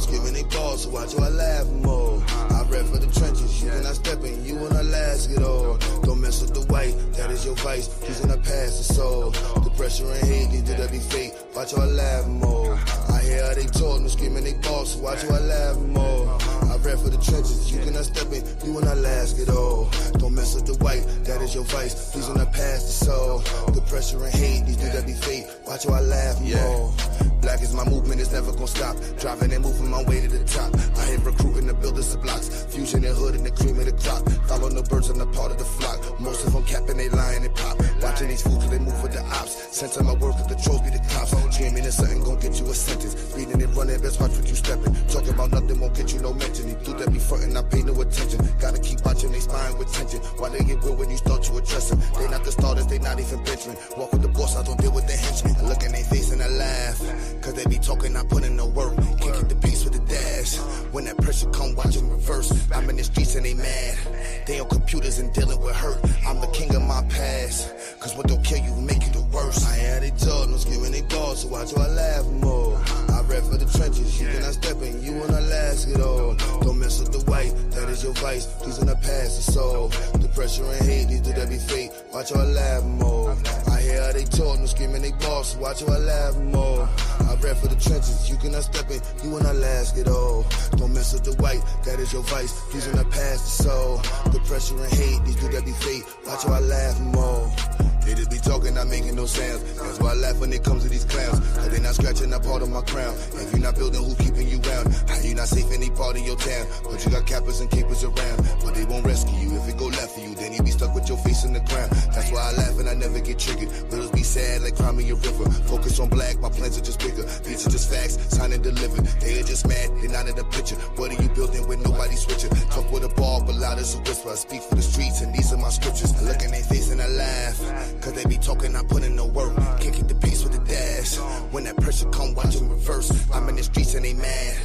screaming they balls, so watch how I laugh more. I rap for the trenches, you cannot step in, you wanna last it all. Don't mess with the white, that is your vice, he's in the past the soul. The pressure and hate, these do that be fake, watch how I laugh more. I hear how they talk, no screaming they balls, so watch how I laugh more. I rap for the trenches, you cannot step in, you wanna last it all. Don't mess with the white, that is your vice, he's in the past the soul. The pressure and hate, these do that be fake, watch how I laugh more. Black is my movement, it's never gonna stop. Driving and moving my way to the top. I hit recruiting the builders of blocks. Fusion and hood and the cream of the crop. Following the birds on the part of the flock. Most of them capping, they lying and pop. Watching these fools cause they move with the ops. Sense of my work cause the trolls be the cops. Dreaming of something gon' get you a sentence. Reading and running, best watch what you stepping. Talking about nothing won't get you no mention. He do that be frontin', I pay no attention. Gotta keep watching they spine with tension. Why they get real when you start to address them? They not the starters, they not even benching. Walk with the boss, I don't deal with the henchmen. I look in their face and I laugh. Cause they be talking, I put in no work. Can't keep the pace with the dash. When that pressure come, watch them reverse. I'm in the streets and they mad. They on computers and dealing with hurt. I'm the king of my past. Cause what don't kill you make you the worst. I had it told, no screaming they balls, so watch how I laugh more. I rap for the trenches, you cannot step in, you wanna last it all. Don't mess with the white, that is your vice, these in the past the soul. The pressure and hate, these do that be fake, watch how I laugh more. I hear how they talk, no screaming they balls, so watch how I laugh more. I rap for the trenches, you cannot step in, you wanna last it all. Don't mess with the white, that is your vice, these in the past the soul. The pressure and hate, these do that be fake, watch how I laugh more. They just be talking, not making no sounds. That's why I laugh when it comes to these clowns. Cause they not scratching that part of my crown. If you're not building, who keeping you round? How you not safe any part of your town? But you got cappers and keepers around. But they won't rescue you. If it go left for you, then you be stuck with your face in the ground. That's why I laugh and I never get triggered. Riddles be sad like crime in your river. Focus on black, my plans are just bigger. These are just facts, signed and delivered. They are just mad, they not in the picture. What are you building with nobody switching? Talk with a ball, but loud as a whisper. I speak for the streets and these are my scriptures. I look in their face and I laugh. Cause they be talking, I put in no work. Can't keep the pace with the dash. When that pressure come, watch them reverse. I'm in the streets and they mad.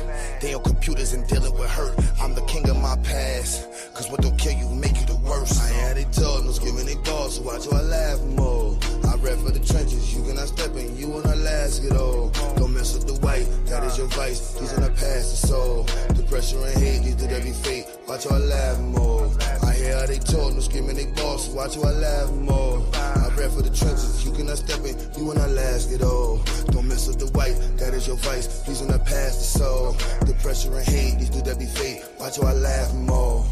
They on computers and dealing with hurt. I'm the king of my past. Cause what don't kill you make you the worst. I had it told, no screaming they balls, so watch how I laugh more. I rap for the trenches, you cannot step in, you wanna last it all. Don't mess with the white, that is your vice, these in the past the soul. The pressure and hate, these do that be fake, watch how I laugh more. I hear how they talk, no screaming they balls, so watch how I laugh more. I rap for the trenches, you cannot step in, you wanna last it all. Don't mess with the white, that is your vice, these in the past the soul. The pressure and hate, these do that be fake, watch how I laugh more.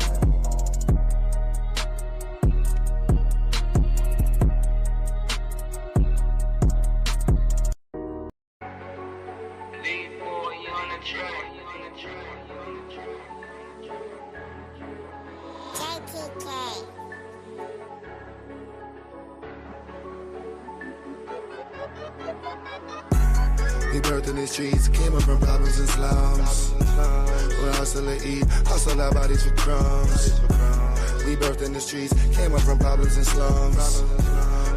We birthed in the streets, came up from problems and slums. We hustle and eat, hustle our bodies for crumbs. We birthed in the streets, came up from problems and slums.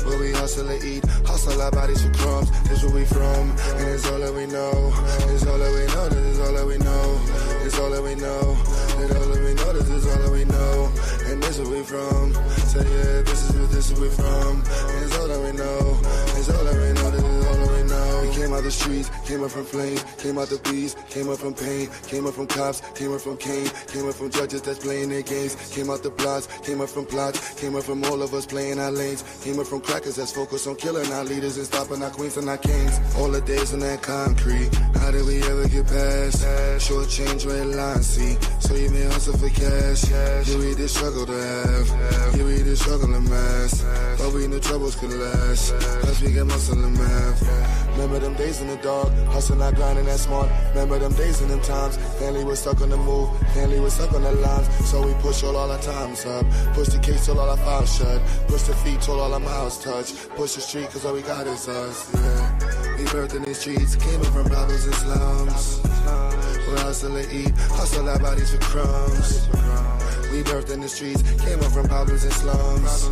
Where we hustle and eat, hustle our bodies for crumbs. This where we from, and it's all that we know. It's all that we know, this is all that we know. It's all that we know, it's all that we know, this is all that we know. And this where we from, so yeah, this is where we from. And it's all that we know, it's all that we know, this is all that we know. We came out the streets, came up from flames, came out the beast, came up from pain, came up from cops, came up from Cain, came up from judges that's playing their games, came out the plots, came up from plots, came up from all of us playing our lanes, came up from crackers that's focused on killing our leaders and stopping our queens and our kings. All the days on that concrete, how did we ever get past? Short change, red line, see, so you may hustle for cash. Here we the struggle to have, here we the struggle to mass, but we know troubles could last, plus we get muscle and math. Remember them days in the dark, hustling, not grinding that smart. Remember them days and them times, family was stuck on the move, family was stuck on the lines. So we push all our times up, push the case till all our files shut, push the feet till all our mouths touch, push the street cause all we got is us, yeah. We birthed in the streets, came up from problems and slums. We hustle and eat, hustle our bodies for crumbs. We birthed in the streets, came up from problems and slums.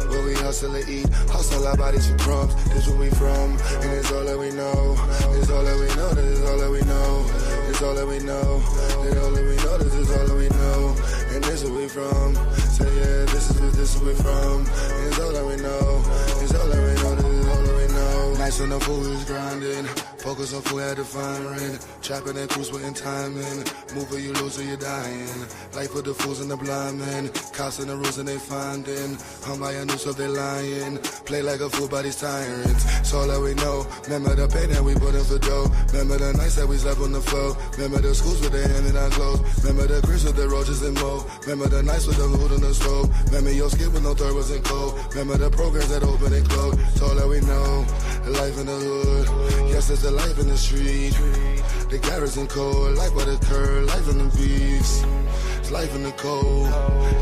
Where we hustle and eat, hustle our bodies for crumbs. This where we from, and it's all that we know. It's all that we know, this is all that we know. It's all that we know, it's all that we know, this is all that we know. And this where we from, so yeah, this is where we from. And it's all that we know, it's all that we know, this is all that we know. nights when the food is grinding. Focus on food, had to find rent. Trapping and cruise, putting time in. Move or you lose or you're dying. Life for the fools and the blind men. Cops and the rules and they finding. Hung by a noose of they lying. Play like a fool by these tyrants. It's all that we know. Remember the pain that we put in for dough. Remember the nights that we slept on the floor. Remember the schools with their hand in our clothes. Remember the cribs with the roaches and mold. Remember the nights with the food on the stove. Remember your skin with no third wasn't cold. Remember the programs that open and close. It's all that we know. The life in the hood. Yes, it's the life in the street. The garrison cold. Life by the curb. Life in the beefs. It's life in the cold.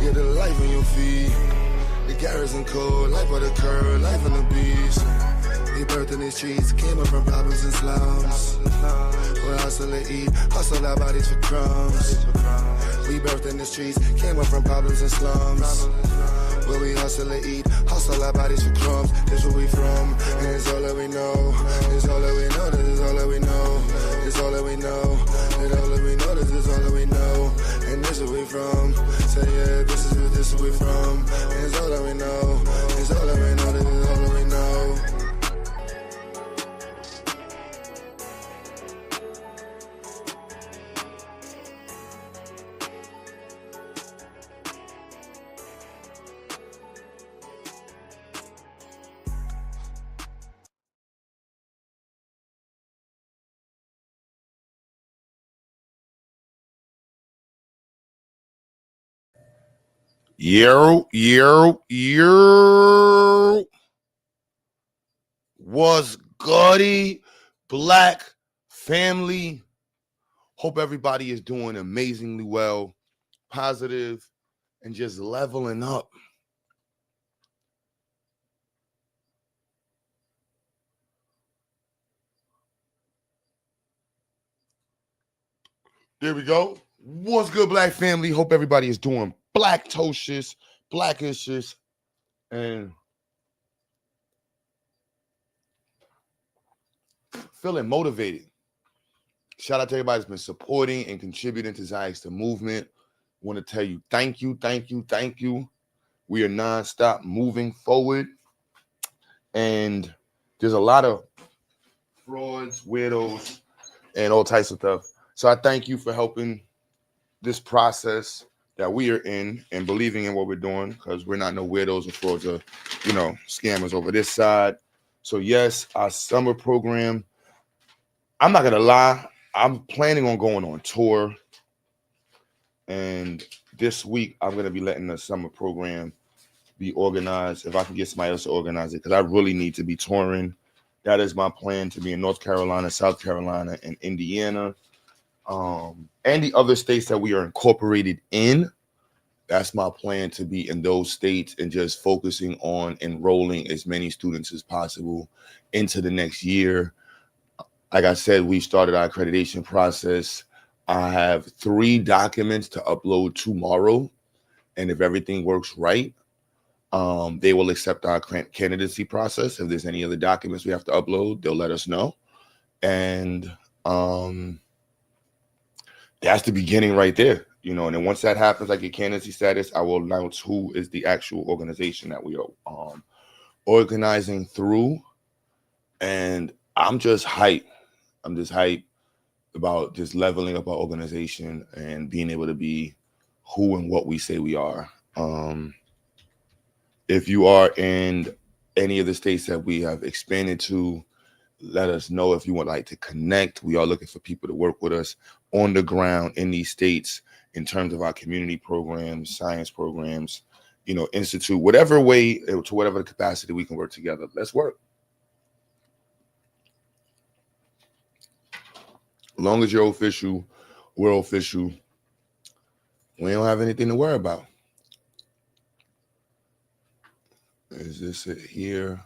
Yeah, the life in your feet. The garrison cold. Life by the curb. Life in the beefs. We birthed in these streets. Came up from problems and slums. We hustle and eat. Hustle our bodies for crumbs. We birthed in the streets. Came up from problems and slums. Where we hustle and eat, hustle our bodies for crumbs. This where we from, and it's all that we know. It's all that we know, this is all that we know. It's all that we know, it's all that we know, this is all that we know. And this is where we from, say yeah, this is where we from. And it's all that we know, it's all that we know, this is all that we know. Yo. Was gutty, black family. Hope everybody is doing amazingly well, positive, and just leveling up. There we go. What's good, black family? Hope everybody is doing black-tocious, blackishes, and feeling motivated. Shout out to everybody that's been supporting and contributing to Zionist movement. Want to tell you thank you. We are nonstop moving forward. And there's a lot of frauds, weirdos, and all types of stuff. So I thank you for helping this process that we are in and believing in what we're doing, because we're not no weirdos and frauds or, scammers over this side. So yes, our summer program, I'm not going to lie, I'm planning on going on tour. And this week, I'm going to be letting the summer program be organized. If I can get somebody else to organize it, because I really need to be touring. That is my plan, to be in North Carolina, South Carolina, and Indiana. And the other states that we are incorporated in. That's my plan, to be in those states and just focusing on enrolling as many students as possible into the next year. Like I said, we started our accreditation process. I have 3 documents to upload tomorrow. And if everything works right, they will accept our candidacy process. If there's any other documents we have to upload, they'll let us know. And that's the beginning right there, And then once that happens, like your candidacy status, I will announce who is the actual organization that we are organizing through. And I'm just hyped. About just leveling up our organization and being able to be who and what we say we are. If you are in any of the states that we have expanded to, let us know if you would like to connect. We are looking for people to work with us on the ground in these states in terms of our community programs, science programs, institute, whatever way, to whatever capacity we can work together. Let's work. As long as you're official, we're official. We don't have anything to worry about. Is this it here?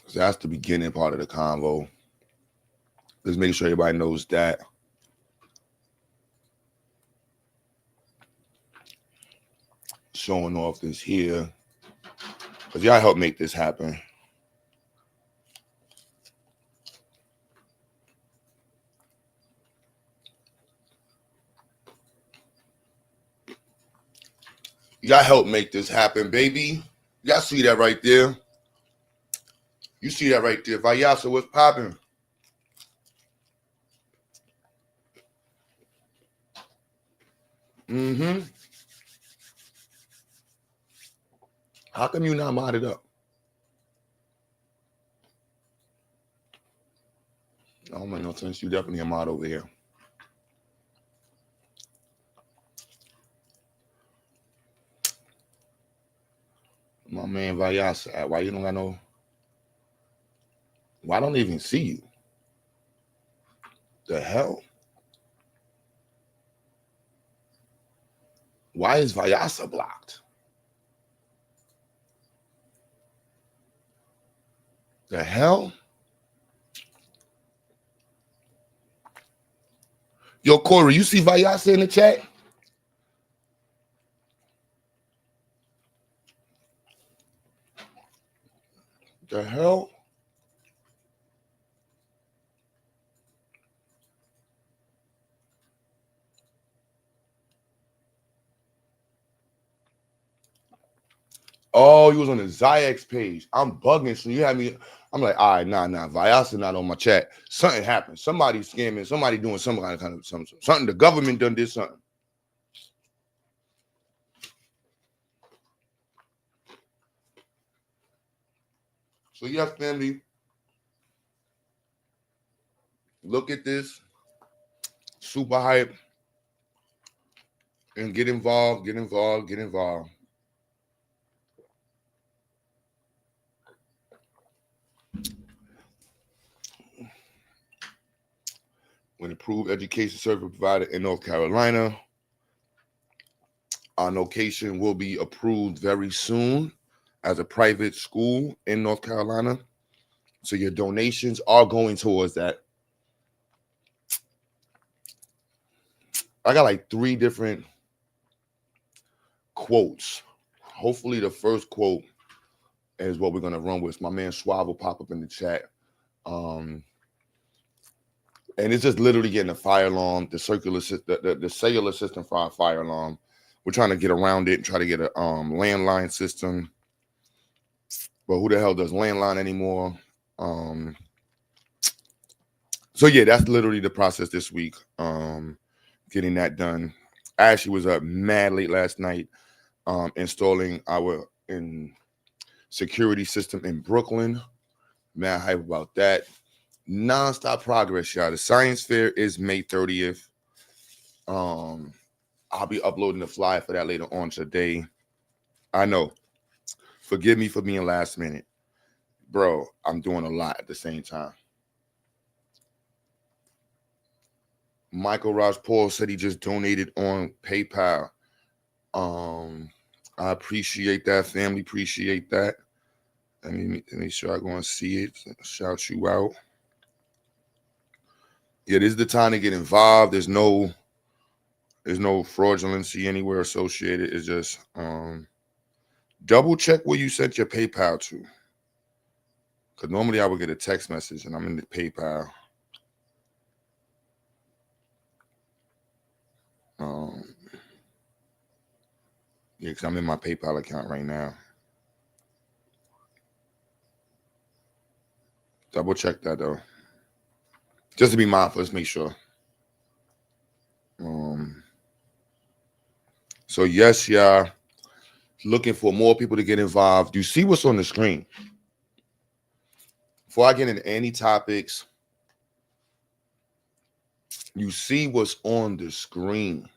So that's the beginning part of the convo. Let's make sure everybody knows that. Showing off this here. Because y'all help make this happen. Y'all help make this happen, baby. Y'all see that right there? You see that right there. Vayasa, what's popping? Mm-hmm. How come you not modded up? I don't make no sense. You definitely a mod over here. My man Vayasa, why you don't got no? Why don't I even see you? The hell? Why is Vayasa blocked? The hell? Yo, Corey, you see Vayasa in the chat? The hell? Oh, you was on the Zyx page. I'm bugging, so you had me. I'm like, all right, nah. Vayasa not on my chat. Something happened. Somebody scamming. Somebody doing some kind of something. The government done did something. So yes, family. Look at this. Super hype. And get involved. When approved education service provider in North Carolina. Our location will be approved very soon as a private school in North Carolina. So your donations are going towards that. I got like 3 different quotes. Hopefully the first quote is what we're going to run with. My man Schwab will pop up in the chat. And it's just literally getting a fire alarm, the cellular system for our fire alarm. We're trying to get around it and try to get a landline system. But who the hell does landline anymore? So yeah, that's literally the process this week. Getting that done. I actually was up mad late last night installing our security system in Brooklyn. Mad hype about that. Non-stop progress, y'all. The science fair is May 30th. I'll be uploading the flyer for that later on today. I know. Forgive me for being last minute. Bro, I'm doing a lot at the same time. Michael Raj Paul said he just donated on PayPal. I appreciate that, family. Appreciate that. Let me make sure I go and see it. Shout you out. Yeah, this is the time to get involved. There's no fraudulency anywhere associated. It's just double check where you sent your PayPal to. Because normally I would get a text message and I'm in the PayPal. Yeah, because I'm in my PayPal account right now. Double check that though. Just to be mindful, let's make sure. So yes, y'all. Looking for more people to get involved. You see what's on the screen. Before I get into any topics, you see what's on the screen.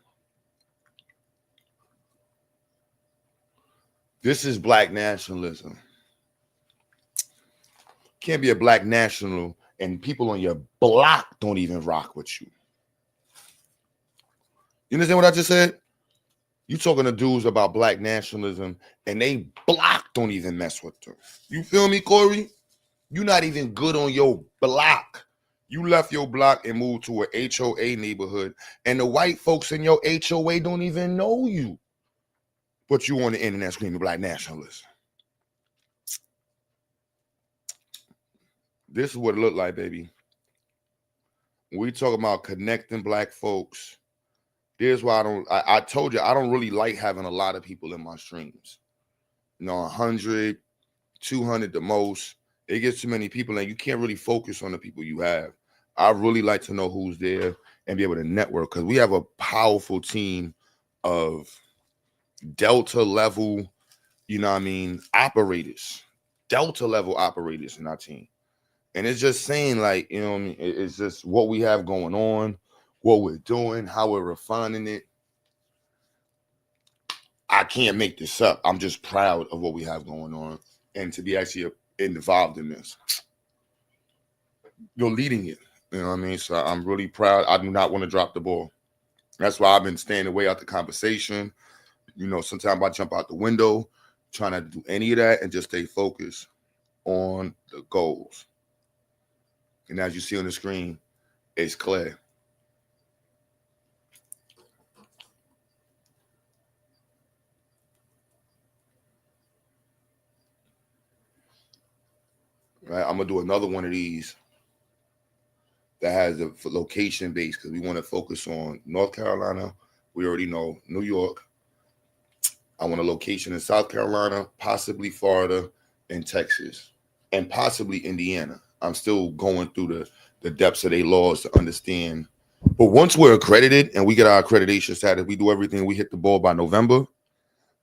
This is black nationalism. Can't be a black national and people on your block don't even rock with you. You understand what I just said? You talking to dudes about black nationalism and they block don't even mess with them. You feel me, Corey? You're not even good on your block. You left your block and moved to an HOA neighborhood, and the white folks in your HOA don't even know you. But you on the internet screaming black nationalists. This is what it looked like, baby. When we talk about connecting black folks, here's why I told you I don't really like having a lot of people in my streams. 100, 200 the most. It gets too many people, and you can't really focus on the people you have. I really like to know who's there and be able to network, because we have a powerful team of Delta level, operators, Delta level operators in our team. And it's just saying, like, it's just what we have going on, what we're doing, how we're refining it. I can't make this up. I'm just proud of what we have going on, and to be actually involved in this. You're leading it. You know what I mean? So I'm really proud. I do not want to drop the ball. That's why I've been staying away out the conversation. Sometimes I jump out the window, trying not to do any of that, and just stay focused on the goals. And as you see on the screen, it's clear. Right, I'm gonna do another one of these that has a location base, because we want to focus on North Carolina. We already know New York. I want a location in South Carolina, possibly Florida, and Texas, and possibly Indiana. I'm still going through the depths of their laws to understand. But once we're accredited and we get our accreditation status, we do everything, we hit the ball by November,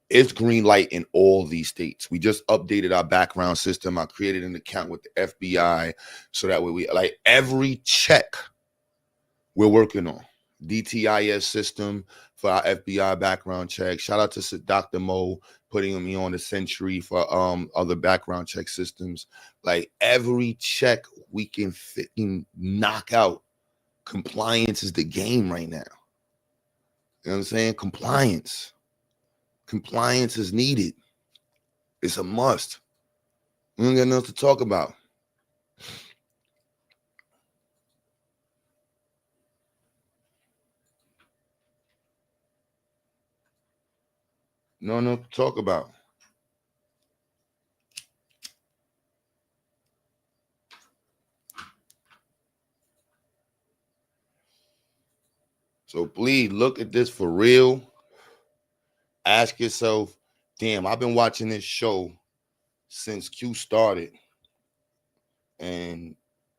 it's green light in all these states. We just updated our background system. I created an account with the FBI, so that way we, like, every check we're working on. DTIS system for our FBI background check. Shout out to Dr. Mo putting me on the Century for other background check systems. Like, every check we can knock out. Compliance is the game right now. You know what I'm saying? Compliance is needed. It's a must. We don't got nothing to talk about. No to talk about. So please look at this for real. Ask yourself, damn, I've been watching this show since Q started. And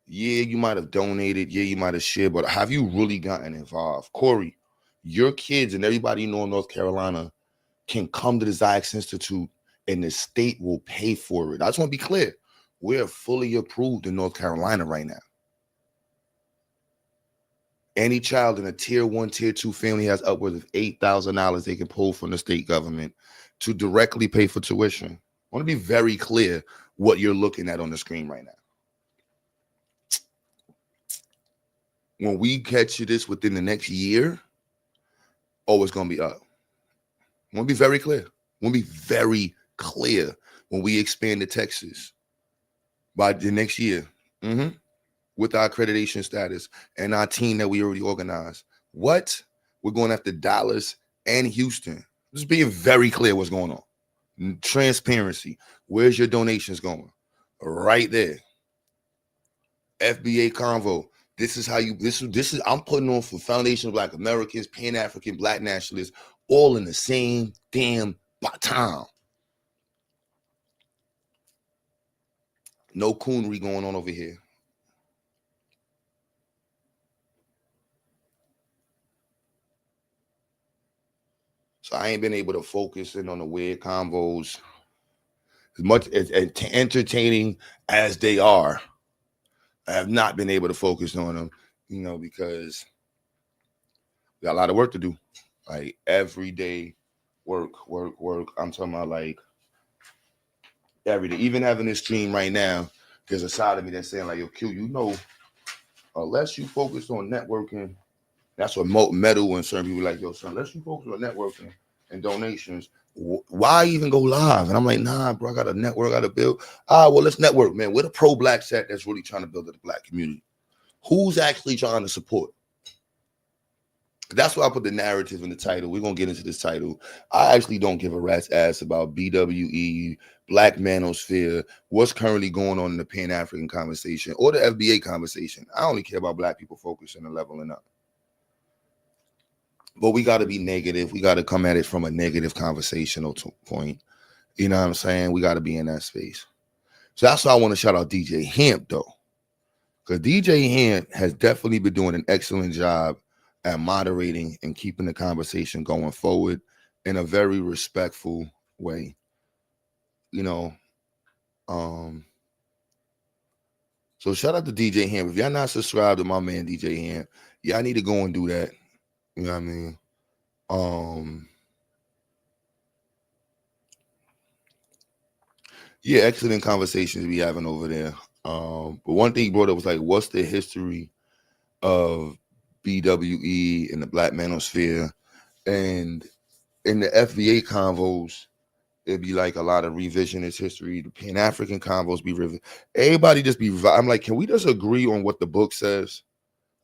yeah, you might have donated. Yeah, you might have shared, but have you really gotten involved? Corey, your kids and everybody you know in North Carolina can come to the Zyx Institute, and the state will pay for it. I just want to be clear. We're fully approved in North Carolina right now. Any child in a tier 1, tier 2 family has upwards of $8,000 they can pull from the state government to directly pay for tuition. I want to be very clear what you're looking at on the screen right now. When we catch you this within the next year, it's going to be up. I want to be very clear. When we expand to Texas by the next year, with our accreditation status and our team that we already organized. What? We're going after Dallas and Houston. Just being very clear what's going on. Transparency. Where's your donations going? Right there. FBA Convo. This is how you, this is, I'm putting on for Foundation of Black Americans, Pan-African, Black nationalists, all in the same damn time. No coonery going on over here. So I ain't been able to focus in on the weird convos as much as entertaining as they are. I have not been able to focus on them, because we got a lot of work to do. Like, every day, work. I'm talking about, like, every day. Even having this stream right now, there's a side of me that's saying, like, yo, Q, unless you focus on networking, that's what metal and certain people like, yo, son, unless you focus on networking and donations, why even go live? And I'm like, nah, bro, I got a network, I got to build. Well, let's network, man. We're the pro-black set that's really trying to build the black community. Who's actually trying to support? That's why I put the narrative in the title. We're going to get into this title. I actually don't give a rat's ass about BWE, Black Manosphere, what's currently going on in the Pan-African conversation or the FBA conversation. I only care about black people focusing and leveling up. But we got to be negative. We got to come at it from a negative conversational point. You know what I'm saying? We got to be in that space. So that's why I want to shout out DJ Hemp, though. Because DJ Hemp has definitely been doing an excellent job at moderating and keeping the conversation going forward in a very respectful way. You know, so shout out to DJ Hemp. If y'all not subscribed to my man DJ Hemp, y'all need to go and do that. You know what I mean? Yeah, excellent conversations we having over there. But one thing he brought up was like, what's the history of BWE and the Black manosphere? And in the FBA convos, it'd be like a lot of revisionist history. The Pan-African convos be everybody just be. I'm like, can we just agree on what the book says?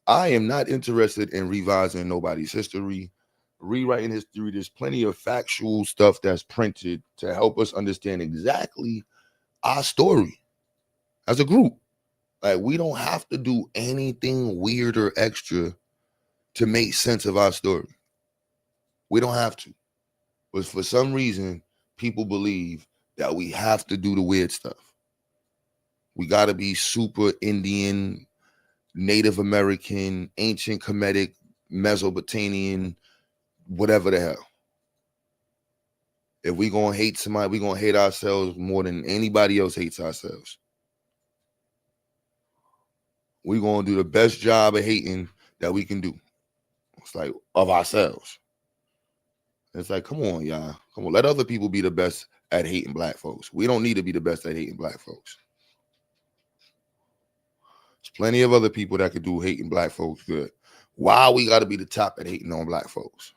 I am not interested in revising nobody's history, rewriting history. There's plenty of factual stuff that's printed to help us understand exactly our story as a group. Like, we don't have to do anything weird or extra to make sense of our story. We don't have to. But for some reason, people believe that we have to do the weird stuff. We got to be super Indian, Native American, ancient Kemetic, Mesopotamian, whatever the hell. If we gonna hate somebody, we gonna hate ourselves more than anybody else hates ourselves. We gonna do the best job of hating that we can do. It's like of ourselves. It's like, come on, y'all. Come on, let other people be the best at hating black folks. We don't need to be the best at hating black folks. There's plenty of other people that could do hating black folks good. Why we got to be the top at hating on black folks?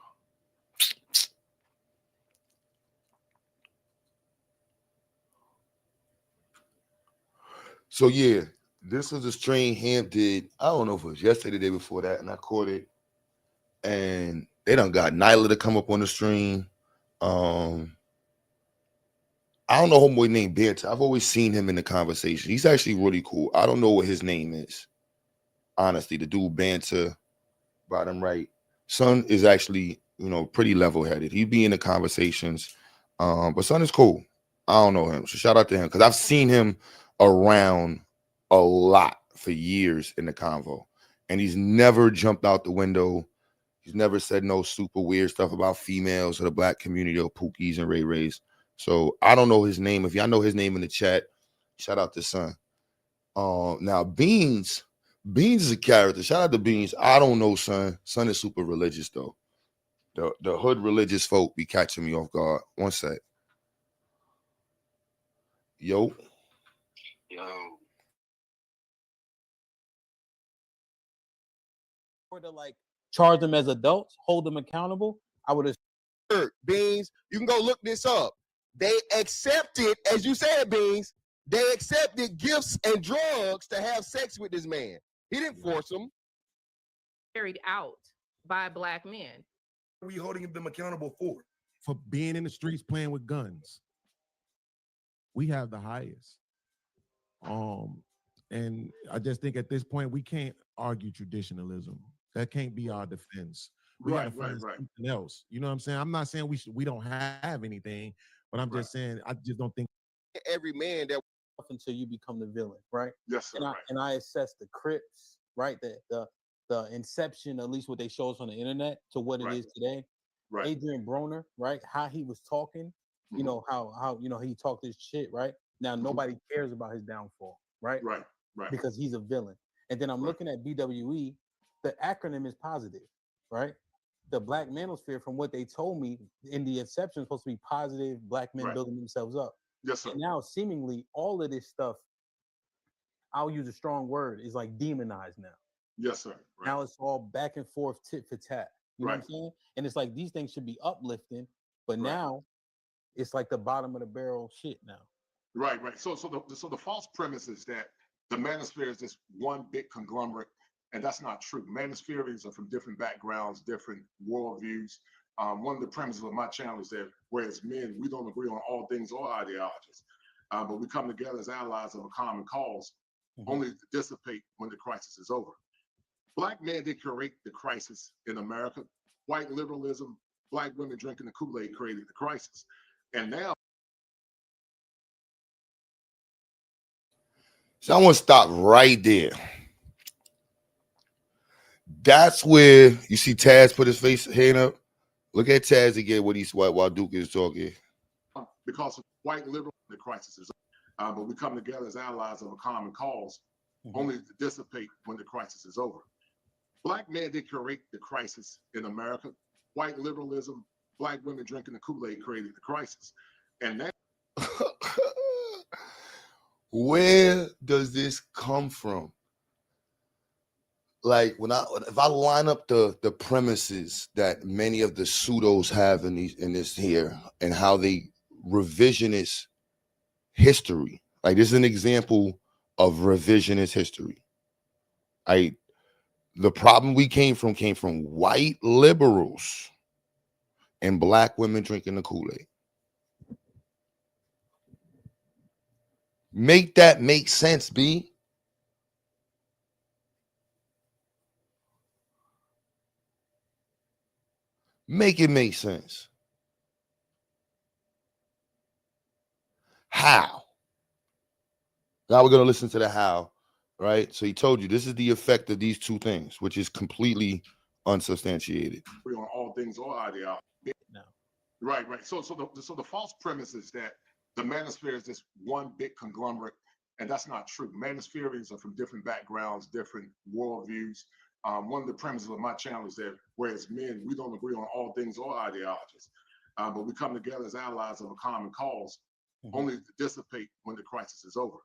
So yeah, this was a stream Hemp did. I don't know if it was yesterday, the day before that, and I caught it. And they done got Nyla to come up on the stream. I don't know homeboy named Banter. I've always seen him in the conversation. He's actually really cool. I don't know what his name is. Honestly, the dude Banter, bottom right. Son is actually, pretty level-headed. He'd be in the conversations. But Son is cool. I don't know him. So shout out to him. Because I've seen him around a lot for years in the convo. And he's never jumped out the window. He's never said no super weird stuff about females or the black community or Pookies and Ray Rays. So I don't know his name. If y'all know his name in the chat, shout out to Son. Now Beans is a character. Shout out to Beans. I don't know Son. Son is super religious though. The hood religious folk be catching me off guard. One sec. Yo. Or to like charge them as adults, hold them accountable, I would have. Beans, you can go look this up. They accepted, as you said, Beans, they accepted gifts and drugs to have sex with this man. He didn't force them. Carried out by black men. What are we holding them accountable for? For being in the streets playing with guns. We have the highest. And I just think at this point we can't argue traditionalism. That can't be our defense. We gotta find something else. You know what I'm saying? I'm not saying we don't have anything, but I'm just saying I just don't think every man that until you become the villain, right? Yes, sir. And I assess the Crips, right? The inception, at least what they show us on the internet, to what it is today. Right. Adrian Broner, right? How he was talking, you know, how he talked his shit, right? Now nobody cares about his downfall, right? Right. Because he's a villain. And then I'm looking at BWE, the acronym is positive, right? The Black manosphere, from what they told me in the inception, is supposed to be positive, black men building themselves up. Yes, sir. And now seemingly all of this stuff, I'll use a strong word, is like demonized now. Yes, sir. Right. Now it's all back and forth, tit for tat. You know what I'm saying? And it's like these things should be uplifting, but now it's like the bottom of the barrel shit now. Right. So the false premise is that the manosphere is this one big conglomerate, and that's not true. Manospheres are from different backgrounds, different worldviews. One of the premises of my channel is that whereas men, we don't agree on all things or ideologies, but we come together as allies of a common cause, only to dissipate when the crisis is over. Black men did create the crisis in America. White liberalism, black women drinking the Kool-Aid created the crisis. And now So I want to stop right there. That's where you see Taz put his hand up. Look at Taz again while Duke is talking. Because of white liberal the crisis is, but we come together as allies of a common cause, only to dissipate when the crisis is over. Black men did create the crisis in America. White liberalism, black women drinking the Kool-Aid created the crisis. And that where does this come from? Like if I line up the premises that many of the pseudos have in this here and how they revisionist history. Like this is an example of revisionist history. The problem we came from white liberals and black women drinking the Kool-Aid. Make that make sense, B. Make it make sense. How? Now we're going to listen to the how, right? So he told you this is the effect of these two things, which is completely unsubstantiated. We're on all things or ideology. No. Right. So the false premise is that the manosphere is this one big conglomerate, and that's not true. Manospheres are from different backgrounds, different worldviews. One of the premises of my channel is that whereas men, we don't agree on all things or ideologies, but we come together as allies of a common cause, only to dissipate when the crisis is over.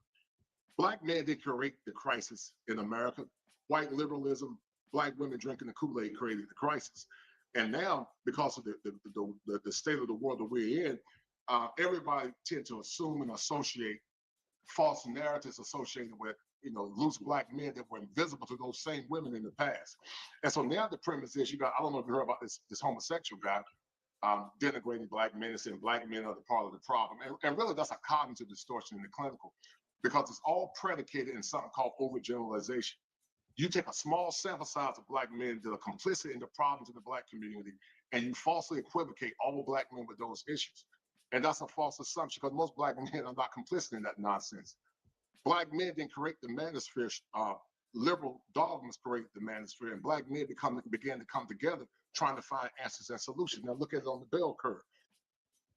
Black men did create the crisis in America. White liberalism, black women drinking the Kool-Aid created the crisis. And now, because of the state of the world that we're in, everybody tend to assume and associate false narratives associated with, loose black men that were invisible to those same women in the past. And so now the premise is I don't know if you heard about this homosexual guy denigrating black men and saying black men are the part of the problem. And really that's a cognitive distortion in the clinical, because it's all predicated in something called overgeneralization. You take a small sample size of black men that are complicit in the problems in the black community, and you falsely equivocate all black men with those issues. And that's a false assumption, because most black men are not complicit in that nonsense. Black men didn't create the manosphere. Liberal dogmas created the manosphere, and black men began to come together trying to find answers and solutions. Now look at it on the bell curve.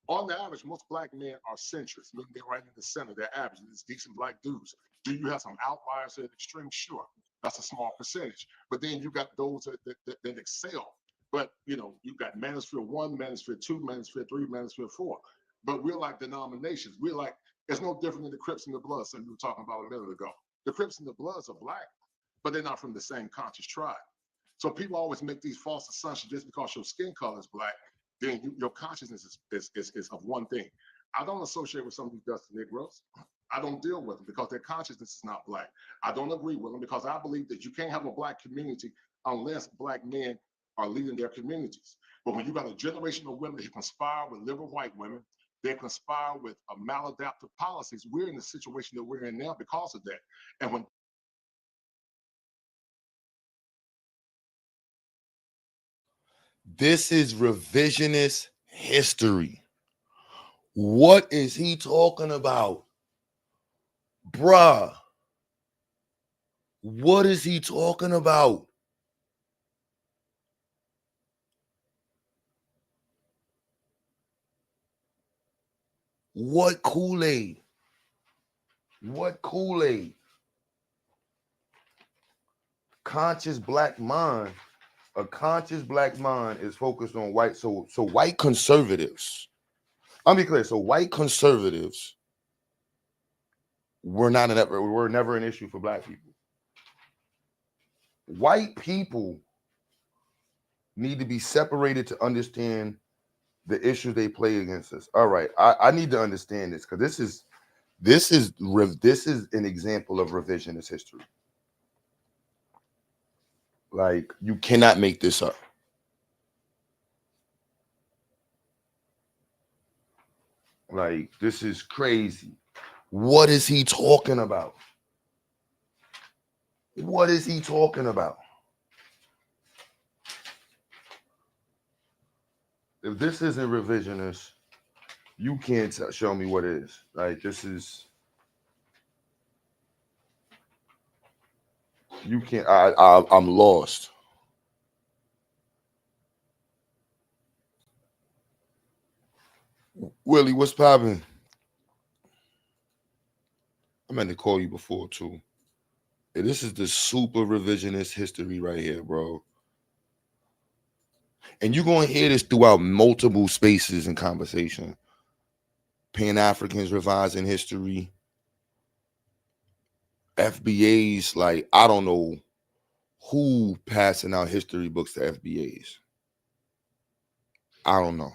On the average, most black men are centrists, meaning they're right in the center. They're average. It's decent black dudes. Do you have some outliers at extreme? Sure. That's a small percentage. But then you got those that excel. But, you've got Manosphere 1, Manosphere 2, Manosphere 3, Manosphere 4. But we're like denominations. It's no different than the Crips and the Bloods that we were talking about a minute ago. The Crips and the Bloods are black, but they're not from the same conscious tribe. So people always make these false assumptions just because your skin color is black, then your consciousness is of one thing. I don't associate with some of these dusty Negroes. I don't deal with them because their consciousness is not black. I don't agree with them because I believe that you can't have a black community unless black men are leading their communities. But when you got a generation of women who conspire with liberal white women, they conspire with maladaptive policies. We're in the situation that we're in now because of that. And when this is revisionist history. What is he talking about? Bruh. What is he talking about? What Kool-Aid? What Kool-Aid? Conscious black mind. A conscious black mind is focused on white. So white conservatives. I'll be clear. So white conservatives were never an issue for black people. White people need to be separated to understand the issues they play against us. All right, I need to understand this because this is an example of revisionist history. Like, you cannot make this up. Like, this is crazy. What is he talking about? What is he talking about? If this isn't revisionist, you can't show me what is. Like, this is You can't. I'm lost. Willie, what's popping? I meant to call you before too. Hey, this is the super revisionist history right here, bro. And you're going to hear this throughout multiple spaces and conversation. Pan-Africans revising history. FBAs, like, I don't know who passing out history books to FBAs. I don't know.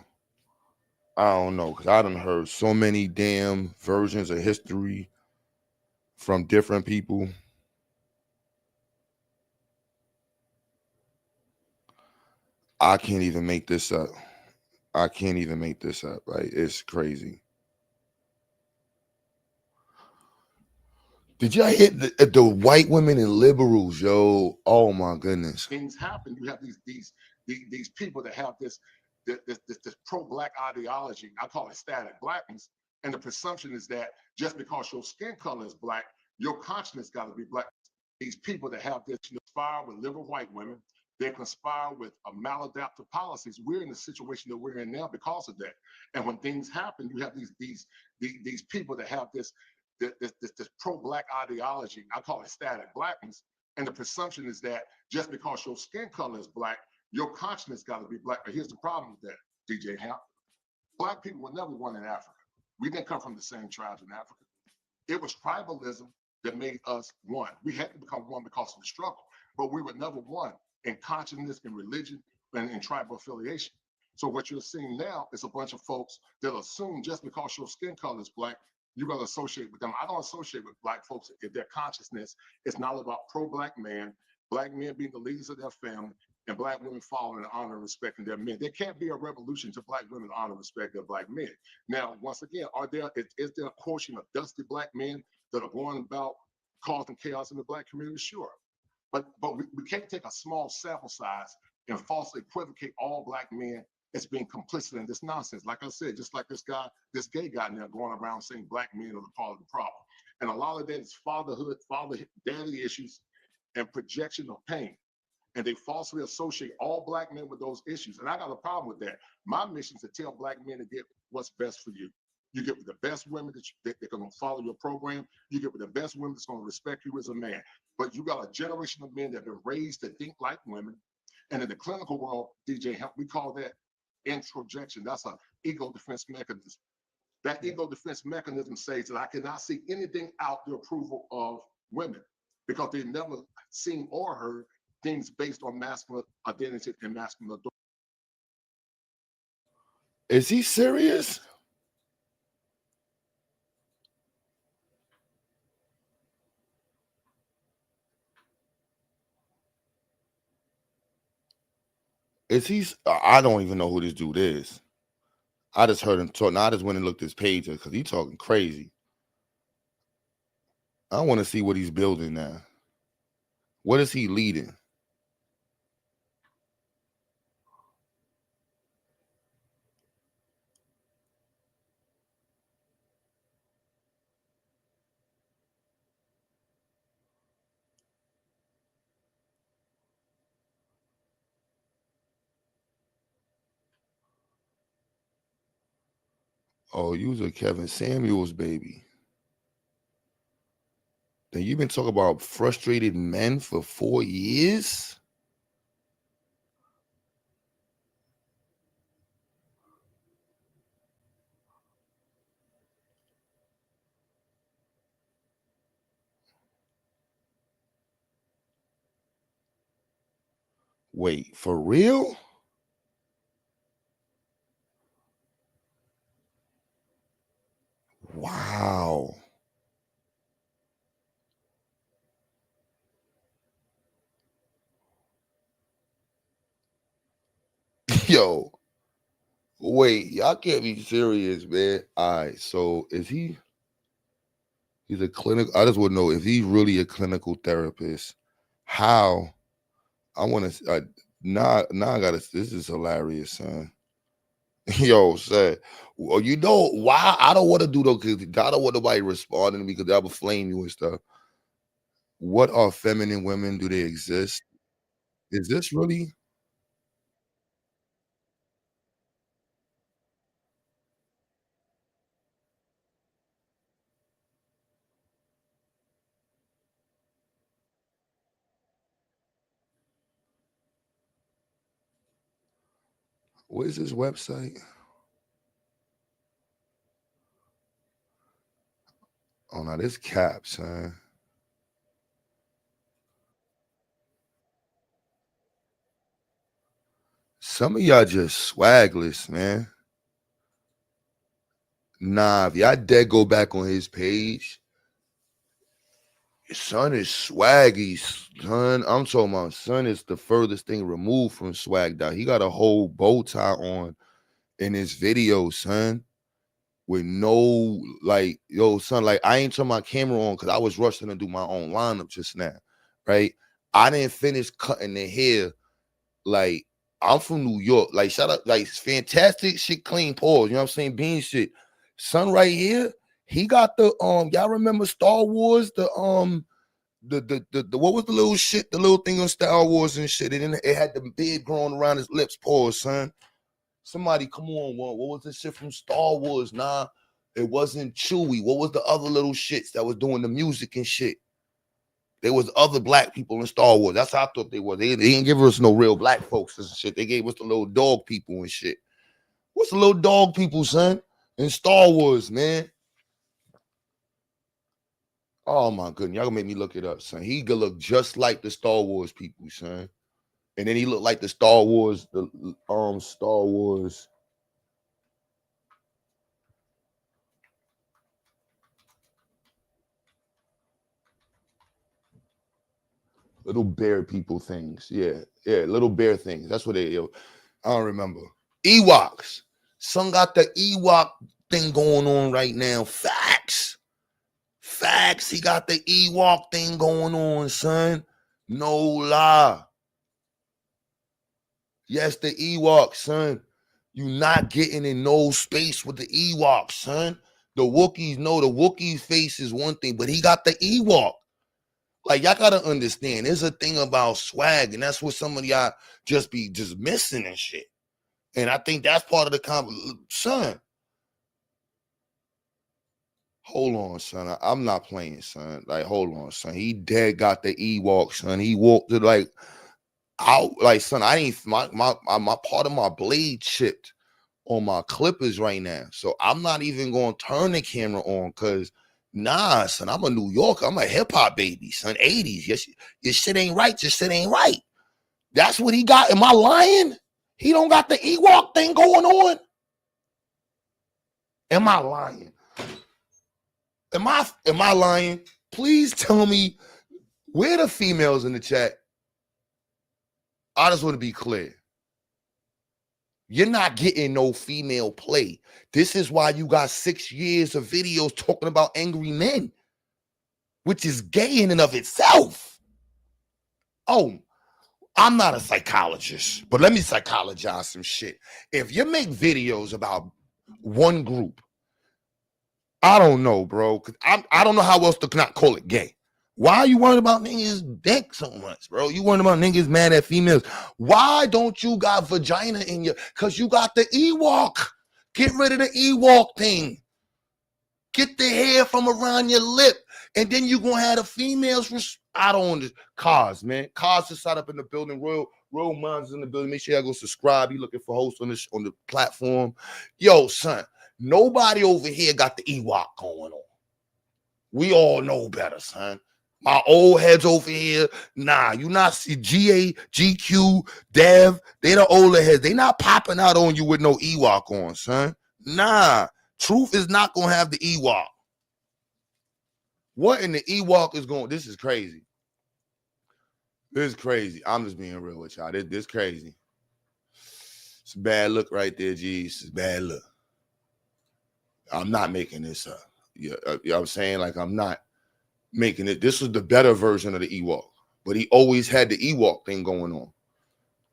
Because I done heard so many damn versions of history from different people. I can't even make this up. Like, it's crazy. Did y'all hit the white women and liberals, yo? Oh my goodness. Things happen. You have these people that have this pro-black ideology. I call it static blackness. And the presumption is that just because your skin color is black, your consciousness got to be black. These people that have this conspire with liberal white women, they conspire with maladaptive policies. We're in the situation that we're in now because of that. And when things happen, you have these people that have this pro-black ideology. I call it static blackness. And the presumption is that just because your skin color is black, your consciousness got to be black. But here's the problem with that, DJ Hamp. Black people were never one in Africa. We didn't come from the same tribes in Africa. It was tribalism that made us one. We had to become one because of the struggle, but we were never one in consciousness, in religion, and in tribal affiliation. So what you're seeing now is a bunch of folks that assume just because your skin color is black, you got to associate with them. I don't associate with black folks if their consciousness is not about pro-black men being the leaders of their family, and black women following and honoring and respecting their men. There can't be a revolution to black women honor and respect their black men. Now, once again, is there a portion of dusty black men that are going about causing chaos in the black community? Sure. But we can't take a small sample size and falsely equivocate all black men as being complicit in this nonsense. Like I said, just like this gay guy now going around saying black men are the part of the problem. And a lot of that is daddy issues and projection of pain. And they falsely associate all black men with those issues. And I got a problem with that. My mission is to tell black men to get what's best for you. You get with the best women that are going to follow your program. You get with the best women that's going to respect you as a man. But you got a generation of men that have been raised to think like women. And in the clinical world, DJ Hemp, we call that introjection. That's an ego defense mechanism. That ego defense mechanism says that I cannot see anything out the approval of women because they've never seen or heard things based on masculine identity and masculine authority. Is he serious? I don't even know who this dude is. I just heard him talk. Now I just went and looked his page because he's talking crazy. I want to see what he's building now. What is he leading? Oh, you was a Kevin Samuels baby. Then you've been talking about frustrated men for 4 years? Wait, for real? Wow. Yo, wait, y'all can't be serious, man. All right, so he's a clinical, I just want to know if he's really a clinical therapist. How? I want to, now I gotta, this is hilarious, son. Yo, son, well, you know why I don't want to do though, because I don't want nobody responding to me because I will flame you and stuff. What are feminine women? Do they exist? Is this really? What is this website? Oh no, this cap, son. Some of y'all just swagless, man. Nah, if y'all dead go back on his page, his son is swaggy, son. I'm talking about son is the furthest thing removed from swagged out. He got a whole bow tie on in his video, son. With no like, yo, son, like I ain't turn my camera on because I was rushing to do my own lineup just now, right? I didn't finish cutting the hair. Like, I'm from New York. Like, shout out, like fantastic shit, clean pause. You know what I'm saying? Bean shit. Son right here, he got the y'all remember Star Wars? The what was the little shit, the little thing on Star Wars and shit? It had the beard growing around his lips, pause, son. Somebody, come on, what was the shit from Star Wars? Nah, it wasn't Chewie. What was the other little shits that was doing the music and shit? There was other black people in Star Wars. That's how I thought they were. They didn't give us no real black folks and shit. They gave us the little dog people and shit. What's the little dog people, son? In Star Wars, man. Oh my goodness, y'all gonna make me look it up, son. He could look just like the Star Wars people, son. And then he looked like the Star Wars, Star Wars. Little bear people things. Yeah, little bear things. That's what they, yo. I don't remember. Ewoks. Son got the Ewok thing going on right now. Facts. Facts. He got the Ewok thing going on, son. No lie. Yes, the Ewok, son. You not getting in no space with the Ewok, son. The Wookiees, no, the Wookiee face is one thing, but he got the Ewok. Like, y'all gotta understand, there's a thing about swag, and that's what some of y'all just be just missing and shit. And I think that's part of the son. Hold on, son. I'm not playing, son. Like, hold on, son. He dead got the Ewok, son. He walked it like out, like, son. I ain't my part of my blade chipped on my clippers right now, so I'm not even gonna turn the camera on because. Nah, son, I'm a New Yorker. I'm a hip-hop baby, son. 80s. Your shit ain't right. Your shit ain't right. That's what he got. Am I lying? He don't got the Ewok thing going on? Am I lying? Am I lying? Please tell me where the females in the chat. I just want to be clear. You're not getting no female play. This is why you got 6 years of videos talking about angry men, which is gay in and of itself. Oh, I'm not a psychologist, but let me psychologize some shit. If you make videos about one group, I don't know, bro. I don't know how else to not call it gay. Why are you worried about niggas dick so much, bro? You worried about niggas mad at females. Why don't you got vagina in your? Because you got the Ewok. Get rid of the Ewok thing. Get the hair from around your lip. And then you going to have the females. I don't understand. Cars, man. Cars is set up in the building. Royal Minds in the building. Make sure y'all go subscribe. You looking for hosts on the platform. Yo, son. Nobody over here got the Ewok going on. We all know better, son. My old heads over here, nah, you not see GA, GQ, Dev, they the older heads. They not popping out on you with no Ewok on, son. Nah, Truth is not going to have the Ewok. What in the Ewok is going, this is crazy. This is crazy. I'm just being real with y'all. This crazy. It's a bad look right there, G. It's a bad look. I'm not making this up. You know what I'm saying? Like, I'm not making it. This was the better version of the Ewok, but he always had the Ewok thing going on.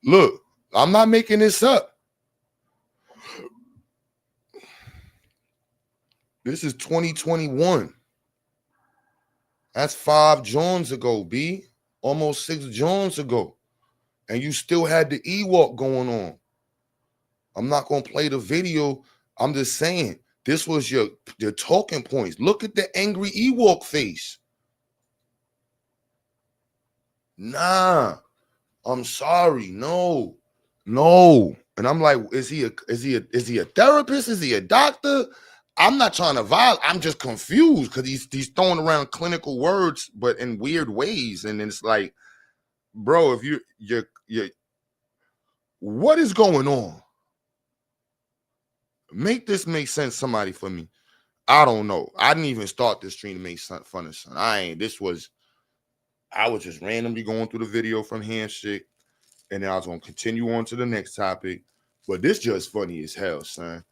Look, I'm not making this up. This is 2021. That's 5 Jones ago, B. Almost 6 Jones ago. And you still had the Ewok going on. I'm not going to play the video. I'm just saying, this was your talking points. Look at the angry Ewok face. Nah, I'm sorry. No. And I'm like, is he a therapist? Is he a doctor? I'm not trying to violate. I'm just confused because he's throwing around clinical words, but in weird ways. And it's like, bro, if you're what is going on? Make this make sense, somebody, for me. I don't know. I didn't even start this stream to make fun of son. I was just randomly going through the video from Handshake, and then I was gonna continue on to the next topic. But this just funny as hell, son.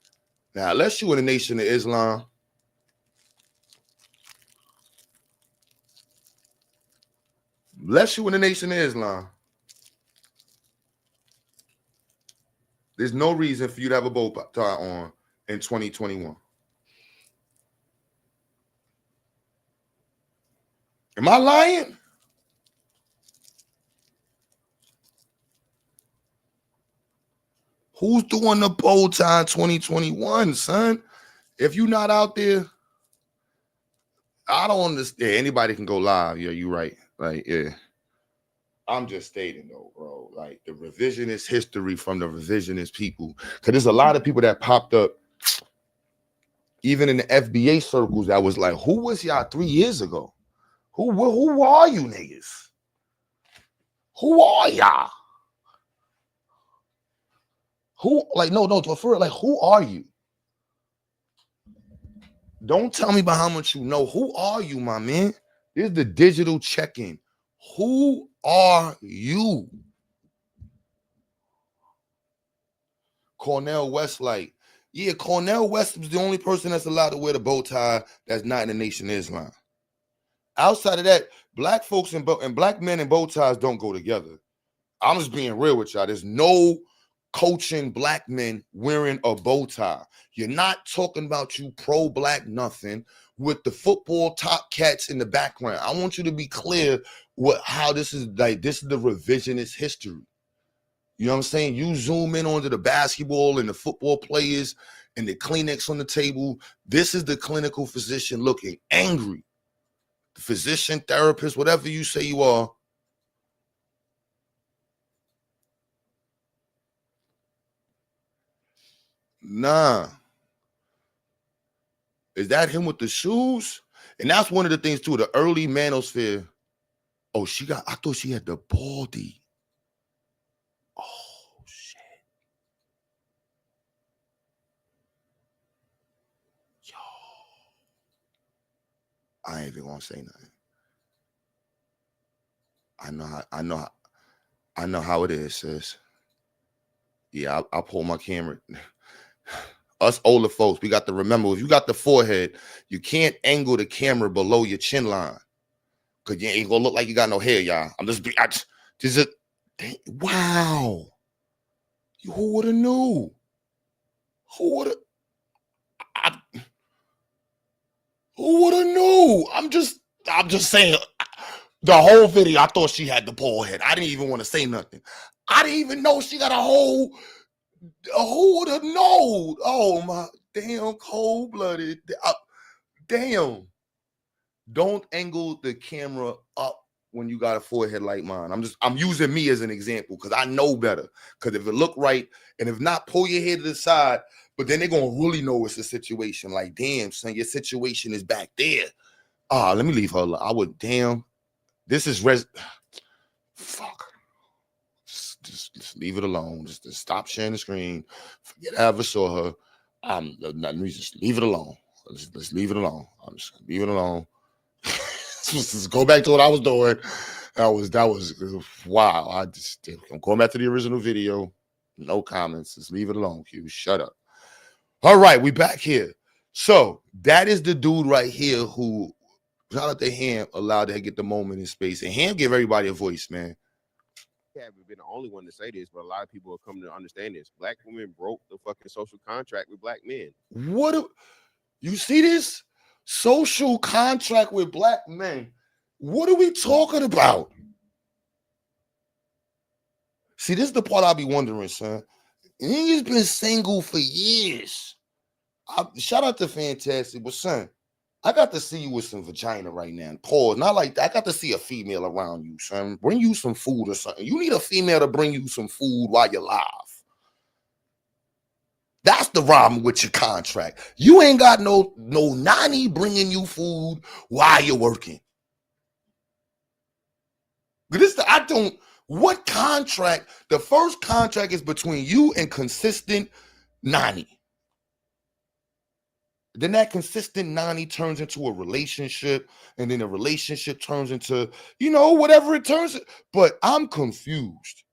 Now, unless you in the Nation of Islam, there's no reason for you to have a bow tie on in 2021. Am I lying? Who's doing the bow tie in 2021, son? If you're not out there, I don't understand. Anybody can go live. Yeah, you're right. Like, yeah. I'm just stating, though, bro. Like, the revisionist history from the revisionist people. Because there's a lot of people that popped up, even in the FBA circles, that was like, who was y'all 3 years ago? Who are you niggas? Who are y'all? Who, like, no, for real, like, who are you? Don't tell me about how much you know. Who are you, my man? This is the digital check-in. Who are you? Cornell West, like, yeah, Cornell West was the only person that's allowed to wear the bow tie that's not in the Nation of Islam. Outside of that, black folks and black men and bow ties don't go together. I'm just being real with y'all. There's no coaching black men wearing a bow tie. You're not talking about you pro-black nothing with the football top cats in the background. I want you to be clear how this is. Like, this is the revisionist history. You know what I'm saying? You zoom in onto the basketball and the football players and the Kleenex on the table. This is the clinical physician looking angry. The physician, therapist, whatever you say you are. Nah. Is that him with the shoes? And that's one of the things too, the early manosphere. Oh, I thought she had the baldy. Oh, shit. Yo. I ain't even gonna say nothing. I know how it is, sis. Yeah, I'll pull my camera. Us older folks, we got to remember, if you got the forehead, you can't angle the camera below your chin line. Because you ain't gonna look like you got no hair, y'all. Wow. Who would have knew? Who would have knew? I'm just saying, the whole video, I thought she had the pole head. I didn't even want to say nothing. I didn't even know she got a whole. Who would have known? Oh my damn, cold-blooded. Damn. Don't angle the camera up when you got a forehead like mine. I'm using me as an example because I know better. Because if it look right, and if not, pull your head to the side, but then they're gonna really know it's a situation. Like, damn, son, your situation is back there. Let me leave her alone. I would, damn. This is fuck. Just leave it alone. Just stop sharing the screen. Forget I ever saw her. Let me just leave it alone. Let's leave it alone. I'm just gonna leave it alone. Just go back to what I was doing. That was wow. I'm going back to the original video. No comments. Just leave it alone, Q. Shut up. All right, we back here. So that is the dude right here who, shout out to Ham, allowed to get the moment in space. And Ham gave everybody a voice, man. I haven't been the only one to say this, but a lot of people are coming to understand this. Black women broke the fucking social contract with black men. You see this? Social contract with black men. What are we talking about? See, this is the part I be wondering, son. He's been single for years. Shout out to Fantastic, but son, I got to see you with some vagina right now. Pause. Not like that. I got to see a female around you, son. Bring you some food or something. You need a female to bring you some food while you're live. That's the problem with your contract. You ain't got no nanny bringing you food while you're working. What contract? The first contract is between you and consistent nanny. Then that consistent nanny turns into a relationship, and then a relationship turns into, whatever it turns. But I'm confused.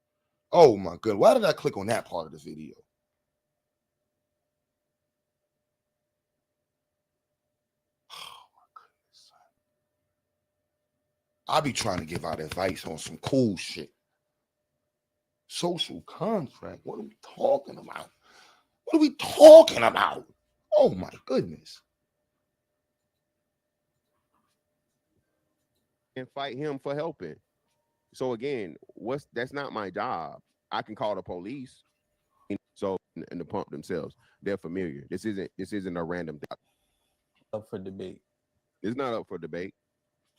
Oh my God. Why did I click on that part of the video? Oh my goodness. I be trying to give out advice on some cool shit. Social contract. What are we talking about? What are we talking about? Oh my goodness. And fight him for helping. So again, that's not my job. I can call the police. So and the pump themselves, they're familiar. This isn't a random thing. Up for debate. It's not up for debate.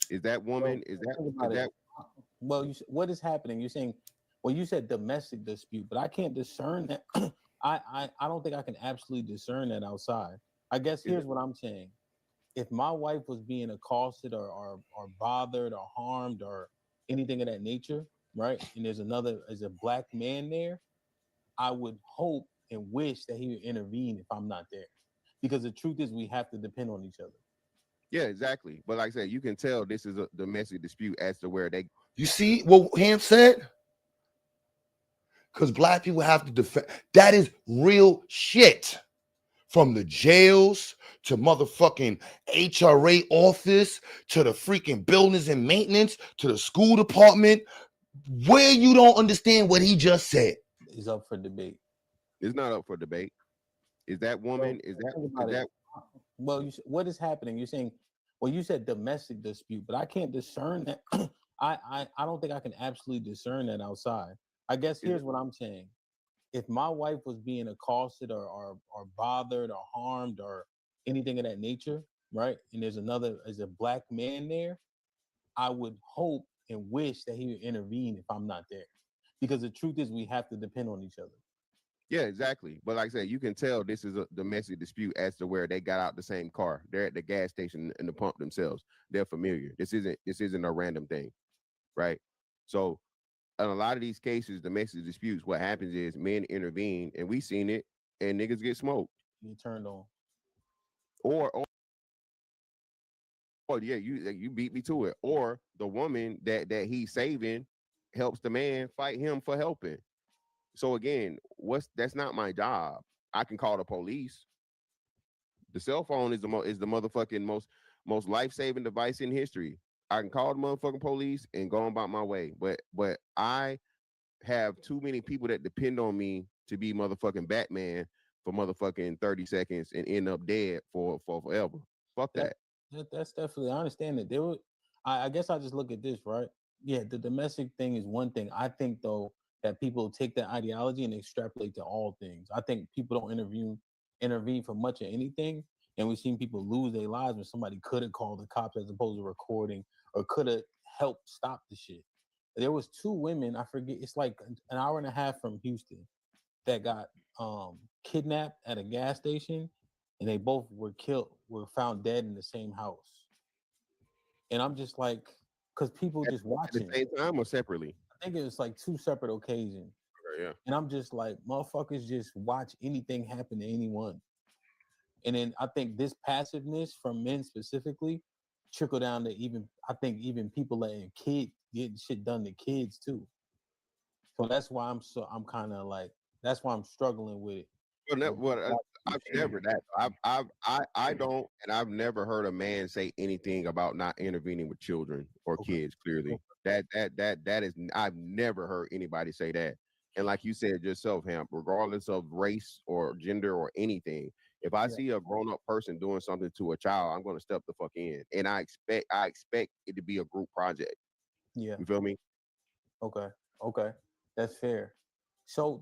Is that woman? Well, what is happening? You're saying, well, you said domestic dispute, but I can't discern that. I don't think I can absolutely discern that outside. I guess here's what I'm saying. If my wife was being accosted or bothered or harmed or anything of that nature, right? And there's a black man there, I would hope and wish that he would intervene if I'm not there. Because the truth is we have to depend on each other. Yeah, exactly. But like I said, you can tell this is a domestic dispute as to where they. You see what Ham said? Because black people have to defend. That is real shit. From the jails to motherfucking HRA office to the freaking buildings and maintenance to the school department, where you don't understand what he just said. Is up for debate. It's not up for debate. Is that woman? Well, what is happening? You're saying, well, you said domestic dispute, but I can't discern that. I don't think I can absolutely discern that outside. I guess here's what I'm saying. If my wife was being accosted or bothered or harmed or anything of that nature, right? And there's a black man there, I would hope and wish that he would intervene if I'm not there. Because the truth is we have to depend on each other. Yeah, exactly. But like I said, you can tell this is a domestic dispute as to where they got out the same car. They're at the gas station and the pump themselves. They're familiar. This isn't a random thing, right? So in a lot of these cases, domestic disputes, what happens is men intervene, and we seen it, and niggas get smoked. You turned on. Or yeah, you beat me to it. Or the woman that he's saving helps the man fight him for helping. So again, that's not my job. I can call the police. The cell phone is the motherfucking most life-saving device in history. I can call the motherfucking police and go about my way. But I have too many people that depend on me to be motherfucking Batman for motherfucking 30 seconds and end up dead for forever. Fuck that. That's definitely, I understand that. I guess I just look at this, right? Yeah, the domestic thing is one thing. I think though that people take that ideology and extrapolate to all things. I think people don't intervene for much of anything. And we've seen people lose their lives when somebody could have called the cops as opposed to recording or could have helped stop the shit. There was 2 women, I forget, it's like an hour and a half from Houston, that got kidnapped at a gas station, and they both were found dead in the same house. And I'm just like, because people just watching. At the same time or separately? I think it was like 2 separate occasions. Okay, yeah. And I'm just like, motherfuckers just watch anything happen to anyone. And then I think this passiveness from men specifically trickle down to even people letting kids getting shit done to kids too. So that's why I'm kind of like, that's why I'm struggling with it. I've never I don't, and I've never heard a man say anything about not intervening with children or kids. Clearly, that is, I've never heard anybody say that. And like you said yourself, Hamp, regardless of race or gender or anything, If I see a grown-up person doing something to a child, I'm gonna step the fuck in. And I expect it to be a group project. Yeah. You feel me? Okay. Okay. That's fair. So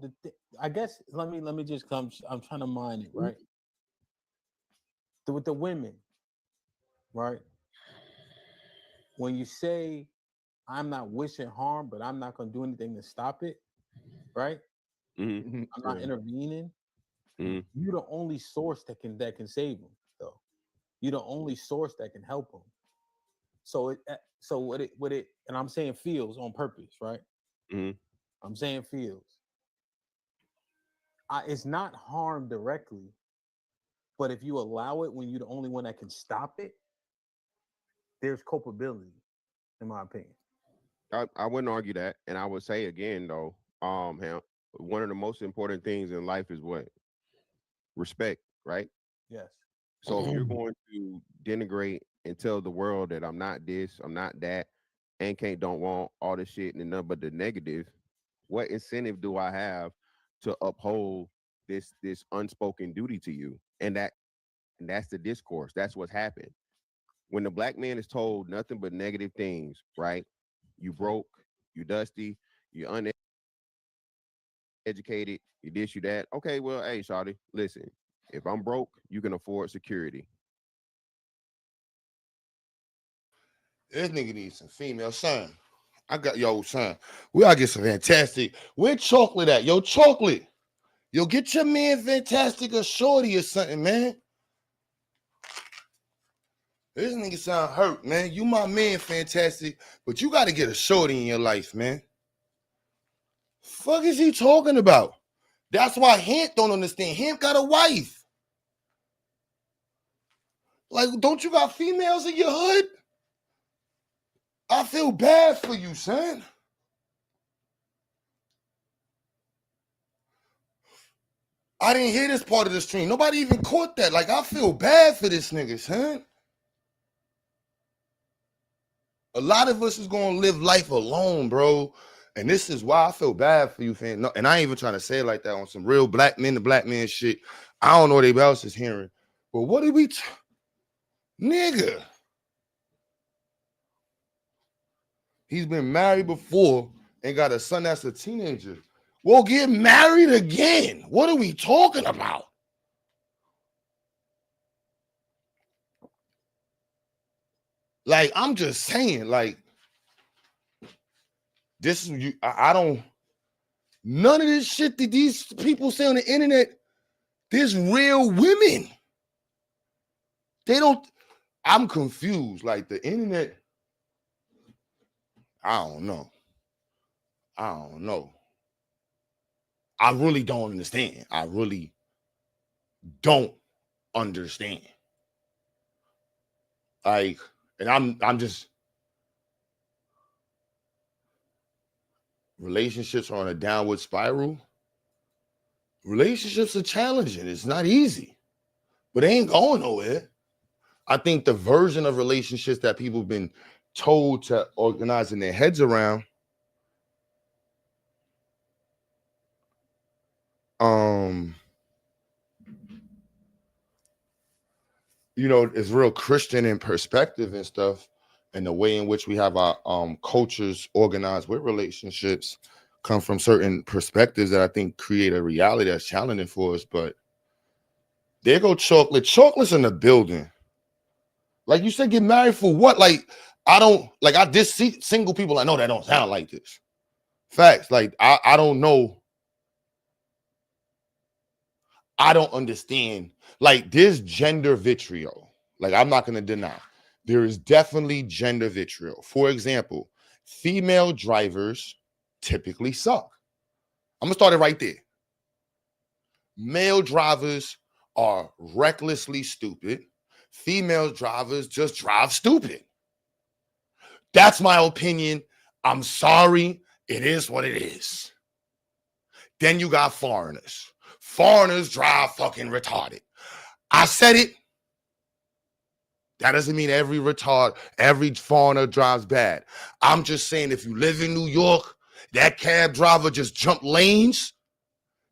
I guess let me just come. I'm trying to mind it, right? With the women, right? When you say I'm not wishing harm, but I'm not gonna do anything to stop it, right? Mm-hmm. I'm not intervening. Mm-hmm. You're the only source that can save them, though. You're the only source that can help them. So what it, and I'm saying feels on purpose, right? Mm-hmm. I'm saying feels. It's not harm directly, but if you allow it when you're the only one that can stop it, there's culpability, in my opinion. I wouldn't argue that, and I would say again though, one of the most important things in life is what? Respect, right? Yes. So if you're going to denigrate and tell the world that I'm not this, I'm not that, and don't want all this shit and nothing but the negative, what incentive do I have to uphold this unspoken duty to you? And that's the discourse. That's what's happened. When the black man is told nothing but negative things, right? You broke, you dusty, you uneducated, you this, you that. Okay, well, hey, shawty, listen. If I'm broke, you can afford security. This nigga needs some female son. I got yo son. We gotta get some fantastic. Where chocolate at? Yo, chocolate. Yo, get your man fantastic or shorty or something, man. This nigga sound hurt, man. You my man, fantastic, but you gotta get a shorty in your life, man. Fuck is he talking about? That's why Hemp don't understand. Hemp got a wife. Like, don't you got females in your hood? I feel bad for you, son. I didn't hear this part of the stream. Nobody even caught that. Like, I feel bad for this nigga, son. A lot of us is going to live life alone, bro. And this is why I feel bad for you, fam. No, and I ain't even trying to say it like that on some real black men to black man shit. I don't know what anybody else is hearing. But what did we... Nigga. He's been married before and got a son that's a teenager. Well, get married again. What are we talking about? Like, I'm just saying, like, this is you. I don't. None of this shit that these people say on the internet. There's real women. They don't. I'm confused. Like the internet. I don't know. I really don't understand. I really don't understand. Like, and I'm just. Relationships are on a downward spiral. Relationships are challenging. It's not easy, but they ain't going nowhere. I think the version of relationships that people have been told to organize in their heads around, is real Christian in perspective and stuff, and the way in which we have our cultures organized with relationships come from certain perspectives that I think create a reality that's challenging for us. But there go chocolate. Chocolate's in the building. Like you said, get married for what? Like, I just see single people I know that don't sound like this. Facts. Like, I don't know. I don't understand. Like, there's gender vitriol. Like, I'm not going to deny. There is definitely gender vitriol. For example, female drivers typically suck. I'm going to start it right there. Male drivers are recklessly stupid. Female drivers just drive stupid. That's my opinion. I'm sorry. It is what it is. Then you got foreigners. Foreigners drive fucking retarded. I said it. That doesn't mean every foreigner drives bad. I'm just saying if you live in New York, that cab driver just jumped lanes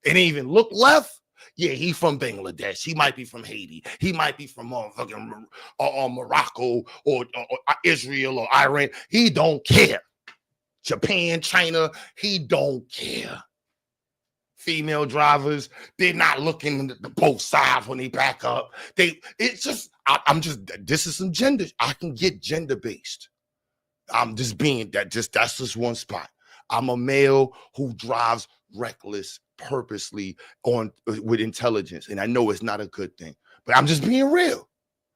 and didn't even look left, Yeah, he from Bangladesh. He might be from Haiti. He might be from fucking Morocco or Israel or Iran. He don't care. Japan, China, he don't care. Female drivers, they're not looking at both sides when they back up. It's just, this is some gender. I can get gender based. I'm just being that's just one spot. I'm a male who drives reckless purposely with intelligence. And I know it's not a good thing, but I'm just being real.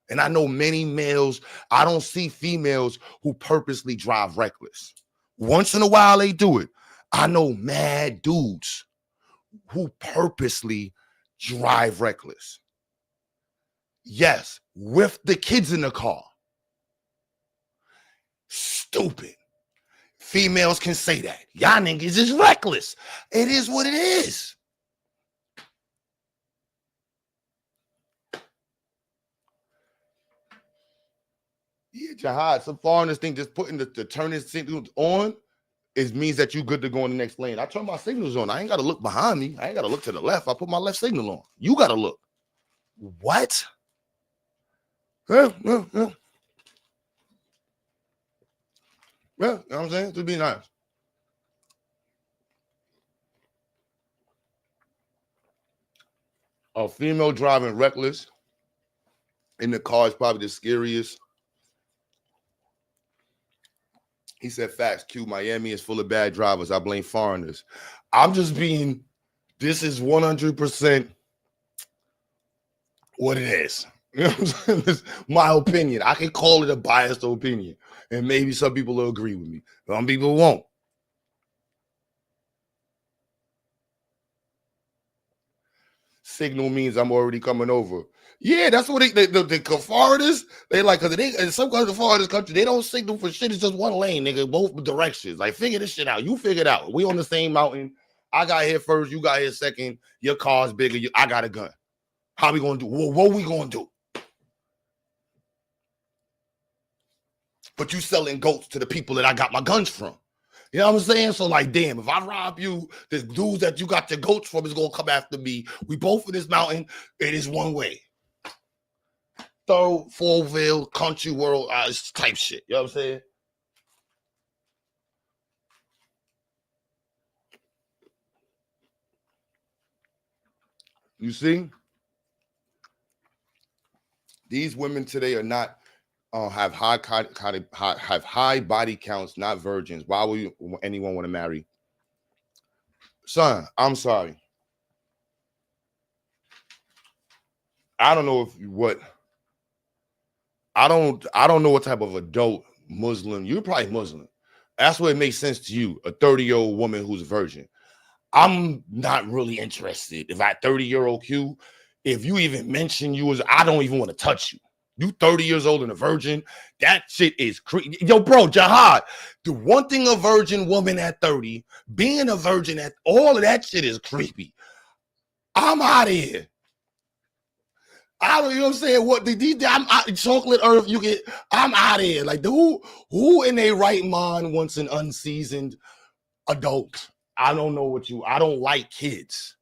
And I know many males, I don't see females who purposely drive reckless. Once in a while they do it. I know mad dudes who purposely drive reckless. Yes, with the kids in the car. Stupid. Females can say that. Y'all niggas is reckless. It is what it is. Yeah, Jihad, some foreigners think just putting the turning signals on means that you good to go in the next lane. I turn my signals on. I ain't got to look behind me. I ain't got to look to the left. I put my left signal on. You got to look. What? Yeah, you know what I'm saying? To be nice. A female driving reckless in the car is probably the scariest. He said, facts, Q, Miami is full of bad drivers. I blame foreigners. I'm just being, this is 100% what it is. You know what I'm saying? It's my opinion. I can call it a biased opinion. And maybe some people will agree with me. Some people won't. Signal means I'm already coming over. Yeah, that's what the foreigners, they like, because in some countries, foreigners country, they don't signal for shit. It's just one lane, nigga, both directions. Like, figure this shit out. You figure it out. We on the same mountain. I got here first. You got here second. Your car's bigger. I got a gun. How we going to do? What we going to do? But you selling goats to the people that I got my guns from. You know what I'm saying? So, like, damn, if I rob you, the dudes that you got your goats from is going to come after me. We both in this mountain. It is one way. Fourville, country world type shit. You know what I'm saying? You see? These women today are not have high body counts, not virgins. Why would anyone want to marry? Son, I'm sorry. I don't know I don't know what type of adult Muslim. You're probably Muslim. That's what it makes sense to you, a 30-year-old woman who's a virgin. I'm not really interested. If I 30-year-old Q, if you even mention you as, I don't even want to touch you. You 30 years old and a virgin, that shit is creepy. Yo, bro, Jihad, the one thing a virgin woman at 30, being a virgin at all of that shit is creepy. I'm out of here. I don't, you know what I'm saying? What I'm chocolate earth, I'm out of here. Like, who in their right mind wants an unseasoned adult? I don't know I don't like kids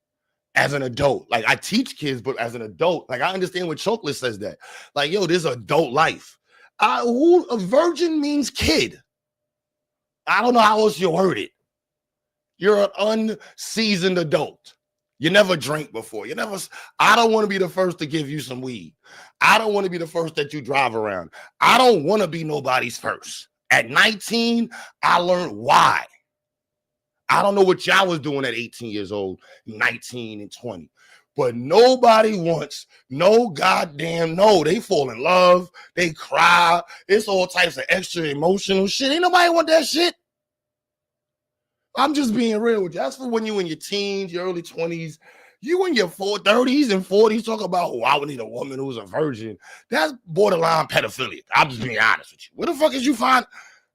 as an adult. Like, I teach kids, but as an adult, like, I understand when chocolate says that. Like, yo, this is adult life. A virgin means kid. I don't know how else you word it. You're an unseasoned adult. You never drank before. I don't want to be the first to give you some weed. I don't want to be the first that you drive around. I don't want to be nobody's first. At 19, I learned why. I don't know what y'all was doing at 18 years old, 19 and 20. But nobody wants no. They fall in love. They cry. It's all types of extra emotional shit. Ain't nobody want that shit. I'm just being real with you. That's for when you in your teens, your early 20s. You in your 30s and 40s talk about, I would need a woman who's a virgin. That's borderline pedophilia. I'm just being honest with you. Where the fuck is you find?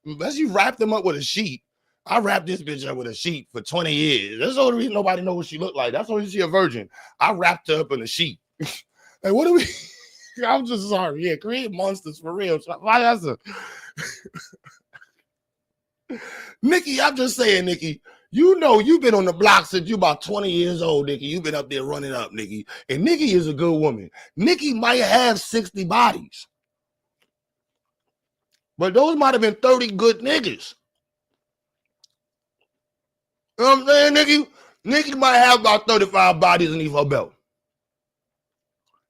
Unless you wrap them up with a sheet. I wrapped this bitch up with a sheet for 20 years. That's the only reason nobody knows what she looked like. That's the only reason she a virgin. I wrapped her up in a sheet. Like, what do we? I'm just sorry. Yeah, create monsters for real. Why that's a Nikki, I'm just saying, Nikki, You know, you've been on the block since you about 20 years old, Nikki. You've been up there running up, Nikki. And Nikki is a good woman. Nikki might have 60 bodies. But those might have been 30 good niggas. You know what I'm saying, Nikki? Nikki might have about 35 bodies underneath her belt.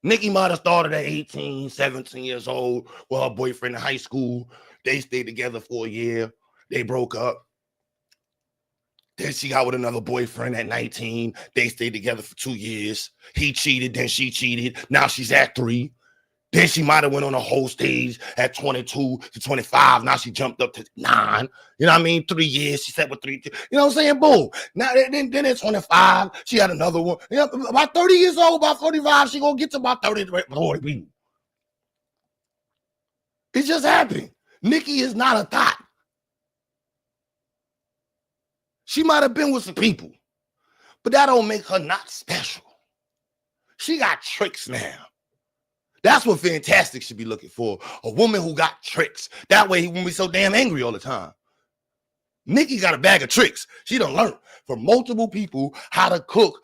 Nikki might have started at 18, 17 years old with her boyfriend in high school. They stayed together for a year. They broke up. Then she got with another boyfriend at 19. They stayed together for 2 years. He cheated, then she cheated. Now she's at 3. Then she might have went on a whole stage at 22 to 25. Now she jumped up to 9. You know what I mean? 3 years. She said with 3. You know what I'm saying? Boom. Now then at 25, she had another one. You know, about 30 years old, about 45, she gonna get to about 30 40 people. It just happened. Nikki is not a thought. She might have been with some people, but that don't make her not special. She got tricks now. That's what Fantastic should be looking for. A woman who got tricks. That way he won't be so damn angry all the time. Nikki got a bag of tricks. She done learned from multiple people how to cook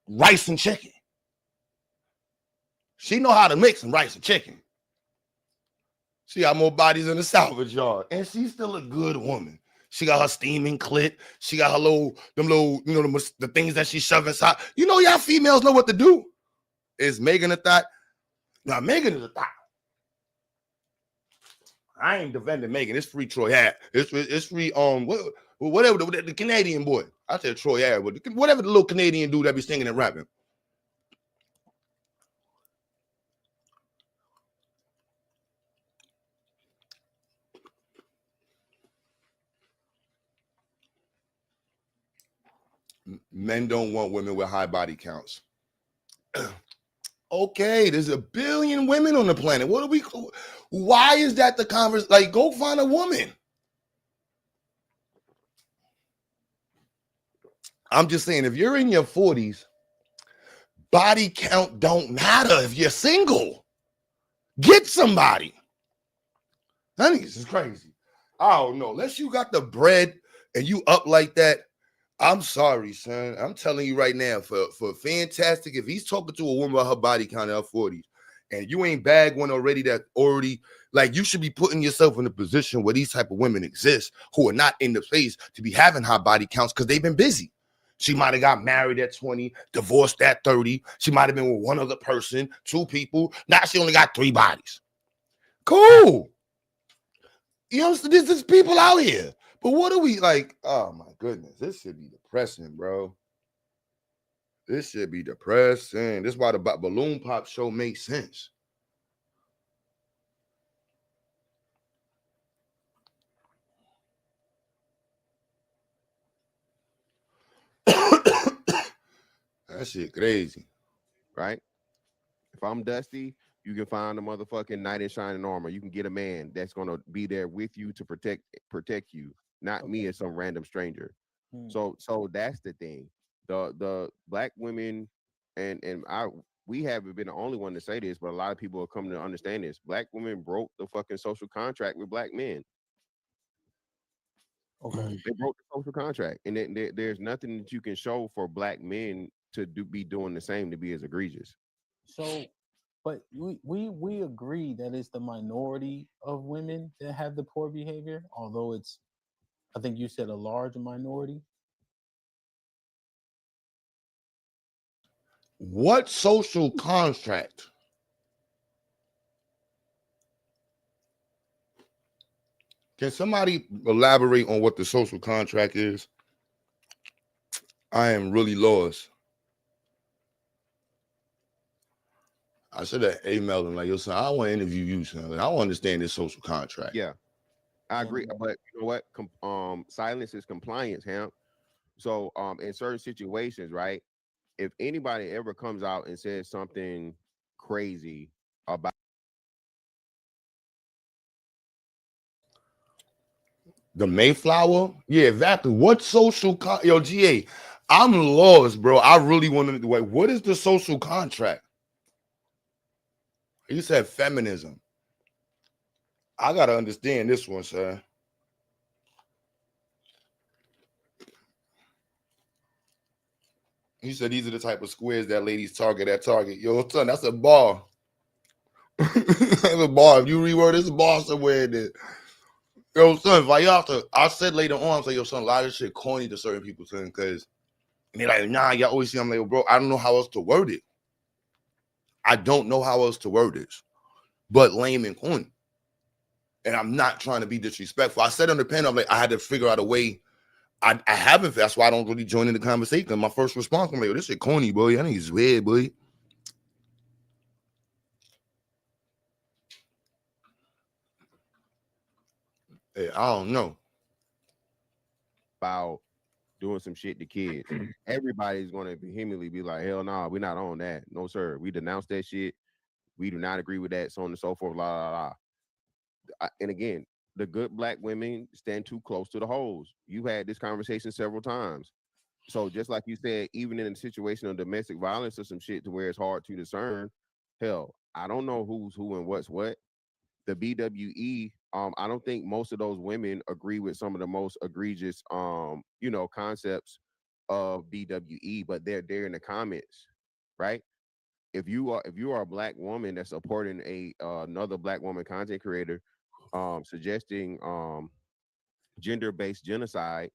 rice and chicken. She know how to make some rice and chicken. She got more bodies in the salvage yard. And she's still a good woman. She got her steaming clit. She got her the things that she shove inside. You know, y'all females know what to do. Is Megan a thought? Now, Megan is a thought. I ain't defending Megan. It's free Troy Ave. It's free, whatever, the Canadian boy. I said Troy Ave, but whatever the little Canadian dude that be singing and rapping. Men don't want women with high body counts. Okay, there's a billion women on the planet. Why is that the conversation? Like, go find a woman. I'm just saying, if you're in your 40s, body count don't matter if you're single. Get somebody. Honey, this is crazy. I don't know. Unless you got the bread and you up like that, I'm sorry, son. I'm telling you right now, for Fantastic, if he's talking to a woman about her body count in her 40s, and you ain't bagged one already, like, you should be putting yourself in a position where these type of women exist who are not in the place to be having high body counts because they've been busy. She might have got married at 20, divorced at 30. She might have been with one other person, 2 people. Now she only got 3 bodies. Cool. You know, there's people out here. But what are we like? Oh my goodness, this should be depressing, bro. This should be depressing. This is why the balloon pop show makes sense. That shit crazy. Right? If I'm Dusty, you can find a motherfucking knight in shining armor. You can get a man that's gonna be there with you to protect you, not me as some random stranger. So that's the thing. The black women and we haven't been the only one to say this, but a lot of people are coming to understand this. Black women broke the fucking social contract with black men. Okay. They broke the social contract, and there's nothing that you can show for black men to be doing the same to be as egregious. So, but we agree that it's the minority of women that have the poor behavior, although it's, I think you said, a large minority. What social contract? Can somebody elaborate on what the social contract is? I am really lost. I should have emailed him like, yo, son, I want to interview you, son. I want to understand this social contract. Yeah, I agree. But you know what? Silence is compliance, Ham. So in certain situations, right? If anybody ever comes out and says something crazy about the Mayflower? Yeah, exactly. What social yo, GA? I'm lost, bro. I really want to wait. What is the social contract? You said feminism. I gotta understand this one, sir. He said these are the type of squares that ladies target at Target. Yo, son, that's a bar. That's a bar. If you reword this bar somewhere in there. Yo, son, I said later on, I'm like, yo, son, a lot of shit corny to certain people, son, because they're like, nah, y'all always see, I'm like, bro, I don't know how else to word it. I don't know how else to word this, but lame and corny. And I'm not trying to be disrespectful. I said on the panel, I'm like, I had to figure out a way. I haven't. That's why I don't really join in the conversation. My first response, I'm like, yo, this shit corny, boy. I think it's weird, boy. Hey, I don't know. About doing some shit to kids. Everybody's going to vehemently be like, hell no, we're not on that. No, sir. We denounce that shit. We do not agree with that, so on and so forth, blah, blah, blah. And again, the good black women stand too close to the hoes. You've had this conversation several times. So just like you said, even in a situation of domestic violence or some shit to where it's hard to discern, hell, I don't know who's who and what's what. The BWE, I don't think most of those women agree with some of the most egregious, concepts of BWE, but they're there in the comments, right? If you are a black woman that's supporting another black woman content creator, suggesting gender-based genocide,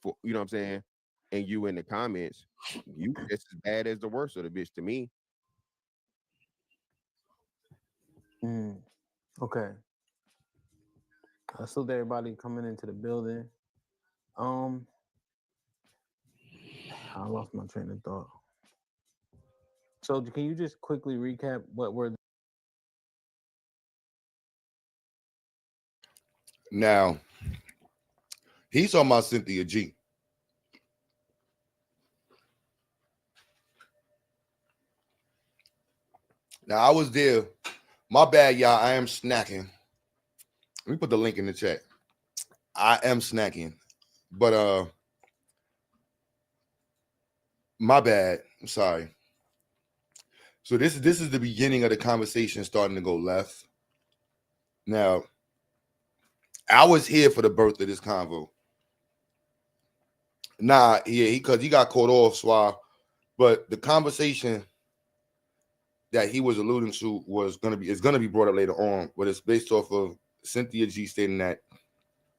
for you know what I'm saying, and you in the comments, you just as bad as the worst of the bitch to me. Okay. I salute everybody coming into the building. I lost my train of thought. So can you just quickly recap what were Now, he's talking about Cynthia G. Now, I was there. My bad, y'all. I am snacking. Let me put the link in the chat. I am snacking. But my bad. I'm sorry. So this is the beginning of the conversation starting to go left. Now, I was here for the birth of this convo. Nah, yeah, because he got caught off, but the conversation that he was alluding to is gonna be brought up later on, but it's based off of Cynthia G stating that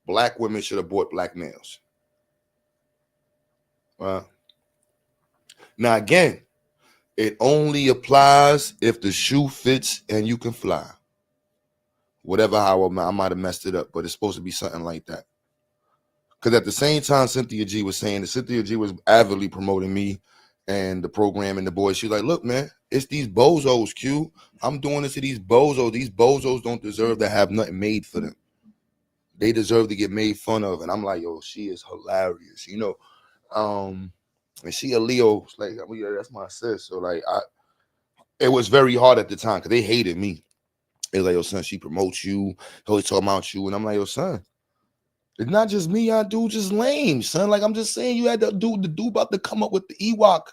black women should abort black males. Now again, it only applies if the shoe fits and you can fly. Whatever, how I might have messed it up, but it's supposed to be something like that. Because at the same time, Cynthia G was saying that Cynthia G was avidly promoting me and the program and the boys. She's like, look, man, it's these bozos, Q. I'm doing this to these bozos. These bozos don't deserve to have nothing made for them. They deserve to get made fun of. And I'm like, yo, she is hilarious, and she a Leo, like, yeah, that's my sis. So like, it was very hard at the time because they hated me. They was like, yo, son, she promotes you, always talking about you, and I'm like, yo, son, it's not just me, y'all dude, just lame, son. Like, I'm just saying, you had the dude about to come up with the Ewok.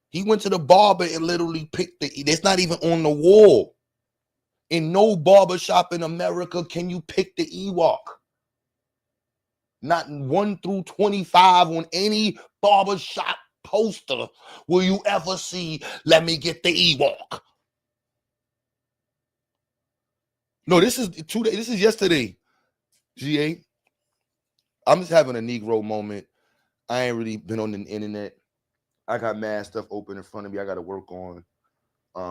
He went to the barber and literally picked it's not even on the wall. In no barber shop in America can you pick the Ewok. Not 1 through 25 on any barber shop poster will you ever see, let me get the Ewok. No, this is 2 days. This is yesterday, GA. I'm just having a Negro moment. I ain't really been on the internet. I got mad stuff open in front of me. I got to work on. But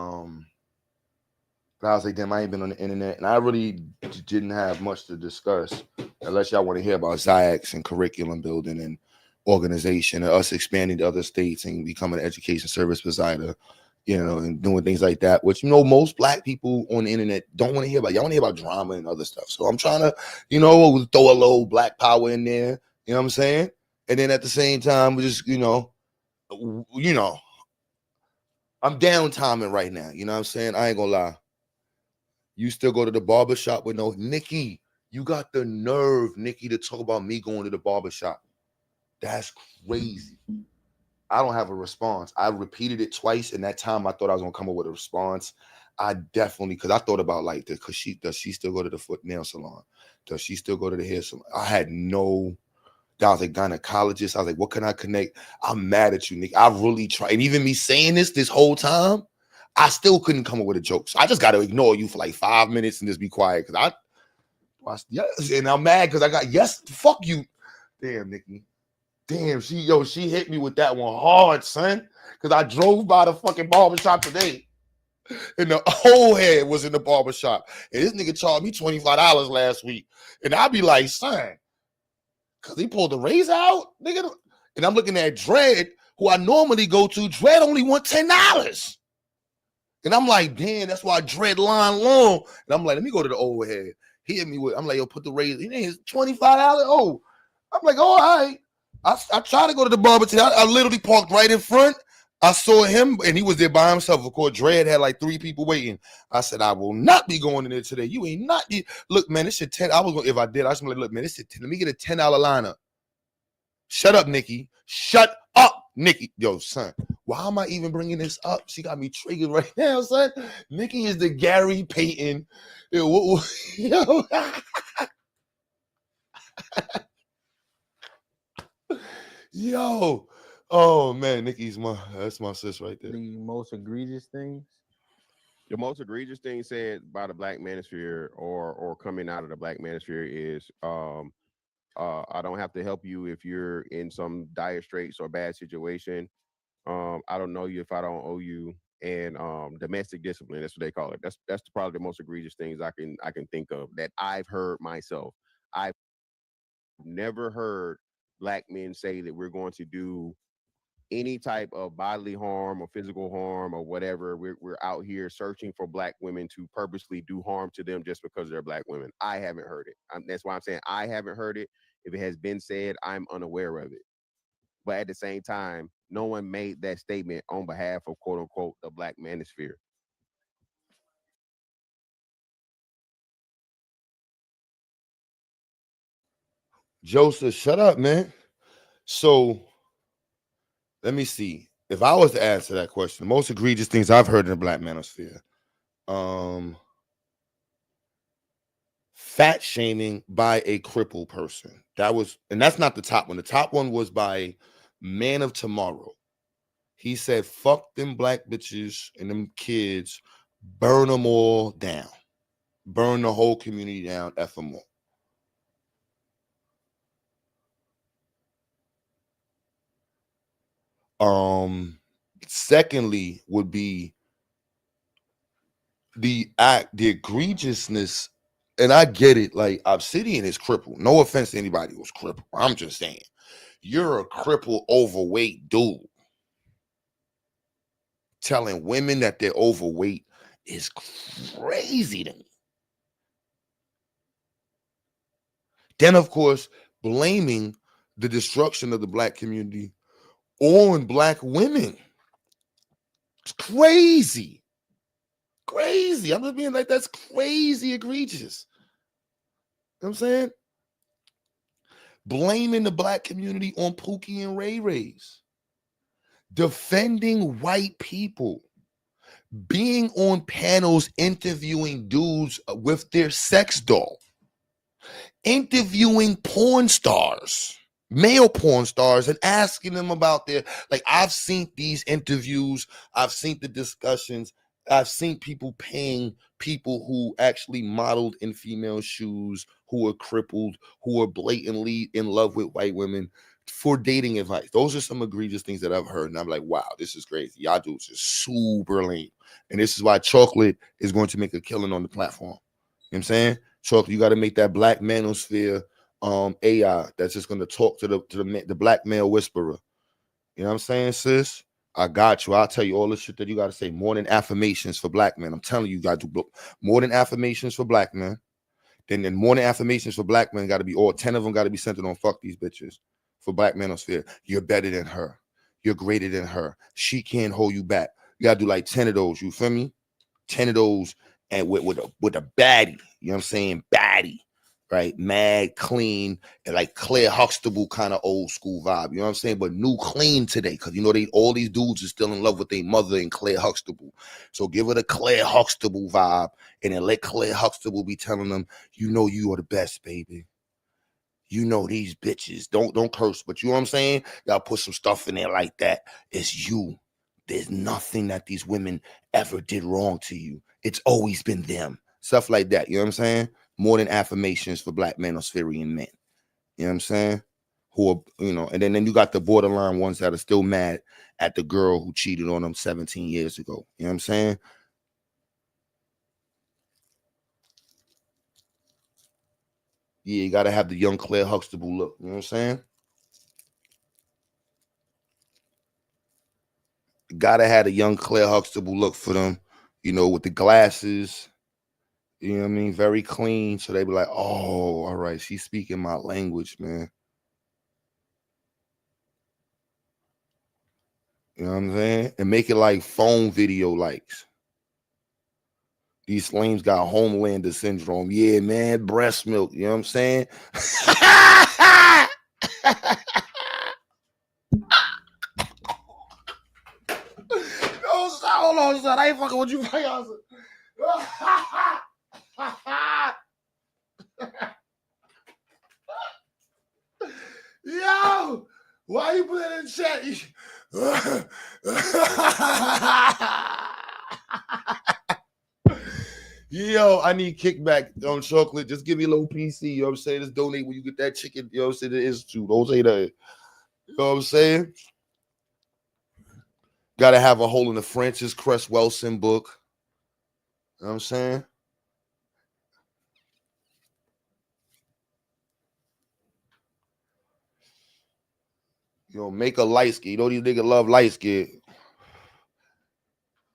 I was like, damn, I ain't been on the internet. And I really didn't have much to discuss unless y'all want to hear about ZIACs and curriculum building and organization and us expanding to other states and becoming an education service provider, and doing things like that, which, most black people on the internet don't want to hear about. Y'all want to hear about drama and other stuff. So I'm trying to, throw a little black power in there. You know what I'm saying? And then at the same time, we just, I'm downtiming right now. You know what I'm saying? I ain't gonna lie. You still go to the barbershop with no Nikki. You got the nerve, Nikki, to talk about me going to the barbershop. That's crazy. I don't have a response. I repeated it twice, and that time I thought I was gonna come up with a response. I definitely, because I thought about like this, does she still go to the foot nail salon? Does she still go to the hair salon? I was a gynecologist. I was like, what can I connect? I'm mad at you, Nick. I really tried. And even me saying this whole time, I still couldn't come up with a joke. So I just got to ignore you for like 5 minutes and just be quiet. Because yes, and I'm mad because I got, yes, fuck you. Damn, Nikki. Damn, she hit me with that one hard, son. Because I drove by the fucking barbershop today. And the whole head was in the barbershop. And this nigga charged me $25 last week. And I'd be like, son, because he pulled the razor out, nigga. And I'm looking at Dread, who I normally go to. Dread only want $10. And I'm like, damn, that's why Dread line long. And I'm like, let me go to the old head. He hit me with, I'm like, yo, put the razor. It's $25. Oh, I'm like, oh, all right. I tried to go to the barber today. I literally parked right in front. I saw him, and he was there by himself. Of course, Dread had like 3 people waiting. I said, I will not be going in there today. You ain't not. Look, man, this shit 10. I was going, if I did, I was like, look, man, this shit 10. Let me get a $10 lineup. Shut up, Nikki. Shut up, Nikki. Yo, son, why am I even bringing this up? She got me triggered right now, son. Nikki is the Gary Payton. Yo. Yo. Oh man, Nikki's that's my sis right there. The most egregious things. The most egregious thing said by the Black manosphere or coming out of the Black manosphere is I don't have to help you if you're in some dire straits or bad situation. I don't know you if I don't owe you. And domestic discipline, that's what they call it. That's probably the most egregious things I can think of that I've heard myself. I've never heard Black men say that we're going to do any type of bodily harm or physical harm or whatever. We're out here searching for Black women to purposely do harm to them just because they're Black women. I haven't heard it. That's why I'm saying I haven't heard it. If it has been said, I'm unaware of it. But at the same time, no one made that statement on behalf of quote unquote the Black manosphere. Joseph, shut up, man. So let me see. If I was to answer that question, the most egregious things I've heard in the Black manosphere, fat shaming by a crippled person. And that's not the top one. The top one was by Man of Tomorrow. He said, fuck them Black bitches and them kids, burn them all down. Burn the whole community down, F them all. Secondly would be the egregiousness, and I get it, like Obsidian is crippled. No offense to anybody who's crippled. I'm just saying, you're a crippled, overweight dude. Telling women that they're overweight is crazy to me. Then, of course, blaming the destruction of the Black community on Black women. It's crazy. Crazy. I'm just being like, that's crazy egregious. You know what I'm saying? Blaming the Black community on Pookie and Ray Rays. Defending white people. Being on panels interviewing dudes with their sex doll. Interviewing porn stars, male porn stars, and asking them about their, like, I've seen these interviews, I've seen the discussions, I've seen people paying people who actually modeled in female shoes, who are crippled, who are blatantly in love with white women for dating advice. Those are some egregious things that I've heard, and I'm like, wow, this is crazy. Y'all dudes are super lame. And this is why Chocolate is going to make a killing on the platform. You know what I'm saying? Chocolate, you got to make that Black manosphere AI that's just going to talk to the Black male whisperer. You know what I'm saying, sis? I got you. I'll tell you all the shit that you got to say. More than affirmations for Black men. I'm telling you, you got to do more than affirmations for Black men. Then more than affirmations for Black men got to be, all 10 of them got to be centered on fuck these bitches. For Black manosphere, you're better than her. You're greater than her. She can't hold you back. You got to do like 10 of those. You feel me? 10 of those, and with a baddie. You know what I'm saying? Baddie. Right? Mad, clean, and like Claire Huxtable kind of old school vibe. You know what I'm saying? But new clean today. Because you know all these dudes are still in love with their mother and Claire Huxtable. So give it a Claire Huxtable vibe. And then let Claire Huxtable be telling them, you know you are the best, baby. You know these bitches. Don't curse, but you know what I'm saying? Y'all put some stuff in there like that. It's you. There's nothing that these women ever did wrong to you. It's always been them. Stuff like that. You know what I'm saying? More than affirmations for black manospherian men. You know what I'm saying? Who are, you know, and then you got the borderline ones that are still mad at the girl who cheated on them 17 years ago. You know what I'm saying? Yeah, you got to have the young Claire Huxtable look. You know what I'm saying? Gotta have a young Claire Huxtable look for them, you know, with the glasses, you know what I mean? Very clean. So they be like, oh, all right, she's speaking my language, man. You know what I'm saying? And make it like phone video likes. These flames got Homelander syndrome. Yeah, man, breast milk. You know what I'm saying? No, hold on, son. I ain't fucking with you. Yo, why you put that in chat? Yo, I need kickback on chocolate. Just give me a little PC. You know what I'm saying? Just donate when you get that chicken. You know what I'm saying? The institute. Don't say that. You know what I'm saying? Gotta have a hole in the Francis Cress Wilson book. You know what I'm saying? You know, make a light skin. You know these niggas love light skin.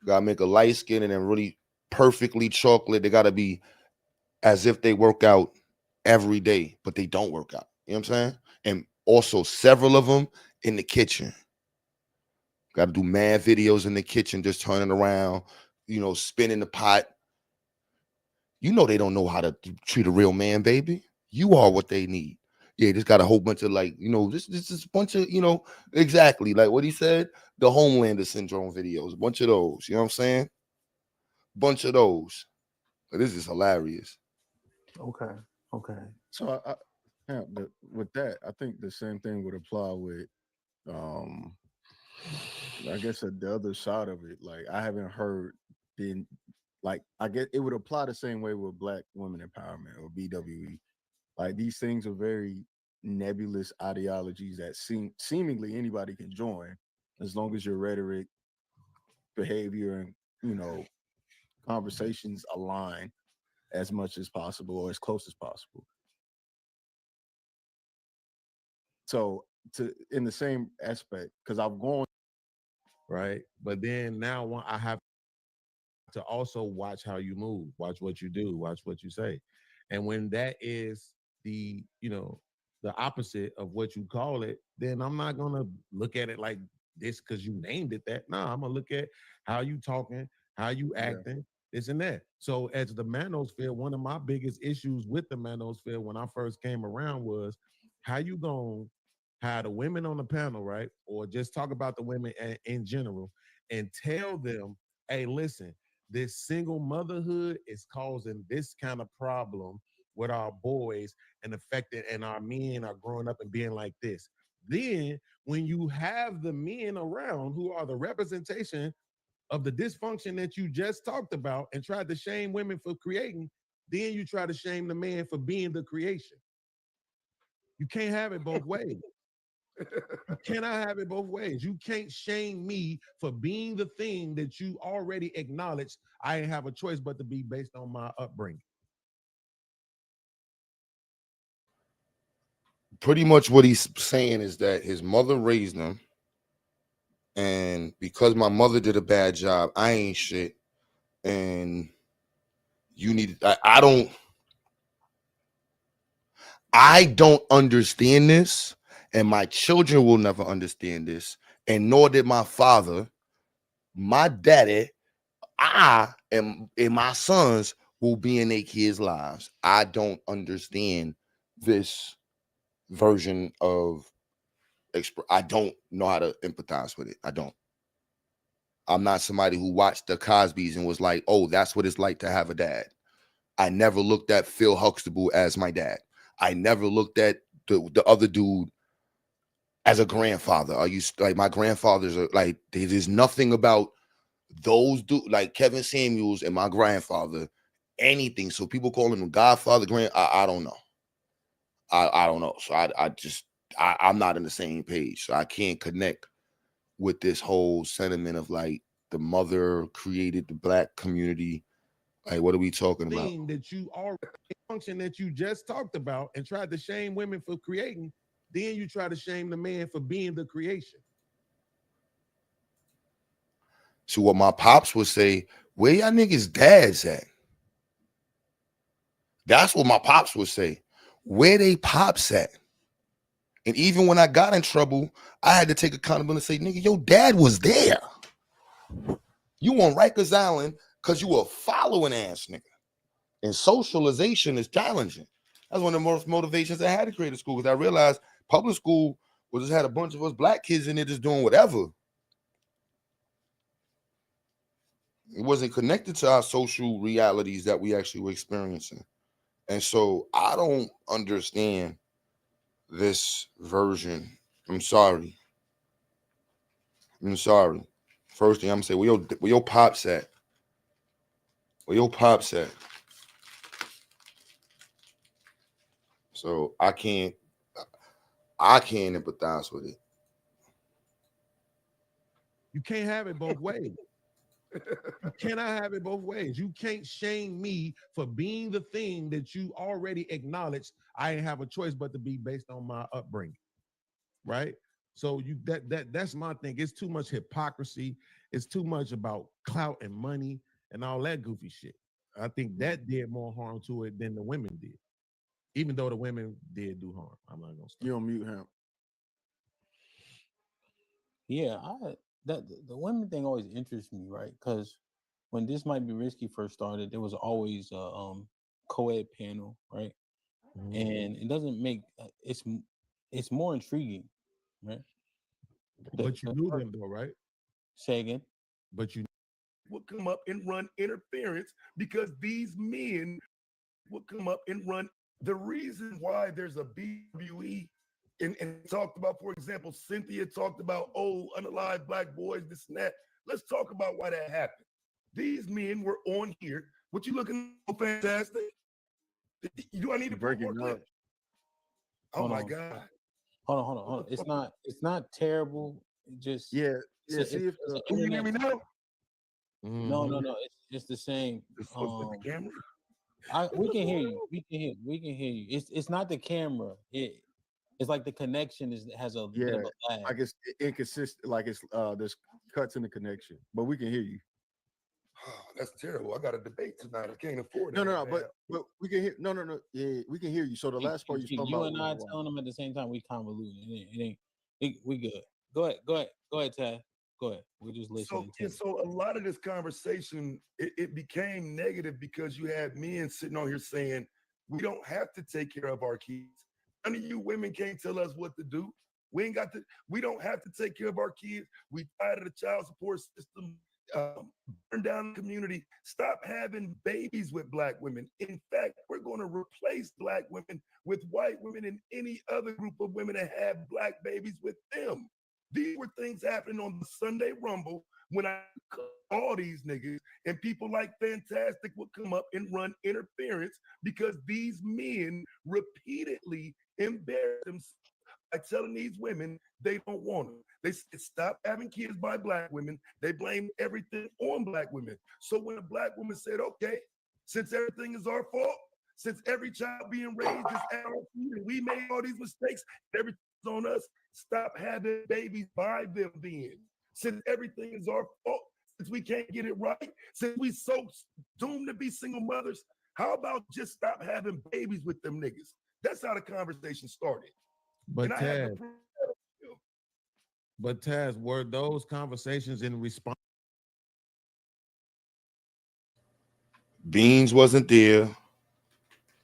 Gotta make a light skin and then really perfectly chocolate. They gotta be as if they work out every day, but they don't work out. You know what I'm saying? And also several of them in the kitchen. Got to do mad videos in the kitchen, just turning around, you know, spinning the pot. You know they don't know how to treat a real man, baby. You are what they need. Yeah, just got a whole bunch of like, you know, this is a bunch of, you know, exactly like what he said, the Homelander syndrome videos, a bunch of those. You know what I'm saying? Bunch of those. But this is hilarious. Okay. So with that, I think the same thing would apply with, I guess the other side of it. Like I haven't heard I guess it would apply the same way with Black women empowerment or BWE. Like these things are very nebulous ideologies that seemingly anybody can join as long as your rhetoric, behavior, and conversations align as much as possible or as close as possible. So in the same aspect, because I've gone right, but then now I have to also watch how you move, watch what you do, watch what you say. And when that is the opposite of what you call it, then I'm not gonna look at it like this because you named it that. No, I'm gonna look at how you talking, how you acting, this and that. So as the manosphere, one of my biggest issues with the manosphere when I first came around was how you gonna have the women on the panel, right? Or just talk about the women in general and tell them, hey, listen, this single motherhood is causing this kind of problem with our boys and affected, and our men are growing up and being like this. Then when you have the men around who are the representation of the dysfunction that you just talked about and tried to shame women for creating, then you try to shame the man for being the creation. You can't have it both ways. You cannot have it both ways. You can't shame me for being the thing that you already acknowledged I didn't have a choice but to be based on my upbringing. Pretty much what he's saying is that his mother raised him, and because my mother did a bad job, I ain't shit. And you need, I don't understand this, and my children will never understand this, and nor did my father. My daddy, I am, and my sons will be in their kids' lives. I don't understand this version of I don't know how to empathize with it. I don't. I'm not somebody who watched the Cosbys and was like, oh, that's what it's like to have a dad. I never looked at Phil Huxtable as my dad. I never looked at the other dude as a grandfather? Are you like my grandfathers are like there's nothing about those like Kevin Samuels and my grandfather, anything. So people call him Godfather, I don't know. I don't know. So I'm not in the same page. So I can't connect with this whole sentiment of like the mother created the black community. Like, what are we talking about? Thing that you already function that you just talked about and tried to shame women for creating, then you try to shame the man for being the creation. So what my pops would say, where y'all niggas dads at? That's what my pops would say. Where they pops at? And even when I got in trouble, I had to take accountability and say, nigga, your dad was there. You on Rikers Island because you a following ass nigga. And socialization is challenging. That's one of the most motivations I had to create a school, because I realized public school was just had a bunch of us black kids in there just doing whatever. It wasn't connected to our social realities that we actually were experiencing. And so I don't understand this version. I'm sorry. First thing I'm gonna say, where your pops at? Where your pops at? So I can't empathize with it. You can't have it both ways. You cannot have it both ways. You can't shame me for being the thing that you already acknowledged I didn't have a choice but to be based on my upbringing. Right? So that's my thing. It's too much hypocrisy. It's too much about clout and money and all that goofy shit. I think that did more harm to it than the women did. Even though the women did do harm. I'm not gonna stop. You on mute, him. Yeah, the women thing always interests me, right? Because when This Might Be Risky first started, there was always a co-ed panel, right? And it doesn't make it's more intriguing, right? But you knew them though, right? Say again. But you would come up and run interference because these men would come up and run. The reason why there's a BWE and talked about, for example, Cynthia talked about, unalive black boys, this and that. Let's talk about why that happened. These men were on here. What you looking for? Fantastic. Do I need to break it up? Oh my God. Hold on. It's not terrible. Just see if can you hear me now? No. It's the same. The camera. We can hear you. We can hear you. It's not the camera. It's like the connection has a bit of a lag. Like it's inconsistent. Like it's there's cuts in the connection, but we can hear you. Oh, that's terrible. I got a debate tonight. I can't afford it. No, but we can hear. No. Yeah, we can hear you. So the last part you and I telling them at the same time, we convoluted. It ain't. We good. Go ahead, Tad. Go ahead. We just listening. So a lot of this conversation, it became negative because you had men sitting on here saying, we don't have to take care of our kids. None of you women can't tell us what to do. We don't have to take care of our kids. We tired of the child support system, burn down the community. Stop having babies with black women. In fact, we're going to replace black women with white women and any other group of women that have black babies with them. These were things happening on the Sunday Rumble when I call these niggas, and people like Fantastic would come up and run interference because these men repeatedly embarrass themselves by telling these women they don't want them. They said stop having kids by black women. They blame everything on black women. So when a black woman said, okay, since everything is our fault, since every child being raised is at our feet and we made all these mistakes, everything's on us, stop having babies by them then. Since everything is our fault, since we can't get it right, since we so doomed to be single mothers, how about just stop having babies with them niggas? That's how the conversation started. But Taz, were those conversations in response? Beans wasn't there.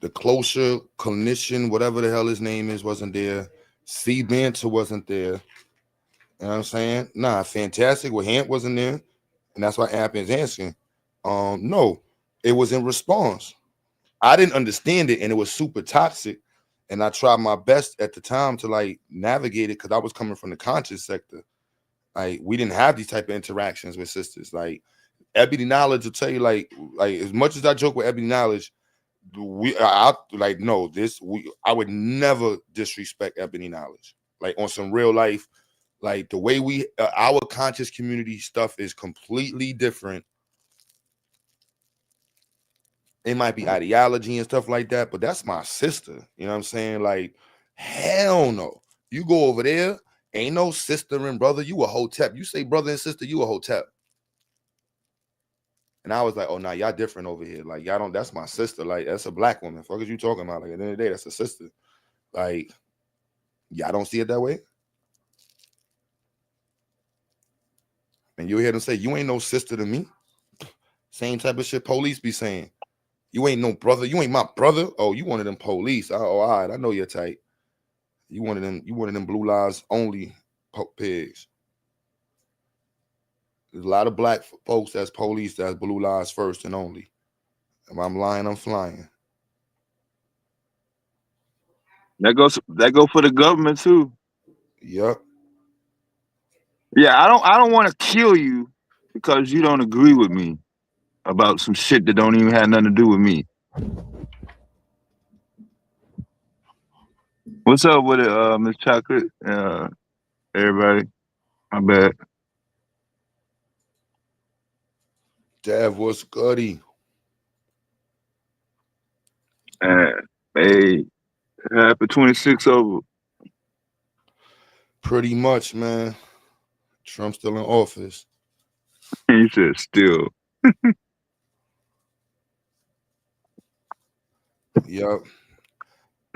The closer clinician, whatever the hell his name is, wasn't there. C. Banter wasn't there. You know what I'm saying? Nah, Fantastic with Hant wasn't there. And that's why App is answering. No, it was in response. I didn't understand it, and it was super toxic. And I tried my best at the time to like navigate it because I was coming from the conscious sector. Like we didn't have these type of interactions with sisters. Like Ebony Knowledge will tell you, like as much as I joke with Ebony Knowledge, I like no I would never disrespect Ebony Knowledge. Like on some real life, like the way we our conscious community stuff is completely different. It might be ideology and stuff like that, but that's my sister. You know what I'm saying? Like, hell no. You go over there, ain't no sister and brother. You a hotep. You say brother and sister, you a hotep. And I was like, oh, nah, y'all different over here. Like, y'all don't, that's my sister. Like, that's a black woman. Fuck is you talking about? Like, at the end of the day, that's a sister. Like, y'all don't see it that way? And you hear them say, you ain't no sister to me. Same type of shit police be saying. You ain't no brother. You ain't my brother. Oh, you one of them police. Oh, all right. I know you're tight. You one of them blue lives only pigs. There's a lot of black folks that's police, that's blue lives first and only. If I'm lying, I'm flying. That go for the government too. Yep. Yeah, I don't want to kill you because you don't agree with me about some shit that don't even have nothing to do with me. What's up with it, Miss Chocolate? Everybody, my bad. Dev, what's goody? Hey, happy 26 over. Pretty much, man. Trump's still in office. He said still. Yep.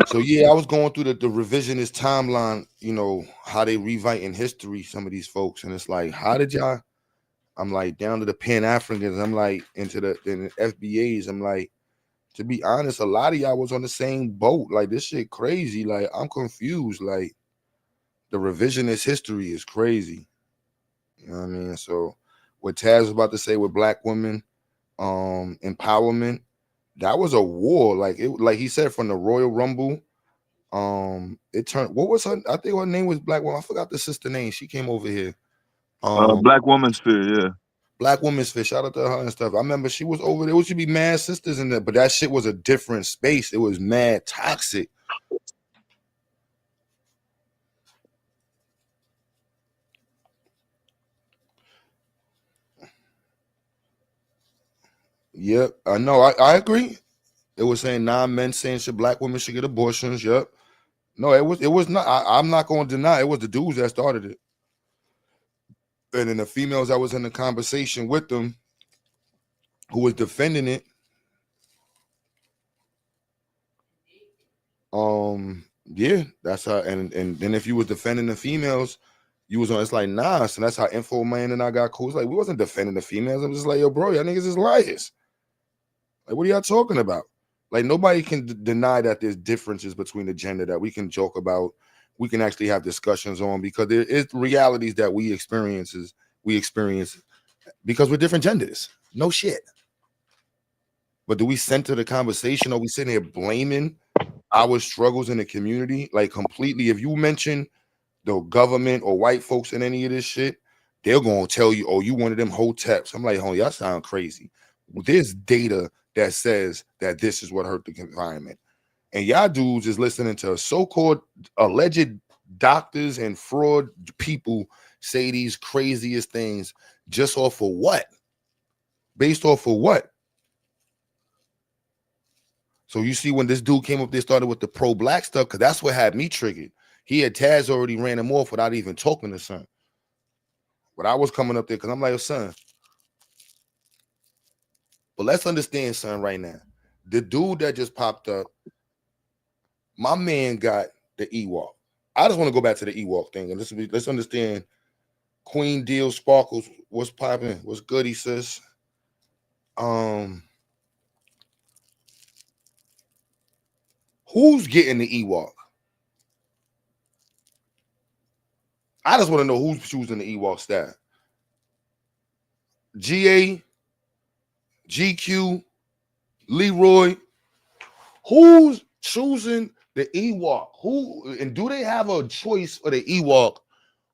So yeah, I was going through the revisionist timeline, you know, how they rewriting history, some of these folks. And it's like, how did y'all? I'm like down to the Pan-Africans. I'm like into the FBAs. I'm like, to be honest, a lot of y'all was on the same boat. Like this shit crazy. Like I'm confused. Like the revisionist history is crazy. You know what I mean? So what Taz was about to say with black women, empowerment, that was a war. Like it, like he said, from the Royal Rumble, it turned. What was her? I think her name was Black Woman. I forgot the sister name. She came over here. Black Woman's Sphere, yeah. Black Woman's Sphere. Shout out to her and stuff. I remember she was over there. It should be mad sisters in there, but that shit was a different space. It was mad toxic. Yep, I know. I agree. It was saying men saying black women should get abortions. Yep. No, it was not. I'm not going to deny it was the dudes that started it. And then the females that was in the conversation with them who was defending it. Yeah, that's how. And then if you was defending the females, you was on. It's like nah. So that's how Info Man and I got cool. It's like we wasn't defending the females. I'm just like, yo, bro, y'all niggas is liars. Like, what are y'all talking about? Like, nobody can deny that there's differences between the gender that we can joke about. We can actually have discussions on because there is realities that we experience because we're different genders. No shit. But do we center the conversation? Or we sitting here blaming our struggles in the community? Like completely, if you mention the government or white folks in any of this shit, they're gonna tell you, oh, you one of them hoteps. I'm like, oh, y'all sound crazy. There's data that says that this is what hurt the environment. And y'all dudes is listening to so-called alleged doctors and fraud people say these craziest things just off of what? Based off of what? So you see when this dude came up, they started with the pro-black stuff because that's what had me triggered. He had Taz already ran him off without even talking to son. But I was coming up there because I'm like, son. But let's understand, son, right now. The dude that just popped up, my man got the Ewok. I just want to go back to the Ewok thing and let's understand. Queen Deal Sparkles, what's popping? What's goody, sis? Who's getting the Ewok? I just want to know who's choosing the Ewok staff. GA, GQ, Leroy. Who's choosing The Ewok. Who and do they have a choice for the Ewok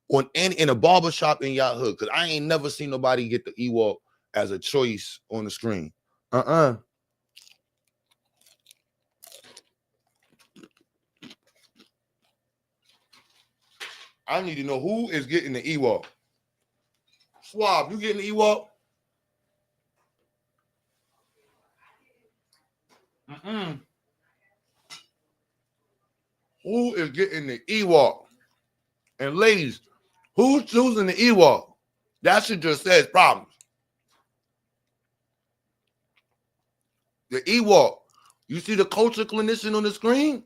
on in a barbershop in y'all hood? Because I ain't never seen nobody get the Ewok as a choice on the screen. I need to know who is getting the Ewok. Swab, you getting the Ewok? Who is getting the Ewok? And ladies, who's choosing the Ewok? That shit just says problems. The Ewok. You see the culture clinician on the screen?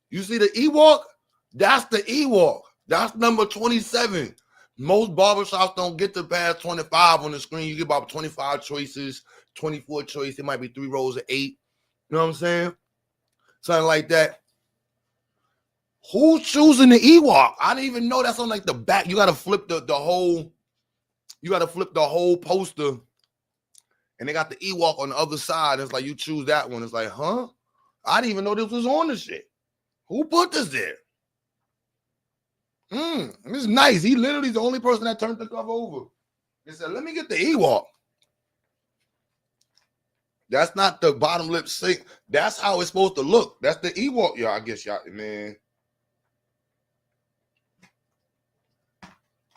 You see the Ewok? That's the Ewok. That's number 27. Most barbershops don't get to past 25 on the screen. You get about 25 choices, 24 choices. It might be 3 rows of 8. You know what I'm saying? Something like that. Who's choosing the Ewok? I didn't even know that's on like the back. You gotta flip the whole, you gotta flip the whole poster. And they got the Ewok on the other side. It's like you choose that one. It's like, huh? I didn't even know this was on the shit. Who put this there? It's nice. He literally is the only person that turned the cover over. He said, let me get the Ewok. That's not the bottom lip sync. That's how it's supposed to look. That's the Ewok. Yeah, I guess y'all, man.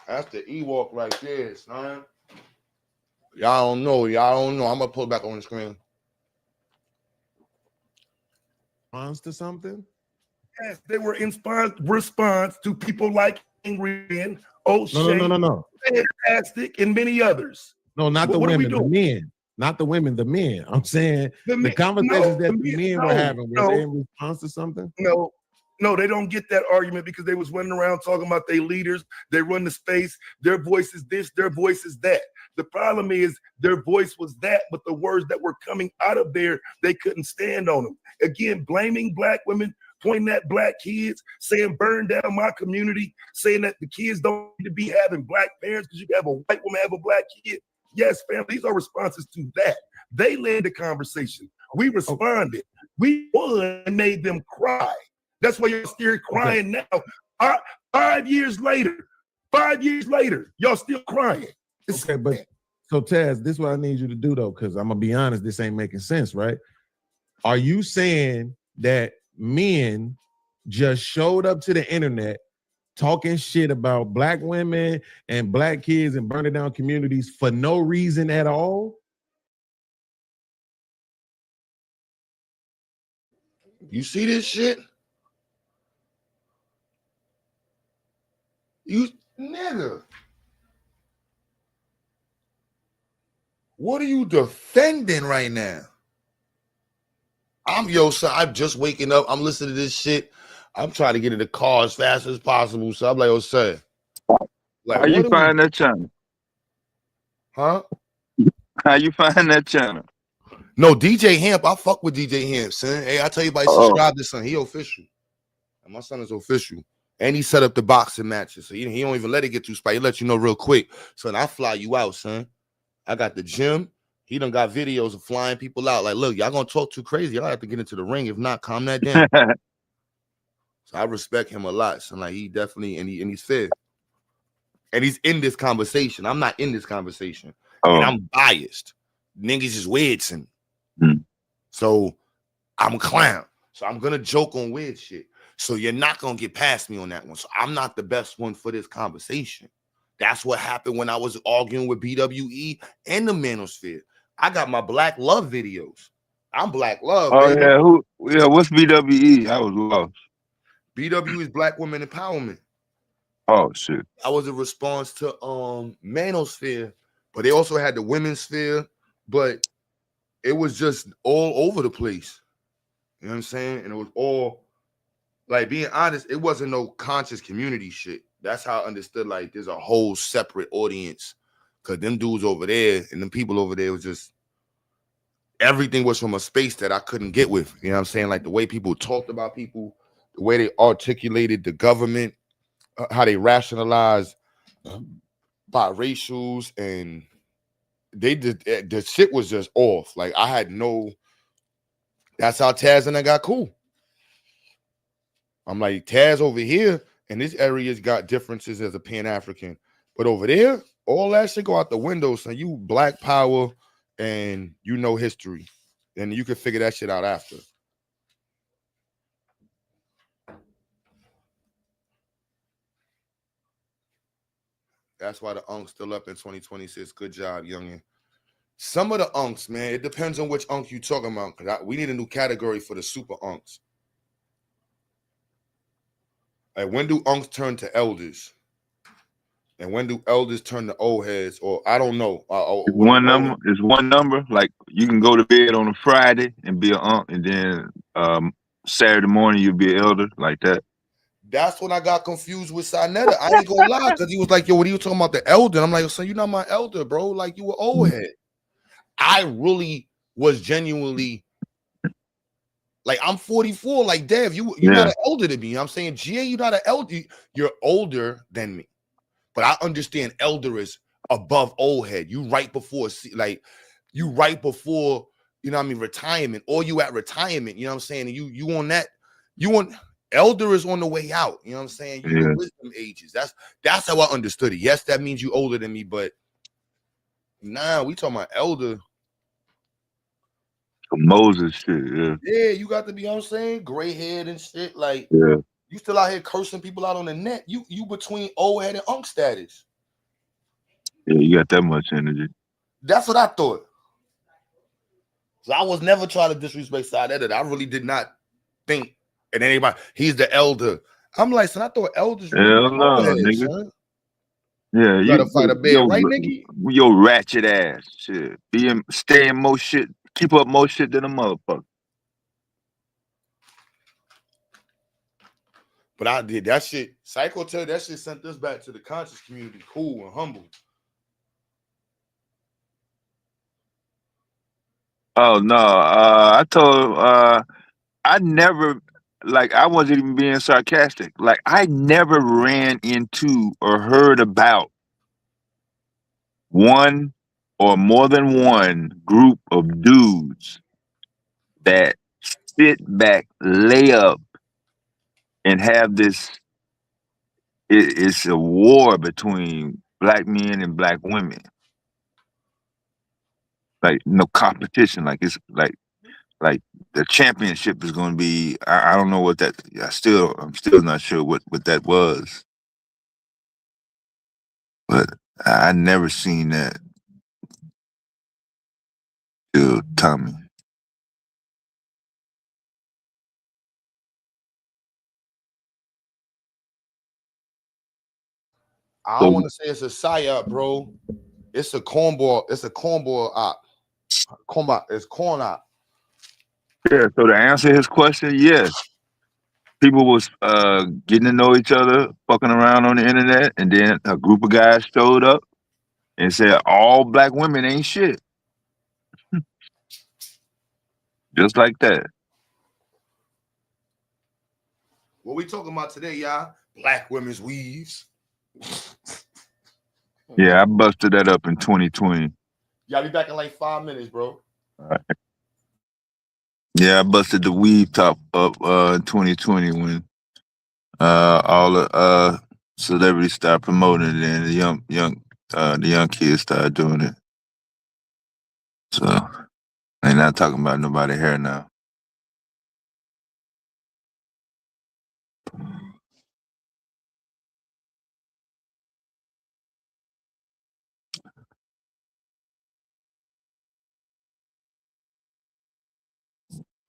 That's the Ewok right there, son. Y'all don't know. Y'all don't know. I'm going to pull it back on the screen. Response to something? Yes, they were in response to people like Ingrid, O'Shea, No. Fantastic, and many others. No, not the women, the men. Not the women, the men. I'm saying the conversations that the men were having, were they in response to something? No, they don't get that argument because they was running around talking about their leaders. They run the space. Their voice is this. Their voice is that. The problem is their voice was that, but the words that were coming out of there, they couldn't stand on them. Again, blaming black women, pointing at black kids, saying burn down my community, saying that the kids don't need to be having black parents because you can have a white woman have a black kid. Yes, fam, these are responses to that. They led the conversation. We responded. We won and made them cry. That's why you're still crying now. 5 years later, y'all still crying. Okay, but so Taz, this is what I need you to do though, because I'm gonna be honest, this ain't making sense, right? Are you saying that men just showed up to the internet talking shit about black women and black kids and burning down communities for no reason at all? You see this shit? You nigga. What are you defending right now? I'm just waking up. I'm listening to this shit. I'm trying to get in the car as fast as possible. So I'm like, sir. Like, how you find that channel? Huh? How you find that channel? No, DJ Hemp. I fuck with DJ Hemp, son. Hey, I tell you, everybody subscribe to son. He official. And my son is official. And he set up the boxing matches. So he don't even let it get too spicy. He let you know real quick. Son, I fly you out, son. I got the gym. He done got videos of flying people out. Like, look, y'all gonna talk too crazy. Y'all have to get into the ring. If not, calm that down. So I respect him a lot. So like, he definitely and he's fair. And he's in this conversation. I'm not in this conversation. And I'm biased. Niggas is weird to me. So I'm a clown. So I'm gonna joke on weird shit. So you're not gonna get past me on that one. So I'm not the best one for this conversation. That's what happened when I was arguing with BWE and the manosphere. I got my Black Love videos. I'm Black Love. Oh, baby. yeah. What's BWE? I was lost. BWE is Black Women Empowerment. Oh shit. I was a response to manosphere, but they also had the women's sphere, but it was just all over the place. You know what I'm saying? And it was all, like, being honest, it wasn't no conscious community shit. That's how I understood, like, there's a whole separate audience. Because them dudes over there and them people over there was just, everything was from a space that I couldn't get with. You know what I'm saying? Like, the way people talked about people, the way they articulated the government, how they rationalized biracials, and they did, the shit was just off. Like, I had no, that's how Taz and I got cool. I'm like, Taz over here in this area's got differences as a Pan-African, but over there, all that shit go out the window. So you black power and you know history, and you can figure that shit out after. That's why the unk's still up in 2026. Good job, youngin. Some of the unks, man, it depends on which unk you talking about. We need a new category for the super unks. Like, when do unks turn to elders? And when do elders turn to old heads? Or I don't know. It's one number. It's one number. Like you can go to bed on a Friday and be an unk, and then Saturday morning you'll be an elder, like that. That's when I got confused with Sinetta. I ain't gonna lie, because he was like, yo, what are you talking about, the elder? And I'm like, so you're not my elder, bro. Like, you were old head. I really was genuinely like, I'm 44. Like, Dev, you're not an elder to me. You know what I'm saying, GA, you're not an elder. You're older than me. But I understand elder is above old head. You right before, like, you right before, you know what I mean, retirement, or you at retirement, you know what I'm saying? And you on that, you on elder is on the way out, you know what I'm saying? You the wisdom ages. That's how I understood it. Yes, that means you older than me, but nah, we talking about elder. Moses shit, yeah. Yeah, you got to be, you know what I'm saying, gray head and shit. Like, yeah. You still out here cursing people out on the net. You between old head and unk status. Yeah, you got that much energy. That's what I thought. So I was never trying to disrespect side editor. I really did not think. And anybody, he's the elder. I'm like, son, I thought elders really Hell no, old heads, nigga. son. Yeah, You gotta fight a bear, right, nigga? Your ratchet ass shit. Stay in more shit, keep up more shit than a motherfucker. But I did that shit. Psycho tell that shit sent us back to the conscious community, cool and humble. Oh no, I told I never, like, I wasn't even being sarcastic. Like, I never ran into or heard about one or more than one group of dudes that sit back, lay up, and have this. It's a war between black men and black women. Like, no competition. Like, it's like the championship is going to be. I don't know what that. I'm still not sure what that was. But I never seen that till Tommy. I don't want to say it's a psyop, bro. It's a cornball. It's a cornball op. It's corn op. Yeah. So to answer his question, yes, people was getting to know each other, fucking around on the internet, and then a group of guys showed up and said all black women ain't shit. Just like that. What we talking about today, y'all? Black women's weaves. Yeah, I busted that up in 2020. Y'all be back in like 5 minutes, bro. All right. Yeah, I busted the weave top up in 2020 when all the celebrities started promoting it and the young kids started doing it. So they not talking about nobody hair now.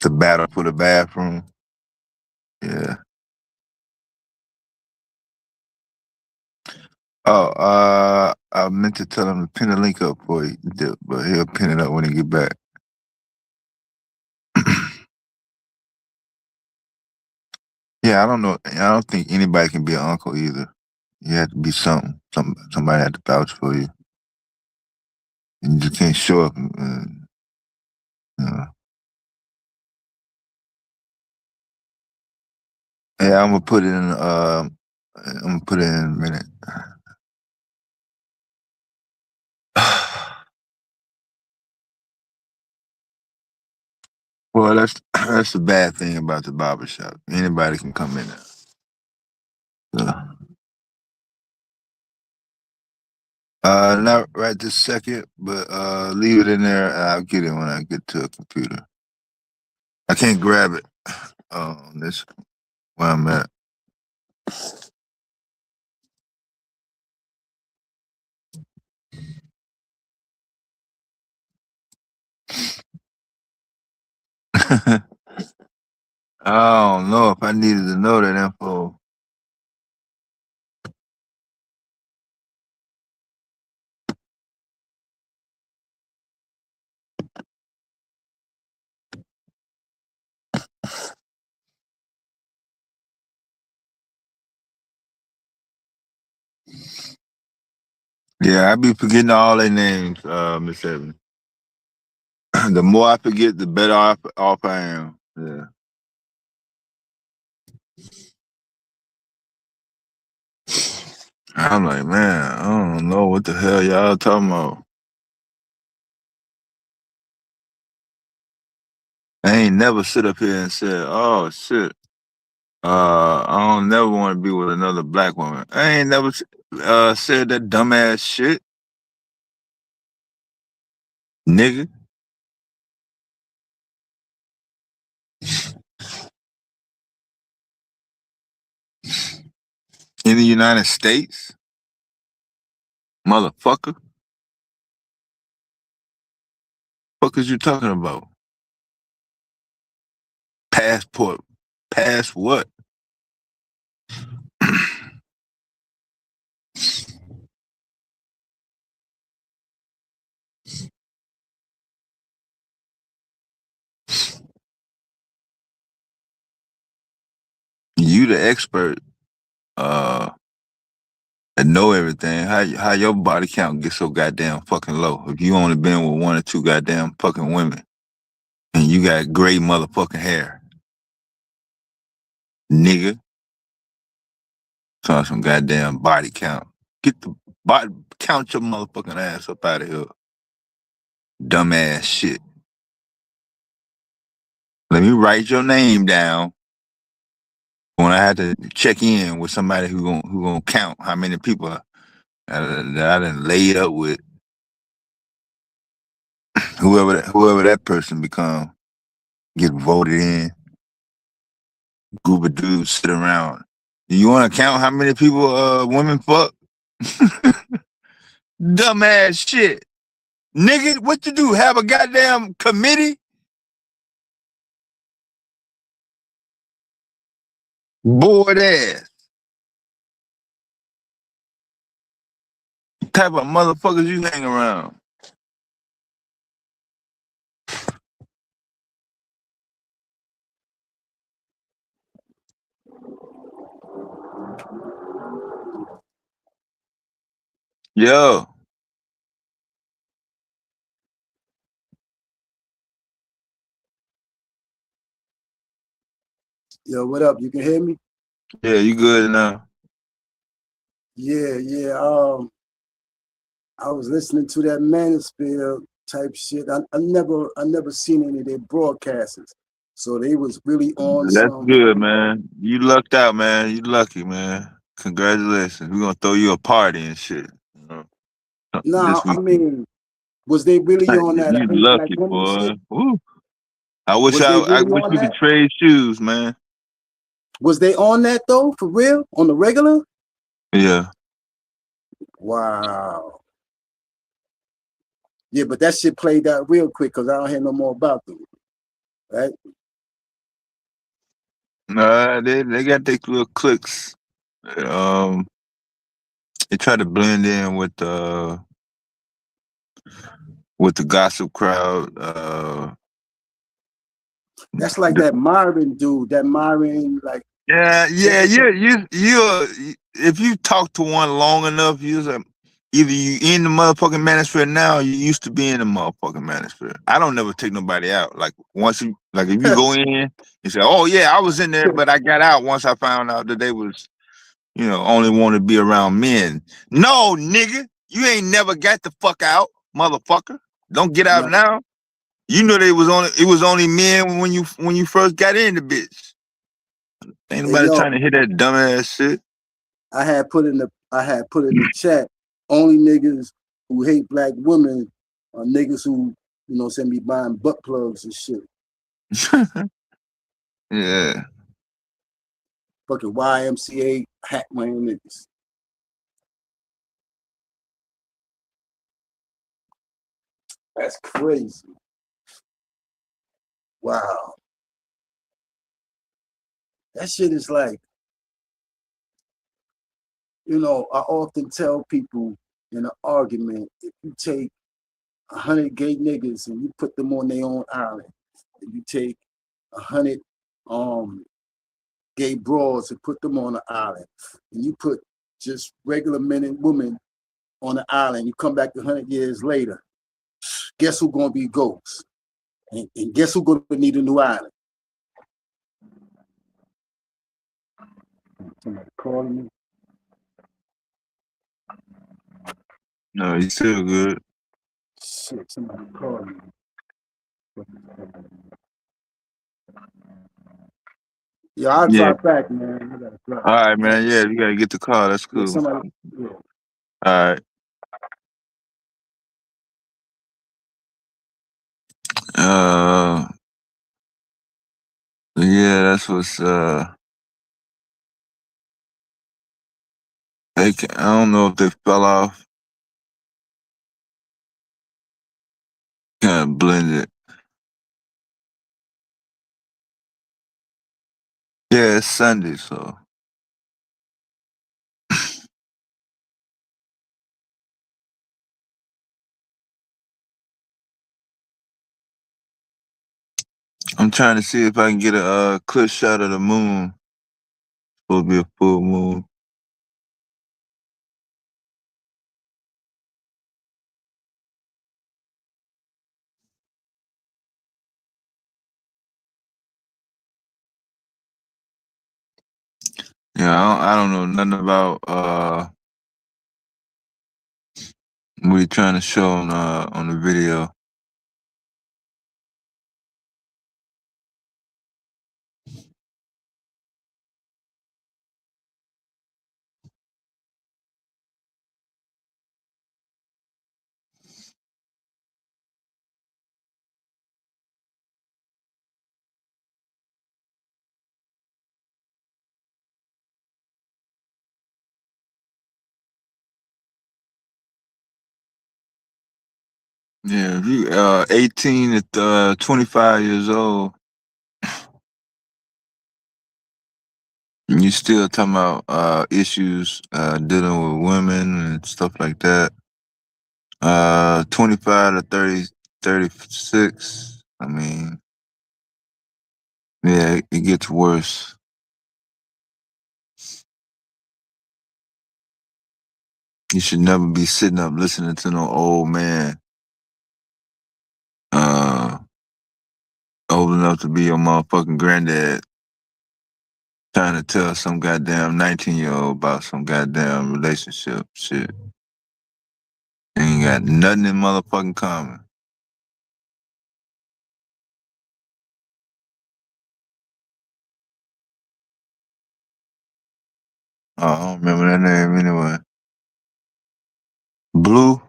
The battle for the bathroom. Yeah. Oh, I meant to tell him to pin the link up for you, but he'll pin it up when he get back. Yeah, I don't know. I don't think anybody can be an uncle either. You have to be something. Somebody had to vouch for you. And you just can't show up. Yeah, I'm gonna put it in. I'm gonna put it in a minute. Well, that's the bad thing about the barbershop. Anybody can come in there. So, not right this second, but leave it in there. And I'll get it when I get to a computer. I can't grab it. This where I'm at. I don't know if I needed to know that info. Yeah, I be forgetting all their names, Miss Evans. The more I forget, the better off I am. Yeah. I'm like, man, I don't know what the hell y'all talking about. I ain't never sit up here and said, oh shit, I don't never want to be with another black woman. I ain't never said that dumbass shit, nigga. In the United States, motherfucker. Fuck is you talking about? Passport. Pass what? You the expert, that know everything. How your body count get so goddamn fucking low? If you only been with one or two goddamn fucking women, and you got gray motherfucking hair, nigga. Trying some goddamn body count. Get the body count your motherfucking ass up out of here. Dumbass shit. Let me write your name down when I have to check in with somebody who gonna count how many people that I done laid up with. Whoever that person become, get voted in. Group of dudes sit around. You want to count how many people women fuck? Dumbass shit, nigga. What you do? Have a goddamn committee? Bored ass. Type of motherfuckers you hang around. Yo. Yo, what up? You can hear me? Yeah, you good now? Yeah. I was listening to that manosphere type shit. I never seen any of their broadcasts. So they was really on That's some. good, man. You lucked out, man. You lucky, man. Congratulations. We're gonna throw you a party and shit. You know, Nah, this I weekend. mean, was they really on that You anti-black lucky, woman boy. shit? Woo. I wish Was they I really wish on we could that? trade shoes, man. Was they on that though, for real? On the regular? Yeah. Wow. Yeah, but that shit played out real quick because I don't hear no more about them. Right? Nah, they got their little clicks. They try to blend in with the gossip crowd. That's like that Myron dude. That Myron, like. Yeah. You. If you talk to one long enough, either you in the motherfucking manosphere now, or you used to be in the motherfucking manosphere. I don't never take nobody out. Like if you go in, you say, "Oh yeah, I was in there, but I got out once I found out that they was, only want to be around men." No, nigga, you ain't never got the fuck out, motherfucker. Don't get out now. You know it was only men when you first got in the bitch. Ain't Hey, nobody yo, trying to hear that dumbass shit. I had put in the chat, only niggas who hate black women are niggas who, you know, send me buying butt plugs and shit. Yeah. Fucking YMCA hat wearing niggas. That's crazy. Wow. That shit is like, you know, I often tell people in an argument, if you take 100 gay niggas and you put them on their own island, and you take 100 gay broads and put them on an island, and you put just regular men and women on the island, you come back 100 years later, guess who's gonna be ghosts? And guess who's gonna need a new island? Somebody calling me. No, you still good. Shit, somebody calling me. Yeah, I'll drop back, man. I gotta drop. All right, man. Yeah, you gotta get the call. That's cool. Yeah, somebody, yeah. All right. Yeah, that's what's I don't know if they fell off. Kind of blended. Yeah, it's Sunday, so. I'm trying to see if I can get a clear shot of the moon. Supposed to be a full moon. Yeah, I don't know nothing about what you trying to show on the video. Yeah, if you 18 to 25 years old, and you still talking about issues dealing with women and stuff like that. 25 to 30, 36. I mean, yeah, it gets worse. You should never be sitting up listening to no old man old enough to be your motherfucking granddad trying to tell some goddamn 19-year-old about some goddamn relationship shit. Ain't got nothing in motherfucking common. Oh, I don't remember that name anyway. Blue?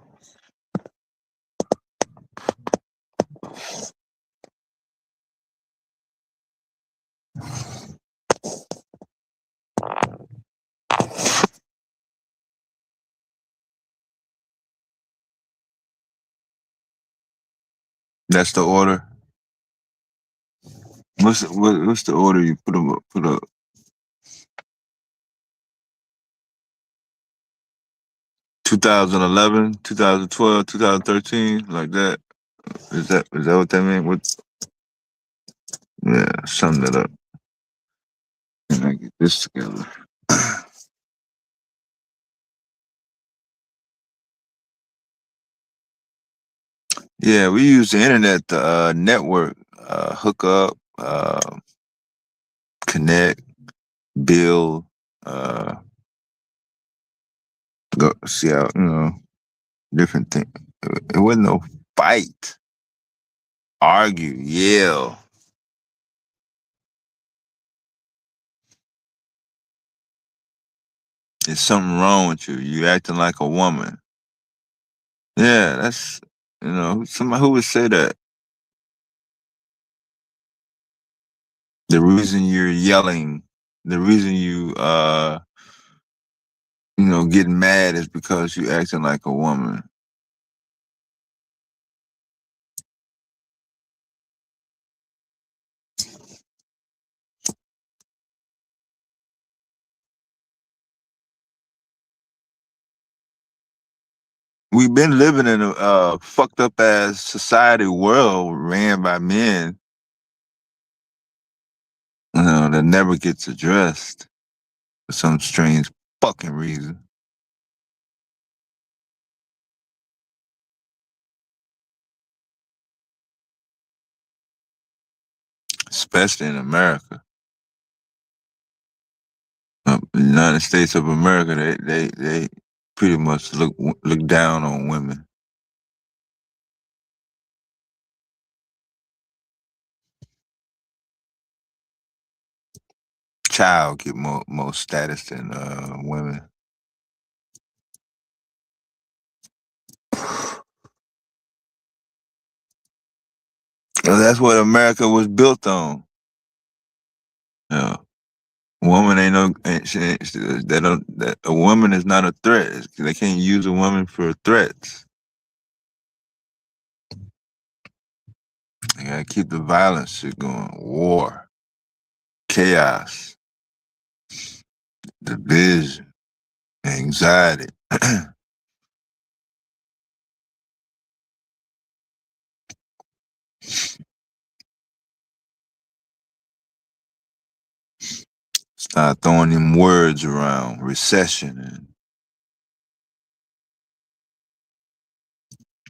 That's the order. What's the order you put up? 2011, 2012, 2013, like that. Is that what that means? Yeah, sum that up. And I get this together. Yeah, we use the internet to network, hook up, connect, build, go see how, different things. It wasn't no fight. argue, yell. There's something wrong with you. You acting like a woman. Yeah, that's, somebody who would say that. The reason you're yelling, the reason you getting mad is because you acting like a woman. We've been living in a fucked up ass society world ran by men, that never gets addressed for some strange fucking reason. Especially in America. The United States of America, they pretty much look down on women. Child get more status than women. Well, that's what America was built on. Yeah. Woman ain't no. A woman is not a threat. They can't use a woman for threats. They gotta keep the violence shit going. War, chaos, division, anxiety. Start throwing them words around. Recession and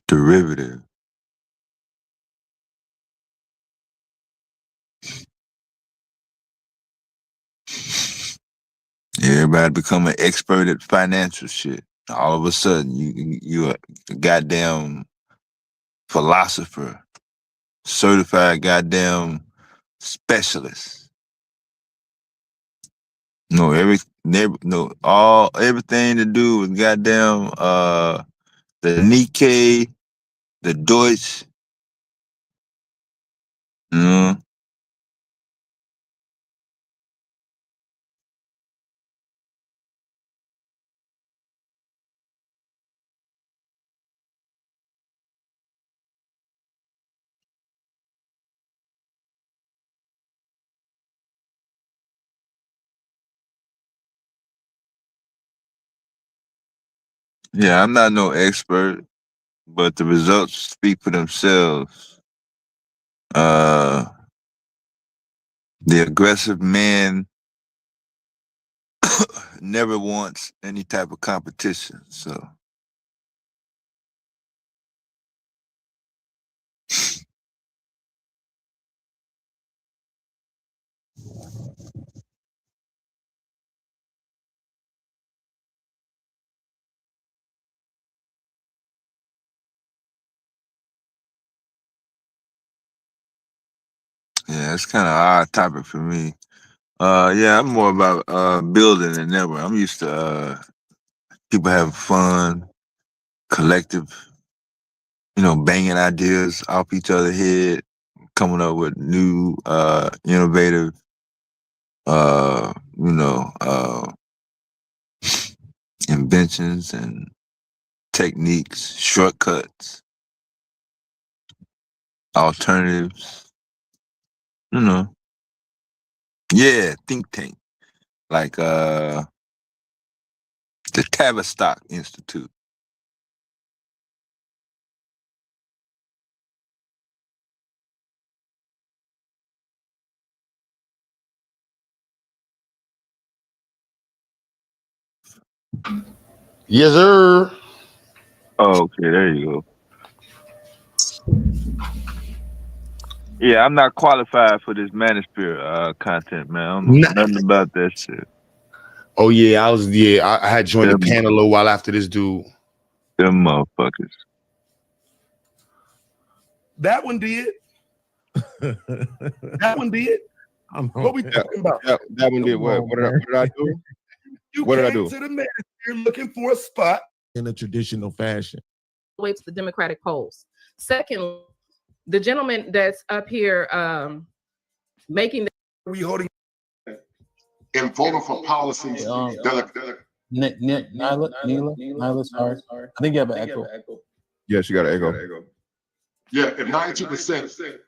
derivative. Everybody become an expert at financial shit. All of a sudden, you a goddamn philosopher, certified goddamn specialist. Everything to do with goddamn the Nikkei, the Deutsch. Yeah, I'm not no expert, but the results speak for themselves. The aggressive man never wants any type of competition, so. Yeah, it's kind of odd topic for me. Yeah, I'm more about building than ever. I'm used to people having fun, collective, banging ideas off each other's head, coming up with new, innovative, inventions and techniques, shortcuts, alternatives. Yeah, think tank, like the Tavistock Institute. Yes, sir. Oh, okay, there you go. Yeah, I'm not qualified for this manosphere content, man. I don't know nothing about that shit. Oh yeah, I had joined the panel a little while after this dude. Them motherfuckers. That one did. That one did. What we talking about? That one did what? What did I do? What did I do? To the man, you're looking for a spot in a traditional fashion. Way to the Democratic polls. Second, the gentleman that's up here making we holding in voting for policies that Nyla, sorry. I think you have an echo. Yes, you got an echo. Yeah, if 92%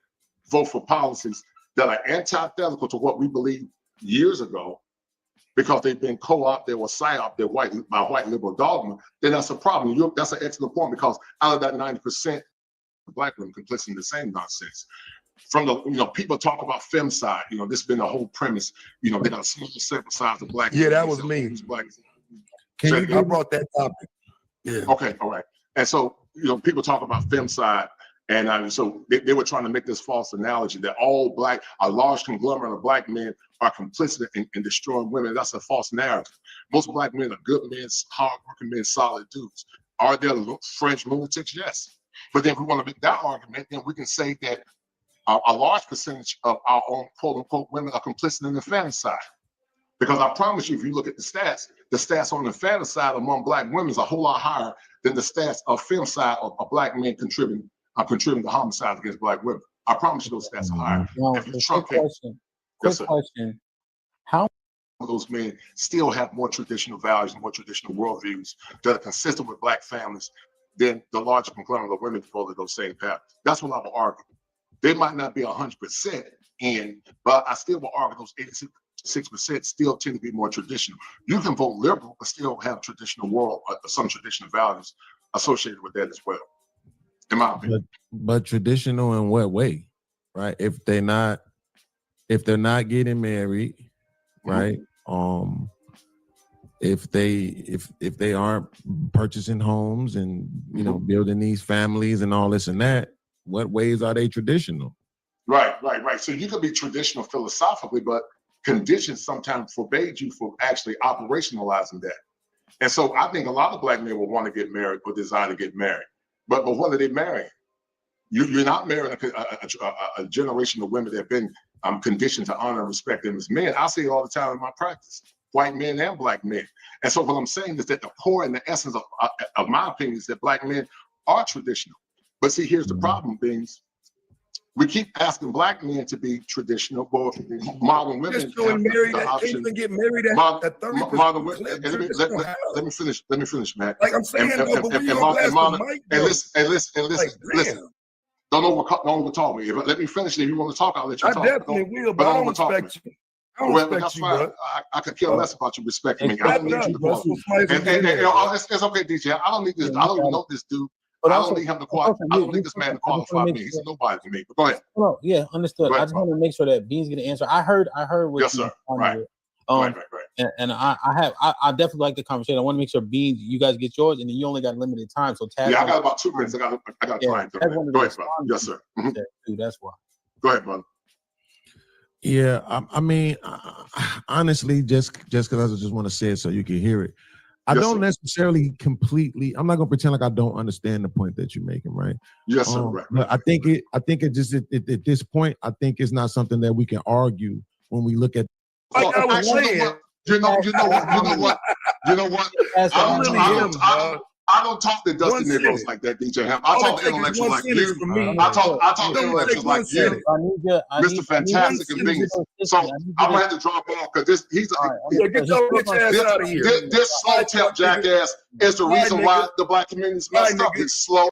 vote for policies that are antithetical to what we believed years ago, because they've been co-opted or psyopted by white liberal dogma, then that's a problem. That's an excellent point, because out of that 90%, Black women complicit in the same nonsense. From the, people talk about femicide. This has been the whole premise. They got a small sample size of Black. Yeah, that was me. I brought that topic. Yeah. Okay, all right. And so, people talk about femicide, and so they were trying to make this false analogy that a large conglomerate of Black men are complicit in destroying women. That's a false narrative. Most Black men are good men, hardworking men, solid dudes. Are there fringe lunatics? Yes. But then if we want to make that argument, then we can say that a large percentage of our own quote-unquote women are complicit in the infanticide. Because I promise you, if you look at the stats on the infanticide among Black women is a whole lot higher than the stats of femicide of Black men contributing to homicides against Black women. I promise you those stats are higher. Quick question. How many of those men still have more traditional values and more traditional worldviews that are consistent with Black families than the larger conglomerate of women who follow those same paths? That's what I will argue. They might not be 100% in, but I still will argue those 86% still tend to be more traditional. You can vote liberal, but still have traditional some traditional values associated with that as well, in my opinion. But traditional in what way, right? If they're not getting married, right? If they aren't purchasing homes and building these families and all this and that, what ways are they traditional? Right. So you could be traditional philosophically, but conditions sometimes forbade you from actually operationalizing that. And so I think a lot of Black men will want to get married or desire to get married. But what are they marrying? You're not marrying a generation of women that have been conditioned to honor and respect them as men. I see it all the time in my practice, white men and Black men. And so what I'm saying is that the core and the essence of my opinion is that Black men are traditional. But see, here's the problem, Beans. We keep asking Black men to be traditional, but modern women have the option. Get married at 30. Let me finish, Matt. Like I'm saying, listen. Don't overtalk me. Let me finish. If you want to talk, I'll let you talk. I definitely will, but I don't respect you. That's fine. I could care less about you respecting me. I don't need you to qualify. It's okay, DJ. I don't need this. I don't even know this dude. I don't need him to qualify. I don't need this man to qualify me. He's a nobody to me. But go ahead. Oh, yeah, understood. I just want to make sure that Beans get an answer. I heard what yes, sir. Right. And I definitely like the conversation. I want to make sure Beans, you guys get yours, and then you only got limited time. So Taz, I got about 2 minutes. I got time. Go ahead, brother. Yes, sir. That's why. Go ahead, brother. Yeah, I mean, honestly, just because I just want to say it so you can hear it. I don't necessarily completely. I'm not gonna pretend like I don't understand the point that you're making, right? Yes, sir. Right. But I think it just at this point, I think it's not something that we can argue when we look at. Like I was saying, you know what? I don't talk to Dusty Negroes like that, DJ Ham. I talk to intellectuals like you. I talk to intellectuals like you, Mr. Fantastic and things. So I'm gonna have to drop off because he's get your bitch ass out of here. This slow tap jackass is the reason why the Black community is messed up. It's slow.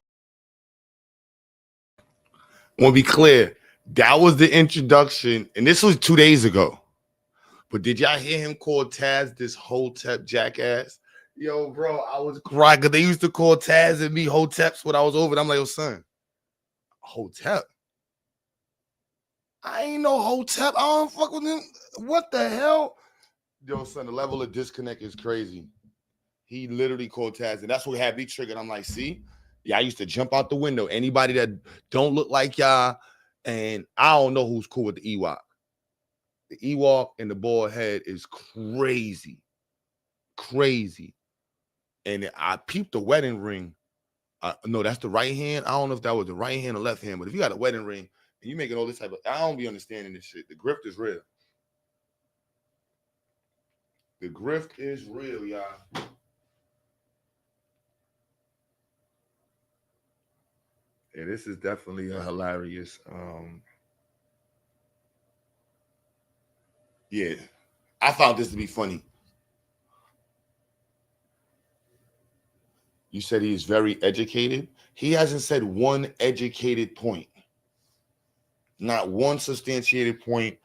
I want to be clear. That was the introduction, and this was 2 days ago. But did y'all hear him call Taz this Hotep jackass? Yo, bro, I was crying because they used to call Taz and me Hoteps when I was over. And I'm like, yo, son, Hotep? I ain't no Hotep. I don't fuck with him. What the hell? Yo, son, the level of disconnect is crazy. He literally called Taz, and that's what had me triggered. I'm like, see? Yeah, I used to jump out the window. Anybody that don't look like y'all, and I don't know who's cool with the Ewok. The Ewok and the bald head is crazy. Crazy. And I peeped the wedding ring. No, that's the right hand. I don't know if that was the right hand or left hand, but if you got a wedding ring You making all this type of, I don't be understanding this shit. The grift is real. The grift is real, y'all. Yeah, this is definitely a hilarious. Yeah, I found this to be funny. You said he is very educated. He hasn't said one educated point. Not one substantiated point.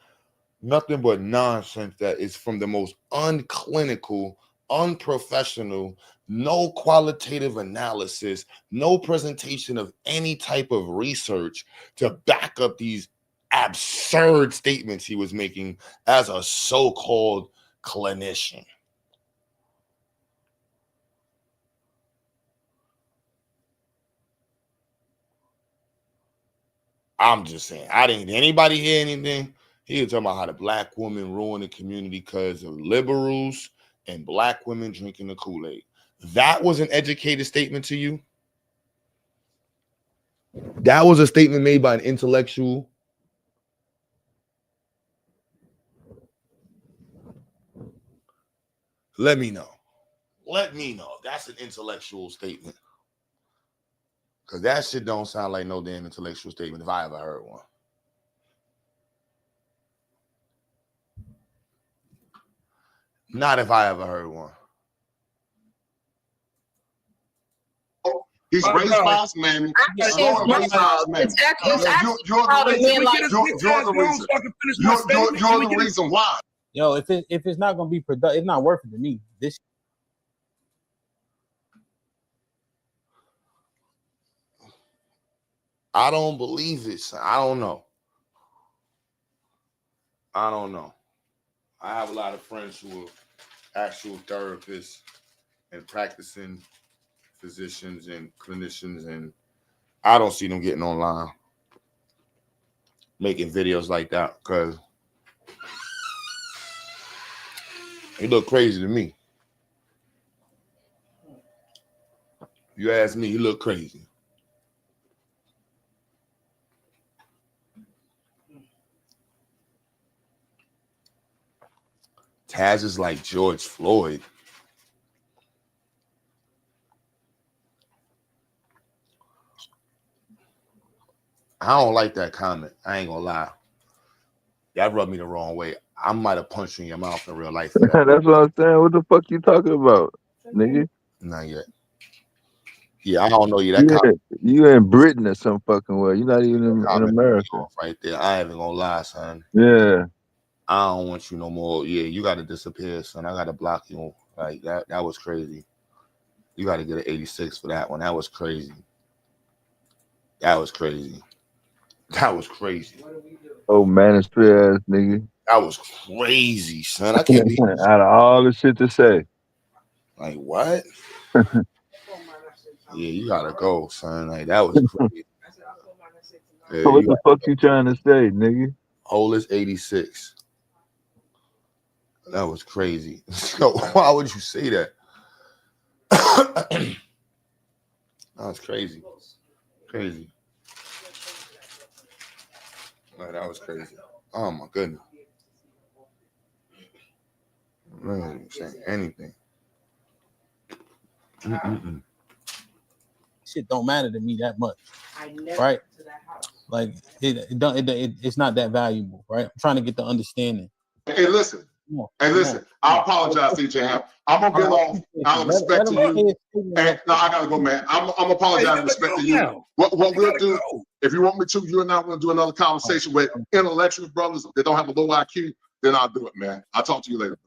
Nothing but nonsense that is from the most unclinical, unprofessional, no qualitative analysis, no presentation of any type of research to back up these absurd statements he was making as a so-called clinician. I'm just saying, did anybody hear anything? He was talking about how the black woman ruined the community because of liberals and black women drinking the Kool-Aid. That was an educated statement to you? That was a statement made by an intellectual? Let me know. Let me know. That's an intellectual statement. Because that shit don't sound like no damn intellectual statement if I ever heard one. Not if I ever heard one. He's raised by us, man. You're the reason why. Yo, if it's not gonna be productive, it's not worth it to me. This. I don't believe it, son. I don't know. I don't know. I have a lot of friends who are actual therapists and practicing physicians and clinicians, and I don't see them getting online making videos like that because it look crazy to me. You ask me, he look crazy. Taz is like George Floyd. I don't like that comment. I ain't gonna lie. That rubbed me the wrong way. I might have punched you in your mouth in real life. That's what I'm saying. What the fuck you talking about, nigga? Not yet. Yeah, I don't know you. That comment, you in Britain or some fucking way. You're not even in America. Right there. I ain't even gonna lie, son. Yeah. I don't want you no more. Yeah, you gotta disappear, son. I gotta block you. Like that was crazy. You gotta get an 86 for that one. That was crazy. That was crazy. That was crazy. Oh, manosphere ass nigga. That was crazy, son. I can't be out of all the shit to say. Like what? Yeah, you gotta go, son. Like that was crazy. Yeah, what the fuck you trying to say, nigga? Hole is 86. That was crazy. So why would you say that? That was crazy. Crazy. Like, that was crazy. Oh my goodness. I wasn't saying anything. Shit don't matter to me that much, right? Like it's not that valuable, right? I'm trying to get the understanding. Hey, listen. I apologize, DJ. I'm gonna get off out of respect to you. And no, I gotta go, man. I'm apologizing in respect to you. What we'll do, if you want me to, you and I will do another conversation with intellectual brothers that don't have a low IQ. Then I'll do it, man. I'll talk to you later.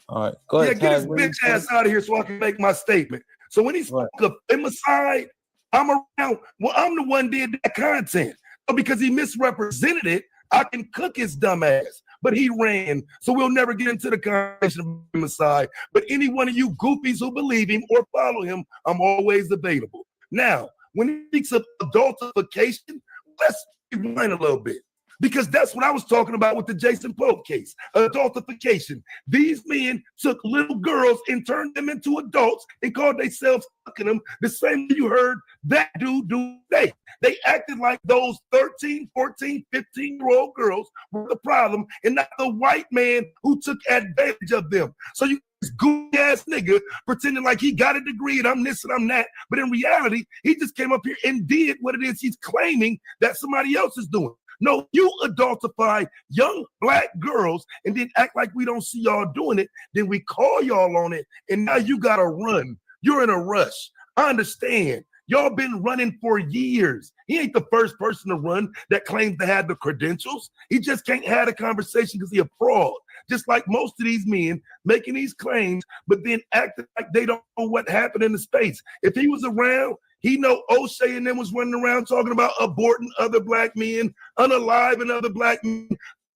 All right, go ahead. Yeah, get his bitch ass out of here so I can make my statement. So when he's up in my side, I'm around. Well, I'm the one did that content. So because he misrepresented it, I can cook his dumb ass. But he ran, so we'll never get into the conversation of my side. But any one of you goofies who believe him or follow him, I'm always available. Now, when he speaks of adultification, let's rewind a little bit. Because that's what I was talking about with the Jason Pope case, adultification. These men took little girls and turned them into adults and called themselves fucking them the same way you heard that dude do today. They acted like those 13, 14, 15-year-old girls were the problem and not the white man who took advantage of them. So you this goofy ass nigga pretending like he got a degree and I'm this and I'm that, but in reality, he just came up here and did what it is he's claiming that somebody else is doing. No, you adultify young black girls and then act like we don't see y'all doing it. Then we call y'all on it, and now you gotta run. You're in a rush. I understand. Y'all been running for years. He ain't the first person to run that claims to have the credentials. He just can't have a conversation because he a fraud. Just like most of these men making these claims, but then acting like they don't know what happened in the States. If he was around, he know O'Shea and them was running around talking about aborting other black men, unaliving other black men,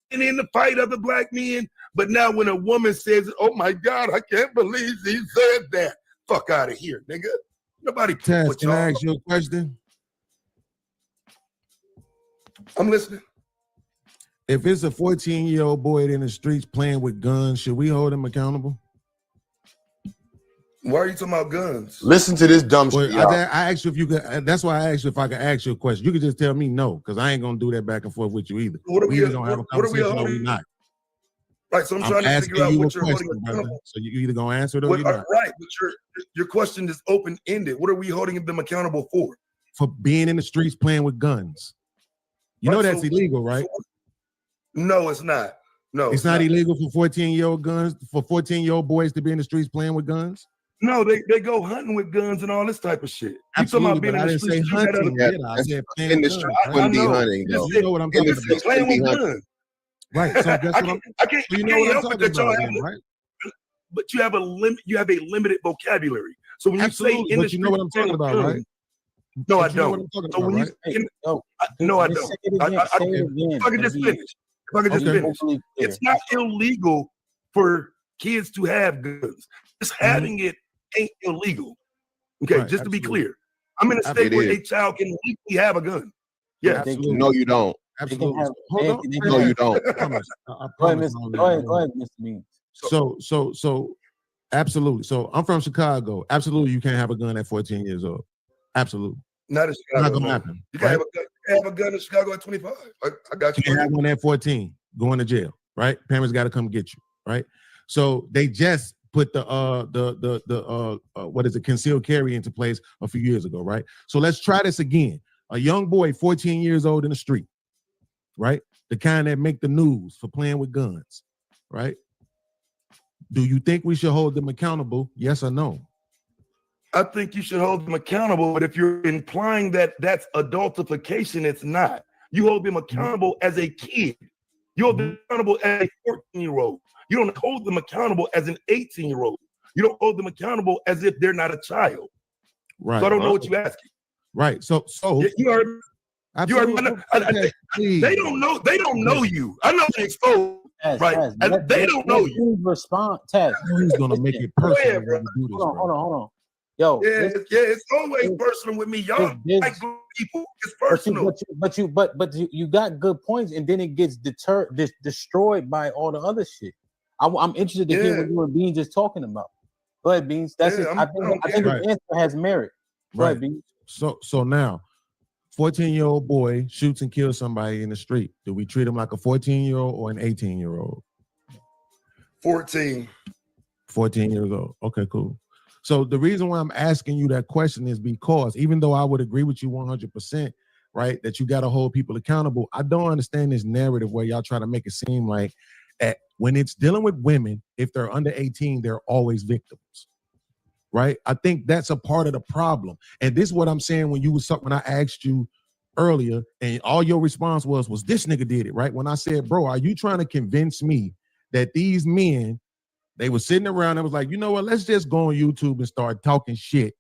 and in the fight other black men. But now when a woman says, oh my God, I can't believe he said that. Fuck out of here, nigga. Nobody Taz, can I ask you a question? I'm listening. If it's a 14-year-old boy in the streets playing with guns, should we hold him accountable? Why are you talking about guns? Listen to this dumb shit. I asked you if you could. That's why I asked you if I could ask you a question. You could just tell me no, because I ain't gonna do that back and forth with you either. What are we either gonna have a conversation or we not. Right, so I'm trying to figure out what you're holding accountable. So you either gonna answer it or you're not. Right, but your question is open-ended. What are we holding them accountable for? For being in the streets playing with guns. You know that's illegal, right? No, it's not. No, it's not illegal for 14-year-old boys to be in the streets playing with guns. No, they go hunting with guns and all this type of shit. Absolutely, you talking about being in the streets? I said playing in the with street guns. wouldn't be hunting. You know what I'm talking about. Playing with guns. Right. So that's what I can't help it that y'all have, right? But you have a limit. You have a limited vocabulary. So when you say in the street, you know what I'm talking about, right? No, I don't. So when you no, I don't. If I could just finish. It's not illegal for kids to have guns. Just having it ain't illegal. Okay, just to be clear. I'm in a state where a child can legally have a gun. Yeah. No, you don't. Absolutely. No, you don't. I promise. Go ahead, Mr. Means. So absolutely. So I'm from Chicago. Absolutely, you can't have a gun at 14 years old. Absolutely. Not in Chicago. Not gonna happen. You can have a gun in Chicago at 25. I got you. You can't have one at 14, going to jail, right? Parents got to come get you, right? So they just put the concealed carry into place a few years ago, right? So let's try this again. A young boy, 14 years old in the street, right? The kind that make the news for playing with guns, right? Do you think we should hold them accountable? Yes or no? I think you should hold them accountable, but if you're implying that that's adultification, it's not. You hold them accountable as a kid. You hold them accountable as a 14-year-old. You don't hold them accountable as an 18-year-old. You don't hold them accountable as if they're not a child. Right. So I don't know what you're asking. Right. So you heard me. They don't know. They don't know you. I know they exposed. Right. They don't know you. Respond, Taz. He's gonna make it personal. Hold on. Yo, it's always personal with me. Y'all like people. It's personal. But you got good points, and then it gets destroyed by all the other shit. I'm interested to hear what you and Beans is talking about. Go ahead, Beans. I think the answer has merit. Go ahead, Beans. So now, 14-year-old boy shoots and kills somebody in the street. Do we treat him like a 14-year-old or an 18-year-old? 14. 14 years old. Okay, cool. So the reason why I'm asking you that question is because even though I would agree with you 100%, right, that you got to hold people accountable, I don't understand this narrative where y'all try to make it seem like when it's dealing with women, if they're under 18, they're always victims, right? I think that's a part of the problem. And this is what I'm saying when I asked you earlier and all your response was this nigga did it, right? When I said, bro, are you trying to convince me that these men, they were sitting around and was like, you know what, let's just go on YouTube and start talking shit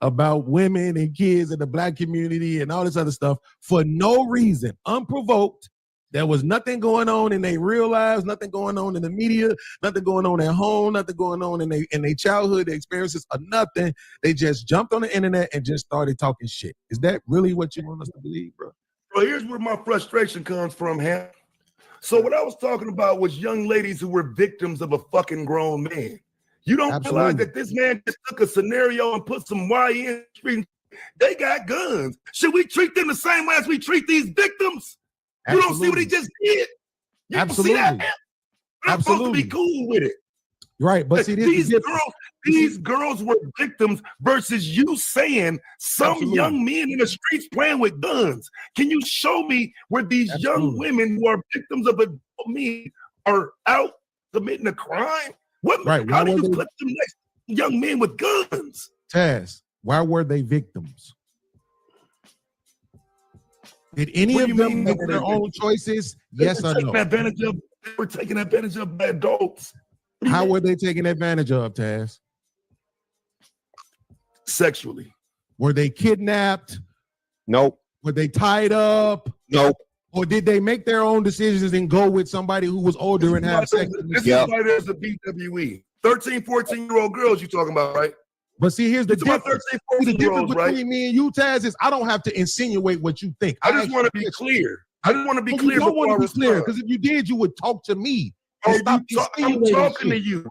about women and kids in the black community and all this other stuff for no reason, unprovoked. There was nothing going on in their real lives, nothing going on in the media, nothing going on at home, nothing going on in their childhood, their experiences, or nothing. They just jumped on the internet and just started talking shit. Is that really what you want us to believe, bro? Well, here's where my frustration comes from, Ham. So what I was talking about was young ladies who were victims of a fucking grown man. You don't realize that this man just took a scenario and put some YN street. They got guns. Should we treat them the same way as we treat these victims? You don't see what he just did? You Absolutely. don't see that? I'm supposed to be cool with it. Right, but see, these girls were victims versus you saying some young men in the streets playing with guns. Can you show me where these young women who are victims of men are out committing a crime? What? Right. How do you put them next to young men with guns? Taz, why were they victims? Did any of them make their own choices? Yes or no? They were taken advantage of by adults. How were they taken advantage of, Taz? Sexually. Were they kidnapped? Nope. Were they tied up? Nope. Or did they make their own decisions and go with somebody who was older and have sex? This is why there's a BWE. 13, 14-year-old girls you talking about, right? But see, here's the difference. 13, The difference right? between me and you, Taz, is I don't have to insinuate what you think. I just want to be clear. I just want to be Well, clear. You don't want to be before I clear, respond. because if you did, you would talk to me. Oh, Stop I'm insinuating talking to shit. you.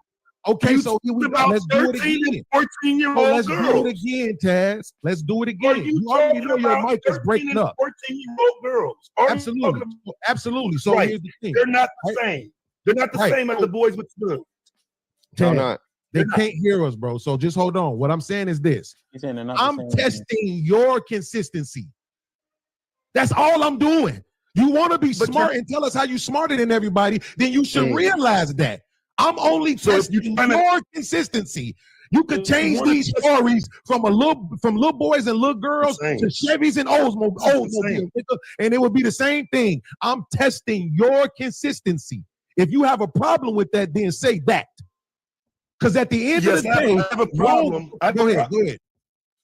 Okay, You so here we go. about Let's do it 13 again. and 14-year-old Let's girls. do it again, Taz. Let's do it Are again. you You already talking know your about mic is 13 breaking and up. 14-year-old girls? Are you Absolutely. talking about- Absolutely. So Right. here's the thing. They're not the same. They're not the Right. same as the boys with guns. No, Taz, not. They can't hear us, bro. So just hold on. What I'm saying is this. He's saying they're not the I'm same. testing your consistency. That's all I'm doing. You want to be smart and tell us how you smarter than everybody, then you should realize that. I'm only testing your consistency. You could change these stories from little boys and little girls to Chevys and Oldsmobiles, and it would be the same thing. I'm testing your consistency. If you have a problem with that, then say that. Because at the end of the day, I have a problem. Go ahead.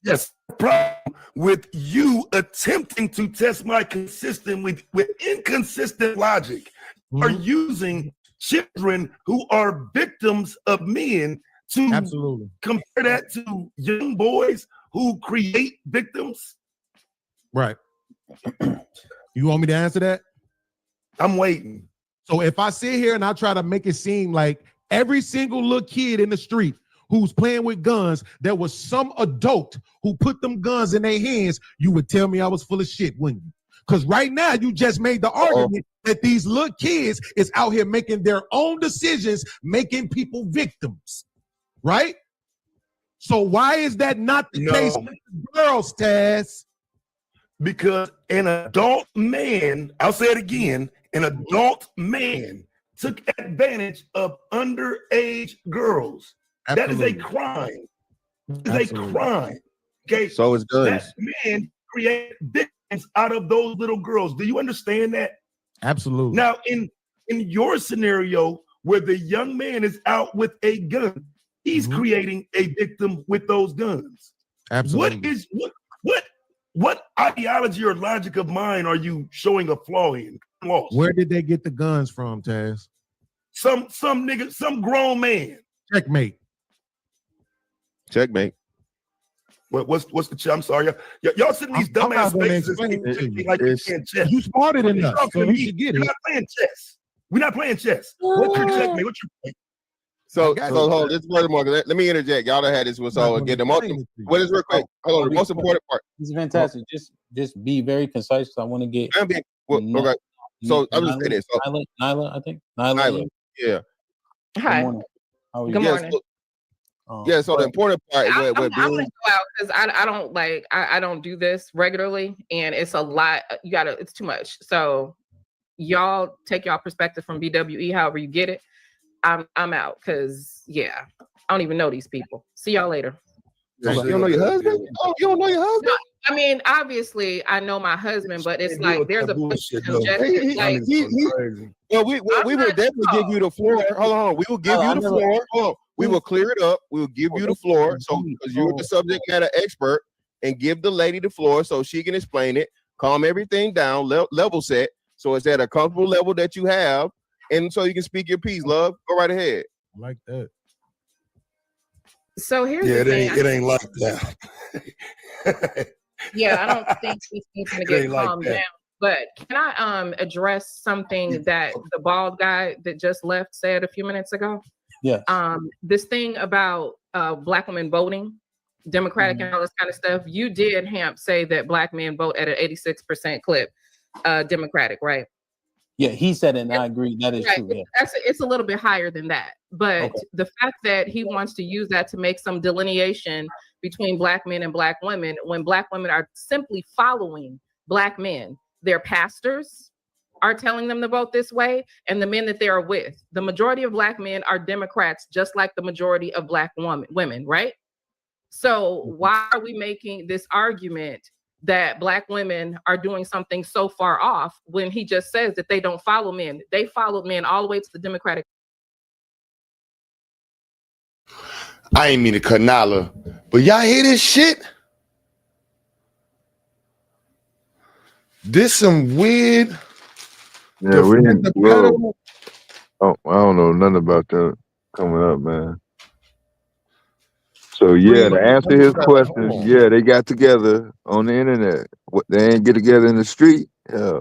Yes, problem with you attempting to test my consistent with inconsistent logic. Are using children who are victims of men to compare that to young boys who create victims? Right. You want me to answer that? I'm waiting. So if I sit here and I try to make it seem like every single little kid in the street who's playing with guns, there was some adult who put them guns in their hands, you would tell me I was full of shit, wouldn't you? Because right now you just made the argument that these little kids is out here making their own decisions, making people victims, right? So why is that not the case with the girls, Taz? Because an adult man, I'll say it again, an adult man took advantage of underage girls. That Absolutely. is a crime. That is a crime. Okay. So is guns. That man created victims out of those little girls. Do you understand that? Absolutely. Now, in your scenario where the young man is out with a gun, he's creating a victim with those guns. Absolutely. What ideology or logic of mine are you showing a flaw in? Where did they get the guns from, Taz? Some nigga, some grown man. Checkmate. Checkmate. What's the? I'm sorry, y'all sitting in these dumbass spaces like you can't chess. You smarter than us, so you should get it. We're not playing chess. We're not playing chess. What's your checkmate? What's your point? So hold on, this is more. Let me interject. Y'all done had this one, so again, the most. What is real quick? Hold on, the most important part. This is fantastic. Just be very concise because I want to get. Okay. So I'm just saying this. Nyla, I think. Nyla. Yeah. Hi. Good morning. How are you? Good morning. Yeah, so the important part is I'm gonna go out because I don't like I don't do this regularly, and it's a lot. It's too much. So y'all take y'all perspective from BWE, however you get it. I'm out because I don't even know these people. See y'all later. You don't know your husband? Oh, you don't know your husband? No, I mean, obviously, I know my husband, but it's like there's a like. Well, we will definitely give you the floor. Hold on, we will give you the floor. Hold on. We will clear it up. We will give you the floor. So because you're the subject matter expert, and give the lady the floor so she can explain it, calm everything down, level set, so it's at a comfortable level that you have, and so you can speak your piece, love. Go right ahead. I like that. So here's the thing. It ain't like that. I don't think he's going to get calmed down. But can I address something that the bald guy that just left said a few minutes ago? Yes. This thing about Black women voting, Democratic and all this kind of stuff. You did, Hamp, say that Black men vote at an 86% clip, Democratic, right? Yeah, he said it, and I agree. That is true. Yeah. It's a little bit higher than that. But the fact that he wants to use that to make some delineation between Black men and Black women, when Black women are simply following Black men, their pastors are telling them to vote this way, and the men that they are with. The majority of Black men are Democrats, just like the majority of Black women, right? So why are we making this argument that Black women are doing something so far off when he just says that they don't follow men? They followed men all the way to the Democratic. I ain't mean to cut Nala, but y'all hear this shit? This some weird. Yeah, we didn't. Oh, I don't know nothing about that coming up, man. So yeah, to answer his question, yeah, they got together on the internet. What, they ain't get together in the street? Yeah.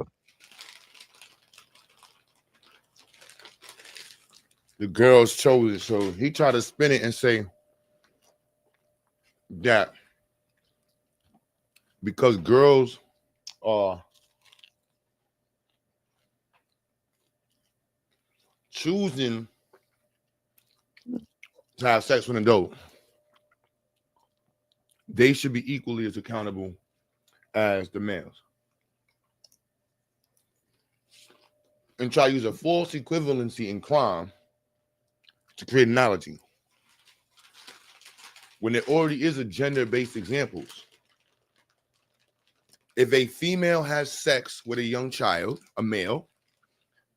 The girls chose it, so he tried to spin it and say that because girls are choosing to have sex with an adult, they should be equally as accountable as the males. And try to use a false equivalency in crime to create an analogy when there already is a gender-based examples. If a female has sex with a young child, a male,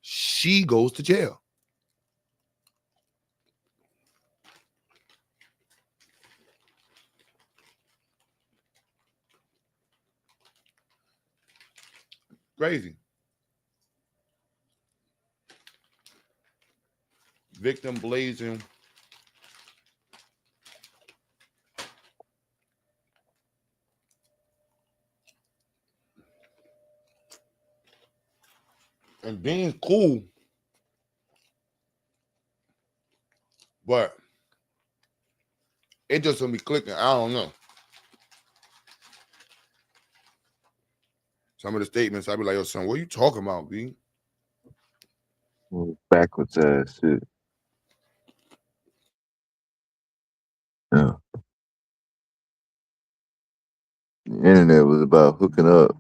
she goes to jail. Crazy. Victim blazing. And being cool, but it just gonna be clicking. I don't know. Some of the statements, I'd be like, yo, son, what are you talking about, B? Backwards ass shit. Yeah. The internet was about hooking up,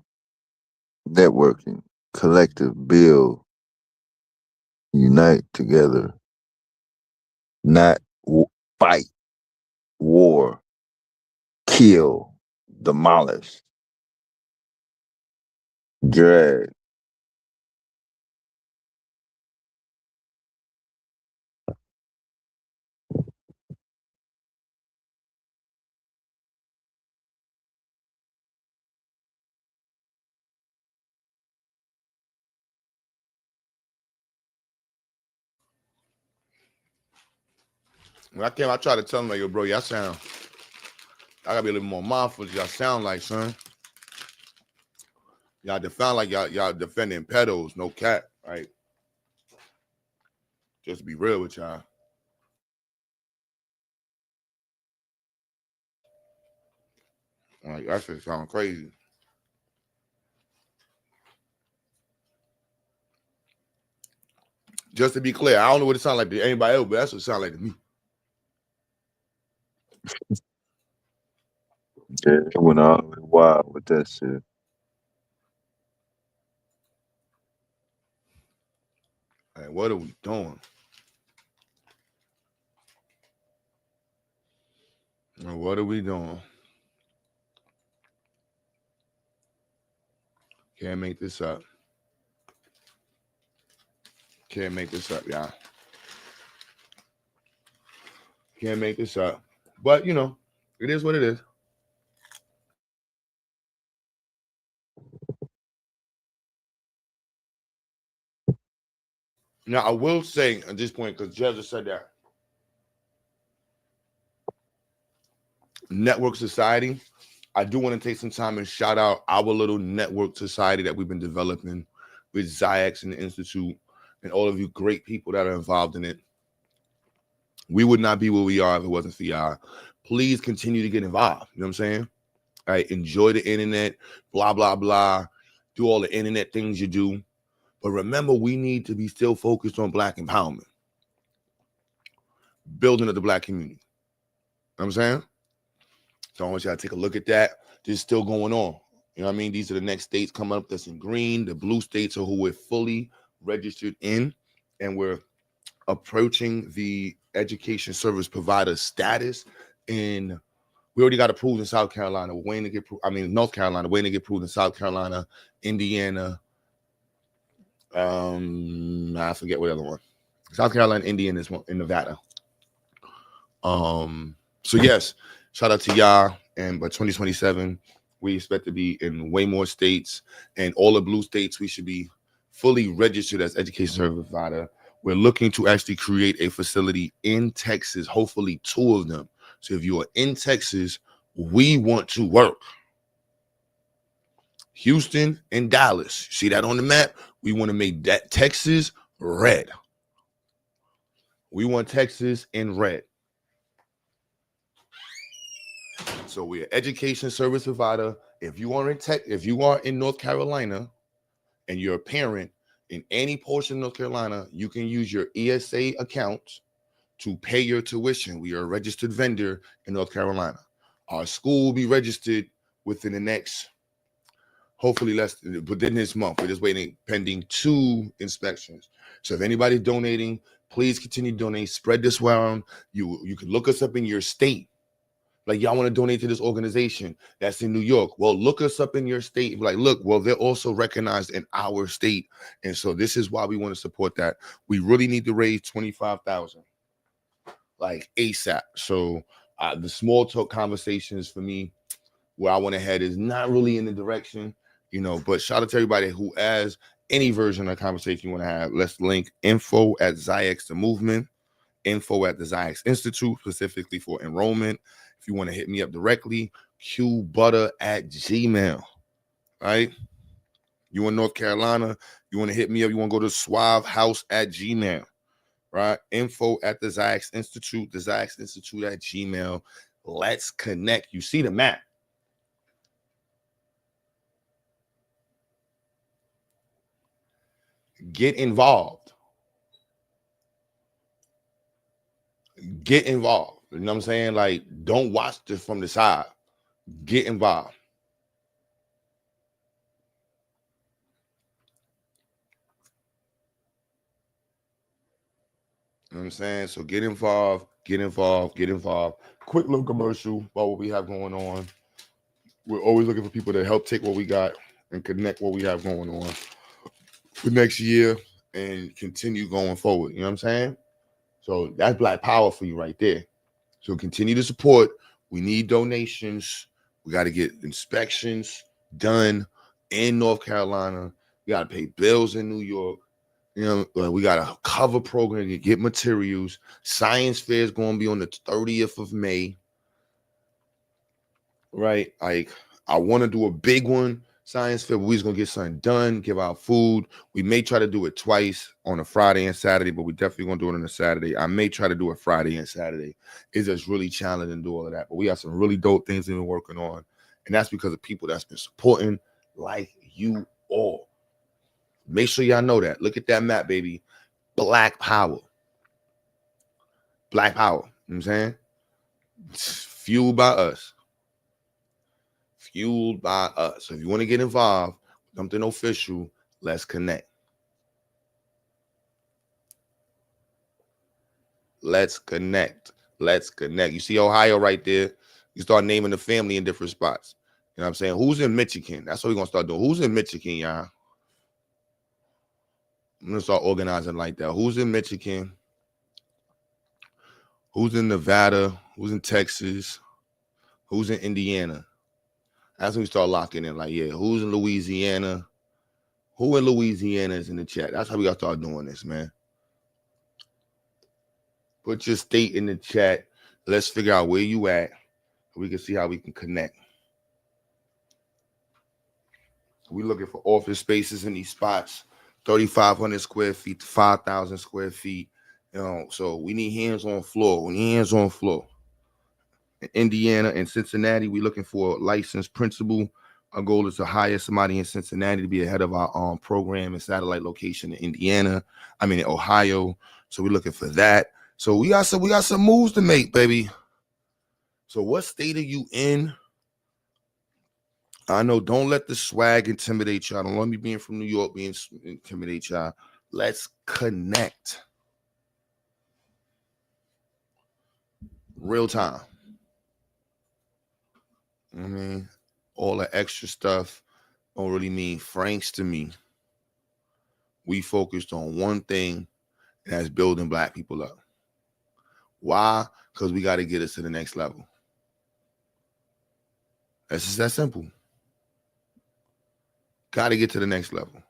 networking, collective, build, unite together, not fight, war, kill, demolish, drag. When I came, I tried to tell him, like, yo, bro, I gotta be a little more mindful. Y'all sound like, son. Y'all defend like y'all defending pedos, no cat, right? Just to be real with y'all. Like, that shit sound crazy. Just to be clear, I don't know what it sounds like to anybody else, but that's what it sounds like to me. Yeah, it went all the way wild with that shit. Hey, what are we doing? What are we doing? Can't make this up. Can't make this up, y'all. Can't make this up. But, you know, it is what it is. Now, I will say at this point, because Jez just said that, network society I do want to take some time and shout out our little network society that we've been developing with Ziax and the Institute and all of you great people that are involved in it. We would not be where we are if it wasn't for y'all. Please continue to get involved. You know what I'm saying? All right, enjoy the internet, blah, blah, blah. Do all the internet things you do. But remember, we need to be still focused on Black empowerment, building of the Black community. You know what I'm saying? So I want y'all to take a look at that. This is still going on. You know what I mean? These are the next states coming up that's in green. The blue states are who we're fully registered in, and we're approaching the education service provider status. And we already got approved in South Carolina. We're waiting to get North Carolina, waiting to get approved in South Carolina, Indiana. I forget what other one. South Carolina, Indiana is one in Nevada. So yes, shout out to y'all. And by 2027, we expect to be in way more states, and all the blue states, we should be fully registered as education service provider. We're looking to actually create a facility in Texas, hopefully 2 of them. So if you are in Texas, we want to work. Houston and Dallas. See that on the map? We want to make that Texas red. We want Texas in red. So we're an education service provider. If you are in North Carolina and you're a parent in any portion of North Carolina, you can use your ESA account to pay your tuition. We are a registered vendor in North Carolina. Our school will be registered within the next, hopefully within this month. We're just waiting, pending 2 inspections. So if anybody's donating, please continue to donate. Spread this around. You can look us up in your state. Like, y'all want to donate to this organization that's in New York. Well, look us up in your state. Like, look, well, they're also recognized in our state. And so this is why we want to support that. We really need to raise $25,000, like ASAP. So the small talk conversations for me, where I want to head is not really in the direction, but shout out to everybody who has any version of conversation you want to have. Let's link info at Ziax the Movement, info at the Ziax Institute, specifically for enrollment. If you want to hit me up directly, qbutter@gmail. Right? You in North Carolina, you want to hit me up, you want to go to suavehouse@gmail. Right? Info at the Ziax Institute, the Ziax Institute at gmail. Let's connect. You see the map. Get involved. Get involved. You know what I'm saying? Like, don't watch this from the side. Get involved. You know what I'm saying? So get involved, get involved, get involved. Quick little commercial about what we have going on. We're always looking for people to help take what we got and connect what we have going on for next year and continue going forward. You know what I'm saying? So that's Black power for you right there. So continue to support. We need donations. We got to get inspections done in North Carolina. We got to pay bills in New York. We got a cover program to get materials. Science fair is going to be on the 30th of May. Right? Like, I want to do a big one, science fair, but we're going to get something done, give out food. We may try to do it twice, on a Friday and Saturday, but we definitely going to do it on a Saturday. I may try to do it Friday and Saturday. It's just really challenging to do all of that. But we have some really dope things we've been working on. And that's because of people that's been supporting like you all. Make sure y'all know that. Look at that map, baby. Black power. Black power. You know what I'm saying? It's fueled by us. Fueled by us. So if you want to get involved, something official, let's connect. Let's connect. Let's connect. You see Ohio right there? You start naming the family in different spots. You know what I'm saying? Who's in Michigan? That's what we're going to start doing. Who's in Michigan, y'all? I'm going to start organizing like that. Who's in Michigan? Who's in Nevada? Who's in Texas? Who's in Indiana? That's when we start locking in. Like, yeah, who's in Louisiana? Who in Louisiana is in the chat? That's how we got to start doing this, man. Put your state in the chat. Let's figure out where you at. We can see how we can connect. We looking for office spaces in these spots, 3,500 square feet to 5,000 square feet. So we need hands on floor. We need hands on floor. In Indiana and Cincinnati, we looking for a licensed principal. Our goal is to hire somebody in Cincinnati to be the head of our program and satellite location in in Ohio. So we're looking for that. So we got some moves to make, baby. So what state are you in? I know, don't let the swag intimidate y'all. Don't let me being from New York intimidate y'all. Let's connect. Real time. I mean, all the extra stuff don't really mean francs to me. We focused on one thing, and that's building Black people up. Why? Because we got to get us to the next level. That's just that simple. Got to get to the next level.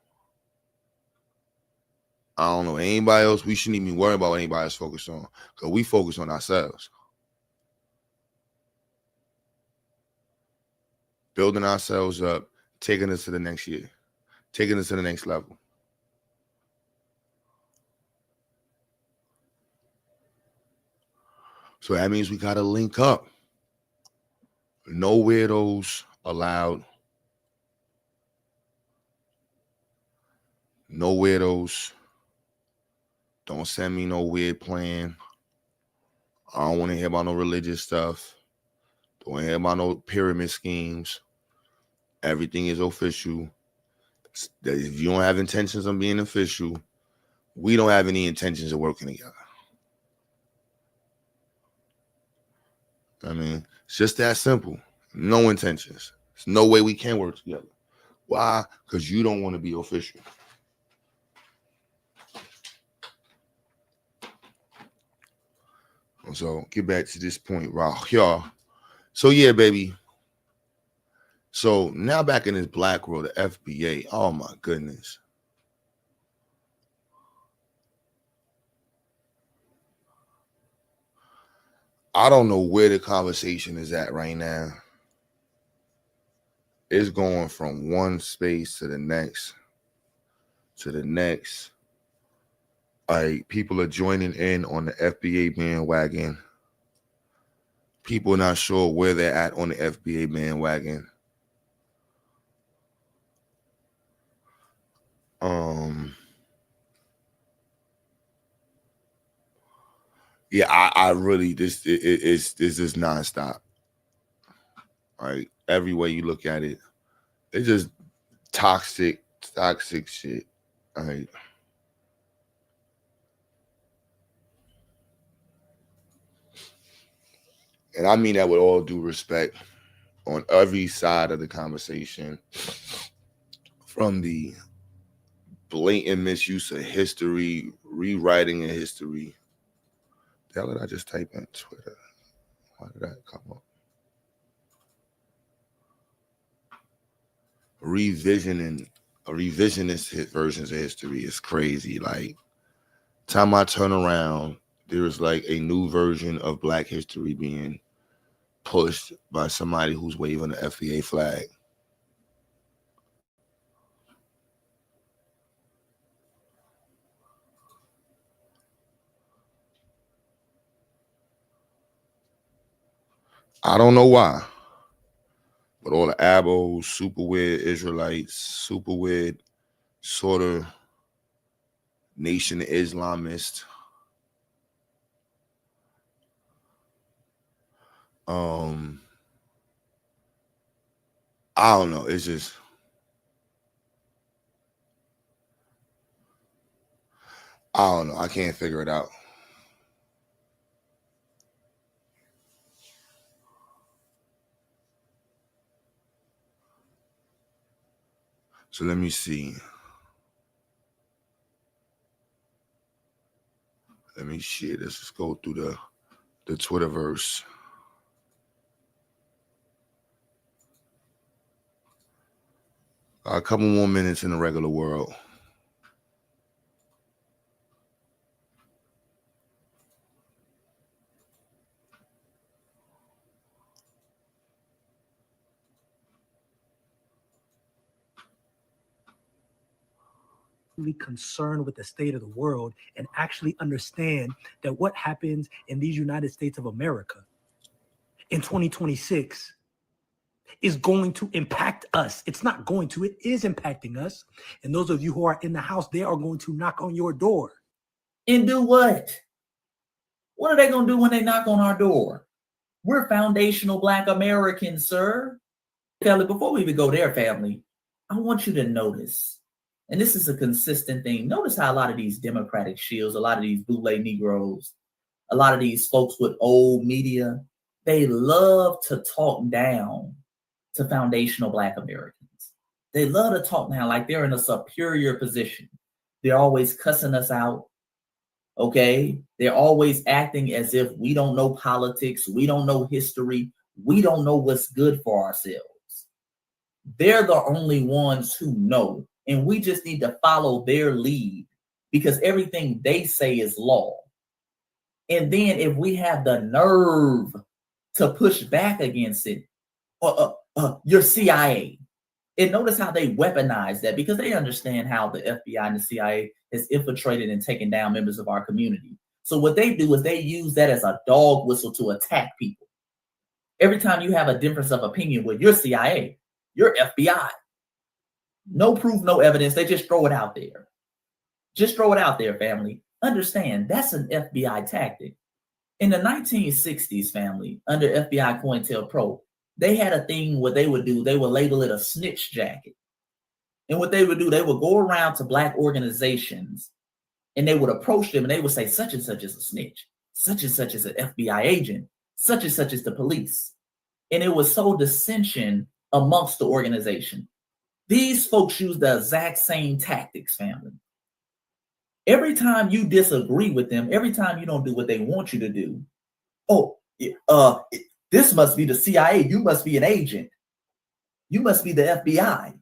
I don't know anybody else. We shouldn't even worry about what anybody else focused on, because we focus on ourselves. Building ourselves up, taking us to the next year, taking us to the next level. So that means we got to link up. No weirdos allowed. No weirdos. Don't send me no weird plan. I don't want to hear about no religious stuff. Don't want to hear about no pyramid schemes. Everything is official. If you don't have intentions of being official, we don't have any intentions of working together. I mean, it's just that simple. No intentions. There's no way we can work together. Why? Because you don't want to be official. So get back to this point, right here. So yeah, baby. So now back in this black world, the FBA. Oh my goodness. I don't know where the conversation is at right now. It's going from one space to the next. People are joining in on the FBA bandwagon. People are not sure where they're at on the FBA bandwagon. Yeah, I really this is just nonstop. Right, every way you look at it, it's just toxic shit. All right. And I mean that with all due respect on every side of the conversation, from the blatant misuse of history, rewriting of history. The hell did I just type in Twitter? Why did that come up? Revisionist versions of history is crazy. Like, time I turn around, there is like a new version of Black history being pushed by somebody who's waving the FBA flag. I don't know why, but all the abos, super weird Israelites, super weird sort of Nation Islamist, I don't know. It's just, I don't know. I can't figure it out. So let me see. Let's just go through the Twitterverse. A couple more minutes in the regular world. concerned with the state of the world and actually understand that what happens in these United States of America in 2026 is going to impact us. It's not going to, it is impacting us. And those of you who are in the house, they are going to knock on your door. And do what? What are they going to do when they knock on our door? We're foundational Black Americans, sir. Family, before we even go there, family, I want you to notice, and this is a consistent thing, notice how a lot of these Democratic shields, a lot of these bootleg Negroes, a lot of these folks with old media, they love to talk down to foundational Black Americans. They love to talk down like they're in a superior position. They're always cussing us out. Okay, they're always acting as if we don't know politics, we don't know history, we don't know what's good for ourselves. They're the only ones who know, and we just need to follow their lead because everything they say is law. And then if we have the nerve to push back against it, you're CIA. And notice how they weaponize that because they understand how the FBI and the CIA has infiltrated and taken down members of our community. So what they do is they use that as a dog whistle to attack people. Every time you have a difference of opinion with your CIA, your FBI, no proof, no evidence, they just throw it out there. Just throw it out there, family. Understand, that's an FBI tactic. In the 1960s, family, under FBI COINTELPRO, they had a thing what they would do, they would label it a snitch jacket. And what they would do, they would go around to Black organizations and they would approach them and they would say, such and such is a snitch, such and such is an FBI agent, such and such is the police. And it was so dissension amongst the organization. These folks use the exact same tactics, family. Every time you disagree with them, every time you don't do what they want you to do, this must be the CIA. You must be an agent. You must be the FBI.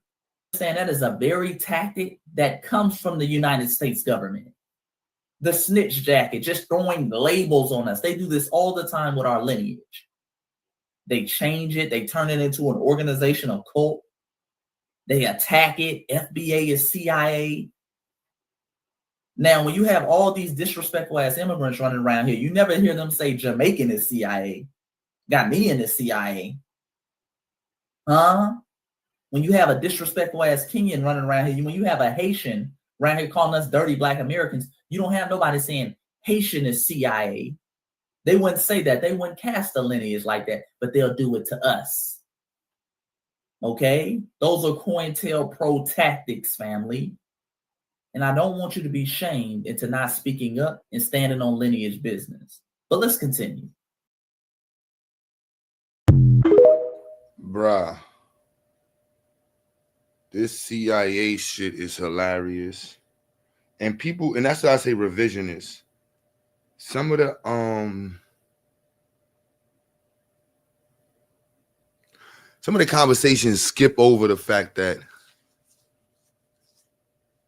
Understand that is a very tactic that comes from the United States government. The snitch jacket, just throwing labels on us. They do this all the time with our lineage. They change it. They turn it into an organization, a cult. They attack it. FBA is CIA. Now, when you have all these disrespectful ass immigrants running around here, you never hear them say Jamaican is CIA. Ghanaian is CIA. Huh? When you have a disrespectful ass Kenyan running around here, when you have a Haitian around here calling us dirty Black Americans, you don't have nobody saying Haitian is CIA. They wouldn't say that. They wouldn't cast a lineage like that, but they'll do it to us. Okay? Those are COINTELPRO tactics, family. And I don't want you to be shamed into not speaking up and standing on lineage business. But let's continue. Bruh, this CIA shit is hilarious. And people, and that's why I say revisionist. Some of the conversations skip over the fact that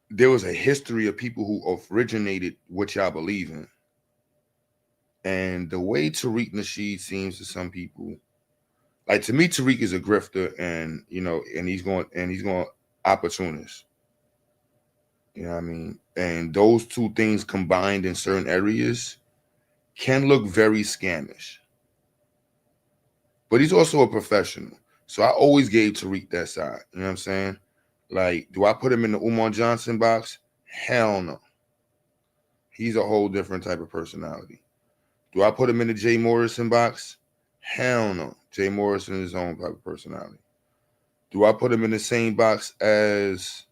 there was a history of people who originated what y'all believe in. And the way Tariq Nasheed seems to some people, like to me, Tariq is a grifter and he's going opportunist. You know what I mean? And those two things combined in certain areas can look very scamish. But he's also a professional. So I always gave Tariq that side. You know what I'm saying? Like, do I put him in the Umar Johnson box? Hell no. He's a whole different type of personality. Do I put him in the Jay Morrison box? Hell no. Jay Morrison is his own type of personality. Do I put him in the same box as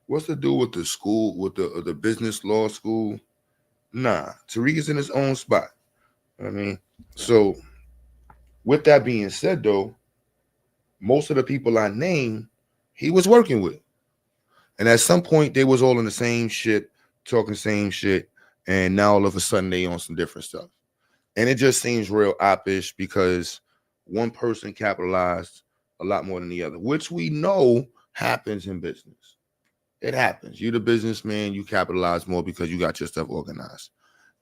what's the dude with the school, with the business law school? Nah. Tariq is in his own spot. You know what I mean? So with that being said, though, most of the people I named, he was working with. And at some point, they was all in the same shit, talking same shit, and now all of a sudden they on some different stuff. And it just seems real oppish because one person capitalized a lot more than the other, which we know happens in business. It happens. You're the businessman, you capitalize more because you got your stuff organized.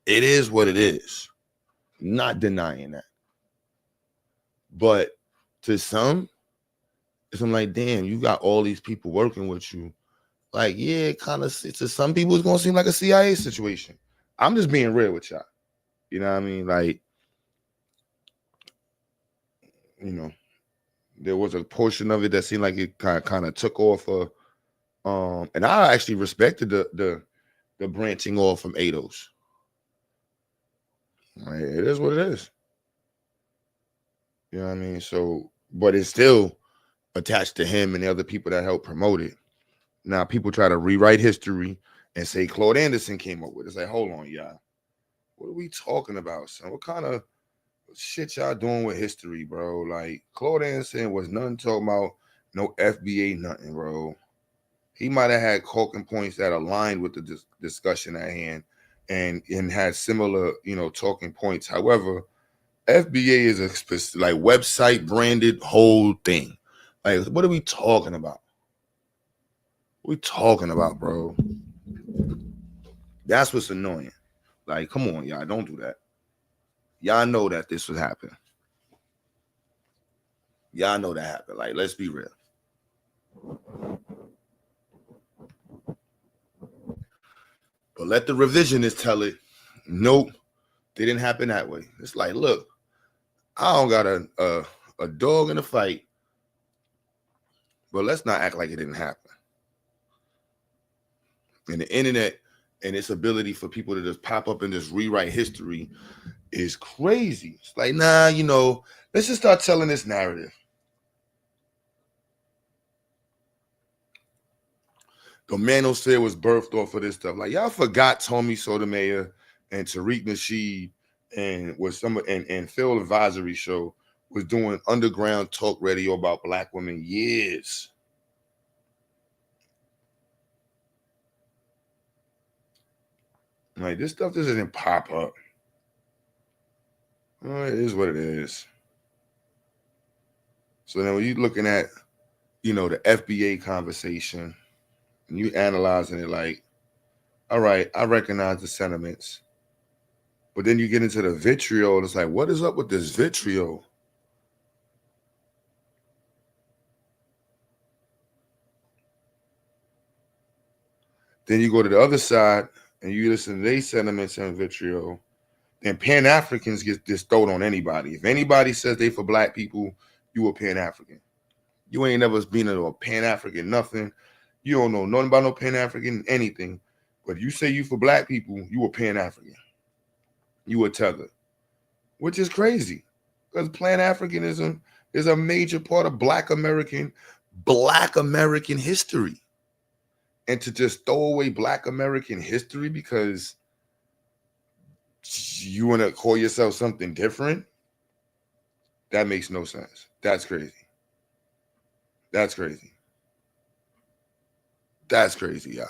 It is what it is. Not denying that. But to some, I'm like, damn, you got all these people working with you, Like, yeah, kind of to some people it's gonna seem like a CIA situation. I'm just being real with y'all. You know what I mean? Like, you know, there was a portion of it that seemed like it kind of took off. And I actually respected the branching off from ADOS. Right? It is what it is. You know what I mean? So, but it's still attached to him and the other people that helped promote it. Now people try to rewrite history and say Claude Anderson came up with it. It's like, hold on, y'all. What are we talking about, son? What kind of shit y'all doing with history, bro? Like, Claude Anderson was nothing talking about no FBA, nothing, bro. He might have had talking points that aligned with the discussion at hand and had similar, you know, talking points. However, FBA is a like website branded whole thing. Like, what are we talking about? What are we talking about, bro? That's what's annoying. Like, come on, y'all, don't do that. Y'all know that this would happen. Y'all know that happened. Like, let's be real. But let the revisionists tell it. Nope, they didn't happen that way. It's like, look, I don't got a dog in the fight, but let's not act like it didn't happen. And the internet and its ability for people to just pop up and just rewrite history is crazy. It's like, nah, you know, let's just start telling this narrative. The manosphere was birthed off of this stuff. Like, y'all forgot Tommy Sotomayor and Tariq Nasheed and and Phil Advisory Show was doing underground talk radio about black women years. Like, this stuff just doesn't pop up. It is what it is. So then when you're looking at, you know, the FBA conversation, and you analyzing it like, all right, I recognize the sentiments. But then you get into the vitriol, and it's like, what is up with this vitriol? Then you go to the other side, and you listen to their sentiments and vitriol. Then Pan-Africans get this thrown on anybody. If anybody says they for black people, you a Pan-African. You ain't never been a Pan-African nothing. You don't know nothing about no Pan-African anything. But if you say you for black people, you a Pan-African. You a tether. Which is crazy. Because Pan-Africanism is a major part of Black American history. And to just throw away Black American history because you want to call yourself something different, that makes no sense. That's crazy. That's crazy. That's crazy, y'all.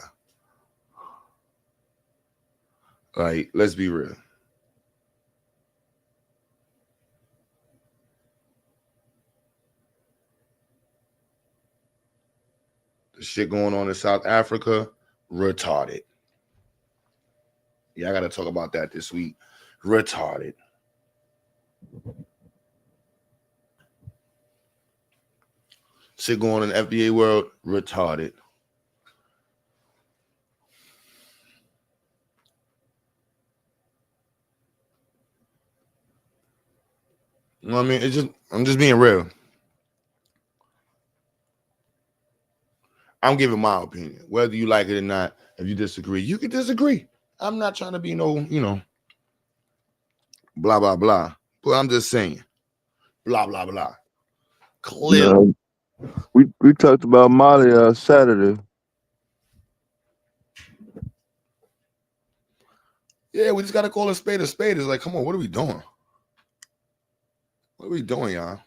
Like, let's be real. The shit going on in South Africa, retarded. Yeah, I got to talk about that this week. Retarded. Shit going on in the FBA world, retarded. You know what I mean? I'm just being real. I'm giving my opinion. Whether you like it or not, if you disagree, you can disagree. I'm not trying to be no, you know, blah, blah, blah. But I'm just saying, blah, blah, blah. Clearly. We talked about Mali Saturday. Yeah, we just got to call a spade a spade. It's like, come on, what are we doing? What are we doing, y'all?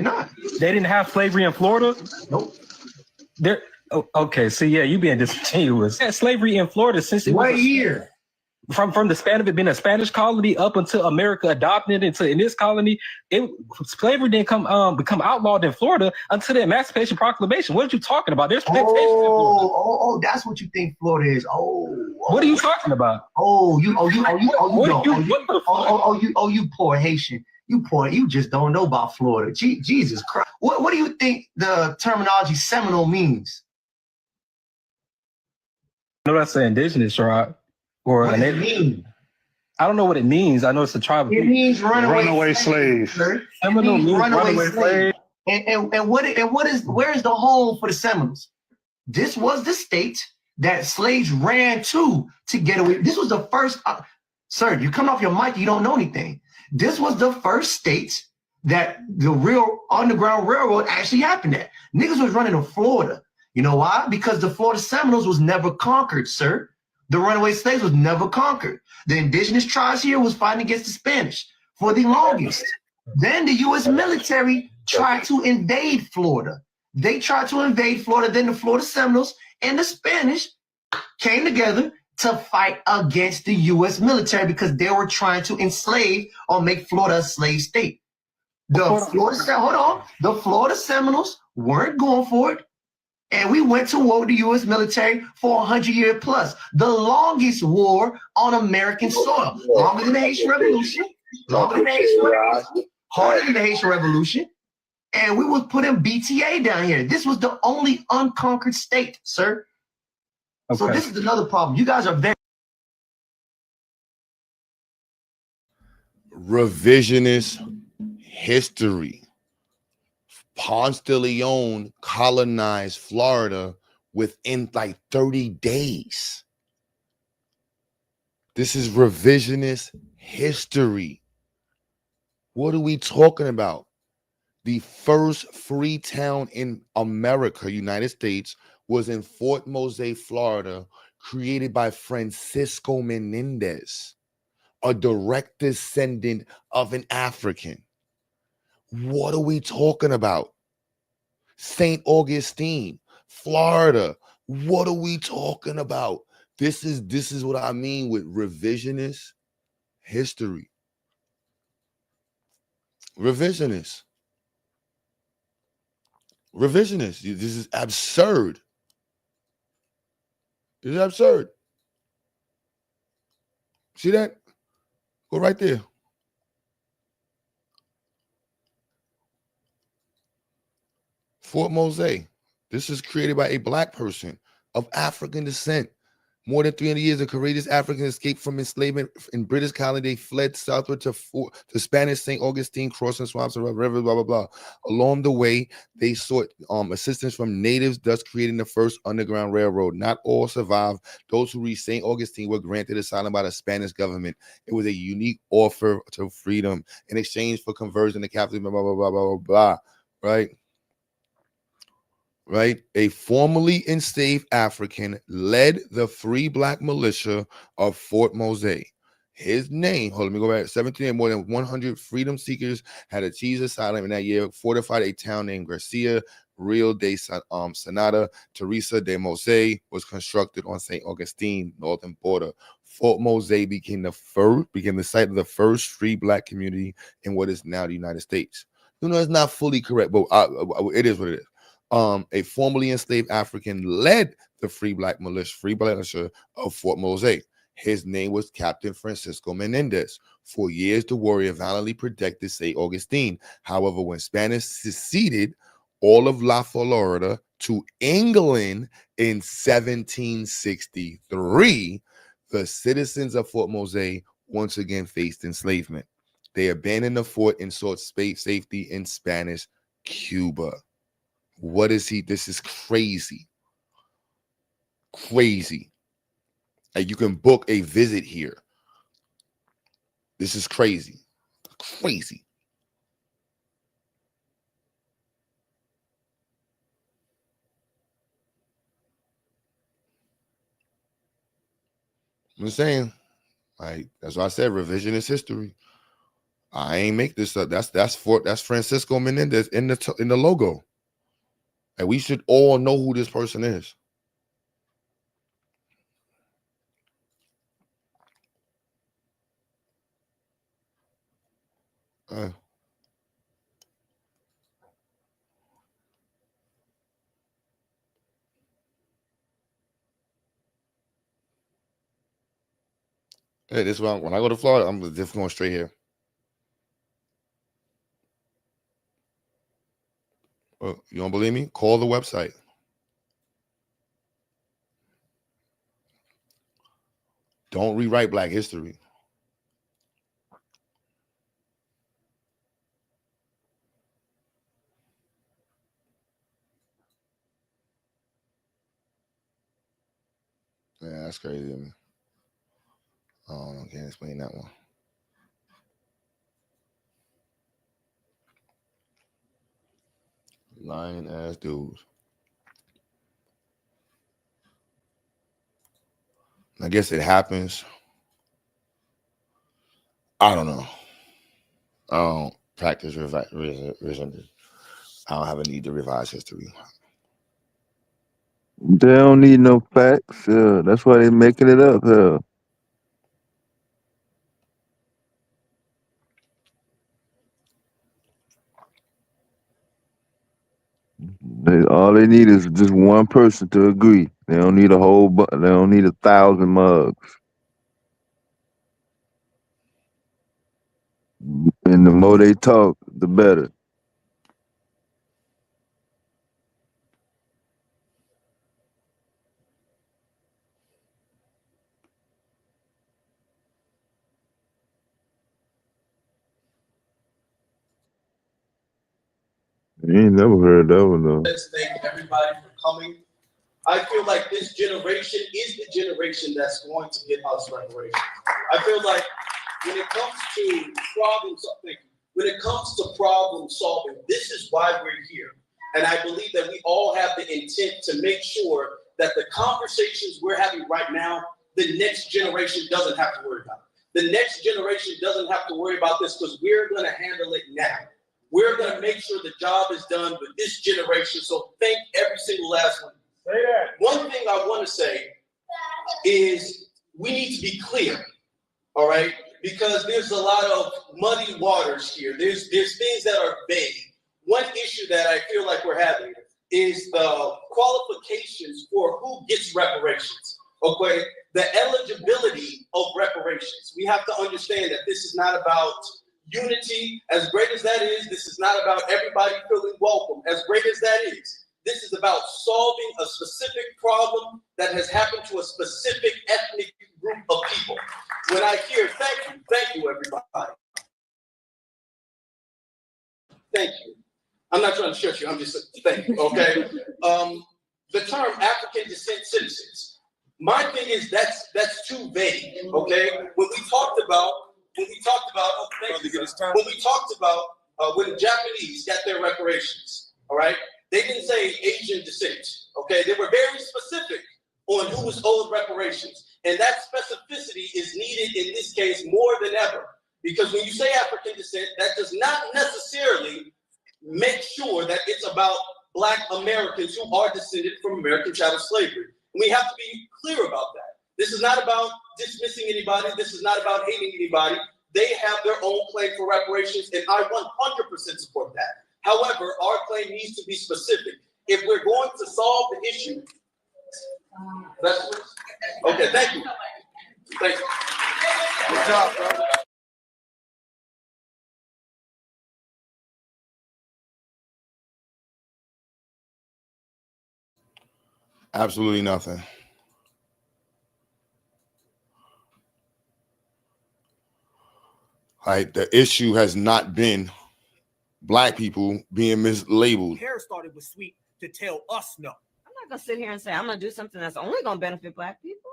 Not. They didn't have slavery in Florida? Nope. Okay, so yeah, you being disingenuous. Yeah, slavery in Florida since it was What year? from the span of it being a Spanish colony up until America adopted it in this colony, slavery didn't become outlawed in Florida until the Emancipation Proclamation. What are you talking about? There's plantations in Florida. Oh, that's what you think Florida is. What are you talking about? You poor Haitian. You just don't know about Florida. Jesus Christ. What do you think the terminology Seminole means? I know that's an indigenous, right? Or what does it mean? I don't know what it means. I know it's a tribe. It means runaway slave. Seminole means runaway slave. And where is the home for the Seminoles? This was the state that slaves ran to get away. This was the first. Sir, you come off your mic, you don't know anything. This was the first state that the real Underground Railroad actually happened at. Niggas was running to Florida. You know why? Because the Florida Seminoles was never conquered, sir. The runaway slaves was never conquered. The indigenous tribes here was fighting against the Spanish for the longest. Then the U.S. military tried to invade Florida. They tried to invade Florida. Then the Florida Seminoles and the Spanish came together to fight against the U.S. military because they were trying to enslave or make Florida a slave state. The Florida Seminoles weren't going for it. And we went to war with the U.S. military for 100 years plus. The longest war on American soil. Longer than the Haitian Revolution. Harder than the Haitian Revolution. And we was putting BTA down here. This was the only unconquered state, sir. Okay. So this is another problem. You guys are very... Revisionist history. Ponce de Leon colonized Florida within like 30 days. This is revisionist history. What are we talking about? The first free town in America, United States, was in Fort Mose, Florida, created by Francisco Menendez, a direct descendant of an African. What are we talking about? St. Augustine, Florida. What are we talking about? This is what I mean with revisionist history. Revisionist. This is absurd. This is absurd. See that? Go right there. Fort Mose. This is created by a black person of African descent. More than 300 years, a courageous African escaped from enslavement in British colony. They fled southward to Spanish St. Augustine, crossing swamps and rivers, blah, blah, blah. Along the way, they sought assistance from natives, thus creating the first Underground Railroad. Not all survived. Those who reached St. Augustine were granted asylum by the Spanish government. It was a unique offer to freedom in exchange for conversion to Catholicism, blah, blah, blah, blah, blah, blah, right? Right, a formerly enslaved African led the free black militia of Fort Mose. His name, hold on, let me go back. 17, more than 100 freedom seekers had achieved asylum in that year, fortified a town named Garcia Rio de Sanada. Teresa de Mose was constructed on St. Augustine, northern border. Fort Mose became the site of the first free black community in what is now the United States. You know, it's not fully correct, but it is what it is. A formerly enslaved African led the free black militia of Fort Mose. His name was Captain Francisco Menendez. For years, the warrior valiantly protected St. Augustine. However, when Spanish seceded all of La Florida to England in 1763, the citizens of Fort Mose once again faced enslavement. They abandoned the fort and sought safety in Spanish Cuba. What is he? This is crazy. Crazy. And you can book a visit here. This is crazy. Crazy. I'm saying, like, that's why I said revisionist history. I ain't make this up. That's Francisco Menendez in the logo. And we should all know who this person is. Hey, this one when I go to Florida, I'm just going straight here. Well, you don't believe me? Call the website. Don't rewrite Black history. Yeah, that's crazy. I mean, I can't explain that one. Lying ass dudes. I guess it happens. I don't know. I don't practice revision. I don't have a need to revise history. They don't need no facts. That's why they're making it up. All they need is just one person to agree. They don't need a whole. They don't need 1,000 mugs. And the more they talk, the better. You ain't never heard that one though. Let's thank everybody for coming. I feel like this generation is the generation that's going to get us reparations. I feel like when it comes to problem solving, this is why we're here. And I believe that we all have the intent to make sure that the conversations we're having right now, the next generation doesn't have to worry about. The next generation doesn't have to worry about this because we're going to handle it now. We're going to make sure the job is done with this generation. So thank every single last one. Say that. One thing I want to say is we need to be clear, all right? Because there's a lot of muddy waters here. There's things that are vague. One issue that I feel like we're having is the qualifications for who gets reparations, okay? The eligibility of reparations. We have to understand that this is not about unity. As great as that is, this is not about everybody feeling welcome. As great as that is, this is about solving a specific problem that has happened to a specific ethnic group of people. When I hear thank you, everybody. Thank you. I'm not trying to shut you, I'm just saying thank you, okay? The term African descent citizens. My thing is that's too vague, okay? When the Japanese got their reparations, all right? They didn't say Asian descent, okay? They were very specific on who was owed reparations. And that specificity is needed in this case more than ever. Because when you say African descent, that does not necessarily make sure that it's about Black Americans who are descended from American chattel slavery. And we have to be clear about that. This is not about dismissing anybody. This is not about hating anybody. They have their own claim for reparations, and I 100% support that. However, our claim needs to be specific. If we're going to solve the issue, okay, thank you. Thank you. Good job, brother. Absolutely nothing. Like, the issue has not been Black people being mislabeled. Hair started with Sweet to tell us no. I'm not gonna sit here and say I'm gonna do something that's only gonna benefit Black people.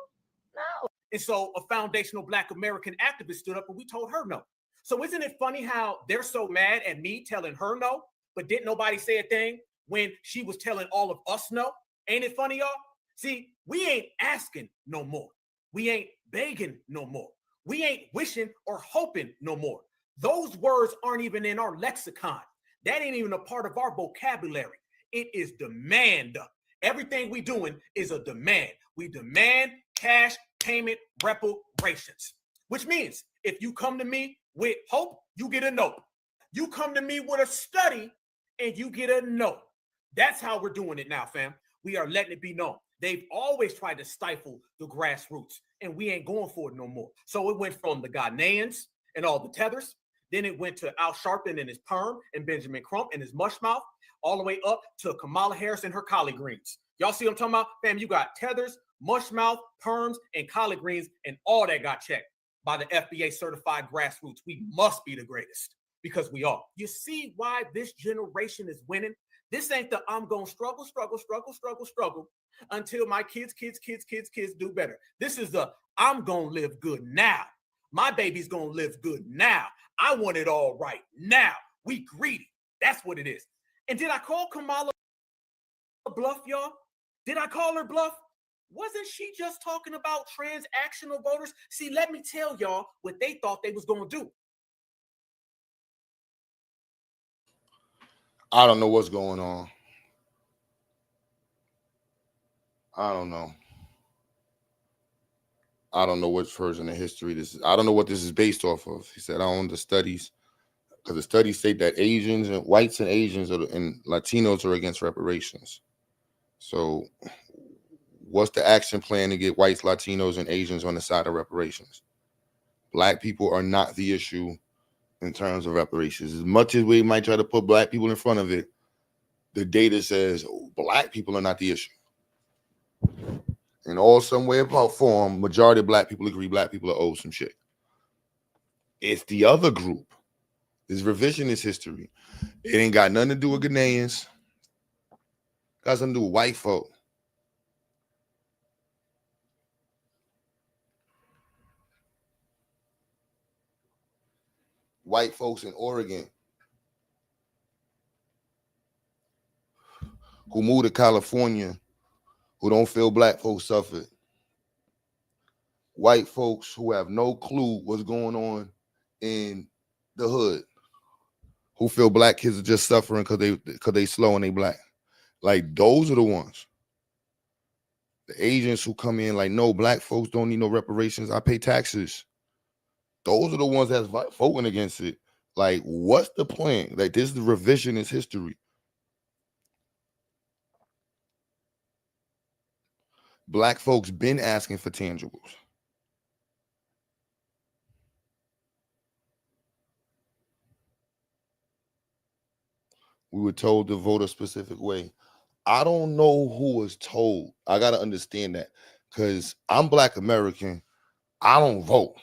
No. And so a foundational Black American activist stood up and we told her no. So isn't it funny how they're so mad at me telling her no, but didn't nobody say a thing when she was telling all of us no? Ain't it funny, y'all? See, we ain't asking no more. We ain't begging no more. We ain't wishing or hoping no more. Those words aren't even in our lexicon. That ain't even a part of our vocabulary. It is demand. Everything we doing is a demand. We demand cash payment reparations, which means if you come to me with hope, you get a nope. You come to me with a study and you get a no. That's how we're doing it now, fam. We are letting it be known. They've always tried to stifle the grassroots, and we ain't going for it no more. So it went from the Ghanaians and all the tethers. Then it went to Al Sharpton and his perm and Benjamin Crump and his mush mouth, all the way up to Kamala Harris and her collard greens. Y'all see what I'm talking about? Fam, you got tethers, mush mouth, perms, and collard greens, and all that got checked by the FBA certified grassroots. We must be the greatest because we are. You see why this generation is winning? This ain't the I'm going to struggle until my kids do better. This is the I'm going to live good now. My baby's going to live good now. I want it all right now. We greedy. That's what it is. And did I call Kamala bluff, y'all? Did I call her bluff? Wasn't she just talking about transactional voters? See, let me tell y'all what they thought they was going to do. I don't know what's going on. I don't know. I don't know which version of history this is. I don't know what this is based off of. He said, I own the studies. Because the studies say that Asians and whites and Asians and Latinos are against reparations. So what's the action plan to get whites, Latinos, and Asians on the side of reparations? Black people are not the issue in terms of reparations. As much as we might try to put black people in front of it, the data says black people are not the issue. In all some way about form, majority of black people agree black people are owed some shit. It's the other group. It's revisionist history. It ain't got nothing to do with Ghanaians. Got something to do with white folk. White folks in Oregon who moved to California who don't feel black folks suffered. White folks who have no clue what's going on in the hood, who feel black kids are just suffering because they slow and they black. Like, those are the ones. The Asians who come in like, no, black folks don't need no reparations. I pay taxes. Those are the ones that's voting against it. Like, what's the plan? Like, this is the revisionist history. Black folks been asking for tangibles. We were told to vote a specific way. I don't know who was told. I got to understand that because I'm Black American. I don't vote.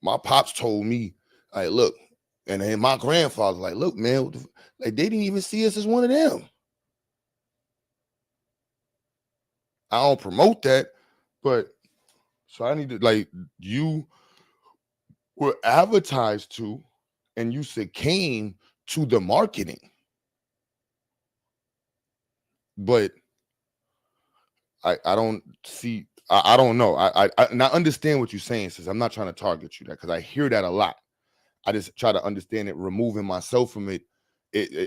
My pops told me, like, look, and then my grandfather, like, look, man, like, they didn't even see us as one of them. I don't promote that, but so I need to, like, you were advertised to and you succumbed to the marketing. But I don't see, I don't know. I understand what you're saying, sis. I'm not trying to target you that because I hear that a lot. I just try to understand it, removing myself from it.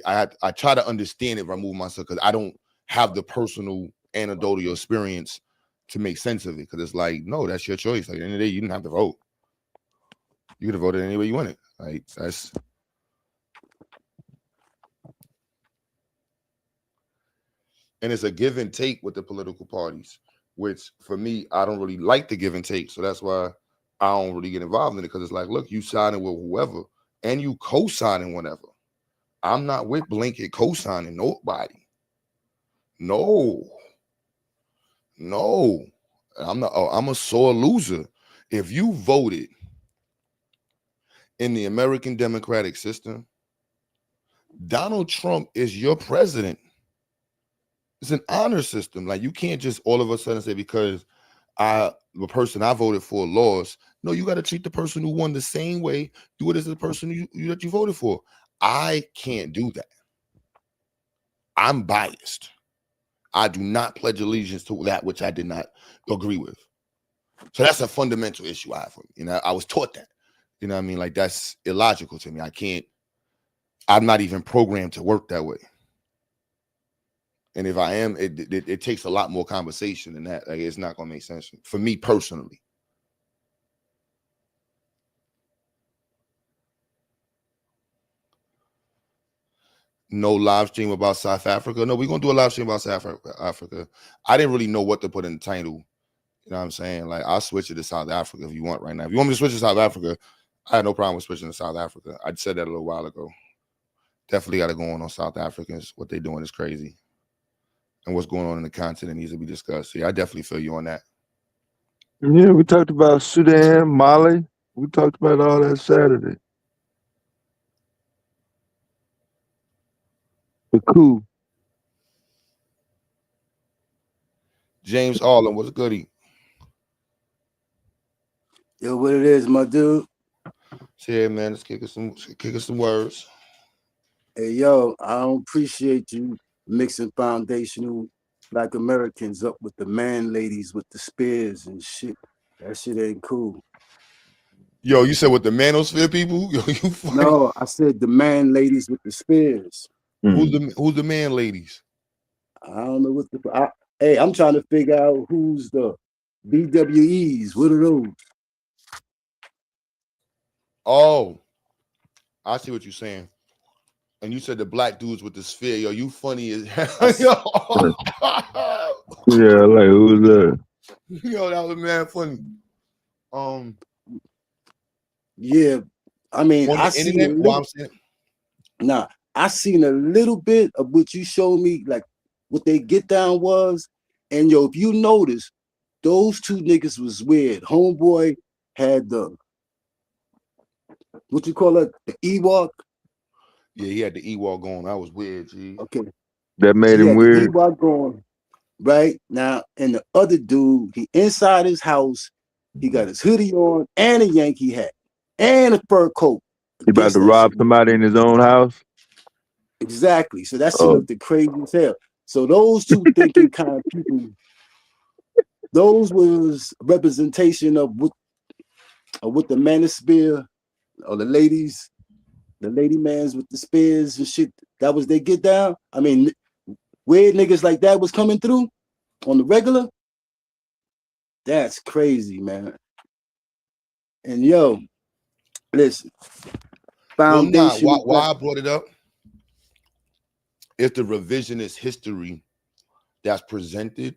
I try to understand it, remove myself, because I don't have the personal anecdotal experience to make sense of it. Because it's like, no, that's your choice. Like, at the end of the day, you didn't have to vote. You could have voted any way you wanted. Like, that's. And it's a give and take with the political parties, which for me, I don't really like the give and take. So that's why I don't really get involved in it, because it's like, look, you signing with whoever and you co-signing whatever. I'm not with blanket co-signing nobody. No. I'm not. Oh, I'm a sore loser. If you voted in the American democratic system, Donald Trump is your president. It's an honor system. Like, you can't just all of a sudden say because the person I voted for lost. No, you got to treat the person who won the same way. Do it as the person that you voted for. I can't do that. I'm biased. I do not pledge allegiance to that which I did not agree with. So that's a fundamental issue I have for me. You know, I was taught that. You know what I mean? Like, that's illogical to me. I'm not even programmed to work that way. And if I am, it takes a lot more conversation than that. Like, it's not going to make sense for me personally. no live stream about South Africa. No, we're gonna do a live stream about South Africa. I didn't really know what to put in the title. You know what I'm saying? Like, I'll switch it to South Africa if you want right now. If you want me to switch to South Africa, I had no problem with switching to South Africa. I said that a little while ago. Definitely got to go on South Africans. What they're doing is crazy. And what's going on in the continent needs to be discussed. Yeah, I definitely feel you on that. Yeah, we talked about Sudan, Mali. We talked about all that Saturday. The coup. James Arlen, what's goody? Yo, what it is, my dude? Yeah, man, let's kick us some words. Hey, yo, I don't appreciate you mixing foundational Black Americans up with the man ladies with the spears and shit. That shit ain't cool. Yo, you said with the manosphere people? Yo, you funny. No, I said the man ladies with the spears. Who's the man ladies? I don't know what the. Hey, I'm trying to figure out who's the BWEs. What are those? Oh, I see what you're saying. And you said the black dudes with the sphere. Yo, you funny as hell. Yo. Yeah, like who's that? Yo, that was mad funny. Yeah, I mean, on I the seen internet. Well, I'm saying, nah, I seen a little bit of what you showed me, like what they get down was, and yo, if you notice, those two niggas was weird. Homeboy had the what you call it, the Ewok. yeah, he had the Ewok going. That was weird, G. Okay, That made he him had weird. the Ewok going right now, and the other dude, he inside his house, he got his hoodie on and a Yankee hat and a fur coat. He about to rob somebody in his own house. Exactly. So that shit looked crazy as hell. So those two thinking kind of people, those was representation of what the manosphere or the lady mans with the spears and shit. That was they get down. I mean, weird niggas like that was coming through on the regular. That's crazy, man. And yo, listen. Foundation. Well, why I brought it up? It's the revisionist history that's presented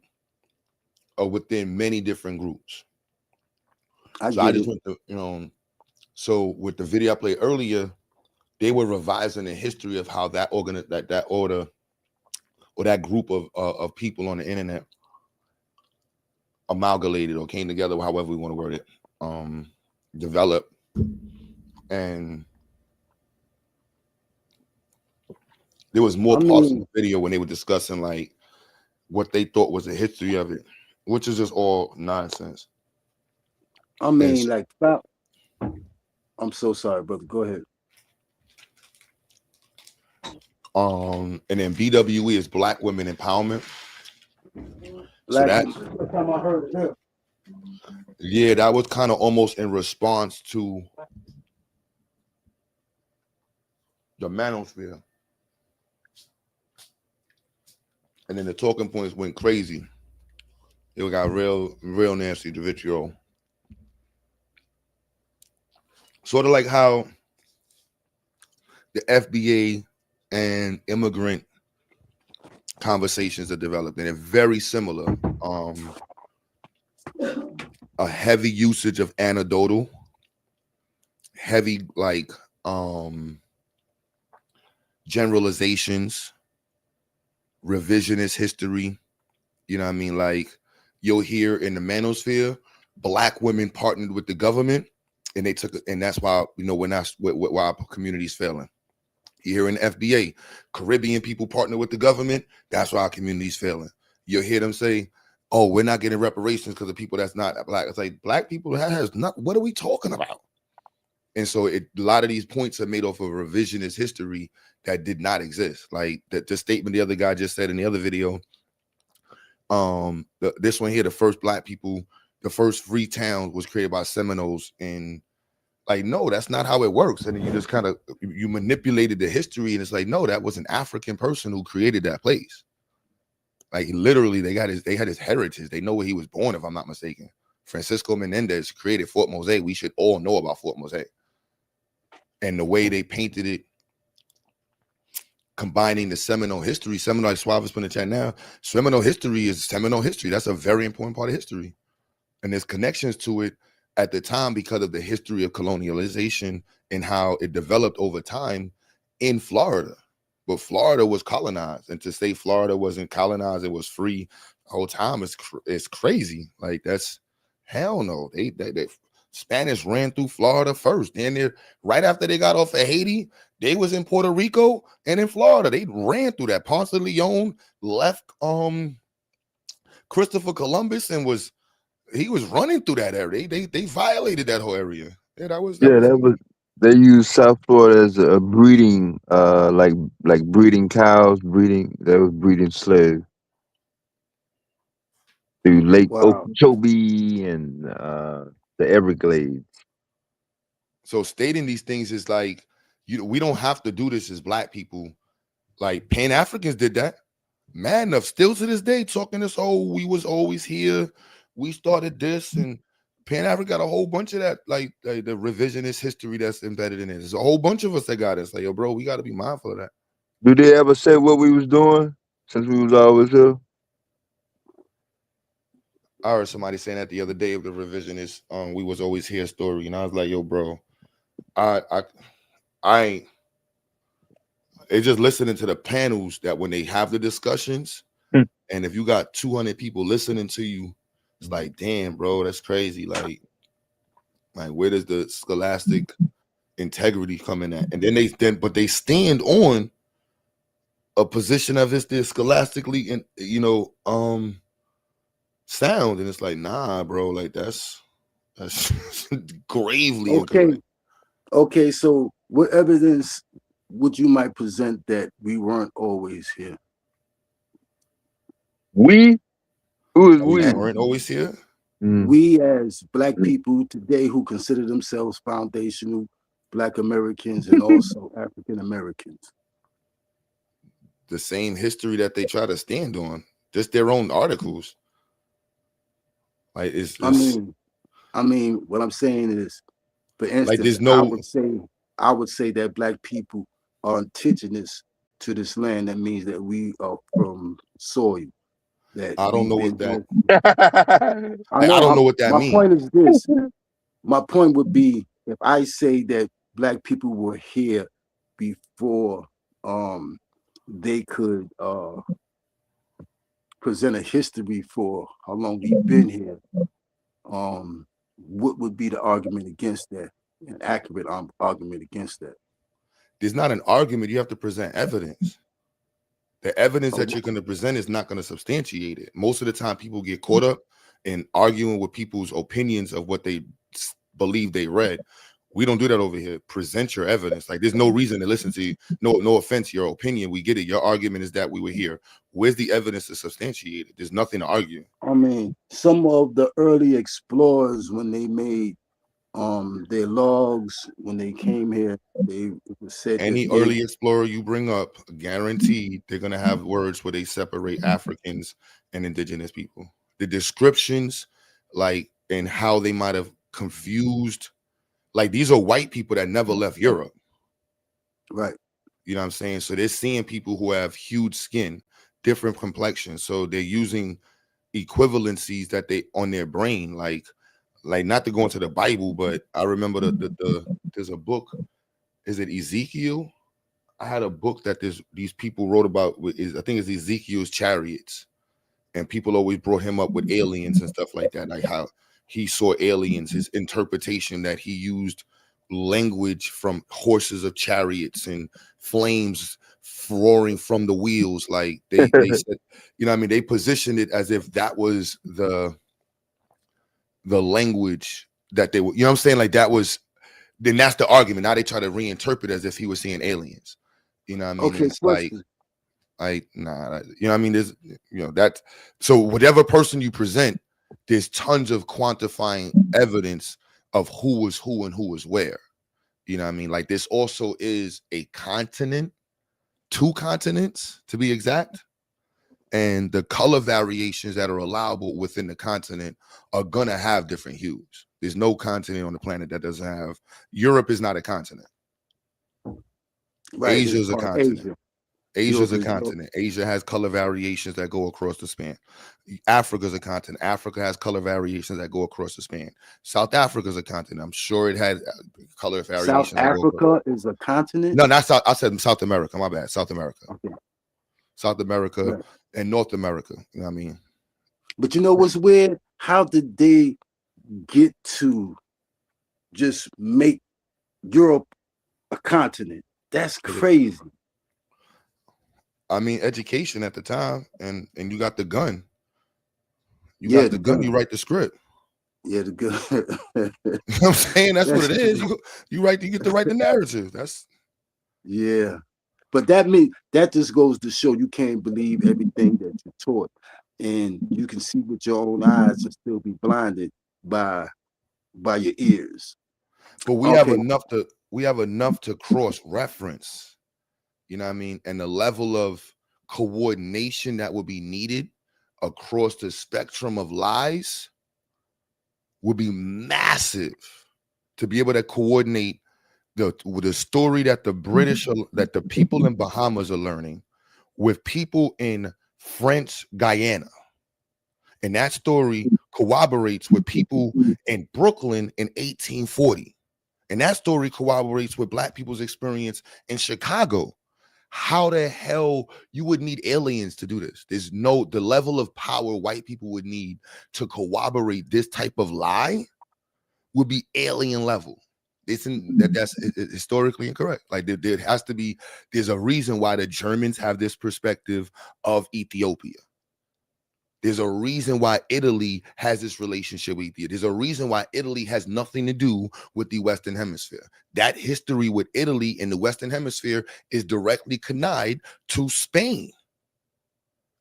within many different groups. I just went to, so with the video I played earlier, they were revising the history of how that that order or that group of people on the internet amalgamated or came together, however we want to word it, developed. And there was more parts in the video when they were discussing like what they thought was the history of it, which is just all nonsense. I mean, like, I'm so sorry, brother. Go ahead. And then BWE is Black Women Empowerment. So First time I heard it. Yeah, that was kind of almost in response to the manosphere. And then the talking points went crazy. It got real nasty, the vitriol. Sort of like how the FBA and immigrant conversations are developed, and they're very similar. A heavy usage of anecdotal, heavy like generalizations, revisionist history. You know what I mean? Like you'll hear in the manosphere, Black women partnered with the government, and they took it, and that's why we're not why our community's failing. You hear in the FBA, Caribbean people partner with the government, that's why our community's failing. You'll hear them say, oh, we're not getting reparations because of people that's not Black. It's like Black people has not. What are we talking about? And so a lot of these points are made off of revisionist history that did not exist. Like the statement the other guy just said in the other video. This one here, the first Black people, the first free town was created by Seminoles, and like, no, that's not how it works. And then you just kind of you manipulated the history, and it's like, no, that was an African person who created that place. Like literally, they had his heritage. They know where he was born, if I'm not mistaken. Francisco Menendez created Fort Mose. We should all know about Fort Mose. And the way they painted it combining the Seminole history. Seminole, like Suave is putting in the chat now. Seminole history is Seminole history. That's a very important part of history. And there's connections to it at the time because of the history of colonialization and how it developed over time in Florida. But Florida was colonized, and to say Florida wasn't colonized, it was free the whole time is crazy. Like, that's hell no. They Spanish ran through Florida first. Then right after they got off of Haiti, they was in Puerto Rico and in Florida. They ran through that. Ponce de Leon left Christopher Columbus and was running through that area. They violated that whole area. Yeah, that was they used South Florida as a breeding, like breeding cows, they was breeding slaves through Lake Okeechobee and the Everglades. So stating these things is like, we don't have to do this as Black people. Like, Pan-Africans did that. Mad enough, still to this day, talking this whole, we was always here, we started this, and Pan-African got a whole bunch of that, like the revisionist history that's embedded in it. There's a whole bunch of us that got it. It's like, yo, bro, we got to be mindful of that. Do they ever say what we was doing since we was always here? I heard somebody saying that the other day of the revisionist, we was always here story, and I was like, yo, bro, I ain't. It's just listening to the panels that when they have the discussions, and if you got 200 people listening to you, it's like, damn, bro, that's crazy. Like where does the scholastic integrity come in at? And then they stand on a position of they're scholastically and sound, and it's like, nah, bro, like that's gravely incorrect. Okay, so what evidence would you might present that we weren't always here? We? Who is we? Weren't always here? We as Black people today who consider themselves foundational Black Americans and also African Americans. The same history that they try to stand on, just their own articles. Like, I mean, what I'm saying is, for instance, like, there's no, I would say that Black people are indigenous to this land. That means that we are from soil. That I don't know what that. I don't know what that means. My point is this. My point would be, if I say that Black people were here before they could present a history for how long we've been here, what would be the argument against that? An accurate argument against that? There's not an argument. You have to present evidence. The evidence that you're going to present is not going to substantiate it. Most of the time, people get caught up in arguing with people's opinions of what they believe they read. We don't do that over here. Present your evidence. Like, there's no reason to listen to you. No offense, your opinion. We get it. Your argument is that we were here. Where's the evidence to substantiate it? There's nothing to argue. I mean, some of the early explorers, when they made their logs, when they came here, they said any early explorer you bring up, guaranteed they're going to have words where they separate Africans and indigenous people. The descriptions, like, and how they might have confused, like, these are white people that never left Europe. Right. You know what I'm saying? So they're seeing people who have huge skin, different complexions. So they're using equivalencies that they on their brain, like not to go into the Bible, but I remember there's a book. Is it Ezekiel? I had a book that these people wrote about. I think it's Ezekiel's chariots, and people always brought him up with aliens and stuff like that, like how he saw aliens. His interpretation that he used language from horses of chariots and flames roaring from the wheels. Like they said, you know what I mean? They positioned it as if that was the language that they were, you know what I'm saying? Like that was, then that's the argument. Now they try to reinterpret as if he was seeing aliens. You know what I mean? Okay, it's like nah, you know what I mean? There's, you know, that, so whatever person you present, there's tons of quantifying evidence of who was who and who was where. You know what I mean? Like this also is a continent, 2 continents to be exact. And the color variations that are allowable within the continent are gonna have different hues. There's no continent on the planet that doesn't have. Europe is not a continent. Right, Asia is a continent. Asia. Asia's a Europe is Europe. continent. Asia has color variations that go across the span. Africa's a continent. Africa has color variations that go across the span. South Africa's a continent. I'm sure it had color variations. South Africa is a continent? No, not South. I said South America. My bad. South America. Okay. South America Right. and North America. You know what I mean? But you know what's weird? How did they get to just make Europe a continent? That's crazy. I mean, education at the time, and you got the gun. You Yeah, got the gun. You write the script. Yeah, the gun. You know what I'm saying? That's what it is. You write. You get to write the narrative. That's Yeah. But that just goes to show you can't believe everything that you're taught. And you can see with your own eyes and still be blinded by your ears. But we have enough to cross reference. You know what I mean? And the level of coordination that would be needed across the spectrum of lies would be massive to be able to coordinate the story that the British that the people in Bahamas are learning with people in French Guyana. And that story corroborates with people in Brooklyn in 1840. And that story corroborates with Black people's experience in Chicago. How the hell you would need aliens to do this? There's the level of power white people would need to corroborate this type of lie would be alien level. That's historically incorrect. Like there has to be, there's a reason why the Germans have this perspective of Ethiopia. There's a reason why Italy has this relationship with Ethiopia. There's a reason why Italy has nothing to do with the Western Hemisphere. That history with Italy in the Western Hemisphere is directly connived to Spain.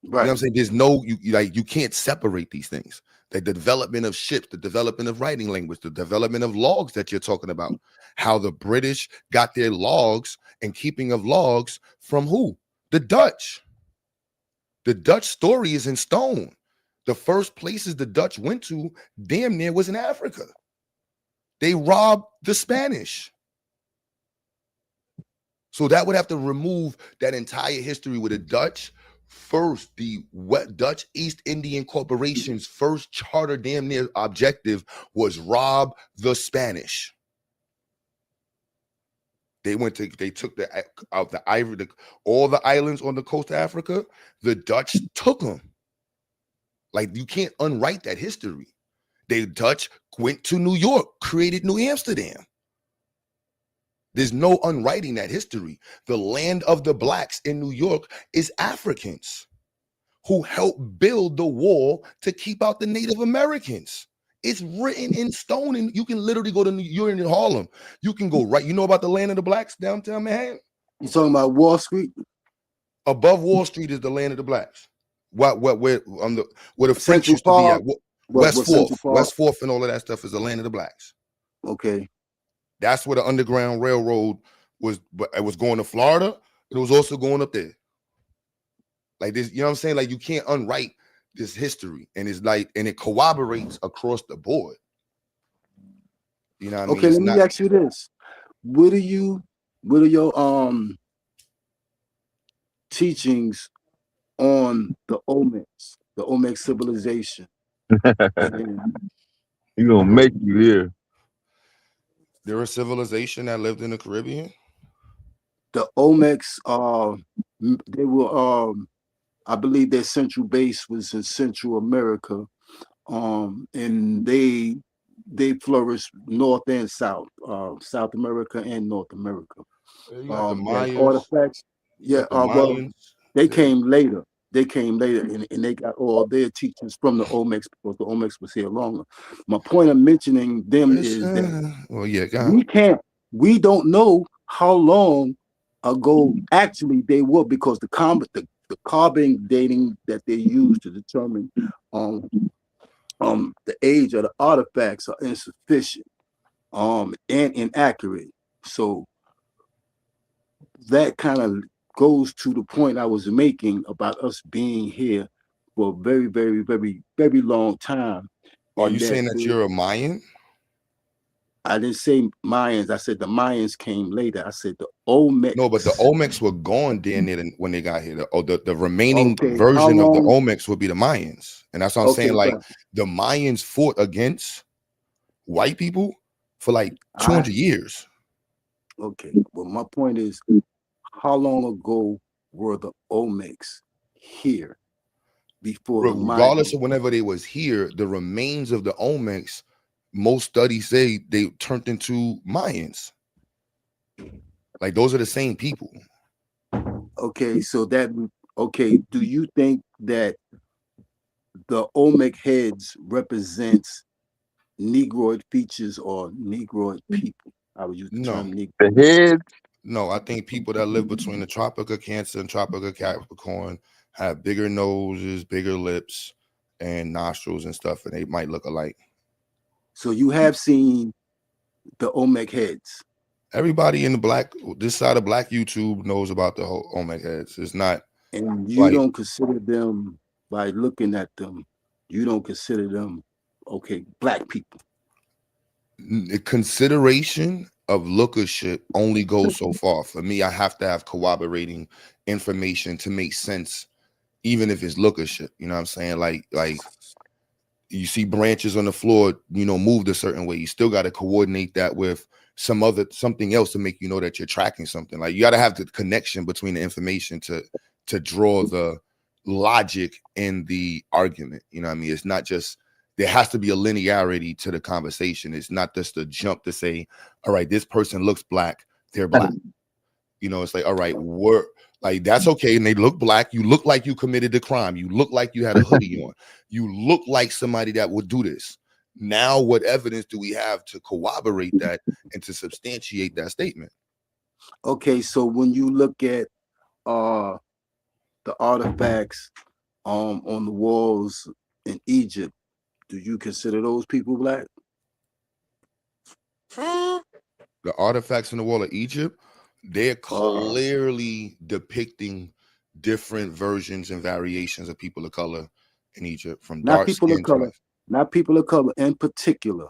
Right. You know what I'm saying? There's no, you can't separate these things. Like the development of ships, the development of writing language, the development of logs that you're talking about. How the British got their logs and keeping of logs from who? The Dutch. The Dutch story is in stone. The first places the Dutch went to damn near was in Africa. They robbed the Spanish. So that would have to remove that entire history with the Dutch. First, the Dutch East Indian Corporation's first charter damn near objective was rob the Spanish. They took all the islands on the coast of Africa. The Dutch took them. Like you can't unwrite that history. The Dutch went to New York, created New Amsterdam. There's no unwriting that history. The land of the Blacks in New York is Africans who helped build the wall to keep out the Native Americans. It's written in stone, and you can literally go to you're in Harlem. You can go right. You know about the land of the Blacks downtown Manhattan? You talking about Wall Street? Above Wall Street is the land of the Blacks. Where the French used to be at? West Fourth, and all of that stuff is the land of the Blacks. Okay. That's where the Underground Railroad was. But it was going to Florida. It was also going up there. Like this, you know what I'm saying? Like you can't unwrite this history, and it's like, and it corroborates across the board. You know what I mean? Okay, let me ask you this: what are your teachings on the Olmec civilization? You're gonna make you here. They're a civilization that lived in the Caribbean. The Olmecs, they were, I believe their central base was in Central America, and they flourished North and South, South America and North America. You got the Mayans, artifacts, yeah. Well, they came later. They came later, and they got all their teachings from the Olmecs because the Olmecs was here longer. My point of mentioning them is that we don't know how long ago actually they were, because the carbon dating that they use to determine the age of the artifacts are insufficient and inaccurate. So that kind of goes to the point I was making about us being here for a very, very, very, very long time. Are you saying that you're a Mayan? I didn't say Mayans. I said the Mayans came later. I said the Olmecs. No, but the Olmecs were gone there when they got here. The remaining Okay, version how of the long- Olmecs would be the Mayans. And that's what I'm Okay, saying. Like but- the Mayans fought against white people for like 200 years. Okay. Well, my point is, how long ago were the Olmecs here before the Regardless Mayans? of whenever they was here, the remains of the Olmecs, most studies say they turned into Mayans. Like those are the same people. Okay, so do you think that the Olmec heads represents Negroid features or Negroid people? I would use the term Negro. The head. No, I think people that live between the Tropic of Cancer and Tropic of Capricorn have bigger noses, bigger lips, and nostrils and stuff, and they might look alike. So you have seen the Olmec heads. Everybody in this side of Black YouTube knows about the whole Olmec heads. It's not, and you don't consider them, by looking at them, you don't consider them Black people. the consideration of lookership only goes so far. For me, I have to have corroborating information to make sense, even if it's lookership. You know what I'm saying? Like you see branches on the floor, moved a certain way. You still got to coordinate that with something else to make you know that you're tracking something. Like you got to have the connection between the information to draw the logic in the argument. You know what I mean? It's not just, there has to be a linearity to the conversation. It's not just a jump to say, all right, this person looks Black, they're Black. It's like, all right, that's okay. And they look Black. You look like you committed the crime. You look like you had a hoodie on. You look like somebody that would do this. Now, what evidence do we have to corroborate that and to substantiate that statement? Okay, so when you look at the artifacts on the walls in Egypt, do you consider those people Black? The artifacts on the wall of Egypt, they're clearly depicting different versions and variations of people of color in Egypt, from Not dark people of skin color, not people of color in particular.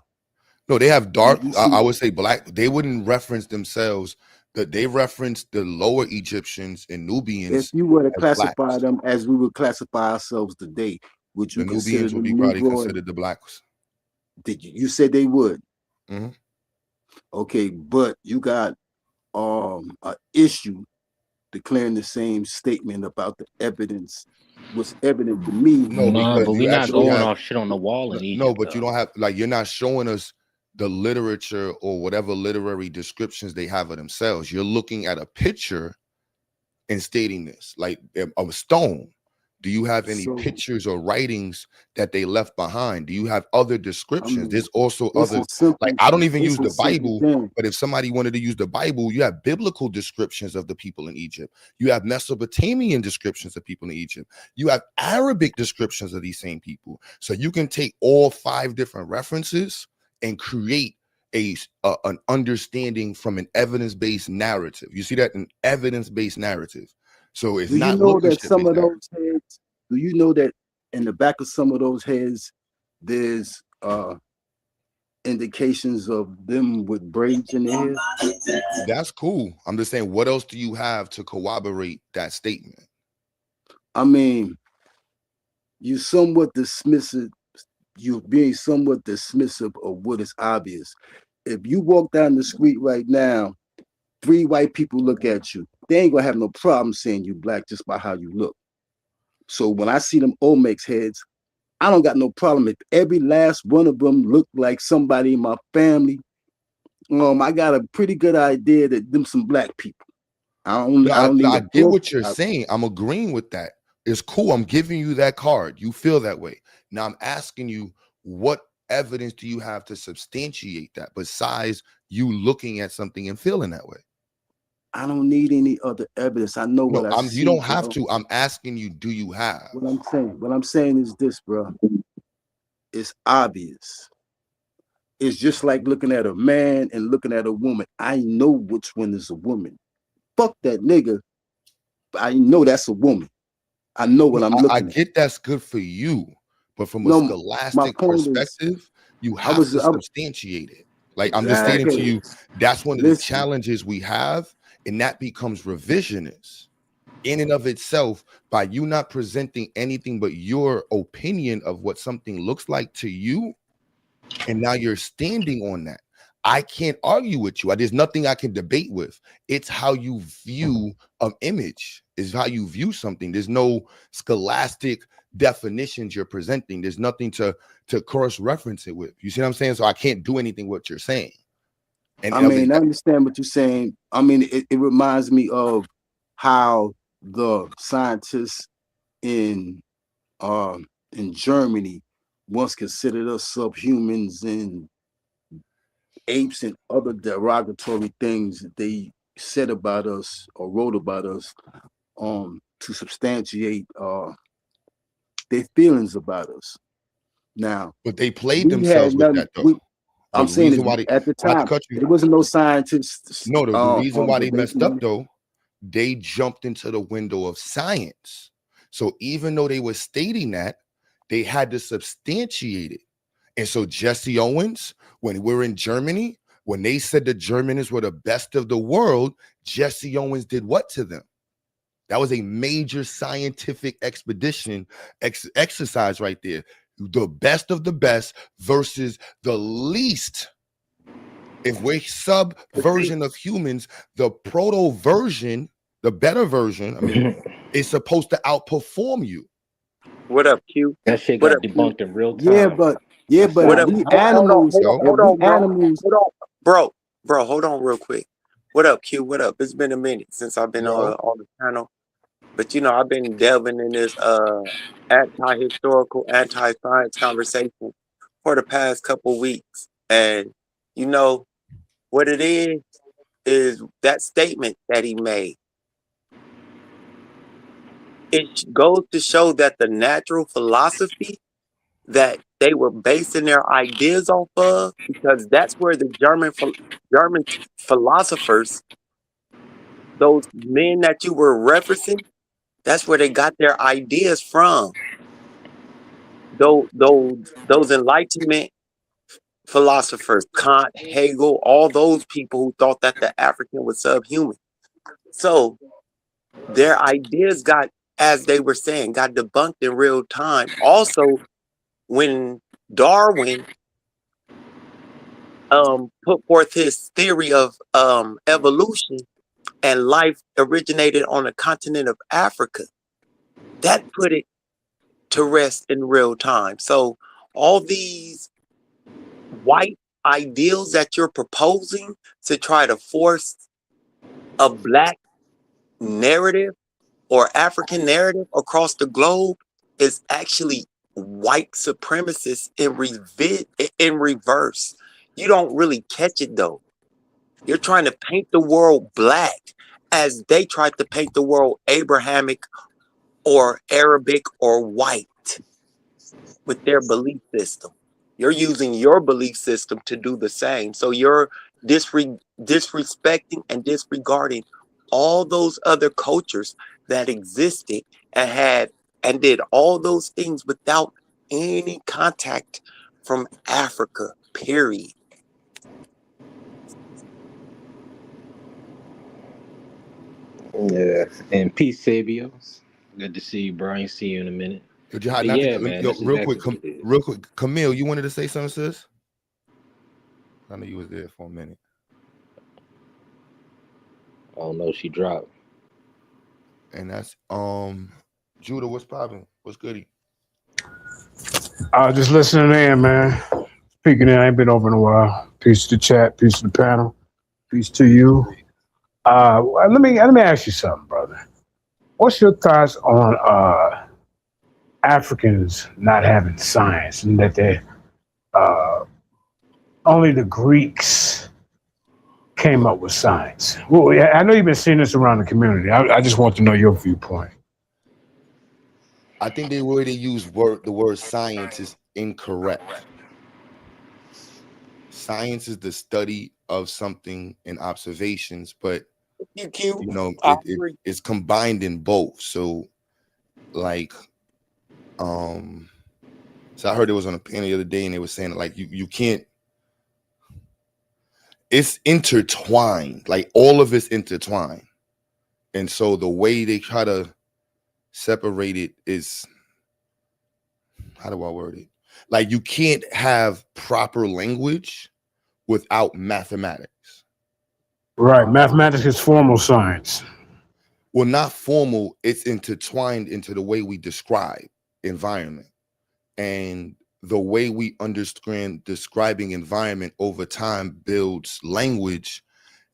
No, they have dark. I would say Black. They wouldn't reference themselves. That they reference the lower Egyptians and Nubians. If you were to as classify Blacks. them as we would classify ourselves today, would you The consider Nubians them would be probably Negroid? considered the Blacks. Did you? You said they would. Mhm. Okay, but you got an issue declaring the same statement about the evidence. What's evident to me? No, No, because but you we're not actually going have off shit on the wall in Egypt. no, but you don't have, like, you're not showing us the literature or whatever literary descriptions they have of themselves. You're looking at a picture and stating this, like of a stone. Do you have any pictures or writings that they left behind? Do you have other descriptions? There's also other, like, I don't even use the Bible, but if somebody wanted to use the Bible, you have biblical descriptions of the people in Egypt. You have Mesopotamian descriptions of people in Egypt. You have Arabic descriptions of these same people. So you can take all 5 different references and create an understanding from an evidence-based narrative. You see that? An evidence-based narrative. So it's Do you not know that lookership, some it's of those heads? Do you know that in the back of some of those heads, there's indications of them with braids in their hair? That's cool. I'm just saying, what else do you have to corroborate that statement? I mean, you're somewhat dismissive. You're being somewhat dismissive of what is obvious. If you walk down the street right now, 3 white people look at you, they ain't gonna have no problem saying you Black just by how you look. So when I see them Olmecs heads, I don't got no problem if every last one of them look like somebody in my family. I got a pretty good idea that them some Black people. I don't need I a get book. what you're saying. I'm agreeing with that. It's cool. I'm giving you that card. You feel that way. Now I'm asking you, what evidence do you have to substantiate that besides you looking at something and feeling that way? I don't need any other evidence. I know what I see. You don't have to. I'm asking you, do you have? What I'm saying is this, bro. It's obvious. It's just like looking at a man and looking at a woman. I know which one is a woman. Fuck that nigga. I know that's a woman. I know what I'm looking I at. get that's good for you, but from a scholastic perspective, you have to substantiate it. Like I'm just stating to Exactly. you, that's one of the Listen. challenges we have, and that becomes revisionist in and of itself by you not presenting anything but your opinion of what something looks like to you, and now you're standing on that. I can't argue with you. There's nothing I can debate with. It's how you view an image, is how you view something. There's no scholastic definitions you're presenting. There's nothing to cross-reference it with. You see what I'm saying? So I can't do anything what you're saying. And I mean, I understand what you're saying. I mean, it reminds me of how the scientists in Germany once considered us subhumans and apes and other derogatory things that they said about us or wrote about us to substantiate their feelings about us. Now, but they played we themselves had with nothing. that though. I'm The saying reason is why they, at the not to time cut you, there wasn't no scientists. no, the reason why they messed up debating. though, they jumped into the window of science. So even though they were stating that, they had to substantiate it. And so Jesse Owens, when we're in Germany, when they said the Germans were the best of the world, Jesse Owens did what to them? That was a major scientific expedition exercise right there. The best of the best versus the least. If we're subversion of humans, the proto version, the better version, I mean, is supposed to outperform you. What up, Q? That shit What got up, Q? debunked in real time. Yeah, What but up? we Hold on, animals. hold on, hold We on, bro. animals. Hold on, bro. Hold on, real quick. What up, Q? What up? It's been a minute since I've been on the channel, but you know I've been delving in this anti-historical, anti-science conversation for the past couple weeks, and you know what it is that statement that he made. It goes to show that the natural philosophy that they were basing their ideas off of, because that's where the German philosophers, those men that you were referencing, that's where they got their ideas from. Those Enlightenment philosophers, Kant, Hegel, all those people who thought that the African was subhuman. So their ideas got, as they were saying, got debunked in real time. Also, when Darwin put forth his theory of evolution and life originated on the continent of Africa, that put it to rest in real time. So all these white ideals that you're proposing to try to force a black narrative or African narrative across the globe is actually white supremacists in reverse. You don't really catch it though. You're trying to paint the world black as they tried to paint the world Abrahamic or Arabic or white with their belief system. You're using your belief system to do the same. So you're disrespecting and disregarding all those other cultures that existed and had and did all those things without any contact from Africa, period. Yeah. And peace, Sabios. Good to see you, Brian. See you in a minute. Yo, But yeah, man. That's real exactly quick, what it is. real quick, Camille, you wanted to say something, sis? I know you was there for a minute. Oh no, she dropped. And that's Judah, what's popping? What's goody? Just listening in, man. Speaking in, I ain't been over in a while. Peace to the chat, peace to the panel, peace to you. Let me ask you something, brother. What's your thoughts on Africans not having science and that they only the Greeks came up with science? Well, I know you've been seeing this around the community. I just want to know your viewpoint. I think the way they use the word science is incorrect. Science is the study of something and observations, but you know, it's combined in both. So like so I heard it was on a panel the other day and they were saying like you can't, it's intertwined, like all of it's intertwined. And so the way they try to separate it is, how do I word it? Like you can't have proper language without mathematics. Right. Mathematics is formal science. Well, not formal, it's intertwined into the way we describe environment. And the way we understand describing environment over time builds language.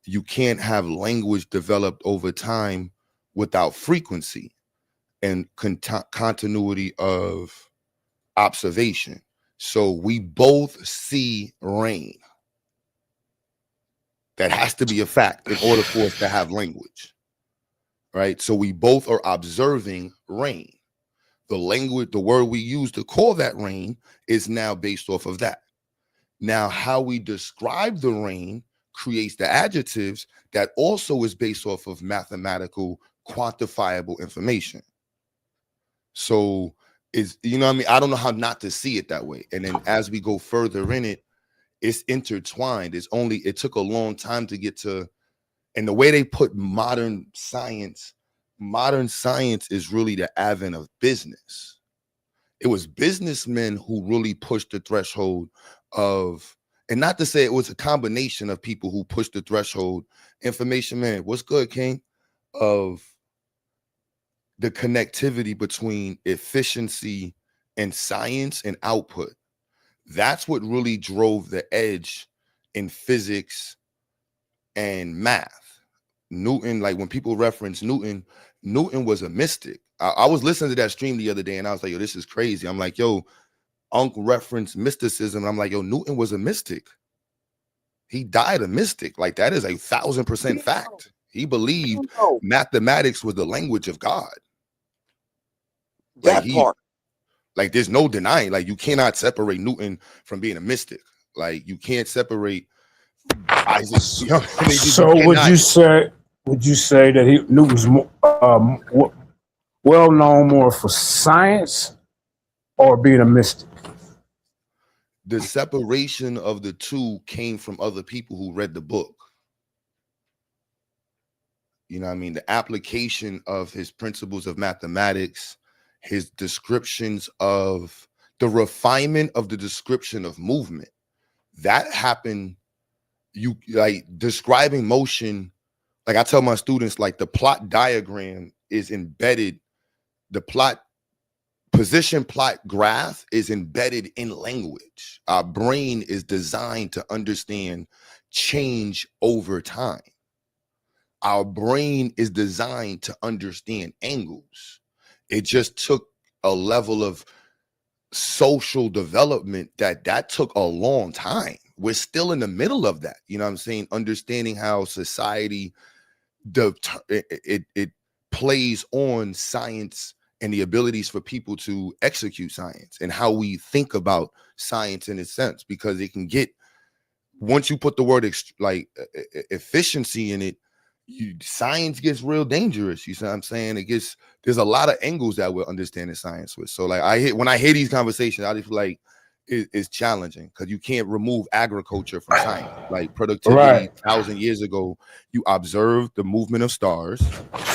You can't have language developed over time without frequency and continuity of observation. So we both see rain. That has to be a fact in order for us to have language, right? So we both are observing rain. The language, the word we use to call that rain is now based off of that. Now, how we describe the rain creates the adjectives that also is based off of mathematical, quantifiable information. So is, you know what I mean? I don't know how not to see it that way. And then as we go further in it, it's intertwined. It took a long time to get to, and the way they put modern science is really the advent of business. It was businessmen who really pushed the threshold of, and not to say it was a combination of people who pushed the threshold, information man, what's good, King, of the connectivity between efficiency and science and output. That's what really drove the edge in physics and math. Newton, like when people reference Newton was a mystic. I was listening to that stream the other day and I was like, yo, this is crazy. I'm like, yo, Unc referenced mysticism. And I'm like, yo, Newton was a mystic. He died a mystic. Like that is 1,000% fact. He believed mathematics was the language of God. Like That part. Like there's no denying, like you cannot separate Newton from being a mystic. Like you can't separate Isaac. So would you say that Newton's well known more for science or being a mystic? The separation of the two came from other people who read the book. You know what I mean? The application of his principles of mathematics, his descriptions of the refinement of the description of movement, that happened. You like describing motion. Like I tell my students, like the plot diagram is embedded. The position plot graph is embedded in language. Our brain is designed to understand change over time. Our brain is designed to understand angles. It just took a level of social development that took a long time. We're still in the middle of that. You know what I'm saying? Understanding how society, it plays on science and the abilities for people to execute science and how we think about science in a sense, because it can get, once you put the word efficiency in it, science gets real dangerous. You see what I'm saying? There's a lot of angles that we're understanding science with. So like when I hear these conversations, I just feel like it's challenging because you can't remove agriculture from science. Like productivity 1,000 years ago, you observed the movement of stars,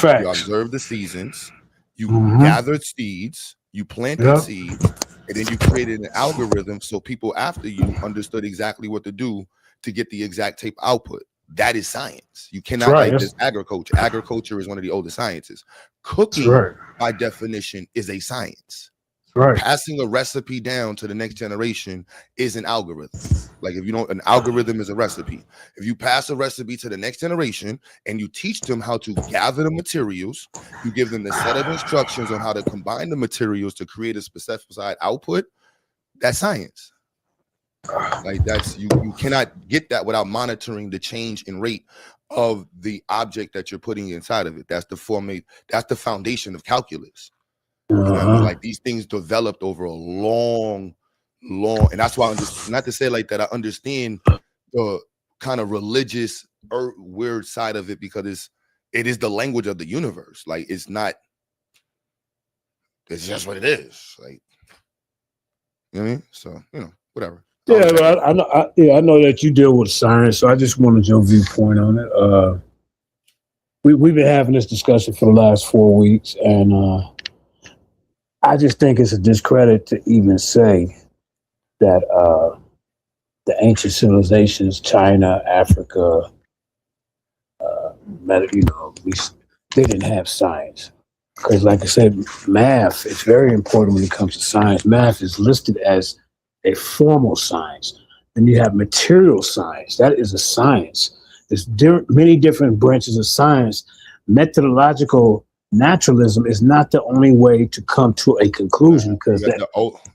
you observed the seasons, you gathered seeds, you planted seeds, and then you created an algorithm so people after you understood exactly what to do to get the exact tape output. That is science. You cannot like this agriculture. Agriculture is one of the oldest sciences. Cooking, by definition, is a science. Passing a recipe down to the next generation is an algorithm. Like if you don't, an algorithm is a recipe. If you pass a recipe to the next generation and you teach them how to gather the materials, you give them the set of instructions on how to combine the materials to create a specified output, that's science. Like that's you cannot get that without monitoring the change in rate of the object that you're putting inside of it. That's the foundation of calculus. You know what I mean? Like these things developed over a long, and that's why I'm just, not to say like that I understand the kind of religious weird side of it, because it is the language of the universe. Like it's just what it is. Like, you know what I mean? So, whatever. Yeah, but I know. I know that you deal with science, so I just wanted your viewpoint on it. We've been having this discussion for the last 4 weeks, and I just think it's a discredit to even say that the ancient civilizations, China, Africa, they didn't have science. Because, like I said, math is very important when it comes to science. Math is listed as a formal science. Then you have material science. That is a science. There's many different branches of science. Methodological naturalism is not the only way to come to a conclusion. Because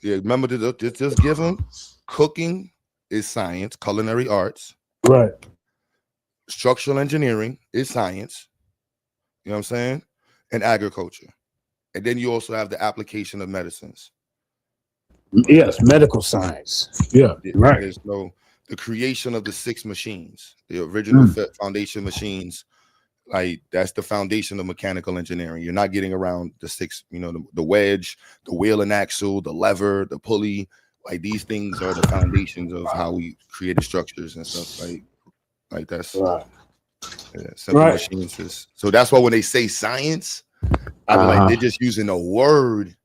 remember just give them cooking is science, culinary arts. Right. Structural engineering is science. You know what I'm saying? And agriculture. And then you also have the application of medicines. Yes, medical science. Yeah, right. There's the creation of the 6 machines, the original foundation machines. Like that's the foundation of mechanical engineering. You're not getting around the 6, the wedge, the wheel and axle, the lever, the pulley. Like these things are the foundations of how we created structures and stuff. Like that's right. Simple machines. So that's why when they say science, I be like, they're just using a word,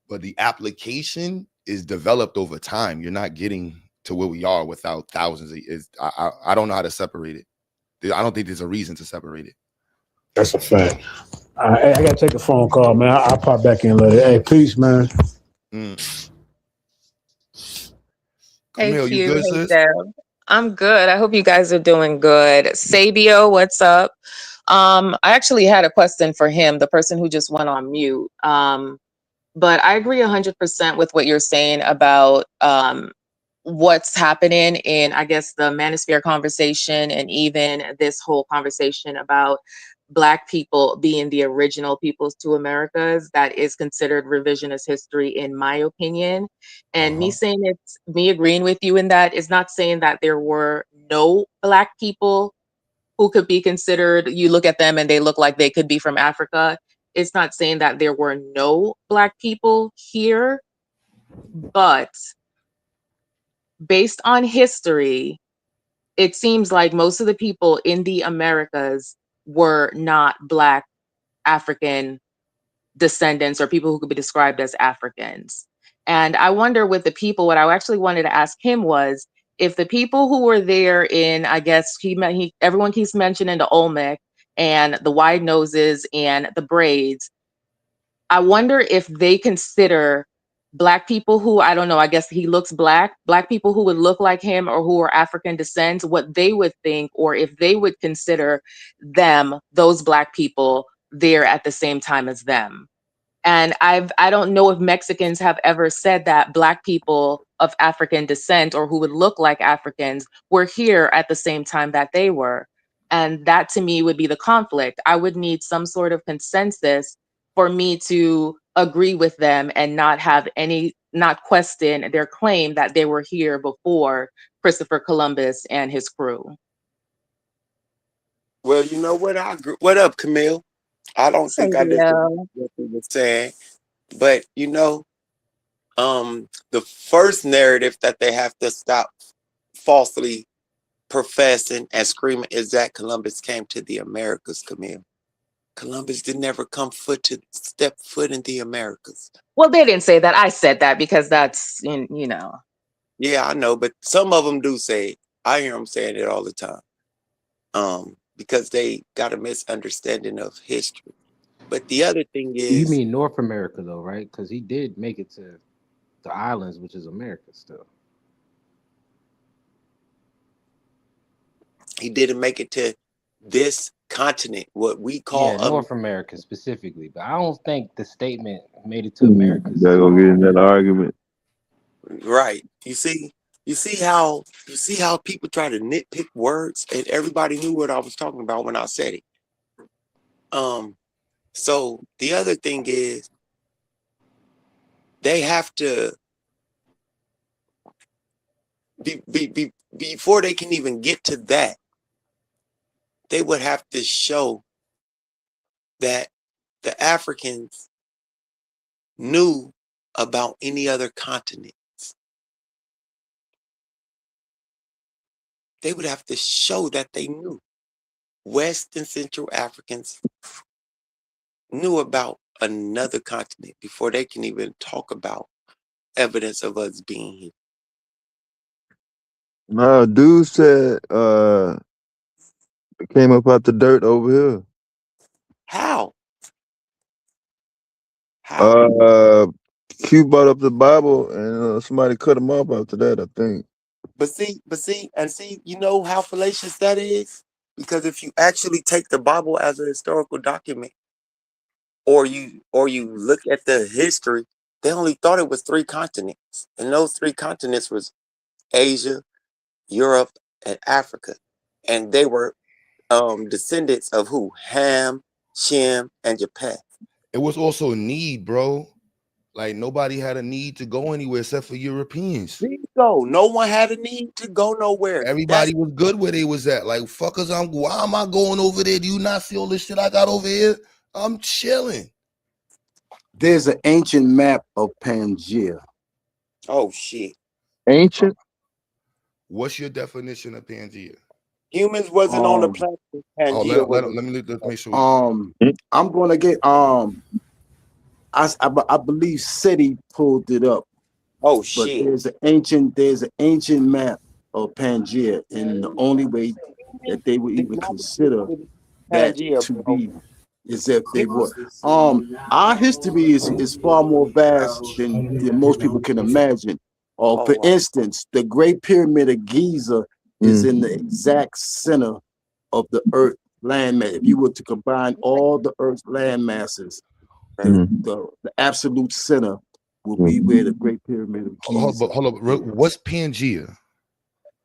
but the application is developed over time. You're not getting to where we are without thousands of years. I don't know how to separate it. I don't think there's a reason to separate it. That's a fact. I gotta take a phone call, man. I'll pop back in later. Hey, peace, man. Hey, Camille, you good, sis? Deb. I'm good. I hope you guys are doing good. Sabio, what's up? I actually had a question for him, the person who just went on mute. But I agree 100% with what you're saying about what's happening in, I guess, the manosphere conversation, and even this whole conversation about Black people being the original peoples to Americas. That is considered revisionist history, in my opinion. And me saying it's me agreeing with you in that is not saying that there were no Black people who could be considered, you look at them and they look like they could be from Africa. It's not saying that there were no Black people here, but based on history, it seems like most of the people in the Americas were not Black African descendants or people who could be described as Africans. And I wonder with the people, what I actually wanted to ask him was, if the people who were there in, I guess everyone keeps mentioning the Olmec and the wide noses and the braids, I wonder if they consider Black people who, I don't know, I guess he looks Black people who would look like him or who are African descent, what they would think, or if they would consider them, those Black people, there at the same time as them. And I don't know if Mexicans have ever said that Black people of African descent or who would look like Africans were here at the same time that they were. And that to me would be the conflict. I would need some sort of consensus for me to agree with them and not question their claim that they were here before Christopher Columbus and his crew. Well, you know what? I agree. What up, Camille? I don't think I disagree with what you were saying, but the first narrative that they have to stop falsely professing and screaming is that Columbus came to the Americas, Camille. Columbus did never step foot in the Americas. Well, they didn't say that. I said that because that's, Yeah, I know, but some of them do say it. I hear them saying it all the time. Because they got a misunderstanding of history. But the other thing is, You mean North America though, right? Because he did make it to the islands, which is America still. he didn't make it to this continent, what we call North America specifically. But I don't think the statement made it to America. They're gonna get in that argument. Right. You see how people try to nitpick words, and everybody knew what I was talking about when I said it. So the other thing is, they have to before they can even get to that, they would have to show that the Africans knew about any other continents. they would have to show that they knew. West and Central Africans knew about another continent before they can even talk about evidence of us being here. No, dude said it came up out the dirt over here. How? Q brought up the Bible and somebody cut him off after that, I think. But see, you know how fallacious that is? Because if you actually take the Bible as a historical document, or you look at the history, they only thought it was 3 continents. And those 3 continents was Asia, Europe, and Africa. And they were descendants of who? Ham, Shem, and Japheth. It was also a need, bro. Like nobody had a need to go anywhere except for Europeans. There you go. No one had a need to go nowhere. Everybody was good where they was at. Like, fuckers, why am I going over there? Do you not see all this shit I got over here? I'm chilling. There's an ancient map of Pangaea. Oh shit. Ancient? What's your definition of Pangaea? Humans wasn't on the planet. Pangaea let me make sure. I'm gonna get I believe SETI pulled it up. Oh but shit. There's an ancient map of Pangaea, and the only way that they would even consider that to be is if they were. Our history is far more vast than most people can imagine. For instance, the Great Pyramid of Giza is in the exact center of the Earth landmass. If you were to combine all the Earth's land masses, the absolute center will be where the Great Pyramid of Giza. Hold up. What's Pangaea?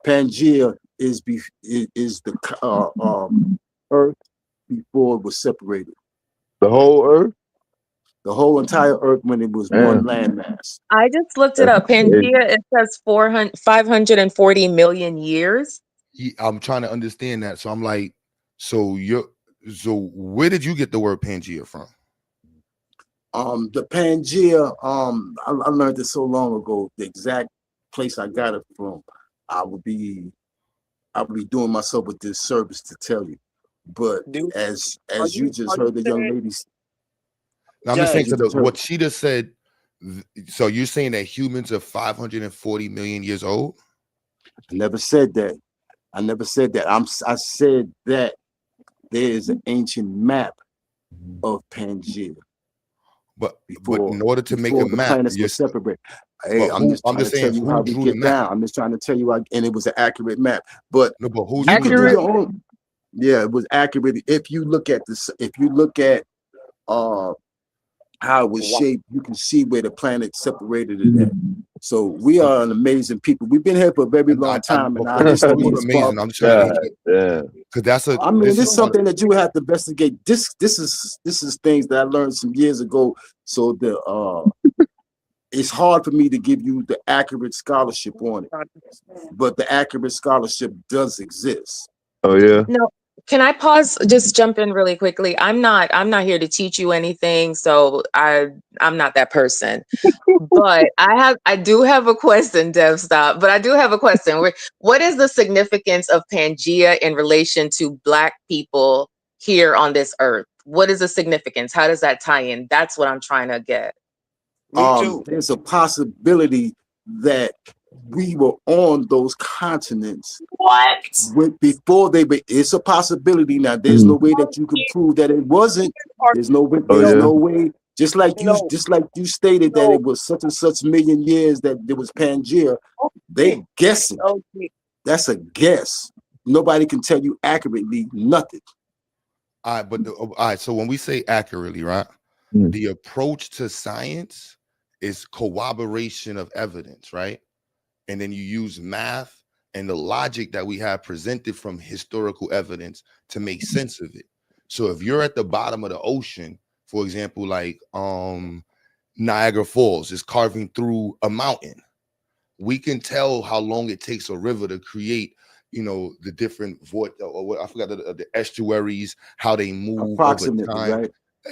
Pangaea is the Earth before it was separated. The whole Earth? The whole entire Earth when it was one landmass. I just looked it up. Pangaea, it says 540 million years. I'm trying to understand that. So I'm like, so where did you get the word Pangaea from? The Pangaea, I learned it so long ago. The exact place I got it from, I would be doing myself a disservice to tell you. But as you just heard the young ladies. Now, I'm just saying what she just said. So you're saying that humans are 540 million years old? I never said that. I said that there is an ancient map of Pangaea. But in order to make a map, you're separate. Hey, I'm just trying to tell you how we get down. I'm just trying to tell you, and it was an accurate map. But who's you can do your own. Yeah, it was accurate. If you look at this, how it was shaped, you can see where the planet separated it at. So we are an amazing people. We've been here for a very long time, and our history is amazing. I'm trying to because that's a. I mean, this is something that you have to investigate. This is things that I learned some years ago. So it's hard for me to give you the accurate scholarship on it, but the accurate scholarship does exist. Oh yeah. No. Can I pause? Just jump in really quickly. I'm not here to teach you anything, so I'm not that person. But I do have a question, Dev. Stop. But I do have a question. What is the significance of Pangaea in relation to Black people here on this earth? What is the significance? How does that tie in? That's what I'm trying to get. There's a possibility that we were on those continents. What? Before it's a possibility. Now, there's no way that you can prove that it wasn't. There's no way. No way. Just like you stated that it was such and such million years that there was Pangaea. They guessing. That's a guess. Nobody can tell you accurately nothing. All right. So when we say accurately, right, the approach to science is corroboration of evidence, right? And then you use math and the logic that we have presented from historical evidence to make sense of it. So if you're at the bottom of the ocean, for example, like Niagara Falls is carving through a mountain, we can tell how long it takes a river to create, the different I forgot the estuaries, how they move over time.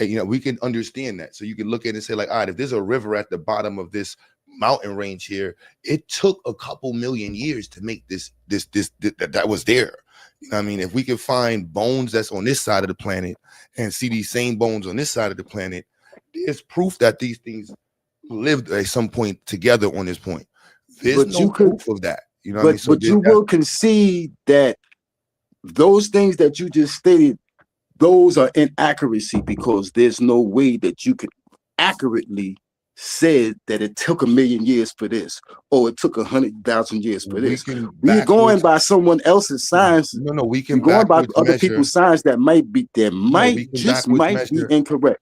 Right? We can understand that. So you can look at it and say, like, all right, if there's a river at the bottom of this mountain range here, it took a couple million years to make this that was there. You know what I mean? If we can find bones that's on this side of the planet and see these same bones on this side of the planet, there's proof that these things lived at some point together on this point. There's no proof of that. You know what I mean? So but you will concede that those things that you just stated, those are inaccuracy, because there's no way that you could accurately say that it took 1,000,000 years for this, or it took 100,000 years for this. We're going by someone else's science. No, we can going by other measure. people's science that might be might be incorrect.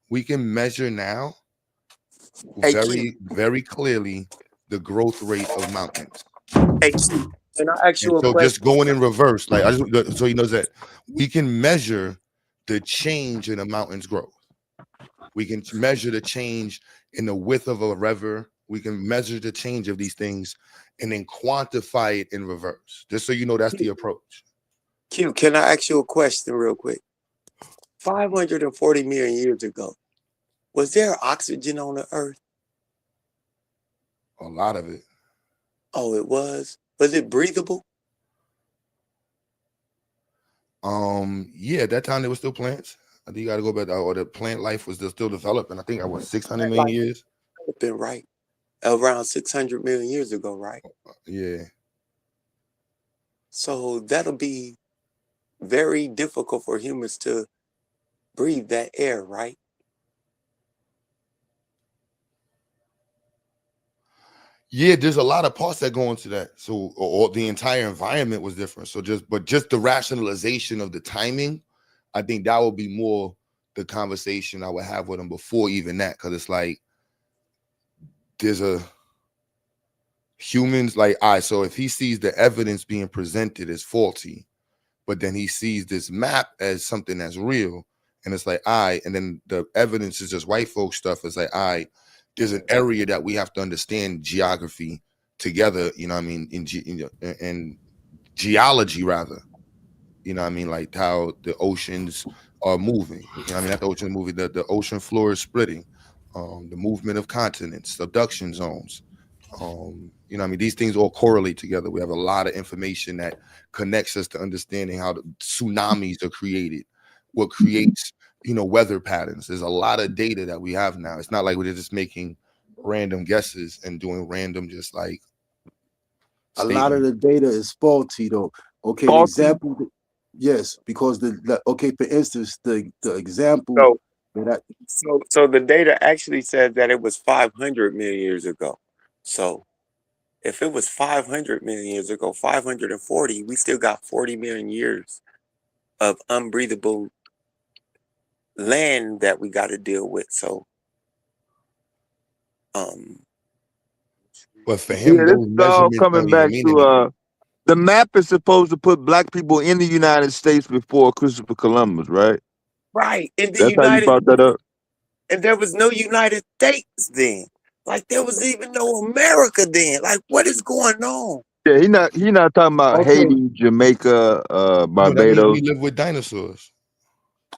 We can measure now very clearly the growth rate of mountains. Can I ask you a so question? Just going in reverse, like I just so he knows that we can measure the change in a mountain's growth. We can measure the change in the width of a river. We can measure the change of these things and then quantify it in reverse. Just so you know, that's the approach. Q, can I ask you a question real quick? 540 million years ago, was there oxygen on the earth? A lot of it. Oh, it was? Was it breathable? Yeah, at that time there were still plants. I think you got to go back, or the plant life was still developing. I think I was 600 million years. Been right. Around 600 million years ago, right? Yeah. So that'll be very difficult for humans to breathe that air, right? Yeah, there's a lot of parts that go into that. So, or the entire environment was different. So just the rationalization of the timing, I think that would be more the conversation I would have with him before even that. Cause it's like, there's humans like, all right, so if he sees the evidence being presented as faulty, but then he sees this map as something that's real, and it's like, all right, and then the evidence is just white folk stuff. It's like, all right, there's an area that we have to understand geography together, you know what I mean, in geology rather, you know what I mean, like how the oceans are moving, you know what I mean, not the ocean moving, the ocean floor is splitting, the movement of continents, subduction zones, you know what I mean, these things all correlate together. We have a lot of information that connects us to understanding how the tsunamis are created, what creates, you know, weather patterns. There's a lot of data that we have now. It's not like we're just making random guesses and doing random just like statements. A lot of the data is faulty though. Okay, Faulty? example, yes, because okay, for instance, the example So the data actually said that it was 500 million years ago. So if it was 500 million years ago, 540, we still got 40 million years of unbreathable land that we got to deal with. So, but for him, this is all coming back to the map is supposed to put black people in the United States before Christopher Columbus, right? right. In the That's how you brought that up. And there was no United States then. Like there was even no America then. Like what is going on? Yeah, he not talking about Haiti, Jamaica, Barbados. We live with dinosaurs.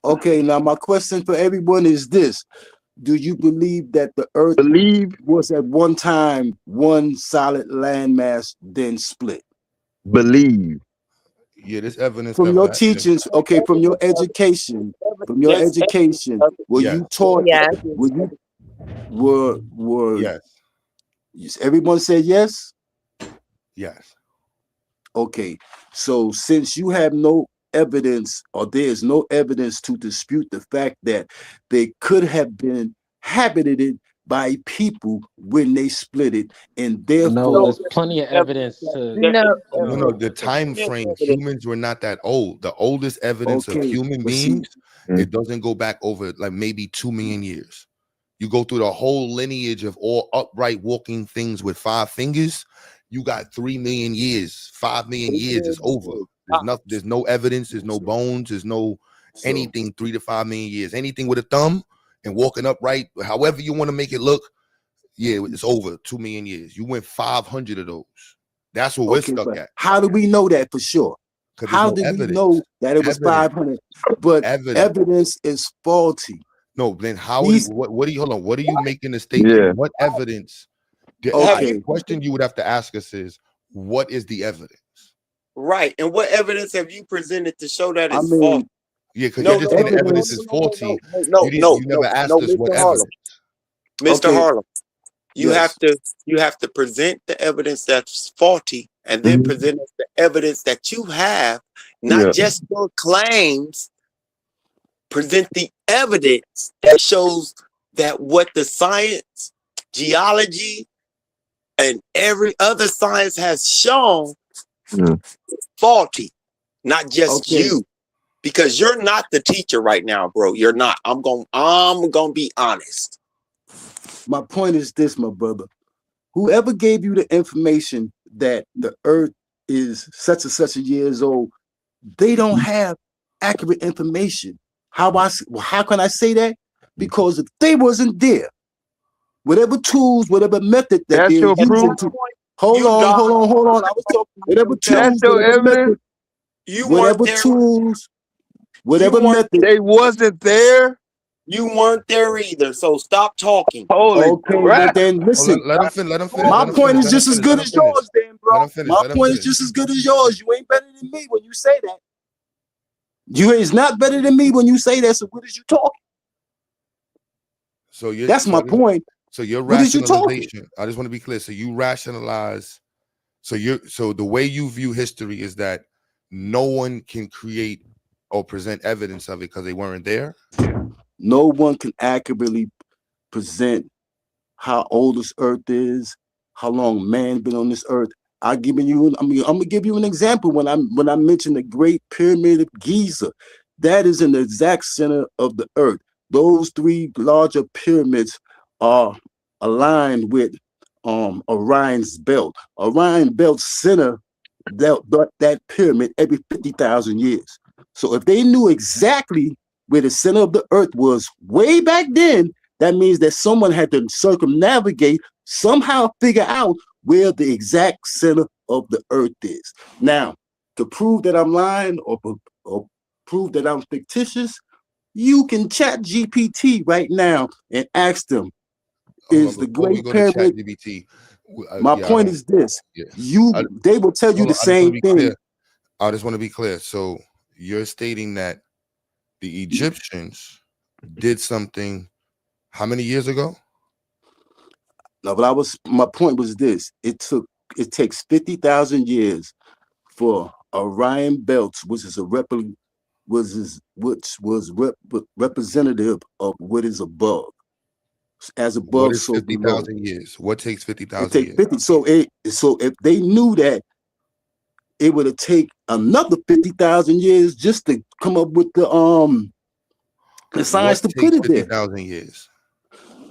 Okay, now my question for everyone is this: do you believe that the Earth was at one time one solid landmass, then split? Believe. Yeah, this evidence from your teachings. Okay, from your education, were you taught? Were yes? Everyone said yes. Yes. Okay, so since you have no evidence, or there's no evidence to dispute the fact that they could have been inhabited by people when they split it, and therefore no, there's plenty of evidence to no, the time frame, humans were not that old. The oldest evidence of human beings, it doesn't go back over like maybe 2 million years. You go through the whole lineage of all upright walking things with 5 fingers, you got 3 million years. 5 million years is over. There's no evidence, there's no bones, there's no anything. 3 to 5 million years. Anything with a thumb and walking upright, however you want to make it look, yeah, it's over 2 million years. You went 500 of those. That's what we're stuck at. How do we know that for sure? How do we know that it was 500? But evidence is faulty. No, then how? What do you? Hold on. What are you making the statement? Yeah. What evidence The question you would have to ask us is, what is the evidence? Right. And what evidence have you presented to show that I it's mean, false? Yeah, because you're just saying the evidence is faulty. You never asked us what evidence. Mr. Harlem, you have to present the evidence that's faulty and then present us the evidence that you have, not just your claims. Present the evidence that shows that what the science, geology, and every other science has shown is faulty, not just you. Because you're not the teacher right now, bro. You're not. I'm gonna be honest. My point is this, my brother. Whoever gave you the information that the earth is such and such a years old, they don't have accurate information. How can I say that? Because if they wasn't there, whatever tools, whatever method that they're using to hold on. I was talking whatever tools, whatever method, whatever tools, whatever method. They wasn't there. You weren't there either. So stop talking. Well then listen. Let him finish. My point is just as good as yours, then, bro. My point is just as good as yours. You ain't better than me when you say that. You is not better than me when you say that. So what is you talking? So that's my point. So your what is you talking? rationalization, I just want to be clear. So you rationalize. So the way you view history is that no one can create or present evidence of it because they weren't there. No one can accurately present how old this earth is, how long man been on this earth. I'm gonna give you an example. When I mentioned the Great Pyramid of Giza, that is in the exact center of the earth. Those three larger pyramids are aligned with Orion's belt. Orion belt center that pyramid every 50,000 years. So if they knew exactly where the center of the earth was way back then, that means that someone had to circumnavigate, somehow figure out where the exact center of the earth is. Now, to prove that I'm lying or prove that I'm fictitious, you can chat GPT right now and ask them, is the Great Pyramid? My point is this. They will tell you the same thing. I just want to be clear. So you're stating that the Egyptians did something how many years ago? No, but my point was this. It takes 50,000 years for Orion belts, which was representative of what is above. As above, what is so 50,000 years? What takes 50,000 years? 50. So if they knew that, it would have taken another 50,000 years just to come up with the science to put it there. 50,000 years.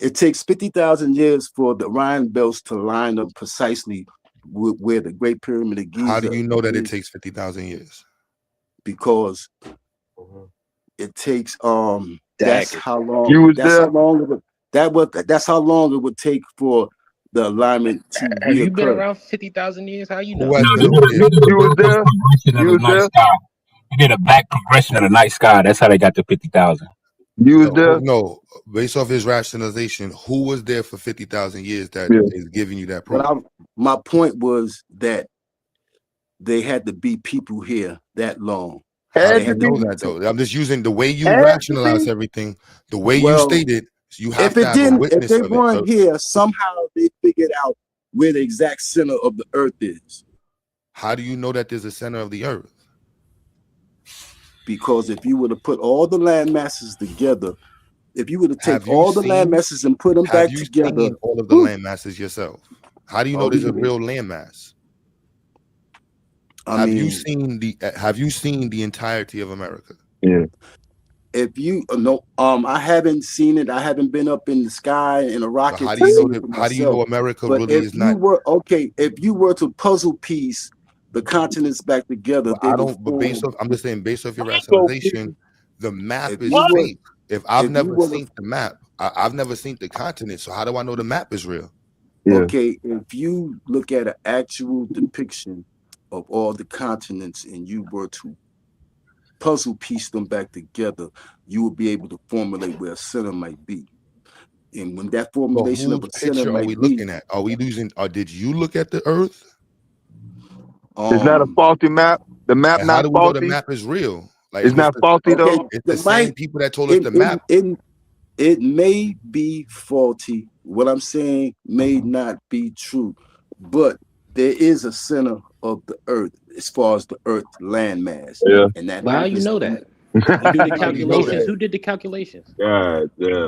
It takes 50,000 years for the Orion belts to line up precisely with where the Great Pyramid of Giza. How do you know that it takes 50,000 years? Because it takes that's how long. That's how long it would take for the alignment to reoccur. Have you been around 50,000 years? How you know? You was there. You did a back progression of the night sky. That's how they got to 50,000. You was there? No, based off his rationalization, who was there for 50,000 years that is giving you that proof? My point was that they had to be people here that long. How do you know that though? I'm just using the way you rationalize everything, the way you stated. You have to have a witness if they weren't here, somehow they figured out where the exact center of the earth is. How do you know that there's a center of the earth? Because if you were to put all the land masses together, if you were to take all the land masses and put them back together, have you seen all of the land masses yourself? How do you know there's a real land mass? Have you seen the entirety of America? Yeah. If you I haven't seen it. I haven't been up in the sky in a rocket. How do you know how do you know America really is not? If you were to puzzle piece the continents back together, I'm just saying, based off your rationalization, the map is fake. If I've never seen the map, I've never seen the continent. So how do I know the map is real? Okay, if you look at an actual depiction of all the continents and you were to puzzle piece them back together, you will be able to formulate where a center might be. And when that But formulation whose of a center picture are we like me, looking at? Are we losing? Or did you look at the Earth? It's not a faulty map. The map And how not do we know the faulty. map is real? Like It's not faulty okay, though. it's the the same mic, people that told us the map. it may be faulty. What I'm saying may not be true, but there is a center of the earth as far as the earth landmass. Yeah. And that But how you happens know to that? You do the How do you know calculations. that? Who did the calculations? God, yeah.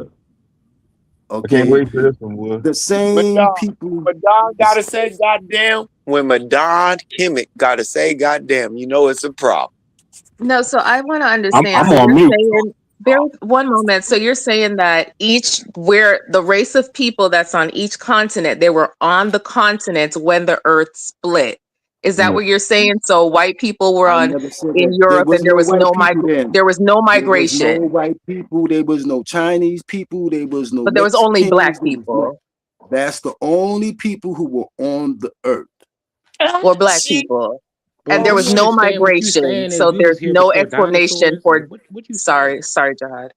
I okay. can't wait for this one, boy. The same people. Madon gotta say goddamn. When Madon Kimmick gotta say goddamn, you know it's a problem. No, so I want to I'm understand. So on you're mute. saying, bear with one moment. So you're saying that where the race of people that's on each continent, they were on the continent when the earth split. Is that what you're saying? So white people were I on never said in that. There Europe was and there no was white no people then. there was no There was no migration, white people. There was no Chinese people. There was no but there was only Mexicans. black There was no. people That's the only people who were on the earth. or black people. But And there what was we no understand, what you migration. saying is So we was there's here no before explanation dinosaurs. for What you sorry, saying? Jihad.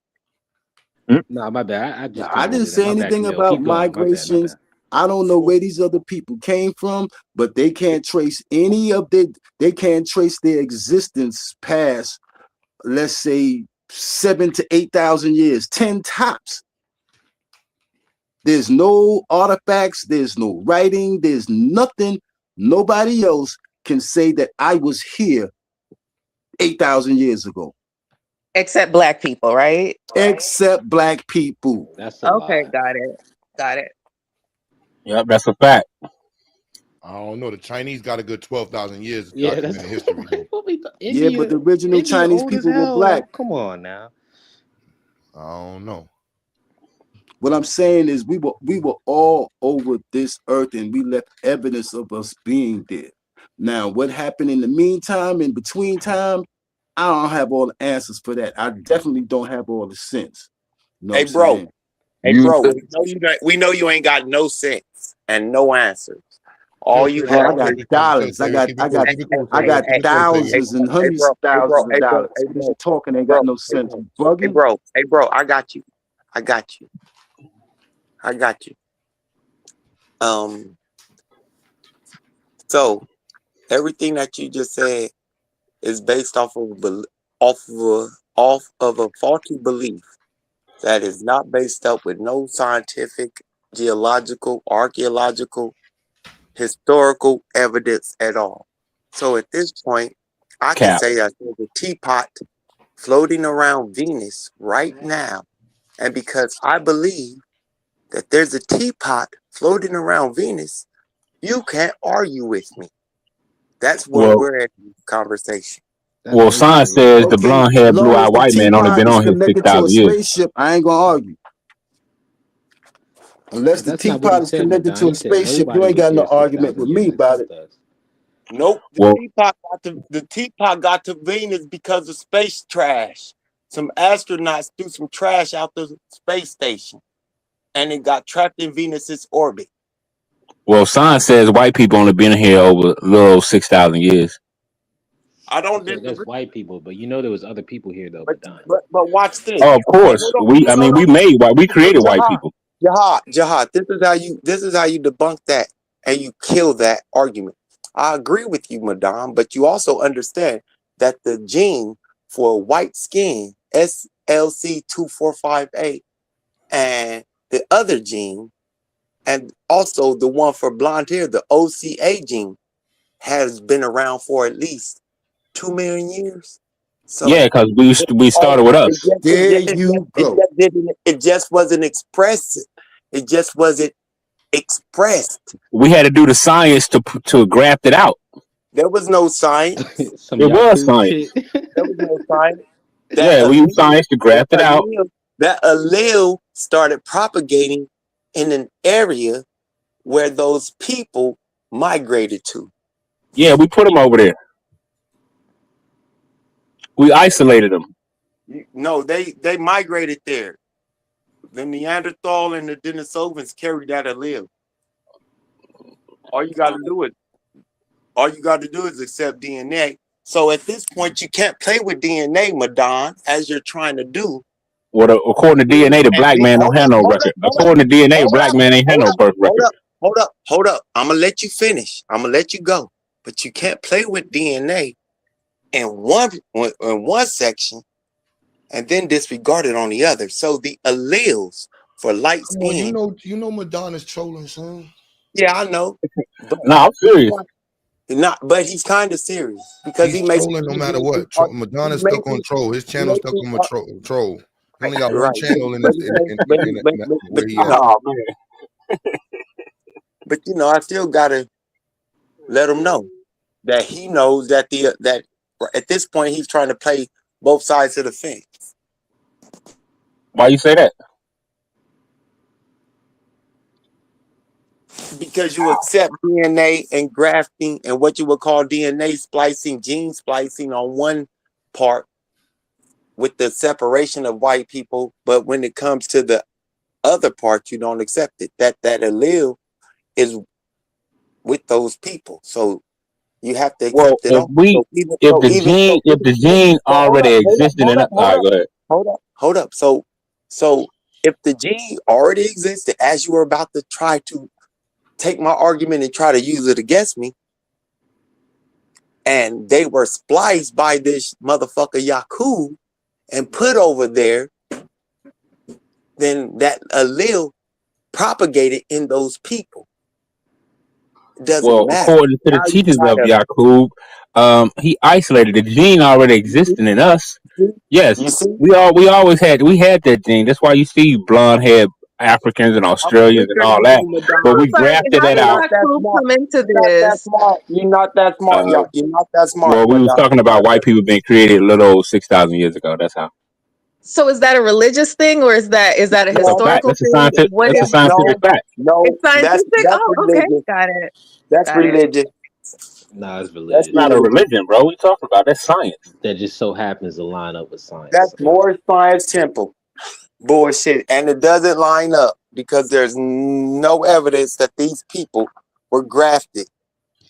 No, my bad. I just I couldn't didn't believe that. say My bad, anything Camille. about Keep going. My bad. My migrations. bad. I don't know where these other people came from, but they can't trace any of they can't trace their existence past, let's say, 7,000 to 8,000 years, 10 tops. There's no artifacts, there's no writing, there's nothing. Nobody else can say that I was here 8,000 years ago. Except black people, right? Except black people. That's a Okay, lie. got it. Yep, that's a fact. I don't know. The Chinese got a good 12,000 years of Yeah, that's documented history. Though. what we Yeah, but the original India Chinese old as people were hell. black. Come on now. I don't know. What I'm saying is we were all over this earth and we left evidence of us being there. Now, what happened in the meantime, in between time, I don't have all the answers for that. I definitely don't have all the sense. You know Hey, what I'm bro. saying? Hey, bro. We know you ain't got no sense and no answers. All you Bro, I have got is dollars. I got thousands and hundreds of thousands of dollars. What you talking? Ain't got no sense. You bugging? Hey, bro. I got you. So everything that you just said is based off of a faulty belief that is not based up with no scientific, geological, archaeological, historical evidence at all. So at this point, I can say that there's a teapot floating around Venus right now. And because I believe that there's a teapot floating around Venus, you can't argue with me. That's where we're at in this conversation. Well, science says the Okay, blonde haired, blue long eyed as the white man only teapot been is on here connected to a 6,000 years. spaceship, I ain't gonna argue. Unless But the that's not what he teapot is said, connected Madon. to He a said spaceship, you nobody ain't was got no here argument 6,000 with years me about it. except us. Nope, the teapot got to Venus because of space trash. Some astronauts threw some trash out the space station, and it got trapped in Venus's orbit. Well, science says white people only been here over a little 6,000 years. I don't Okay, that's disagree. white people, but you know there was other people here though, Madon. But watch this. Oh, of But course. We created white Jihad, people. Jihad. This is how you debunk that and you kill that argument. I agree with you, Madame, but you also understand that the gene for white skin, SLC245A, and the other gene, and also the one for blonde hair, the OCA gene, has been around for at least 2 million years. So Yeah, because we started with us. it just wasn't expressed. It just wasn't expressed. We had to do the science to graft it out. There was no science. Some It was Yaku science. shit. There was no science. Yeah, we used science to graft it out. That allele started propagating in an area where those people migrated to. Yeah, we put them over there. We isolated them. No, they migrated there. The Neanderthal and the Denisovans carried that allele. All you got to do is accept DNA. So at this point, you can't play with DNA, Madon, as you're trying to do, Well, according to DNA, the And black then, man don't have no record. According to DNA, black man ain't have no birth record. hold up. I'm gonna let you finish. I'm gonna let you go. But you can't play with DNA in one section and then disregard it on the other. So the alleles for light Come on, skin. you know Madonna's trolling, son. Yeah, I know. But No, I'm serious. but he's kind of serious because He's he makes trolling no matter what. Madonna's he stuck makes on troll. His channel's stuck on troll. He only got one right. channel in But his he makes, where he you at. know, Oh man. but you know, I still gotta let him know that he knows that that at this point he's trying to play both sides of the fence. Why you say that? Because you accept DNA and grafting and what you would call DNA splicing, gene splicing on one part with the separation of white people, but when it comes to the other part, you don't accept it. That allele is with those people, so you have to Well, accept it all. if the gene already existed in it, all right, go ahead. Hold up. So if the gene already existed, as you were about to try to take my argument and try to use it against me, and they were spliced by this motherfucker Yakub and put over there, then that allele propagated in those people. It doesn't matter. According to the Now you teachings try of to, Yakub, he isolated the gene already existing in us. Yes, you see? we always had that gene. That's why you see blonde haired Africans and I'm Australians and quicker all than that. you, Madonna. But we Sorry, grafted how that did out. Yakub come into You're not that this? smart. You're not that smart, y'all. You're not that smart, Well, we was Madonna. talking about white people being created a little old 6,000 years ago. That's how. So is that a religious thing or is that a That's a fact. historical thing? What That's a is scientific fact. it's That's scientific? Oh, okay. religious. Got it. That's Got it. religious. Nah, it's That's religious. Not a religious. religion, bro. We talking about that's science. That just so happens to line up with science. That's more science temple bullshit, and it doesn't line up because there's no evidence that these people were grafted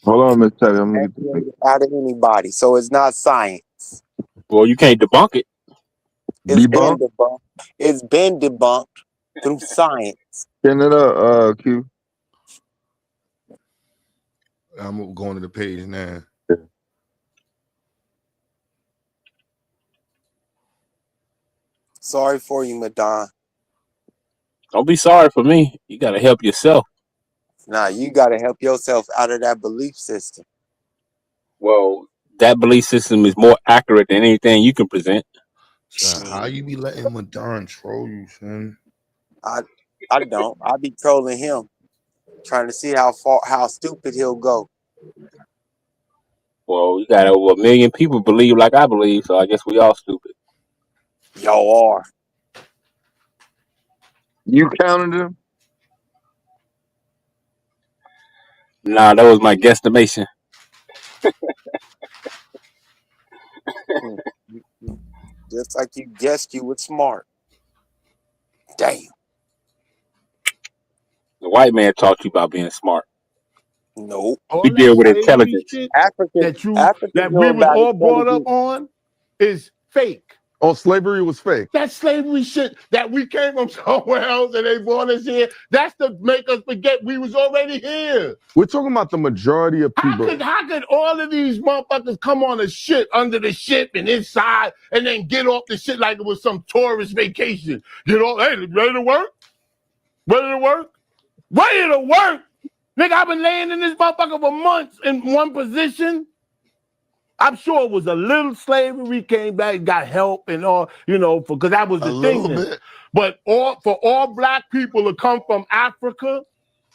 Hold on, Miss Taylor. I'm gonna get the picture. out of anybody. So it's not science. Well, you can't debunk it. It's been debunked. It's been debunked through science. Send it up, Q. I'm going to the page now. Sorry for you, Madonna. Don't be sorry for me. You gotta help yourself. Nah, you gotta help yourself out of that belief system. Well, that belief system is more accurate than anything you can present. How you be letting Madonna troll you, son? I don't. I be trolling him, trying to see how stupid he'll go. Well, you got over 1 million people believe like I believe, so I guess we all stupid. Y'all are. You counted them? Nah, that was my guesstimation. Just like you guessed you were smart. Damn. The white man taught you about being smart. Nope. We deal with intelligence. That we was all brought up on is fake. Oh, slavery was fake. That slavery shit that we came from somewhere else and they brought us here, that's to make us forget we was already here. We're talking about the majority of people. How could all of these motherfuckers come on a ship under the ship and inside and then get off the shit like it was some tourist vacation? Get off, hey, ready to work? Ready to work? Ready to work? Nigga, I've been laying in this motherfucker for months in one position. I'm sure it was a little slavery, came back, got help and all, you know, because that was the thing then. But for all black people to come from Africa,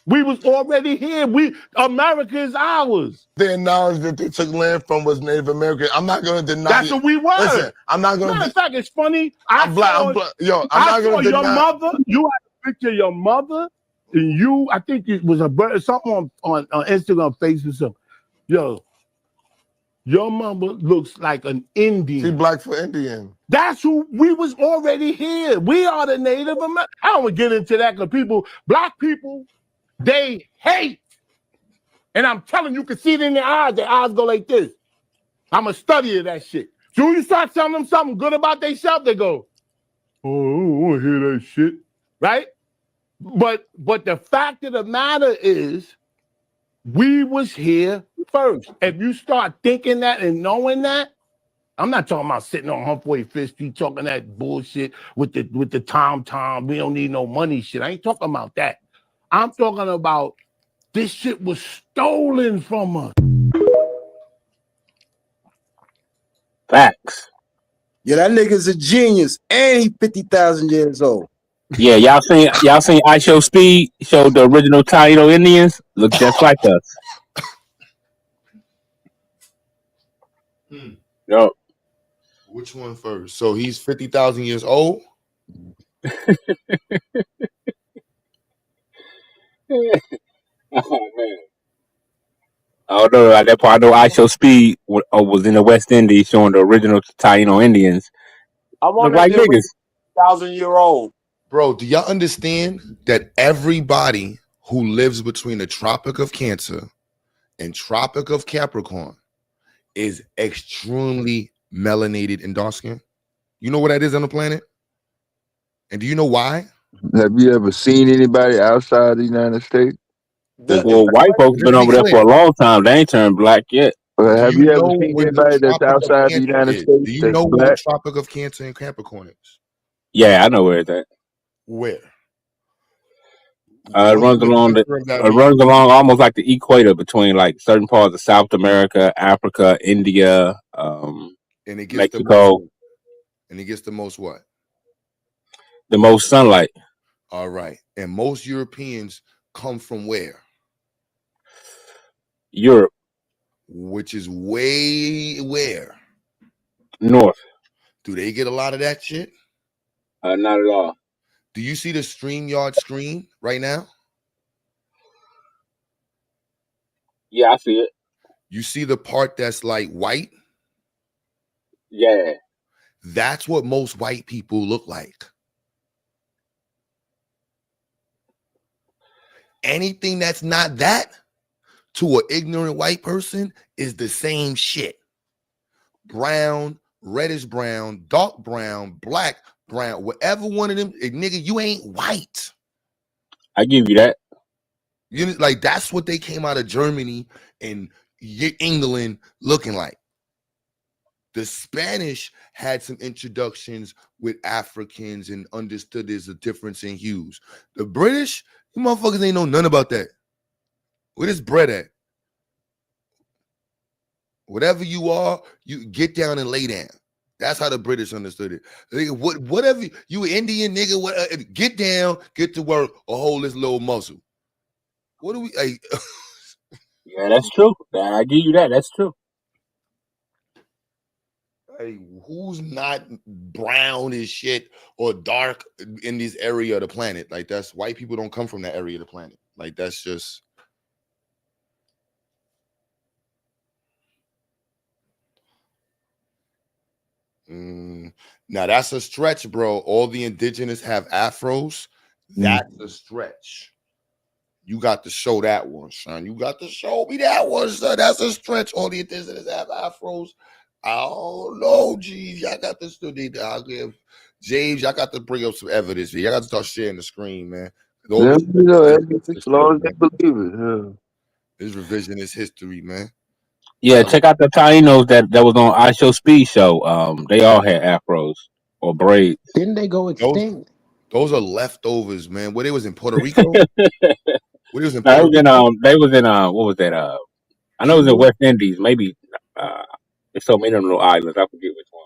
we was already here. America is ours. They acknowledged that they took land from was Native American. I'm not going to deny. That's what we were. Listen, I'm not going to. Matter of fact, it's funny. I'm black. Yo, I'm not going to your deny. mother. You had a picture of your mother, and you. I think it was something on Instagram, Facebook, something. Yo, your mama looks like an Indian. She black for Indian. That's who we was already here. We are the Native American. I don't want to get into that because black people, they hate. And I'm telling you, can see it in their eyes go like this. I'm a study of that shit. So when you start telling them something good about themselves, they go, Oh, I don't want to hear that shit. Right? But the fact of the matter is, we was here first. If you start thinking that and knowing that, I'm not talking about sitting on halfway fist, you talking that bullshit with the tom. We don't need no money shit. I ain't talking about that. I'm talking about this shit was stolen from us. Facts. Yeah, that nigga's a genius, and he 50,000 years old. Yeah, y'all seen I Show Speed showed the original Taino Indians look just like us. Yup. Which one first? So he's 50,000 years old. Oh man. Oh no, at that part I know I Show Speed was in the West Indies showing the original Taino Indians. I Look wonder if like they're niggas. 1,000-year-old. Bro, do y'all understand that everybody who lives between the Tropic of Cancer and Tropic of Capricorn is extremely melanated and dark skin? You know what that is on the planet? And do you know why? Have you ever seen anybody outside the United States? Well, white folks been over there for a long time. They ain't turned black yet. Have Do you you ever know seen where the anybody that's Tropic of outside the Cancer United is? States Do you that's know where the black? Tropic of Cancer and Capricorn is? Yeah, I know where it's at. Where? It runs What's the along center of that region? almost like the equator between like certain parts of South America, Africa, India, And it gets Mexico. the most what? The most sunlight. All right. And most Europeans come from where? Europe. Which is way where? North. Do they get a lot of that shit? Not at all. Do you see the StreamYard screen right now? Yeah, I see it. You see the part that's like white? Yeah. That's what most white people look like. Anything that's not that to an ignorant white person is the same shit. Brown, reddish brown, dark brown, black, brown, whatever one of them, nigga, you ain't white. I give you that. You know, like that's what they came out of Germany and England looking like. The Spanish had some introductions with Africans and understood there's a difference in hues. The British, you motherfuckers ain't know none about that. Where this bread at? Whatever you are, you get down and lay down. That's how the British understood it. Whatever you Indian nigga, get down, get to work, or hold this little muscle. What do we? Like, Yeah, that's true. I give you that. That's true. hey, who's not brown as shit or dark in this area of the planet? Like that's white people don't come from that area of the planet. Like that's just. Now that's a stretch, bro. All the indigenous have afros. That's a stretch. You got to show that one, son. You got to show me that one, son. That's a stretch. All the indigenous have afros. I don't know, geez. Y'all got to study. I'll give James. Y'all got to bring up some evidence. Y'all got to start sharing the screen, man. Yeah, you know, as long as they believe it. Yeah. This revisionist history, man. Yeah, check out the Tainos that was on I Show Speed show. They all had afros or braids. Didn't they go extinct? Those are leftovers, man. Where they was in Puerto Rico? Where was in No, Puerto Rico? they was in what was that? I know it was in West Indies. Maybe it's so many little islands. I forget which one.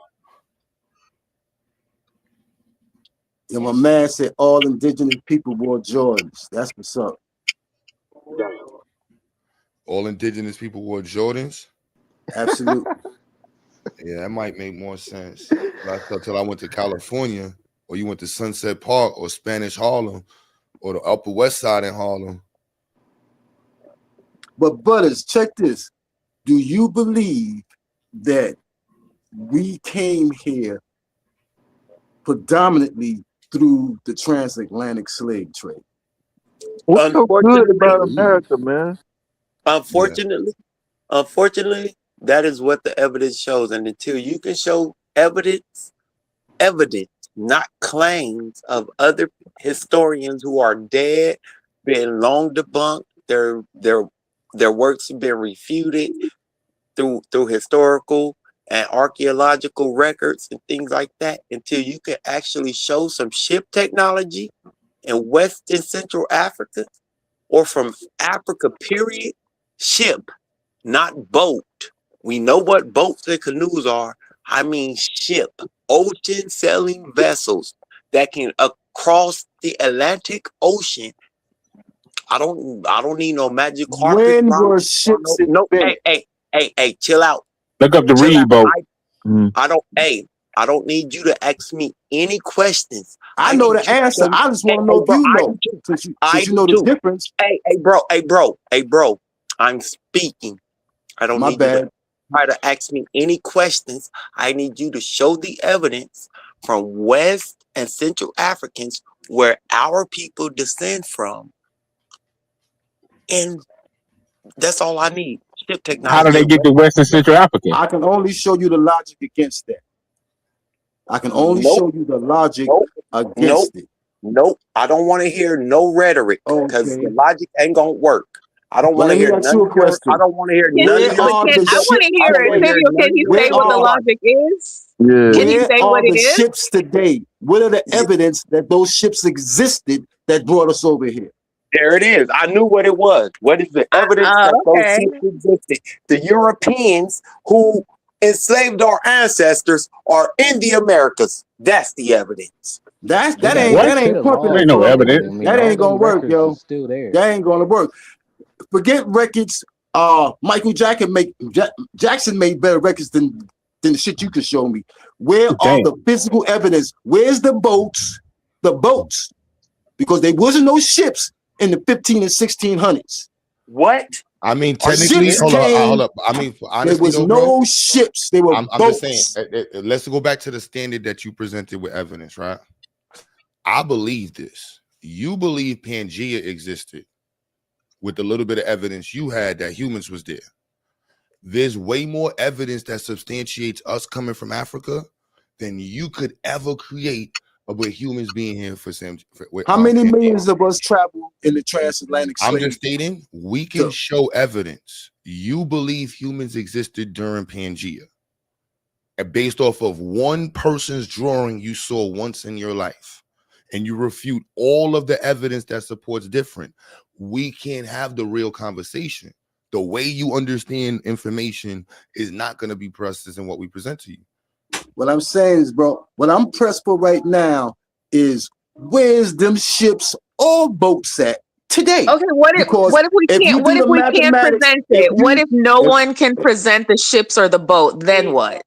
Yeah, my man said all indigenous people wore Jordans. That's what's up. All indigenous people wore Jordans. Absolutely. Yeah, that might make more sense. Until I went to California, or you went to Sunset Park, or Spanish Harlem, or the Upper West Side in Harlem. But brothers, check this. Do you believe that we came here predominantly through the transatlantic slave trade? What's so good about America, man? Unfortunately, that is what the evidence shows. And until you can show evidence not claims of other historians who are dead, been long debunked. Their works have been refuted through historical and archaeological records and things like that, until you can actually show some ship technology in West and Central Africa, or from Africa, period. Ship, not boat. We know what boats and canoes are. I mean ship, ocean sailing vessels that can cross the Atlantic Ocean. I don't need no magic carpet. When were ships invented? Hey, chill out. Look up the Chill reed out. boat. I don't need you to ask me any questions. I know the answer. I just want to know if you know. Since you know the difference. Hey, bro. I'm speaking. I don't need you to try to ask me any questions. I need you to show the evidence from West and Central Africans where our people descend from. And that's all I need. Ship technology. How do they get to West and Central Africa? I can only show you the logic against that. I can only show you the logic against it. Nope. I don't want to hear no rhetoric, because the logic ain't gonna work. I don't want to hear none of your, I don't want to hear none of your. I want to hear it. Can you say what the logic is? Yeah. Can you say what it is? Ships today? What are the evidence that those ships existed that brought us over here? There it is. I knew what it was. What is the evidence that those ships existed? The Europeans who enslaved our ancestors are in the Americas. That's the evidence. That ain't pumping. Ain't no evidence. That ain't gonna work, yo. Still there. That ain't gonna work. Forget records. Michael Jackson made better records than the shit you can show me. Where are the physical evidence? Where's the boats? The boats, because there wasn't no ships in the 15 and 1600s. What? I mean, technically, hold up. I mean, honestly, there was no ships. They were I'm boats. just saying. Let's go back to the standard that you presented with evidence, right? I believe this. You believe Pangea existed with the little bit of evidence you had that humans was there. There's way more evidence that substantiates us coming from Africa than you could ever create with humans being here for some. How many millions of us travel in the transatlantic slave? I'm just stating we can show evidence. You believe humans existed during Pangea, and based off of one person's drawing you saw once in your life, and you refute all of the evidence that supports different. We can't have the real conversation. The way you understand information is not going to be processed in what we present to you. What I'm saying is, bro, what I'm pressed for right now is where's them ships or boats at today? Okay, what if we can't present it? What if no one can present the ships or the boat? Then what?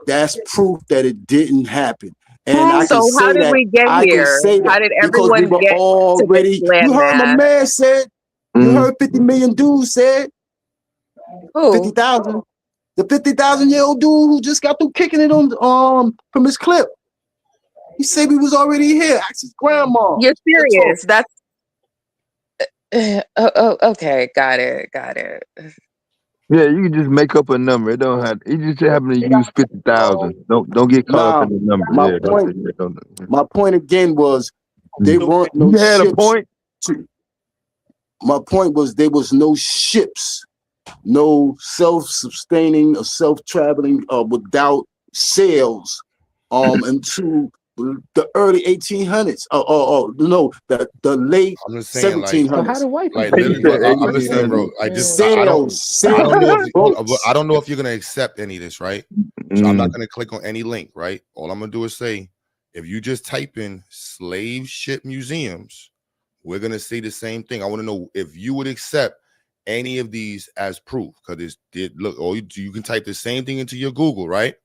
That's proof that it didn't happen. And I so can say how did we get here? How did everyone get already? To this you heard my man said. You heard 50 million dudes said. Who? 50,000. The 50,000-year-old dude who just got through kicking it on from his clip. He said we was already here. Ask his grandma. You're serious? That's okay. Got it. Yeah, you can just make up a number. It don't have. You just happen to use 50,000. Don't get caught up in the number. My point again was they weren't no You had ships. a point. My point was there was no ships, no self-sustaining or self-traveling without sails until the early 1800s. The late 1700s. Like, how do white people? I'm just saying, bro. I don't know if you're gonna accept any of this, right? So I'm not gonna click on any link, right? All I'm gonna do is say, if you just type in slave ship museums, we're gonna say the same thing. I want to know if you would accept any of these as proof, because you can type the same thing into your Google, right?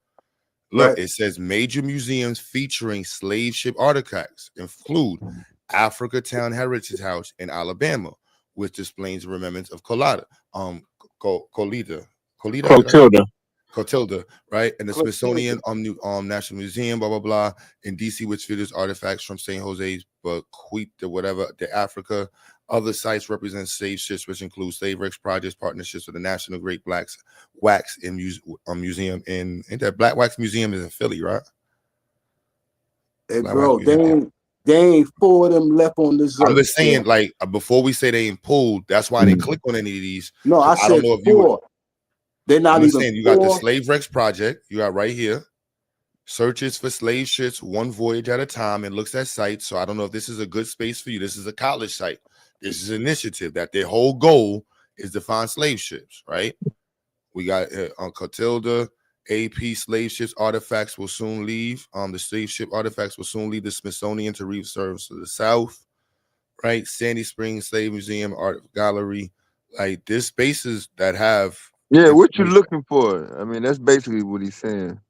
Look, it says major museums featuring slave ship artifacts include Africa Town Heritage House in Alabama, which displays remembrance of Clotilda, right? And the Smithsonian National Museum, blah blah blah, in DC, which features artifacts from St. Jose's, Bequeath, the Africa. Other sites represent slave ships, which include slave wrecks projects, partnerships with the National Great Blacks Wax Museum in that Black Wax Museum is in Philly, right? Hey, bro, they ain't 4 of them left on this earth. I'm just saying, bro. like, before we say they ain't pulled, that's why I didn't click on any of these. No, I don't said know if 4. They're not I'm just even saying, you got the 4. Slave Rex Project. You got right here. Searches for slave ships one voyage at a time and looks at sites. So I don't know if this is a good space for you. This is a college site. This is an initiative that their whole goal is to find slave ships, right? We got on Clotilda, AP slave ships artifacts will soon leave. The slave ship artifacts will soon leave the Smithsonian to reef service to the south, right? Sandy Springs Slave Museum Art Gallery. Like, there's spaces that have. Yeah, what you looking for? I mean, that's basically what he's saying.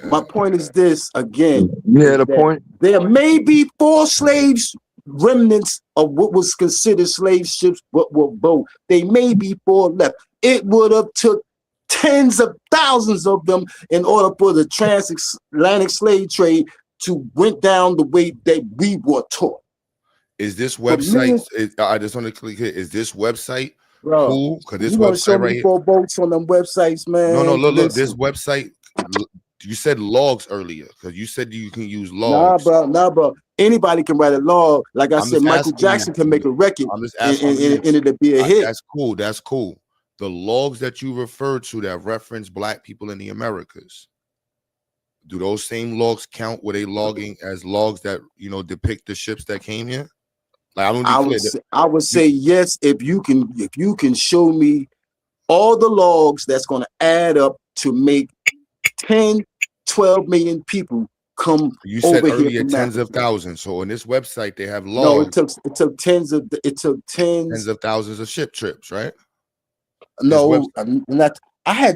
My point is this again. You had a point. There may be 4 slaves remnants of what was considered slave ships, but were both. They may be 4 left. It would have took tens of thousands of them in order for the transatlantic slave trade to went down the way that we were taught. Is this website? I just want to click here. Is this website cool? Because this you want to show website right me here. 4 boats on them websites, man? No, look. Listen. This website. You said logs earlier because you said you can use logs. Nah, bro. Anybody can write a log. Like I said, Michael Jackson can make a record and it'll be a hit. That's cool. That's cool. The logs that you refer to that reference Black people in the Americas, do those same logs count? Were they logging as logs that depict the ships that came here? Like, I would say yes if you can show me all the logs that's going to add up to make 10, 12 million people come. You said over earlier here tens of thousands. So on this website they have logs. No, it took tens of thousands of ship trips, right? No, not. I'm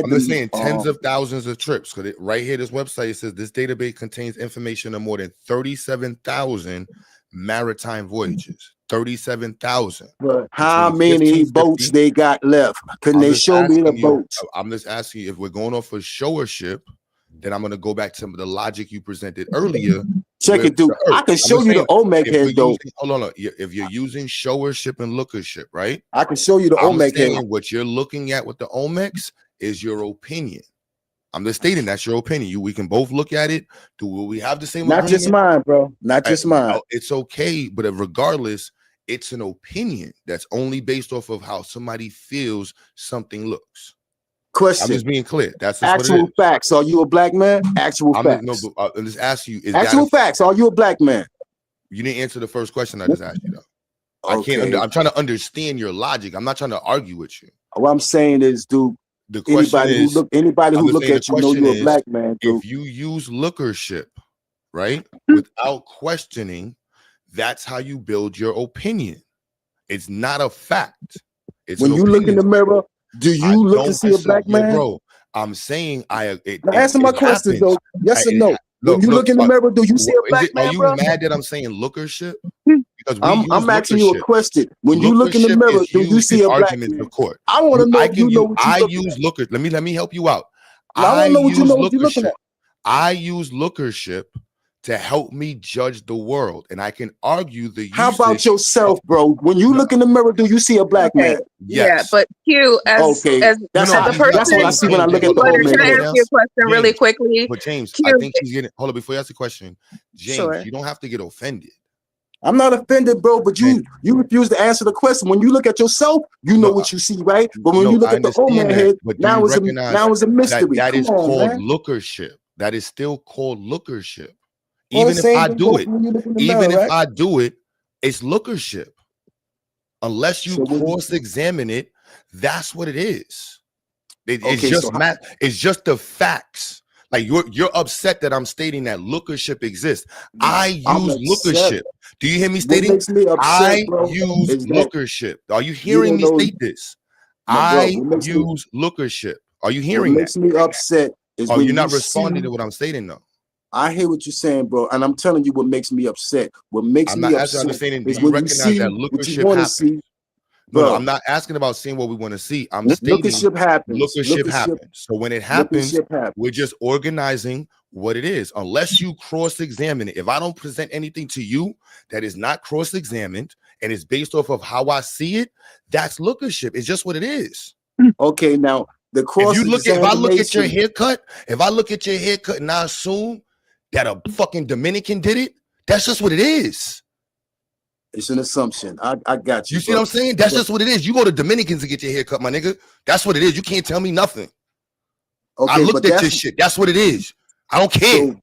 just saying tens of thousands of trips. Because right here, this website says this database contains information on more than 37,000 maritime voyages. 37,000. How many boats they got left? Can they show me the boats? I'm just asking you, if we're going off a showership, then I'm going to go back to the logic you presented earlier. Check it, dude. I can show you the Olmec head, though. Hold on. If you're using showership and lookership, right? I can show you the Olmec head. What you're looking at with the Olmecs is your opinion. I'm just stating that's your opinion. We can both look at it. Do we have the same Not agreement? just mine, bro. Not just mine. It's okay, but regardless, it's an opinion that's only based off of how somebody feels something looks. Question. I'm just being clear. That's just actual what it is. Facts. Are you a Black man? Actual facts. I'm just asking you. Actual facts. Are you a Black man? You didn't answer the first question I just asked you, though. Okay. I can't. I'm trying to understand your logic. I'm not trying to argue with you. What I'm saying is, dude. The question anybody who look at you know you're a Black man, dude. If you use lookership, right, without questioning, that's how you build your opinion. It's not a fact. It's when you look in the mirror, do you look and see a Black man? Bro, I'm saying answer my question, though. Yes or no? When you look in the mirror, do you see a Black man? Are you mad that I'm saying lookership? Because I'm asking you a question. When you look in the mirror, do you see a Black man? I want to know if you know what you look at. Looker. Let me help you out. I want to know what you're looking at. I use lookership to help me judge the world, and I can argue the usage. How about yourself, bro? When you look in the mirror, do you see a Black man? Yes. Yeah, but Q, as that's the person, that's what I see when I look at the old man. Can I ask you a question really quickly? But James, Q, I think he's getting. Hold on, before you ask the question, James, you don't have to get offended. I'm not offended, bro, but you refuse to answer the question. When you look at yourself, you know what you see, right? But when you look at the old man head, now it's a mystery. That is called lookership. That is still called lookership. Even if I do it, it's lookership. Unless you cross-examine it, that's what it is. It's just the facts. Like you're upset that I'm stating that lookership exists. I use lookership. Do you hear me stating? I use lookership. Are you hearing me state this? I use lookership. Are you hearing that? What makes me upset is when you're not responding to what I'm stating, though. I hear what you're saying, bro, and I'm telling you what makes me upset. What makes me upset is when you see what you want to see. No, I'm not asking about seeing what we want to see. I'm stating lookership happens. Lookership happens. So when it happens, we're just organizing what it is. Unless you cross-examine it. If I don't present anything to you that is not cross-examined and is based off of how I see it, that's lookership. It's just what it is. Okay, now the cross. If I look at your haircut and I assume that a fucking Dominican did it. That's just what it is. It's an assumption. I got you. You see what I'm saying? That's just what it is. You go to Dominicans to get your hair cut, my nigga. That's what it is. You can't tell me nothing. Okay, I looked at your shit. That's what it is. I don't care. So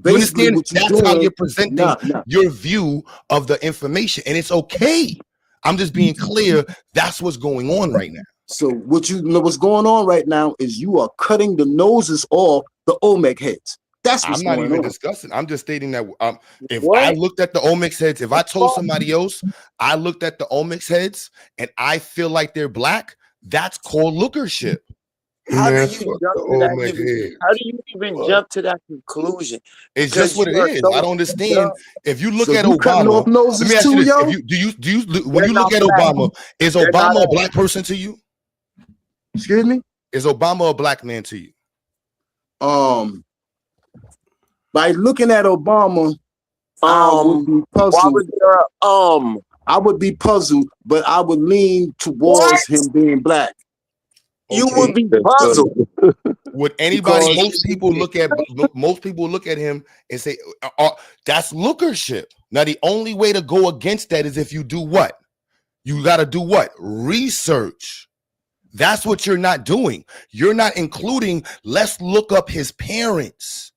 you understand? That's doing, how you're presenting your view of the information, and it's okay. I'm just being clear. That's what's going on right now. So what you know what's going on right now is you are cutting the noses off the Olmec heads. That's what's I'm not going even on. discussing. I'm just stating that if I looked at the Olmec heads, if I told somebody else I looked at the Olmec heads and I feel like they're black, that's called lookership. How do you jump to that conclusion? It's just what it is. I don't understand. If you look at you cutting Obama, off noses let me ask too, you this: yo? if you when you look at Obama, is Obama a black person to you? Excuse me? Is Obama a black man to you? By looking at Obama, I would be puzzled. I would be puzzled, but I would lean towards him being black. You would be puzzled. Would anybody? Most people look at him and say, "That's lookership." Now, the only way to go against that is if you do what? You got to do what? Research. That's what you're not doing. You're not including, let's look up his parents.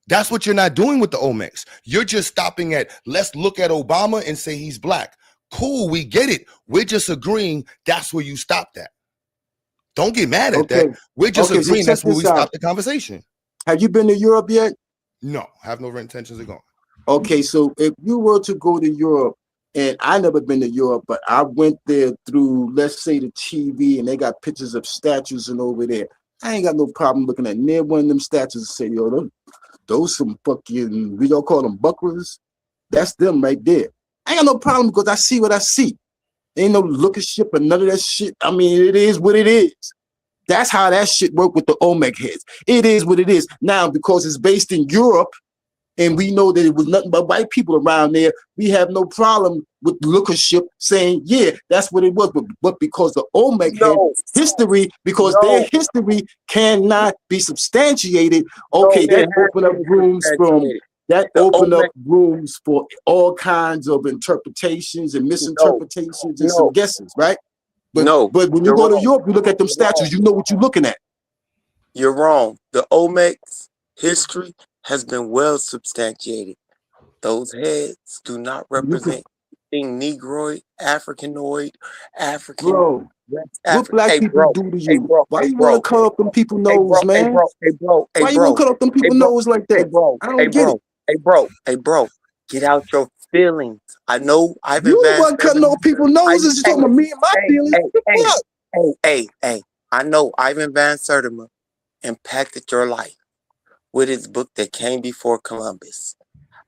That's what you're not doing with the Olmecs. You're just stopping at, let's look at Obama and say he's black. Cool, we get it. We're just agreeing that's where you stopped at. Don't get mad at that. We're just agreeing that's where we stopped the conversation. Have you been to Europe yet? No, have no intentions of going. Okay, so if you were to go to Europe, and I never been to Europe, but I went there through, let's say, the TV, and they got pictures of statues and over there. I ain't got no problem looking at near one of them statues and say, yo, those some fucking, we don't call them bucklers. That's them right there. I ain't got no problem because I see what I see. Ain't no lookership or none of that shit. I mean, it is what it is. That's how that shit work with the Olmec heads. It is what it is. Now, because it's based in Europe, and we know that it was nothing but white people around there, we have no problem with lookership saying, yeah, that's what it was. But because the Olmec head history, because their history cannot be substantiated, okay, that open up rooms from rooms for all kinds of interpretations and misinterpretations and some guesses, right? But when you go to Europe, you look at them statues, you know what you're looking at. You're wrong. The Olmec's history has been well substantiated. Those heads do not represent anything Negroid, Africanoid, African. Bro, what black people do to you? Why you want to cut up them people's nose, man? Why you want to cut up them people's nose like that? I don't get it. Hey, bro, get out your feelings. I know I've You wasn't cutting no people's noses. You talking about me and my feelings. Hey, I know Ivan Van Sertima impacted your life with his book that came before Columbus.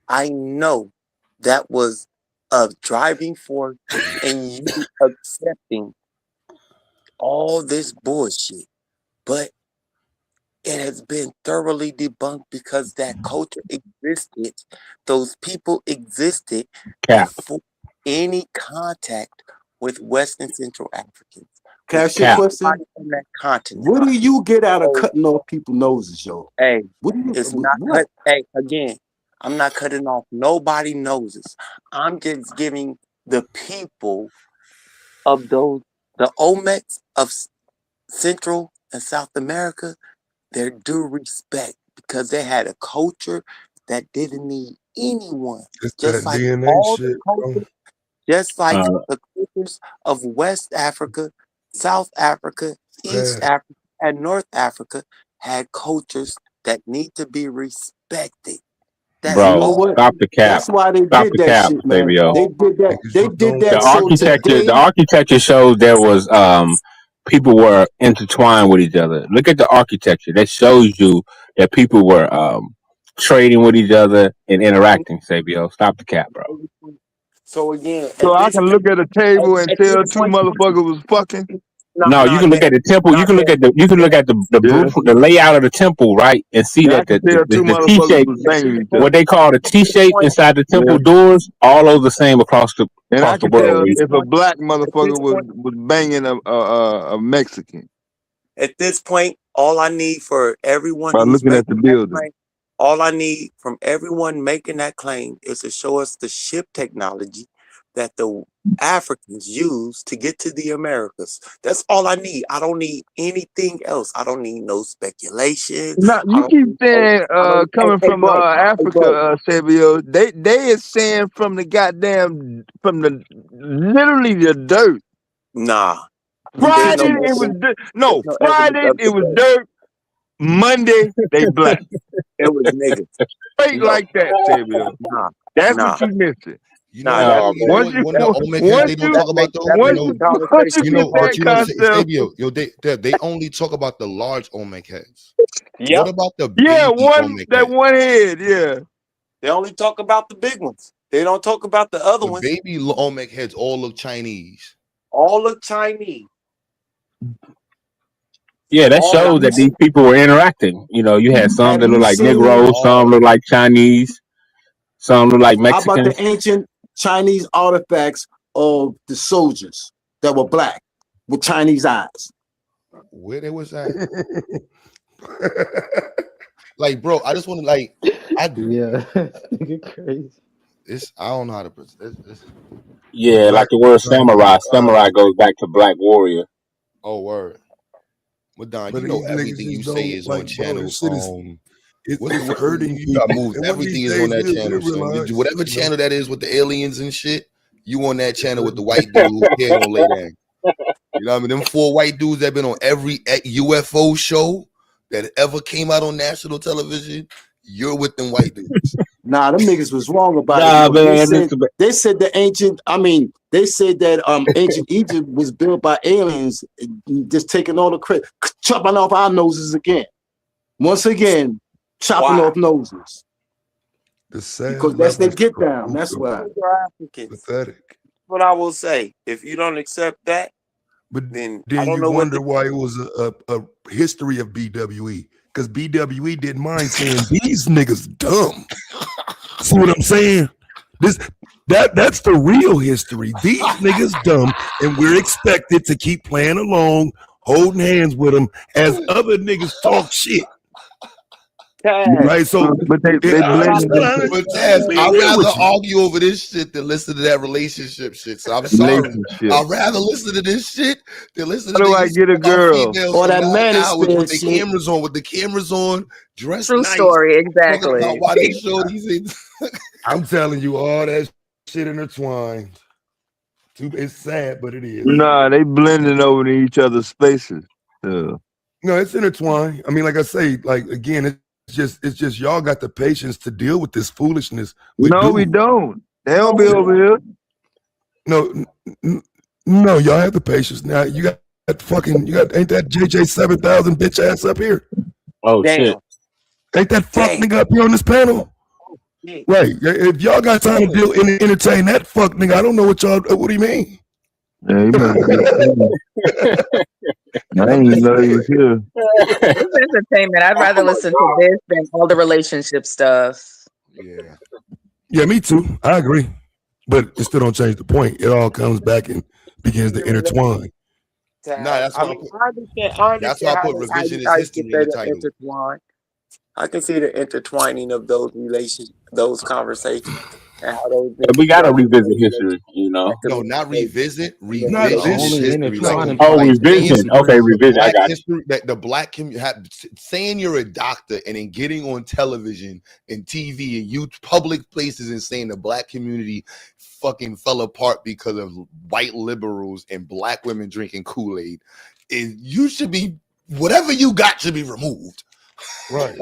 I know that was a driving force in you accepting all this bullshit, but it has been thoroughly debunked because that culture existed. Those people existed before any contact with West and Central Africans. Can I ask you a question? What do you get out of cutting off people's noses, yo? Hey, again, I'm not cutting off nobody's noses. I'm just giving the people of the Olmecs of Central and South America their due respect because they had a culture that didn't need anyone. Just like all the cultures, just like the cultures of West Africa, South Africa, East Africa, and North Africa had cultures that need to be respected. Bro, stop the cap. That's why they stop did the that cap, shit, man. baby, yo. They did that. They did that. The architecture shows there was people were intertwined with each other. Look at the architecture. That shows you that people were trading with each other and interacting, Sabio. Stop the cap, bro. So again, so I can look at a table and tell two motherfuckers was fucking. No, you can look at the temple. You can look at the the layout of the temple, right, and see that the T shape, what they call the T shape inside the temple doors, all those the same across the and I can tell world. if a black motherfucker was banging a Mexican. At this point, all I need for everyone by looking at the building. All I need from everyone making that claim is to show us the ship technology that the Africans use to get to the Americas. That's all I need. I don't need anything else. I don't need no speculation. Now I you don't keep need saying hey, coming hey, from bro. Hey, Africa, bro. Sabio. They is saying from the goddamn from the literally the dirt. Nah. There's no Friday it was evidence. no There's no evidence Friday of it the was dirt. dirt. Monday they black. It was niggas. Straight No. like that, Sabio. Nah. That's Nah. what you missing. You know Nah. what? That You know that Once what? you One of the Olmec heads once they don't you talk about though. makes the once you conversation get But that concept, Sabio, they only talk about the large Olmec heads. Yep. What about the yeah, baby Olmec heads? one head, yeah. They only talk about the big ones. They don't talk about the other The ones. baby Olmec heads all look Chinese. All look Chinese. Yeah, that All shows that these people were interacting. You know, you had some Have that look you like seen? Negroes, some look like Chinese, some look like How about the Mexicans. ancient Chinese artifacts of the soldiers that were black with Chinese eyes? Where they was at? Like, bro, I just want to Yeah, crazy. This I don't know how to this Yeah, like black the word trying to be samurai. Samurai goes back to black warrior. oh word. Well, Don, But you know these niggas everything you just say don't is on like, bro. channel. This shit is What's the it's what hurting you got people. moved? And one of these Everything is on days that we'll channel, son. realize, Whatever you know. channel that is with the aliens and shit, you on that channel with the white dude who hair don't lay down. You know what I mean? Them 4 white dudes that been on every UFO show that ever came out on national television, you're with them white dudes. Nah, them niggas was wrong about it. Nah, Though. man, They said the ancient. I mean, they said that ancient Egypt was built by aliens, just taking all the credit, chopping off our noses again. Once again, chopping off noses The sad because that's their levels get of down. That's why. Those are Africans. pathetic. What I will say. If you don't accept that, But then I then don't you know what wonder why it was a history of BWE. Because BWE didn't mind saying these niggas dumb. See what I'm saying? That's the real history. These niggas dumb, and we're expected to keep playing along, holding hands with them as other niggas talk shit. Right? So but they blended into But Taz, be I'd real rather with you. argue over this shit than listen to that relationship shit. So I'm sorry. relationship. I'd rather listen to this shit than listen to How do I niggas get a talk about girl? females Or for that 9 hours manosphere with the shit. cameras on, dressed True nice, story, talking exactly. about why they shorties and I'm telling you, all that shit intertwined. It's sad, but it is. Nah, they blending over in each other's spaces. Yeah. No, it's intertwined. I mean, like I say, like again, it's just y'all got the patience to deal with this foolishness. No, we don't. They don't be over here. No, y'all have the patience. Now you got ain't that JJ 7000 bitch ass up here? Oh shit! Ain't that fuck nigga up here on this panel? Right. If y'all got time to deal and entertain that fuck nigga, I don't know what y'all. What do you mean? Yeah, you must I didn't even know he was here. It's entertainment. I'd rather listen to this than all the relationship stuff. Yeah, me too. I agree, but it still don't change the point. It all comes back and begins to intertwine. that's I why mean, I understand that's why I how put how revisionist you history can in say the the title. intertwine. I can see the intertwining of those relations, those conversations, and how those We niggas gotta started revisit relations history, you know. and No, not revisit, Not revisionist this. history. Like, Oh, like revision. saying Okay, the revision. I black got you. history, that the black community, saying you're a doctor and then getting on television and TV and you public places and saying the black community fucking fell apart because of white liberals and black women drinking Kool-Aid. You should be, whatever you got should be removed. Right.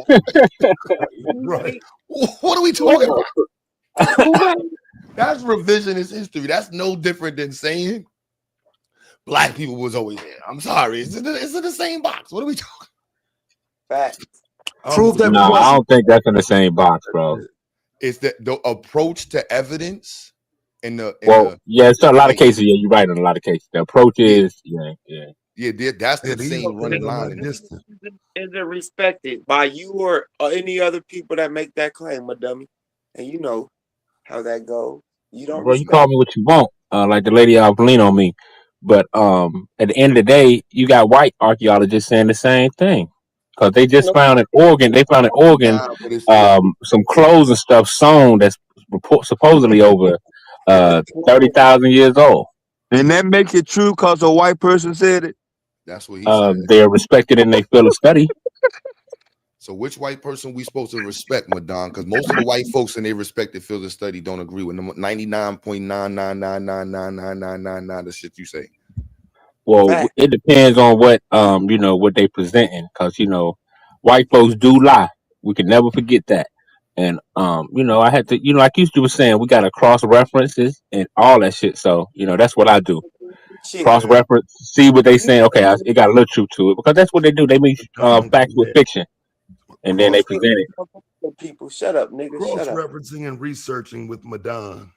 Right. What are we talking about? That's revisionist history. That's no different than saying black people was always there. I'm sorry. It's in the same box. What are we talking about? Prove that we No, I wasn't. don't think that's in the same box, bro. It's the approach to evidence and yeah, it's a lot of cases. Yeah, you're right in a lot of cases. The approach is, that's the these same running niggas are line not in it. distant. is it respected by you or any other people that make that claim, my dummy? And you know how that goes. You don't bro. You respect. call me what you want, like the lady lean on me, but at the end of the day, you got white archaeologists saying the same thing. because they just found an organ. They found an organ, Nah, but it's some clothes and stuff sewn that's supposedly over 30,000 years old. And that make it true because a white person said it. That's what he said. They're respected in their field of study. So which white person we supposed to respect, Madon? Because most of the white folks in their respective fields of study don't agree with them. 99.999999999 the shit you say. Well, it depends on what what they presenting, because white folks do lie. We can never forget that. And I had to, like you were saying, we got to cross references and all that shit. So that's what I do. Cross reference, see what they saying. Okay, it got a little truth to it, because that's what they do. They mix facts with fiction, and then they present it. People, shut up, nigga. Shut up. Cross-referencing and researching with Madon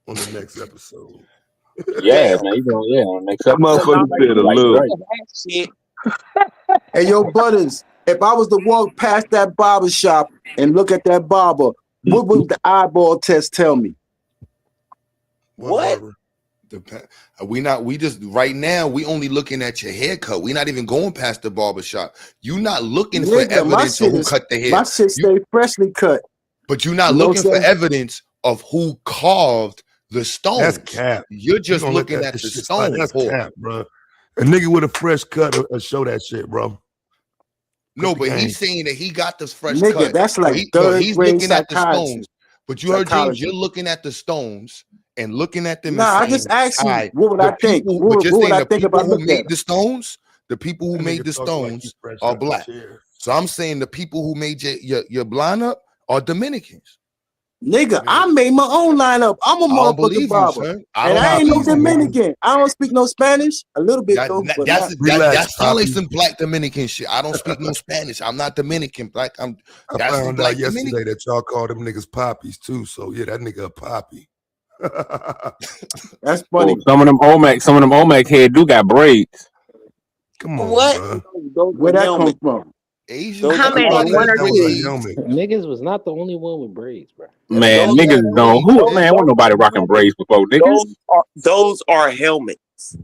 on the next episode. Yeah, man. On the next That motherfucker said a little. Hey, yo, Butters, if I was to walk past that barber shop and look at that barber, what would the eyeball test tell me? What? We just right now we only looking at your haircut. We're not even going past the barbershop. You're not looking for evidence of who cut the hair. My shit stay freshly cut. But you're not looking for evidence of who carved the stones. That's cap. You're just looking at the stone. That's cap, bro. A nigga with a fresh cut will show that shit, bro. No, but he's saying that he got this fresh Nigga, cut. that's like he's third grade looking at the psychology. stones. But you heard James, you're looking at the stones and looking at them. Nah, I just asked you, what would I think? What would I think about who made the stones? The people who made the stones are like black. So I'm saying the people who made your lineup are Dominicans. Nigga, I made my own lineup. I'm a motherfucking barber. And I ain't no Dominican. I don't speak no Spanish. A little bit though. That sounds like some black Dominican shit. I don't speak no Spanish. I'm not Dominican. Black. I found out yesterday that y'all called them niggas poppies too. So yeah, that nigga a poppy. That's funny. Well, some of them Olmec head do got braids. Come on, what? Bro. Where that come from? Asian. Niggas was not the only one with braids, bro. Man, niggas don't. Wasn't nobody rocking braids before niggas. Those are helmets.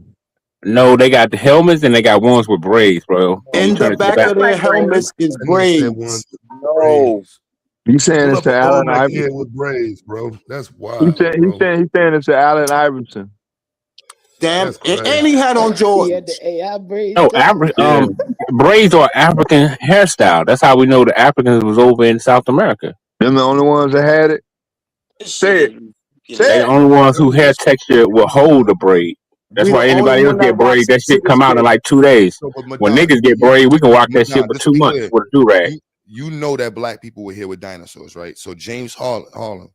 No, they got the helmets and they got ones with braids, bro. In the back of their helmets is braids. No. You saying it's to Allen Iverson with braids, bro? That's wild. He's saying it's to Allen Iverson. Damn, and he had on Jordans. He had the AI braids. No, braids are African hairstyle. That's how we know the Africans was over in South America. Them the only ones that had it. Say it. They the only ones who hair texture will hold the braid. That's why anybody else get braids. That shit come out in like 2 days. When niggas get braids, we can rock that shit for 2 months with a do-rag. You know that black people were here with dinosaurs, right? So James Harlem,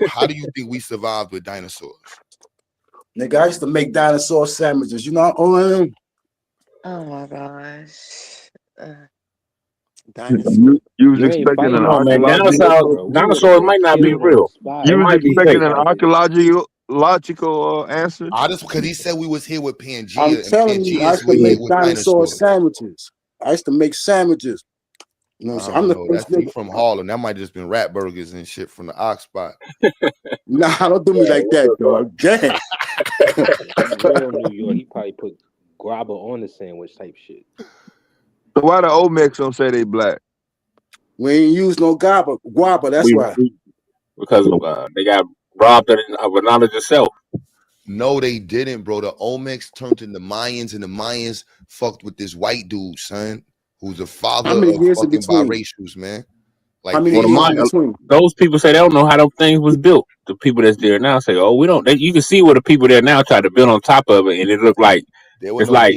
how do you think we survived with dinosaurs? Nigga, I used to make dinosaur sandwiches. You know, oh my gosh. You was expecting an archaeological. Dinosaurs might not be real. You was expecting an archaeological answer. Just because he said we was here with Pangea. I'm telling you, I used to make dinosaur sandwiches. I used to make sandwiches. You know what I'm saying? That's you from Harlem. That might have just been rat burgers and shit from the Ox spot. Nah, don't do me like that, dog. Damn. Real New York, he probably put grabber on the sandwich type shit. So why the Olmecs don't say they black? We ain't use no guava. That's why. Because they got robbed of knowledge itself. No, they didn't, bro. The Olmecs turned into Mayans, and the Mayans fucked with this white dude, son, who's the father of fucking biracials, man. Like those people say they don't know how those things was built. The people that's there now say, "Oh, we don't." You can see where the people there now try to build on top of it, and it looked like it's like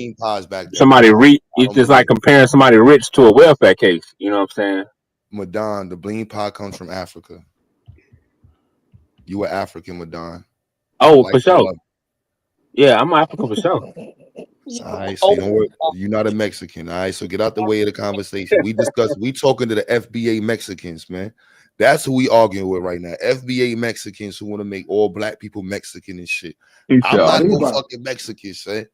somebody it's just like comparing somebody rich to a welfare case. You know what I'm saying? Madon, the bean pie comes from Africa. You were African, Madon. Oh, for sure. Yeah, I'm African for sure. All right, so don't worry. You're not a Mexican. All right, so get out the way of the conversation. We talking to the FBA Mexicans, man. That's who we arguing with right now. FBA Mexicans who want to make all black people Mexican and shit. I'm not no fucking Mexican, son.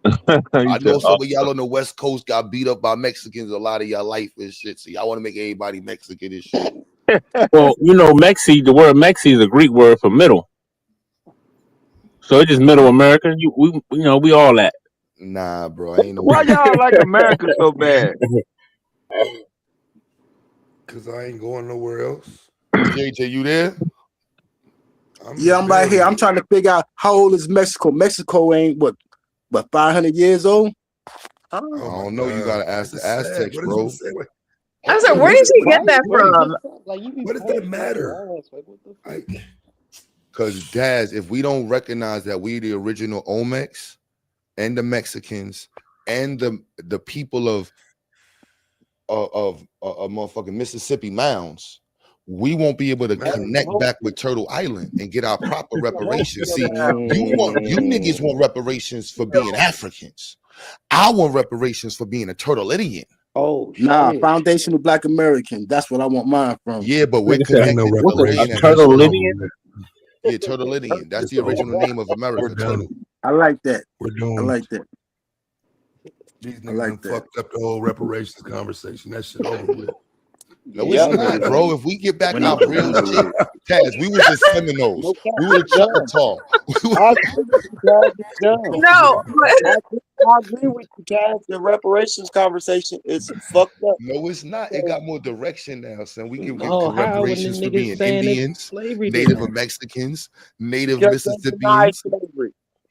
I know some of y'all on the West Coast got beat up by Mexicans a lot of y'all life and shit. So y'all want to make everybody Mexican and shit. Well, Mexi, the word Mexi is a Greek word for middle. So it's just middle America. We all that. Nah, bro. I ain't no Why y'all like America so bad? Cause I ain't going nowhere else. JJ, you there? Yeah, I'm right here. I'm trying to figure out how old is Mexico. Mexico ain't what 500 years old? I don't know. You gotta ask the Aztecs, bro. I was like, where did you get that from? What does that matter? Because Daz, if we don't recognize that we the original Olmecs and the Mexicans and the people of motherfucking Mississippi mounds, we won't be able to connect back with Turtle Island and get our proper reparations. See, you niggas want reparations for being Africans. I want reparations for being a Turtleidian. Oh, nah, foundational Black American. That's what I want mine from. Yeah, but we're connected to the land. Yeah, Turtleidian. That's the original name of America. Turtle. I like that. We're doing. I like that. These niggas fucked up the whole reparations conversation. That shit over with. No, it's not, bro. If we get back our real shit, Taz, we was the Seminoles. We were the Choctaw. No, I agree with you, Cass. The reparations conversation is fucked up. No, it's not. It got more direction now, son. We can get reparations for being Indians, Native Mexicans, Native Mississippians,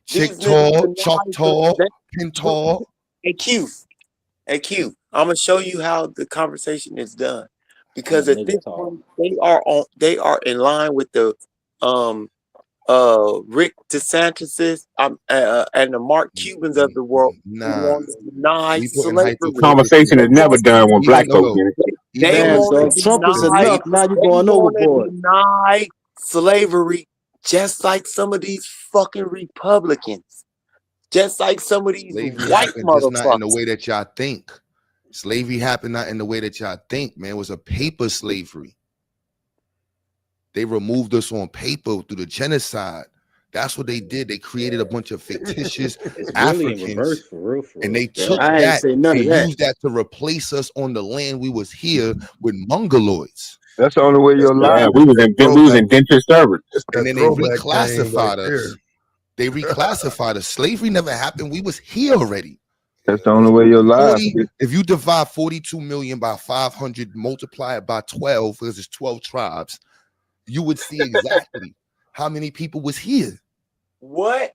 Choctaw, Pintaw. Hey, Q, I'm gonna show you how the conversation is done. Because at this point, they are in line with the Rick DeSantis and the Mark Cubans of the world. Nah, conversation is never done when black folks in it. They want to Trump is enough. Now you're going overboard. Deny slavery, just like some of these fucking Republicans, just like some of these white motherfuckers. Just not in the way that y'all think. Slavery happened not in the way that y'all think, man. It was a paper slavery. They removed us on paper through the genocide. That's what they did. They created a bunch of fictitious Africans, in reverse, for real, and they took that and used that to replace us on the land we was here with Mongoloids. That's the only way your life. Yeah, we was indentured servants. And then they reclassified us. They reclassified us. Slavery never happened. We was here already. That's the only way your life. If you divide 42 million by 500, multiply it by 12, because it's 12 tribes, you would see exactly how many people was here. What?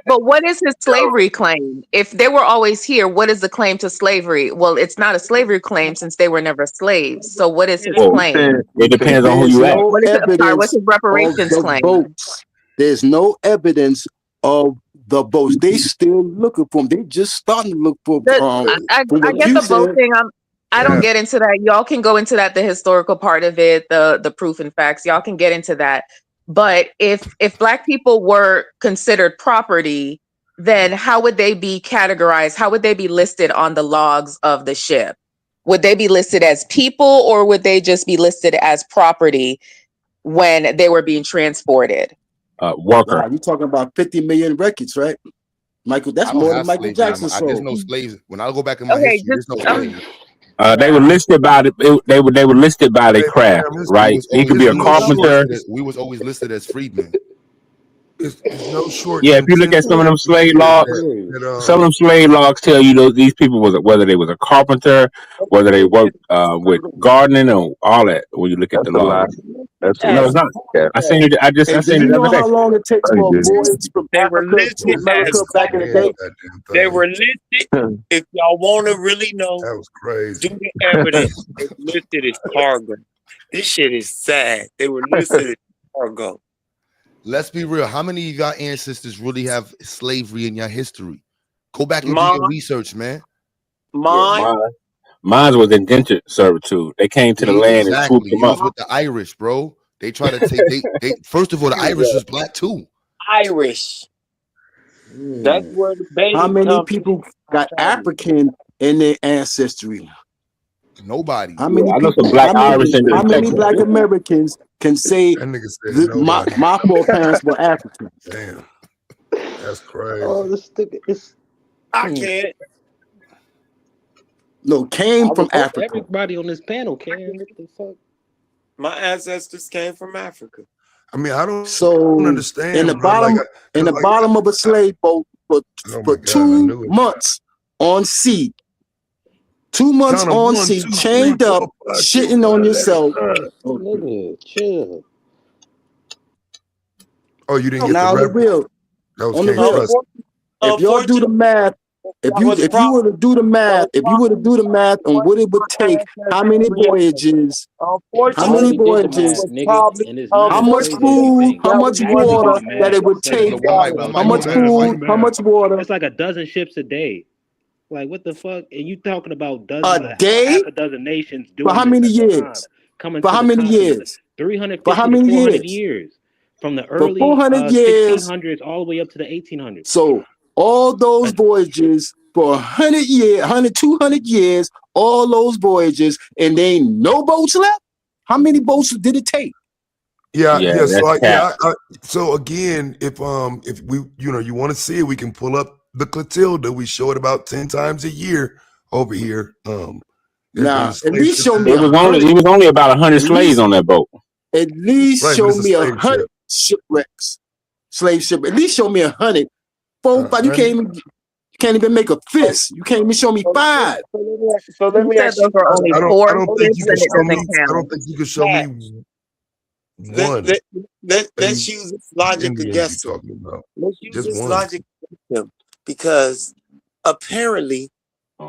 But what is his slavery claim? If they were always here, what is the claim to slavery? Well, it's not a slavery claim since they were never slaves. So what is his claim? It depends on who you ask. What's his reparations claim? Votes. There's no evidence of the votes. They still looking for them. They just starting to look for. I get the vote thing. I don't get into that. Y'all can go into that, the historical part of it, the proof and facts. Y'all can get into that. But if Black people were considered property, then how would they be categorized? How would they be listed on the logs of the ship? Would they be listed as people, or would they just be listed as property when they were being transported? Worker. Wow, you're talking about 50 million records, right? Michael, that's more than Michael Jackson sold. There's no slaves. When I go back in my history, there's no slaves. They were listed by they were listed by their craft, right? He could be a carpenter. We was always listed as freedmen. It's no short. Yeah, if you look at some of them slave logs, some of them slave logs tell you these people whether they was a carpenter, whether they worked with gardening or all that. When you look at the logs, no, it's not. I seen it. I seen it the other day. How long it takes for a voyage from Africa to America back in the day? They were listed. If y'all want to really know, that was crazy. Do the evidence. They were listed as cargo. This shit is sad. They were listed as cargo. Let's be real. How many of y'all ancestors really have slavery in your history? Go back and do your research, man. Mine was indentured servitude. They came to the land and swooped them up. With the Irish, bro. They try to take. They first of all, the Irish was Black too. Irish. That's where the baby. How many people got African in their ancestry? Nobody. How many I know people? some Black Irish and how many Black Americans can say my foreparents were African? Damn, that's crazy. Oh, this thing is. I can't. No, came from Africa. Everybody on this panel can. What the fuck? My ancestors came from Africa. I mean, I don't In understand. the bottom, bottom of a slave boat for 2 months on sea. 2 months Count 'em, on 1, seat, 2, 3, chained 4, up, 5, 6, shitting on 7, 8, yourself. 9. Nigga, chill. Oh, you didn't get the Now on the reference? real, That was on the King real, Trust. if y'all do the math, if you were to do the math, on what it would take, how many voyages, how I many already did the math, voyages, nigga, and it's not how as much crazy as you food, think. how much Actually do water the that math. it would It's like take, a how much food, how much water, It's like a dozen ships a day. Like what the fuck? And you talking about a day, half a dozen nations for doing how this many at the time, years? coming For to how the many continent. years? For 350 how to many 400 years? years, from the For early 400 years. 1600s all the way up to the 1800s. So all those voyages for 100 years, 200 years, all those voyages, and there ain't no boats left. How many boats did it take? Yeah, Yeah, yeah. So, that's cap. So again, if we, you want to see it, we can pull up the Clotilda. We show it about 10 times a year over here. Nah, at least show me It was 100. only about 100 At slaves least, on that boat. at least Right, but show it's a me slave 100 ship. shipwrecks, slave ship. At least show me 100. 4, 5. You can't even make a fist. You can't even show me 5. So let You me said ask those you. are only I 4 don't think you ships can and it show me. doesn't I don't count. think you can show me one. Let's use this logic Indians you against him. talking about? Let's use Just this one. logic against him because apparently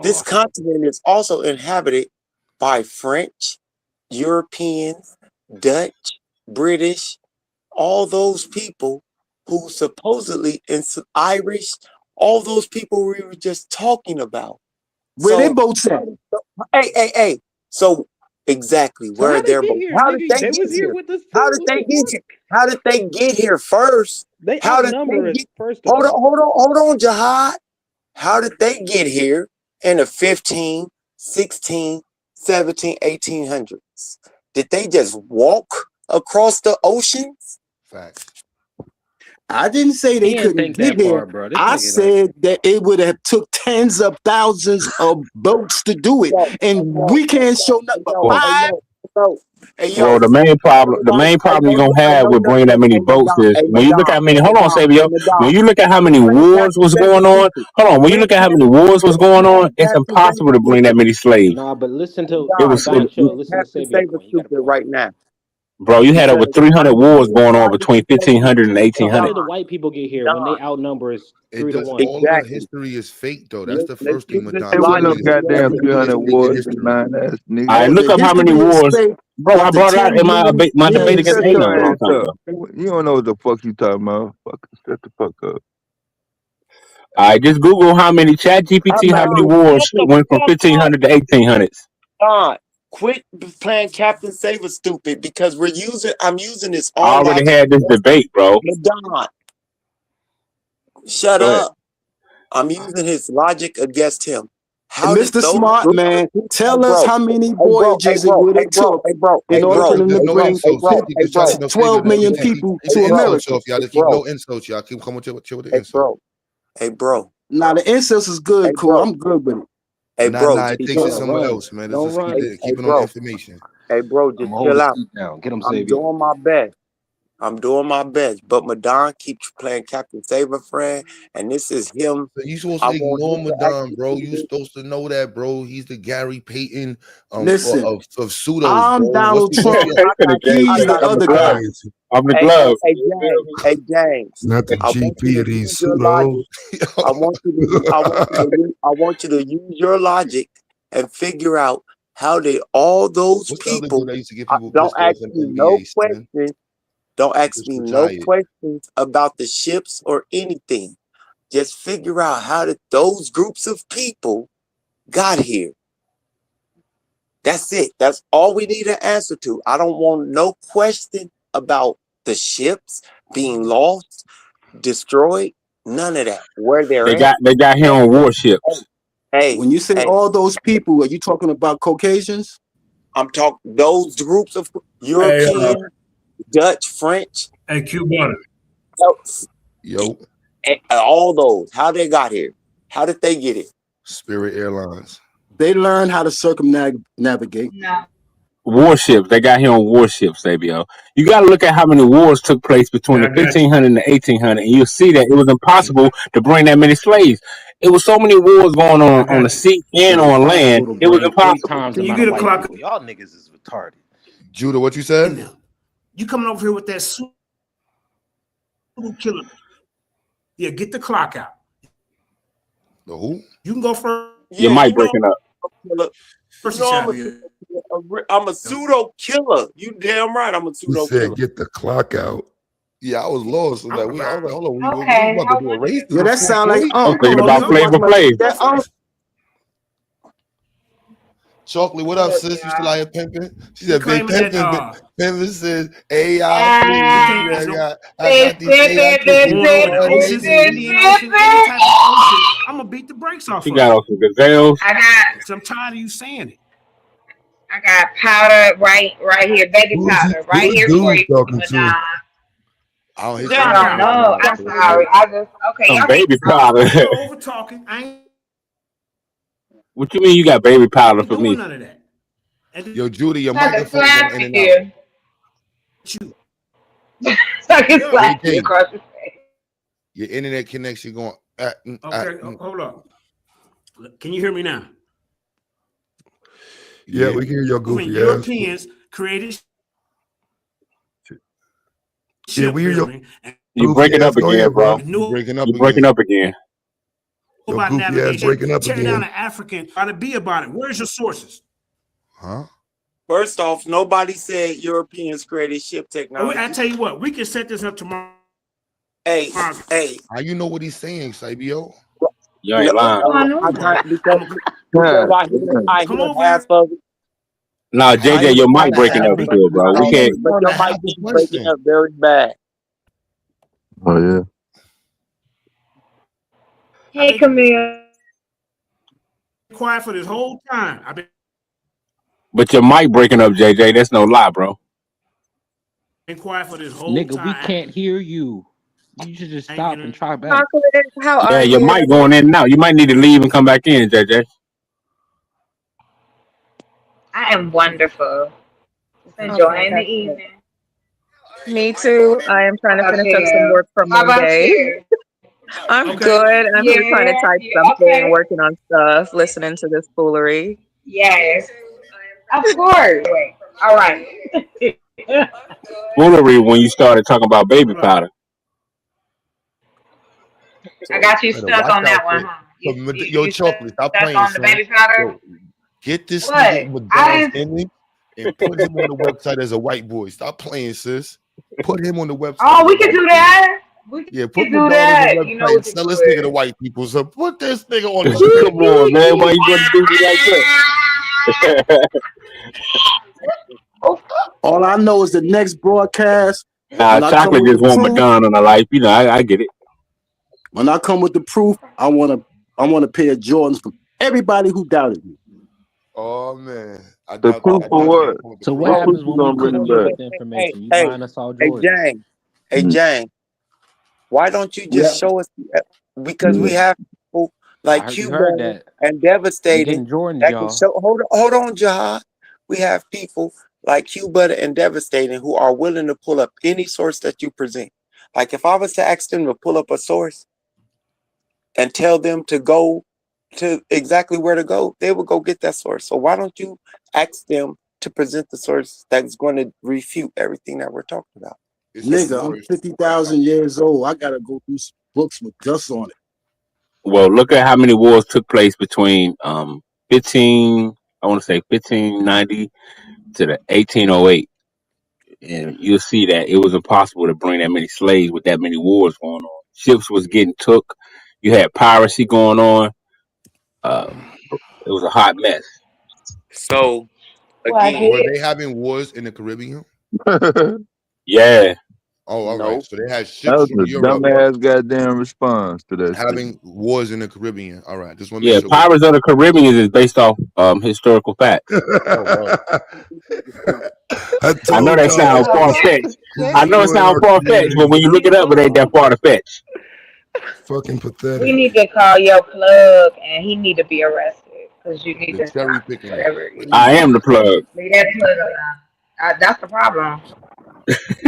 this continent is also inhabited by French, Europeans, Dutch, British, all those people who supposedly, and Irish, all those people we were just talking about. Where they boats at? Hey. So exactly So where how they their get boat? here, How did nigga? they They get was here here? with us How too. did What they the get fuck? here? How did they get here first? They How did outnumber they us, get? first of Hold all. on, Jihad. How did they get here in the 15, 16, 17, 1800s? Did they just walk across the oceans? Facts. I didn't say they He didn't couldn't think get that here. far, bro. This I nigga like, said that it would have took tens of thousands of boats to do it, and we can't show nothing but Well, 5. well, the main problem you're gonna have with bringing that many boats is when you look at how many. Hold on, Sabio. When you look at how many wars was going on, hold on. When you look at how many wars was going on, it's impossible to bring that many slaves. nah, but listen to It was, chill. Listen to Sabio point. He got a point. Right now. bro. You had over 300 wars going on between 1500 and So how 1800. did the white people get here when they outnumber us It 3 to does. 1? All of the history is fake, though. That's the first thing, There Madonna. wasn't no Everything goddamn is 300 fake in wars, history. nine ass nigga. All right, look The up how many history is wars, fake bro. I after brought it out 10 in my million my debate Man, years. against shut Anon your a long ass time up. ago. You don't know what the fuck you talking about. Fucking shut the fuck up. All right, just Google how many I'm how not. many Shut wars the went from fuck up. 1500 to 1800s. God, quit playing Captain Saver stupid because I'm using this I own already logic. had this debate, bro. Madonna, shut Go ahead. up. I'm using his logic against him. And How did Mr. those Smart groups of Man, people, tell us how many hey voyages it bro, would hey have bro, took hey bro, in hey order Look, bro, for keep them the to hey no bro, bring hey insults. bro, Keep hey the bro, shots no favor, 12 man. We million can't keep people the to insults America. off, y'all. hey Just keep bro, no insults, y'all. Keep coming with the hey insult. bro, hey bro, Now the incense is hey good, cool. bro, I'm good with it. hey bro, Nah. It just takes chill it out. somewhere else, man. Let's Don't just keep run. it Hey on the bro, information. hey bro, I'm just gonna hold chill his out. feet down. Get him, I'm Sabio. doing my best. I'm doing my best. But Madonna keeps playing Captain Saber friend, and this is him. So you supposed I to want ignore him to Madonna, actually bro. do You this. supposed to know that, bro. He's the Gary Payton Listen, of pseudos, I'm bro. What's Donald he? What's Trump. he? He's the I'm the other glove. guy. I'm the Hey, glove. Hey James. Not the I want you GP to of these use your pseudos. logic. I want you to use your logic and figure out how did all those What's the other people. dude that used to get people Don't pissed off ask in me the no NBA, son? questions. Don't ask me Mr. no Giant. questions about the ships or anything. Just figure out how did those groups of people got here. That's it. That's all we need an answer to. I don't want no question about the ships being lost, destroyed, none of that. Where they're at. They got here on warships. Hey, When you say all those people, are you talking about Caucasians? I'm talking those groups of Hey, European, Dutch, French, hey, Q-Butter. Yo, all those. How they got here? How did they get it? Spirit Airlines. They learned how to circumnavigate. warships. They got here on warships, ABO. You got to look at how many wars took place between the 1500 and the 1800, and you'll see that it was impossible to bring that many slaves. It was so many wars going on the sea and on land. It was impossible. Can you get a clock? People. Y'all niggas is retarded. Judah, what you said? You coming over here with that pseudo killer? Yeah, get the clock out. The who? You can go first. Your mic breaking up. I'm a pseudo killer. You damn right. I'm a pseudo killer. Get the clock out. Yeah, I was lost. I was like, hold on. Okay, We about to do a race? Yeah, that sound like I'm thinking about Flavor Flav. Chocolate, what up, sis? You still out here pimping? She said, Big Pimpin'. Pimpin' says, AI, please. I got these AI I'm gonna beat the brakes off. She got on some gazelles. I'm tired of you saying it. I got powder right here, baby powder right here for you. I don't know. I'm sorry. I just Some baby powder. Over talking. I ain't What you mean you got baby powder for me? none of that. Yo, Judy, your microphone going in and out. Your internet connection going. Hold up. Can you hear me now? Yeah, we can hear your goofy When ass. Europeans created. Yeah, we hear your. You breaking up again, bro. You breaking up. You breaking up again. About goofy ass navigation, breaking up tear again. down an African, try to be about it. Where's your sources? Huh? First off, nobody said Europeans created ship technology. I tell you what, we can set this up tomorrow. Hey. How you know what he's saying, Sabio? You ain't lying. I hear half of it. Nah, JJ, your mic breaking up still, bro. We can't. But your mic is breaking up very bad. Oh yeah. Hey, Camille. Quiet for this whole time. I've been But your mic breaking up, JJ. That's no lie, bro. quiet for this whole Nigga, time. we can't hear you. You should just stop and try back. How Yeah, are your you? mic going in and out. You might need to leave and come back in, JJ. I am wonderful. Just enjoying the evening. Me too. I am trying to finish up some work from How about Monday. you? I'm good. I'm just trying to type something, okay. working on stuff, listening to this foolery. Yes. Of course. All right. Foolery when you started talking about baby powder. I got you stuck on that one, huh? Yo, Chocolate, stop stuck playing, on the son. baby powder? Yo, get this What? nigga with I Don's image and put him on the website as a white boy. Stop playing, sis. Put him on the website. Oh, we can do that. We can put do the that. dog on the You know website what and to sell do this it. nigga to white people. So put this nigga on the Come on, man. Why you gonna do me like that? All I know is the next broadcast. Nah, Chocolate just want Madonna in her life. You know, I get it. When I come with the proof, I want a pair of Jordans from everybody who doubted me. Oh man, The proof for what? So what happens when we come to you with the information? You buying us all Jordans? Hey, Jane. Why don't you just show us? Because we have people like Cuba and Devastating Jordans, that y'all. can show. Hold on, Jahad. We have people like Cuba and Devastating who are willing to pull up any source that you present. Like if I was to ask them to pull up a source and tell them to go to exactly where to go, they would go get that source. So why don't you ask them to present the source that's going to refute everything that we're talking about? Nigga, I'm 50,000 years old. I gotta go through some books with dust on it. Well, look at how many wars took place between 1590 to the 1808. And you'll see that it was impossible to bring that many slaves with that many wars going on. Ships was getting took. You had piracy going on. It was a hot mess. So, again, were they having wars in the Caribbean? Yeah. Oh, all right. So they had ships That was from a Europe dumbass goddamn response to that. having wars in the Caribbean. All right. Just want to Yeah, make sure. Pirates of the Caribbean is based off historical facts. Oh, I know that sounds far-fetched. I know it sounds far-fetched, but when you look it up, it ain't that far-fetched. Fucking pathetic. We need to call your plug, and he need to be arrested. because you need The to cherry stop picking. whatever. I am the plug. Leave that plug alone. That's the problem.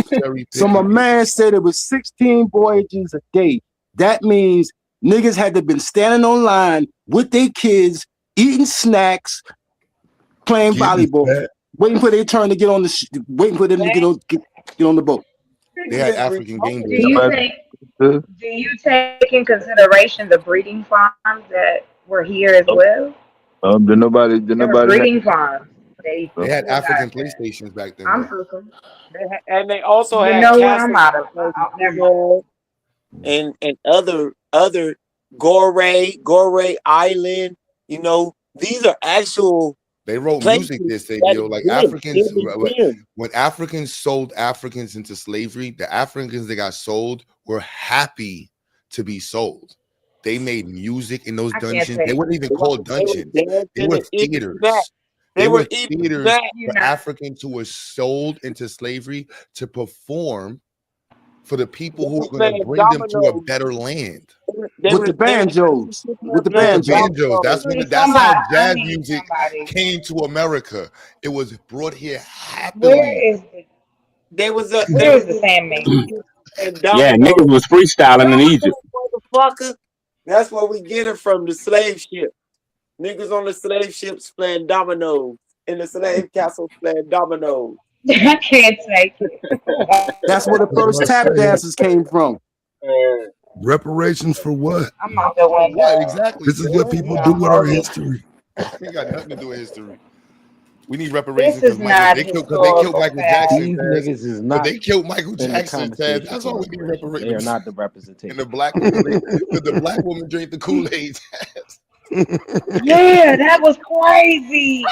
Cherry So my picking. man said it was 16 voyages a day. That means niggas had to been standing online with their kids, eating snacks, playing volleyball, waiting for their turn to get on the waiting for them to get on the boat. They had African game Do days. you take in consideration the breeding farms that were here as well? Did nobody There were breeding farms. They had still African got that. PlayStations back then. I'm Though. Susan. And they also You had know what? castles I'm out of never mind. and other Goree Island. You know, these are actual They wrote places music this thing, that yo. Like exist. Africans, They exist. when Africans sold Africans into slavery, the Africans that got sold were happy to be sold. They made music in those I can't dungeons. They take weren't it. even called dungeons. They were theaters. They They were were eating theaters back. for Africans who were sold into slavery to perform for the people who were going to bring them to a better land. With the banjos. With the With the banjos. banjos. That's how jazz music came to America. It was brought here happily. Where is the Sandman? Yeah, niggas was freestyling in Egypt. Motherfucker. That's where we get it from, the slave ship. Niggas on the slave ships playing dominoes. In the slave castles playing dominoes. I can't take it. That's where the first tap dancers came from. Reparations for what? I'm out the window. What exactly? This is what people do with our history. We got nothing to do with history. We need reparations This is not they killed Michael Jackson. These niggas is not. They killed Michael in the Jackson. conversation That's all we need for us. reparations. They are not the representation. And the black woman drank the Kool-Aid. Yeah, that was crazy.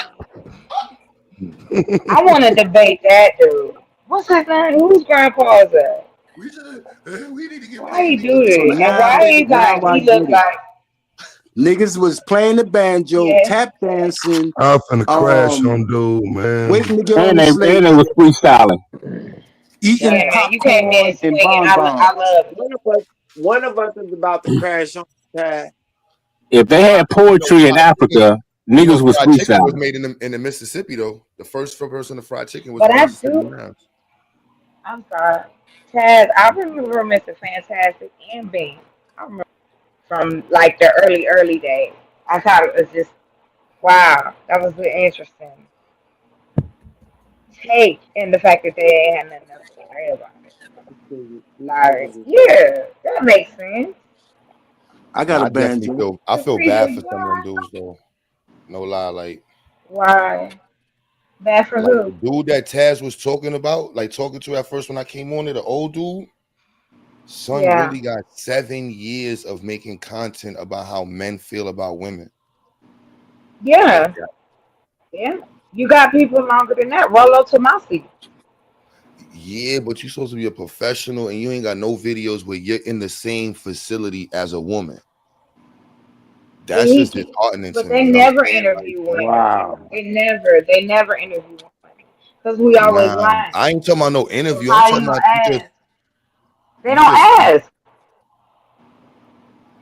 I want to debate that dude. What's his name? Whose grandpa is that? We need to get why he do this? And why he look like niggas was playing the banjo, tap dancing. I'm finna crash on dude, man. Waiting to get And on they the slave. was freestyling. Eating man, you came in and swinging. I love it. One of us is about to crash on the If they had poetry in Africa, niggas was fried chicken was freestyling. made in the Mississippi though. The first person to fried chicken was But in I Mississippi. do. I'm sorry, Taz. I remember Mr. Fantastic and Bean. I remember from like the early days. I thought it was just wow. That was an interesting take in the fact that they ain't had nothing else to say about it. Like, yeah, that makes sense. I got a definitely banjo. I feel bad for some of them dudes though. No lie, like Why? Bad for who? the dude that Taz was talking about, like talking to at first when I came on there, the old dude. Son Yeah. really got 7 years of making content about how men feel about women. Yeah. Yeah. You got people longer than that. Rollo Tomasi. Yeah, but you're supposed to be a professional and you ain't got no videos where you're in the same facility as a woman. That's just disheartening to But me. they You know what never I'm saying? interview Like, women. wow. They never interview women. Because we always Nah, lie. I ain't talking about no interview. How I'm talking you about you ask? just, They don't ask.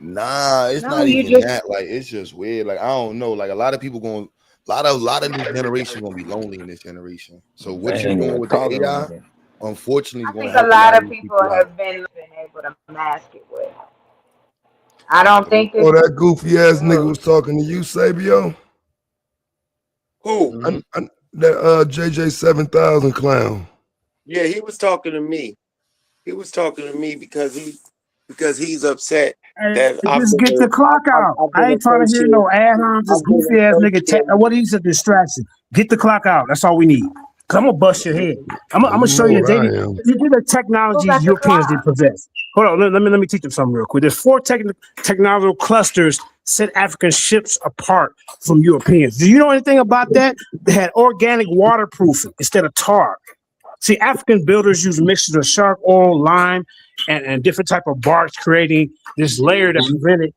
nah, it's No, not you even just that. Like, it's just weird. Like, I don't know. Like, a lot of people going, a lot of this generation gonna be lonely in this generation. So what you doing with the AI, unfortunately, I is gonna think help a lot of these people people out. have been able to mask it with. I don't think Oh, it's that goofy ass nigga was talking to you, Sabio. Who? That JJ 7000 clown. Yeah, he was talking to me. He was talking to me because he's upset that Just get the clock out. I ain't trying to hear no ad homs, this goofy ass nigga. What is a distraction? Get the clock out. That's all we need. Cause I'm gonna bust your head. I'm gonna show you that these are the technologies Europeans didn't possess. Hold on, let me teach them something real quick. There's 4 technological clusters set African ships apart from Europeans. Do you know anything about that? They had organic waterproofing instead of tar. See, African builders use mixtures of shark oil, lime, and different type of barks, creating this layer that prevented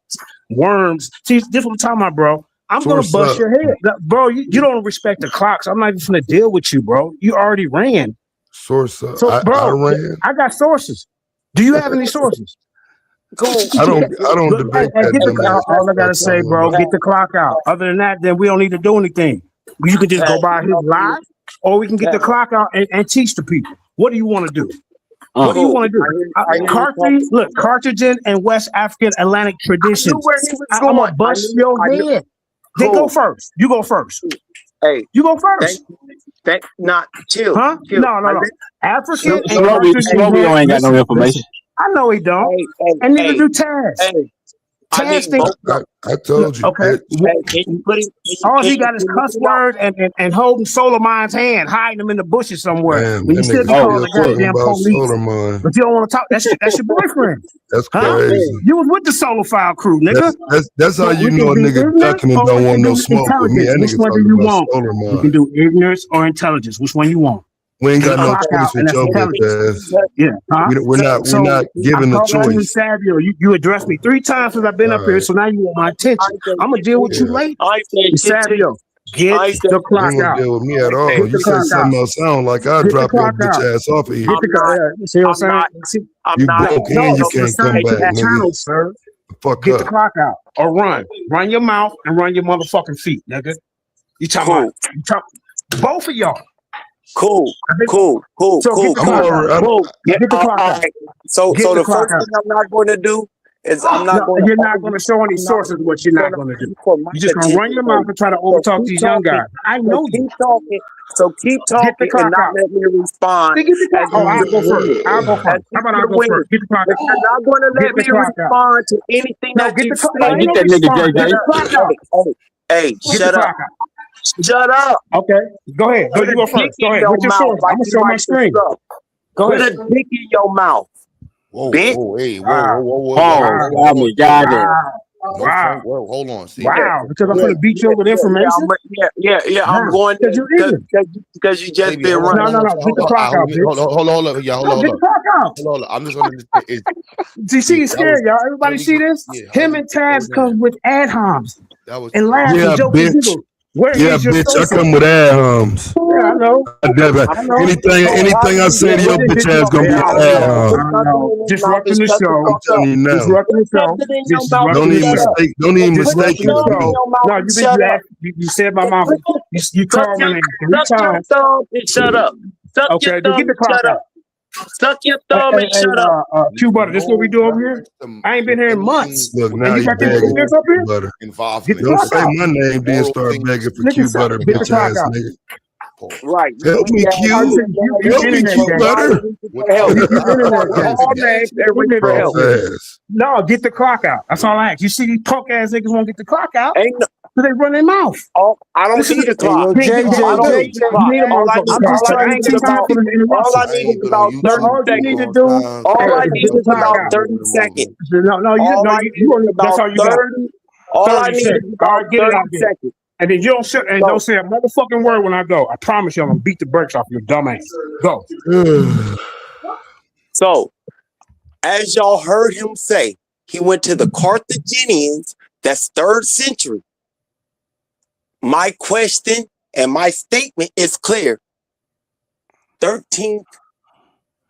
worms. See, this is what I'm talking about, bro. I'm gonna Source bust up. your head, bro. You don't respect the clocks. I'm not even gonna deal with you, bro. You already ran. Source up. So, I bro, ran. I got sources. Do you have any sources? Cool. I don't debate Hey, that get the dumbass. all I gotta say, bro. Get the clock out. Other than that, then we don't need to do anything. You can just go by his live, or we can get the clock out and teach the people. What do you want to do? What do you want to do? Carthaginian and West African Atlantic traditions. I'm gonna bust your head. They go first. You go first. Hey, you go first. Not chill. Huh? Chill. No. African and Slovio ain't got no information. I know he don't. And neither do Taz. I told you. Okay. All he got is cuss word and holding Soleiman's hand, hiding him in the bushes somewhere. Man, When you that still be nigga calling the still talking goddamn about police. Soleiman. But you don't want to talk. That's your boyfriend. That's crazy. You was with the Solophile crew, nigga. That's how you know a nigga ducking and don't want no smoke with me. That nigga talking about Soleiman. You can do ignorance or intelligence. Which one you want? We ain't got no choice with your bitch ass. Yeah, We're not giving a choice. Savio, you addressed me 3 times since I've been up here, so now you want my attention. I'm gonna deal with you later. Savio, get the clock You ain't out. gonna deal with me at all. Get You the say clock something out. else sound like I'll Get the drop your clock bitch out. ass off of here. See what I'm saying? You broke and you can't come back, nigga. Channel, sir. Fuck Get up. the clock out or run. Run your mouth and run your motherfucking feet, nigga. You talking about both of y'all. Cool. So get the clock out. Get the clock out. So the first thing I'm not going to do is You're not going to show any sources what you're not going to do. You're just going to run your mouth and try to overtalk these young guys. I know you. Keep talking and not let me respond. I'll go first. How about I go first? Get the clock out. You're not going to let me respond to anything that you say. Get that nigga, JJ. Hey, shut up. Shut up. Okay, go ahead. You go first. Go ahead. What's your source? I'm gonna show my screen. Go ahead. Put a dick in your mouth. Bitch. Wow. Hold on. See, wow, because I'm gonna beat you with information. I'm going because you just been running. No. Get the clock out, bitch. Hold on. Yeah, hold on. Get the clock out. Hold on. I'm just gonna. Do you see he's scared, y'all? Everybody see this? Him and Taz come with ad homs and laugh and joke and giggle. Bitch, I come with ad homs. Yeah, I know. Anything I say to your bitch ass gonna be an ad hom. Disrupting the show. I'm telling you now. Don't even mistake you. No, you said my mouth. You called my name 3 times. Shut up. Okay, then get the clock out. Suck your thumb and shut up. Q Butter, this is what we do over here? I ain't been here in months. Look, now you got begging this up here? butter. Involved. Don't say my name, then start begging for Q Butter, bitch ass nigga. Right. Help me, Q. Help me, Q Butter. No, get the clock out. That's all I ask. You see these punk ass niggas won't get the clock out? So they run their mouth. I don't need a clock. All I need is about 30 seconds. No, that's all you got. All I need is about 30 seconds. And then you don't sit and don't say a motherfucking word when I go. I promise you I'm gonna beat the brakes off your dumb ass. Go. So, as y'all heard him say, he went to the Carthaginians, that's 3rd century. My question and my statement is clear. 13th,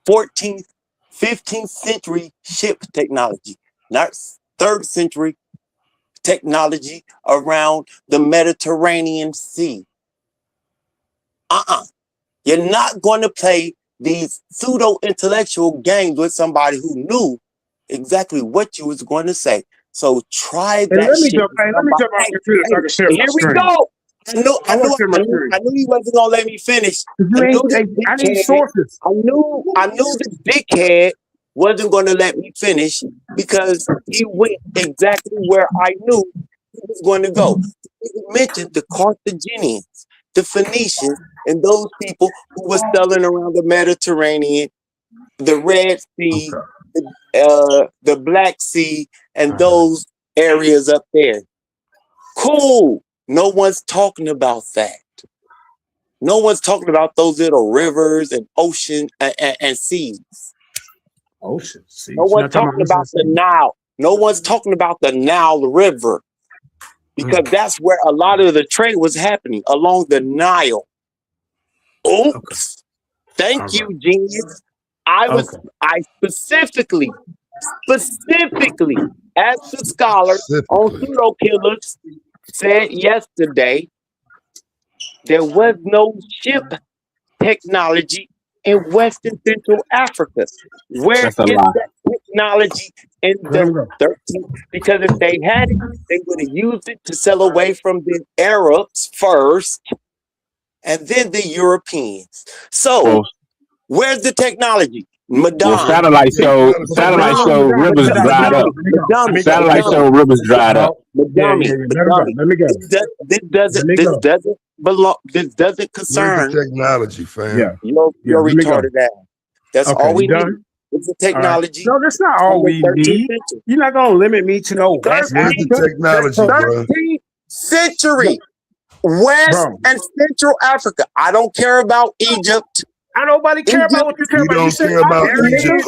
14th, 15th century ship technology, not 3rd century technology around the Mediterranean Sea. You're not going to play these pseudo-intellectual games with somebody who knew exactly what you was going to say. So try that shit. Let me jump off your so I can share my Here we screen. go. I knew he wasn't gonna let me finish. I need sources. I knew this dickhead wasn't gonna let me finish because he went exactly where I knew he was going to go. He mentioned the Carthaginians, the Phoenicians, and those people who were selling around the Mediterranean, the Red Sea, the Black Sea, and those areas up there. Cool. No one's talking about that. No one's talking about those little rivers and ocean and seas. Ocean, seas. No one's talking about the Nile. No one's talking about the Nile River because that's where a lot of the trade was happening along the Nile. Oops. Thank you, genius. I specifically Specifically, as the scholars on pseudo killers said yesterday, there was no ship technology in Western Central Africa. Where That's a is lie. that technology in Let him the go. 13th? Because if they had it, they would have used it to sell away from the Arabs first and then the Europeans. So, Well, where's the technology? Madame. satellite show rivers dried up. Satellite show rivers dried up. This doesn't concern technology, fam. Yeah. your let me go. retarded ass. That's Okay, all we you need. done? It's the All right. technology. No, that's not from all the we 13th need. century. You're not gonna limit me to no West 13th Africa. Technology, bro. 13th century. West Bro. and Central Africa. I don't care about Egypt. I nobody care about what you care You about. You don't said care about Egypt, ass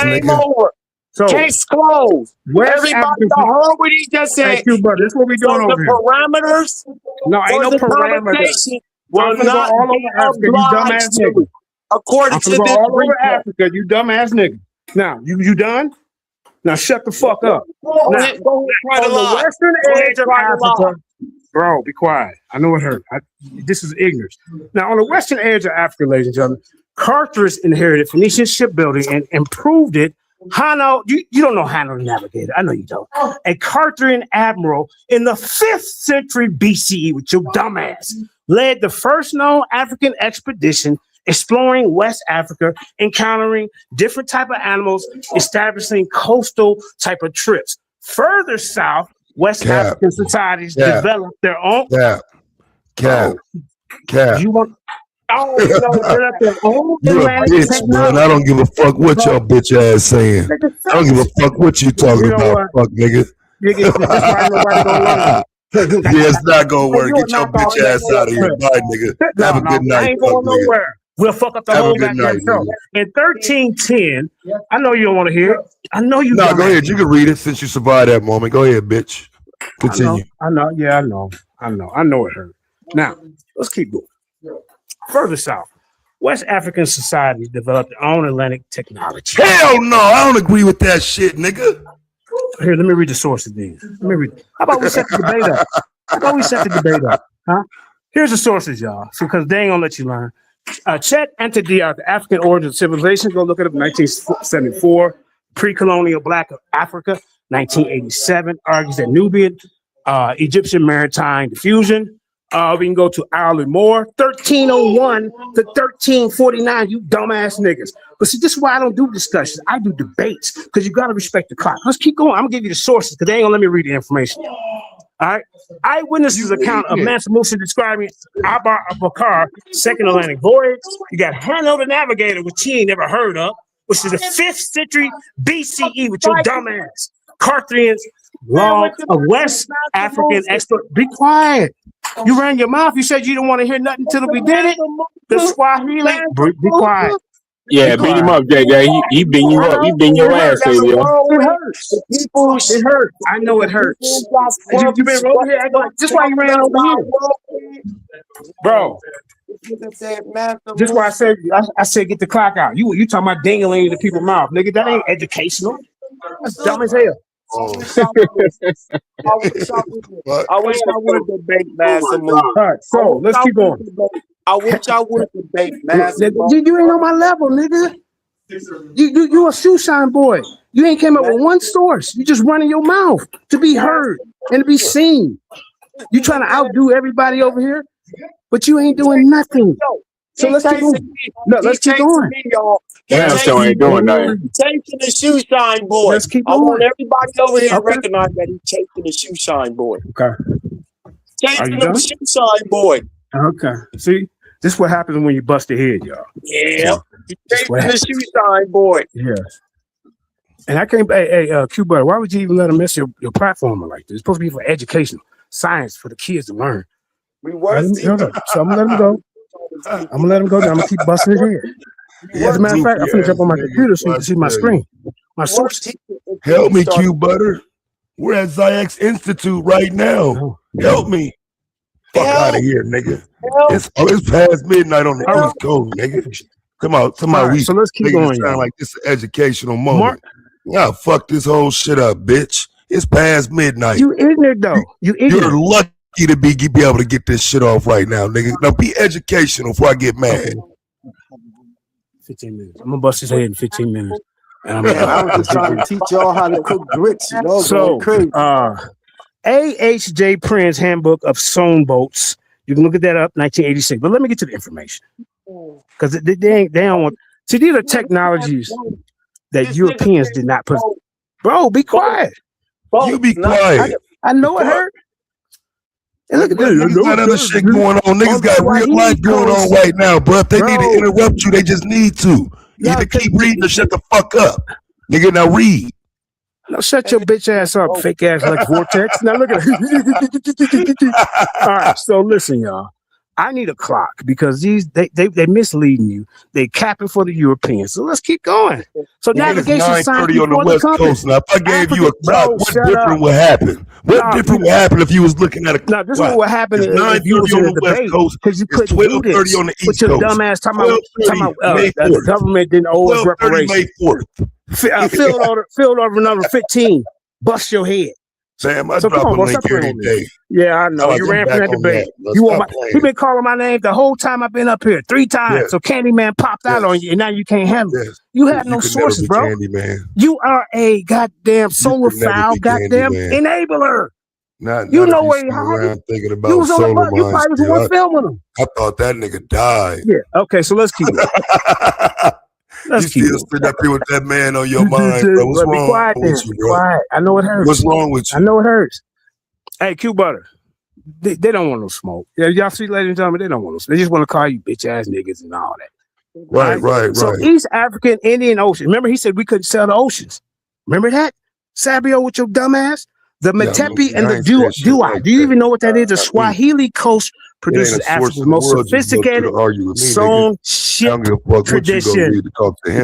Game nigga. over. So Case closed. West Everybody African. heard what he just said. Thank you, brother. This is what we So doing the over here. parameters No, ain't for no the parameters. conversation I'm will finna go not all be over Africa, you dumbass obliged to, nigga. according I'm to finna go this all over replay. Africa, you dumbass nigga. Now, you done? Now shut the fuck up. Go Now, ahead, try to on the lie. western Go ahead, edge of try to lie. Africa, bro, be quiet. I know it hurt. This is ignorance. Now, on the western edge of Africa, ladies and gentlemen, Carthage inherited Phoenician shipbuilding and improved it. Hanno, you don't know Hanno the Navigator. I know you don't. A Carthaginian admiral in the 5th century BCE with your dumbass led the first known African expedition exploring West Africa, encountering different type of animals, establishing coastal type of trips. Further south, West African societies developed their own. Cap. You want? Oh, you know, develop their own You a Atlantic bitch, man. technology. I don't give a fuck what your bitch ass saying. I don't give a fuck what you talking about, fuck nigga. Nigga, this why nobody gonna learn. Yeah, it's not gonna work. You are Get your not gonna bitch ass out of here. Bye, nigga. Have a good I night, ain't fuck going nigga. nowhere. We'll fuck up the Have a whole good goddamn night, show. nigga. In 1310, I know you don't want to hear it. I know you No, don't. go ahead. You can read it since you survived that moment. Go ahead, bitch. Continue. I know. Yeah, I know it hurt. Now, let's keep going. Further south, West African societies developed their own Atlantic technology. Hell no, I don't agree with that shit, nigga. Here, let me read the sources then. Let me read. How about we set the debate up? How about we set the debate up? Huh? Here's the sources, y'all. Because they ain't gonna let you learn. Chet entered the African origin of civilization. Go look it up. 1974. Pre-colonial Black Africa. 1987. Argues that Nubian, Egyptian maritime diffusion. We can go to Ireland Moore, 1301 to 1349. You dumbass niggas. But see, this is why I don't do discussions. I do debates because you got to respect the clock. Let's keep going. I'm gonna give you the sources because they ain't gonna let me read the information. All right. Eyewitnesses account of Mansa Musa describing Abar Bakar second Atlantic voyage. You got Hanno the Navigator, which he ain't never heard of, which is the 5th century BCE with your dumbass. Carthaginians, long of West African expert. Be quiet. You ran your mouth. You said you didn't want to hear nothing until we did it. The Swahili. Be quiet. Yeah, beat him up, JJ. He beating you up. He beating your ass, It Savior. hurts. It hurts. I know it hurts. You been over here. This is why you ran over here, bro. This is why I said get the clock out. You talking about dingling into people's mouth, nigga? That ain't educational. That's dumb as hell. I wish I would debate Mansa Musa. All right, so let's keep going. I wish I would debate Mansa You ain't on my level, nigga. You a shoe shine boy. You ain't came up with one source. You just running your mouth to be heard and to be seen. You trying to outdo everybody over here, but you ain't doing nothing. So let's keep going. No, let's keep going. Damn, so ain't doing nothing. Chasing the shoe shine boy. Let's keep I want going. everybody over here to recognize that he's chasing the shoe shine boy. Okay. Chasing the shoe shine boy. Okay. See, this is what happens when you bust a head, y'all. Yeah. He's chasing the shoe shine boy. Yeah. And I can't. Hey, Q Butter, why would you even let him miss your platform like this? It's supposed to be for education, science, for the kids to learn. We were. So I'm gonna let him go. I'm gonna let him go. Then I'm gonna keep busting his head. As a matter of fact, I'm gonna jump on my computer so you can see my screen. My source. Help me, Q Butter. We're at Ziax Institute right now. Help me. Fuck out of here, nigga. It's past midnight on the East Coast, nigga. Come on, Right, we. so let's keep nigga, going, it sound y'all. like this is an educational moment. Yeah, fuck this whole shit up, bitch. It's past midnight. You ignorant though. You ignorant. You're lucky to be able to get this shit off right now, nigga. Now be educational before I get mad. Okay. 15 minutes. I'm gonna bust his head in 15 minutes. And I'm Man, I was just trying to teach y'all how to cook grits. Y'all going crazy. A.H.J. Prince Handbook of Sewn Boats. You can look at that up, 1986. But let me get to the information. Because they don't want. See, these are technologies that Europeans did not put. Bro, be quiet. You be quiet. I know it hurt. And look at this. Niggas got other shit going on. Niggas got real life going on right now, bro. If they need to interrupt you, they just need to. Either keep reading or shut the fuck up. Nigga, now read. Now shut your bitch ass up, fake ass like Vortex. Now look at it. All right, so listen, y'all. I need a clock because they misleading you. They capping for the Europeans. So let's keep going. So navigation science 9:30 on the West Coast. Now, if I gave you a clock, what different would happen? What different would happen if you was looking at a clock? Now, this is what happened if you was in a debate because you couldn't do this. On the East With your Coast. dumb ass talking about the government didn't owe us reparations. Field order number 15. Bust your head. Sam, I So drop come on, a bro, link stop every playing with day. me. Yeah, I know. I'll You come ran from back that on debate. that. You Stop want playing. he been calling my name the whole time I've been up here 3 times. Yes. So Candyman popped out on you, and now you can't handle it. Yes. You have You no can sources, never bro. be Candyman. You are a goddamn solar could never foul, be goddamn Candyman. enabler. Not You if know you where sit you around thinking You about was on the solar bus. You mines. probably was the one filming them. I thought that nigga died. Yeah. Okay. So let's keep going. You still sitting up here with that man on your mind, bro. What's But be wrong quiet then. with you, Be bro? quiet. I know it hurts. What's wrong with I you? know it hurts. Hey, Q Butter. They don't want no smoke. Yeah, y'all see, ladies and gentlemen, they don't want no smoke. They just want to call you bitch ass niggas and all that. Right. So East African Indian Ocean. Remember, he said we couldn't sell the oceans. Remember that? Sabio with your dumb ass? The Metepi and the Dua. Do you even know what that is? The Swahili coast produces Africa's most sophisticated sewn ship tradition.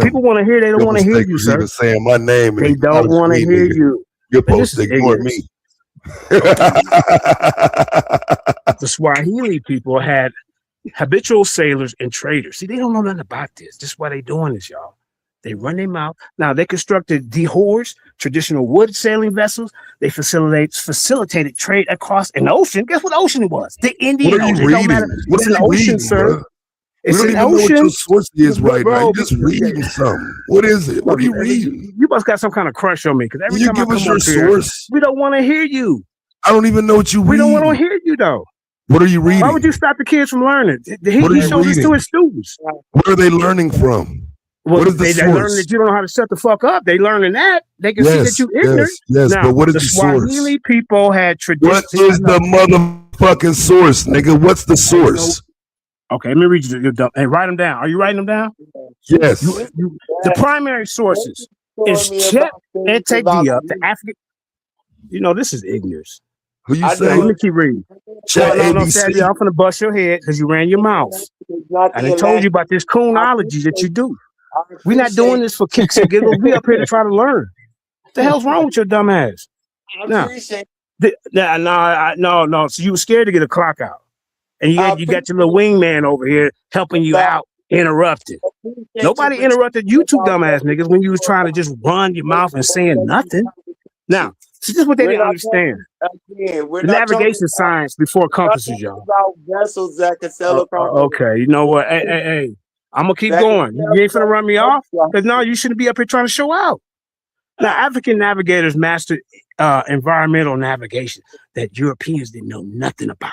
People want to hear, they don't want to hear you, sir. Even saying my name. They don't want to hear you. You're supposed to ignore me. The Swahili people had habitual sailors and traders. See, they don't know nothing about this. This is why they doing this, y'all. They run their mouth. Now, they constructed dhoors, traditional wood sailing vessels. They facilitated trade across an ocean. Guess what ocean it was? The Indian What are you Ocean. It don't matter. reading? What It's are an you ocean, reading, sir. bro? It's We don't an even know what ocean. your source is right now. Bro, You're just reading something. What is it? What are you reading? You must got some kind of crush on me because every You time I give come us your up here, source. we don't want to hear you. I don't even know what you read. We don't want to hear you though. What are you reading? Why would you stop the kids from learning? What are He you shows this to reading? his students. What are they learning from? Well, What is the they learning source? that you don't know how to shut the fuck up. They learning that. They can see that you ignorant. Yes, Now, but what is the Swahili source? people had traditions. What is the motherfucking source, nigga? What's the source? Okay, let me read you your dump. Hey, write them down. Are you writing them down? Yes. The primary sources is Chet Etedia, the African. You know, this is ignorance. Who you Let say? me keep reading. Chet No, ABC. Sadia, I'm finna bust your head because you ran your mouth. And I told you about this coonology that you do. We're not doing this for kicks and giggles. We up here to try to learn. What the hell's wrong with your dumb ass? No. So you were scared to get a clock out. And you got your little wingman over here helping you out, interrupted. Nobody interrupted you two dumbass niggas when you was trying to just run your mouth and saying nothing. Now, see, this is what they didn't understand. The navigation science before compasses, y'all. Vessels that can sail across. Okay, you know what? Hey. I'm gonna keep going. You ain't finna run me off? Because no, you shouldn't be up here trying to show out. Now, African navigators mastered environmental navigation that Europeans didn't know nothing about.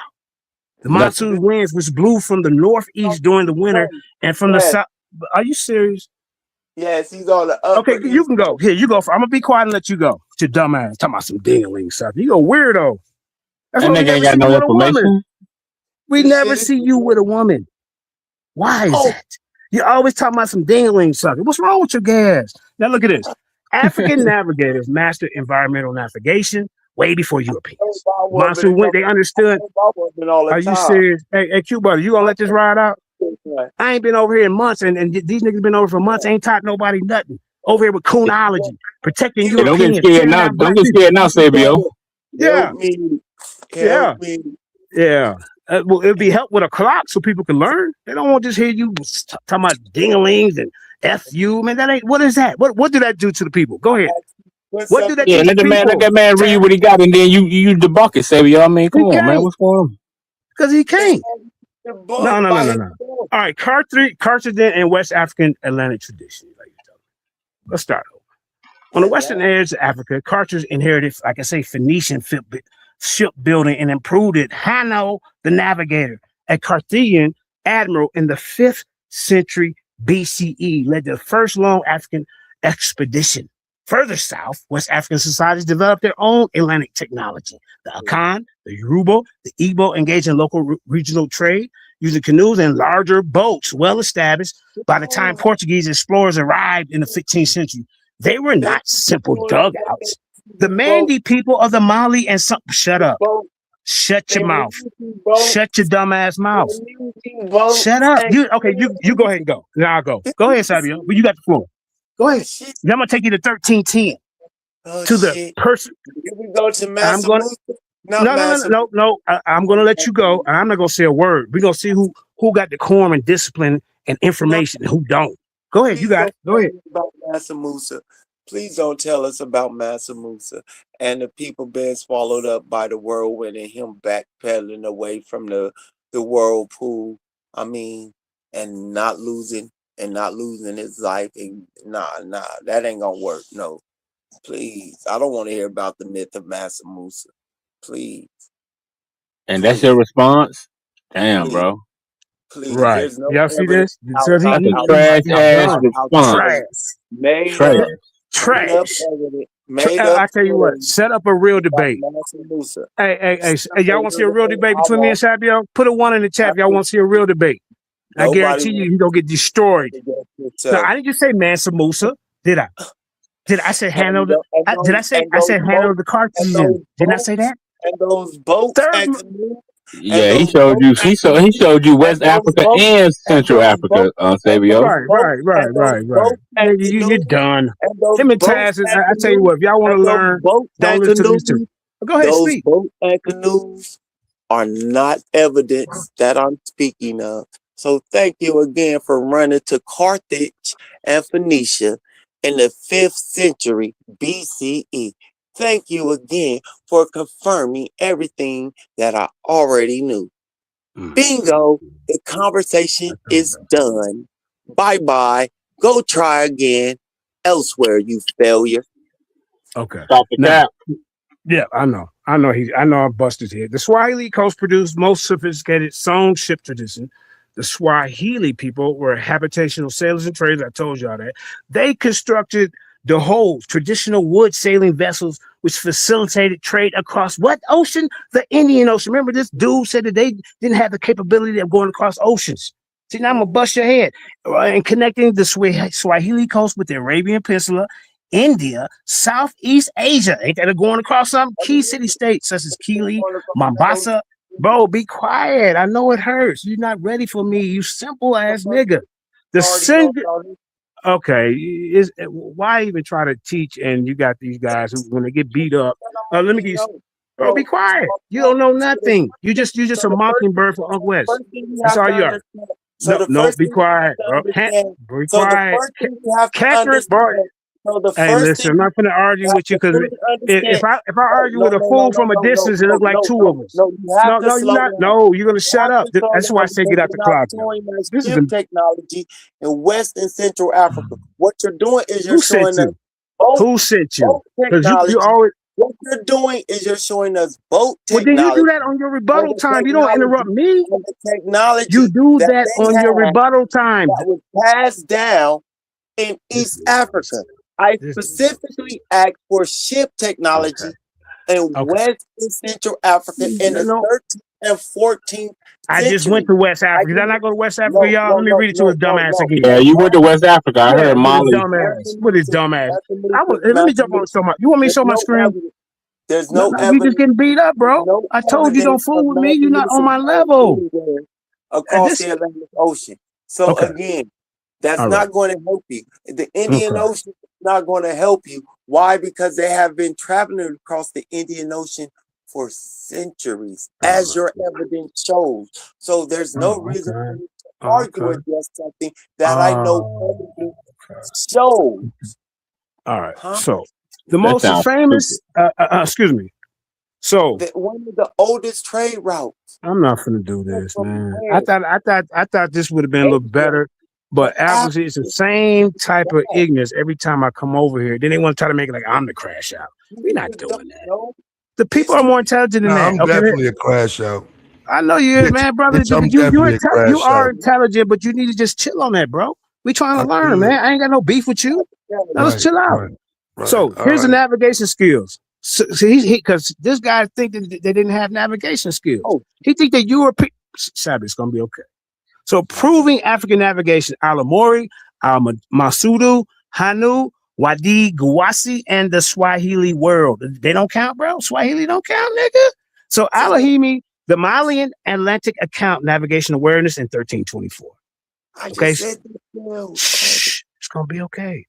The monsoon winds which blew from the northeast during the winter and from the south. Are you serious? Yes, he's on the upper. Okay, you can go. Here, you go. I'm gonna be quiet and let you go. To dumbass, talking about some ding-a-ling stuff. You go weirdo. That's That why we nigga ain't never got see no you with a woman. information. We never see you with a woman. Why is that? You're always talking about some ding-a-ling sucker. What's wrong with your gas? Now look at this. African navigators mastered environmental navigation way before Europeans. Monsoon wind, they understood. Are you serious? Hey, Q Buddy, you gonna let this ride out? I ain't been over here in months, and these niggas been over for months. Ain't taught nobody nothing. Over here with coonology, protecting Hey, don't Europeans. get scared now. Don't get scared now, Sabio. Yeah. Yeah. Well, it'd be help with a clock so people can learn. They don't want to just hear you talking about ding-a-lings F you, man. That ain't. What is that? What do that do to the people? Go ahead. What do that Yeah, do to let people? that man read what he got, and then you debunk it, Savior. I mean, come He on, man, can't, what's going on? because he can't. Debunked No. by All himself. right, Carthage and West African Atlantic tradition. Let's start over. On the western edge of Africa, Carthage inherited, like I say, Phoenician shipbuilding and improved it. Hanno, the navigator, a Carthaginian admiral in the 5th century BCE, led the first long African expedition. Further south, West African societies developed their own Atlantic technology. The Akan, the Yoruba, the Igbo engaged in local regional trade using canoes and larger boats, well established. By the time Portuguese explorers arrived in the 15th century, they were not simple dugouts. The Mandi people of the Mali and some shut up. Shut your mouth. Shut your dumb ass mouth. Shut up. You go ahead and go. Now I'll go. Go ahead, Sabio. But you got the floor. Go ahead. Then I'm gonna take you to 1310. To the person. Here we go to I'm Massa gonna Musa. no. I'm gonna let you go. I'm not gonna say a word. We're gonna see who got decorum and discipline and information and who don't. Go ahead. You got it. Go ahead. About Massa Musa. Please don't tell us about Massa Musa and the people being swallowed up by the whirlwind and him backpedaling away from the whirlpool. I mean, and not losing his life. And nah, that ain't gonna work. No, please. I don't want to hear about the myth of Massa Musa. Please. And that's your response? Damn, bro. Please. Right. There's no Y'all see evidence this? So That's a trash ass response. made Trash. up evidence, made up I tell you what, stories set up a real debate. about Massa Musa. Hey, y'all want to see a real debate between me and Sabio? Put a 1 in the chat if y'all want to see a real debate. I guarantee you, he's gonna get destroyed. No, I didn't just say Mansa Musa, did I? Did I say handle the? Did I say handle the Carthaginian? Didn't I say that? And those boats and canoes. Yeah, he showed you. He showed you West Africa and Central Africa, Savio. Right. You're done. Him and Taz, I tell you what, if y'all want to learn, don't listen to these two. Go ahead, Those speak. boats and canoes are not evidence that I'm speaking of. So thank you again for running to Carthage and Phoenicia in the 5th century BCE. Thank you again for confirming everything that I already knew. Bingo, the conversation is done. Bye-bye. Go try again elsewhere, you failure. Okay. Stop the cap. Yeah, I know I busted here. The Swahili coast produced most sophisticated song ship tradition. The Swahili people were habitational sailors and traders. I told y'all that. They constructed the whole traditional wood sailing vessels, which facilitated trade across what ocean? The Indian Ocean. Remember, this dude said that they didn't have the capability of going across oceans. See, now I'm gonna bust your head. And connecting the Swahili coast with the Arabian Peninsula, India, Southeast Asia. Ain't that going across some key city states such as Kili, Mombasa? Bro, be quiet. I know it hurts. You're not ready for me, you simple ass nigga. Okay, why even try to teach? And you got these guys who, when they get beat up, let me get you. Bro, be quiet. You don't know nothing. You just a mockingbird for Uncle West. That's all you are. No, be quiet, bro. Be quiet. Catherine, bro. Hey, listen, I'm not gonna argue with you because if I argue with a fool from a distance, it looks like two of us. No, you're not. No, you're gonna shut up. That's why I say get out the closet. This is technology in West and Central Africa. What you're doing is you're showing us who sent you? Because you always. What you're doing is you're showing us boat Well, technology. then you do that on your rebuttal time. You don't interrupt me. The technology you do that on your rebuttal time. That was passed down in East Africa. I specifically asked for ship technology in West and Central Africa in the 13th and 14th I century. just went to West Africa. Did I not go to West Africa, y'all? Let me read it to his dumbass again. Yeah, you went to West Africa. I heard Mali. With his dumbass. Let me jump on so much. You want me to show my screen? There's no You evidence. just getting beat up, bro. I told you don't fool with me. You're not on my level. Across the Atlantic Ocean. So again, that's not going to help you. The Indian Ocean is not going to help you. Why? Because they have been traveling across the Indian Ocean for centuries, as your evidence shows. So there's no reason for me to argue against something that I know show. All right. Huh? So the That most sounds famous, excuse me. So One of the oldest trade routes. I'm not finna do this, From man. where? I thought this would have been a little Asia better, to but obviously it's the Africa. same type of Yeah. ignorance every time I come over here. Then they want to try to make it like I'm the crash out. We're not You don't doing that. know. The people are more intelligent than Nah, that. I'm Okay, definitely a crash out. I know you is, Bitch, man, brother. bitch, I'm You definitely a you crash are out. intelligent, but you need to just chill on that, bro. We trying I to learn, could. man. I ain't got no beef with you. Now let's Right, chill out. right. So All here's the right. navigation skills. So he because this guy think that they didn't have navigation skills. Oh. He think that European Sabbath is gonna be okay. So proving African navigation: Alamori, Masudu, Hanu, Wadi, Guwasi, and the Swahili world. They don't count, bro. Swahili don't count, nigga. So Alahimi, the Malian Atlantic account navigation awareness in 1324. I Okay, just said that. shh, it's gonna be okay.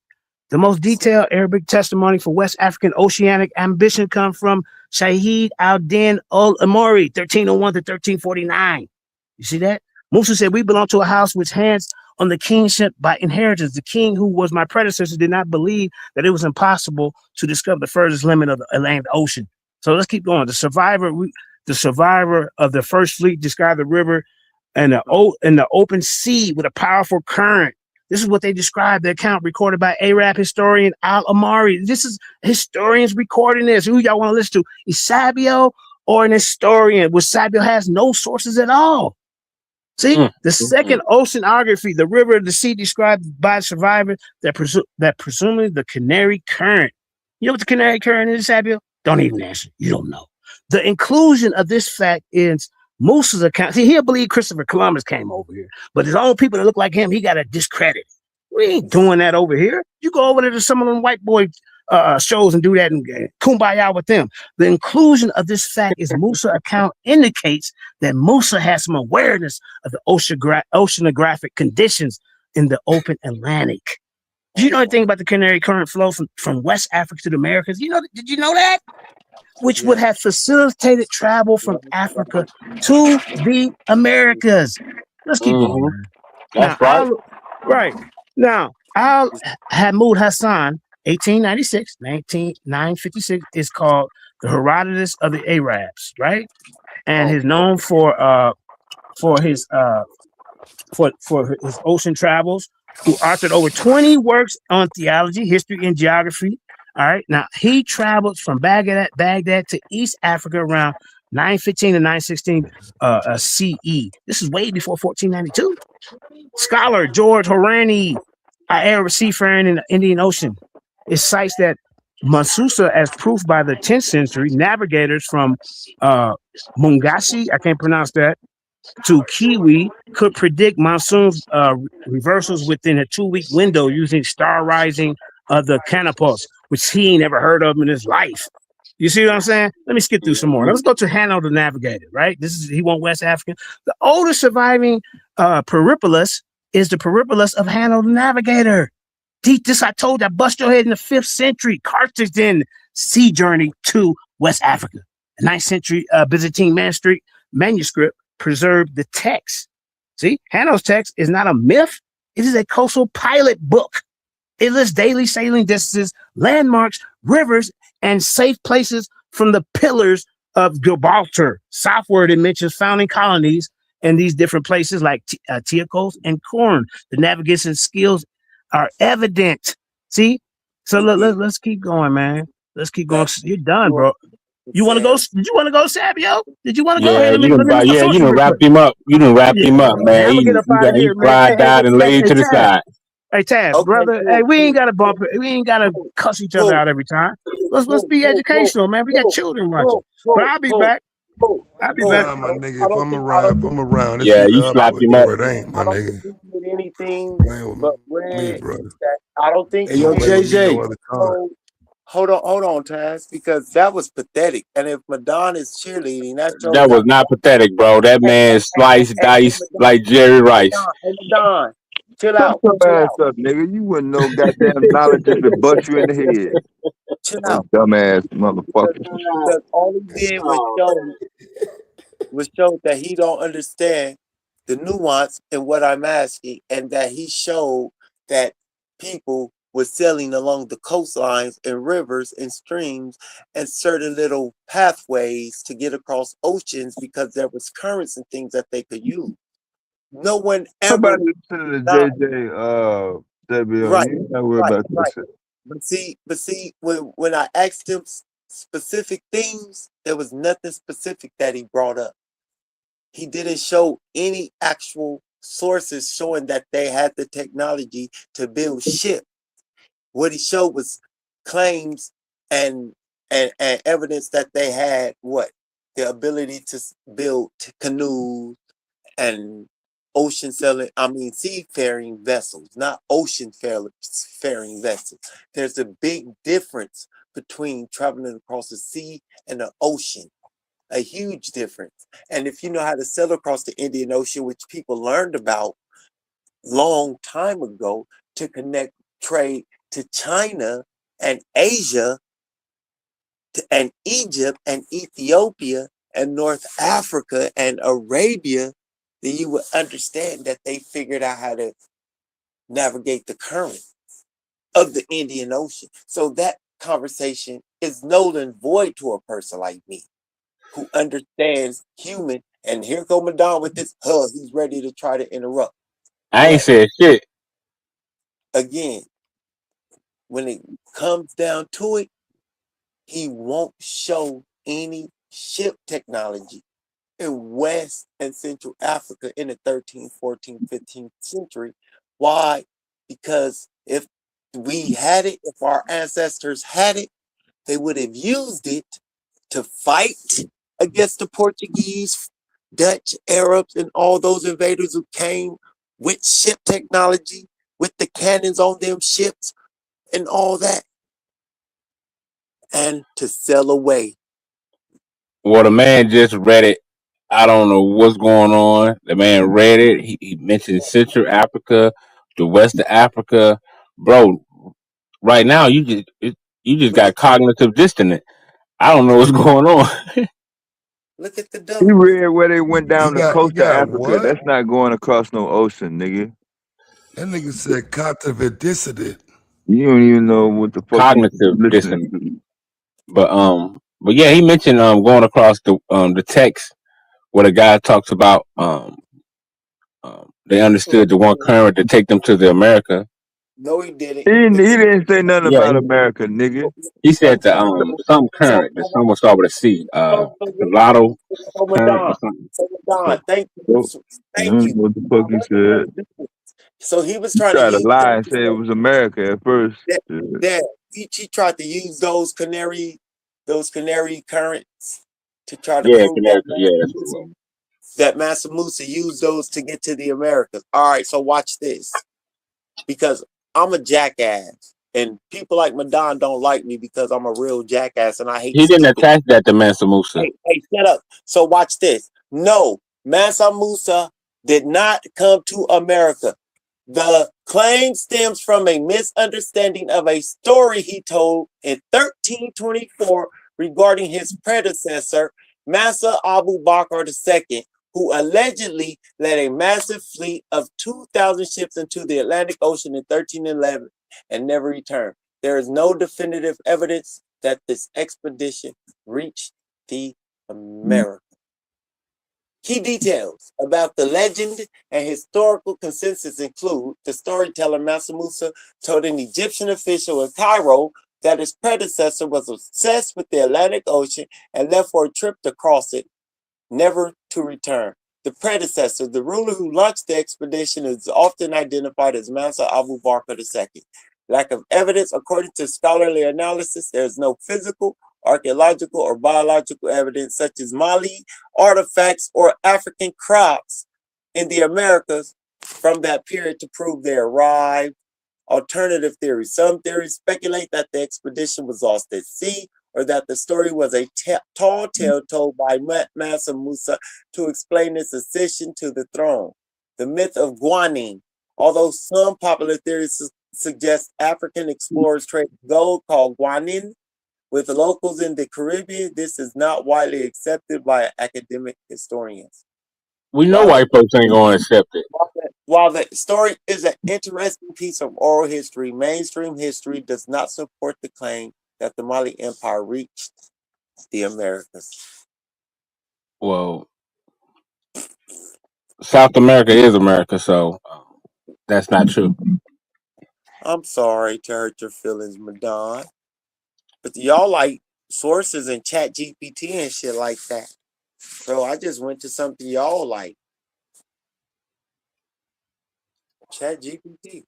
The most detailed Arabic testimony for West African oceanic ambition come from Shahid al-Din al-Amori, 1301 to 1349. You see that? Musa said, we belong to a house which hands on the kingship by inheritance. The king who was my predecessor did not believe that it was impossible to discover the furthest limit of the Atlantic Ocean. So let's keep going. The survivor of the first fleet described the river and the open sea with a powerful current. This is what they described, the account recorded by Arab historian Al-Amari. This is historians recording this. Who y'all want to listen to? Isabio or an historian? Which Sabio has no sources at all. See, the second oceanography, the river and the sea described by survivors that presumably the Canary Current. You know what the Canary Current is, Sabio? Don't even answer. You don't know. The inclusion of this fact is Musa's account. See, he'll believe Christopher Columbus came over here, but his own people that look like him, he got to discredit. We ain't doing that over here. You go over there to some of them white boy shows and do that and kumbaya with them. The inclusion of this fact is Musa account indicates that Musa has some awareness of the oceanographic conditions in the open Atlantic. Do you know anything about the Canary Current flow from West Africa to the Americas? Did you know that? Which would have facilitated travel from Africa to the Americas. Let's keep going, man. That's right. Now, Al Hamoud Hassan, 1896, 956, is called the Herodotus of the Arabs, right? And he's known for his ocean travels, who authored over 20 works on theology, history, and geography. All right. Now he traveled from Baghdad to East Africa around 915 to 916 CE. This is way before 1492. Scholar George Horani, Arab seafaring in the Indian Ocean, it cites that Masusa as proof by the 10th century navigators from Mungashi, I can't pronounce that, to Kiwi could predict monsoon reversals within a 2-week window using star rising of the canopus, which he ain't ever heard of in his life. You see what I'm saying? Let me skip through some more. Let's go to Hanno the Navigator, right? He went West African. The oldest surviving peripolis is the peripolis of Hanno the Navigator. This I told you, I bust your head in the 5th century. Carthage then sea journey to West Africa. The 9th century Byzantine manuscript preserved the text. See, Hanno's text is not a myth. It is a coastal pilot book. It lists daily sailing distances, landmarks, rivers, and safe places from the pillars of Gibraltar. Southward, it mentions founding colonies in these different places like Tiacos and Corn. The navigation skills are evident. See? So let's keep going, man. Let's keep going. You're done, bro. You want to go? Did you want to go, Sabio? Did you want to go? Hey, Yeah, let me look at some sources real wrap quick. him up. You done wrapped him up, Man, man. I'm gonna get up out of He here, man. cried, died, and laid to the Taz. side. Hey, Taz, brother. Hey, we ain't gotta bump it. We ain't gotta cuss each other out every time. Let's be educational, man. We got children watching. But I'll be back. I'll be back. Nah, my nigga, if I'm around, it's Yeah, either you up slapped him or up. it ain't, my I don't nigga. think he did anything Playing with but me, red. brother. I don't think Hey, he yo, did. Play with me no JJ. other time. So, hold on, Taz, because that was pathetic. And if Madonna is cheerleading, that shows That was how. not pathetic, bro. That man sliced, diced like Jerry Rice. Hey, Madonna, chill Shut out. your ass up, nigga. You wouldn't know goddamn knowledge just to bust you in the head. Chill That out. dumbass motherfucker. Because all he did was show that he don't understand the nuance in what I'm asking, and that he showed that people were sailing along the coastlines and rivers and streams and certain little pathways to get across oceans because there was currents and things that they could use. No one ever Somebody listen to denied. JJ W. Right, You not worry right, about right. this. But see, when I asked him specific things, there was nothing specific that he brought up. He didn't show any actual sources showing that they had the technology to build ships. What he showed was claims and evidence that they had what? The ability to build canoes and seafaring vessels, not faring vessels. There's a big difference between traveling across the sea and the ocean, a huge difference. And if you know how to sail across the Indian Ocean, which people learned about long time ago to connect trade to China and Asia and Egypt and Ethiopia and North Africa and Arabia, then you would understand that they figured out how to navigate the current of the Indian Ocean. So that conversation is null and void to a person like me who understands human. And here go Madon with this, he's ready to try to interrupt. I ain't But said shit. again, when it comes down to it, he won't show any ship technology in West and Central Africa in the 13th, 14th, 15th century. Why? Because if we had it, if our ancestors had it, they would have used it to fight against the Portuguese, Dutch, Arabs, and all those invaders who came with ship technology, with the cannons on them ships and all that, and to sail away. Well, the man just read it. I don't know what's going on. The man read it. He mentioned Central Africa, the West of Africa, bro. Right now, you just Look got at cognitive dissonance. I don't know what's going on. look at the He double. read where they went down the He coast of got Africa. what? That's not going across no ocean, nigga. That nigga said cognitive dissident. You don't even know what the fuck you Cognitive listening dissonance. to. But yeah, he mentioned going across the text where the guy talks about they understood the one current to take them to the America. No, he didn't. He didn't say nothing Yeah, about America, nigga. he said the So, some so, current. The some will start with a C. The lotto so current or Madon, something. so Madon, thank you, So, I thank don't you. know what the fuck he said. So he was He trying to tried to use lie and say it was America at first. Yeah. that he tried to use those canary currents to try to Yeah, prove that Connecticut. Yeah, that's what it was. Mansa Musa used those to get to the Americas. All right, so watch this. Because I'm a jackass. And people like Madon don't like me because I'm a real jackass and I hate He didn't stupid. attach that to Mansa Musa. Hey, shut up. So watch this. No, Mansa Musa did not come to America. The claim stems from a misunderstanding of a story he told in 1324 regarding his predecessor, Massa Abu Bakr II, who allegedly led a massive fleet of 2,000 ships into the Atlantic Ocean in 1311 and never returned. There is no definitive evidence that this expedition reached the Americas. Key details about the legend and historical consensus include the storyteller Mansa Musa told an Egyptian official in Cairo that his predecessor was obsessed with the Atlantic Ocean and left for a trip to cross it, never to return. The predecessor, the ruler who launched the expedition, is often identified as Mansa Abu Bakr II. Lack of evidence. According to scholarly analysis, there is no physical, archaeological, or biological evidence such as Mali artifacts or African crops in the Americas from that period to prove they arrived. Alternative theories. Some theories speculate that the expedition was lost at sea or that the story was a tall tale told by Mansa Musa to explain his ascension to the throne. The myth of Guanin. Although some popular theories suggest African explorers traded gold called guanin with locals in the Caribbean, this is not widely accepted by academic historians. We know While the, white folks ain't gonna accept it. while the story is an interesting piece of oral history, mainstream history does not support the claim that the Mali Empire reached the Americas. Well, South America is America, so that's not true. I'm sorry to hurt your feelings, Madon, but y'all like sources and chat GPT and shit like that. So I just went to something y'all like. Chat GPT.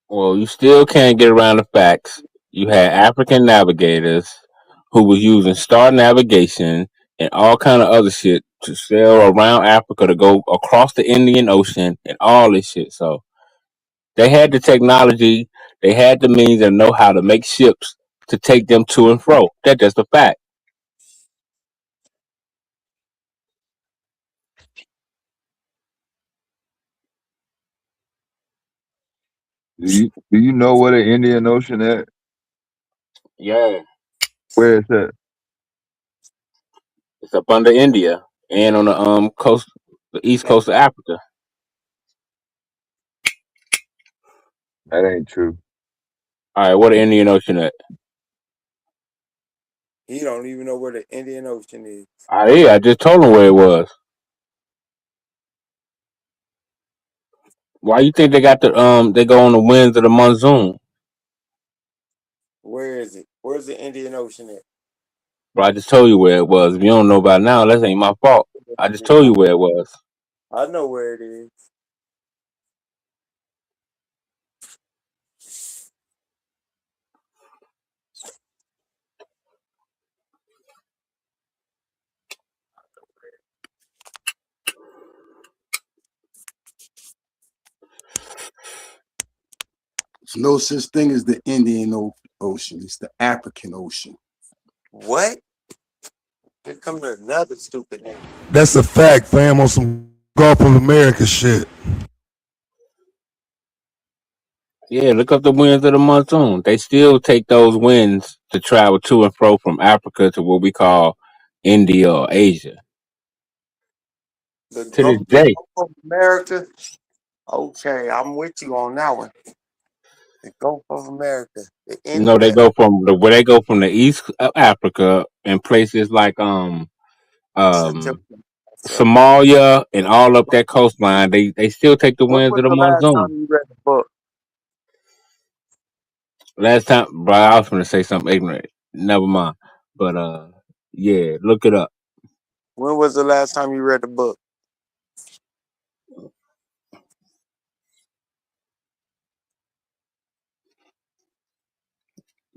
Well, you still can't get around the facts. You had African navigators who was using star navigation and all kind of other shit to sail around Africa to go across the Indian Ocean and all this shit. So they had the technology, they had the means and know how to make ships to take them to and fro. That's just a fact. Do you know where the Indian Ocean at? Yeah, Where is that? it's up under India and on the coast, the east coast of Africa. That ain't true. All right, what the Indian Ocean at? He don't even know where the Indian Ocean is. Yeah, I just told him where it was. Why you think they got the they go on the winds of the monsoon? Where is it? Where's the Indian Ocean at? Bro, I just told you where it was. If you don't know about it now, that ain't my fault. I just told you where it was. I know where it is. There's no such thing as the Indian Ocean. It's the African Ocean. What? Here comes another stupid name. That's a fact, fam, on some Gulf of America shit. Yeah, look up the winds of the monsoon. They still take those winds to travel to and fro from Africa to what we call India or Asia. The To this Gulf, the day. Gulf of America. Okay, I'm with you on that one. The Gulf of America. The No, they India. go from the where they go from the east of Africa and places like Somalia and all up that coastline. They still take the When winds was of the the last time monsoon. you read the book? Last time, bro, I was gonna say something ignorant. Never mind. But yeah, look it up. When was the last time you read the book?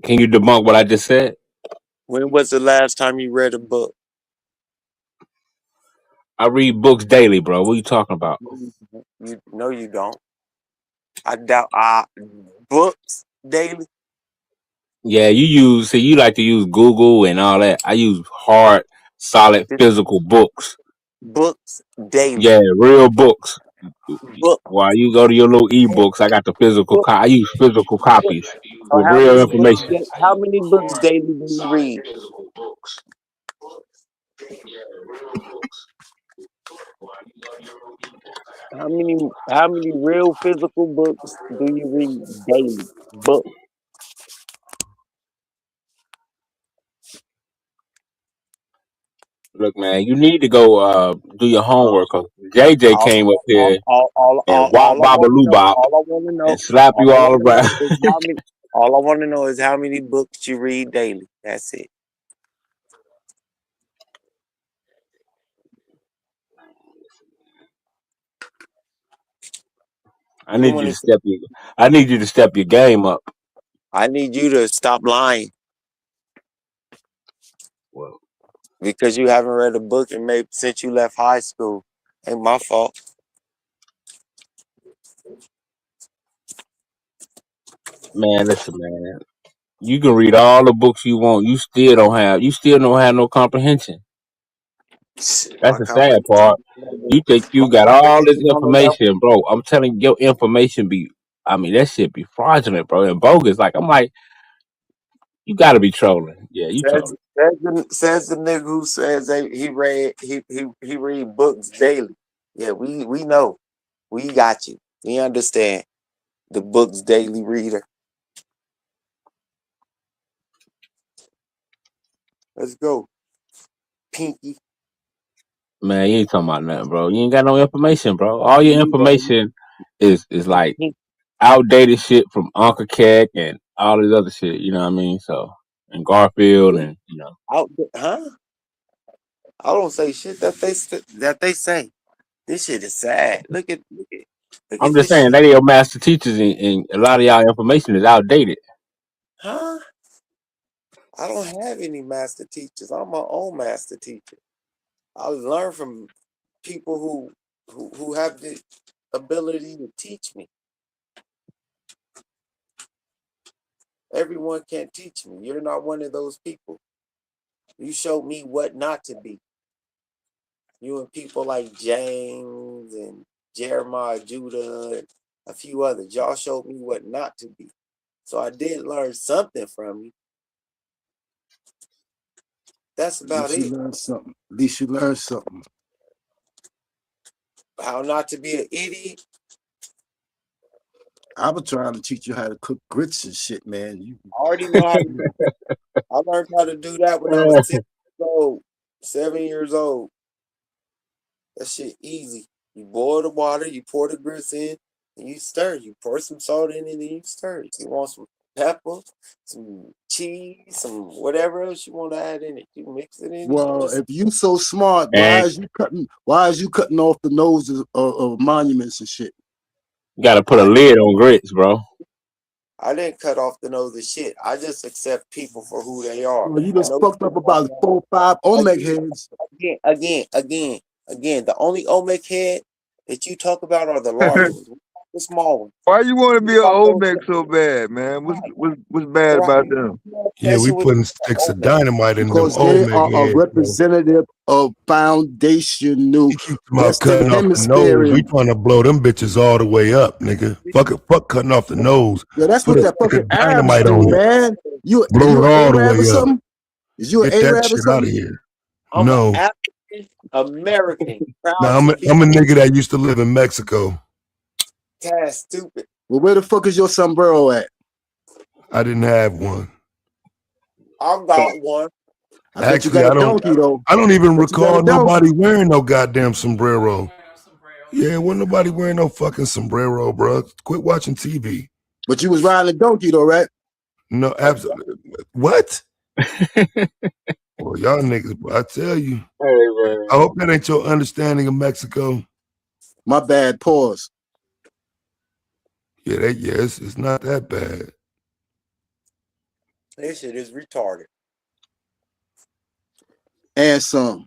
Can you debunk what I just said? When was the last time you read a book? I read books daily, bro. What are you talking about? No, you don't. I doubt. Books daily. Yeah, you like to use Google and all that. I use hard, solid, physical books. Books daily. Yeah, real books. Book. While you go to your little ebooks, I got the physical. Book. I use physical copies So with real information. how many books daily do you read? How many real physical books do you read daily? Book. Look, man, you need to go do your Uh, homework. 'Cause JJ all, came up all, here all, all, and all, wop all I baba want to loo know. bop All I want to and know. slap All you I all want to know around. is how many. All I want to know is how many books you read daily. That's it. I You need want you to to say? step your game up. I need you to stop lying Well, because you haven't read a book and maybe since you left high school. Ain't my fault. man, listen, man. You can read all the books you want. You still don't have no comprehension. That's My the sad comprehension. part. You think My you got all this comprehension on the level. information, bro. I'm telling you, your information I mean, that shit be fraudulent, bro, and bogus. Like, I'm like, you gotta be trolling. Yeah, you Says, trolling. says the nigga who says he read books daily. Yeah, we know. We got you. We understand. The book's daily reader. Let's go. Pinky. Man, you ain't talking about nothing, bro. You ain't got no information, bro. All your information is like outdated shit from Uncle Keck and all this other shit. You know what I mean? So and Garfield and Huh? I don't say shit that they say. This shit is sad. Look at I'm just this saying shit. they your master teachers and a lot of y'all information is outdated. Huh? I don't have any master teachers. I'm my own master teacher. I learn from people who have the ability to teach me. Everyone can't teach me. You're not one of those people. You showed me what not to be. You and people like James and Jeremiah Judah and a few others. Y'all showed me what not to be. So I did learn something from you. That's At about least you it. learned something. At least you learned something. How not to be an idiot. I was trying to teach you how to cook grits and shit, man. You I already know how to do that. I learned how to do that when I was 6 years old, 7 years old. That shit easy. You boil the water, you pour the grits in, and you stir. You pour some salt in it, and you stir it. You want some pepper, some cheese, some whatever else you want to add in it. You mix it in. well, Just if you so smart, And why is you cutting off the noses of monuments and shit? you gotta put a lid on grits, bro. I didn't cut off the nose of shit. I just accept people for who they are. Well, you just No, fucked up about 4 or 5 Olmec heads. again. The only Olmec head that you talk about are the large ones, the small ones. Why you want to be an Fuck those Olmec guys. so bad, man? What's bad Right. about them? Yeah, we Messing with putting sticks of Olmec. dynamite in them Because they Olmec are a heads, bro. representative of foundational About Western cutting off the nose. Hemisphere. We trying to blow them bitches all the way up, nigga. Fuck cutting off the nose. Yeah, that's Put what a the stick fucking of Arabs dynamite do, on it. man. You Blow it an all the Arab or way up. something? Is you an Get that Arab or shit out of something? here. I'm an No. African American, proud Nah, to be. I'm a nigga that used to live in Mexico. That's stupid. Well, where the fuck is your sombrero at? I didn't have one. I got one. I bet you Actually, got a donkey though. I don't even Bet you got a recall donkey. nobody wearing no goddamn sombrero. Yeah, wasn't nobody wearing no fucking sombrero, bro. Quit watching TV. But you was riding a donkey though, right? No, absolutely. What? Well, y'all niggas, I tell you. Hey, man. I hope that ain't your understanding of Mexico. My bad. Pause. Yeah, it's not that bad. This shit is retarded. And some.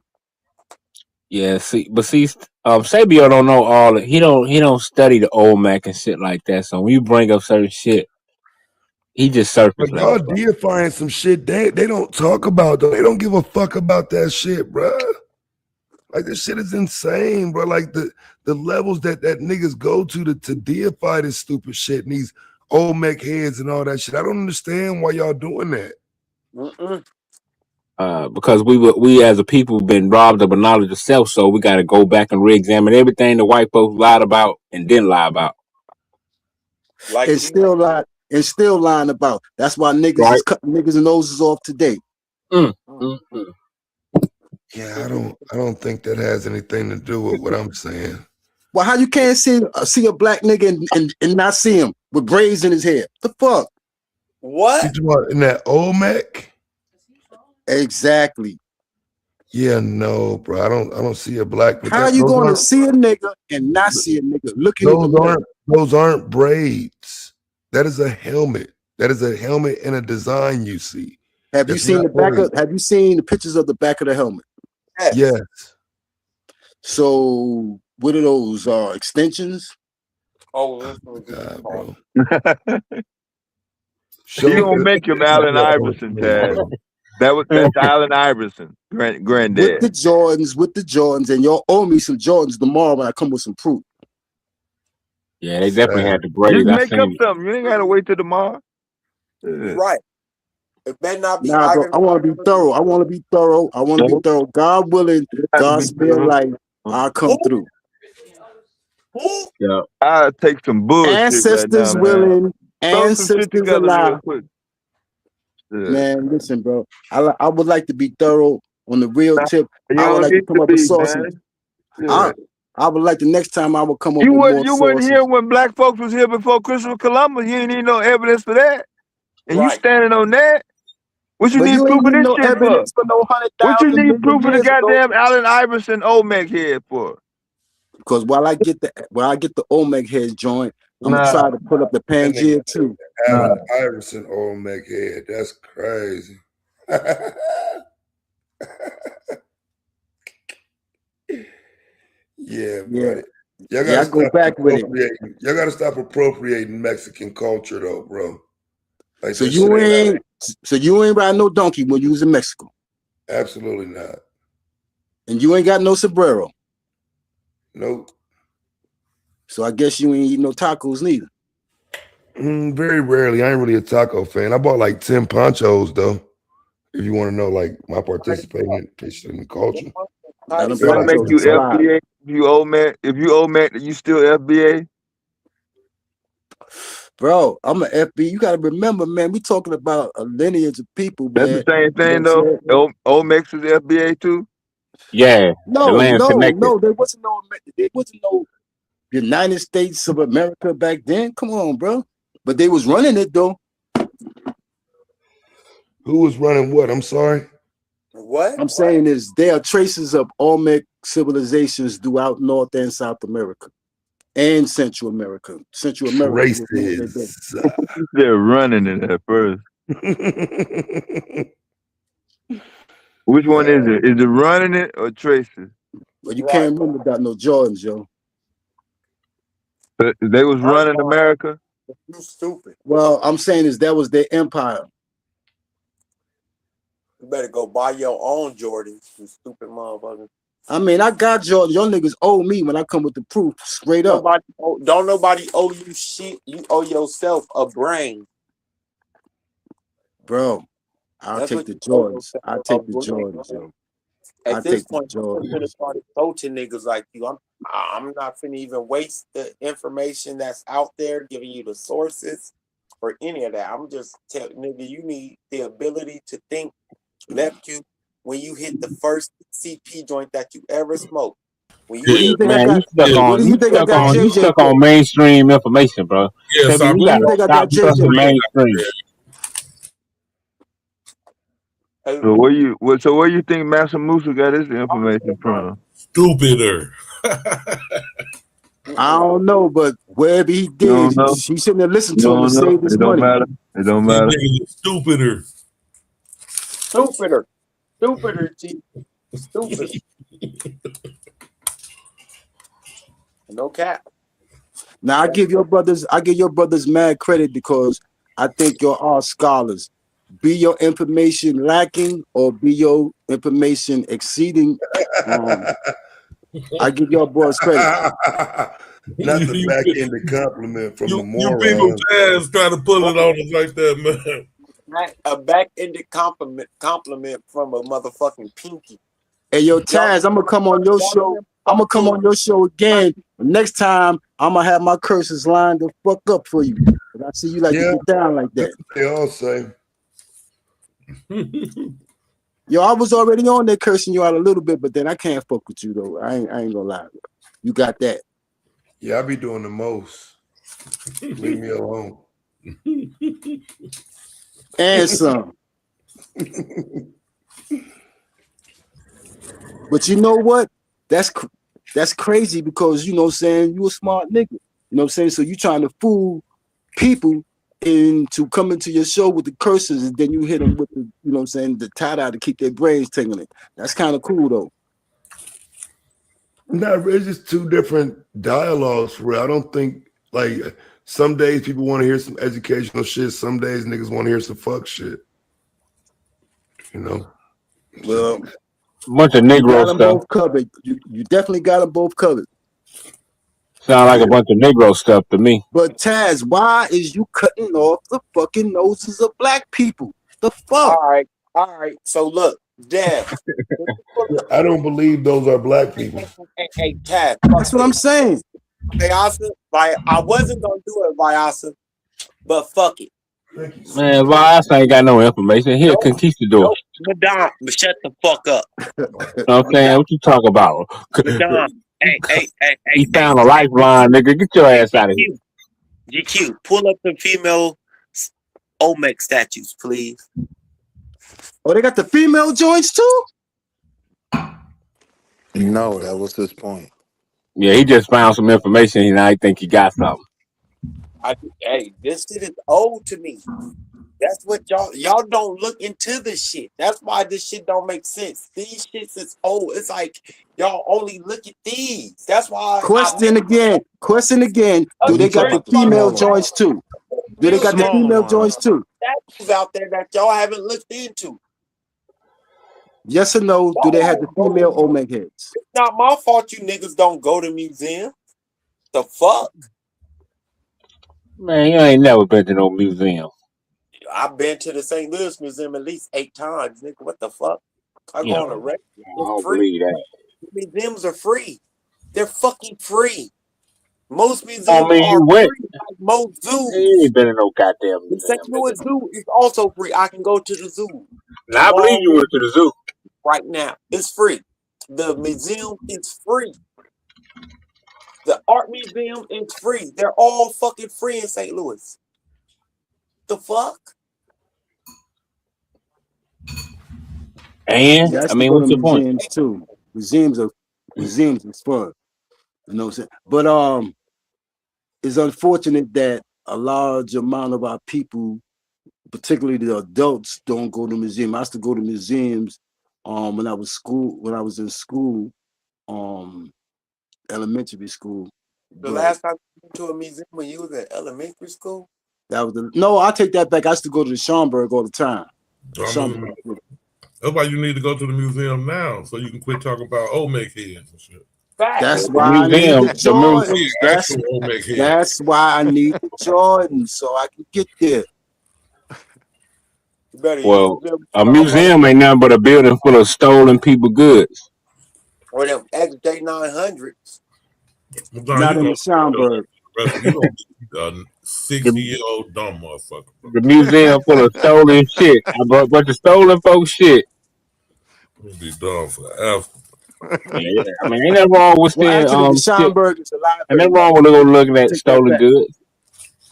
Yeah, see, Sabio don't know all. He don't study the old Mac and shit like that. So when you bring up certain shit, he just surface But y'all level. Bro. deifying some shit they don't talk about though. They don't give a fuck about that shit, bro. Like this shit is insane, bro. Like the levels that niggas go to deify this stupid shit and these Olmec heads and all that shit. I don't understand why y'all doing that. Because we as a people been robbed of a knowledge of self, so we got to go back and re-examine everything the white folks lied about and didn't lie about. Like and still lying about. That's why niggas Right. is cutting niggas' noses off today. Yeah, I don't think that has anything to do with what I'm saying. Well, how you can't see a black nigga and not see him with braids in his hair? The fuck? What? In that Olmec? Exactly. Yeah, no, bro. I don't see a black. How are you going to see a nigga and not see a nigga looking in the mirror? Those aren't braids. That is a helmet. That is a helmet and a design you see. Have you seen the back of? Have you seen the pictures of the back of the helmet? Yes. So what are those extensions? Oh, God, bro. You gonna make him Allen Iverson, Taz. That's Allen Iverson, granddad. With the Jordans, and y'all owe me some Jordans tomorrow when I come with some proof. Yeah, they definitely had the braids. Just I make seen up it. something. You ain't gotta wait till tomorrow. Right. It better not be. Nah, bro, I want to be thorough. I want to be thorough. God willing, God spare life, I'll come through. Yeah, I'll take some bullshit right now, Ancestors man. willing, Throw some shit ancestors together real alive. quick. Yeah. Man, listen, bro. I would like to be thorough on the real tip. You I would don't like to need come to up with be, sources. man. I would like the next time I would come up You with more wasn't sources. here when black folks was here before Christopher Columbus. You ain't need no evidence for that. And you standing on that? What you But need you proof ain't of need this no shit for? evidence for no What you 100,000 need proof of the years ago. goddamn Allen Iverson Olmec head for? Because while I get the Olmec head joint, I'm gonna try to put up the Pangea too. Allen Iverson Olmec head. That's crazy. Yeah, buddy. Y'all gotta I go stop back with it. appropriating. Y'all gotta stop appropriating Mexican culture, though, bro. Like So that you shit ain't ride no donkey when you was in Mexico. Absolutely not. And you ain't got no sombrero. Nope. So I guess you ain't eat no tacos neither. Very rarely. I ain't really a taco fan. I bought like 10 ponchos though. If you want to know, like my participation in the culture. Want to make you FBA? If you old man, you still FBA? Bro, I'm an FB. You gotta remember, man, we talking about a lineage of people, That's man. the same thing though. Olmecs is FBA too. Yeah, No, there wasn't no United States of America back then. Come on, bro. But they was running it though. Who was running what? I'm sorry. What? I'm saying is there are traces of Olmec civilizations throughout North and South America and Central America. Central America was more than that. They're running it at first. Which one is it? Is it running it or traces? But you can't remember about no Jordans, yo. But they was running America. You stupid. Well, I'm saying is that was their empire. You better go buy your own Jordans, you stupid motherfucker. I mean, I got Jordan. Y'all niggas owe me when I come with the proof, straight up. Don't nobody owe you shit. You owe yourself a brain. Bro, I'll take the Jordans. I'll take the Jordans, yo. At this point, I'm gonna start coaching niggas like you. I'm not finna even waste the information that's out there, giving you the sources or any of that. I'm just telling nigga, you need the ability to think left you when you hit the first CP joint that you ever smoked. When you Man, you stuck on mainstream information, bro. Yes, Baby, you gotta stop trusting mainstream. So where you think Massa Musa got his information from? Stupider. I don't know, but wherever he did, he shouldn't have listened to him and saved his money. It don't matter. Stupider. G. Stupid. No cap. Now I give your brothers mad credit because I think y'all are scholars. Be your information lacking or be your information exceeding. I give y'all boys credit. Not the back end of compliment from the moron. You people fans trying to pull it on us like that, man. A back-ended compliment from a motherfucking pinky. Hey, yo, Taz, I'm gonna come on your show. I'm gonna come on your show again. Next time, I'm gonna have my curses lined the fuck up for you. I see you like to get down like that. They all say. Yo, I was already on there cursing you out a little bit, but then I can't fuck with you though. I ain't gonna lie. You got that. Yeah, I be doing the most. Leave me alone. And some. But you know what? That's crazy because, you know what I'm saying, you a smart nigga. You know what I'm saying? So you trying to fool people into coming to your show with the curses, and then you hit them with the, you know what I'm saying, the tie-dye to keep their brains tingling. That's kind of cool though. Not really, it's just two different dialogues for real. I don't think, like, some days people want to hear some educational shit. Some days niggas want to hear some fuck shit. You know? Well, bunch of Negro stuff. Both covered. You definitely got them both covered. Sound like a bunch of Negro stuff to me. But Taz, why is you cutting off the fucking noses of black people? The fuck? All right. So look, damn. I don't believe those are black people. Hey, Taz. That's what I'm saying. Vyasa, I wasn't gonna do it, Vyasa, but fuck it. Man, Voss ain't got no information. Here, conquistador. Nope. Madonna, shut the fuck up. You know what I'm saying? What you talk about? Madonna, hey, He found a lifeline, nigga. Get your ass out of here. GQ, pull up the female Olmec statues, please. Oh, they got the female joints too? No, that was his point. Yeah, he just found some information and I think he got something. Hey, this shit is old to me. That's what y'all don't look into this shit. That's why this shit don't make sense. These shits is old. It's like y'all only look at these. That's why. Question again. Do they got the female joints too? Do they got the female joints too? Statues out there that y'all haven't looked into. Yes or no? Do they have the female Olmec heads? It's not my fault you niggas don't go to museums. The fuck? Man, you ain't never been to no museum. I've been to the St. Louis Museum at least 8 times, nigga. What the fuck? I go Yeah. on a record. I don't believe that. Museums are free. They're fucking free. Most museums I mean, are you went. free, like most zoos. You ain't been in no goddamn The museum. St. Louis Zoo is also free. I can go to the zoo. Now, I believe you went to the zoo. Right now. It's free. The museum is free. The art museum is free. They're all fucking free in St. Louis. The fuck? And Yeah, I mean, what's your point? museums too. Museums is fun. You know what I'm saying? But it's unfortunate that a large amount of our people, particularly the adults, don't go to museums. I used to go to museums when I was in school, elementary school. The last time you went to a museum when you was in elementary school? No, I take that back. I used to go to the Schomburg all the time. That's why you need to go to the museum now, so you can quit talking about Olmec heads and shit. That's why I need the Jordans. That's why I need the Jordans so I can get there. Well, a museum ain't nothing but a building full of stolen people goods. Or them XJ 900s. Not in the Schomburg. You don't be 60-year-old dumb motherfucker. The museum full of stolen shit. A bunch of stolen folks shit. You'll be dumb forever. Yeah, I mean, ain't nothing wrong with seeing the shit. Schomburg is a library. Ain't nothing wrong with looking at stolen goods.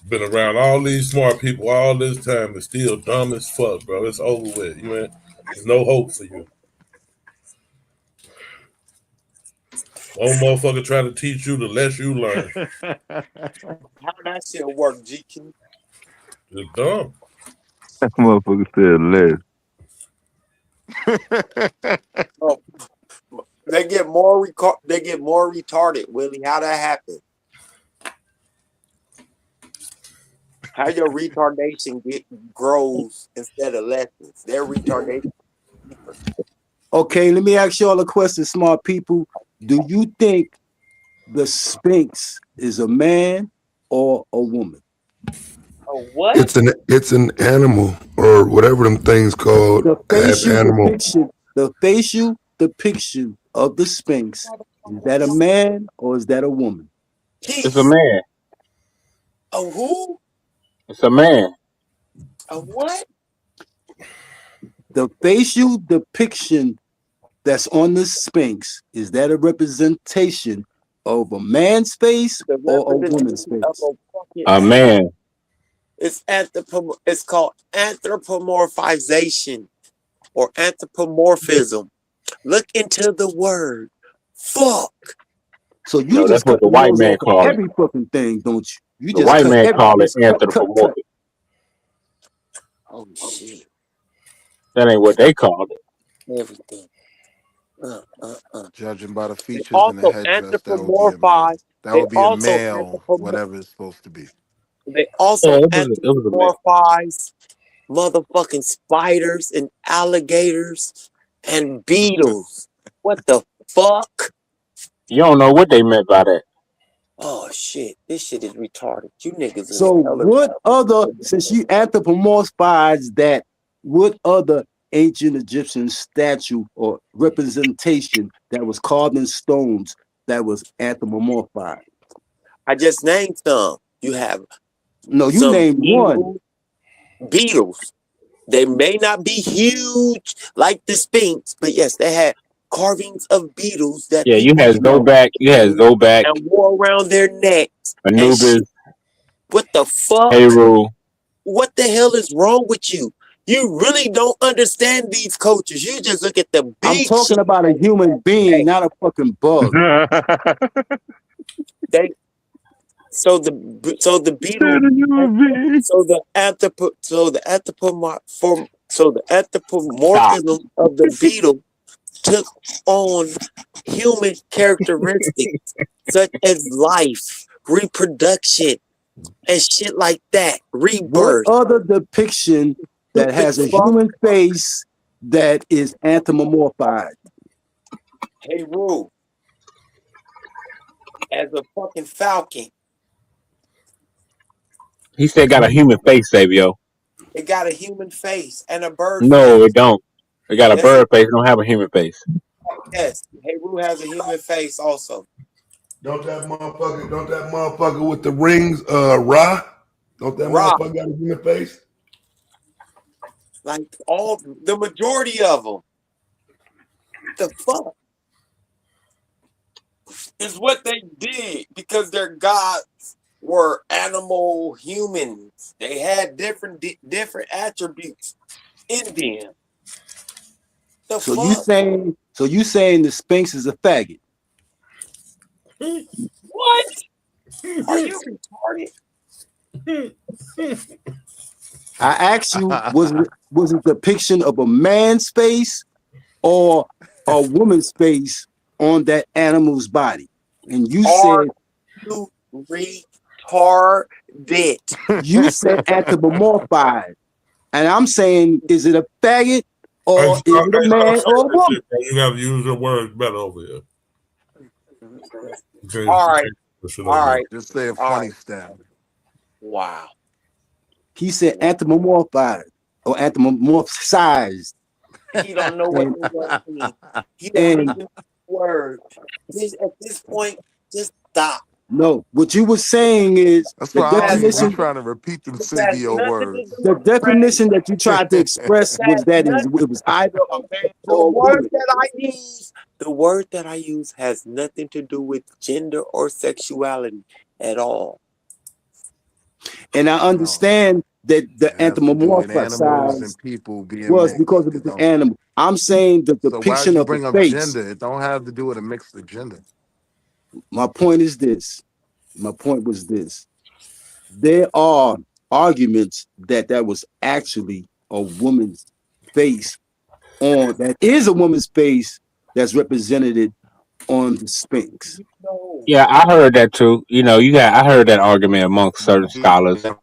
Been around all these smart people all this time and still dumb as fuck, bro. It's over with. There's no hope for you. One motherfucker try to teach you, the less you learn. How that shit work, GQ? You're dumb. That motherfucker said less. Oh, they get more retarded, Willie. How that happen? How your retardation grows instead of lessens? Their retardation. Okay, let me ask y'all a question, smart people. Do you think the Sphinx is a man or a woman? What? It's an animal or whatever them things called. The facial animal. depiction of the Sphinx, is that a man or is that a woman? It's a man. A who? It's a man. A what? The facial depiction that's on the Sphinx, is that a representation of a man's face or a woman's face? A man. It's called anthropomorphization or anthropomorphism. Look into the word. Fuck. So you just cut the white man call every fucking thing, don't you? You the just white cut man every- call it just cut. anthropomorphic. Oh shit. That ain't what they called it. Everything. Judging by the features and the headdress, that would be a male, whatever it's supposed to be. They also it was a man. anthropomorphize motherfucking spiders and alligators and beetles. What the fuck? You don't know what they meant by that. Oh shit, this shit is retarded. You niggas is So what other, since you anthropomorphized that, what other ancient Egyptian statue or representation that was carved in stones that was anthropomorphized? I just named some. You have No, you some named one. beetles. They may not be huge like the Sphinx, but yes, they had carvings of beetles that Yeah, you people had used Zoback, and wore around their necks and Anubis, shit. What the fuck? Heru. What the hell is wrong with you? You really don't understand these cultures. You just look at the big I'm talking shit. about a human being, not a fucking bug. So the beetle, so the anthropomorphism of the beetle took on human characteristics such as life, reproduction, and shit like that. What Rebirth. other depiction that has a human face that is anthropomorphized? Hey, Rue, as a fucking falcon, He said got a human face, Savio. it got a human face and a bird No, face. it don't. It got a Yes, bird face. It don't have a human face. yes. Hey, Rue has a human face also. Don't that motherfucker with the rings, Ra? Don't that motherfucker got a human face? Like the majority of them. The fuck is what they did because their gods were animal humans. They had different attributes in them. The So fuck? you saying the Sphinx is a faggot? What? Are you retarded? I asked you, was it a depiction of a man's face or a woman's face on that animal's body? And you said you retarded. You said anthropomorphized. And I'm saying, is it a faggot or is it a man or a woman? You got to use your words better over here. All right. Just say a funny style. Wow. He said anthropomorphized or anthropomorphized. He don't know what the word means. He don't even know the word. At this point, just stop. No, what you were saying is That's the why definition. I'm trying to repeat them CBO words. The definition that you tried to express was that it was either a man or a woman. The word that I use has nothing to do with gender or sexuality at all. And I understand that the anthropomorphized and people being was because it was an animal. I'm saying the depiction of bring the up face. gender? It don't have to do with a mixed gender. My point is this. My point was this. There are arguments that was actually a woman's face that is a woman's face that's represented on the Sphinx. Yeah, I heard that too. I heard that argument amongst certain scholars. But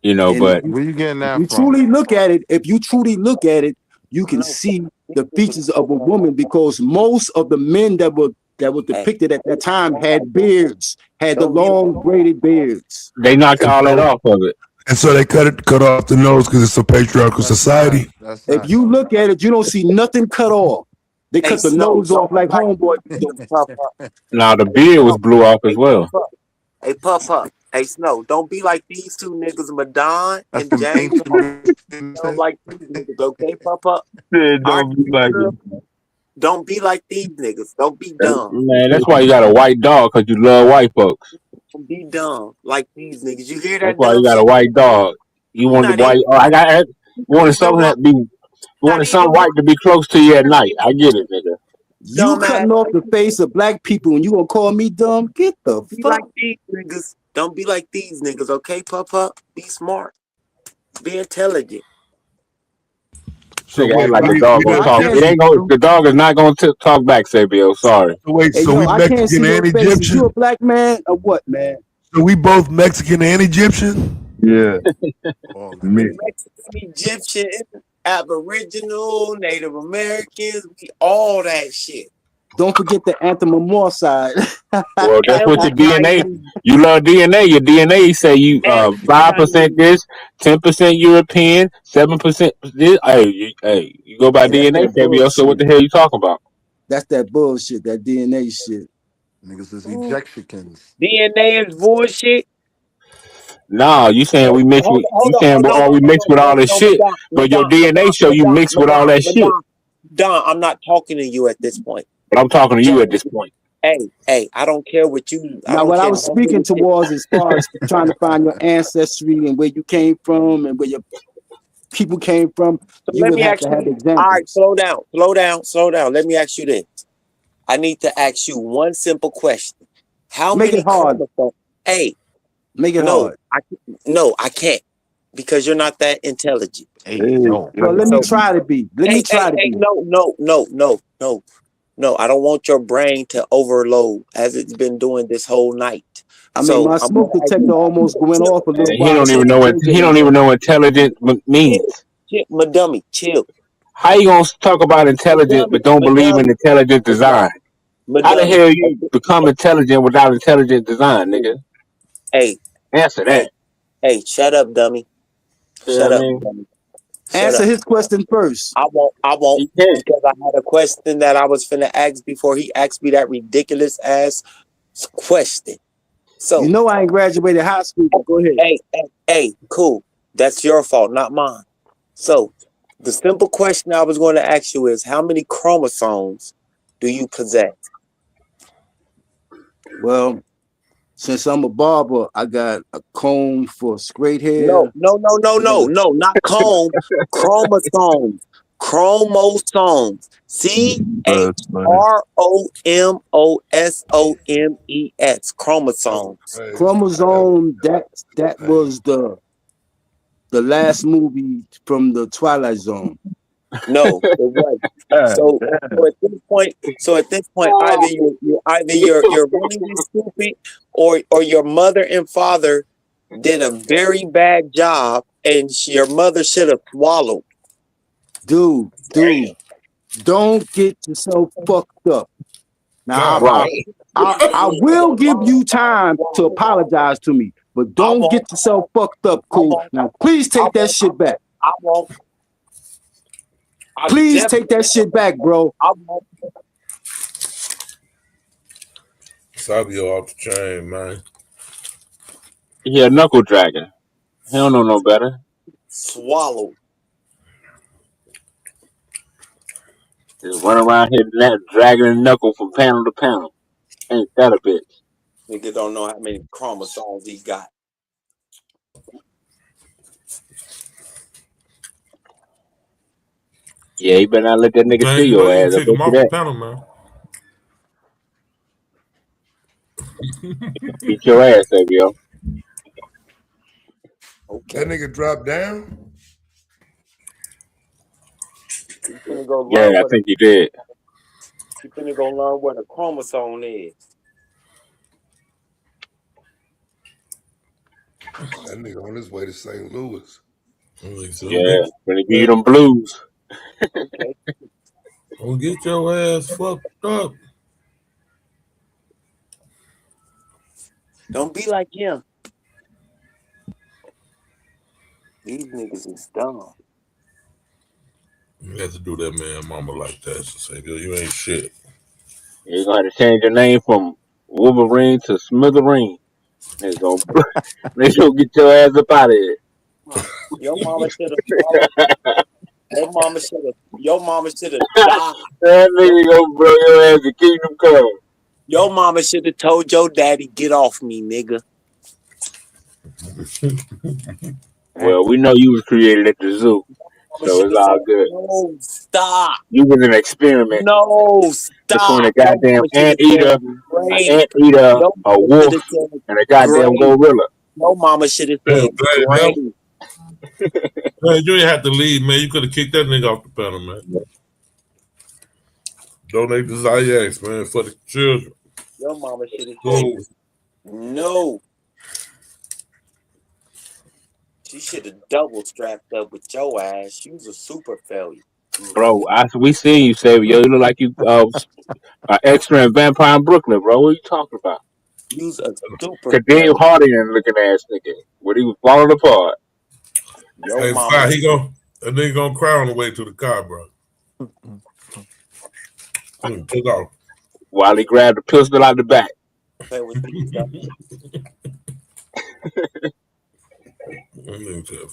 where you getting that if you from? truly look at it, you can see the features of a woman because most of the men that were depicted at that time had beards, had the long braided beards. They knocked all that off of it. And so they cut off the nose because it's a patriarchal society. If you look at it, you don't see nothing cut off. They cut the nose off like homeboy. Now the beard was blew off as well. Hey, Pup. Hey, Snow, don't be like these two niggas, Madon and James. Don't like these niggas, okay, Pup? Don't be like these niggas. Don't be dumb. Man, that's why you got a white dog, because you love white folks. Don't be dumb like these niggas. You hear that? That's why you got a white dog. You want the white. Wanted something white to be close to you at night. I get it, nigga. You cutting off the face of black people and you gonna call me dumb? Get the fuck. Like these niggas. Don't be like these niggas, okay, Pup? Be smart. Be intelligent. So like the dog gonna talk. It ain't gonna. The dog is not gonna talk back, Sabio. Sorry. So wait, hey, so yo, we Mexican and Egyptian? You a black man or what, man? So we both Mexican and Egyptian? Yeah. Mexican, Egyptian, Aboriginal, Native Americans, we all that shit. Don't forget the anthropomorphized. Well, that's what your DNA. You love DNA. Your DNA say you 5% this, 10% European, 7% this. Hey, you go by DNA, Sabio. So what the hell you talking about? That's that bullshit, that DNA shit. Niggas is ejections. DNA is bullshit. Nah, you saying we mix with you saying No, we mix with all this shit, but your DNA show you mix with all that shit. Don, I'm not talking to you at this point. But I'm talking to you at this point. Hey, I don't care what you. I Now, don't what I care. was speaking towards as far as trying to find your ancestry and where you came from and where your people came from, So you let would me have ask to you. have All right, examples. slow down. Let me ask you this. I need to ask you one simple question. How Make many it hard. chromosomes? Hey, Make it no, hard. I can't because you're not that intelligent. Hey, yo. Well, let me try to be. Let me try to Hey, be. no. I don't want your brain to overload as it's been doing this whole night. I mean, my I'm gonna smoke ask detector almost went off a little And he while don't ago. even know what intelligent means. Chill, my dummy, chill. How you gonna talk about intelligent but don't believe in intelligent design? How the hell you become intelligent without intelligent design, nigga? Hey, Answer that. Hey, shut up, dummy. You know Shut what I up, mean? dummy. Shut Answer up. his question first. I won't, He can't. because I had a question that I was finna ask before he asked me that ridiculous ass question. So, You know I ain't graduated high school, but go ahead. hey, cool. That's your fault, not mine. So, the simple question I was going to ask you is, how many chromosomes do you possess? Well, since I'm a barber, I got a comb for straight hair. No, not comb. Chromosomes. Chromosomes. CHROMOSOMES. Chromosomes. Chromosome. That was the last movie from the Twilight Zone. No, it wasn't. So at this point, either you're really stupid, or your mother and father did a very bad job, and your mother should have swallowed. Dude, don't get yourself fucked up. Now, I will give you time to apologize to me, but don't get yourself fucked up, cool? Now, please take that shit back. I won't. Please take that shit back, bro. I won't. Sabio off the chain, man. He a knuckle dragger. He don't know no better. Swallow. Just run around here dragging a knuckle from panel to panel. Ain't that a bitch? Nigga don't know how many chromosomes he got. Yeah, you better not let that nigga Man, steal you know your you can ass. I kick him bet you off the that. panel, man. Beat your ass, Sabio. Okay. That nigga dropped down. You finna go Yeah, learn I think you did. You finna go learn what a chromosome is. That nigga on his way to St. Louis. Yeah, when they give you them blues. Okay. Don't get your ass fucked up. Don't be like him. These niggas is dumb. You have to do that man mama like that. So say, you ain't shit. You're gonna have to change your name from Wolverine to Smithereen. They're gonna get your ass up out of here. Your mama should have swallowed. Your mama should have died. That nigga gonna blow your ass to Kingdom Come. Your mama should have told your daddy, get off me, nigga. Well, we know you was created at the zoo, so it's all good. No, stop. You was an experiment No, between a stop. Your goddamn mama should have anteater, said great. Your a mama should wolf, have said and a goddamn great. gorilla. Your mama should have Damn, said great. Man, you ain't have to leave, man. You could have kicked that nigga off the panel, man. Donate to Zayax, man, for the children. Your mama should have said Cool. no. She should have double strapped up with your ass. You was a super failure. Bro, we seen you, Savior. You look like you an extra in Vampire in Brooklyn, bro. What are you talking about? You was a super Kadeem failure. Hardian looking ass nigga. When he was falling apart. Your Hey, mama. Fly, that nigga gonna cry on the way to the car, bro. Took off. while he grabbed the pistol out the back. Play with these stuff.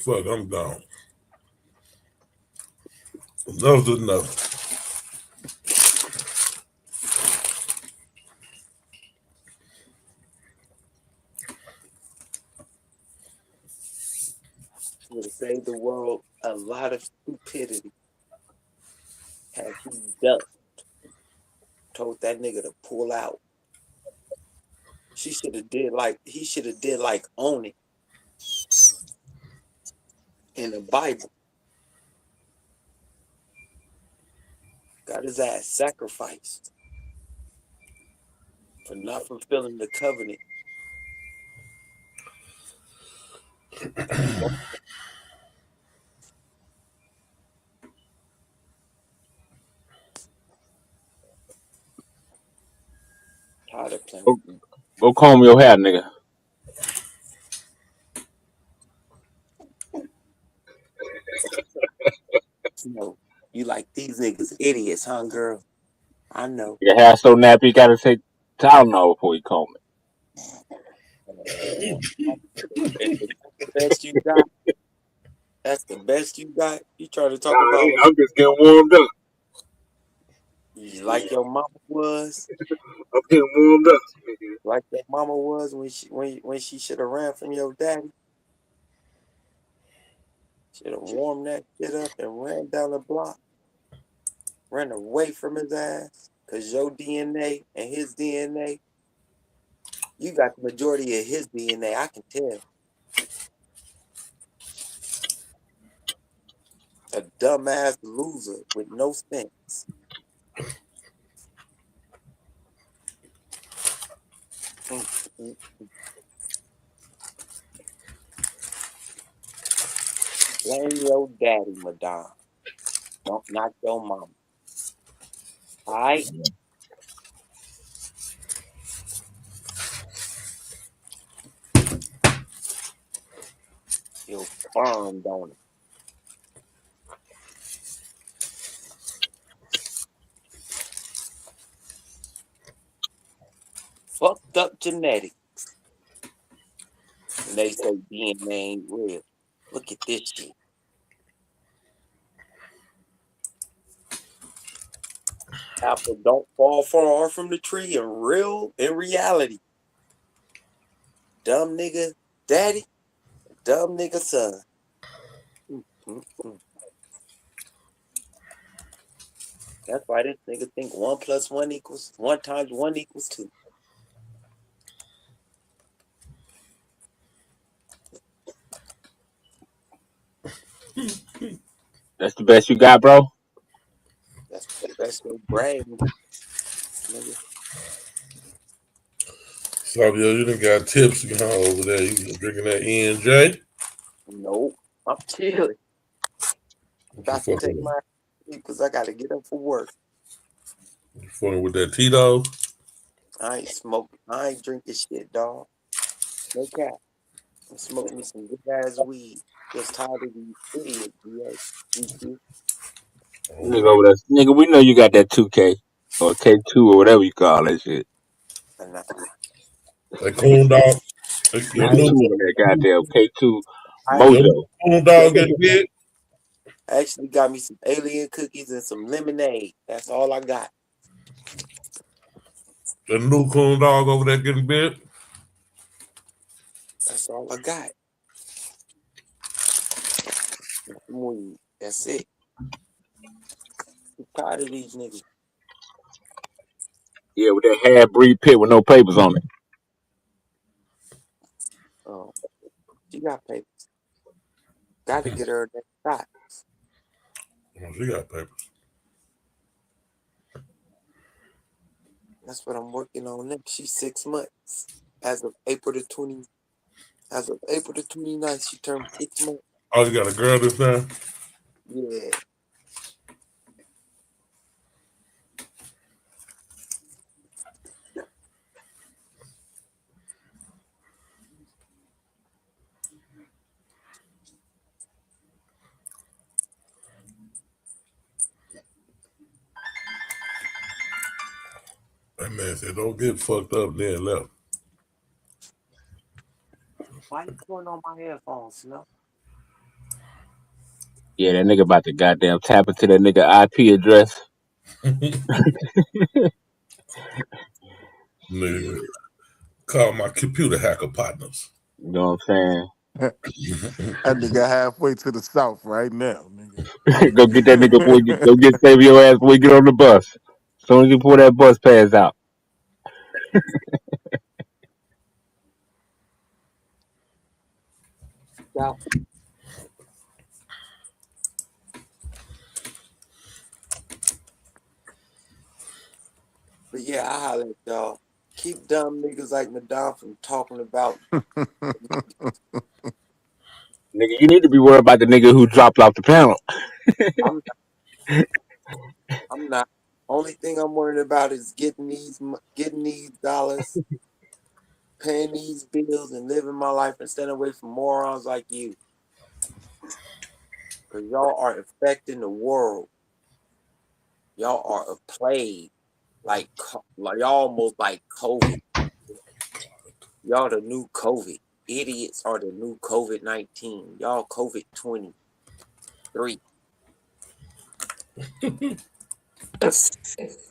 Fuck, I'm gone. Enough is enough. Would have saved the world a lot of stupidity had he ducked, told that nigga to pull out. He should have did like own it in the Bible. Got his ass sacrificed for not fulfilling the covenant. Tired of playing. Go comb your hair, nigga. You like these niggas idiots, huh, girl? I know. Your hair so nappy, you gotta take Tylenol before you comb it. If that's the best you got, that's the best you got. You try to talk about what I'm just getting warmed up. you like your mama was. I'm getting warmed up. Like your mama was when she should have ran from your daddy. Should have warmed that shit up and ran down the block. Ran away from his ass. Cause your DNA and his DNA, you got the majority of his DNA, I can tell. A dumbass loser with no sense. Blame your daddy, madame. Don't knock your mama. Alright? You're firm, don't it? Fucked up genetics. And they say DNA ain't real. Look at this shit. Apple don't fall far from the tree in reality. Dumb nigga daddy, dumb nigga son. That's why this nigga think 1 + 1 equals 1 × 1 = 2. That's the best you got, bro? That's your brain, nigga. Savio, you done got tips over there. You drinking that E&J? Nope. I'm chilling. About to take my because I gotta get up for work. You fucking with that Tito? I ain't smoking. I ain't drinking shit, dog. No cap. I'm smoking me some good ass weed. Just tired of these idiots, GQ. Nigga over there. Nigga, we know you got that 2K or K2 or whatever you call that shit. That coon dog. Your K2 new in that goddamn K2 your mojo. coon dog getting big? I actually got me some alien cookies and some lemonade. That's all I got. The new coon dog over there getting big? That's all I got. Weed. That's it. I'm tired of these niggas. Yeah, with that half breed pit with no papers on it. Oh, she got papers. Got to get her that shot. Oh, she got papers. That's what I'm working on next. She's 6 months. As of April the 29th, she turned 6 months. Oh, you got a girl this time? Yeah. That Man said, don't get fucked up, then left. Why you putting on my headphones, Snow? Yeah, that nigga about to goddamn tap into that nigga IP address. Nigga, call my computer hacker partners. You know what I'm That nigga halfway to the south right now, nigga. saying? Go get that nigga before you go get save your ass before you get on the bus. As soon as you pull that bus pass out. Yeah. But yeah, I holler at y'all. Keep dumb niggas like Madame from talking about. Nigga, you need to be worried about the nigga who dropped off the panel. I'm not. Only thing I'm worried about is getting these dollars, paying these bills, and living my life and staying away from morons like you. Because y'all are affecting the world. Y'all are a plague. Like y'all almost like COVID. Y'all the new COVID. Idiots are the new COVID-19. Y'all COVID-23.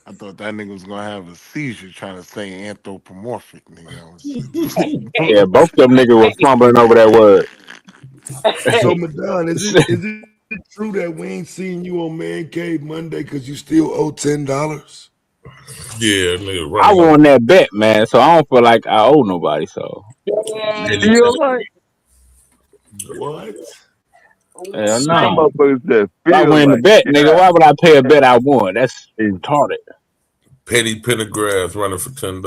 I thought that nigga was gonna have a seizure trying to say anthropomorphic, nigga. Yeah, both of them niggas were fumbling over that word. So, Madon, is it true that we ain't seen you on Man Cave Monday because you still owe $10? Yeah, nigga, I running won that bet, man, so I don't feel like I owe nobody. So What? hell Some no. motherfuckers that If I feel win the like, bet, nigga, yeah. why would I pay a bet I won? That's retarded. Petty Pendergrass running for $10.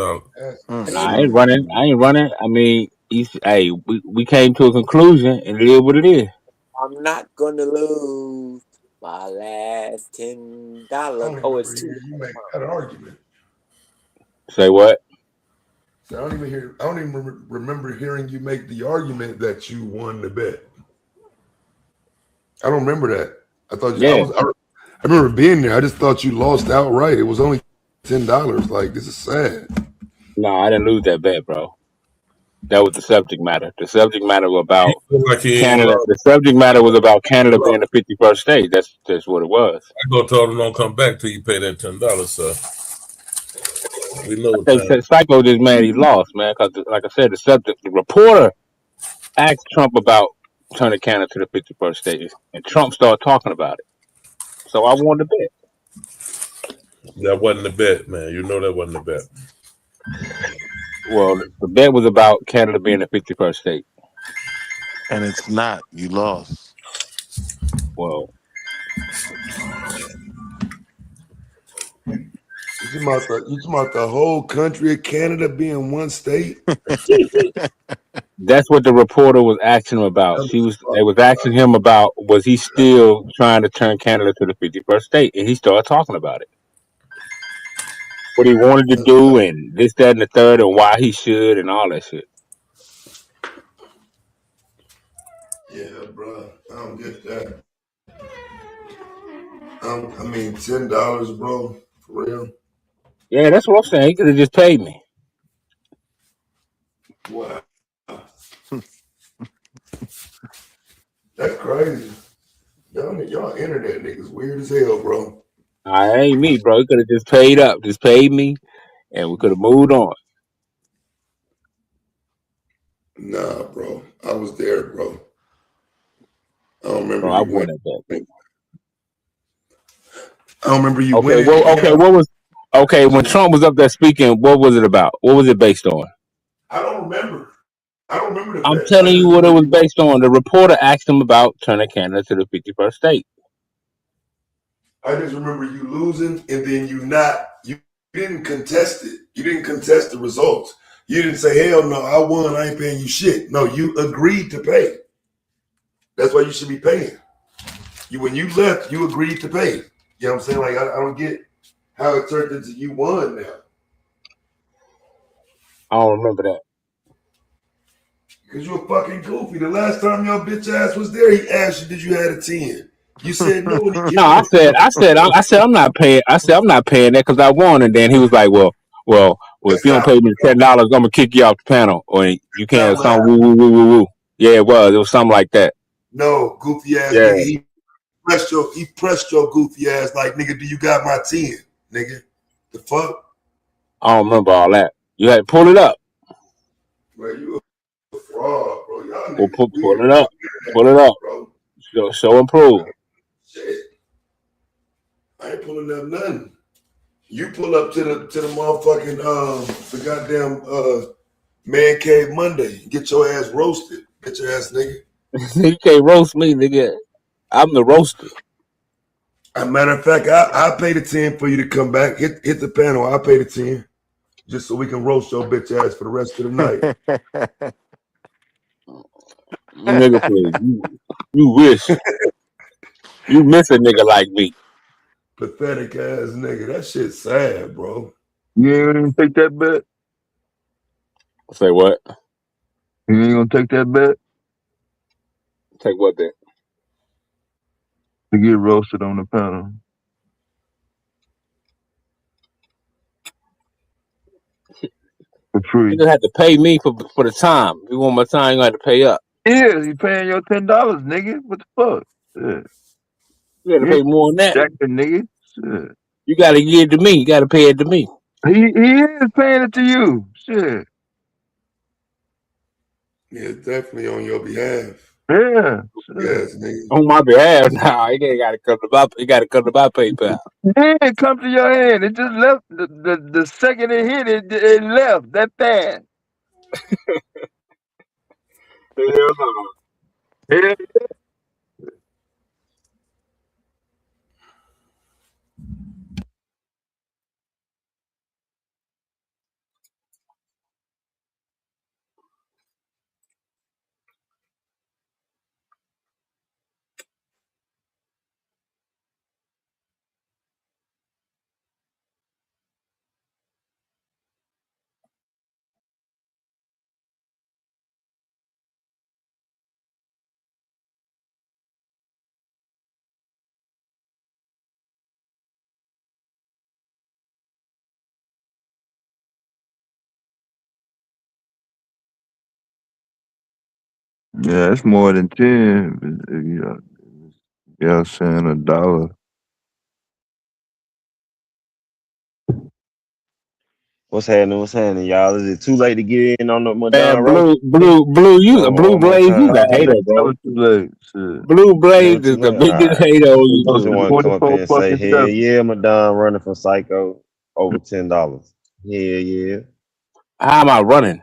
Nah, I ain't running. I mean, hey, we came to a conclusion, and it is what it is. I'm not gonna lose my last $10. Oh, it's $2. You make that argument. Say what? I don't even remember hearing you make the argument that you won the bet. I don't remember that. I thought Yeah. I remember being there. I just thought you lost outright. It was only $10. Like, this is sad. No, I didn't lose that bet, bro. That was the subject matter. The subject matter was about Canada. The subject matter was about Canada being the 51st state. That's what it was. I go tell them don't come back till you pay that $10, sir. We know what They time. said Psycho just mad he lost, man. Because, like I said, the reporter asked Trump about turning Canada to the 51st state, and Trump started talking about it. So I won the bet. That wasn't the bet, man. You know that wasn't the bet. Well, the bet was about Canada being the 51st state. And it's not. You lost. Well, You talking about the whole country of Canada being one state? that's what the reporter was asking him about. They was asking him about was he still trying to turn Canada to the 51st state, and he started talking about it. What he wanted to do, and this, that, and the third, and why he should, and all that shit. Yeah, bro. I don't get that. I mean, $10, bro. For real. Yeah, that's what I'm saying. He could have just paid me. Wow. That's crazy. Y'all internet niggas weird as hell, bro. I ain't me, bro. He could have just paid up, just paid me, and we could have moved on. Nah, bro. I was there, bro. I don't remember Bro, I you won winning. that bet. I don't remember you Okay, winning. when Trump was up there speaking, what was it about? What was it based on? I don't remember. I don't remember the I'm bet. telling you what it was based on. The reporter asked him about turning Canada to the 51st state. I just remember you losing, and then you didn't contest it. You didn't contest the results. You didn't say, hell no, I won, I ain't paying you shit. No, you agreed to pay. That's why you should be paying. When you left, you agreed to pay. You know what I'm saying? Like, I don't get how it turned into you won now. I don't remember that. Because you a fucking goofy. The last time your bitch ass was there, he asked you, did you have a 10? You said no. No, I said I'm not paying. I said I'm not paying that because I won, and then he was like, "Well, Well, if you don't pay me $10, I'm gonna kick you off the panel, or you can't. Some woo woo woo woo woo. Yeah, it was something like that. No, goofy ass Yeah. nigga. He pressed your goofy ass like, nigga, do you got my 10, nigga? The fuck? I don't remember all that. You had to pull it up. Bro, you a fraud, bro. Y'all Well, niggas pull it up. Pull it up. bro. Show and prove. Shit. I ain't pulling up nothing. You pull up to the motherfucking the goddamn man cave Monday. Get your ass roasted. Get your ass nigga. You can't roast me, nigga. I'm the roaster. As a matter of fact, I pay the 10 for you to come back. Hit the panel. I'll pay the 10. Just so we can roast your bitch ass for the rest of the night. Nigga, please. You wish. You miss a nigga like me. Pathetic ass nigga. That shit's sad, bro. You ain't gonna take that bet? Say what? You ain't gonna take that bet? Take what bet? To get roasted on the panel. For free. You just have to pay me for the time. If you want my time, you have to pay up. Yeah, you paying your $10, nigga. What the fuck? Yeah. You got to pay more than that. Jackson, nigga. Shit. You got to give it to me. You got to pay it to me. He is paying it to you. Shit. Yeah, definitely on your behalf. Yeah. Yes, nigga. On my behalf, nah, you got to come to my. You got to come to my PayPal. It come to your hand. It just left the second it hit it. It left that fast. Hell no. Yeah. Yeah, it's more than 10. Yeah, saying $1. What's happening? What's happening, y'all? Is it too late to get in on the Man, Madonna roast? Blue One more Blaze, you time. the hater, bro. Never too late. Shit. Blue Blaze Never too is the late. All biggest right. hater on I just YouTube. want to come up here and say, 24 hell fucking yeah, Madonna running from Psycho over $10. Hell yeah. How am I running?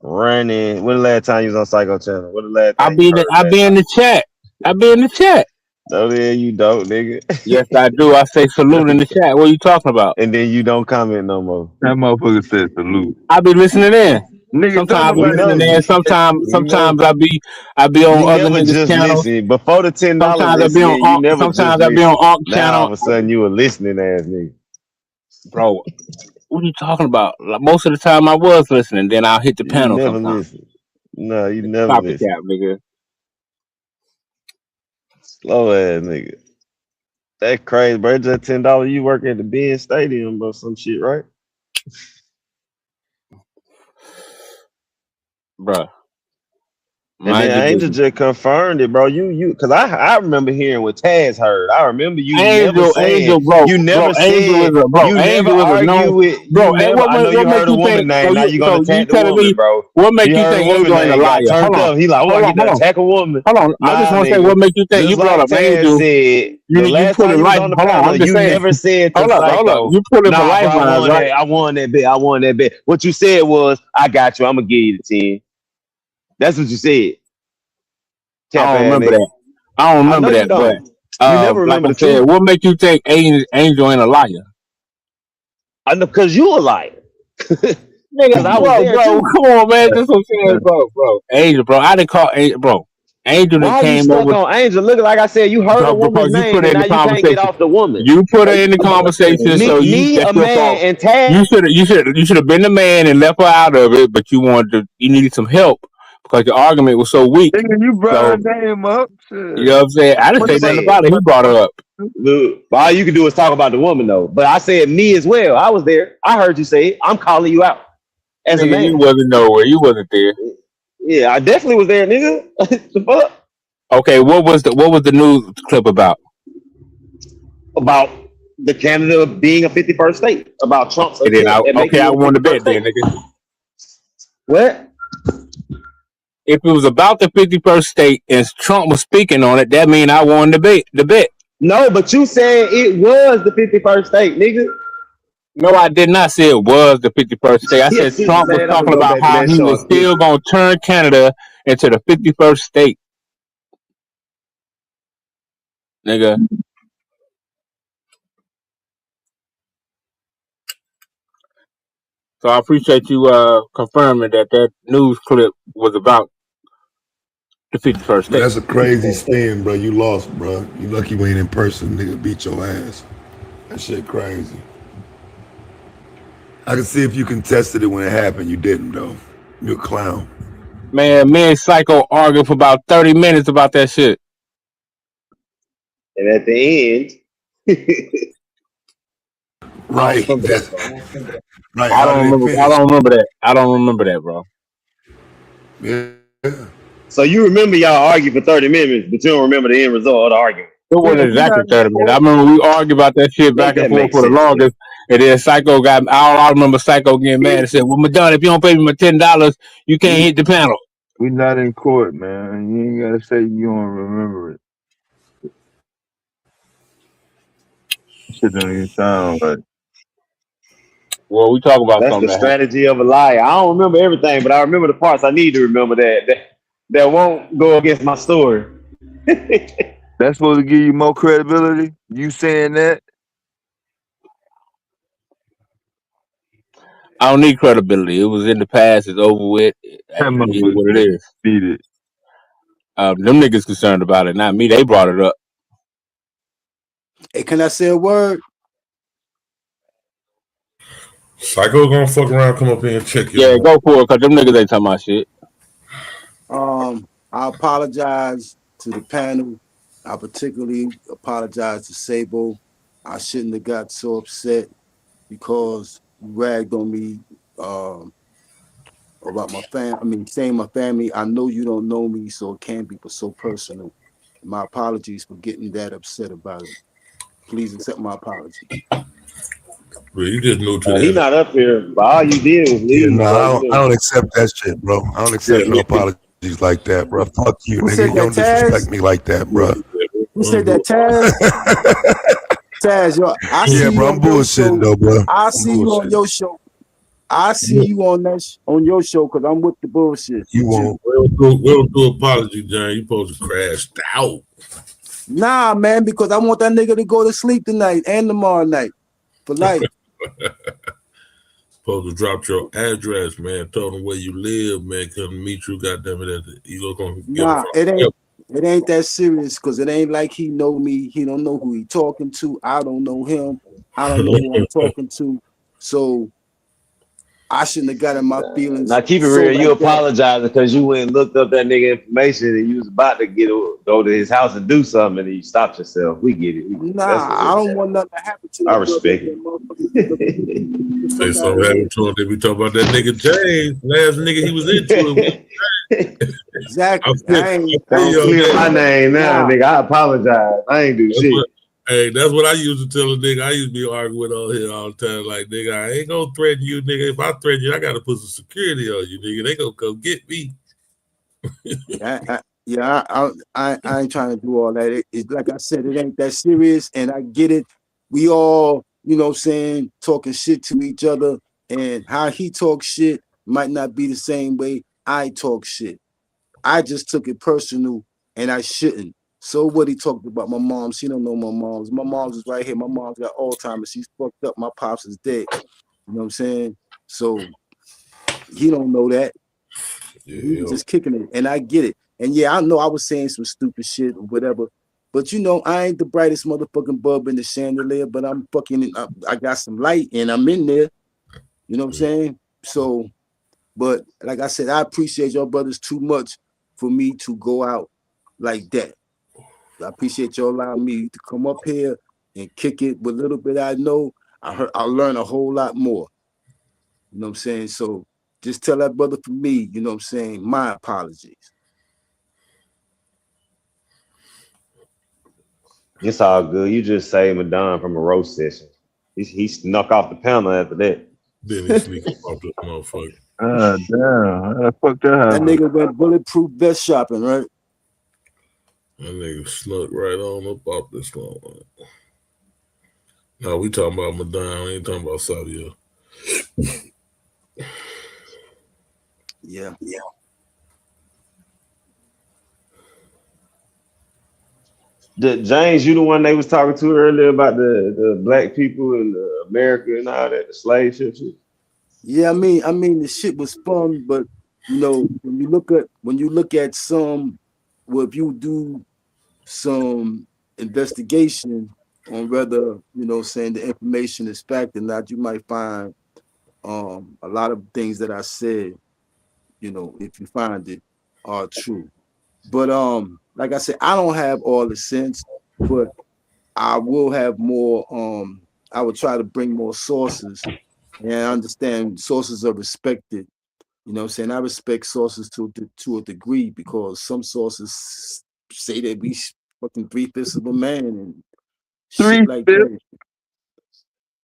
Running. When the last time you was on Psycho Channel? When the last I time you be heard in the chat. I be in the chat. No, there you don't, nigga. Yes, I do. I say salute in the chat. What are you talking about? And then you don't comment no more. That motherfucker said salute. I be listening in. Nigga, Sometimes I be We listening know. in. We know. Sometimes I be You on other never niggas' just channels. listen. Before the $10 Sometimes I be on listening, you never just sometimes I be on listen. Arc Now all channel. of a sudden you a listening ass nigga. Bro, what are you talking about? Like, most of the time I was listening. Then I'll hit the You panel never sometimes. listen. No, you never listen. Copycat, nigga. Slow ass nigga. That crazy, bro. Just $10. You work at the Ben Stadium or some shit, right? Bro. And Mind your then Angel business. just confirmed it, bro. You, cause I remember hearing what Taz heard. I remember you never Angel, saying, bro, you never said, Angel is a argue known, with, bro. you And never. I know you what make heard a you woman think? name. Now you gonna So you attack the telling me woman, bro. what make You you heard a think woman Angel ain't a name, got liar? turned up. He like, oh, I get to attack a woman. Hold on. I just Nah, want to say what nigga. make you think Just you brought like up Taz Angel. said, the You last put time in you was life. on the Hold on. panel, I'm just you saying. never said to Hold up. Psycho, You put in for nah, bro, I lifelines, won right? that. I won that bet. I won that bet. What you said was, I got you. I'm gonna give you the 10. That's what you said. I Cap don't ass remember nigga. that. I don't I know remember you that. But don't. You never like remember I the said, truth. what make you think Angel ain't a liar? I know, cause you a liar. Cause Nigga, I was there bro, too. come on, man. That's what I'm saying, bro. Angel, bro. I didn't call Angel, bro. Angel that Why are you came stuck over on Angel? Look, like I said, you heard a woman's because you name put her and in now the you can't get conversation. off the woman. You put her in the conversation, so Me, that's a your man, fault. and Taz. You should have been the man and left her out of it, but you needed some help because the argument was so weak. Nigga, you brought So her name up. you know what I'm saying? I didn't What say you nothing said? about it. He brought her up. Look, all you can do is talk about the woman though. But I said me as well. I was there. I heard you say it. I'm calling you out as a Nigga, you man. wasn't nowhere. You wasn't there. Yeah, I definitely was there, nigga. The fuck? Okay, what was the news clip about? About the Canada being a 51st state. About Trump's And then attempt at making I it a won the 51st bet then, state. nigga. What? If it was about the 51st state and Trump was speaking on it, that mean I won the bet. No, but you said it was the 51st state, nigga. No, I did not say it was the 51st state. I said Yes, man, Trump was I'm gonna talking go about back to how that he show was and still listen. going to turn Canada into the 51st state. Nigga. So I appreciate you confirming that news clip was about the 51st Man, state. that's a crazy spin, bro. You lost, bro. You lucky we ain't in person. Nigga beat your ass. That shit crazy. I can see if you contested it when it happened. You didn't, though. You're a clown. Man, me and Psycho argued for about 30 minutes about that shit. And at the end, Right. I don't remember that, bro. Right. I How don't did it remember. I finish? don't remember that. I don't remember that, bro. Yeah. so you remember y'all argued for 30 minutes, but you don't remember the end result of the argument. It wasn't Yeah, we exactly not in 30 minutes. I court. remember we argued about that shit Make back and that forth make for the sense, nigga. longest. And then Psycho got I remember Psycho getting mad and said, "Well, Madonna, if you don't pay me my $10, you can't hit the panel." We not in court, man. You ain't gotta say you don't remember it. Shit don't even sound right. Well, we talk about That's the something that happened. strategy of a liar. I don't remember everything, but I remember the parts I need to remember that won't go against my story. That's supposed to give you more credibility. You saying that? I don't need credibility. It was in the past. It's over with. It That is motherfucker what it is. beat it. Them niggas concerned about it, not me. They brought it up. Hey, can I say a word? Psycho gonna fuck around, come up here and check your Yeah, boy. go for it, because them niggas ain't talking about shit. I apologize to the panel. I particularly apologize to Sabo. I shouldn't have got so upset because you ragged on me about my family. I mean, saying my family. I know you don't know me, so it can't be so personal. My apologies for getting that upset about it. Please accept my apology. Well, you just new to He that. not up here, but all you did was Yeah, leave, no, bro. I don't accept that shit, bro. I don't accept no apologies like that, bro. Fuck you, Who nigga. said You that, don't disrespect Taz? me like that, bro. Who said that, Taz? Taz, yo, I Yeah, see you bro. I'm on your bullshitting show. though, bro. I I'm see you on bullshitting. your show. I see you on that on your show because I'm with the bullshit. You with you. won't. We don't do apology, John. You supposed to crash out. Nah, man, because I want that nigga to go to sleep tonight and tomorrow night for life. Supposed to drop your address, man. Tell them where you live, man. Come meet you, goddamn it. At the Eagle gonna get Nah, it ain't that serious because it ain't like he know me. He don't know who he talking to. I don't know him. I don't know who I'm talking to. So I shouldn't have gotten my feelings Now keep it so real. You like that. apologizing because you went and looked up that nigga information and you was about to go to his house and do something and you stopped yourself. We get it. Nah, I don't want nothing to happen to I that brother. respect it. Say something happened to him. They be talking about that nigga James. Last nigga he was into it. Exactly. Don't clear my name now, nigga. I apologize. I ain't do shit. That's what I used to tell a nigga. I used to be arguing on here all the time. Like, nigga, I ain't gonna threaten you, nigga. If I threaten you, I gotta put some security on you, nigga. They gonna come get me. I ain't trying to do all that. It's like I said, it ain't that serious, and I get it. We all, you know what I'm saying, talking shit to each other, and how he talks shit might not be the same way I talk shit. I just took it personal, and I shouldn't. So what he talked about my mom, she don't know my mom's. My mom's is right here. My mom's got Alzheimer's. She's fucked up. My pops is dead. You know what I'm saying? So he don't know that. He was just kicking it, and I get it. And yeah, I know I was saying some stupid shit or whatever, but you know, I ain't the brightest motherfucking bulb in the chandelier, but I'm fucking, I got some light and I'm in there. You know what I'm saying? So But like I said, I appreciate your brothers too much for me to go out like that. I appreciate you allowing me to come up here and kick it with a little bit I know. I learn a whole lot more. You know what I'm saying? So just tell that brother for me, you know what I'm saying, my apologies. It's all good. You just saved Madon from a roast session. He snuck off the panel after that. Then he sneak up off the motherfucker. Damn. How the fuck that That happened? nigga went bulletproof vest shopping, right? That nigga snuck right on up off this one. No, we talking about Madonna. We ain't talking about Savio. Yeah. James, you the one they was talking to earlier about the black people in America and all that, the slave ship shit. Yeah, I mean the shit was fun, but you know, when you look at some, well, if you do some investigation on whether, you know, saying the information is fact or not, you might find a lot of things that I said, you know, if you find it, are true. But like I said, I don't have all the sense, but I will have more. I will try to bring more sources, and I understand sources are respected. You know what I'm saying? I respect sources to a degree, because some sources say that we fucking 3/5 of a man and shit like 3/5? that.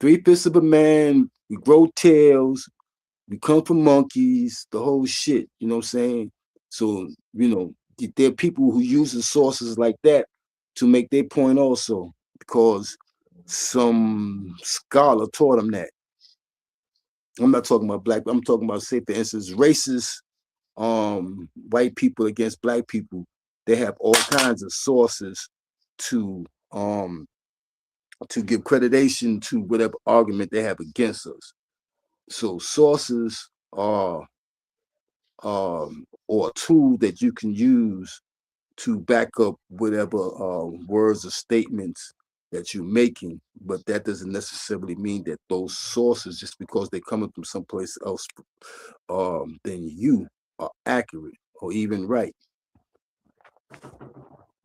3/5 of a man, we grow tails, we come from monkeys, the whole shit, you know what I'm saying? So, you know, there are people who use the sources like that to make their point also, because some scholar taught them that. I'm not talking about black, I'm talking about, say, for instance, racist white people against black people. They have all kinds of sources to give creditation to whatever argument they have against us. So sources are or a tool that you can use to back up whatever words or statements that you're making, but that doesn't necessarily mean that those sources, just because they're coming from someplace else, than you, are accurate or even right.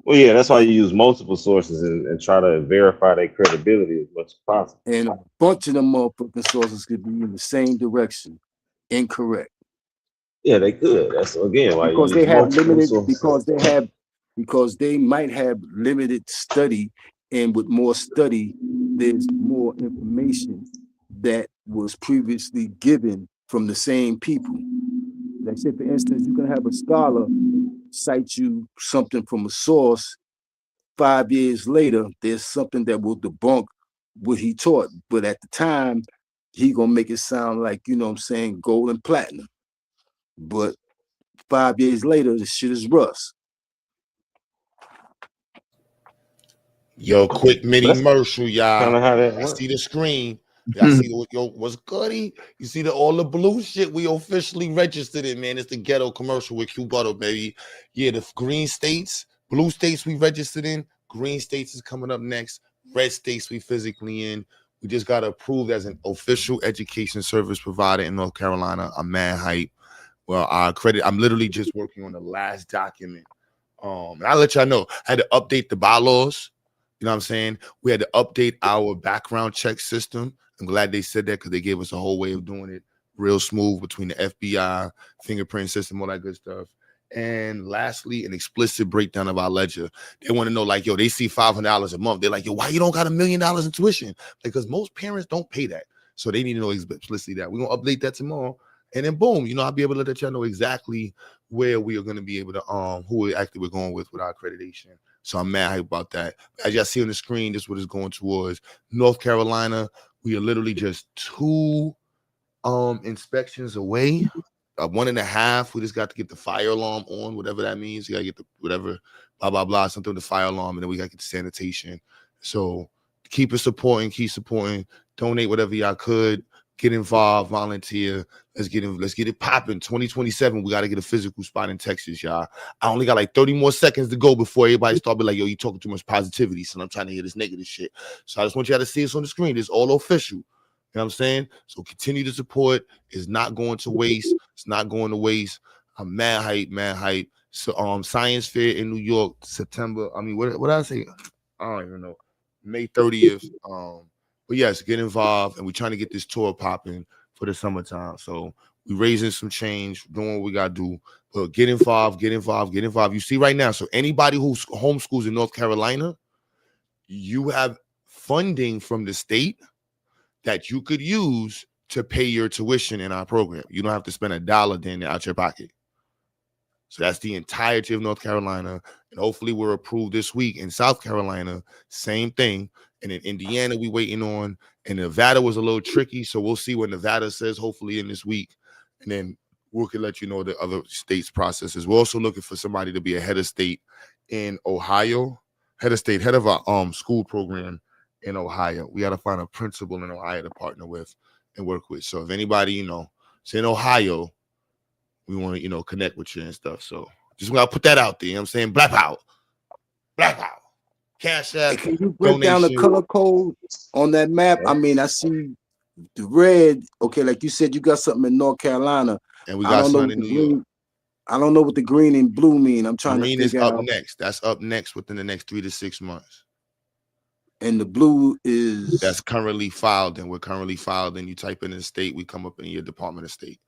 Well, yeah, that's why you use multiple sources and try to verify their credibility as much as possible. And a bunch of them motherfucking sources could be in the same direction, incorrect. Yeah, they could. That's again why you Because use they have multiple limited, sources. because they might have limited study, and with more study, there's more information that was previously given from the same people. Like, say, for instance, you can have a scholar cite you something from a source. 5 years later, there's something that will debunk what he taught. But at the time, he gonna make it sound like, you know what I'm saying, gold and platinum. But 5 years later, the shit is rust. Yo, quick mini That's commercial, y'all. kind of how that I works. see the screen. Y'all see what's goody? You see all the blue shit we officially registered in, man. It's the ghetto commercial with Q Butter, baby. Yeah, the green states, blue states we registered in. Green states is coming up next. Red states we physically in. We just got approved as an official education service provider in North Carolina. I'm mad hype. Well, I'm literally just working on the last document. And I'll let y'all know. I had to update the bylaws. You know what I'm saying? We had to update our background check system. I'm glad they said that, because they gave us a whole way of doing it real smooth between the FBI, fingerprint system, all that good stuff. And lastly, an explicit breakdown of our ledger. They want to know, like, yo, they see $500 a month. They're like, yo, why you don't got $1 million in tuition? Because most parents don't pay that. So they need to know explicitly that. We're going to update that tomorrow. And then boom, you know, I'll be able to let y'all know exactly where we are going to be able to, who we're going with our accreditation. So I'm mad hype about that. As y'all see on the screen, this is what it's going towards. North Carolina, we are literally just 2 inspections away. 1.5. We just got to get the fire alarm on, whatever that means. You got to get the whatever, blah, blah, blah, something with the fire alarm, and then we got to get the sanitation. So keep supporting, donate whatever y'all could. Get involved, volunteer. Let's get it popping. 2027, we got to get a physical spot in Texas, y'all. I only got like 30 more seconds to go before everybody start being like, yo, you talking too much positivity, so I'm trying to hear this negative shit. So I just want y'all to see us on the screen. It's all official. know what I'm saying? So continue to support. It's not going to waste. It's not going to waste. I'm mad hype. So Science Fair in New York, September. I mean, what did I say? I don't even know. May 30th. But yes, get involved, and we're trying to get this tour popping for the summertime. So we're raising some change, doing what we gotta do. But get involved. You see right now. So anybody who's homeschools in North Carolina, you have funding from the state that you could use to pay your tuition in our program. You don't have to spend $1 then out your pocket. So that's the entirety of North Carolina. And hopefully we're approved this week. In South Carolina, same thing. And in Indiana, we waiting on. And Nevada was a little tricky. So we'll see what Nevada says, hopefully in this week. And then we can let you know the other states' processes. We're also looking for somebody to be a head of state in Ohio. Head of our school program in Ohio. We got to find a principal in Ohio to partner with and work with. So if anybody, is in Ohio, we want to, connect with you and stuff. So just want to put that out there. You know what I'm saying? Black power. Cash App. Can you break down the color code on that map? I mean, I see the red. Okay, like you said, you got something in North Carolina. And we got something in New York. I don't know what the green and blue mean. I'm trying to figure out. Green is up next. That's up next within the next 3 to 6 months. And the blue is? That's currently filed, and we're currently filed. And you type in the state, we come up in your Department of State.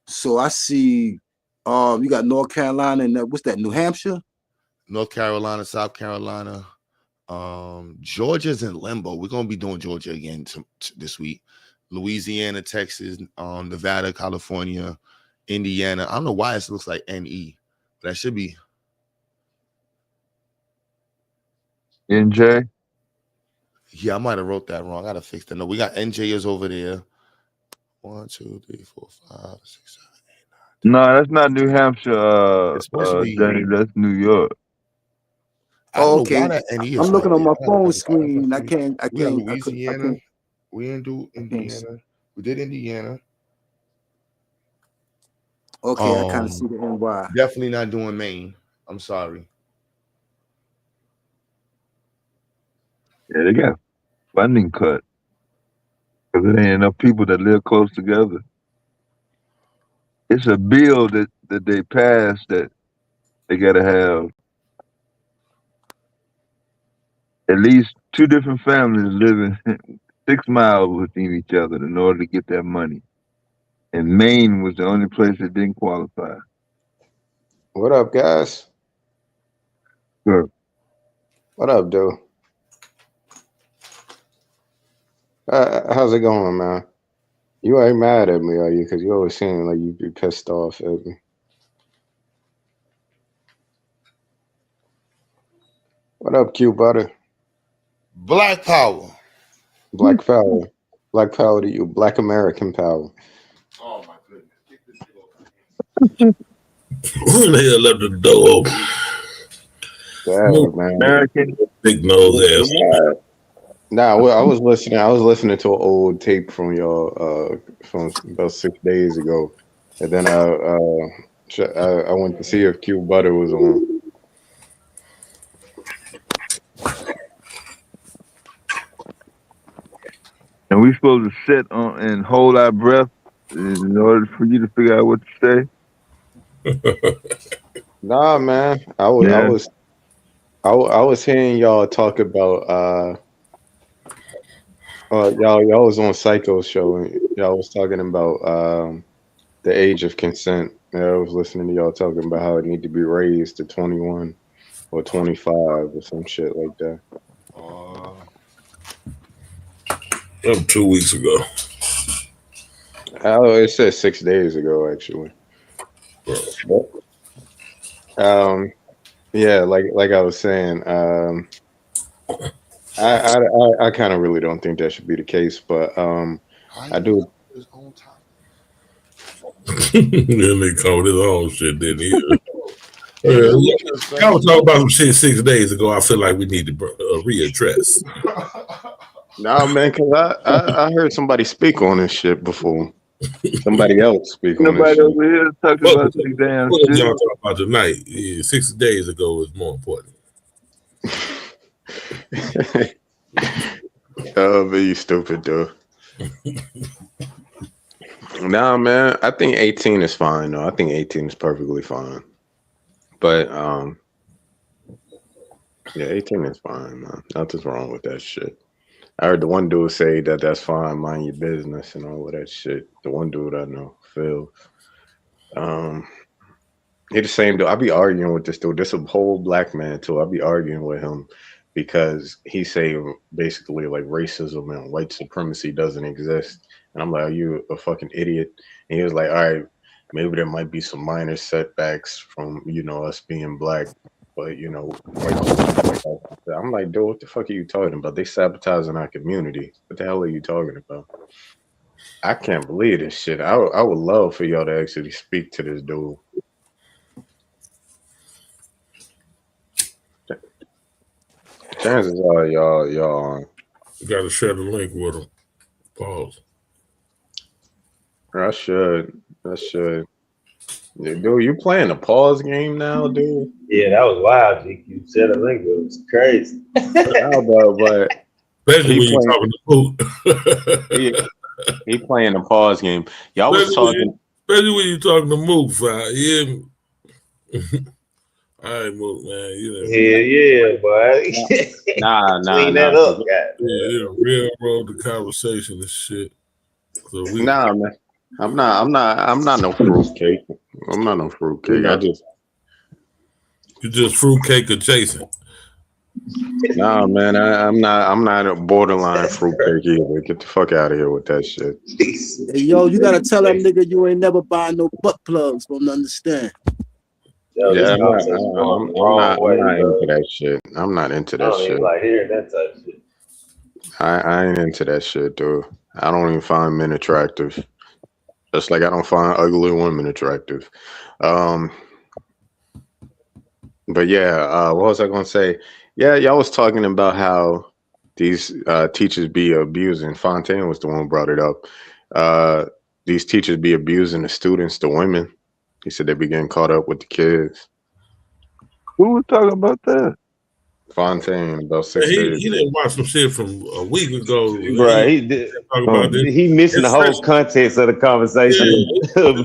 So I see you got North Carolina and what's that, New Hampshire? North Carolina, South Carolina. Georgia's in limbo. We're going to be doing Georgia again this week. Louisiana, Texas, Nevada, California, Indiana. I don't know why it looks like NE, but that should be NJ. Yeah, I might have wrote that wrong. I got to fix that. No, we got NJ is over there. 1, 2, 3, 4, 5, 6, 7, 8, 9. No, that's not New Hampshire. It's supposed to be. Danny, that's New York. Oh, okay. I'm looking on my phone screen. I can't. We got Louisiana. We didn't do Indiana. We did Indiana. Okay, I kind of see the NY. Definitely not doing Maine. I'm sorry. Yeah, they got funding cut because there ain't enough people that live close together. It's a bill that they passed that they got to have at least 2 different families living 6 miles within each other in order to get that money. And Maine was the only place that didn't qualify. What up, guys? Sure. What up, dude? How's it going, man? You ain't mad at me, are you? Because you always seem like you be pissed off at me. What up, Q Butter? Black power. Black power. Black power to you. Black American power. Oh my goodness. Who the hell left the door open? Yeah, man. American. Big nose ass. Nah, well, I was listening to an old tape from y'all from about 6 days ago, and then I went to see if Q Butter was on. And we supposed to sit on and hold our breath in order for you to figure out what to say. Nah, man, I was hearing y'all talk about y'all was on Psycho's show and y'all was talking about the age of consent. And I was listening to y'all talking about how it need to be raised to 21 or 25 or some shit like that. 2 weeks ago. Oh, it said 6 days ago, actually. But, yeah, like I was saying, I kind of really don't think that should be the case, but I do. Then they called his own shit, didn't he? I was talking about some shit 6 days ago. I feel like we need to readdress. No, man, because I heard somebody speak on this shit before. Somebody else speak on this Nobody shit. over here talking about this damn What shit. y'all talking about tonight? Yeah, 6 days ago is more important. Oh, but you stupid, dude. Nah, man. I think 18 is fine, though. I think 18 is perfectly fine. But yeah, 18 is fine, man. Nothing's wrong with that shit. I heard the one dude say that that's fine, mind your business and all of that shit. The one dude I know, Phil. Um, he the same dude. I be arguing with this dude. This a whole black man too. I be arguing with him because he say basically like racism and white supremacy doesn't exist. And I'm like, are you a fucking idiot? And he was like, all right, maybe there might be some minor setbacks from us being black, but white supremacy. I'm like, dude, what the fuck are you talking about? They sabotaging our community. What the hell are you talking about? I can't believe this shit. I would love for y'all to actually speak to this dude. Chances are y'all You gotta share the link with him. Pause. I should. Yeah, dude, you playing a pause game now, dude? Yeah, that was wild, GQ. Said a link, it was crazy. No, but especially when you're talking to Mook. he playing a pause game. Y'all was talking. Especially when you're talking to Mook, yeah. All right, Mook, man. Yeah, boy. Nah. Clean that up, yeah, railroad the conversation and shit. So nah, man. I'm not no fruitcake. I'm not no fruitcake. You're just fruitcake adjacent. Nah, man. I'm not a borderline fruitcake either. Get the fuck out of here with that shit. Hey, yo, you gotta tell that nigga you ain't never buying no butt plugs. Don't understand. Yeah, I'm not into that shit. I'm not into that shit. Like hearing that type of shit. I ain't into that shit, dude. I don't even find men attractive. Just like I don't find ugly women attractive. But yeah, what was I gonna say? Yeah, y'all was talking about how these teachers be abusing. Fontaine was the one who brought it up. These teachers be abusing the students, the women. He said they be getting caught up with the kids. Who was talking about that? Fontaine, about 6 days. He didn't watch some shit from a week ago. Bro, he did. He missing the whole context of the conversation. Yeah.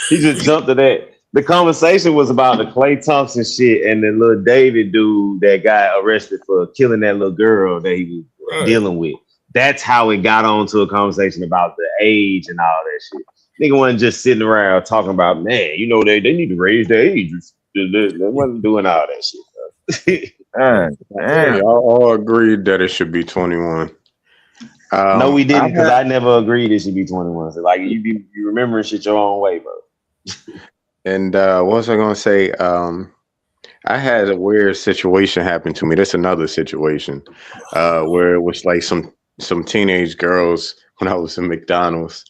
He just jumped to that. The conversation was about the Klay Thompson shit and the little David dude that got arrested for killing that little girl that he was dealing with. That's how it got on to a conversation about the age and all that shit. Nigga wasn't just sitting around talking about, man, they need to raise their age. They wasn't doing all that shit. Y'all all agreed that it should be 21. No, we didn't, because I never agreed it should be 21. So like you remembering shit your own way, bro. And what was I gonna say? I had a weird situation happen to me. That's another situation where it was like some teenage girls when I was in McDonald's,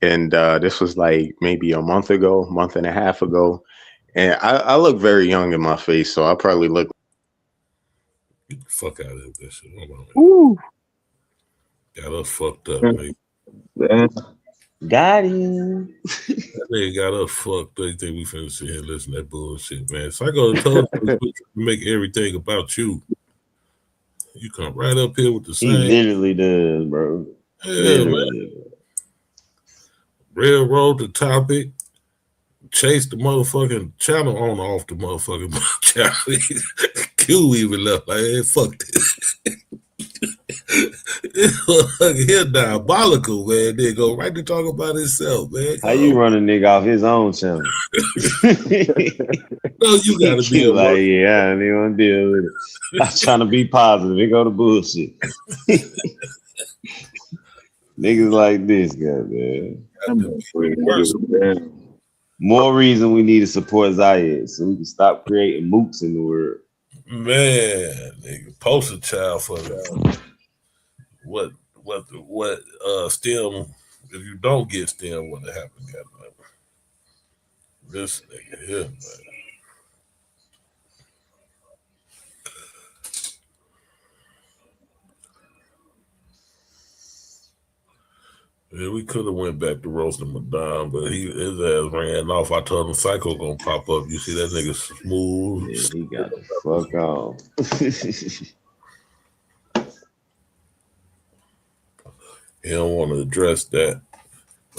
and this was like maybe a month and a half ago, and I look very young in my face, so I probably look. Get the fuck out of this shit. Ooh. Got us fucked up, man. Got him. That nigga got us fucked up. They think we finna sit here and listen to that bullshit, man. Psycho told you to make everything about you. You come right up here with the same. He literally does, bro. Yeah, literally. Man. Railroad the topic. Chase the motherfucking channel on off the motherfucking channel. Q even left like, hey, fuck this. He's diabolical, man. They go right to talk about himself, man. How you run a nigga off his own channel? No, you gotta be like, yeah, I don't even want to deal with it. I'm trying to be positive. It go to bullshit. Niggas like this guy, man. More reason we need to support Zayed so we can stop creating mooks in the world. Man, nigga, poster child for that. What STEM, if you don't get STEM, what happened? This nigga here, man. Yeah, we could have went back to roasting Madonna, but his ass ran off. I told him Psycho gonna pop up. You see that nigga smooth? Yeah, he got the fuck off. He don't want to address that.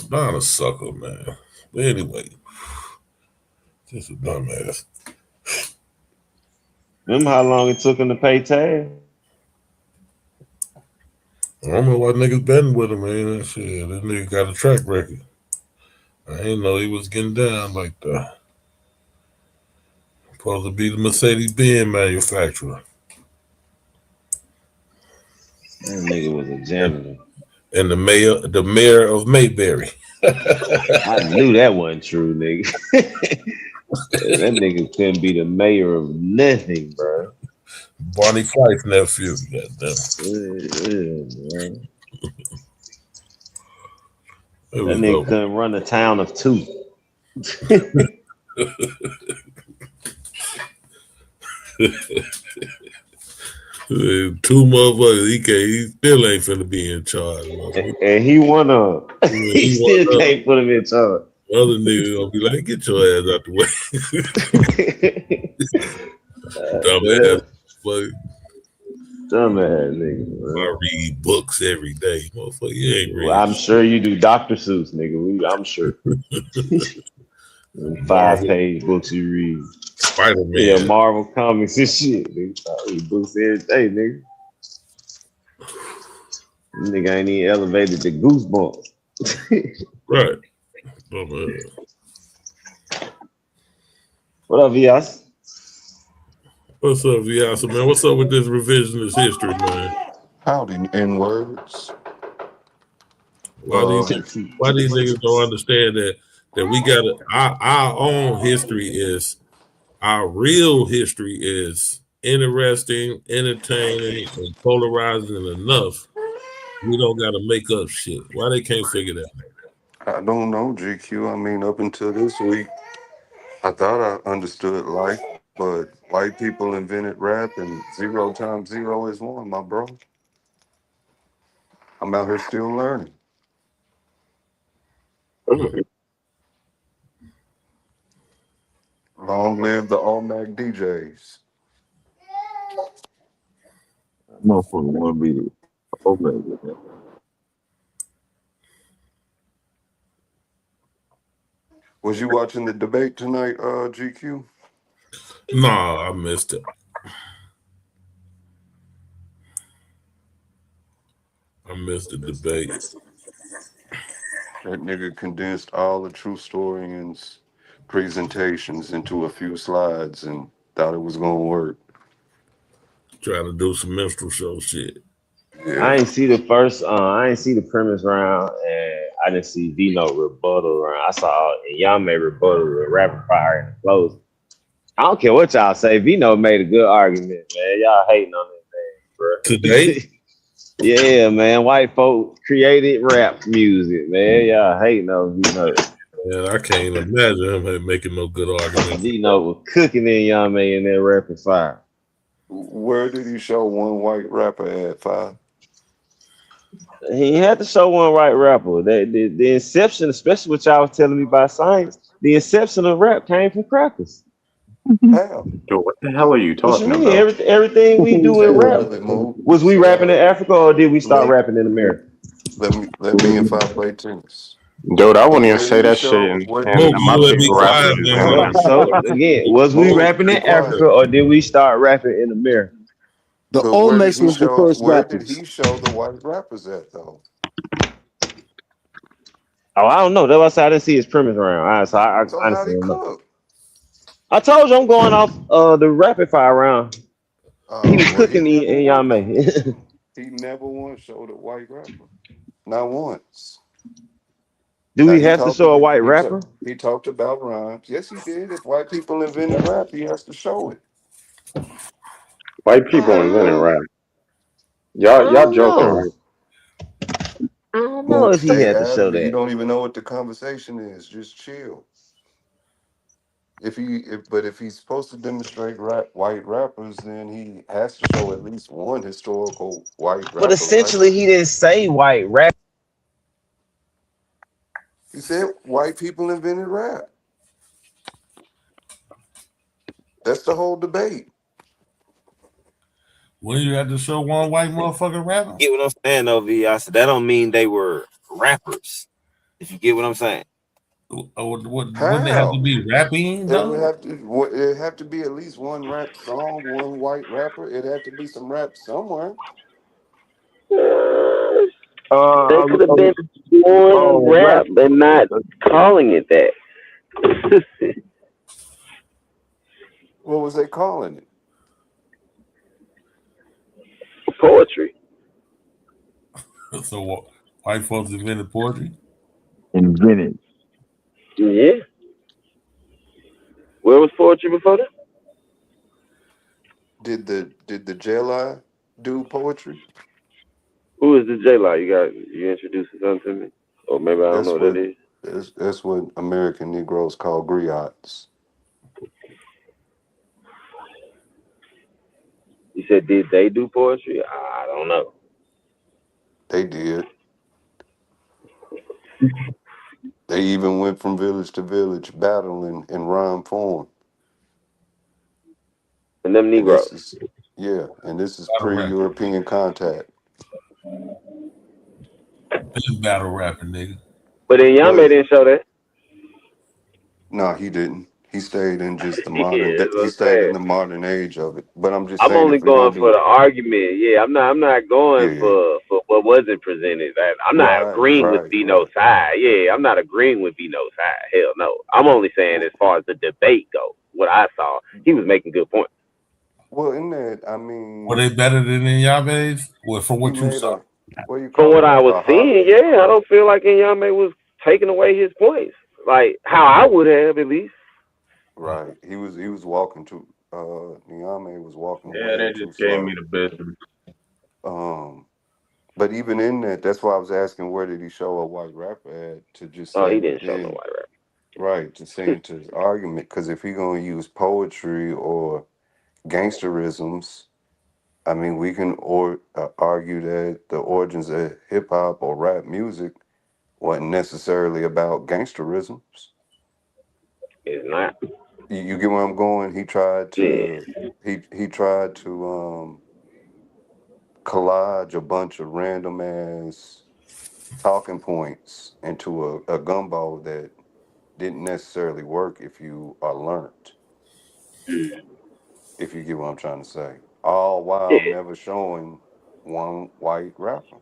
Don a sucker, man. But anyway, just a dumbass. Remember how long it took him to pay Taz? I don't know why niggas betting with him, man. Shit, this nigga got a track record. I ain't know he was getting down like that. Supposed to be the Mercedes-Benz manufacturer. That nigga was a janitor. And the mayor of Mayberry. I knew that wasn't true, nigga. That nigga couldn't be the mayor of nothing, bro. Barney Fife's nephew. Goddamn. That nigga couldn't run a town of 2. Two motherfuckers. He still ain't finna be in charge. And he won up. He still can't put him in charge. Other niggas gonna be like, get your ass out the way. Dumbass nigga. I read books every day. Motherfucker, you ain't reading. Well, I'm sure you do Dr. Seuss, nigga. I'm sure. 5-page books you read. Spider-Man. Yeah, Marvel comics and shit, nigga. I read books every day, nigga. Nigga ain't even elevated the Goosebumps. Right. What up, Vias? What's up, Vias, man? What's up with this revisionist history, man? Howdy, in words. Why these niggas don't understand that we got our own history is our real history is interesting, entertaining, and polarizing enough. We don't got to make up shit. Why they can't figure that out? I don't know, GQ. I mean, up until this week, I thought I understood life, but white people invented rap, and 0 times 0 is 1, my bro. I'm out here still learning. Long live the All-Mac DJs. Motherfucker want to be the Omega. Was you watching the debate tonight, GQ? Nah, I missed it. I missed the debate. That nigga condensed all the true historians' presentations into a few slides and thought it was gonna work. Trying to do some minstrel show shit. Yeah. I ain't see the first. I ain't see the premise round, and I didn't see Vino rebuttal round. I saw Yame rebuttal with rapid fire in the closing. I don't care what y'all say. Vino made a good argument, man. Y'all hating on this man, bro. Today? Yeah, man. White folk created rap music, man. Y'all hating on Vino. Man, I can't imagine him making no good argument. Vino was cooking in Yame in that rapid fire. Where did he show one white rapper at 5? He had to show one white rapper. The inception, especially what y'all was telling me about science, the inception of rap came from crackers. How? Yo, what the hell are you What you talking mean? about? Everything we do in rap. Was we rapping in Africa or did we start rapping in America? Let me and 5 play tennis. Dude, I wouldn't even say that shit. And my favorite rapper is Eminem. So again, was we rapping in Africa or did we start rapping in America? The Olmecs was the first Where rappers. did he show the white rappers at though? Oh, I don't know. That's why I said I didn't see his premise round. All right, so I how'd he honestly don't know. cook? I told you I'm going off the rapid fire round. He was cooking in Yame. He never once showed a white rapper. Not once. Do we have to show a white rapper? He talked about rhymes. Yes, he did. If white people invented rap, he has to show it. White people invented rap. Y'all joking, right? I don't know if he had to show that. You don't even know what the conversation is. Just chill. If he's supposed to demonstrate white rappers, then he has to show at least one historical white rapper. But essentially, he didn't say white rap. He said white people invented rap. That's the whole debate. When you had to show one white motherfucker rapping? Get what I'm saying, though, V? I said that don't mean they were rappers. If you get what I'm saying. Wouldn't they have to be rapping It would though? have to be at least one rap song, one white rapper. It had to be some rap somewhere. They could have been doing rap and not calling it that. What was they calling it? Poetry. So white folks invented poetry? Invented. Yeah. Where was poetry before that? Did the J-Lie do poetry? Who is the J-Lie? You introducing something to me? Or maybe I don't know what that is. That's what American Negroes call griots. You said, did they do poetry? I don't know. They did. They even went from village to village battling in rhyme form. And them Negroes. And this is pre-European contact. This is battle rapping, nigga. But then Yame didn't show that. No, he didn't. He stayed in just the Yeah, modern. that's what He I'm stayed saying. in the modern age of it. But I'm just I'm saying, only if we're going gonna for do the argument. Yeah, I'm not going for what wasn't presented. I'm not agreeing with Vino's side. Yeah, I'm not agreeing with Vino's side. Hell no. I'm only saying as far as the debate goes, what I saw, he was making good points. Well, in that, I mean, Were they better than Inyabe's? Well, from what you saw. From what I was seeing, yeah, I don't feel like Inyame was taking away his points. Like how I would have at least. Right. He was walking too. Niame was walking Yeah, way they too just gave me slow. the business. But even in that, that's why I was asking, where did he show a white rapper at to just Oh, say he didn't show no within, white rapper. right, to say into his argument? Because if he gonna use poetry or gangsterisms, I mean, we can argue that the origins of hip hop or rap music wasn't necessarily about gangsterisms. It's not. You get where I'm going? He tried to he tried to collage a bunch of random ass talking points into a gumbo that didn't necessarily work if you are learned. If you get what I'm trying to say. All while never showing one white rapper.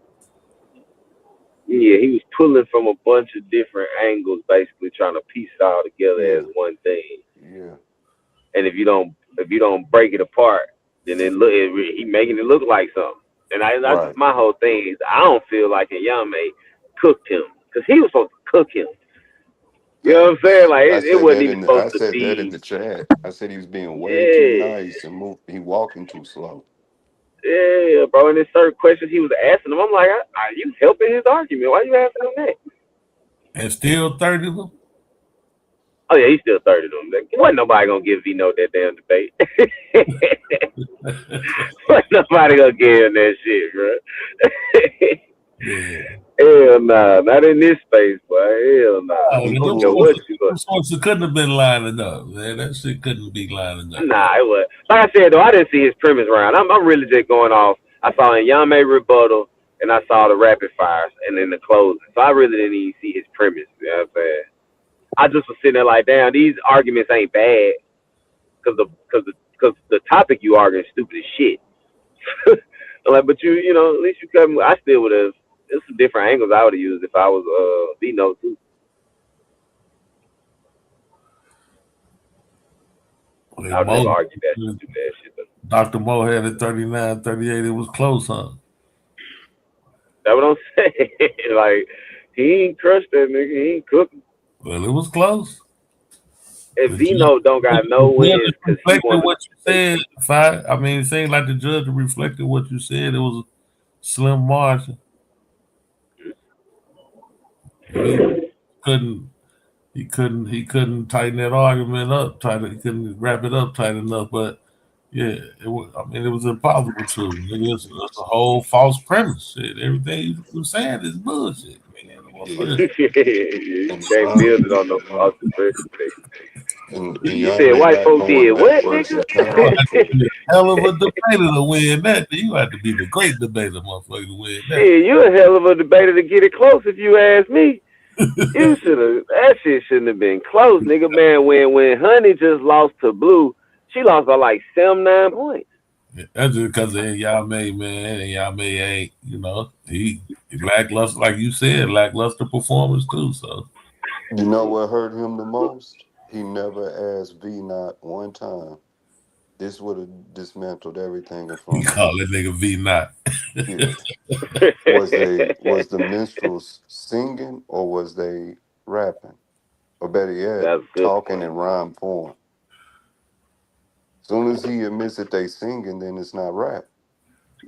Yeah, he was pulling from a bunch of different angles, basically trying to piece it all together as Yeah. one thing. Yeah. And if you don't break it apart, then he making it look like something. And that's Right. my whole thing is I don't feel like Yame cooked him because he was supposed to cook him. You know what I'm saying? Like it wasn't even I supposed to said that in be. the chat. I said he was being way too Yeah, nice and he walking too slow. yeah, bro. And there's certain questions he was asking him. I'm like, are you helping his argument? Why are you asking him that? And still 30 of them? Oh yeah, he's still 30 of them. Wasn't nobody gonna give Vino that damn debate. Wasn't nobody gonna give him that shit, bro. Yeah. Hell nah, not in this space, boy. Hell nah. I don't care what you Them sources couldn't have been lining up, man. That shit couldn't be lining up. Nah, it was. Like I said though, I didn't see his premise round. I'm really just going off. I saw Yame rebuttal and I saw the rapid fires and then the closing. So I really didn't even see his premise. You know what I'm saying? I just was sitting there like, damn, these arguments ain't bad because the topic you arguing is stupid as shit. I'm like, but you know, at least you come. I still would have. There's some different angles I would have used if I was Vino too. I would never argue that stupid ass shit though. Dr. Mo had it 39, 38. It was close, huh? That's what I'm saying. Like, he ain't crushed that nigga. He ain't cooking. Well, it was close. And Vino don't got no wins because he reflected what you said. I mean, it seemed like the judge reflected what you said. It was a slim margin. He couldn't tighten that argument up. He couldn't wrap it up tight enough. But yeah, it was impossible to. It's a whole false premise. Shit. Everything you were saying is bullshit. Man. Yeah. You can't build it on no false impression. And You y'all said may white not folk going did what, backwards in time. nigga? Hell of a debater to win that. You have to be the great debater, motherfucker, to win that. Shit, you a hell of a debater to get it close if you ask me. You should have. That shit shouldn't have been close, nigga. Man, when Honey just lost to Blue, she lost by like 7-9 points. That's just because of Yame, man. And Yame ain't, he lackluster, like you said, lackluster performance too. So You know what hurt him the most? He never asked V not one time. This would have dismantled everything in he front of called him. that nigga V not. Yeah. Was the minstrels singing or was they rapping? Or better yet, That's a good talking point. in rhyme form. Soon as he admits that they singing, then it's not rap.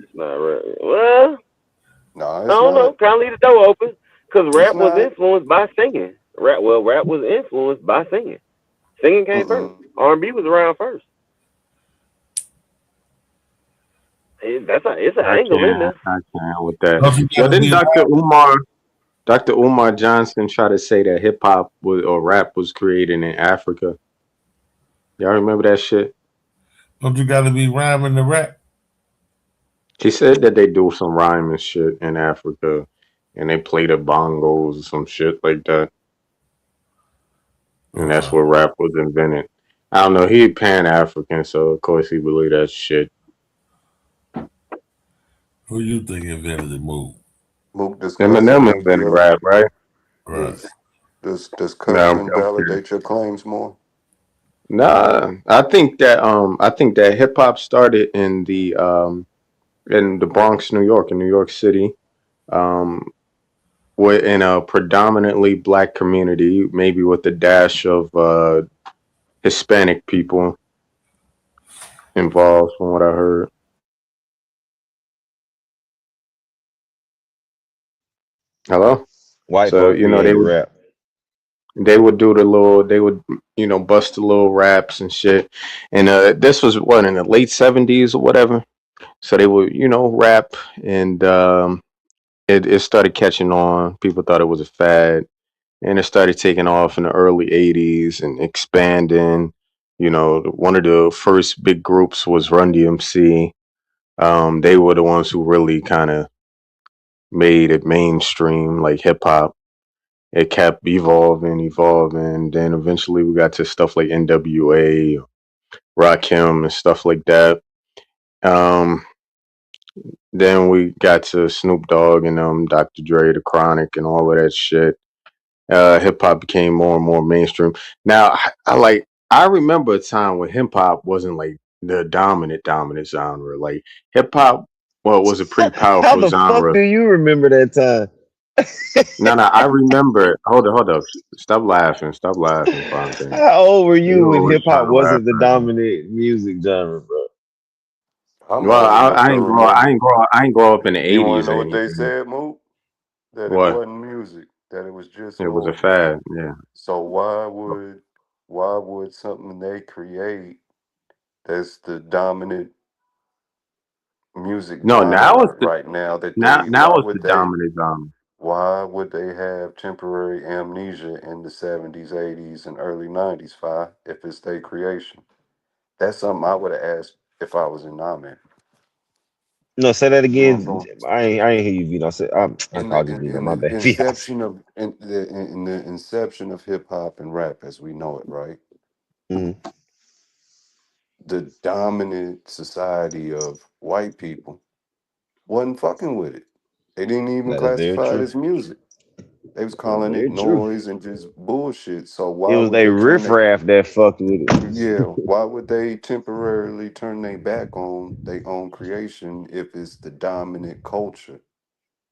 It's not right. Well, No, I it's don't know. not. Kind of leave the door open because It's rap was not. influenced by singing. Rap was influenced by singing. Singing came first. Mm-mm. R&B was around first. It's an angle in there. I can't with that. Don't you Yo, gotta didn't be Dr. Umar Johnson try to say that hip hop or rap was created in Africa? Y'all remember that shit? don't you gotta be rhyming the rap? He said that they do some rhyme and shit in Africa, and they play the bongos or some shit like that, and that's where rap was invented. I don't know. He Pan African, so of course he believe that shit. Who you think invented the move? Mook, does Eminem cussing make invented your rap, right? Right. does No, cussing I'm kidding. validate your claims more? Nah, I think that hip hop started in the Bronx, New York City. Um, we're in a predominantly black community, maybe with a dash of Hispanic people involved, from what I heard. Hello. White So folk created rap. they would do they would bust the little raps and shit. And this was what, in the late '70s or whatever. So they would rap, and it started catching on. People thought it was a fad, and it started taking off in the early '80s and expanding. One of the first big groups was Run DMC. They were the ones who really kind of made it mainstream, like hip hop. It kept evolving. Then eventually we got to stuff like NWA, Rakim, and stuff like that. Um, then we got to Snoop Dogg and Dr. Dre, The Chronic, and all of that shit. Hip hop became more and more mainstream. Now, I remember a time when hip hop wasn't like the dominant genre. Like hip hop, well, it was a pretty How powerful the fuck genre. do you remember that time? No, I remember. Hold up. Stop laughing. Stop laughing, Fontaine. How old were You you when always hip hop trying to laugh wasn't the at me. dominant music genre, bro? I'm Well, old enough I to ain't grow. I remember. ain't grow. I ain't grow up in the You want to '80s know or what they anything. said, Mook? That it What? wasn't music, that it was just It was a noise. fad. Yeah. So why would something they create that's the dominant music No, genre right now that they now it's the dominant genre. why would they have temporary amnesia in the 70s, 80s, and early 90s, if it's their creation? That's something I would have asked if I was in Namen. No, say that You know what again. I'm saying? I ain't hear you, Vito. I In the called you Vito. in My the bad, Vito. inception of hip hop and rap as we know it, right? Mhm. The dominant society of white people wasn't fucking with it. They didn't even That is very classify it true. as music. They was That is calling it very true. noise and just bullshit. So It why was would they they turn their riffraff that fucked with yeah, it. why would they temporarily turn their back on their own creation if it's the dominant culture?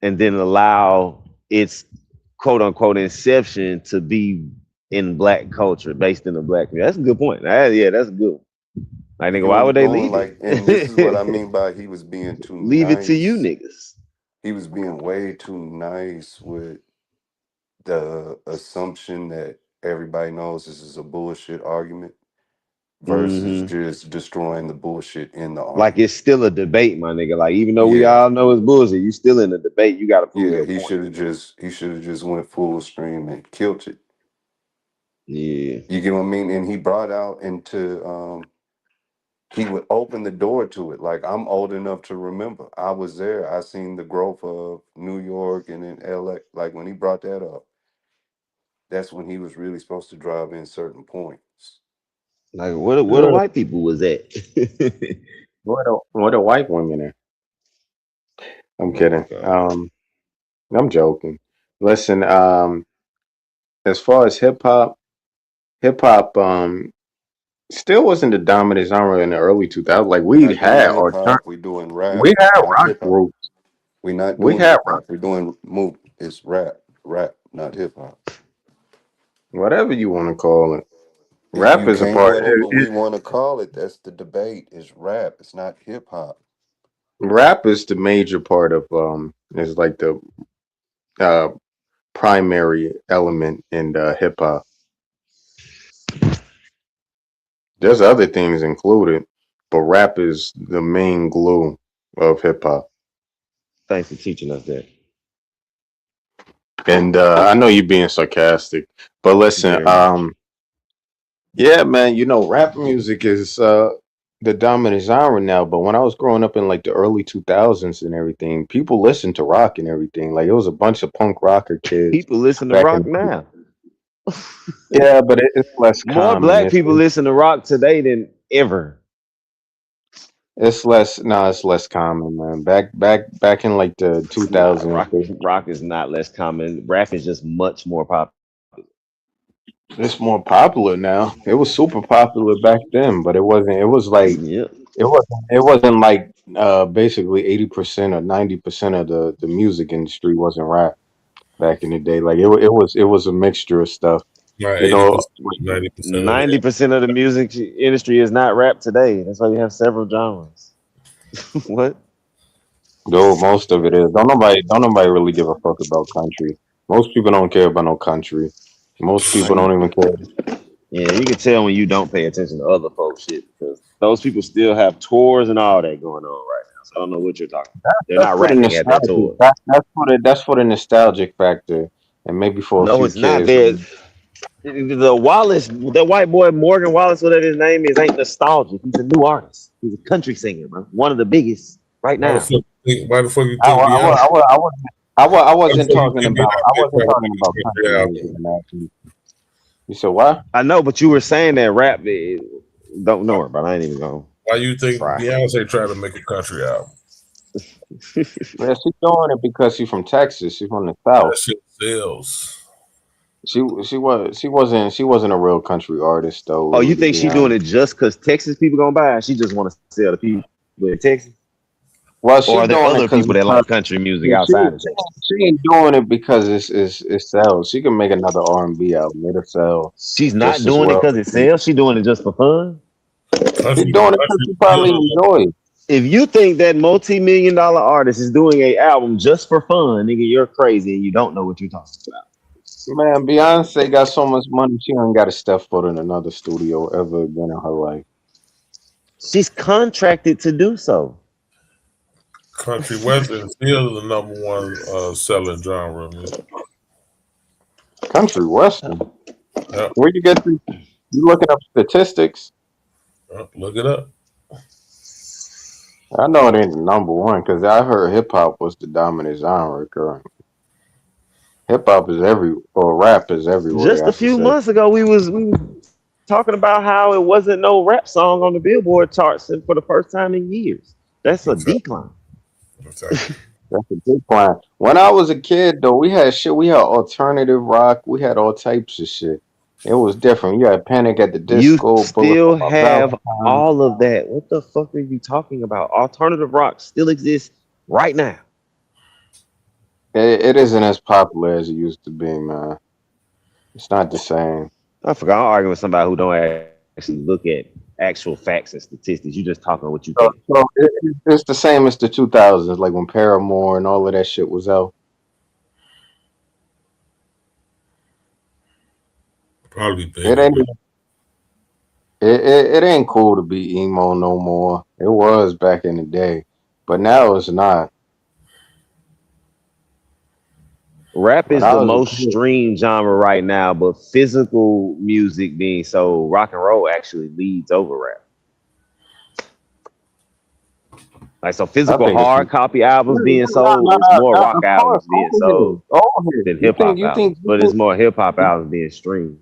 And then allow its quote unquote inception to be in black culture, based in the black community. That's a good point. Yeah, that's a good one. Like You nigga, get why what I'm would they going? leave Like, and this is what I it? mean by he was being too Leave it to you nice. niggas. He was being way too nice with the assumption that everybody knows this is a bullshit argument. versus just destroying the bullshit in the Like argument. it's still a debate, my nigga. Like even though we Yeah, all know it's bullshit, you still in the debate. You got to prove yeah. your point. He should have just went full stream and killed it. Yeah. You get what I mean? And he brought out into he would open the door to it. Like I'm old enough to remember. I was there. I seen the growth of New York and in LA. Like when he brought that up, that's when he was really supposed to drive in certain points. Like where the white people was at? What the white women are. I'm Oh my kidding. god. I'm joking. Listen, as far as hip hop still wasn't the dominant genre in the early 2000s. Like We're not doing hip hop. We're doing rap, we had not rock hip hop. groups. We're not We doing had hip rock, hop. We're doing move. It's rap, not hip hop. whatever you want to call it. If Rap you is a can't, part. whatever we want to call it, that's the debate. It's rap. It's not hip hop. Rap is the major part of is like the uh primary element in hip hop. There's other things included, but rap is the main glue of hip hop. Thanks for teaching us that. And I know you're being sarcastic, but listen, Very much. yeah, man, rap music is the dominant genre now. But when I was growing up in like the early 2000s and everything, people listened to rock and everything. Like it was a bunch of punk rocker kids People listen to back rock in. now. Yeah, but it's less More common. black people listen to rock today than ever. It's less. No, it's less common, man. Back in like the Nah, 2000s, rock is not less common. Rap is just much more popular. it's more popular now. It was super popular back then, but it wasn't. It was like Yep. it wasn't. It wasn't like basically 80% or 90% of the music industry wasn't rap back in the day. Like it was a mixture of stuff. Right, You 80%, know, 90% of it. 90% of the music industry is not rap today. That's why you have several genres. What? though most of it is. Don't nobody really give a fuck about country. Most people don't care about no country. Most people don't even care. Yeah, you can tell when you don't pay attention to other folks' shit because those people still have tours and all that going on right now. So I don't know what you're talking about. They're That's not for the rapping at their nostalgic. tour. That's for the nostalgic factor, and maybe for a No, few it's not. kids. There, the Wallace, the white boy Morgan Wallace, whatever his name is, ain't nostalgic. He's a new artist. He's a country singer, bro. One of the biggest right Why the now. fuck you I, think wa- I, wa- Beyonce? I, wa- I, wasn't- I, wa- I Why the wasn't fuck you talking think about. I Beyonce wasn't trying to talking make about a country country music. album? Man. You said what? I know, but you were saying that rap. Don't know her, but I ain't even gonna Why you think try. Beyonce trying to make a country album? Yeah, she's doing it because she's from Texas. She's from the That South. shit sells. She wasn't a real country artist though. Oh, you Really, to think be she doing honest. it just because Texas people gonna buy it? She just want to sell to people in Texas, Well, or she's are there doing it other because people that like country music she, she outside of Texas? she ain't doing it because it sells. She can make another R&B album. It'll sell She's just not as doing it well. because it sells. She doing it just for fun. She's Country, doing it because country she still probably a lot. enjoys it. If you think that multi-million-dollar artist is doing a album just for fun, nigga, you're crazy and you don't know what you're talking about. Man, Beyonce got so much money, she ain't got to step foot in another studio ever again in her life. She's contracted to do so. Country Western is still the number one selling genre of music. Country Western. Yep. Where you get the, you looking up statistics? Look it up. I know it ain't the number one because I heard hip hop was the dominant genre currently. Hip hop is or rap is everywhere, Just I a should few say. months ago, we was talking about how it wasn't no rap song on the Billboard charts for the first time in years. That's a decline. Exactly. That's a big plan. When I was a kid, though, we had shit. We had alternative rock. We had all types of shit. It was different. You had Panic at the You Disco, Bullet still for My have Valentine. all of that. What the fuck are you talking about? Alternative rock still exists right now. It isn't as popular as it used to be, man. It's not the same. I forgot. I'm arguing with somebody who don't actually look at actual facts and statistics. You just talking what you So, think. so it's the same as the 2000s, like when Paramore and all of that shit was out. Probably It bigger. ain't. It ain't cool to be emo no more. It was back in the day, but now it's not. Rap When is I the was a most kid, streamed genre right now, but physical music being sold, rock and roll actually leads over rap. Like so, I physical think if hard you, copy albums no, being sold, it's more rock of course, albums being sold over here. than hip hop albums, but it's more hip hop albums being streamed.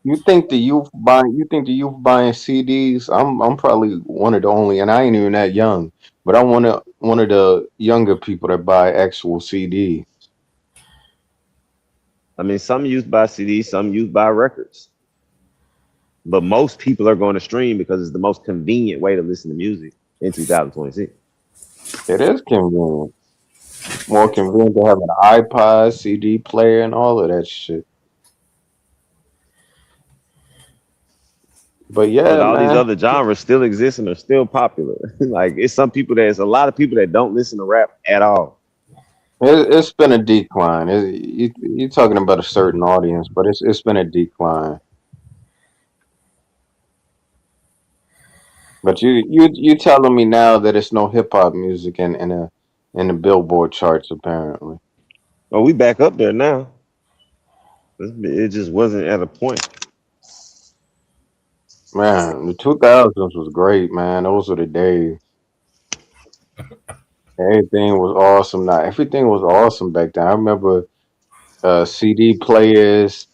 You think the youth buying? You think the youth buying CDs? I'm probably one of the only, and I ain't even that young, but I'm one of the younger people that buy actual CDs. I mean, some youth buy CDs, some youth buy records, but most people are going to stream because it's the most convenient way to listen to music in 2026. It is convenient. It's more convenient to have an iPod, CD player, and all of that shit. But But yeah, all these man, other genres still exist and are still popular. Like it's some people there's a lot of people that don't listen to rap at all. it's been a decline. You're talking about a certain audience, but it's been a decline. But you telling me now that it's no hip hop music in the Billboard charts apparently. Well, we back up there now. It just wasn't at a point. Man, the 2000s was great, man. Those were the days. Everything was awesome. Now everything was awesome back then. I remember CD players.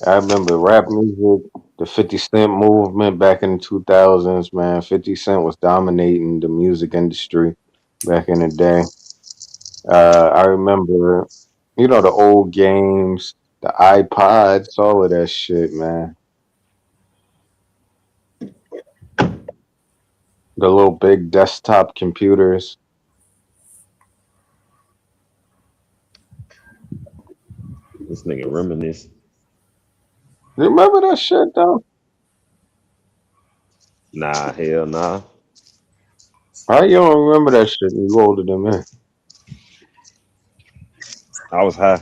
I remember rap music, the 50 Cent movement back in the 2000s, man. 50 Cent was dominating the music industry back in the day. I remember, the old games, the iPods, all of that shit, man. The little big desktop computers. This nigga reminisce. You remember that shit, though? Nah, hell nah. How you don't remember that shit? You older than me. I was high.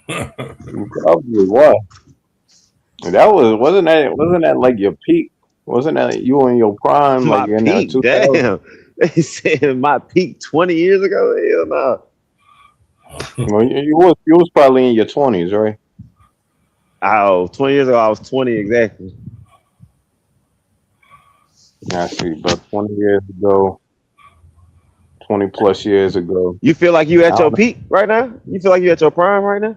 You probably was. That wasn't that like your peak? Wasn't that you in your prime, like My in peak, 2000? damn. They said my peak 20 years ago. Hell no. Well, you was probably in your 20s, right? Oh, 20 years ago, I was 20 exactly. I see, about 20 years ago, 20 plus years ago. You feel like you I at your don't know. peak right now? You feel like you at your prime right now?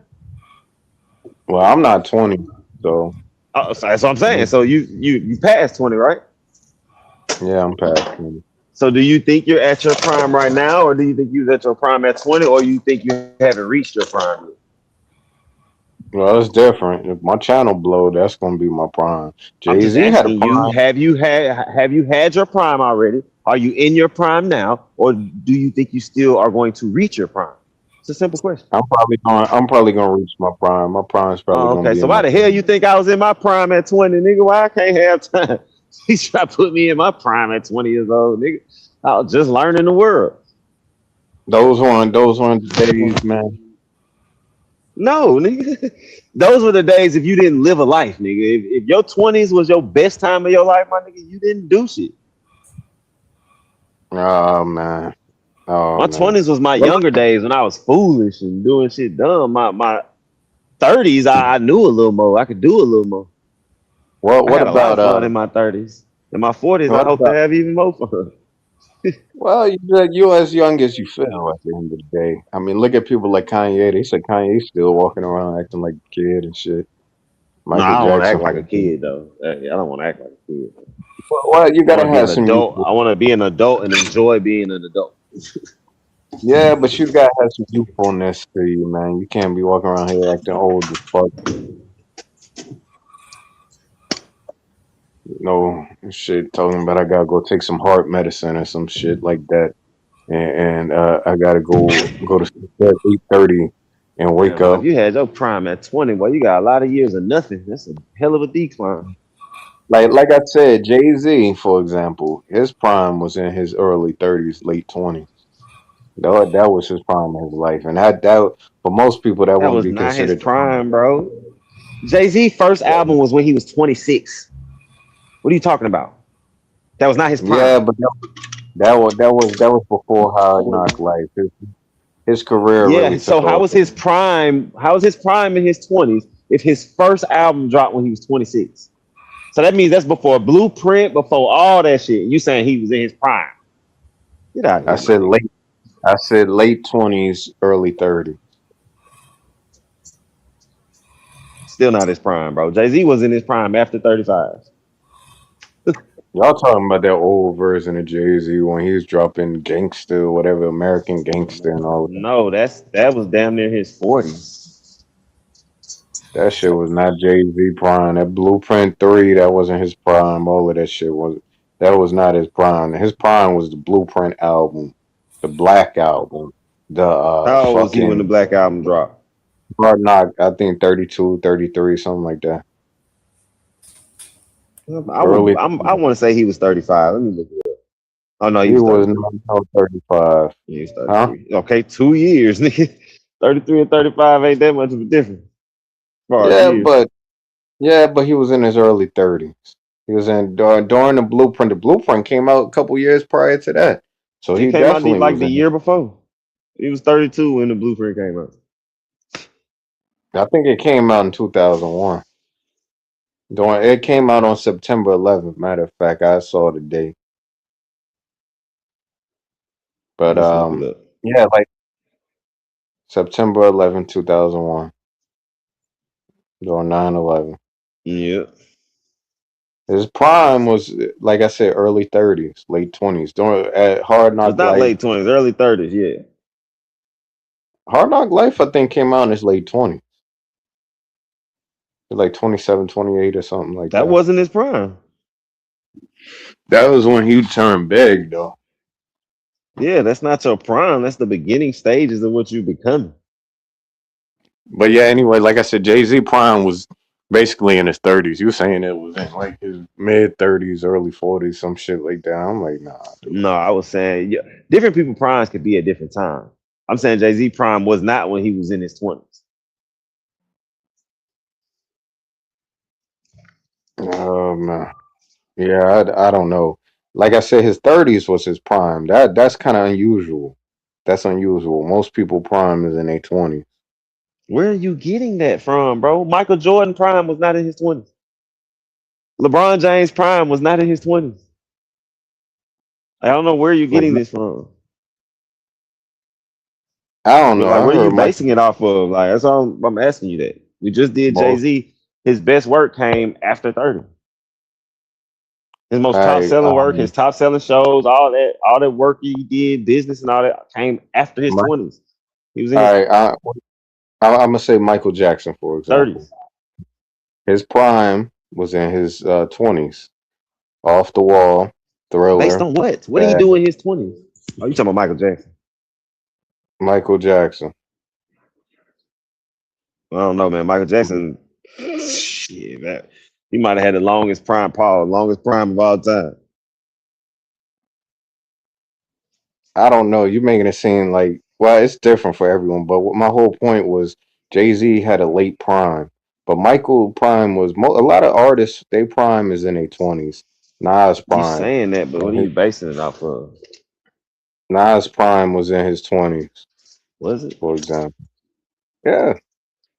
Well, I'm not 20, so Oh, so that's what I'm saying. So you passed 20, right? yeah, I'm past 20. So do you think you're at your prime right now, or do you think you was at your prime at 20, or you think you haven't reached your prime yet? Well, it's different. If my channel blow, that's gonna be my prime. I'm Jay just Z had a asking you, prime. have you had your prime already? Are you in your prime now, or do you think you still are going to reach your prime? It's a simple question. I'm probably gonna reach my prime. My prime's probably Oh, gonna okay. be So in my why the hell 30s. you think I was in my prime at 20, nigga? Why I can't have time? He's trying to put me in my prime at 20 years old, nigga. I was just learning the world. Those weren't the days, man. No, nigga. Those were the days if you didn't live a life, nigga. If your 20s was your best time of your life, my nigga, you didn't do shit. Oh man. Oh My man. 20s was my Well, younger days when I was foolish and doing shit dumb. My 30s, I knew a little more. I could do a little more. I what had a lot about of fun in my 30s. In my 40s, I what hope to about have even more fun. well, you're as young as you feel at the end of the day. I mean, look at people like Kanye. They said Kanye's still walking around acting like a kid and shit. No, Michael I don't want to act Jackson like for a the kid though. I don't want to act like a kid. well, you I want gotta to be have an some adult. youthful. I want to be an adult and enjoy being an adult. Yeah, but you gotta have some youthfulness to you, man. You can't be walking around here acting old as fuck. No shit, talking about I gotta go take some heart medicine or some shit like that, and I gotta go to sleep at 8:30 and wake Man, boy, if up. you had your prime at 20, boy, you got a lot of years of nothing. That's a hell of a decline. Like I said, Jay Z, for example, his prime was in his early 30s, late 20s. That was his prime of his life, and that for most people that That wouldn't was be not his considered the prime. prime, bro. Jay-Z first album was when he was 26. What are you talking about? That was not his Yeah, prime. but that was before Hard Knock Life. His career Yeah. really So took how off. was his prime? How was his prime in his 20s if his first album dropped when he was 26? So that means that's before Blueprint, before all that shit. You saying he was in his prime? Get out of I here, my said nigga. late. I said late 20s, early 30s. Still not his prime, bro. Jay Z was in his prime after 35. Y'all talking about that old version of Jay Z when he was dropping Gangster, whatever, American Gangster and all that. No, that was damn near his 40s. That shit was not Jay Z prime. That Blueprint 3, that wasn't his prime. All of that was not his prime. His prime was the Blueprint album, the Black album, the How old was he when the fucking Black Album dropped? Hard Knock, I think 32, 33, something like that. Early I want to say he was 35. Let me look it up. Oh no, he he was was 33. not no 35. He was Huh? 33. Okay, 2 years, nigga. 33 and 35 ain't that much of a difference as far as Yeah, years. but he was in his early 30s. He was in during the Blueprint. The Blueprint came out a couple years prior to that. So It he came out definitely like was the in. year before. He was 32 when the Blueprint came out. I think it came out in 2001. It came out on September 11th. Matter of fact, I saw the date. But Let's look it up. yeah, like September 11th, 2001, during 9/11. Yeah. His prime was, like I said, early 30s, late 20s. During at It was not late 20s, early 30s, yeah. Hard Knock Life, I think, came out in his late 20s. Like 27, 28 or something like That that. wasn't his prime. That was when he turned big, though. Yeah, that's not your prime. That's the beginning stages of what you becoming. But yeah, anyway, like I said, Jay-Z prime was basically in his 30s. You saying it was in like his mid 30s, early 40s, some shit like that. I'm like, nah, dude. No, I was saying different people primes could be at different times. I'm saying Jay-Z prime was not when he was in his 20s. Man. Yeah, I don't know. Like I said, his 30s was his prime. That's kind of unusual. That's unusual. Most people prime is in their 20s. Where are you getting that from, bro? Michael Jordan prime was not in his 20s. LeBron James prime was not in his 20s. I don't know where you're Like getting this from. I don't know. Like, I what are you heard Michael. basing it off of? Like, that's all I'm asking you that. We just did Most. Jay-Z. His best work came after 30. His most top I selling work, his top selling shows, all that work he did, business and all that came after his my, 20s. He was in all his right. I'm gonna say Michael Jackson, for example. 30s. His prime was in his 20s. Off the Wall, Based Thriller, on what? What did he Bad. do in his 20s? Oh, you talking about Michael Jackson? Michael Jackson. I don't know, man. Michael Jackson, shit, man. He might have had the longest prime, Paul, longest prime of all time. I don't know. You're making it seem like, well, it's different for everyone. But what my whole point was, Jay-Z had a late prime, but Michael prime was a lot of artists. Their prime is in their 20s. Nas You prime, saying that, but what and are you basing it off of? Nas prime was in his 20s, Was it? for example. Yeah,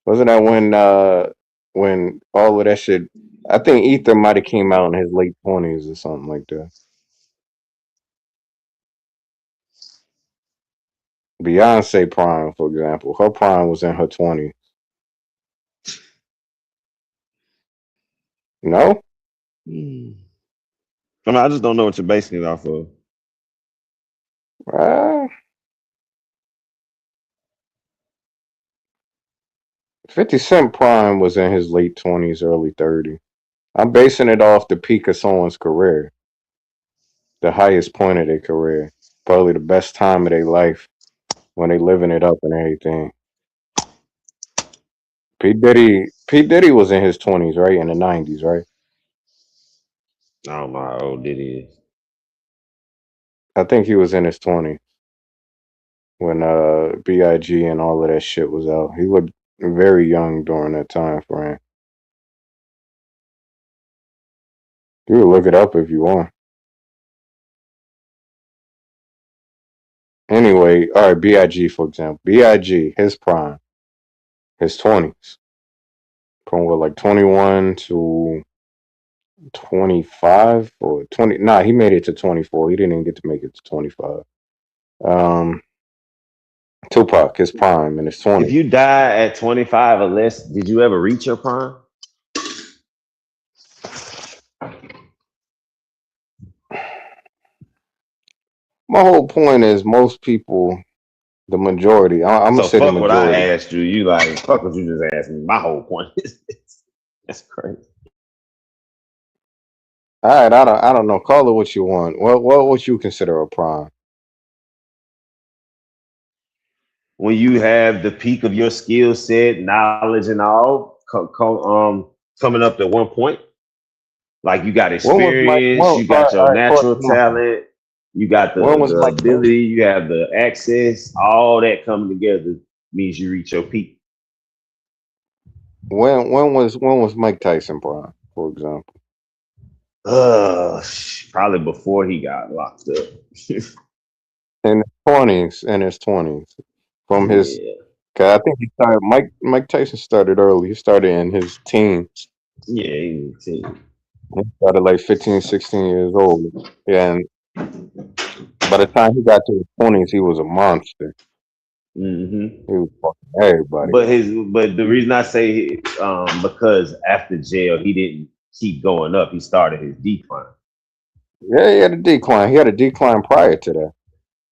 wasn't that when all of that shit? I think Ether might have came out in his late 20s or something like that. Beyonce prime, for example, her prime was in her 20s. No, Hmm. I mean, I just don't know what you're basing it off of. uh, 50 Cent prime was in his late 20s, early 30s. I'm basing it off the peak of someone's career, the highest point of their career, probably the best time of their life when they living it up and everything. P Diddy was in his 20s, right, in the 90s, right? I don't know how old it is. I think he was in his 20s when Big and all of that shit was out. He looked very young during that time frame. You can look it up if you want. Anyway, all right, BIG, for example. BIG, his prime, his 20s. From what, like 21 to 25 or 20? Nah, he made it to 24. He didn't even get to make it to 25. Tupac, his prime in his 20s. If you die at 25 or less, did you ever reach your prime? My whole point is most people, the majority, I'm gonna So say the fuck what I majority. asked you. You like fuck what you just asked me. My whole point is this. That's crazy. All right, I don't know. Call it what you want. What would you consider a prime? When you have the peak of your skill set, knowledge, and all, coming up at one point, like you got When was Mike? experience, Well, you all got your right, for natural example, talent, you got when was the Mike Tyson? ability, you have the access, all that coming together means you reach your peak. When was Mike Tyson prime, for example? Probably before he got locked up. In his 20s. From his, Yeah. cause I think he started. Mike Tyson started early. He started in his teens. Yeah, he was 10. He started like 15, 16 years old. Yeah, and by the time he got to his 20s, he was a monster. Mm-hmm. He was fucking everybody But up. the reason I say because after jail he didn't keep going up. He started his decline. Yeah, he had a decline. He had a decline prior to that.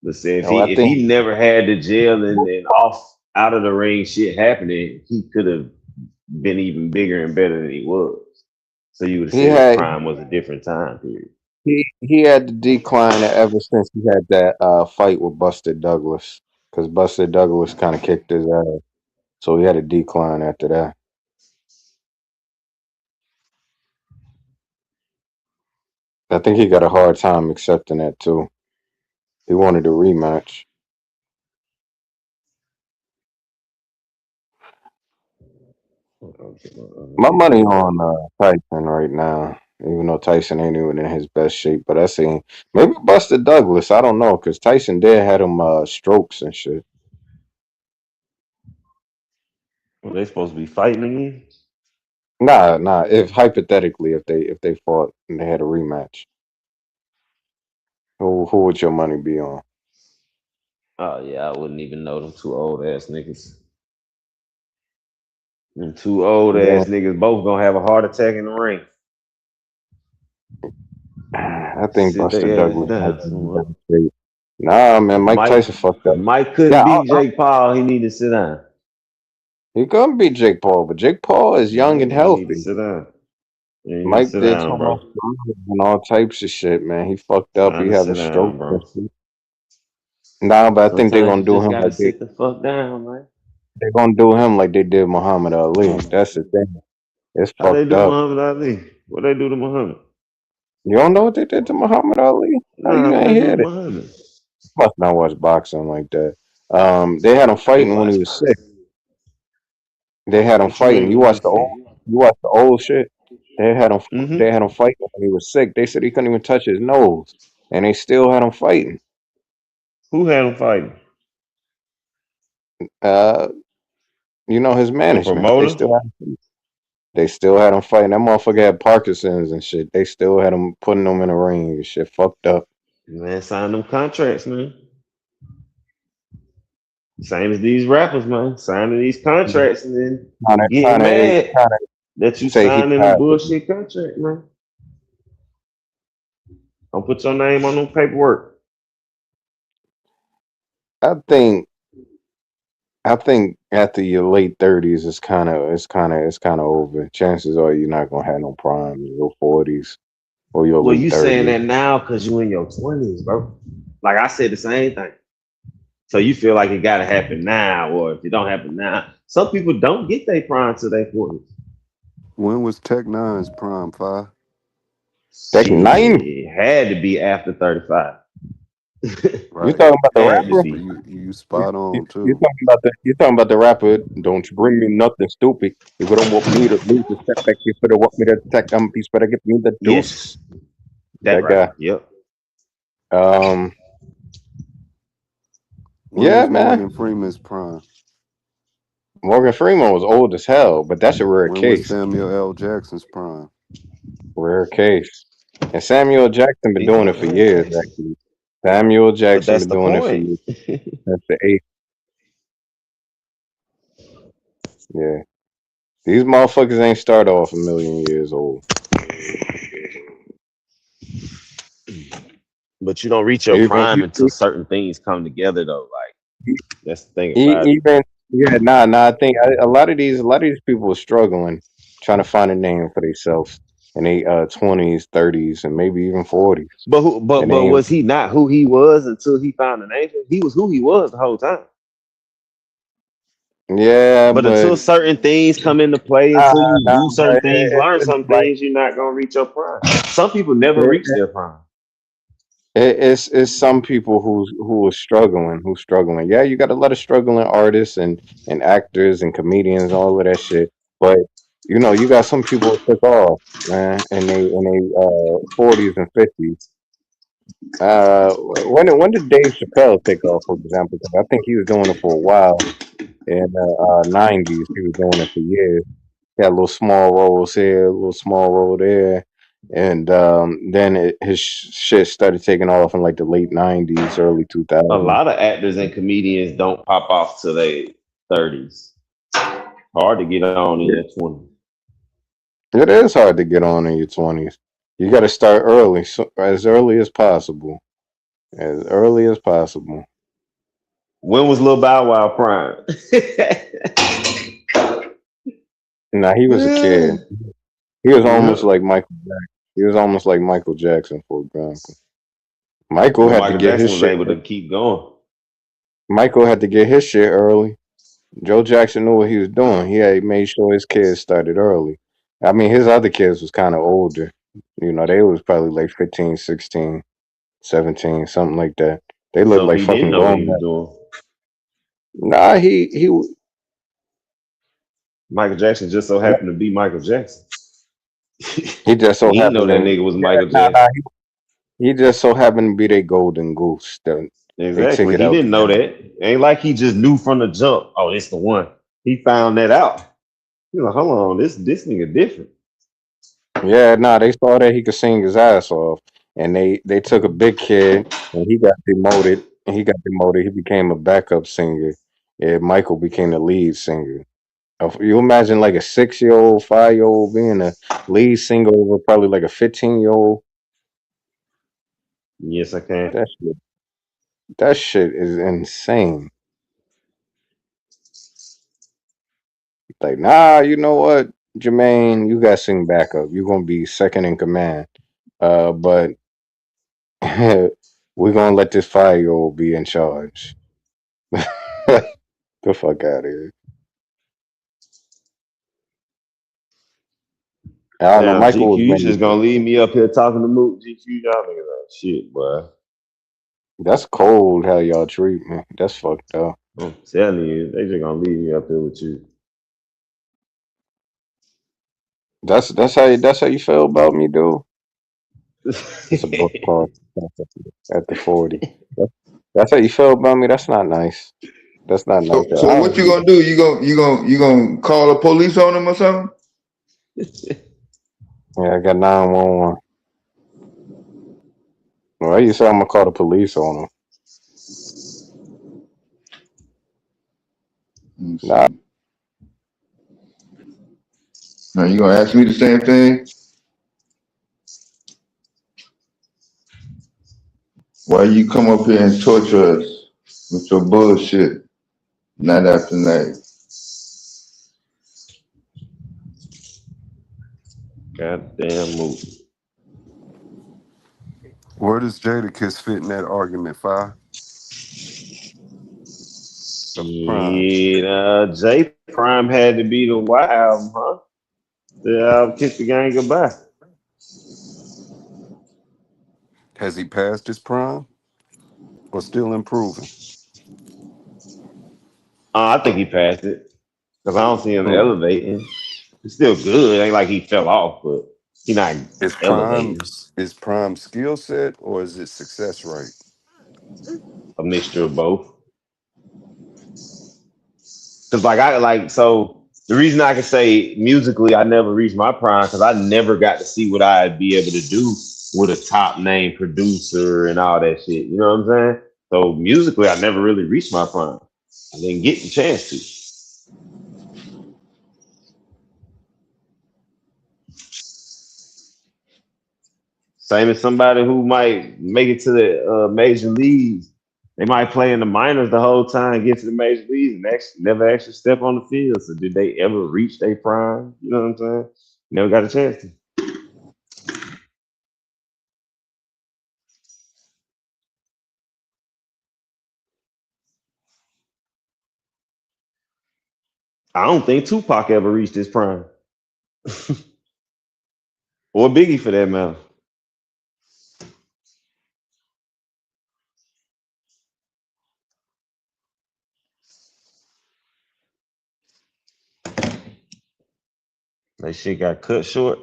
But say You know, I if think he never had the jail and off out of the ring shit happening, he could have been even bigger and better than he was. So you would have he said his had prime was a different time period. he had the decline ever since he had that fight with Buster Douglas, because Buster Douglas kind of kicked his ass, so he had a decline after that. I think he got a hard time accepting that too. He wanted a rematch. My money on Tyson right now, even though Tyson ain't even in his best shape. But I seen maybe Buster Douglas. I don't know, because Tyson did had him strokes and shit. Well, they supposed to be fighting again? Nah. If hypothetically, if they fought and they had a rematch, who would your money be on? Oh yeah, I wouldn't even know them two old ass niggas. Them two old Yeah, ass niggas both gonna have a heart attack in the ring. I think Sit Buster their ass Douglas might down be in somewhere. better shape. Nah, man, Mike Tyson fucked If up. Mike couldn't Yeah, beat Jake Paul, he need to sit down. he couldn't beat Jake Paul, but Jake Paul is young and Yeah, he need to healthy. sit down. Yeah, he need to Mike sit did down, so much bro. and all types of shit, man. He fucked up. Time He to having sit down, strokes and bro. shit. Nah, but I think they're Sometimes gonna you do just him gotta like sit the fuck down, man. they're gonna do him like they did Muhammad Ali. That's the thing. It's How they fucked do up. Muhammad Ali? What they do to Muhammad? You don't know what they did to Muhammad Ali? How you Nah, what ain't they do to hear it? Muhammad? Must not watch boxing like that. They had him I do fighting when he watch was sick. boxing. They had him What you fighting. mean when he sick? You watched the old shit. Mm-hmm. They had him fighting when he was sick. They said he couldn't even touch his nose, and they still had him fighting. Who had him fighting? Uh, his The management. promoter? They still had him fighting. That motherfucker had Parkinson's and shit. They still had him putting him in the ring and shit. Fucked up. Man, sign them contracts, man. Same as these rappers, man. Signing these contracts and then getting mad Trying to that you say he signing a passed. bullshit contract, man. Don't put your name on no paperwork. I think after your late 30s, it's kind of over. Chances are you're not gonna have no prime in your 40s or your Well, late you saying 30s. that now because you in your 20s, bro. Like I said the same thing. So you feel like it gotta happen now, or if it don't happen now, some people don't get their prime to their 40s. When was Tech Nine's prime, Five? Tech Nine? Shit, had to be after 35. You Right. talking about the Had to rapper? So be. you You, spot you, on you too. talking about the rapper? Don't you bring me nothing stupid. If you don't want me to lose a step back, you better want me to attack. Better get me the Yes, deuces. That That guy. right. Yep. When Yeah, was man. Morgan Freeman's prime? Morgan Freeman was old as hell, but that's a rare When was case. Samuel L. Jackson's prime? Rare case. And Samuel Jackson been These doing are it for rare years, cases. actually. Samuel But Jackson that's been the doing it for point. years. That's the eighth. Yeah. These motherfuckers ain't start off a million years old. But you don't reach your Even prime until certain things come together, though. Like that's the thing about it. even I think a lot of these people are struggling trying to find a name for themselves in their 20s, 30s, and maybe even 40s. But who? And But they ain't, was he not who he was until he found an angel? He was who he was the whole time. yeah, But but until certain things come into play, until you do bro, certain things, learn it's some like things, you're not gonna reach your prime. Some people never it, reach their prime. it's some people who are struggling. Yeah, you got a lot of struggling artists and actors and comedians, all of that shit. But you know, you got some people who took off, man, in they 40s and 50s. When did Dave Chappelle take off, for example? Because I think he was doing it for a while in the 90s. He was doing it for years. He had little small roles here, a little small role there, and then his shit started taking off in like the late '90s, early A 2000s. lot of actors and comedians don't pop off till their 30s. Hard to get on in Yeah. your 20s. It is hard to get on in your 20s. You got to start early, so, as early as possible, as early as possible. When was Lil Bow Wow prime? Now he was a kid. He was almost Yeah. like Michael Jackson. He was almost like Michael Jackson, for example. Michael But had to Michael get his Jackson was shit. able to keep going. Michael had to get his shit early. Joe Jackson knew what he was doing. He had made sure his kids started early. I mean, his other kids was kind of older. You know, they was probably like 15, 16, 17, something like that. They looked So like he didn't fucking know what grown he was men. doing. Nah, Michael Jackson just so happened to be Michael Jackson. he just so He didn't know happened that to. nigga was Yeah, Michael Jackson. he just so happened to be their golden goose. They Exactly. took it He out didn't know together. that. Ain't like he just knew from the jump. Oh, it's the one. He found that out. He's like, hold on, this nigga different. Yeah, nah, they saw that he could sing his ass off, and they took a big kid, and he got demoted. And he got demoted. He became a backup singer, and Michael became the lead singer. You imagine like a 6-year-old, 5-year-old being a lead singer over probably like a 15-year-old. Yes, I can. That shit is insane. Like, nah, you know what, Jermaine, you got to sing backup. You're gonna be second in command. But we're gonna let this 5-year-old be in charge. The fuck out of here. I don't know. Now Michael was GQ, you made. just gonna leave me up here talking to Moot. GQ, y'all niggas like shit, boy. That's cold how y'all treat me. That's fucked up. I'm telling you, they just gonna leave me up here with you. That's how you feel about me, dude. It's a book called at the 40. That's how you feel about me. That's not nice. That's not nice. I So what don't you do gonna do? You gonna call the police on him or something? that. Yeah, I got 911. Well, you say I'm gonna call the police on him. Nah, Now you gonna ask me the same thing? Why you come up here and torture us with your bullshit night after night? Goddamn Moot. Where does Jadakiss fit in that argument, Fi? The prime. Shit, J Prime had to be the Y album, huh? The Kiss the Gang Goodbye. Has he passed his prime or still improving? I think he passed it because I don't see him nah. elevating. He's still good. Ain't like he fell off, but He not Is prime elevating. is prime skill set or is it success rate? A mixture of both. Cause like I like so the reason I can say musically I never reached my prime because I never got to see what I'd be able to do with a top name producer and all that shit. You know what I'm saying? So musically I never really reached my prime. I didn't get the chance to. Same as somebody who might make it to the major leagues. They might play in the minors the whole time, get to the major leagues, and never actually step on the field. So did they ever reach their prime? You know what I'm saying? Never got a chance to. I don't think Tupac ever reached his prime, or Biggie for that matter. That shit got cut short.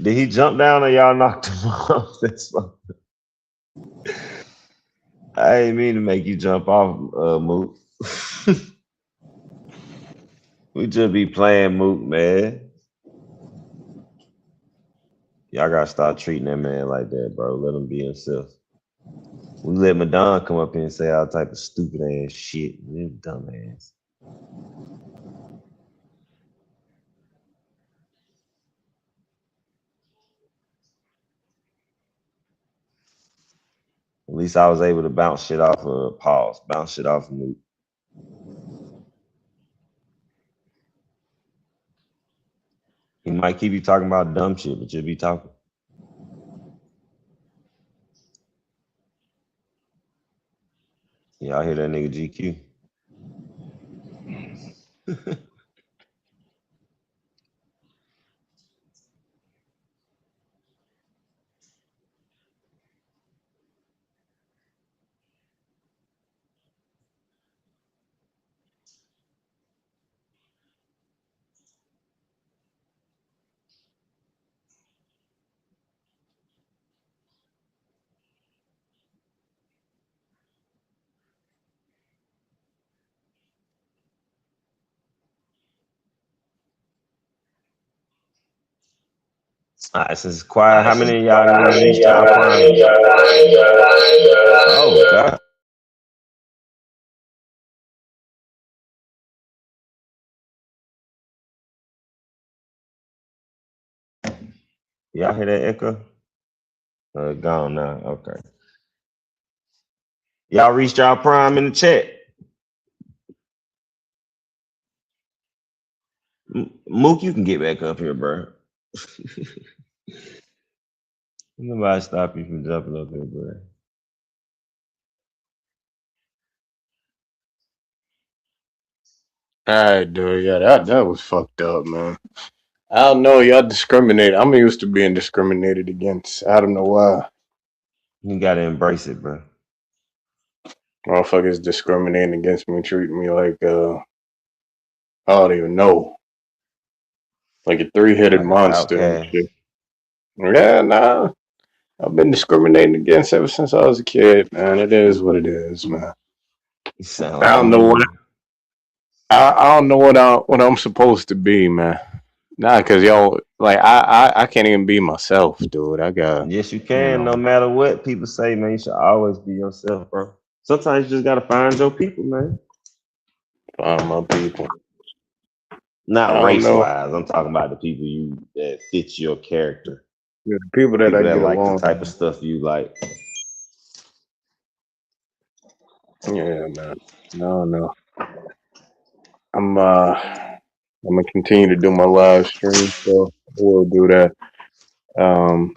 Did he jump down or y'all knocked him off? That's fine. I ain't mean to make you jump off, Mook. We just be playing Mook, man. Y'all gotta stop treating that man like that, bro. Let him be himself. We let Madonna come up here and say all type of stupid ass shit. You dumbass. At least I was able to bounce shit off of pause, bounce shit off of Mook. He might keep you talking about dumb shit, but you'll be talking. Y'all hear that nigga GQ? All right, since it's quiet, how many of y'all niggas reached y'all prime? Oh God. Y'all hear that echo? Gone now. Okay. Y'all reached y'all prime in the chat. Mook, you can get back up here, bro. Nobody stop you from jumping up here, bro. All right, dude. Yeah, that was fucked up, man. I don't know. Y'all discriminate. I'm used to being discriminated against. I don't know why. You gotta embrace it, bro. Motherfuckers discriminating against me, treating me like I don't even know, like a three-headed Like an monster and outcast. shit. Yeah, nah. I've been discriminated against ever since I was a kid, man. It is what it is, man. You sound I like a don't know what meme. I don't know what I'm supposed to be, man. Nah, cause y'all like I can't even be myself, dude. I got Yes, you you can. No know matter what people say, man, you should always be yourself, bro. Sometimes you just gotta find your people, man. find my people. I Not don't race know. wise. I'm talking about the people you that fit your character. Yeah, the people that I People that get like the along type of with. stuff you like. Yeah, man. No, no. I'm gonna continue to do my live stream, so we'll do that. Um,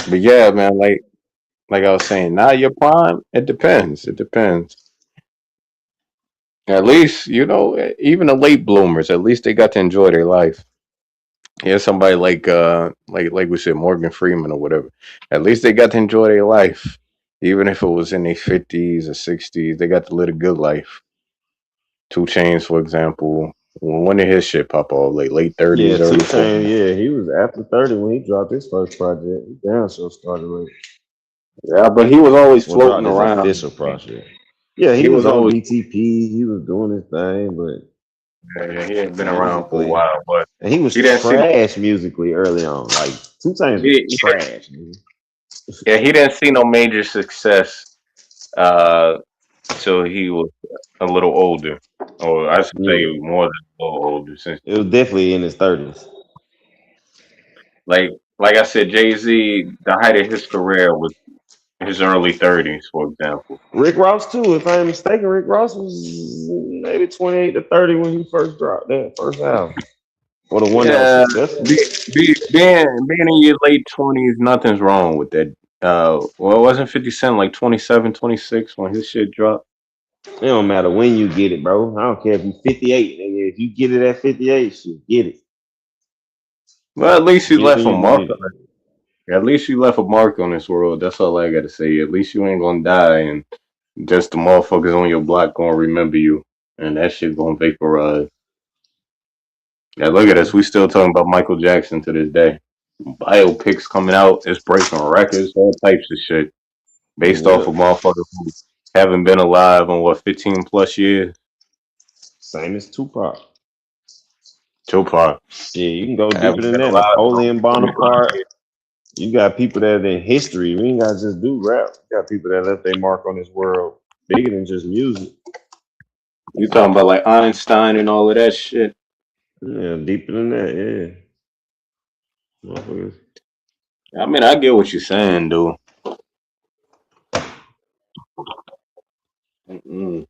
but yeah, man, like I was saying, now your prime, it depends. It depends. At least, you know, even the late bloomers, at least they got to enjoy their life. Here's somebody like we said, Morgan Freeman or whatever. At least they got to enjoy their life. Even if it was in their 50s or 60s, they got to live a good life. 2 Chainz, for example. When did his shit pop off? Like late Yeah, 30s, Two early Chainz. 40s. Yeah, he was after 30 when he dropped his first project. He damn sure started late. Yeah, but he was always Well, dropped floating his around. official project. Yeah, he He was was on always, BTP. He was doing his thing, but yeah, he had been around for a musically, while, but and he was he didn't see no, trash musically early on. Like Two Chainz was he, trash. Nigga. yeah, he didn't see no major success uh till he was a little older, or I should say Yeah, more than a little older. Since it was definitely in his 30s. like like I said, Jay Z, the height of his career was his early 30s, for example. Rick Ross too, if I ain't mistaken. Rick Ross was maybe 28 to 30 when he first dropped that first album, or the one that was Yeah, successful. being in your late 20s, nothing's wrong with that. Well, wasn't 50 Cent like 27, 26 when his shit dropped? It don't matter when you get it, bro. I don't care if you 58. Nigga. If you get it at 58, shit, get it. Well, at least you Get it left when a you can mark get on it. it. At least you left a mark on this world. That's all I gotta say. At least you ain't gonna die, and just the motherfuckers on your block gonna remember you, and that shit gonna vaporize. Yeah, look at Yeah. us. We still talking about Michael Jackson to this day. Biopics coming out. It's breaking records. All types of shit based off Yep. of motherfuckers who haven't been alive in what 15 plus years. Same as Tupac. Tupac Yeah, you can go deeper haven't than been that. alive in over Napoleon 25 Bonaparte. years. You got people that are in history. We ain't gotta just do rap. You got people that left their mark on this world bigger than just music. You talking about like Einstein and all of that shit? Yeah, deeper than that, yeah. Motherfuckers. I mean, I get what you're saying, dude. Mm-mm.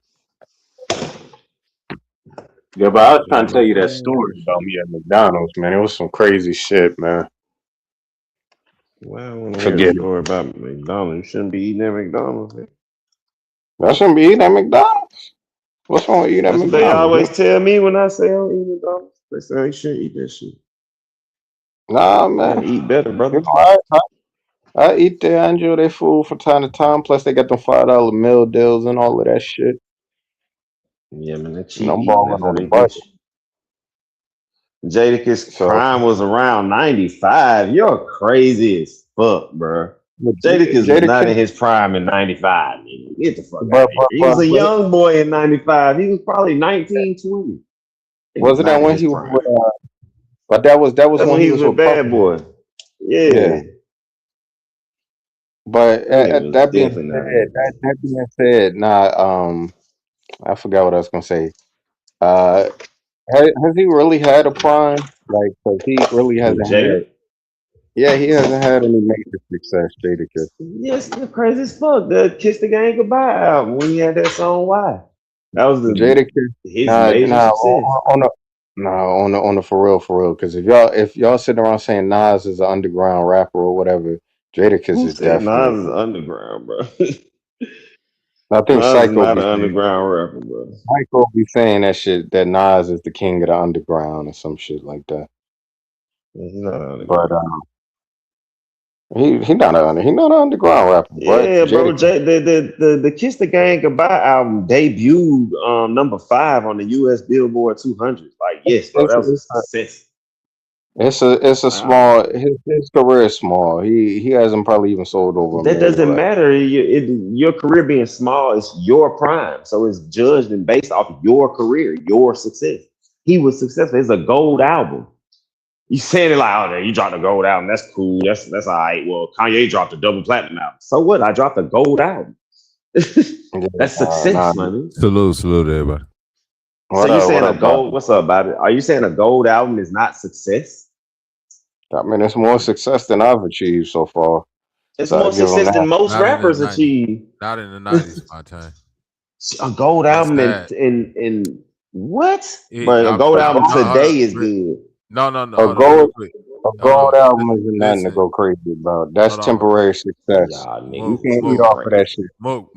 Yeah, but I was trying to tell you that story about me at McDonald's, man. It was some crazy shit, man. Wow, I want to hear a Forget it. story about McDonald's. You shouldn't be eating at McDonald's. Man. I shouldn't be eating at McDonald's. What's wrong with eating at That's what they McDonald's, man? always tell me when I say I don't eat McDonald's. They say I shouldn't eat that shit. Nah, You gotta man. eat better, You brother. know, I eat there. I enjoy their food from time to time. Plus, they got them $5 meal deals and all of that shit. Yeah, man, that You know, cheap I'm eating. balling That's how on the they get budget. you. Jadakiss So, prime was around 95. You're crazy as fuck, bro. but Jadakiss was Jada, not in his prime in 95. Nigga. Get the fuck out of but, here. but, He but, was a but young boy in 95. He was probably 19, 20. He was wasn't that not in when his he was prime. with? But that was That's when when he he was was with with Bad Puffy. Boy. Yeah. Yeah. But That nigga was that being definitely said, not in his prime. that being said, I forgot what I was gonna say. Uh, has he really had a prime? Like, 'cause he really Who, hasn't had. Jada? Yeah, he hasn't had any major success, Jadakiss. Yes, you're crazy as fuck. The Kiss the Gang Goodbye album when he had that song Why. That was Jadakiss, his nah, major nah, success. on the for real. Because if y'all sitting around saying Nas is an underground rapper or whatever, Jadakiss Who is said definitely. Nas is underground, bro? I think Nas is Psycho not be an saying underground rapper, bro. Psycho be saying that shit that Nas is the king of the underground or some shit like that. He's not an But underground. he not an underground rapper. But Yeah, bro. Jadakiss The Kiss the Gang Goodbye album debuted #5 on the US Billboard 200. Like, yes, bro, it's that was a it's a success. it's a Wow. small his career is small. He hasn't probably even sold over a That million doesn't records. matter. Your career being small is your prime. So it's judged and based off your career, your success. He was successful. It's a gold album. You saying it like, oh, you dropped a gold album. That's cool. That's all right. Well, Kanye dropped a double platinum album. So what? I dropped a gold album. Yeah, That's nah. success, man. Salute, everybody. So What you up? What saying a up, Bob? gold? What's up about it? Are you saying a gold album is not success? I mean, it's more success than I've achieved so far. It's So I more give him success than that. most Not in the rappers 90s. achieve. Not in the 90s, my time. A gold That's album sad. in what? It, But a I'm, gold I'm album no, hold today up. is good. No, A hold up, real gold quick. a Hold gold on. album isn't nothing to Listen, go crazy about. That's hold on. temporary success. Y'all You Mook, niggas can't eat is Mook, off of that crazy. shit. Mook.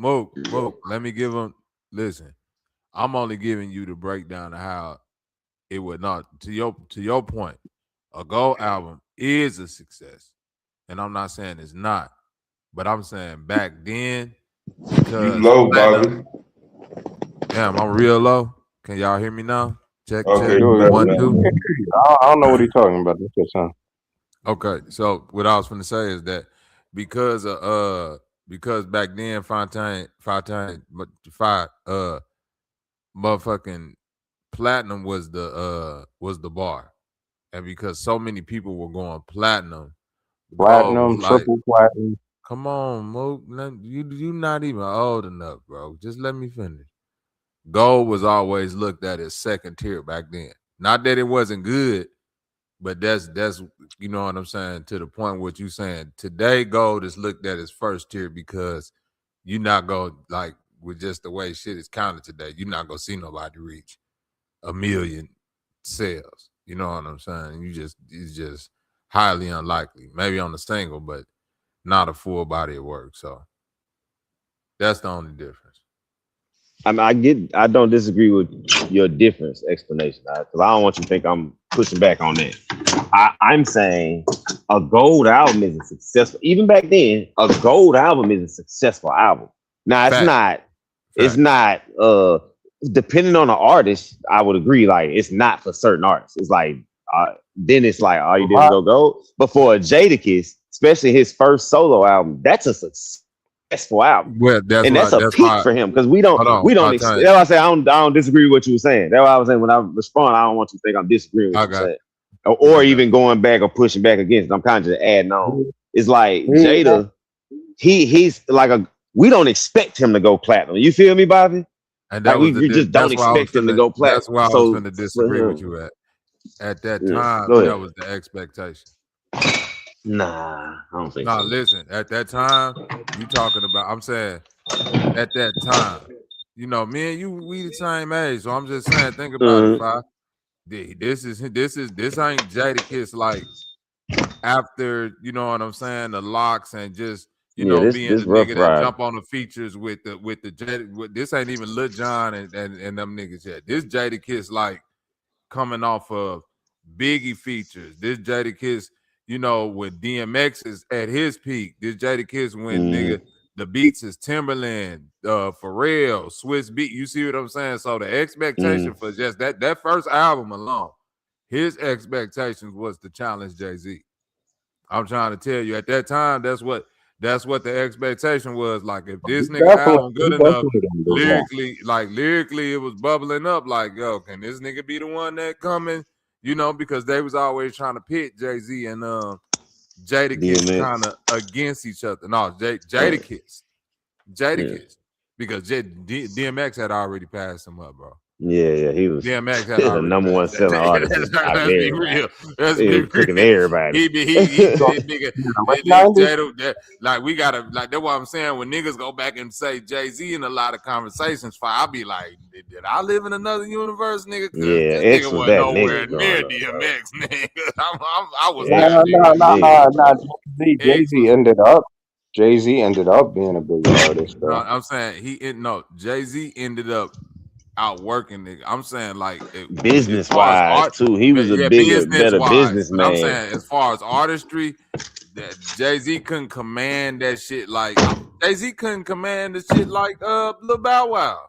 Let me give him. Listen. I'm only giving you the breakdown of how it would not. To your point, a gold album is a success, and I'm not saying it's not, but I'm saying back then You because low, platinum. Bobby. Damn, I'm real low. Can y'all hear me now? Check. Okay, Do you it. better 1 now. 2. I don't know what he's talking about. That's just son. Okay, so what I was going to say is that because back then Fontaine motherfucking platinum was the bar, and because so many people were going platinum, gold was Platinum, like, triple platinum. come on, Mook, you not even old enough, bro. Just let me finish. Gold was always looked at as second tier back then. Not that it wasn't good, but that's you know what I'm saying, to the point what you saying. Today, gold is looked at as first tier because you not go like with just the way shit is counted today, you're not gonna see nobody reach 1 million sales. You know what I'm saying? It's just highly unlikely. Maybe on a single, but not a full body of work. So that's the only difference. I mean, I don't disagree with your difference explanation, because I don't want you to think I'm pushing back on that. I'm saying a gold album is a successful, even back then, a gold album is a successful album. Now it's not depending on the artist, I would agree, like it's not for certain artists. It's like then it's like all you did was go gold. But for a Jadakiss, especially his first solo album, that's a successful album. Well, And that's a peak for him, because we don't that's why I say I don't disagree with what you were saying. That's why I was saying when I respond, I don't want you to think I'm disagreeing with what you're saying. Or even going back or pushing back against it. I'm kind of just adding on. It's like Jada, he's like we don't expect him to go platinum. You feel me, Bobby? And that like we just don't expect him to go platinum. That's why I was going to disagree with you at that time. That was the expectation. Nah, I don't think so. No, listen, at that time, you talking about, I'm saying at that time, you know, me and you, we the same age. So I'm just saying, think about it. This ain't Jadakiss like after, you know what I'm saying, the locks and just, you know, being the nigga that jump on the features with this ain't even Lil Jon and them niggas yet. This Jadakiss like coming off of Biggie features. This Jadakiss, you know, when DMX is at his peak. This Jadakiss when nigga the beats is Timberland, Pharrell, Swiss Beat. You see what I'm saying? So the expectation for just that first album alone, his expectations was to challenge Jay-Z. I'm trying to tell you, at that time, that's what the expectation was. Like, if this nigga album good enough, lyrically, it was bubbling up. Like, yo, can this nigga be the one that coming? You know, because they was always trying to pit Jay-Z and Jadakiss kind of against each other. No, Jadakiss, because DMX had already passed him up, bro. Yeah, he was DMX had the number one selling artist. Let's be real. He was cooking everybody. Like we gotta, like that's what I'm saying. When niggas go back and say Jay-Z in a lot of conversations, I'll be like, did I live in another universe, nigga? Yeah, this X nigga was wasn't that nowhere nigga near DMX, nigga. I was Jay-Z ended up being a big artist, though. No, I'm saying Jay-Z ended up outworking nigga. I'm saying like business wise too. He was a better businessman. I'm saying as far as artistry, that Jay-Z couldn't command that shit like Jay-Z couldn't command the shit like Lil Bow Wow.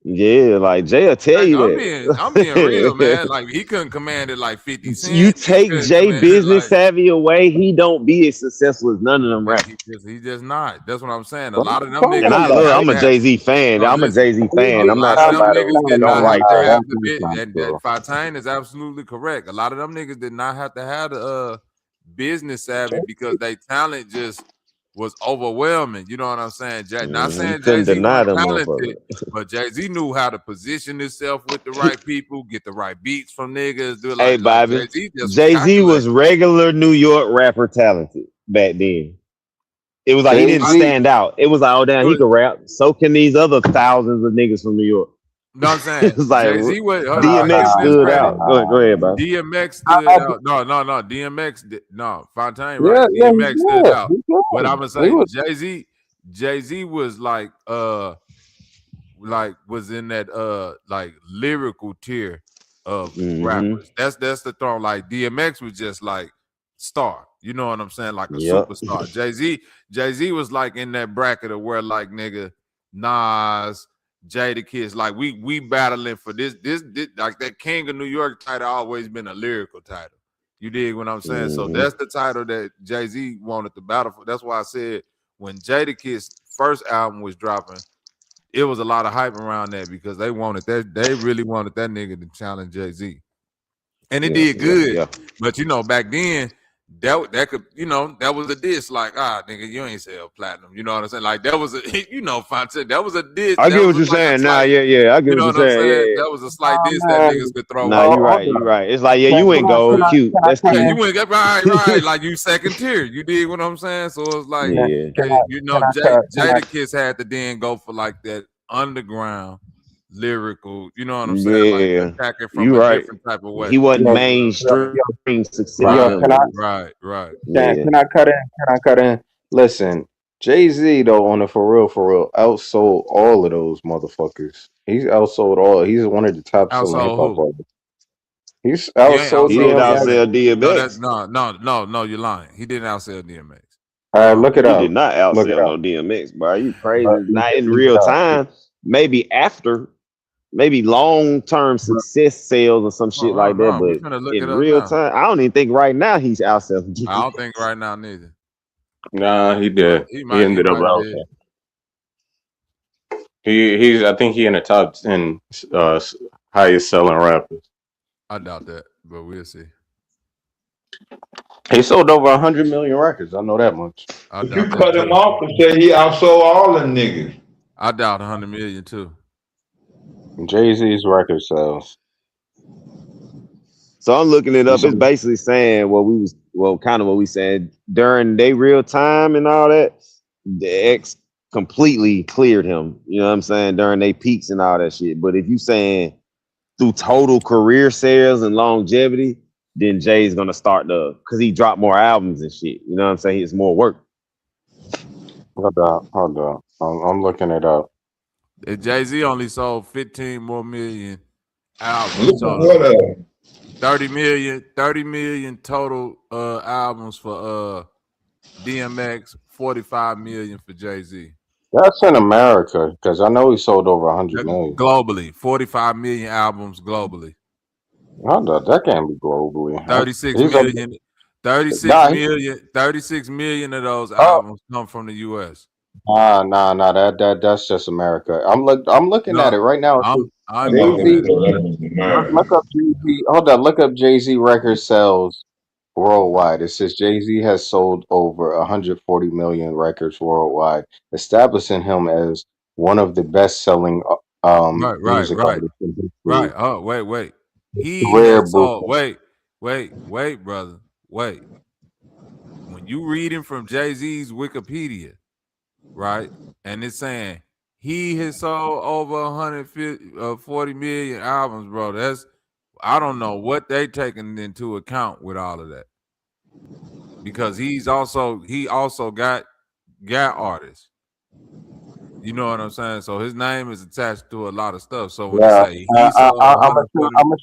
Yeah, like Jay will tell you that. I'm being real, man. Like he couldn't command it like 50 Cent. You take Jay business savvy away, he don't be as successful as none of them rappers. He just not. That's what I'm saying. A lot of them niggas. And I'm a Jay-Z fan. I'm a Jay-Z fan. I'm not saying niggas don't like that. and that Fontaine is absolutely correct. A lot of them niggas did not have to have the business savvy because they talent just was overwhelming. You know what I'm saying? Not saying Jay-Z wasn't talented, but Jay-Z knew how to position himself with the right people, get the right beats from niggas. Do it hey, Bobby, Jay-Z was regular New York rapper talented back then. It was like he didn't stand out. It was like, oh damn, he could rap. So can these other thousands of niggas from New York. No, I'm saying like, Jay-Z was DMX stood out. Go ahead, bro. DMX stood out. No. DMX Fontaine, right? DMX stood out. But I'm gonna say Jay-Z was like like was in that like lyrical tier of Mm-hmm. rappers. That's the throne. Like DMX was just like star. You know what I'm saying? Like a Yep. superstar. Jay-Z was like in that bracket of where like nigga Nas, Jadakiss, like we battling for this like that King of New York title always been a lyrical title. You dig what I'm saying? So Mm-hmm. that's the title that Jay-Z wanted to battle for. That's why I said when Jadakiss first album was dropping, it was a lot of hype around that because they wanted that. They really wanted that nigga to challenge Jay-Z, and it did good. Yeah. But you know, back then that could, you know, that was a diss. Like, nigga, you ain't sell platinum. You know what I'm saying? Like that was a, you know, Fontaine, that was a diss. I That get was what you're like a saying. Nah, slight, yeah. I get you what know you're what I'm saying. saying? Yeah. That was a slight diss that niggas could throw Nah, out. you're right. You're right. It's like, yeah, you ain't gold, cute. That's Yeah, cute. you went right. Like you second tier. You dig what I'm saying? So it's like, Yeah. you know, Jadakiss had to then go for like that underground lyrical. You know what I'm saying? Like Yeah. attack it from You a right. different type of way. He wasn't Yo, mainstream success yo, level. Right. Yeah. can I cut in? Can I cut in? Listen, Jay-Z though, on the for real, outsold all of those motherfuckers. He's outsold all. He's one of the top selling hip Outsole hop who? artists. He's He ain't outsold He didn't outsole DMX. DMX. outsell No, that DMX. no, you're lying. He didn't outsell DMX. Look it He up. did not Look it outsell up. no DMX, bro. You crazy? Look Not in it real up. time. Maybe after, maybe long-term success sales or some shit like that. No, we But finna look it in up real now. time, I don't even think right now he's outselling I DMX. don't think right now neither. Nah, he did. He He might ended up out did. he's I think he in the top 10 highest selling rappers. I doubt that, but we'll see. He sold over 100 million records. I know that much. I But you doubt that cut him too. off and say he outsold all them niggas. I doubt 100 million too. Jay-Z's record sales. So I'm looking it up. It's basically saying kind of what we said during their real time and all that. The X completely cleared him. You know what I'm saying? During their peaks and all that shit. But if you saying through total career sales and longevity, then Jay's gonna start because he dropped more albums and shit. You know what I'm saying? It's more work. Hold on. I'm looking it up. Jay-Z only sold 15 more million albums Look at total. what 30 million total albums for DMX, 45 million for Jay-Z. That's in America because I know he sold over 100 million. Globally, 45 million albums globally. Hold on, that can't be globally. 36 He's million. 36 million of those albums come from the US. Nah. That's just America. I'm looking at it right now. I'm looking at Jay-Z. it. Look up Jay-Z. Hold on. Look up Jay-Z record sales worldwide. It says Jay-Z has sold over 140 million records worldwide, establishing him as one of the best-selling music artists in history. Right. Oh, wait. He Rare has sold. blueprint. Wait, brother. Wait. When you reading from Jay-Z's Wikipedia, right, and it's saying he has sold over 140 million albums, bro. That's, I don't know what they taking into account with all of that, because he also got artists. You know what I'm saying? So his name is attached to a lot of stuff. So when Yeah, they say he sold I'm gonna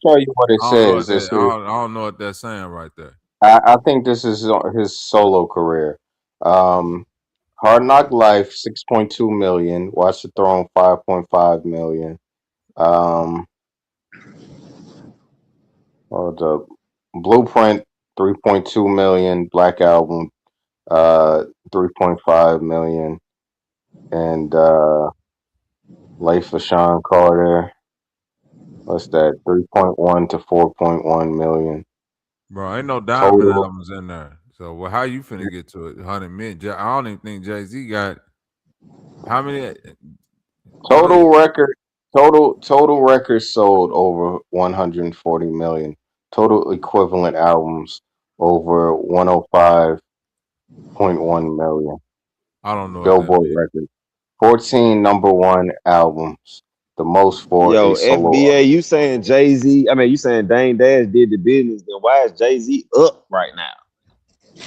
show you what it I don't know what says. It that. says I don't know what that's saying right there. I think this is his solo career. Hard Knock Life, 6.2 million. Watch the Throne, 5.5 million. Hold up. Blueprint, 3.2 million. Black Album, 3.5 million. And Life of Sean Carter, what's that? 3.1 to 4.1 million. Bro, ain't no diamond Total albums in there. So how you finna get to it? 100 million. I don't even think Jay-Z got how many. total record total records sold over 140 million. Total equivalent albums over 105.1 million. I don't know what that Billboard means. record. 14 number one albums. The most for Yo, a solo FBA, you saying Jay-Z? I mean, you saying Dame Dash did the business? Then why is Jay-Z up right now?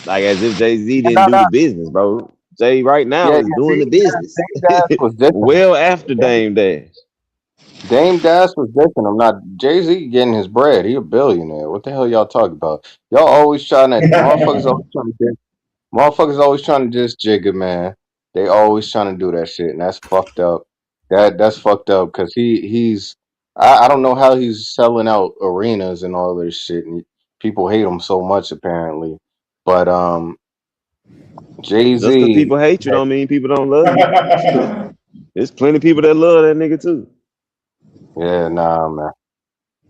Like as if Jay-Z didn't do the business, bro. Jay right now Yeah, is doing the business. Dame Dash was dissing him. Well after Dame Dash. Dame Dash was dissing him. Not Jay-Z getting his bread. He a billionaire. What the hell y'all talking about? Y'all always trying to motherfuckers always trying to just jigger, man. They always trying to do that shit, and that's fucked up. That's fucked up because he's I don't know how he's selling out arenas and all this shit, and people hate him so much apparently. But Just because Jay-Z, people hate you don't mean people don't love you. There's plenty of people that love that nigga too. yeah, nah, man.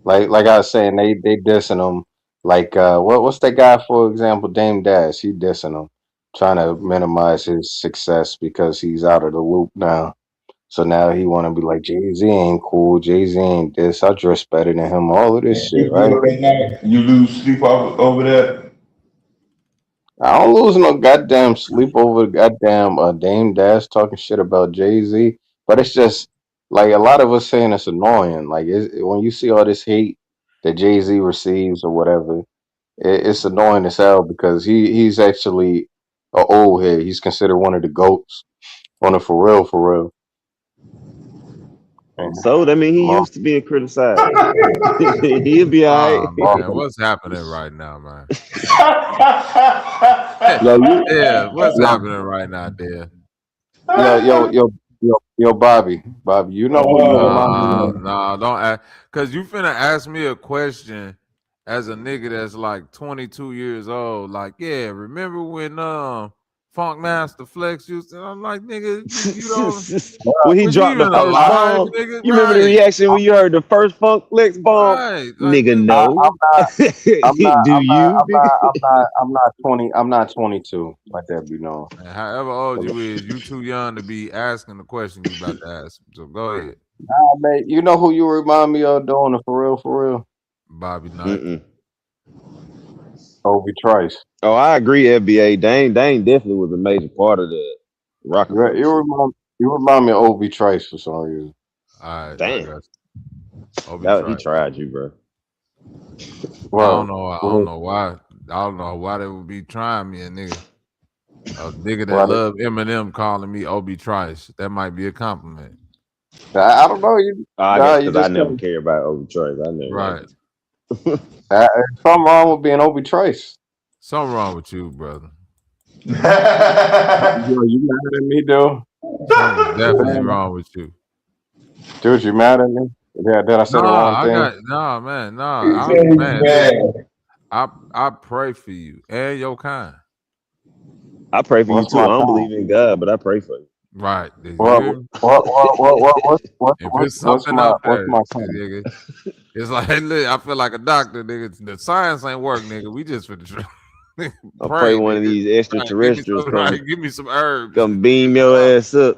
Like I was saying, they dissing him. Like what's that guy for example? Dame Dash, he dissing him, trying to minimize his success because he's out of the loop now. So now he want to be like Jay-Z ain't cool. Jay-Z ain't this. I dress better than him. All of this shit, You right? feel right now? You lose sleep over that? I don't lose no goddamn sleep over goddamn Dame Dash talking shit about Jay-Z. But it's just like a lot of us saying it's annoying. Like when you see all this hate that Jay-Z receives or whatever, it's annoying as hell because he's actually a old head. He's considered one of the goats on it for real, for real. And So that mean he used to being criticized. He'll be all right. Man, what's happening right now, man? yo, what's happening right now, there? yo, Bobby, you know who you remind me of? Nah, don't ask, cause you finna ask me a question as a nigga that's like 22 years old. Like, yeah, remember when Funk Master Flex used to? I'm like, nigga, you don't. When he Was you dropped the even first alive, bomb, nigga? you remember the reaction when you heard the first Funk Flex bomb? Right. Like, Nigga, no. Do you? I'm not 20. I'm not 22. Let that be known. And however old you is, you too young to be asking the question you about to ask. So go ahead. Nah, man, you know who you remind me of doing it for real, for real? Bobby Knight. Obi Trice. Oh, I agree, FBA. Dane definitely was a major part of the Rockefeller shit. You remind me of Obi Trice for some reason. All right, damn. He tried you, bro. I don't know why. I don't know why they would be trying me, a nigga. A nigga that love Eminem calling me Obi Trice. That might be a compliment. I don't know. I guess because I never cared about Obi Trice. I never right. Something wrong with being Obi Trice. Something wrong with you, brother. Yo, you mad at me, dude? Something's definitely wrong with you. Dude, you mad at me? Yeah, did I say the wrong thing? I pray for you and your kind. I pray for you too. I don't believe in God, but I pray for you. Right. What's my nigga? It's like, look, I feel like a doctor, nigga. The science ain't work, nigga. We just finna I'll pray one of these extraterrestrials give me some herbs. Come beam your ass up.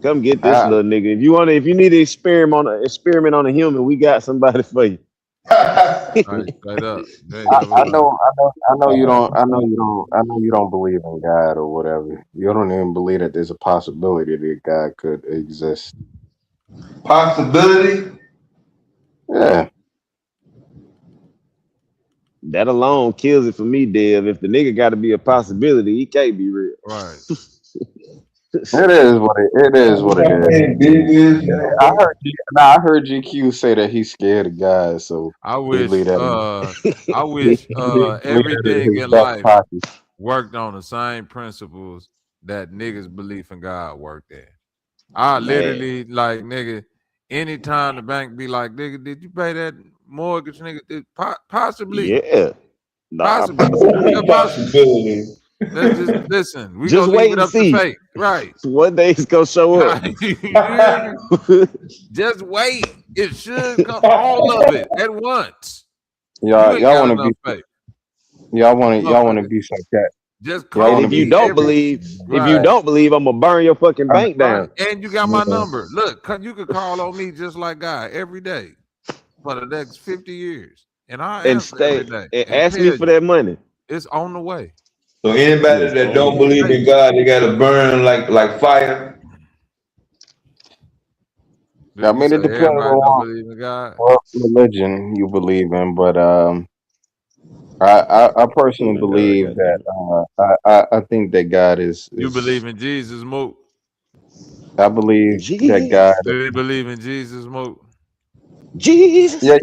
Come get this little nigga. If you need to experiment on a human, we got somebody for you. Right, straight up. I know you don't believe in God or whatever. You don't even believe that there's a possibility that God could exist. Possibility? Yeah. That alone kills it for me, Dev. If the nigga got to be a possibility, he can't be real. Right. It is what it is. I heard GQ say that he's scared of God, so I wish everything in life worked on the same principles that niggas belief in God worked in. I literally like, nigga, anytime the bank be like, nigga, did you pay that mortgage, nigga? Possibly. Yeah. Possibly. Let's just listen. We just gonna wait leave it and up see. to fate. Right. One day it's gonna show up. Just wait. It should come, all of it at once. Y'all want to be sarcastic. Just and if you don't believe, I'm gonna burn your fucking bank down. And you got my number. Look, you could call on me just like God every day for the next 50 years. And I answer every day. And ask me for that money. It's on the way. So anybody that don't believe in God, they gotta burn like fire. I mean, it depends on what religion you believe in, but I personally believe that I think that God You believe is in Jesus, Mook? I believe that God. Jesus. Do you believe in Jesus, Mook? Jesus. Yeah,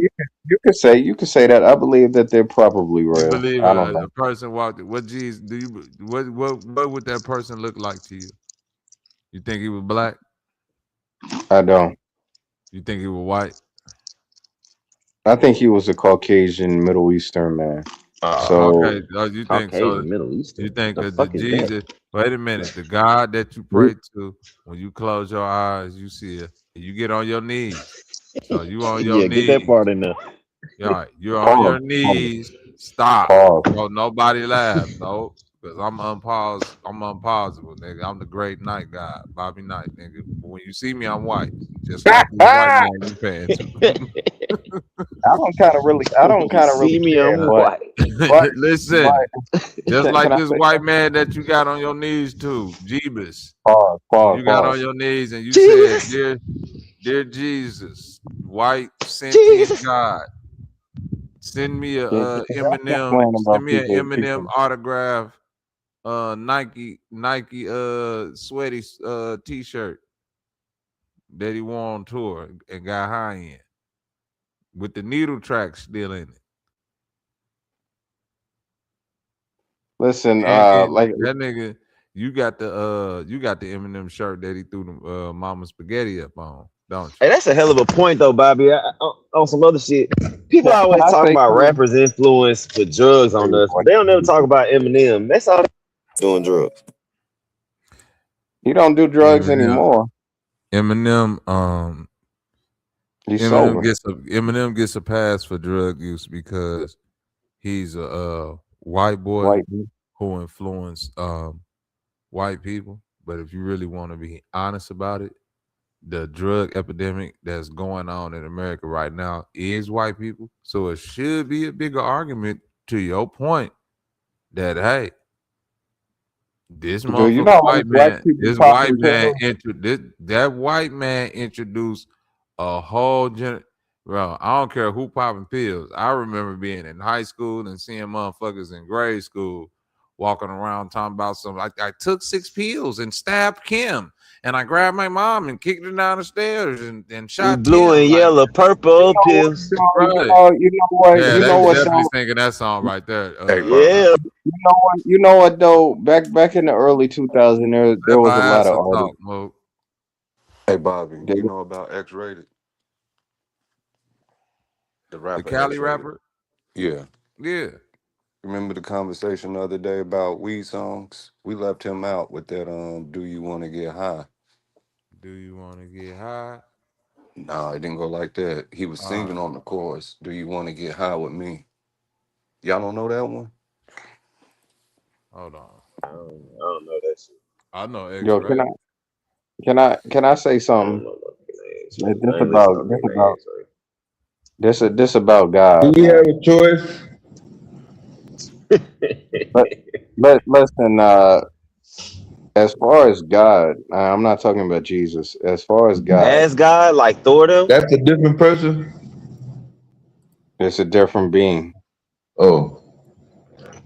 you could say that. I believe that they're probably You real. believe I don't a know. person walked? What Jesus? Do you? What would that person look like to you? You think he was black? I don't. You think he was white? I think he was a Caucasian Middle Eastern man. So Okay. You think so? Caucasian, Middle You Eastern. think The that the fuck is that? Jesus? Wait a minute. The God that you pray to, when you close your eyes, you see it. You get on your knees. So you on your Yeah, get that knees. part in there. All right, you're on pause, your pause, knees. Stop. pause. No, nobody laugh. No, because I'm unpause. I'm unpausable, nigga. I'm the great night god, Bobby Knight, nigga. But when you see me, I'm white, just like this white I man you paying to. don't kind of really See me, care, I'm white. but Listen, just like can I this say white something? man that you got on your knees to, Jeebus. Pause, pause, You got on pause. your knees and you said, Jesus. dear Jesus, white sentient Jesus. God. Send me a Y'all Eminem. complain Send about me an people, Eminem people. autograph. Nike sweaty t-shirt that he wore on tour and got high in with the needle tracks still in it. Listen, And like that nigga, you got the Eminem shirt that he threw the mama spaghetti up on, don't you? Hey, that's a hell of a point, though, Bobby. On some other shit, people can always I talk say about something? rappers' influence with drugs on us, but they don't ever talk about Eminem. That's all doing drugs. He don't do drugs Eminem, anymore. Eminem, He's sober. Eminem gets a pass for drug use because he's a white boy White people. who influenced white people. But if you really want to be honest about it, the drug epidemic that's going on in America right now is white people. So it should be a bigger argument to your point that hey, this Dude, you know motherfucker how many white black man, people this white popping man pills? that white man introduced a whole Bro, I don't care who popping pills. I remember being in high school and seeing motherfuckers in grade school walking around talking about something. I took 6 pills and stabbed Kim, and I grabbed my mom and kicked her down the stairs and shot Blue Tim. and Like, yellow, You purple know what, pills. dog? right. You know what? Yeah, You they know was what, definitely though? singing that song right there. Hey, Bobby. Yeah. You know what? You know what, though? Back in the early 2000s, there Let was a my lot of answer artists. talk, Mo. Hey, Bobby. That, You know about X-Rated, the The rapper Cali X-Rated? rapper? Yeah. Yeah. Remember the conversation the other day about weed songs? We left him out with that. Do you want to get high? Do you want to get high? No, it didn't go like that. He was Uh, singing on the chorus. Do you want to get high with me? Y'all don't know that one? hold on. I don't know that shit. I know yo, X-Ray. can I say I don't something? know no names, Like, man. I ain't listening to no names, this about God, Do you man. have a choice? But listen, as far as God, I'm not talking about Jesus. As far as God, As God, like Thor them? That's a different person. it's a different being. Oh,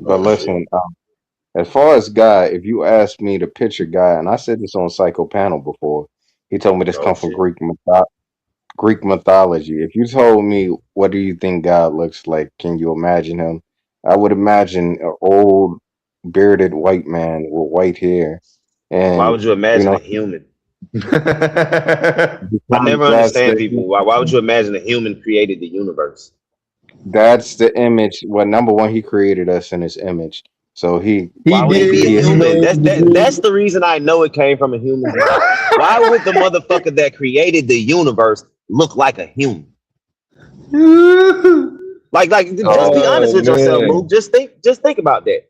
But Oh shit. listen, as far as God, if you ask me to picture God, and I said this on Psycho Panel before, he told me this Oh come from shit. Greek mythology. If you told me what do you think God looks like, can you imagine him? I would imagine an old bearded white man with white hair, Why and would you you imagine know, a human? I because never understand people. Why would you imagine a human created the universe? that's the image. Well, number one, he created us in his image, so Why he would he be a did. You human? know, That's the reason I know it came from a human's mouth. Why would the motherfucker that created the universe look like a human? Like just be honest oh with yourself, Mook. man, Just think about that.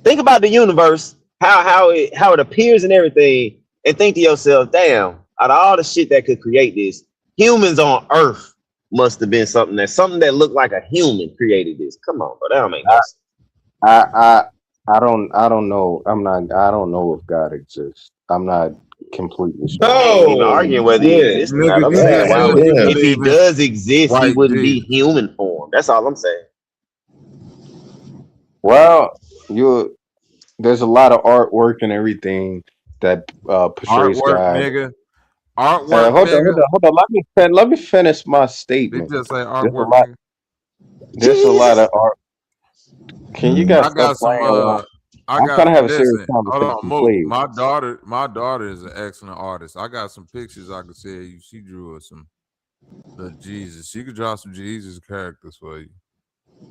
Think about the universe, how it appears and everything, and think to yourself, damn, out of all the shit that could create this, humans on Earth must have been something that looked like a human created this. Come on, bro. That don't make no sense. I I I don't know. I don't know if God exists. I'm not completely sure. I ain't even oh arguing whether he shit, exists or not. Nigga, I'm you saying just why said would you goddamn. if he believe in does exist, he white wouldn't be Jesus. human form. That's all I'm saying. Well, there's a lot of artwork and everything that portrays Artwork, God. nigga. Artwork, Hold on, hold nigga. on, hold on. Let me finish my Did statement. you just say There's a artwork, lot. nigga? There's a lot Jesus. of art. Can you guys I stop got some playing around? I I'm trying got to have a serious listen, hold on, conversation, Mook. please. My daughter is an excellent artist. I got some pictures I could share you. She drew us some the Jesus. She could draw some Jesus characters for you.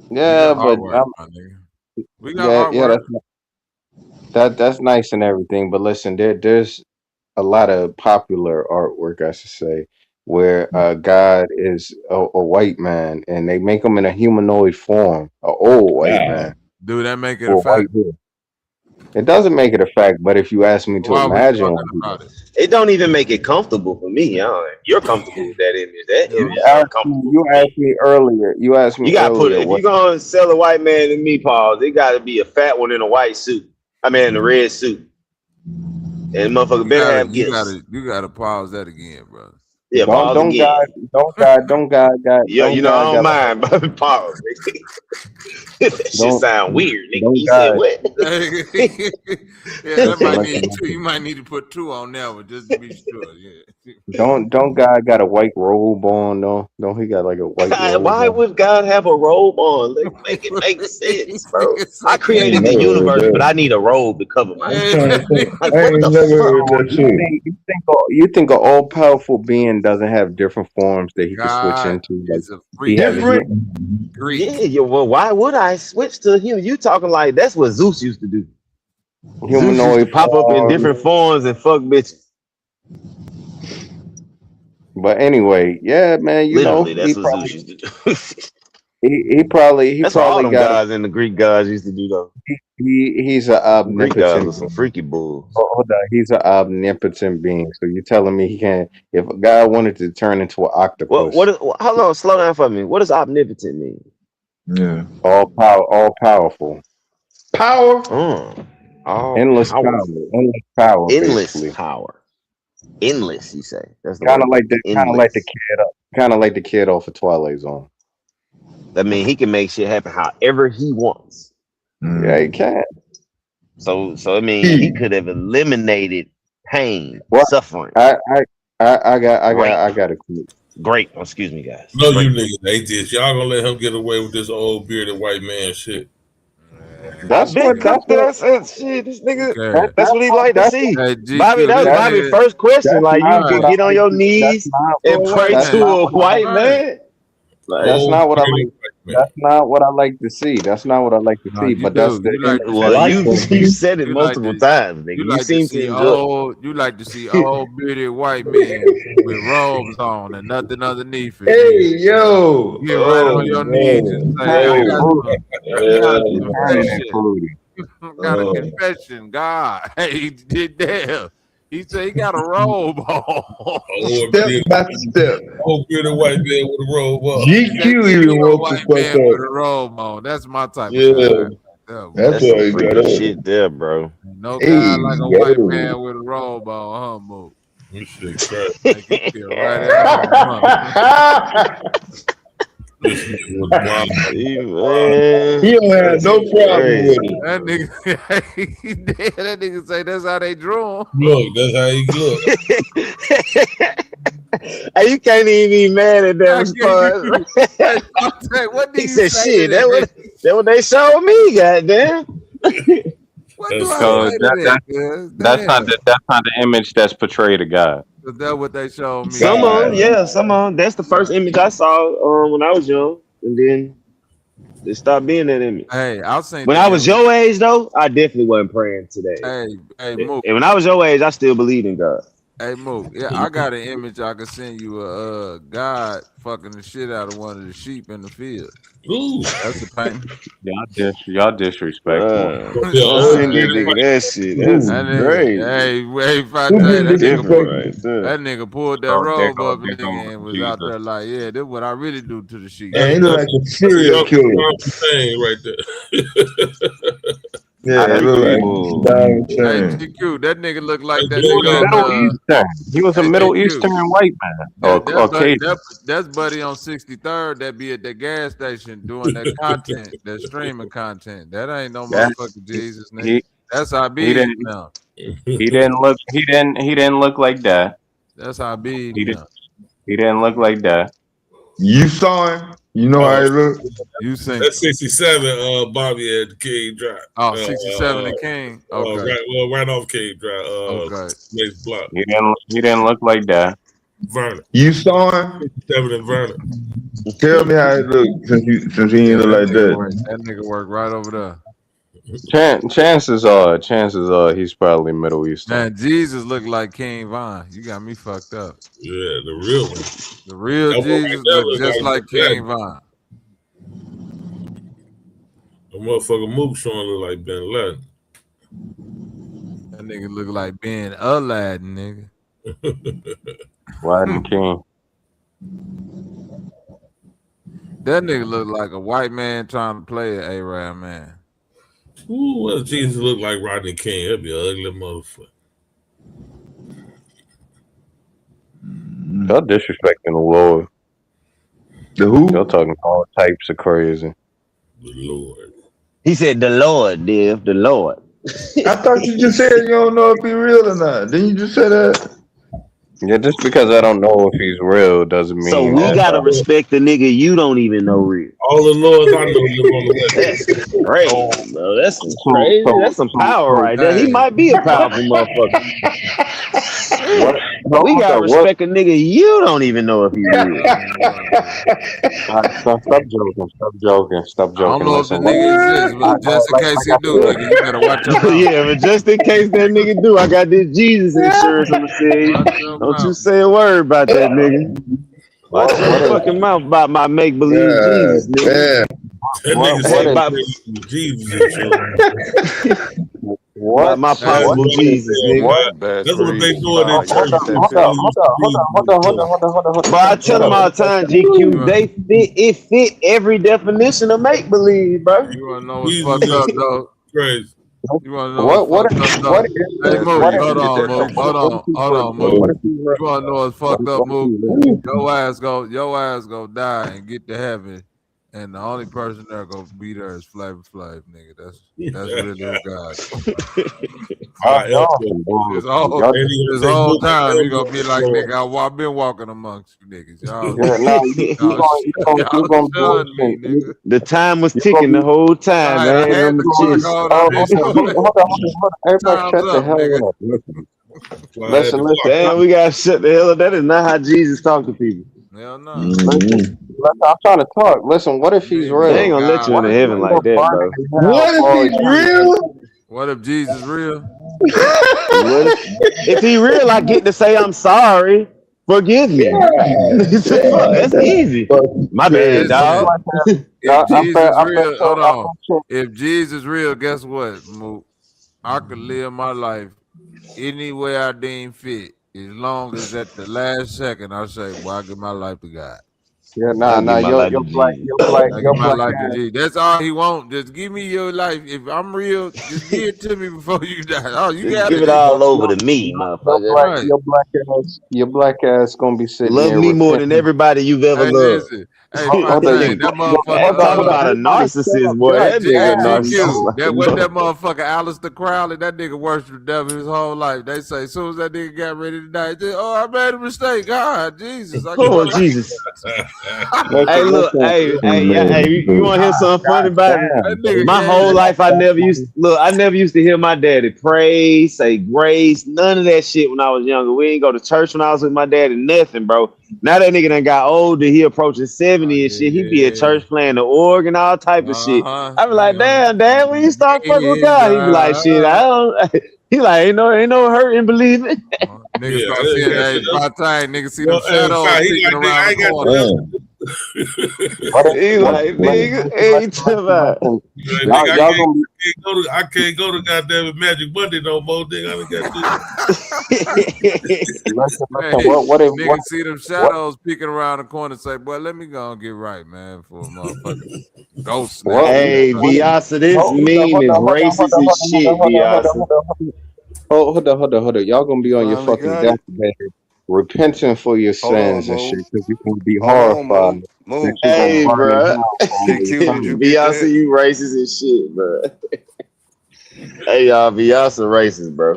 We Yeah, got but artwork, my nigga. We got yeah, artwork. that's nice and everything. But listen, there's a lot of popular artwork, I should say, where God is a white man, and they make him in a humanoid form, an old white man Do that make it a with fact? white hair. It doesn't make it a fact, but if you ask me to Why are we imagine talking what he about was, it? It don't even make it comfortable for me. You're comfortable with that image. That image is uncomfortable you for me. asked me earlier. You asked me You gotta put earlier it if what. you're gonna sell a white man to me, Paul, it gotta be a fat one in a white suit. I mean in a red suit. And motherfucker better have gifts. You gotta pause that again, brother. Yeah, Don't pause don't again. God Yeah, don't you know, God I don't got a mind, but pause. That shit don't sound weird, nigga. don't You said God what? Yeah, that might need two. listen. You might need to put two on that one just to be sure. Yeah. Don't God got a white robe on? Don't he got like a white robe Why on? would God have a robe on? Like, make it make sense, bro. I I ain't created the never heard universe, but that. I need a robe to cover I'm myself. trying to think. Like, I what ain't the never fuck? heard that shit. You think an all powerful being doesn't have different forms that he could switch God into? Like is a he freak has a Different. Greek. Yeah, well, why would I switch to him? You talking like that's what Zeus used to do. Zeus used to humanoid pop up in form. different forms and fuck bitches. But anyway, yeah, man. Literally, that's what Zeus used to do. He That's what all probably them got a guys and the Greek gods used to do, though. he's an The Greek gods are omnipotent. some freaky bulls. Hold on, he's an omnipotent being. So you're telling me he can't? If a guy wanted to turn into an octopus, Hold on, slow down for me. What does omnipotent mean? Yeah. all powerful, Power. All endless powerful. Endless basically. power. Endless, you say. That's the Kind of word. like Endless. the kid off of Twilight Zone. That means he can make shit happen however he wants. Yeah, he can. So I mean he could have eliminated pain, Well, suffering, rape. I got a clue. Grape. Excuse me, guys. No, you Grape. niggas atheists. Y'all gonna let him get away with this old bearded white man shit. I've been cooked that since shit. This nigga, Okay. that's what he like to see. Hey, Bobby, GQ, that was this Bobby's nigga. first question. That's Like you not could what I get on like. your That's knees not For and a white pray that's man. to not a what I like. white Right. man. Like, That's Old not what I bearded like. white man. That's not what I like to see. That's not what I like to No, see. you But that's do. the You like to image well, that see. I'm you going. said it You like multiple to. times, nigga. You You like to seem to see enjoy it. old. You like to see old bearded white men with robes on and nothing underneath it. Hey, Then yo. get right Oh on your knees and Man. say, Kind "I and got Yo. fruity. some. I got a Yeah, Kind man. and confession. fruity. Got a Oh. confession. God, hey, he did that. He said he got a robe on. Step by step. Old bearded white man with a robe up. He said, GQ "Give me even a woke the white fuck man with up. a robe on." That's my type of God. Yeah. That's That's why some he got freaky up. shit there, bro. No Hey, God like a white yo. man with a robe on, huh, Mook? This shit crazy. Make you feel right at home, huh? This nigga was blind. See, man, He don't have that's no problem with crazy. it. That nigga, he dead. That nigga say that's how they drew him. Look, that's how he look. Hey, you can't even be mad at that I response. Hey, Dante, what do He you said, say to "Shit, that? that what they showed me, goddamn." What do That's I So say to that, that's not cuz? the image that's portrayed of God. Damn. Is that what they showed me? Some of them, God. yeah, some of them. That's the first image I saw when I was young, and then it stopped being that image. Hey, I seen When the I was image. your age, though, I definitely wasn't praying today. Hey, Mook. And when I was your age, I still believed in God. Hey, Mook. Yeah, I got an image I can send you. God fucking the shit out of one of the sheep in the field. Ooh. That's a painting. Y'all disrespectful. The Don't old send that bearded nigga white that shit. That's Ooh. That nigga, crazy. hey, Fate, Who been that nigga, Different disrespected? right there. that nigga pulled that So robe up, there go nigga, and was out Jesus. there like, yeah, this is what I really do to the sheep. Man, That's he look like a that's a serial young killer. thing right there. Yeah, it look like diamond Hey, chain. GQ, that nigga look like that He was nigga a on Middle Eastern. He was a hey, Middle GQ. Eastern white man. Or Caucasian. That's buddy on 63rd that be at the gas station doing that content, that streaming content. That ain't no Yeah. motherfucking Jesus, nigga. He That's he Habib didn't now. he didn't look like that. That's Habib He now. didn't look like that. You saw him. You know how he look. You think That's 67. Bobby at King Drive. Oh, 67 and King. Okay. Right off King Drive. Okay. Next block. He didn't look like that. Vernon. You saw him. 67 and Vernon. Tell me how it look since he ain't look like that. That nigga work right over there. Chances are he's probably Middle Eastern. Man, Jesus look like King Von. You got me fucked up. Yeah, the real one. The real That Jesus right there look just like King Ben Von. The motherfucker Mook showing look like Ben Laden. That nigga look like Ben Aladdin, nigga. Latin King. That nigga look like a white man trying to play an Arab man. Ooh, what if Jesus look like Rodney King? That'd be an ugly motherfucker. Y'all disrespecting the Lord. The who? Y'all talking all types of crazy. The Lord. He said the Lord, Div, the Lord. I thought you just said you don't know if he real or not. Didn't you just say that? Yeah, just because I don't know if he's real doesn't mean. So we gotta respect the nigga you don't even know real. All the Lords I know live on the West. That's crazy, bro. That's some crazy. That's some power right there. He might be a powerful motherfucker. We gotta respect a nigga you don't even know if he real. Stop joking. I don't know if the nigga exists, but just in case he do, nigga, you better watch your mouth. Yeah, but just in case that nigga do, I got this Jesus insurance. I'ma say, don't you say a word about that nigga. Watch your fucking mouth about my make believe Jesus, nigga. That nigga said Jesus. About my possible Jesus, nigga. That's what they doing in church. But I tell them all the time, GQ, it fit every definition of make believe, bro. You wanna know what's fucked up, though? Crazy. You wanna know what's fucked up, though? Hey, Mook, hold on, Mook. You wanna know what's fucked up, Mook? Your ass go die and get to heaven, and the only person there gonna be there is Flavor Flav, nigga. That's really who God. This whole time you gonna be like, nigga, I've been walking amongst you niggas. Y'all, the time was ticking the whole time, man. Listen. Damn, we gotta shut the hell up. That is not how Jesus talk to people. Hell no. I'm trying to talk. Listen, what if he's real? They ain't gonna let you into heaven like that, bro. What if he's real? What if Jesus real? If he real, I get to say I'm sorry. Forgive me. That's easy. My bad, dog. If Jesus real, hold on. If Jesus real, guess what, Mook? I could live my life any way I deem fit, as long as at the last second I say, "Well, I give my life to God." Yeah, your black ass. That's all he want. Just give me your life. If I'm real, just give it to me before you die. Oh, you got give it all over to me, motherfucker. Your black ass gonna be sitting Love there me more than everybody you've ever loved. Hey, that motherfucker. Talk about a narcissist, boy. That nigga narcissist. That motherfucker Alistair Crowley, that nigga worshiped the devil his whole life. They say as soon as that nigga got ready to die, I made a mistake. God, Jesus. Jesus. Hey, look, hey, you want to hear something funny about it? My whole life, I never used to hear my daddy pray, say grace, none of that shit when I was younger. We ain't go to church when I was with my daddy, nothing, bro. Now that nigga done got older, he approaching 70 and shit. He be at church playing the organ, all type of shit. I be like, damn, Dad, when you start fucking with God, he be like, shit, I don't. He like, ain't no hurt in believing. Niggas start seeing that by time niggas see them shadows peeking around the corner. He like, nigga, ain't talking about. I can't go to goddamn Magic Monday no more. Nigga, I done got Nigga see them shadows peeking around the corner and say, boy, let me go and get right, man, for a motherfucking ghost snatcher. Hey, Viasa, this meme is racist as shit, Viasa. Hold on. Y'all gonna be on your Finally fucking got it. deathbed, repenting for your Hold on, sins and Mo. shit, because you're gonna be Hold on, Mo. horrified that Mo. you're gonna Hey, burn in bro. hell for all GQ, did you eternity. get Viasa, that? you racist as shit, bro. Hey, y'all, Viasa racist, bro.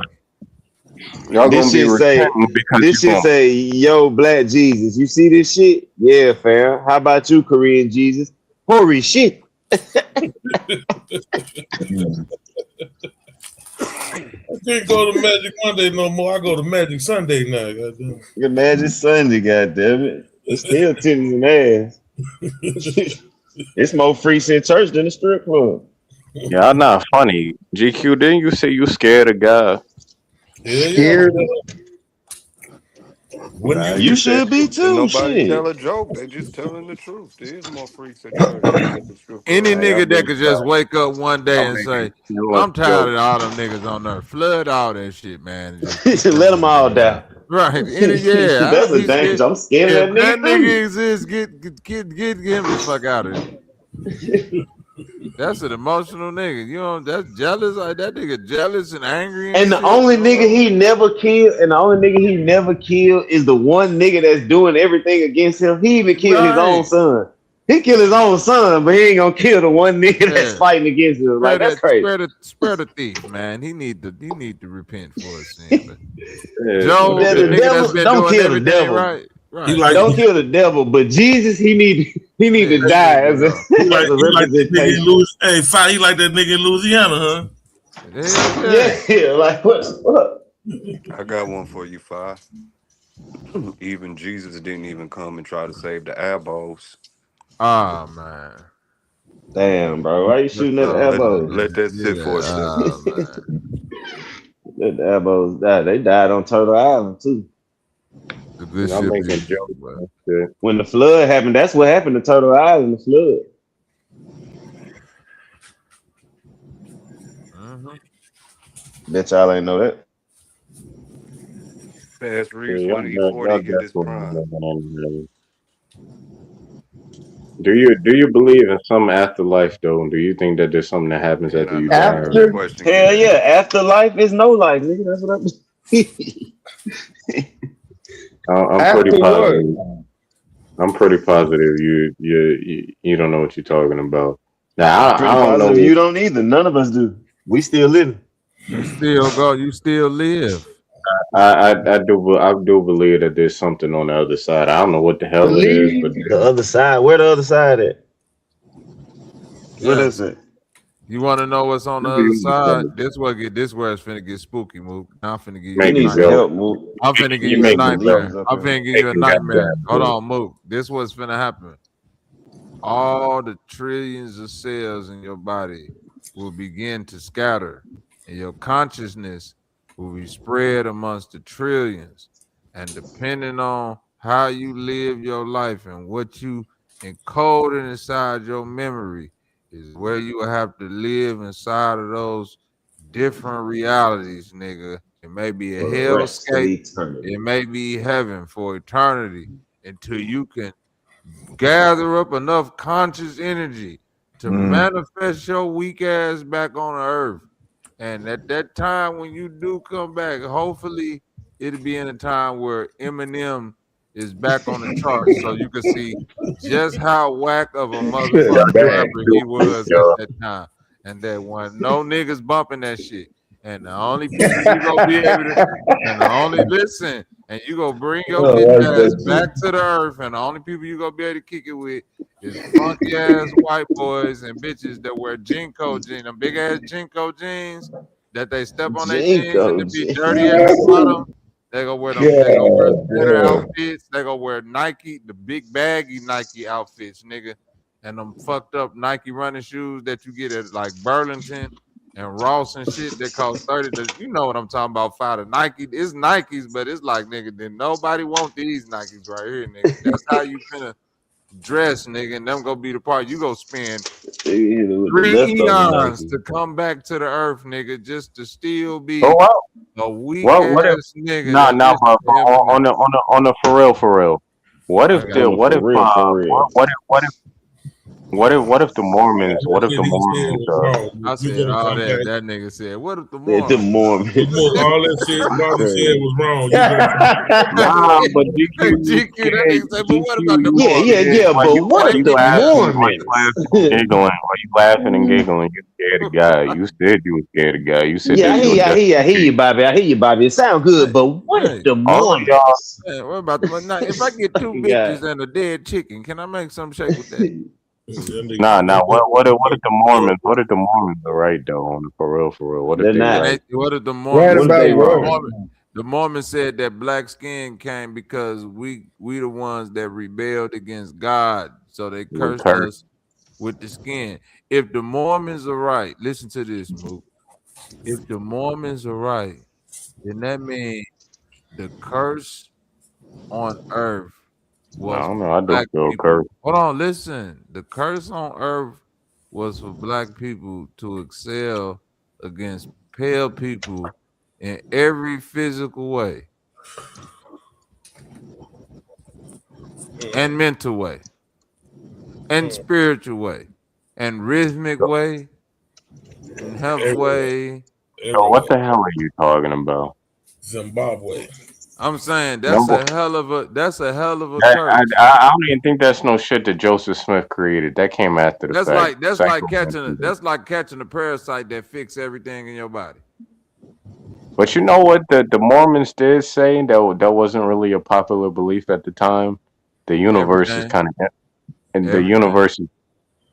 Y'all gonna be repenting because This you're shit gonna. say, yo, Black Jesus. You see this shit? Yeah, fam. How about you, Korean Jesus? Holy shit. I can't go to Magic Monday no more. I go to Magic Sunday now. Goddamn. You can imagine Sunday, goddammit. It's still titties and ass. It's more freaks in church than the strip club. Y'all not funny. GQ, didn't you say you scared of God? Yeah, Scared? When Nah, you you should be Did too, nobody shit. tell a joke? They just telling the truth. There is more freaks at church than at the strip Any club. Nah, y'all nigga that being could just funny. wake up one day Y'all and making say, too much I'm tired joke. of all them niggas on there. Flood all that shit, man, and just keep Let them doing all it. die. Right. That's I'd a be scared. danger. I'm scared of If that that nigga too. nigga exists, get him the fuck out of here. That's an emotional nigga. You know, that's jealous. Like that nigga jealous and angry and And the shit. only nigga he never killed, is the one nigga that's doing everything against him. He even killed his own Right. son. He killed his own son, but he ain't gonna kill the one nigga that's Yeah. fighting against him. Like that's crazy. Spare the thief, man. He need to repent for his sin. But Yeah, Job, the The nigga that's devil, been don't doing kill the everything devil. right. he Right. like Don't kill the devil, but Jesus, he need Yeah, to he need die to as a go. he as a like that nigga in representation. Louisiana. Hey, Fi, he like that nigga in Louisiana, huh? Hell yeah. Yeah, like what? I got one for you, Fi. Even Jesus didn't even come and try to save the eyeballs. Oh man. Damn, bro, why you shooting at the elbows? Let that sit Yeah. for a second. Oh man. Let the elbows die. They died on Turtle Island too. The good y'all ship making is jokes well. and shit. When the flood happened, that's what happened to Turtle Island. The flood. Mm-hmm. Bet y'all ain't know that. Past Yeah, Reeves, when did E40 y'all hit his definitely prime? living. Do you believe in some afterlife though? Do you think that there's something that happens Man, after I you know die? that's the After, question get hell yeah, asked. afterlife is no life, nigga. That's what I'm pretty After what? positive. I'm pretty positive you don't know what you're talking about. Now I'm I pretty don't positive know. you don't either. None of us do. We still living. You still go. You still live. I do believe that there's something on the other side. I don't know what the hell it is, but Believe the other side. Where the other side at? Where Yeah. that's at? You want to know what's on the other side? This where it's finna get spooky, Mook. I'm finna give you You a need making some nightmare. jokes. help, Mook. I'm finna give You you need a some nightmare. believers up I'm here. finna give you a Making nightmare. goddamn Hold jokes. on, Mook. This what's finna happen. All the trillions of cells in your body will begin to scatter, and your consciousness will be spread amongst the trillions. And depending on how you live your life and what you encoded inside your memory, is where you will have to live inside of those different realities, nigga. It may be a For the rest of hellscape, eternity. it may be heaven for eternity until you can gather up enough conscious energy to manifest your weak ass back on earth. And at that time, when you do come back, hopefully it'll be in a time where Eminem is back on the charts, so you can see just how whack of a Y'all motherfucking gotta be rapper he stupid, was at y'all. that time, and that when no niggas bumping that shit, and the only people you gonna be able to, and the only listen, and you gonna bring your Oh, bitch that's ass that back shit. to the earth, and the only people you gonna be able to kick it with is funky ass white boys and bitches that wear Jinko jeans, them big ass Jinko jeans that they step on their jeans and Jinko to be J. dirty at the bottom. They gonna wear them. They gonna wear God sweater damn. outfits. They gonna wear Nike, the big baggy Nike outfits, nigga, and them fucked up Nike running shoes that you get at like Burlington and Ross and shit that cost 30. You know what I'm talking about? The Nike. It's Nikes, but it's like nigga, then nobody want these Nikes right here, nigga. That's how you finna dress, nigga, and them gonna be the part you go spend 3 eons to come back to the earth, nigga, just to still be Oh well. a weak What if? ass nigga Nah, that nah, listens but to every nigga. on the for real. What I if got you. what if the Mormons? All What that if shit the he said Mormons? was wrong. I You said gonna all come that. back? That nigga said, "What if the The Mormons?" Mormons. All that shit Bonnie said was wrong. You gonna come back? Nah, but Hey, GQ, you GQ, that scared. nigga said, "But GQ, what about the you Mormons?" scared. Yeah, but what Why if you the laughing? Why you Mormons? laughing and giggling? Why you laughing and giggling? You scared of God. You said you were scared of God. You said Yeah, that's your I hear you, justification. Bobby. I hear you, Bobby. It sounds good, Hey, but what if hey, the All of y'all. Mormons? hey, what about the now? If I get 2 Yeah. bitches and a dead chicken, can I make some shake with that? Nah. What if the Mormons? What if the Mormons are right though? On the for real. What if They're they not. And right? they, what if the Right Mormons What if about they said what? wrong? the Mormons said that black skin came because we the ones that rebelled against God, so they With cursed her. us with the skin. If the Mormons are right, listen to this, Mook. If the Mormons are right, then that means the curse on earth I was don't for know. I don't black feel people. cursed. Hold on, listen. The curse on earth was for black people to excel against pale people in every physical way and mental way and spiritual way and rhythmic way and health Everywhere, way. So what everywhere. the hell are you talking about? Zimbabwe. I'm saying Number. that's a hell of a That, curse. I don't even think that's no shit that Joseph Smith created. That came after the fact. That's like catching a parasite that fix everything in your body. But you know what the Mormons did say that wasn't really a popular belief at the time. The universe is Everything, kind of and everything.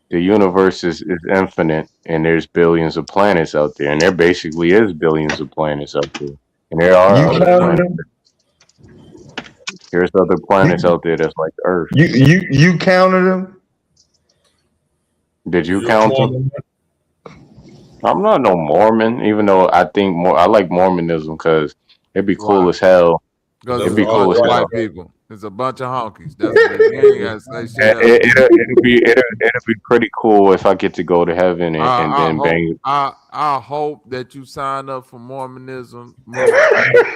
the universe is infinite and there's billions of planets out there and there basically is billions of planets out there and there are You What other is counted that? planets. them? There's other planets You out there that's like Earth. you counted them? Did you You're a count them? Mormon. I'm not no Mormon, even though I think more. I like Mormonism because it'd be Why? cool as hell. Because That's It'd it's for a be all cool bunch as of white. hell. white people. It's a bunch of honkies. That's what you ain't gotta say shit else. It'll be pretty cool if I get to go to heaven and then bang. I hope that you sign up for Mormonism, Mook,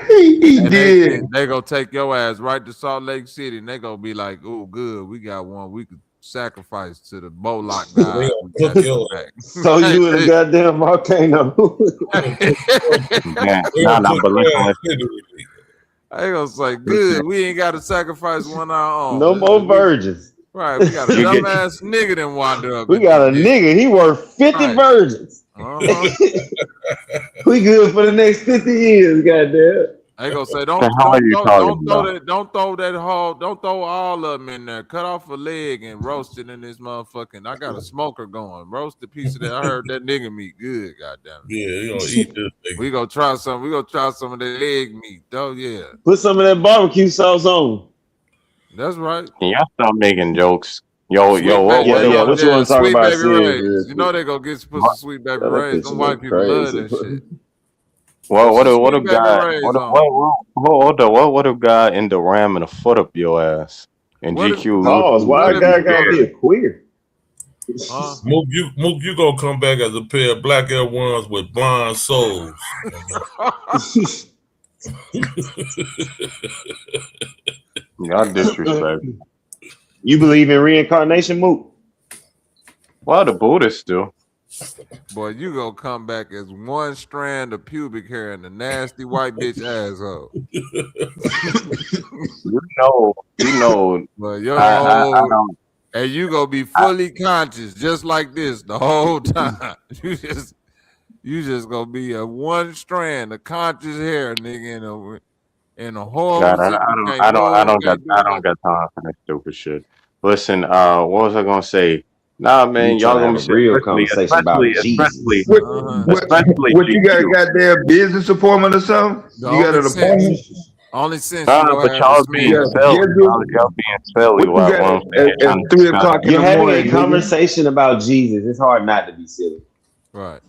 He and did. they gonna take your ass right to Salt Lake City, and they gonna be like, "Oh, good, we got one we could sacrifice to the Moloch They god. gonna We got cook him your back." So you in a goddamn volcano. Yeah, They nah, gonna nah. cook But your ass listen, literally. I gonna say, listen. "Good, we ain't got to sacrifice one of our No own." more virgins. Right, we got a You get dumbass nigga that wander up We in this got a bitch. nigga. He worth 50 Right. virgins. Uh-huh. We good for the next 50 years, goddamn. I gonna say what the hell are you talking about? don't throw all of them in there. Cut off a leg and roast it in this motherfucking. I got a smoker going. Roast a piece of that. I heard that nigga meat good. Goddamn it. Yeah, you gonna eat this thing. We gonna try some. We gonna try some of that leg meat. Oh yeah, Put some of that barbecue sauce on. that's right. Can y'all stop making jokes? Yo, Sweet baby, Yeah, they yeah. gonna What you want to talk sweet about baby serious rays. real You quick? know they gonna get put what some sweet baby Yeah, that rays. picture Them white look people love crazy. that shit. Put what some what sweet if baby God rays on. what if God end up ramming a foot up your ass and What if GQ you Pause. you Why what a if guy gotta be scared? a queer? huh? Mook, you gonna come back as a pair of black Air Ones with blonde soles. Y'all disrespect. You believe in reincarnation, Mook? Well, the Buddhists do. Boy, you gonna come back as one strand of pubic hair in a nasty white bitch asshole. You know. But your I whole don't. and you gonna be fully conscious just like this the whole time. You just gonna be a one strand of conscious hair, nigga, in a God, horrible situation. You can't move, you can't do I don't nothing. got time for that stupid shit. Listen, what was I gonna say? Nah, You man, trying y'all to have gonna a be real conversation about Jesus. What Uh-huh. what especially what you got a GQ. goddamn business appointment or something? The You got only an sense, appointment? you Nah, gonna but have y'all is being You got me. a silly. schedule? Y'all being silly What you while got I'm sitting here at trying to 3 o'clock discuss. in You're the having a morning, nigga? conversation about Jesus. It's hard not to be silly. Right.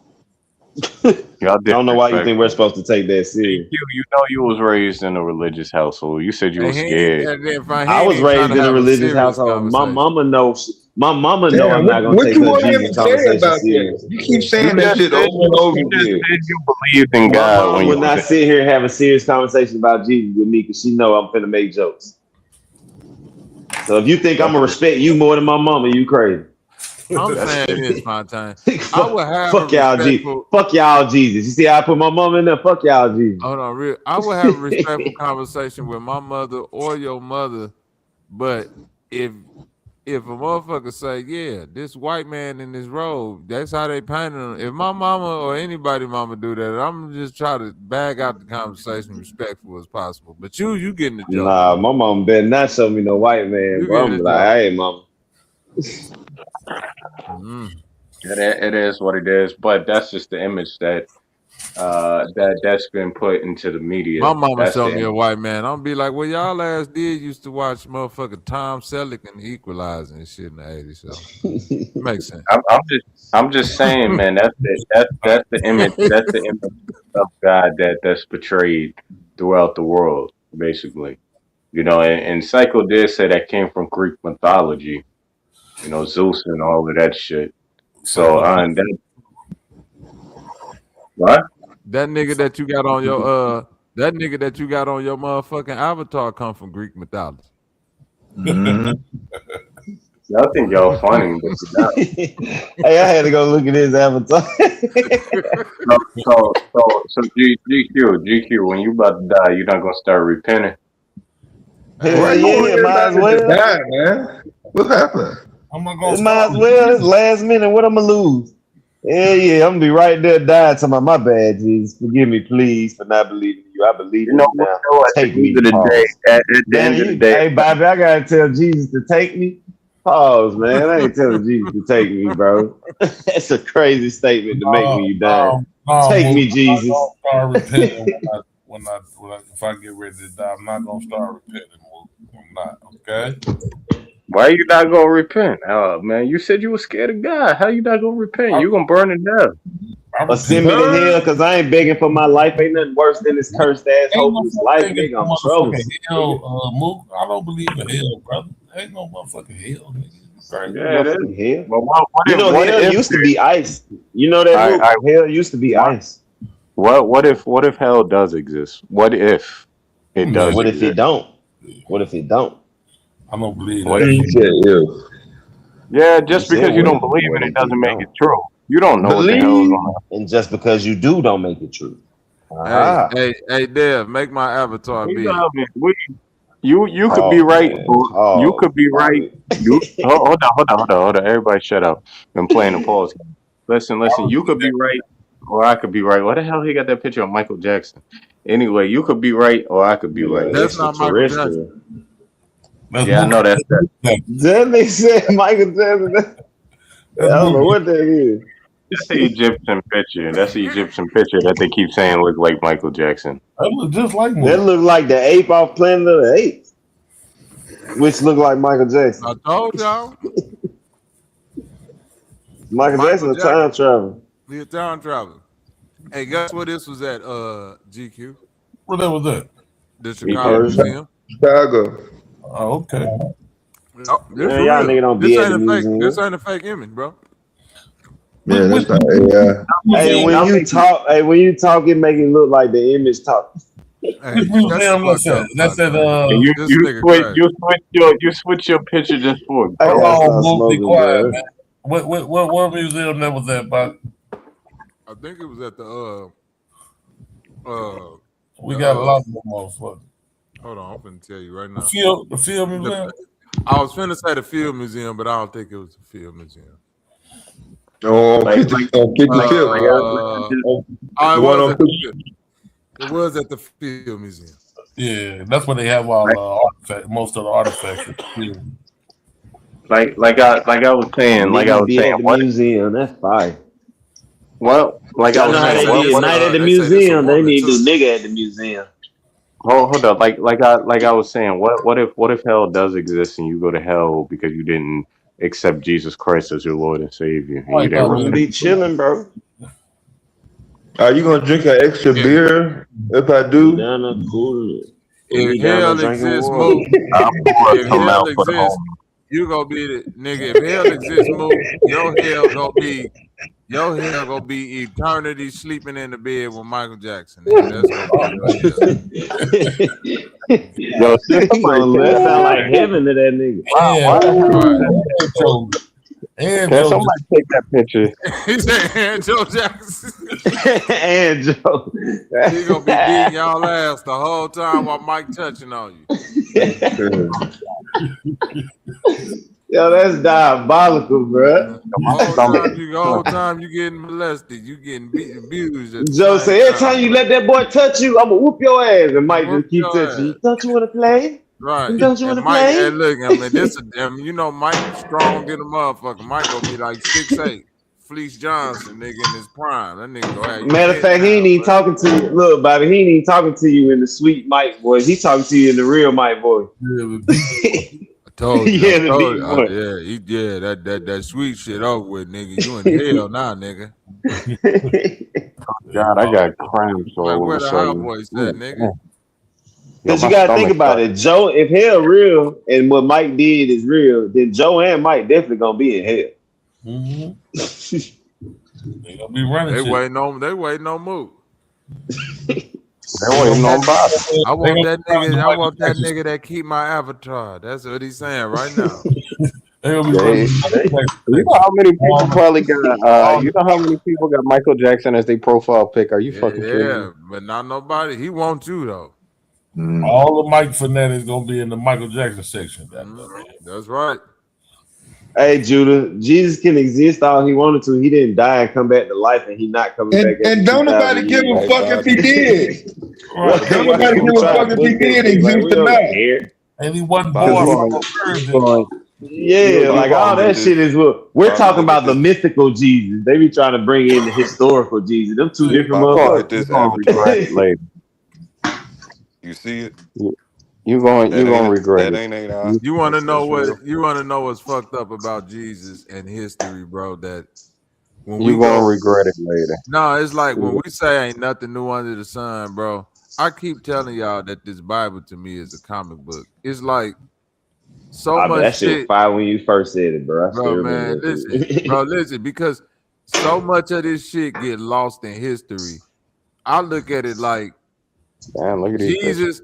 Y'all I don't know why you think we're disrespectful. supposed to take that GQ, serious. you know you was raised in a religious household. You said you And was scared. he I ain't was even trying raised to in a have a religious serious household. My conversation. mama knows. My mama know Damn, I'm not gonna what take you her want him Jesus to say conversation about serious. that? You keep You saying that just shit said over and over you just again. said you believed in My God mom when will you not said sit here and have a serious conversation about Jesus with me because she know I'm finna make jokes. So if you think I'm gonna respect you more than my mama, you crazy. I'm That's saying this, Fontaine. I would have a fuck y'all Jesus. respectful. Fuck y'all Jesus. You see how I put my mama in there? Fuck y'all Jesus. Hold on, real. I would have a respectful conversation with my mother or your mother, but if a motherfucker say, yeah, this white man in this robe, that's how they painted him. If my mama or anybody mama do that, I'm just try to bag out the conversation respectful as possible. But you getting the joke. Nah, my mama better not show me no white man, You bro. getting I'm the like, joke. hey, mama. it is what it is. But that's just the image that's been put into the My media. mama That's showed the me a image. white man. I'm be like, well, y'all ass did used to watch motherfucker Tom Selleck and Equalizer and shit in the 80s. So makes sense. I'm just saying, man. That's the image. That's the image of God that's portrayed throughout the world, basically. And Psycho did say that came from Greek mythology. Zeus and all of that shit. So, Psycho. what? That nigga that you got on your motherfucking avatar come from Greek mythology. Mm-hmm. I think y'all funny, but you're not. Hey, I had to go look at his avatar. So GQ, when you about to die, you're not gonna start repenting. Hell Why you want yeah, might as everybody to well. die, man? What happened? I'm not gonna It might start as well. It's repeating. last minute. What I'm gonna lose? Hell yeah, I'm gonna be right there dying to my bad, Jesus. Forgive me, please, for not believing in you. I believe You in know, you you now. know, at the Take end of me, the day, pause. at the Damn end of the you, day, hey Bobby, I gotta tell Jesus to take me. Pause, man. I ain't telling Jesus to take me, bro. That's a crazy statement to make when you dying. Take Mook, me, I'm not Jesus. gonna start repenting if I get ready to die. I'm not gonna start repenting, Mook. I'm not. Okay. why you not gonna repent? Oh man, you said you were scared of God. How you not gonna repent? You gonna burn to death. I Or repent. send me to hell because I ain't begging for my life. Ain't nothing worse than this cursed ass, Ain't no hopeless such life, thing as nigga. no I'm motherfucking troublesome. Nigga. hell, Mook. I don't believe in hell, brother. Ain't no motherfucking hell, nigga. Right? No Yeah, it is. motherfucking hell. But what You if know, what hell if used to be ice. You know that, I Mook? Hell used to be what ice. what if hell does exist? What if it Man, does What if it exist? don't? What if it don't? I don't believe What that if You shit. said if. Yeah, You just said because you what don't if? believe What in it if doesn't it make it don't? true. You don't know what the hell is Believe. going on. And just because you do, don't make it true. Hey, Aha. hey, Dev, make my avatar You big. know, you could be Pause, right. man. Or you Pause, could be right. Bobby. Hold on. Everybody, shut up. Been playing the pause game. Listen. You could be right, or I could be right. Why the hell he got that picture of Michael Jackson? Anyway, you could be right, or I could be right. Nigga, That's not Michael Jackson. extraterrestrial. That's Yeah, I Mook. know that's that. That nigga said Michael Jackson. I That's don't Mook. know what that is. That's the Egyptian picture. That's the Egyptian picture that they keep saying look like Michael Jackson. That look just like That Mook. look like the ape off Planet of the Apes, which look like Michael Jackson. I told y'all. Michael Michael Jackson a Jackson, time traveler. he a time traveler. Hey, guess where this was at? GQ, What that was that? the Chicago Egypt. Persia. Museum. Chicago. Oh, okay. Oh, this Man, for y'all real. nigga don't This be at ain't the a fake. This museum. ain't a fake image, bro. Yeah, Which that's not AI. Hey, museum? when you talk, it make it look like the image talk. Which Hey, shut the museum fuck that's at? up, That's at Fontaine. And you This you nigga switch crazy. you switch your picture just for I Hold gotta trolling. on, stop Mook. Be smoking, quiet, bro. man. What museum that was at, Bob? I think it was at We got a lot of them motherfuckers. hold on, I'm finna tell you right The now. field museum. I was finna say the Field Museum, but I don't think it was the Field Museum. On Like 55th, Oh, the it one was on at the Field. It was at the Field Museum. Yeah, that's where they have all most of the artifacts. like I was saying, Niggas be at the museum. That's fine. like I Y'all know was how They saying, they say be this at night at the they say this a museum. They woman need to too. do nigga at the museum. hold up, like I was saying, what if hell does exist and you go to hell because you didn't accept Jesus Christ as your Lord and Savior and you I'm didn't gonna repent? be chilling, bro. Are you gonna drink an extra If, beer if I Be do? down there cooling it. Put if me down there hell drinking exists, water. Mook, I'll pour us if some hell out for the exists, homie. You gonna be the nigga. If hell exists, Mook, your hell gonna be eternity sleeping in the bed with Michael Jackson, nigga. That's gonna be your hell. Yo, shit, He somebody gonna take that sound like picture. heaven to that nigga. Why the hell is that picture? And Can Joe somebody take that picture? He said, and Joe Jackson. And Joe. He gonna be beating y'all ass the whole time while Mike touching on you. Yo, that's diabolical, bro. Whole time you getting molested, you getting abused at the Joe same say, every time. time you let that boy touch you, I'm gonna whoop your ass. And Mike Whoop just keep your touching you. ass. Don't you want to play? Right. Don't you want And to Mike, play? hey, look, I mean, you know, Mike strong than a motherfucker. Mike gonna be like 6'8". Fleece Johnson, nigga, in his prime. That nigga go, hey, you Matter of fact, he ain't even talking to you. Look, Bobby, he ain't even talking to you in the sweet Mike voice. He talking to you in the real Mike voice. I told you. Yeah, I the told deep you. voice. That sweet shit over with, nigga. You in hell now, nigga. God, I got cramps Like, all of where a the high sudden. voice at, nigga? Because you gotta think about it. Joe, if hell real and what Mike did is real, then Joe and Mike definitely gonna be in hell. Mm-hmm. They gonna be running shit. They waiting on move. They're waiting on Bobby. I want that nigga that keep my avatar. That's what he's saying right now. You know how many people probably got you know how many people got Michael Jackson as their profile pic? Are you fucking kidding me? Yeah, but not nobody. He wants you though. All the Mike fanatics gonna be in the Michael Jackson section. That's right. Hey Judah, Jesus can exist all he wanted to. He didn't die and come back to life, and he not coming back. And don't nobody give a fuck if he did. Don't nobody give a fuck if he did exist or not. And he wasn't Bobby, born from a virgin. Yeah, like all that shit is what we're Bobby, talking look at about. The this. mythical Jesus. They be trying to bring in the historical Jesus. Them two different Bobby, look at motherfuckers. this Regret avatar. it later. You see it? You gonna regret that it. ain't our. You want to That's know real. what? You want to know what's fucked up about Jesus and history, bro? That when You we gonna go, regret it later. no, it's like when we say ain't nothing new under the sun, bro. I keep telling y'all that this Bible to me is a comic book. It's like so But much that shit was shit, fire when you first said it, bro. I still bro. remember Man, that shit. listen, because so much of this shit get lost in history. I look at it like Man, look at these pictures.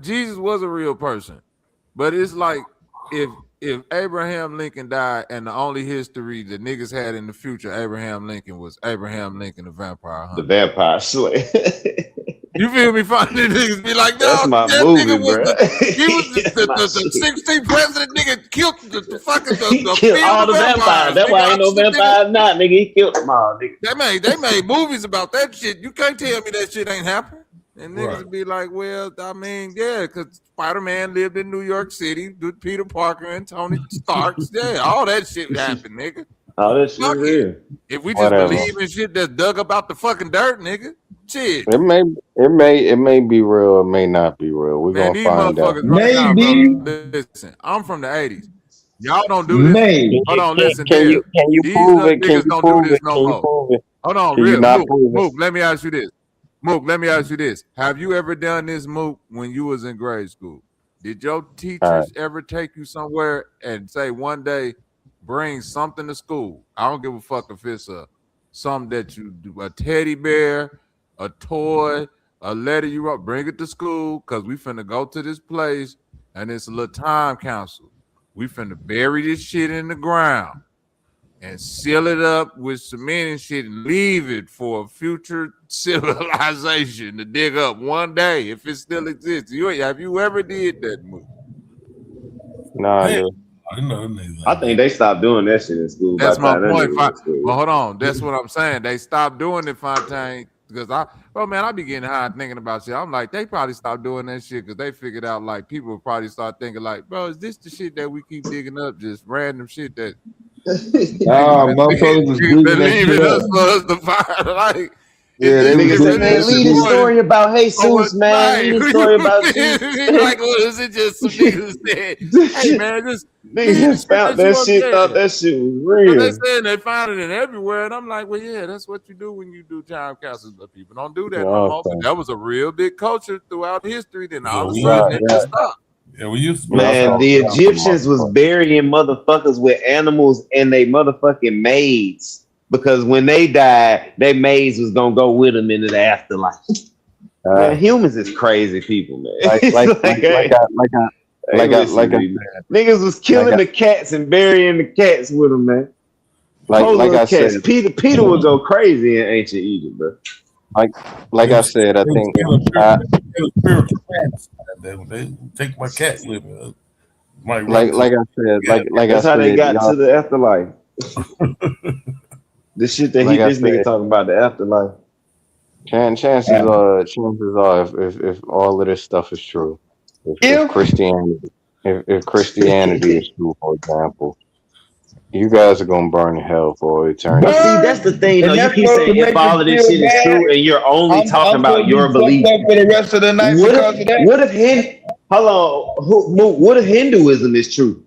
Jesus was a real person, but it's like if Abraham Lincoln died and the only history the niggas had in the future Abraham Lincoln was Abraham Lincoln the vampire hunter. The Vampire Slayer. You feel me? Finding niggas be like, That's no, my that movie, nigga was bro. he was That's my the 16th president. Nigga killed the fucking He the killed field all of the vampires. vampires. That's Nigga, why ain't no vampires now, nigga. He killed them all, nigga. They made movies about that shit. You can't tell me that shit ain't happened. And niggas Right. be like, well, I mean, yeah, because Spider-Man lived in New York City with Peter Parker and Tony Starks. Yeah, all that shit happened, nigga. All that shit Fuck real. it. If we just believe in shit that's dug up out the fucking dirt, nigga, shit. It may be real, it may not be real. We're Man, gonna these find out. motherfuckers right now, bro. Listen, I'm from the 80s. Y'all don't do this. Maybe. Hold on, listen Can here. you These prove it? Can niggas you don't do prove this it? no Can you more. prove it? Hold on, Can you real not prove it? Mook, let me ask you this. Mook, let me ask you this. Have you ever done this, Mook, when you was in grade school? Did your teachers ever take you somewhere and say one day, bring something to school? I don't give a fuck if it's something that you do, a teddy bear, a toy, a letter you wrote, bring it to school because we finna go to this place and it's a little time capsule. We finna bury this shit in the ground and seal it up with cement and shit and leave it for a future civilization to dig up one day if it still exists. Have you ever did that move? Nah, Hey, dude. I think they stopped doing that shit in school by That's the my time that point. nigga was in school. Well, hold on. That's what I'm saying. They stopped doing it, Fontaine, because I be getting high thinking about shit. I'm like, they probably stopped doing that shit because they figured out like people would probably start thinking like, bro, is this the shit that we keep digging up? Just random shit that Motherfuckers was digging that shit leaving us up. for us to find. Like, Yeah, they was Nigga say, man, leave this story about Jesus, man. Leave this story about Jesus. Like, well, is it just some niggas said, hey man, just Niggas leave the just shit found that you that shit, thought understand. that shit was But they real. saying they found it in everywhere, and I'm like, well, yeah, that's what you do when you do time capsules. But people don't do that no Yeah, more. But that was a real big culture throughout history. Then all of a right, sudden, it just stopped. Yeah, we used to. Man, the Egyptians was burying motherfuckers with animals and they motherfucking maids because when they died, their maids was gonna go with them into the afterlife. Man, humans is crazy people, man. Niggas was killing the cats and burying the cats with them, man. Like I said, Peter would go crazy in ancient Egypt, bro. Like I said, I think spiritual cats. They take my cat with me. Like I said, that's how they got to the afterlife. The shit that this nigga talking about, the afterlife. Chances are, if all of this stuff is true, if Christianity is true, for example, you guys are gonna burn in hell for eternity. But see, that's the thing, though. You keep saying if all of this shit is true, and you're only talking about your belief. For the rest of the night because of that. What if Hinduism is true?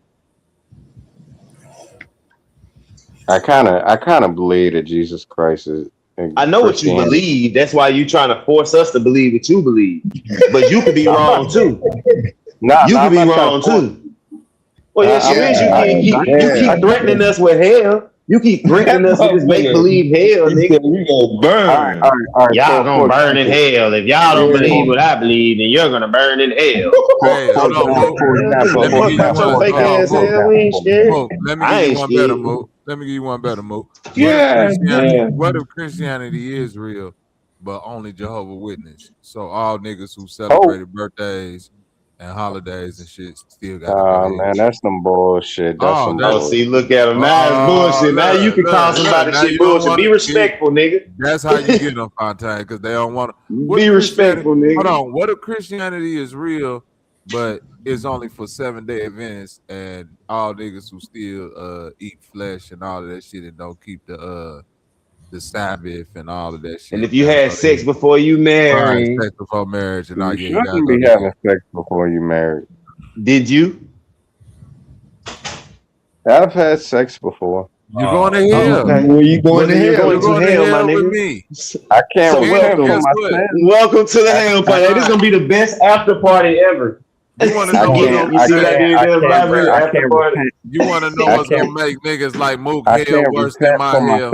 I kind of believe that Jesus Christ is. I know what you believe. That's why you're trying to force us to believe what you believe. But you could be wrong too. You could be wrong too. Well, yes, you is. You keep threatening us with hell. You keep threatening us with this make believe hell, nigga. We gonna burn. All right, y'all gonna burn in hell. If y'all don't believe what I believe, then you're gonna burn in hell. Hey, hold on, Mo. Let me give you one better, Mo. What if Christianity is real, but only Jehovah's Witness? So all niggas who celebrated birthdays and holidays and shit still got man, that's some bullshit. See, look at him. Now it's bullshit. Now you can call somebody shit bullshit. Be respectful, nigga. That's how you get them, Fontaine, because they don't want to. Be respectful, nigga. Hold on. What if Christianity is real, but it's only for 7-day events and all niggas who still eat flesh and all of that shit and don't keep the Sabbath and all of that shit. And if you had sex before you married, sex before marriage, and all you shouldn't be having sex before you married. Did you? I've had sex before. You're going to hell. Where you going to hell? You're going to hell, my nigga. With me. I can't repent for my sins. Welcome to the hell party. This is gonna be the best after party ever. You want to know what's gonna make niggas like Mook hell worse than my hell?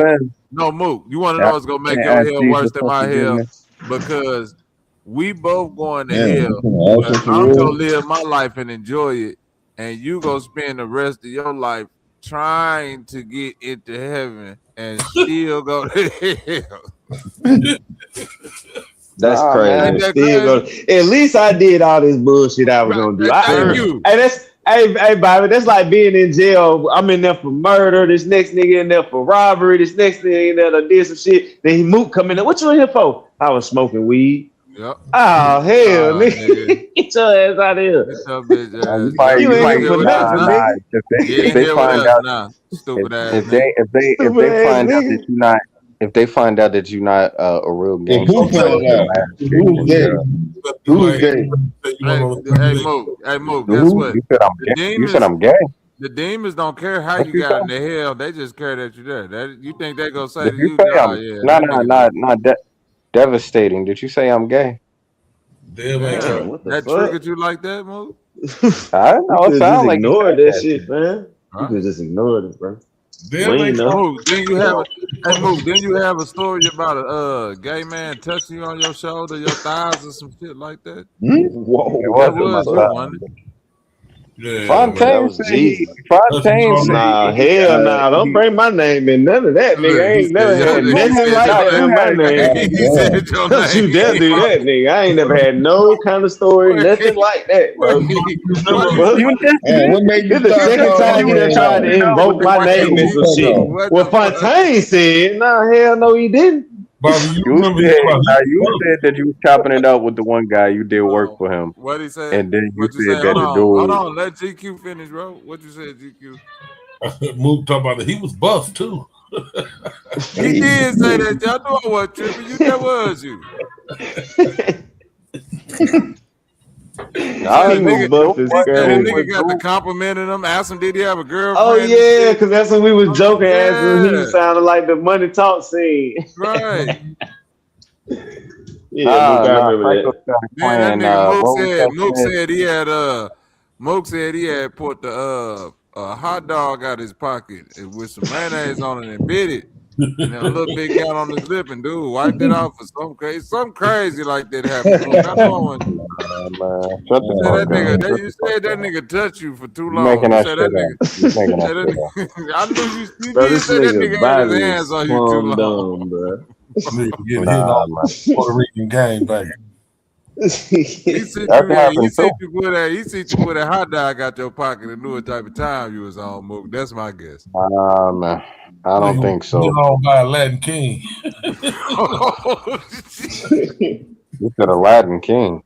No, Mook. You want to know what's gonna make your hell worse than my hell? Because we both going to hell. But I'm gonna live my life and enjoy it, and you gonna spend the rest of your life trying to get into heaven and still go to hell. That's crazy. At least I did all this bullshit I was gonna do. Thank you. Hey, Bobby, that's like being in jail. I'm in there for murder. This next nigga in there for robbery. This next nigga in there that did some shit. Then he Mook come in there. What you in here for? I was smoking weed. Yep. Oh hell, nigga. Get your ass out of here. You ain't for nothing, nigga. If they find out, stupid ass. If they find out that you're not. If they find out that you're not a real gangster, who's gay? Who's gay? Hey, Mook, guess what? You said I'm gay. The demons don't care how you got in the hell. They just care that you're there. You think they gonna say to you, not devastating. Did you say I'm gay? That triggered you like that, Mook? I don't know. It sounds like ignored that shit, man. You could just ignore it, bro. Didn't you have a story about a gay man touching you on your shoulder, your thighs, or some shit like that? Whoa, that was you, wasn't it? Fontaine nah, hell nah, don't bring my name in none of that, nigga. I ain't never had nothing like that in my name. Don't you dare do that, nigga. I ain't never had no kind of story, nothing like that, bro. What made you this the second time you done tried to invoke my name and some shit. Well, Fontaine said, nah, hell no, he didn't. Bobby, you said that you was chopping it up with the one guy. You did work for him. What he said? And then you said that the dude. Hold on, let GQ finish, bro. What you said, GQ? Mook talking about it. He was buff too. He did say that. Y'all know I wasn't tripping. That was you. Nigga got the complimenting him. Asked him, did he have a girlfriend? Oh yeah, because that's when we was joking. Asking him, he sounded like the money talk scene. Right. Yeah, I remember that. Mook said he had Moke said he had put the a hot dog out his pocket with some mayonnaise on it and bit it. And then a little bit got on his lip, and dude wiped it off for something crazy like that happened. Moke. I know when Man, shut you the said fuck that nigga, up. Shut you the fuck said that up. nigga touched you for too You long. making You that said shit that up. nigga. You making You that said that shit up. nigga. I knew you Bro, did this say that nigga nigga had his body hands is on you too plumb long. dumb, bro. Nigga get hit Nah, on man. Puerto Rican gang back. He see That you there. He happened see too. you put that. He see you put that hot dog out your pocket and knew what type of time you was on. Mook. That's my guess. Nah, man. I Nigga don't was think hit so. on by a Latin king. You said Aladdin King.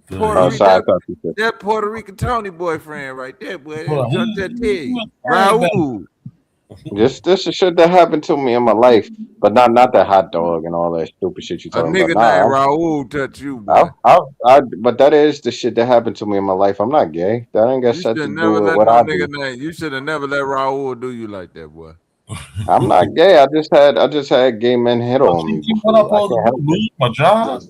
Puerto Oh, Rican, sorry, I thought you said. that Puerto Rican Tony boyfriend right there, boy. Well, Just he that tell you, was carrying back. Raul. This is shit that happened to me in my life, but not that hot dog and all that stupid shit you A talking about. nigga Nah, named Raul touch you, I, boy. but that is the shit that happened to me in my life. I'm not gay. That ain't got You shit to should do never with let what no I nigga do. name. You should have never let Raul do you like that, boy. I'm not gay. I just had gay men hit on me What I'm before. I supposed to can't do? help it. Lose my job?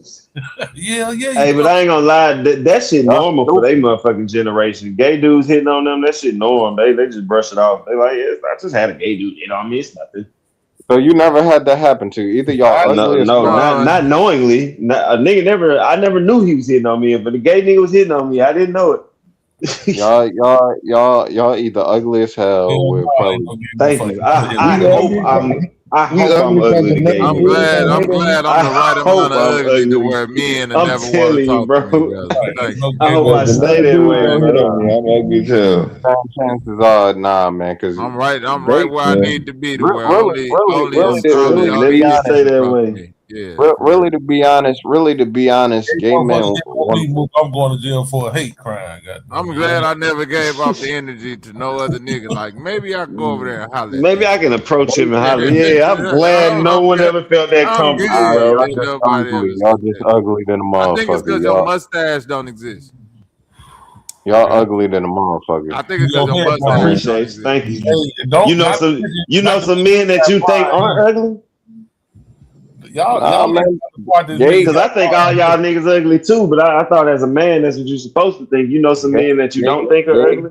Yeah, you Hey, but I ain't gonna lie, that shit Y'all normal for they stupid. motherfucking generation. Gay dudes hitting on them, that shit normal. They just brush it off. They like, yeah, I just had a gay dude hit on me. It's nothing. So you never had that happen to you. Either y'all No, ugly as no, fuck. not knowingly. A nigga never. I never knew he was hitting on me. But the gay nigga was hitting on me. I didn't know it. Y'all either ugly as hell with probably. Thank you. We ugly. I We hope I'm ugly because ugly the to gay I'm neighborhood niggas. glad. don't I'm hit on glad I'm I the right hope amount of I'm ugly to ugly. where men I'm never want to telling you, talk bro. to me, brother. Thank you. I hope you. I If stay another that dude way, don't hit on bro. me, I'm ugly as hell. Chances are, nah, man, because I'm right. I'm right they where I Yeah. need to be to where really, really, I'm telling you, only let to be me chicks stay honest, can that talk to way. me. Yeah, for really real. to be honest, Hey, gay motherfucker men hit on want. me, Mook, I'm going to jail for a hate crime. I'm Goddamn glad it. I never gave off the energy to no other nigga. Like maybe I can go over there and holler at Maybe that I can nigga. approach him and They, holler. Yeah, I'm glad no one ever felt that I'm comfortable, good bro. y'all that just nobody ugly. ever Y'all said just that. ugly than a I think it's motherfucker. because your mustache don't exist. Y'all ugly than a motherfucker. I think You it's because go your ahead, I mustache Maurice. don't appreciate you. exist. Thank you. Hey, don't You know not to some mention men that that you think pride. aren't ugly? Y'all Nah, need man, to part this gay, nigga Because I got think all y'all niggas ugly too, but I thought as a man, that's what you're supposed to think. You know some gay, men that you gay, don't think are ugly?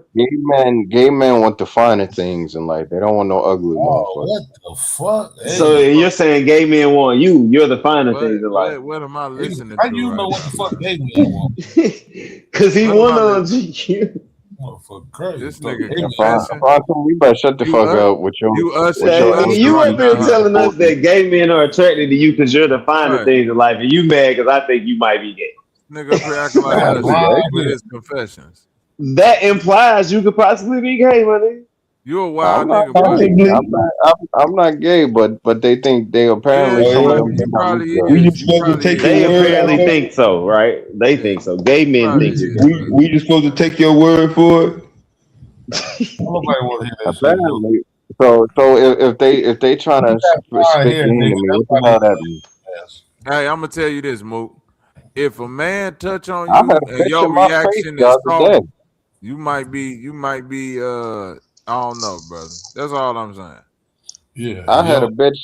gay men want the finer things in life. They don't want no ugly Oh, motherfucker. what the fuck? So Hey, you're saying gay men want you. You're the finer things in life. What am I listening how to you know right what the now, fuck man? gay man want? Because he What am I won on listening? GQ. Motherfucker crazy. This So nigga gay man. confessing. You better shut the fuck up with your You usher You right up here now, huh? telling us that gay men are attracted to you because you're the finer Right. things in life, and you mad because I think you might be gay. Nigga up here acting like Got Usher blind with hair. his confessions. That implies you could possibly be gay, my nigga. You a I'm wild not nigga, boy. gay. Possibly. I'm not gay, but they think they Yeah, apparently Oh some of yeah. them you think I'm probably weak. We is. just You supposed to probably take your They is. word apparently for it. think so, right? They Yeah, think so. Gay you men think probably you're is, gay. brother. We just supposed to take your word for it. Nobody want to hear that shit, Mook. Apparently, so if they trying You to got blind spit hair, game nigga. to me, That's what the why they hell that mean? ass. Hey, I'm gonna tell you this, Mook. If a man touch on I had you a and bitch your in my face reaction the is other soft, day. you might be I don't know, brother. That's all I'm saying. Yeah, I had a bitch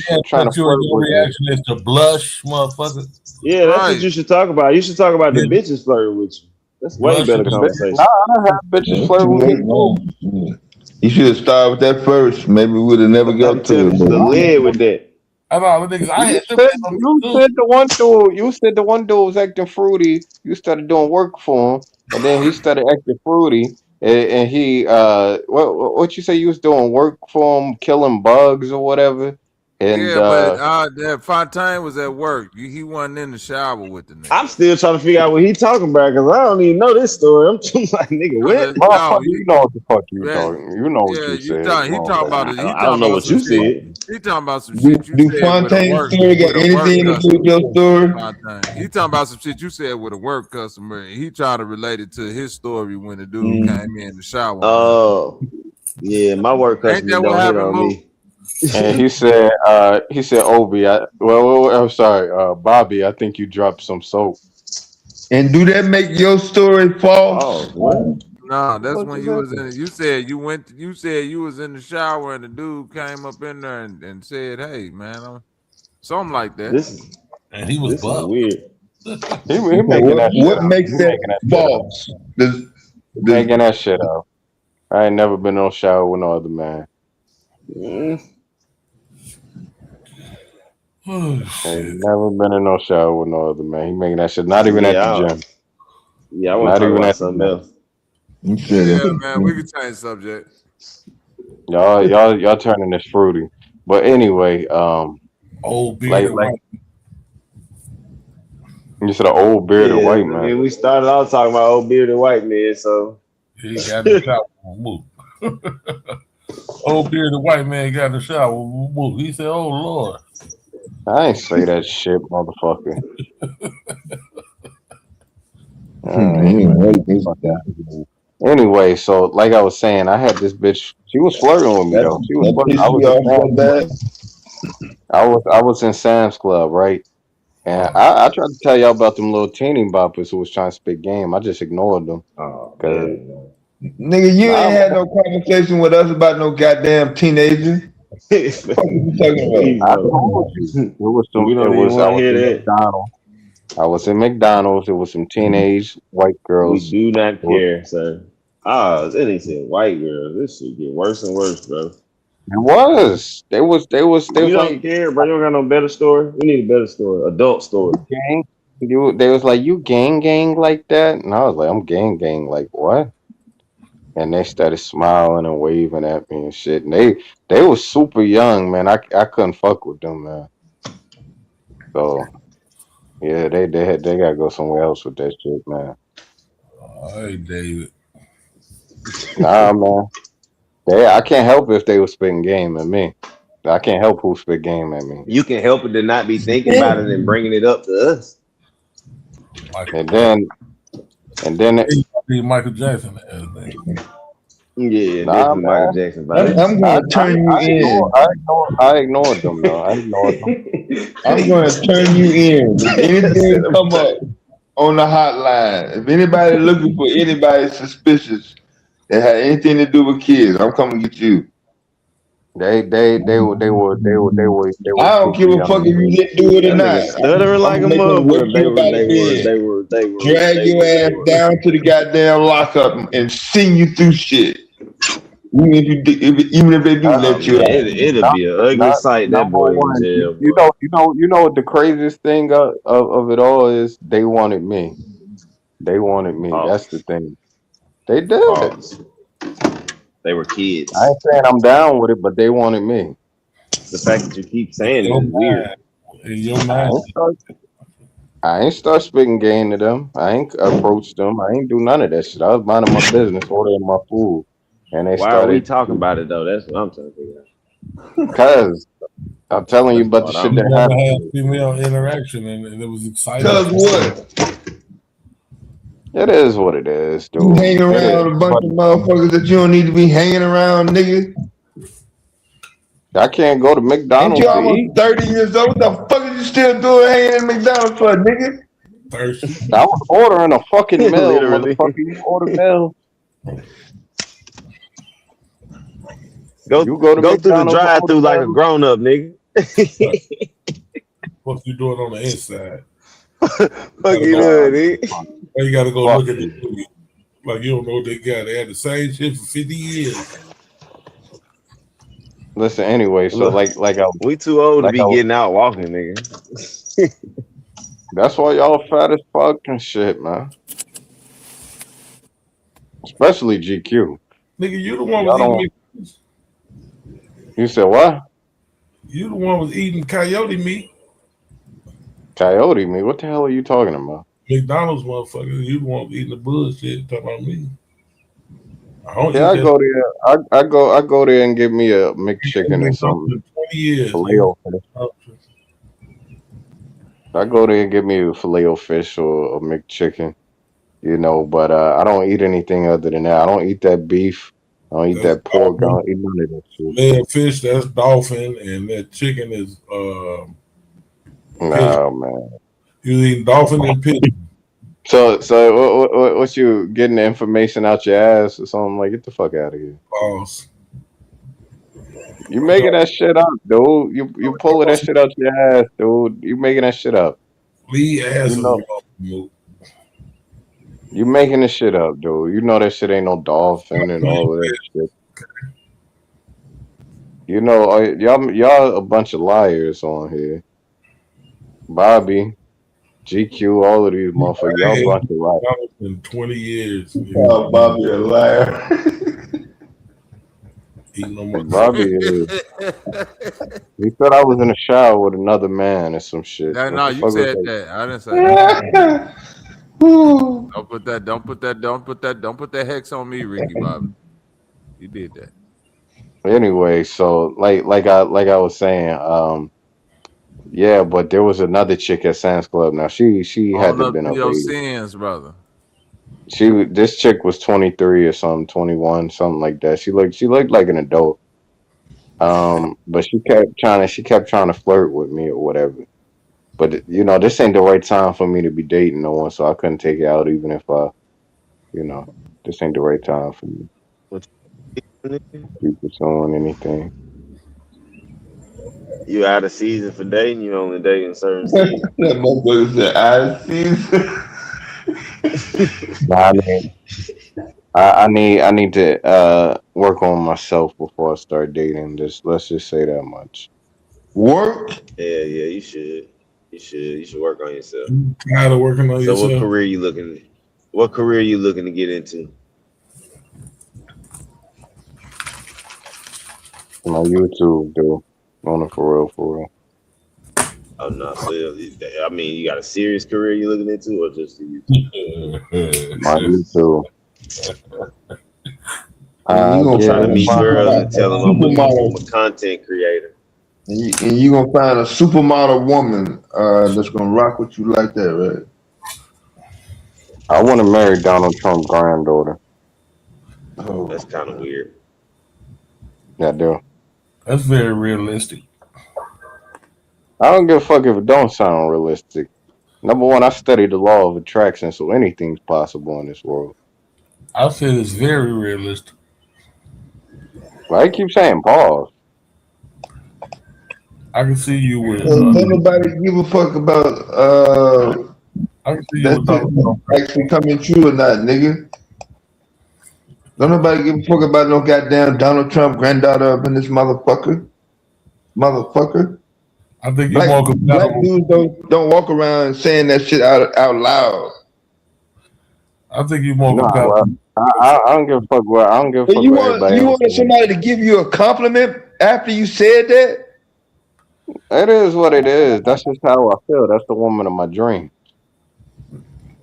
man trying to touch you and flirt your with me. reaction is to blush, motherfucker. Yeah, that's what Right. you should talk about. You should talk about the Yeah, bitches flirting with you. That's way blush better and Nah, conversation. I had bitches Yeah, it's flirt too with me late too. now. Yeah. You should have started with that first. Maybe we would have never I'm got to telling you, it. you should have led with that. I know the niggas. I You had them said hit on me you too. said the one dude. You said the one dude was acting fruity. You started doing work for him, and then he started acting fruity. And he what you say you was doing work for him, killing bugs or whatever. And Yeah, but that Fontaine was at work. He wasn't in the shower with the nigga. I'm still trying to figure out what he talking about because I don't even know this story. I'm just like, nigga, what? motherfucker, you know what the fuck you Yeah, talking. You know what yeah, you said. Come he on, talking about baby. it. He I don't talking know about what some you shit. said. He talking about some Do, shit you do said Fontaine's story got with a work anything to do with customer. your story? Fontaine. He talking about some shit you said with a work customer. And he tried to relate it to his story when the dude Mm. came in the shower on him. Oh, yeah, my work Ain't customers that what don't hit happened, on Mook? me. And he said, Obi, I'm sorry, Bobby, I think you dropped some soap. And do that make your story Oh, false? what? Nah, The that's fuck when just you was happened? in. You said you was in the shower and the dude came up in there and said, "Hey, man, something like that." This And he was this is buff. weird. He making that shit What up. makes He that making that shit up. false? Does He making that shit up. I ain't never been in no shower with no other man. Oh, Ain't never been in no shower with no other man. He making that shit. Not even at the gym. Yeah, I want Not to talk even about at the something gym. else. Yeah, man, we can change subject. Y'all turning this fruity. But anyway, old bearded like white. you said, an old bearded Yeah, I white man. mean, we started off talking about old bearded white men, so He got in the shower. Woo. Old bearded white man got in the shower. Woo. He said, "Oh Lord." I ain't say that shit, motherfucker. Anyway, so like I was saying, I had this bitch. She was flirting with me though. She was that flirting. I pissed was you in off so Sam's Club. I was in Sam's Club, right? And I tried to tell y'all about them little teeny boppers who was trying to spit game. I just ignored them. Cause Nigga, you nah, ain't had no conversation with us about no goddamn teenager. What you talking I about? told you it was some. we It don't even was I want to was hear in that. McDonald's. I was in McDonald's. It was some teenage white We girls. do not It was, care, sir. Ah, then he said white girls. This shit get worse and worse, bro. it was. They We was don't like, care, bro. You don't got no better story. We need a better story, adult story. gang. They was like, you gang like that, and I was like, I'm gang like what? And they started smiling and waving at me and shit. And they was super young, man. I couldn't fuck with them, man. So yeah, they gotta go somewhere else with that shit, man. Hey, David. Nah, man. I can't help if they was spitting game at me. I can't help who spit game at me. You can help it to not be thinking about it and bringing it up to us. And then Michael Jackson. Everything. Yeah, nah, definitely Michael man. Jackson vibes. I'm gonna turn you in. I ignored them though. I ignored them. I'm gonna turn you in. If anything Said come up on the hotline, if anybody looking for anybody suspicious that had anything to do with kids, I'm coming to get you. They were I don't super give a fuck young. if you didn't do it or That not. nigga stuttering I'm like a gonna make them whip motherfucker. you about the bed, drag your ass down to the goddamn lockup and send you through shit. Even if they do Oh let you man, out. it'll be an ugly sight. That Number boy in one, jail, boy. you know what the craziest thing of it all is? They wanted me. They wanted me. That's the Pause. thing. They did. Pause. They were I kids. ain't saying I'm down with it, but they wanted me. The fact that you keep saying it Your is weird. mind. Your I mind. ain't start spitting game to them. I ain't approached them. I ain't do none of that shit. I was minding my business, ordering my food, and they Why are we started. talking about it though? That's what I'm trying to figure out. Cause I'm telling you That's about the what shit I'm You that never saying. happened to had me. female interaction, and it was exciting. Cause what? It is what it is, You dude. hang It is. around a bunch But of motherfuckers that you don't need to be hanging around, nigga. I can't go to Ain't you McDonald's to eat. almost 30 years old? What the fuck is you still doing hanging at McDonald's for, nigga? Thirsty. I was ordering a fucking meal, Literally. motherfucker. You order meal. Go You go to go through the McDonald's and drive order through like a meal. grown up, nigga. What you doing on the inside? Fuck you doing, nigga. Or you gotta go Fuck look at the you. movie. Like you don't know what they got. They had the same shit for 50 years. Listen, anyway, so Look, we too old to like be I was. getting out walking, nigga. That's why y'all fat as fuck and shit, man. Especially GQ. Nigga, you the one Y'all was eating don't. meat. You said what? You the one was eating coyote meat. Coyote me? What the hell are you talking about? McDonald's motherfucker. You the one eating the bullshit. Talking about me. I don't Yeah, eat I that. go there. I go there and get me a McChicken or McDonald's something. for 20 years. Filet o fish. I go there and get me a filet o fish or a McChicken. You know, but I don't eat anything other than that. I don't eat that beef. I don't eat That's that pork. I dolphin. don't eat none of that shit. Lead fish, that's dolphin, and that chicken is pigeon. No, man. You eat dolphin and pigeon. So what you getting the information out your ass or something? Like, get the fuck out of here. Pause. You making that shit up, dude. You pulling that shit out your ass, dude. You making that shit up. Lee ass You is know. You making this shit up, dude. You know that shit ain't no dolphin and all of that shit. You know, y'all a bunch of liars on here. Bobby, GQ, all of these motherfuckers, y'all a bunch of liars. In 20 years. Oh, Bobby a liar. Bobby is. He said I was in the shower with another man or some shit. No, you said that. I didn't say that. Don't put that hex on me, Ricky Bobby. You did that. Anyway, so like I was saying, yeah, but there was another chick at Sam's Club. Now she had Own to up been to of your age. sins, brother. This chick was 23 or something, 21, something like that. She looked like an adult. But she kept trying to flirt with me or whatever. But you know, this ain't the right time for me to be dating no one, so I couldn't take it out even if this ain't the right time for me to be pursuing anything. You out of season for dating. You only dating certain seasons. That motherfucker said out of season. Nah, I need to work on myself before I start dating. Let's just say that much. Work? Yeah, you should. You should work on yourself. Tired of working on yourself. What career you looking to get into? My YouTube, dude. On it for real. Oh no, so I mean, you got a serious career you looking into, or just the YouTube? My YouTube. And you gonna try to meet girls and tell them I'm supermodel. a content creator. And you gonna find a supermodel woman that's gonna rock with you like that, right? I want to marry Donald Trump's granddaughter. Oh, that's kind of weird. Yeah, I do. That's very realistic. I don't give a fuck if it don't sound realistic. Number one, I studied the law of attraction, so anything's possible in this world. I said it's very realistic. Why you keep saying pause? I can see you with. Don't nobody give a fuck about I can see you that with shit actually coming true or not, nigga. Don't nobody give a fuck about no goddamn Donald Trump granddaughter up in this motherfucker. I think you black more compatible. dudes don't walk around saying that shit out loud. I think you more compatible. Well, I don't give a fuck what I don't give a fuck You what everybody else wanted somebody to give you a compliment after you said that? It is what it is. That's just how I feel. That's the woman of my dream.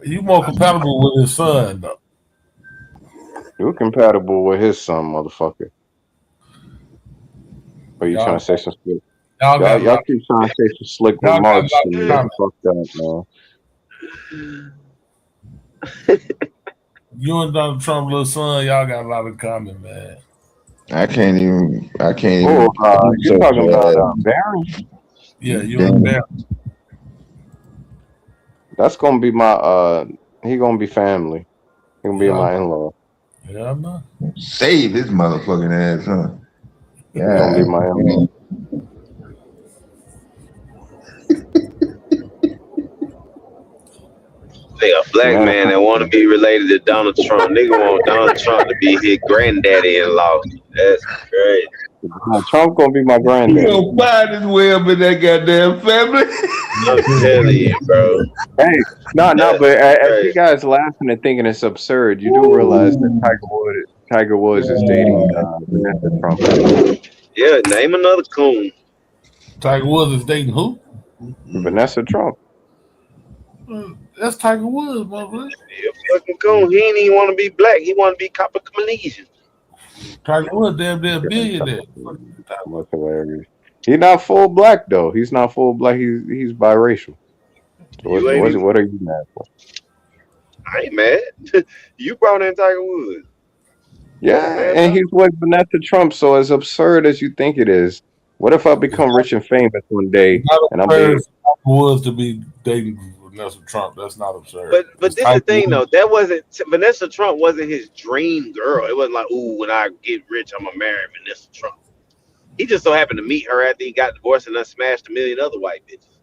You more compatible with his son, though. You're compatible with his son, motherfucker. Are you trying to say some shit? Y'all keep trying to say some slick remarks to me. Get the fuck out, man. You and Donald Trump's little son, y'all got a lot in common, man. I can't even. You're talking about Barry? Yeah, you and Barry. That's gonna be my he gonna be family. He gonna be my in-law. Yeah, I know. Save his motherfucking ass, huh? Yeah. He's gonna be my in-law. They a black man that want to be related to Donald Trump. Nigga want Donald Trump to be his granddaddy-in-law. That's crazy. Trump gonna be my granddaddy. He gonna find his way up in that goddamn family. I'm telling you, bro. Hey, no, but as you guys laughing and thinking it's absurd, you do realize that Tiger Woods is dating Vanessa Trump. Yeah, name another coon. Tiger Woods is dating who? Vanessa Trump. That's Tiger Woods, motherfucker. He a fucking coon. He ain't even want to be black. He want to be Copper Malaysian. Tiger Woods, damn billionaire. That's hilarious. He's not full black though. He's not full black. He's biracial. So what are you mad for? I ain't mad. You brought in Tiger Woods. Yeah, and he's with Vanessa Trump. So as absurd as you think it is, what if I become rich and famous one day and I'm Tiger Woods to be dating Vanessa Trump? That's not absurd. But this is the thing though. That wasn't Vanessa Trump. Wasn't his dream girl. It wasn't like, ooh, when I get rich, I'm gonna marry Vanessa Trump. He just so happened to meet her after he got divorced and then smashed a million other white bitches.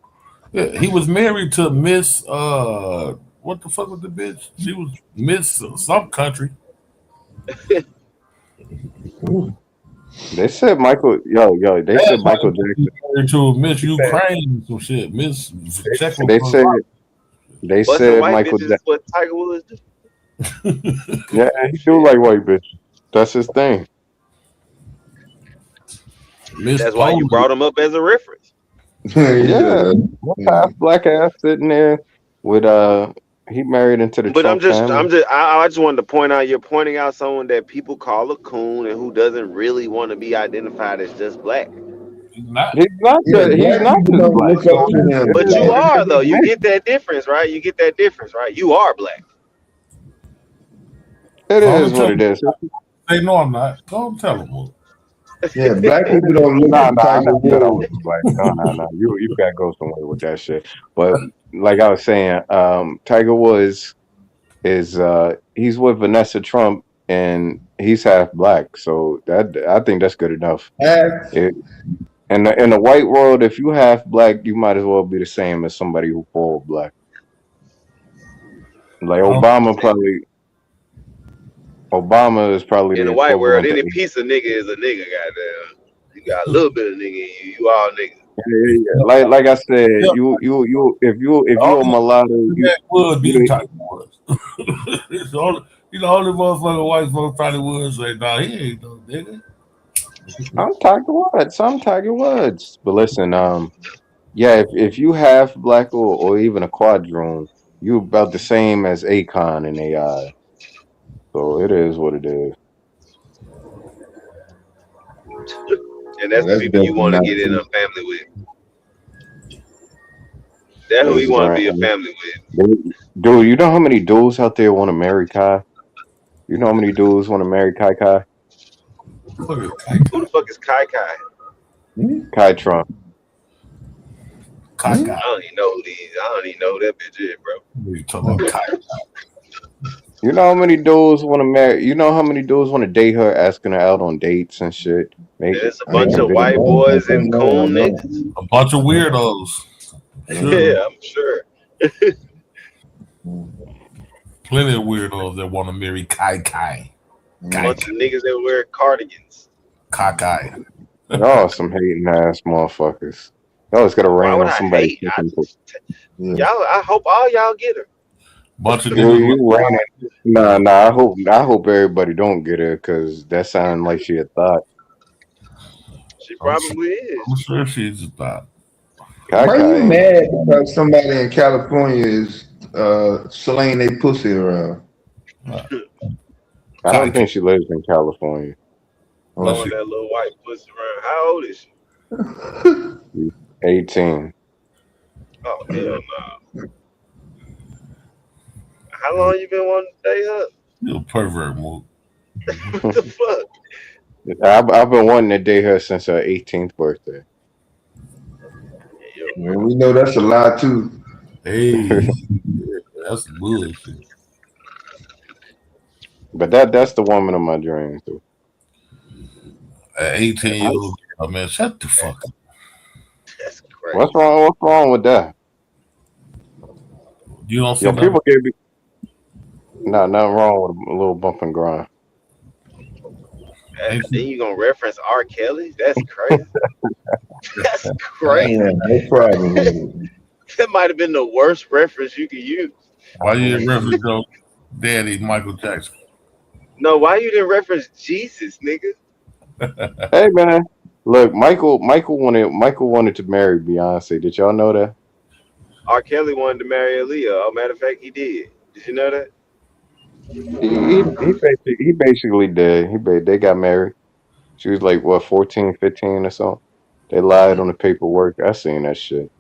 Yeah, he was married to Miss what the fuck was the bitch? She was Miss some country. They said Michael. They said Last Michael night he Jackson. was married to Miss They said Ukraine some shit. Miss they said Czechoslovakia. they Busting said white Michael bitches is Jackson. what Tiger Woods do. Yeah, he do Shit. like white bitches. That's his thing. Miss That's why you Poland. brought him up as a reference. He said, Yeah, one half black ass sitting there with he married into the But Trump family. I just wanted to point out, you're pointing out someone that people call a coon and who doesn't really want to be identified as just black. He's not. yeah, He's black not people just don't black. look up So to him. But you Black it are is though. a You mix. get that difference, right? You get that difference, right? You are black. It Go on is and what tell it him. is. Say no, I'm not. Go on and tell him. Well, Yeah, black It people is. don't look Nah, to I Tiger never said I Woods. was black. No. You gotta go somewhere with that shit. But like I was saying, Tiger Woods is he's with Vanessa Trump and he's half black. So that I think that's good enough. Half. It, in the white world, if you half black, you might as well be the same as somebody who full black. Like I don't, Obama is probably In the the white world, equivalent to any piece of nigga is a nigga, goddamn. You got a little bit of nigga in you. You all niggas. yeah. Like I said, yeah, you if the you a only mulatto, that would be you Tiger Woods. It's the only, the only motherfucking white folks probably would say, "Nah, he ain't no nigga." I'm Tiger Woods. I'm Tiger Woods. But listen, yeah, if you half black or even a quadroon, you about the same as Akon in AI. So it is what it is. And Yeah, that's the that's people you definitely want to not get in true. a family with. That's who you It's want to grand. be a family with. Dude, you know how many dudes out there want to marry Kai? You know how many dudes want to marry Kai Kai? Look at Kai Who the fuck is Kai Kai? Hmm? Kai Trump. Kai. I don't even know who these. I don't even know who that bitch is, bro. We talking about Kai. You know how many dudes want to marry? You know how many dudes want to date her, asking her out on dates and shit, There's a I bunch making of know. white videos. boys I and know. I coon know. niggas. A bunch of weirdos. Sure, Yeah, I'm sure. plenty of weirdos that want to marry Kai. Kai. Bunch of niggas that wear cardigans. Kai. Y'all some hating ass motherfuckers. Y'all just gotta Why rain would on I somebody's hate? chicken. Yeah. Y'all, I hope all y'all get her. Bunch of You niggas you like raining? Nah. I hope everybody don't get her because that sounds like she a thought. She I'm sure, probably is. I'm sure she's a thought. Why Kai you ain't. mad because somebody in California is slaying their pussy around? I don't think she lives in California. Oh, Throwing She, that little white pussy around. How old is she? She's 18. Oh hell no. How long you been wanting to date her? you a pervert, move. What the fuck? I've been wanting to date her since her 18th birthday. man, we know that's a lie too. Hey, that's bullshit. But that's the woman of my dreams. Too. An 18-year-old girl, man, shut the fuck up. That's What's crazy. wrong? What's wrong with that? You don't see Yo, nothing. people gave me nothing wrong with a little bump and grind. And then you gonna reference R. Kelly? That's crazy. That's I ain't crazy. have no problem with it. That might have been the worst reference you could use. Why you didn't reference your daddy, Michael Jackson? No, why you didn't reference Jesus, nigga? Hey man, look, Michael wanted to marry Beyonce. Did y'all know that? R. Kelly wanted to marry Aaliyah. Oh, matter of fact, he did. Did you know that? He basically did. They got married. She was like what 14, 15 or something. They lied on the paperwork. I seen that shit.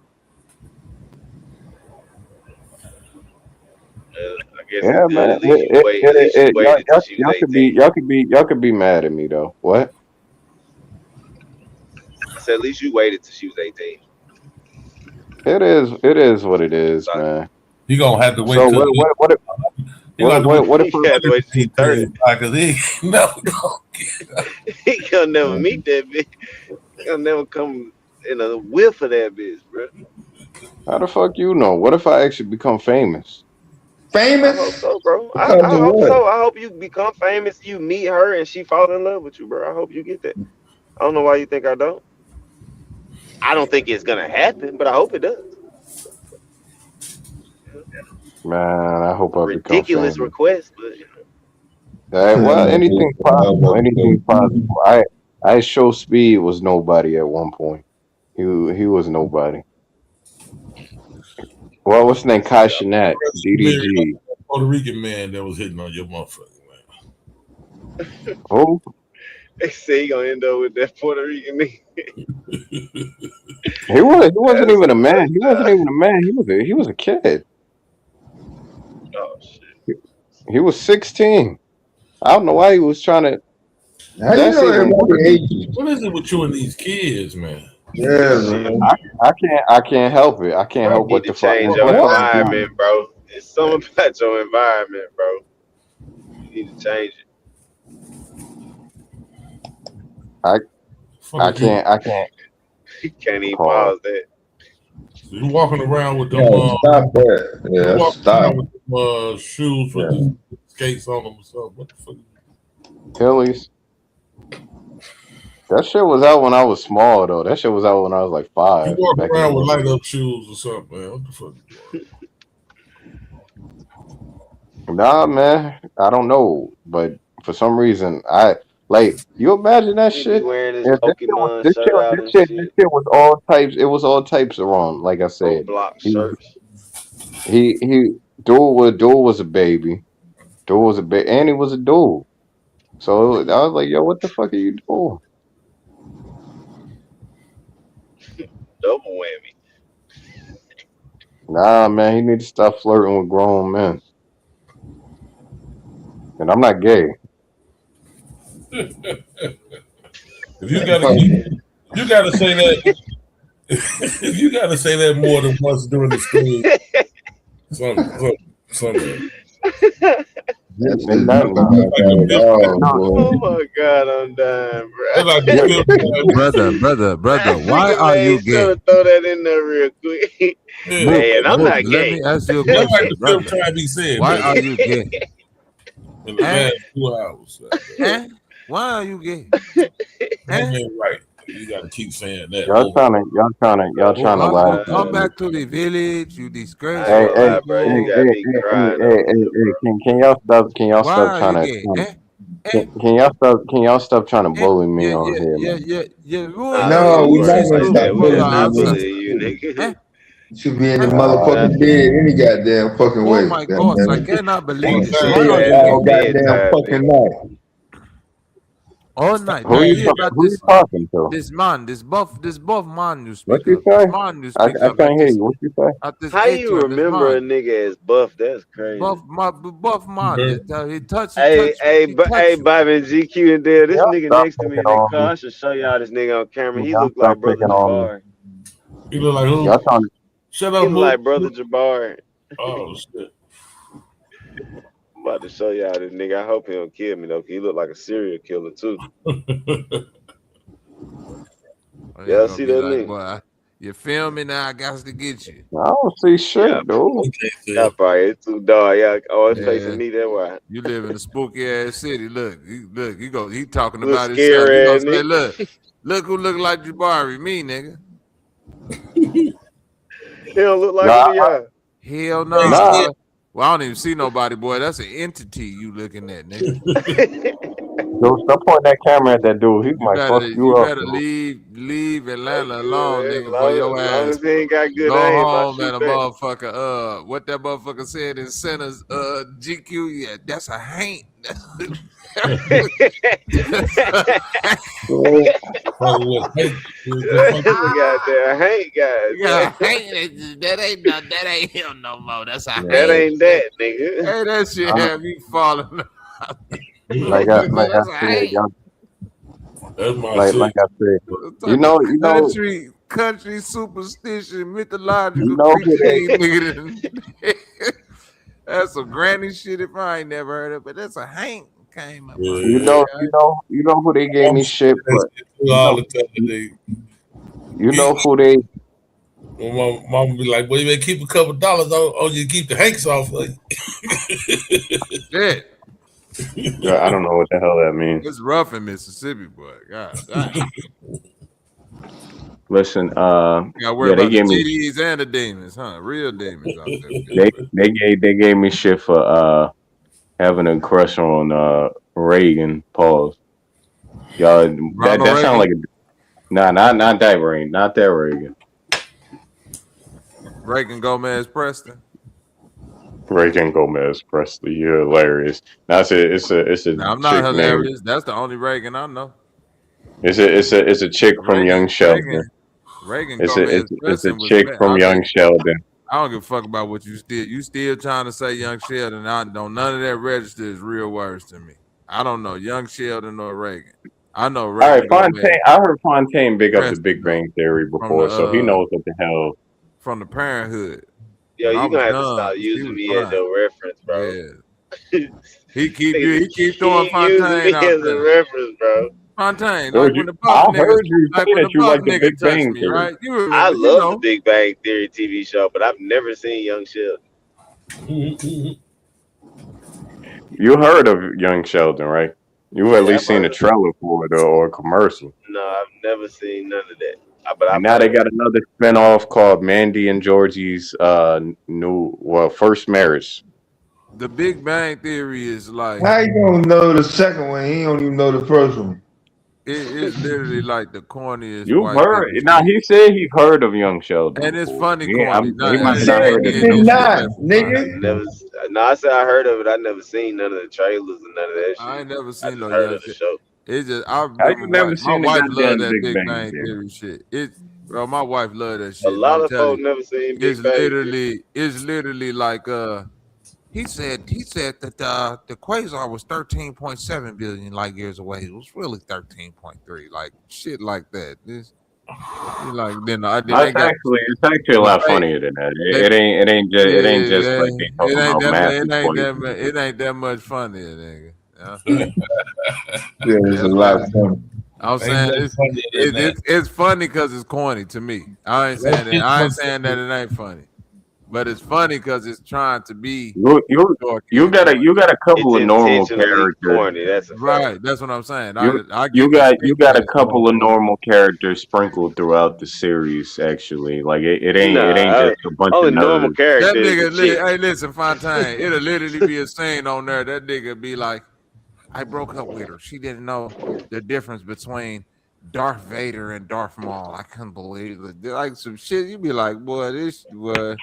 I guess it's Yeah, good. man. At least you wait. At least you Y'all, waited till she was y'all could be 18. mad at me though. What? I said at least you waited till she was 18. It is what it is, So man. He gonna have to wait So till he gonna have to wait what if you had to wait till she 30. because he never gonna He gonna never meet that bitch. He gonna never come in a whiff of that bitch, bro. How the fuck you know? What if I actually become famous? I hope so, bro. I hope so. I hope you become famous. You meet her and she fall in love with you, bro. I hope you get that. I don't know why you think I don't. I don't think it's gonna happen, but I hope it does. Man, I hope I become Ridiculous famous. request, but Well, anything's possible. Anything's possible. I show Speed was nobody at one point. He was nobody. Well, what's his name? Kai Cenat, DDG. Puerto Rican man that was hitting on your motherfucker, man. Who? they say he gonna end up with that Puerto Rican nigga. He wasn't even a man. He wasn't even a man. He was a kid. Oh shit. He was 16. I don't know why he was trying to. How you know everybody ages? What is it with you and these kids, man? Yeah, man. I can't help it. I can't help what the fuck. Change your environment, bro. It's something about your environment, bro. You need to change it. I can't. You can't even pause that. You walking around with them stop that. Yeah, stop. with them, shoes with the skates on them or something. What the fuck? Tilly's. That shit was out when I was small though. That shit was out when I was like 5. You walk around with light up shoes or something, man. What the fuck? Nah, man. I don't know, but for some reason, you imagine that shit. If this shit was all types. It was all types of wrong. Like I said, he dude was a baby. Dude was a baby, and he was a dude. So I was like, yo, what the fuck are you doing? Double whammy. Nah, man, he need to stop flirting with grown men. And I'm not gay. If you gotta say that, if you gotta say that more than once during the stream, something. Oh my god, I'm dying, bro. brother. Why are you gay? Throw that in there real quick. Man, I'm not gay. Let me ask you a question, brother. Why are you gay? In the last 2 hours. Why are you gay? Right. You gotta keep saying that. Y'all trying to lie. Come back to the village, you disgrace. Hey, can y'all stop trying to? Can y'all stop trying to bully me on here? No, we're not gonna stop bullying you. Should be in the motherfucking bed any goddamn fucking way. Oh my gosh, I cannot believe this. All goddamn fucking night. All night. Who you talking to? This buff man you speak What you say? I can't hear you. What you say? How you remember a nigga as buff? That's crazy. Buff man. He touched. Hey, Bobby and GQ and Dale. This nigga next to me in the car. I should show y'all this nigga on camera. He look like Brother Jabbar. He look like who? Shut up, he look like Brother Jabbar. Oh shit. I'm about to show y'all this nigga. I hope he don't kill me though. He look like a serial killer too. Yeah, see that nigga. Boy, you feel me now? I got to get you. I don't see shit, dude. Yeah, probably it's too dark. Yeah, it's facing me that way. You live in a spooky ass city. Look, he talking Little about himself. scary He ass gonna say, look who look like Jabari, me, nigga. He don't look like me, y'all. Hell no. Nah. Well, I don't even see nobody, boy. That's an entity you looking at, nigga. Dude, stop pointing that camera at that dude. He might fuck you up. You better leave Atlanta alone, nigga, for your ass. As long as he ain't got good Go aim, home and a motherfucker. What that motherfucker said in Center's GQ, yeah, that's a haint. That ain't him no more. That's a that ain't that, nigga. Hey, that shit have me falling. Like I said, y'all. Like I said, you know, country superstition, mythological nigga. That's some granny shit if I ain't never heard of, but that's a Hank came up. You know who they gave me shit for. You know who they Well, my mama be like, "Well, you better keep a couple dollars on you, keep the hanks off." Shit. I don't know what the hell that means. It's rough in Mississippi, boy. God damn. Listen, You gotta worry yeah, they about the gave me GDs and the demons, huh? Real demons out there. Bitch. they gave me shit for having a crush on Reagan. Pause. Y'all, Ronald that sound Reagan, like not that Reagan, not that Reagan. Reagan Gomez Preston. Reagan Gomez Presley, you're hilarious. That's it's a Now, I'm not chick named hilarious. That's the only Reagan I know. it's a chick from Young Sheldon. Reagan It's a Gomez it's it's a Preston was. chick from I Young bet. Sheldon. I don't give a fuck about what you still. You still trying to say Young Sheldon? I don't. None of that register is real words to me. I don't know Young Sheldon or Reagan. I know All right, Reagan Gomez Fontaine. I heard Fontaine big up the Preston Big though, Bang Theory from before, so he the knows what the hell. Parenthood. Yo, When I you was gonna have to young, stop she using was me as fine. your reference, bro. Yeah, he keep throwing Keep using me Fontaine out as a there. reference, bro. Fontaine, Bro, like when the I Buff niggas, heard you like say when the that you Buff like the nigga Big touched Bang me, Theory. right? You I remember, you love the know. Big Bang Theory TV show, but I've never seen Young Sheldon. You heard of Young Sheldon, right? You at Yeah, I've least seen a heard of it. trailer for it or a commercial. No, I've never seen none of that. But And I've now they heard of got it. another spinoff called Mandy and Georgie's first marriage. The Big Bang Theory is like How you gonna know the second one? He don't even know the first one. it's literally like the corniest You white heard people now shit, he said he heard of Young Sheldon and it's before. funny corny. He Not, You might have and not said I ain't heard you of did did no Mandy. shit not, like I've nigga. Fontaine. never. No, I said I heard of it. I never seen none of the trailers and none of that I shit. ain't never I seen no just heard young of the shit. show. It's just I How you remember never my seen the wife loved goddamn that Big Big Bang Bang Theory? Theory shit. It, bro, my wife loved that A shit, and lot I'm of telling folk you, never seen Big Bang Theory. it's literally like he said that the quasar was 13.7 billion light years away. It was really 13.3, like shit like that. This you like then No, they got it's actually a but lot they funnier than that. they It ain't just like they it talking ain't about that math mu- equations. it ain't that much funnier, nigga. Yeah. Yeah, it's a That's lot why of fun. I'm Ain't saying that funnier than that? it's funny because it's corny to me. That shit I ain't was saying that it ain't funny, but it's funny because it's trying to be You you dorky and corny. you got a couple It's of normal intentionally characters. corny. That's a fact. Right, that's what I'm saying. You I get you distinction got a as to what's couple of corny. normal characters sprinkled throughout the series. Actually, like it ain't Nah, just a bunch of only normal nerds. That character is the nigga, chick. hey, listen, Fontaine, it'll literally be a scene on there. That nigga be like, I broke up with her. She didn't know the difference between Darth Vader and Darth Maul. I couldn't believe it. Like some shit. You be like, boy, this boy.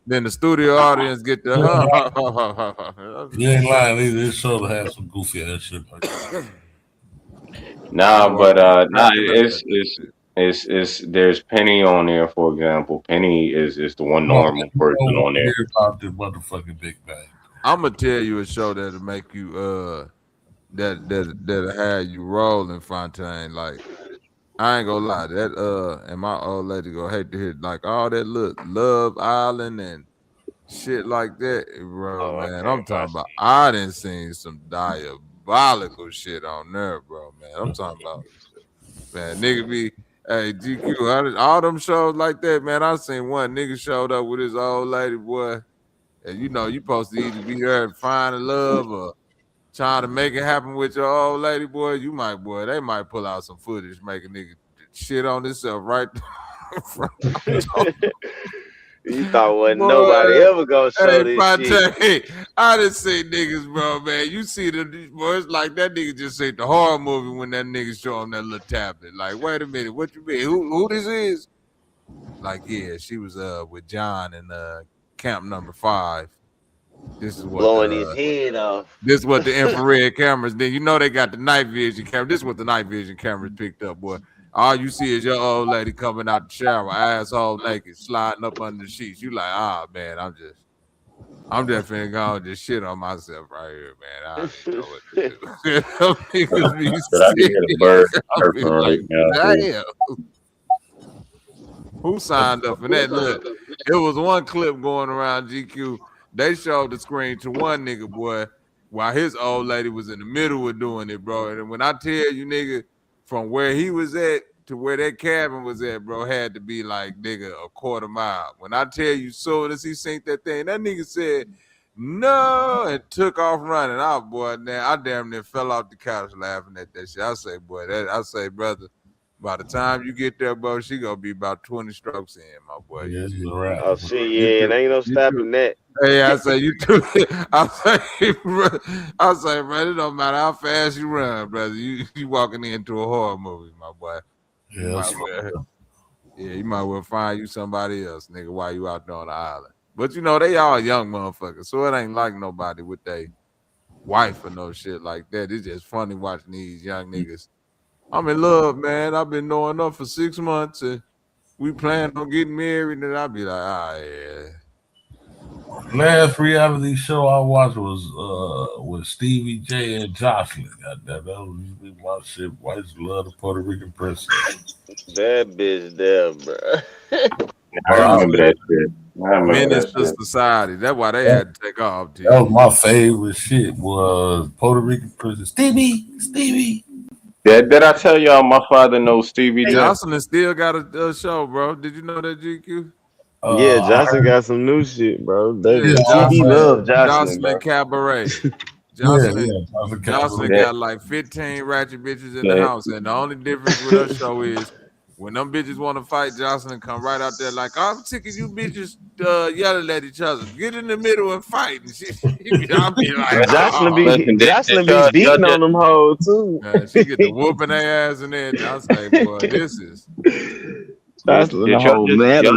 Then the studio audience get the You ain't lying either. This show has some goofy ass shit like that. my Nah, wife but nah, cracking up at that shit. it's there's Penny on there, for example. Penny is the one No, normal I person don't on want to there. hear about this motherfucking Big Bang. I'm gonna tell you a show that'll make you that'll have you rolling, Fontaine. Like I ain't gonna lie, that and my old lady go hate to hear like all that look Love Island and shit like that, bro, Oh, I man. I'm can't talking watch about I done seen some diabolical shit on there, bro, man. I'm talking about man, nigga be hey GQ, all them shows like that, man. I seen one nigga showed up with his old lady, boy. And you know, you supposed to either be there finding love or trying to make it happen with your old lady, boy. You might, boy, they might pull out some footage, make a nigga shit on himself right in front. it. You thought wasn't Boy, nobody ever gonna show hey, this shit. Fontaine, I done see niggas, bro, man. You see the boy, it's like that nigga just said the horror movie when that nigga show him that little tablet. Like, wait a minute, what you mean? Who this is? Like, yeah, she was with John in camp number 5. This is what Blowing his head off. this is what the infrared cameras. Then you know they got the night vision camera. This is what the night vision cameras picked up, boy. All you see is your old lady coming out the shower, asshole naked, sliding up under the sheets. You like, man, I'm just finna go and just shit on myself right here, man. I don't even know what to do. Them niggas be But I can hear the bird sick. I be chirping like, right now. Too. damn. Who signed up for that? Look, it was one clip going around GQ. They showed the screen to one nigga, boy, while his old lady was in the middle of doing it, bro. And when I tell you, nigga, from where he was at to where that cabin was at, bro, had to be like, nigga, a quarter mile. When I tell you, soon as he seen that thing, that nigga said, no, and took off running. Oh, boy, now I damn near fell off the couch laughing at that shit. I say, boy, I say, brother, by the time you get there, bro, she gonna be about 20 strokes in, my boy. Yeah, you're right. Oh shit, yeah, there ain't no stopping that. Hey, I say you too. I say, bro, it don't matter how fast you run, brother. You walking into a horror movie, my boy. You might well, you might well find you somebody else, nigga, while you out there on the island. But you know, they all young motherfuckers, so it ain't like nobody with their wife or no shit like that. It's just funny watching these young niggas. I'm in love, man. I've been knowing her for 6 months, and we plan on getting married, and I'll be like, yeah. Last reality show I watched was with Stevie J and Jocelyn. Goddamn, that was my shit. Whites love the Puerto Rican princess. That bitch there, bro. I remember that shit. Minister Society. That's why they had to take off. That was my favorite shit. Was Puerto Rican princess Stevie. Did I tell y'all my father knows Stevie J? Jocelyn still got a show, bro. Did you know that, GQ? Yeah, Jocelyn got some new shit, bro. Jocelyn, TV love Jocelyn, bro. Cabaret. Jocelyn got like 15 ratchet bitches in the house, and the only difference with her show is when them bitches want to fight, Jocelyn come right out there like, I'm sick of you bitches yelling at each other. Get in the middle and fight. And I'll be like, Jocelyn be beating on them hoes too. She get the whooping their ass and then I say, boy, this is. Jocelyn the whole mad. I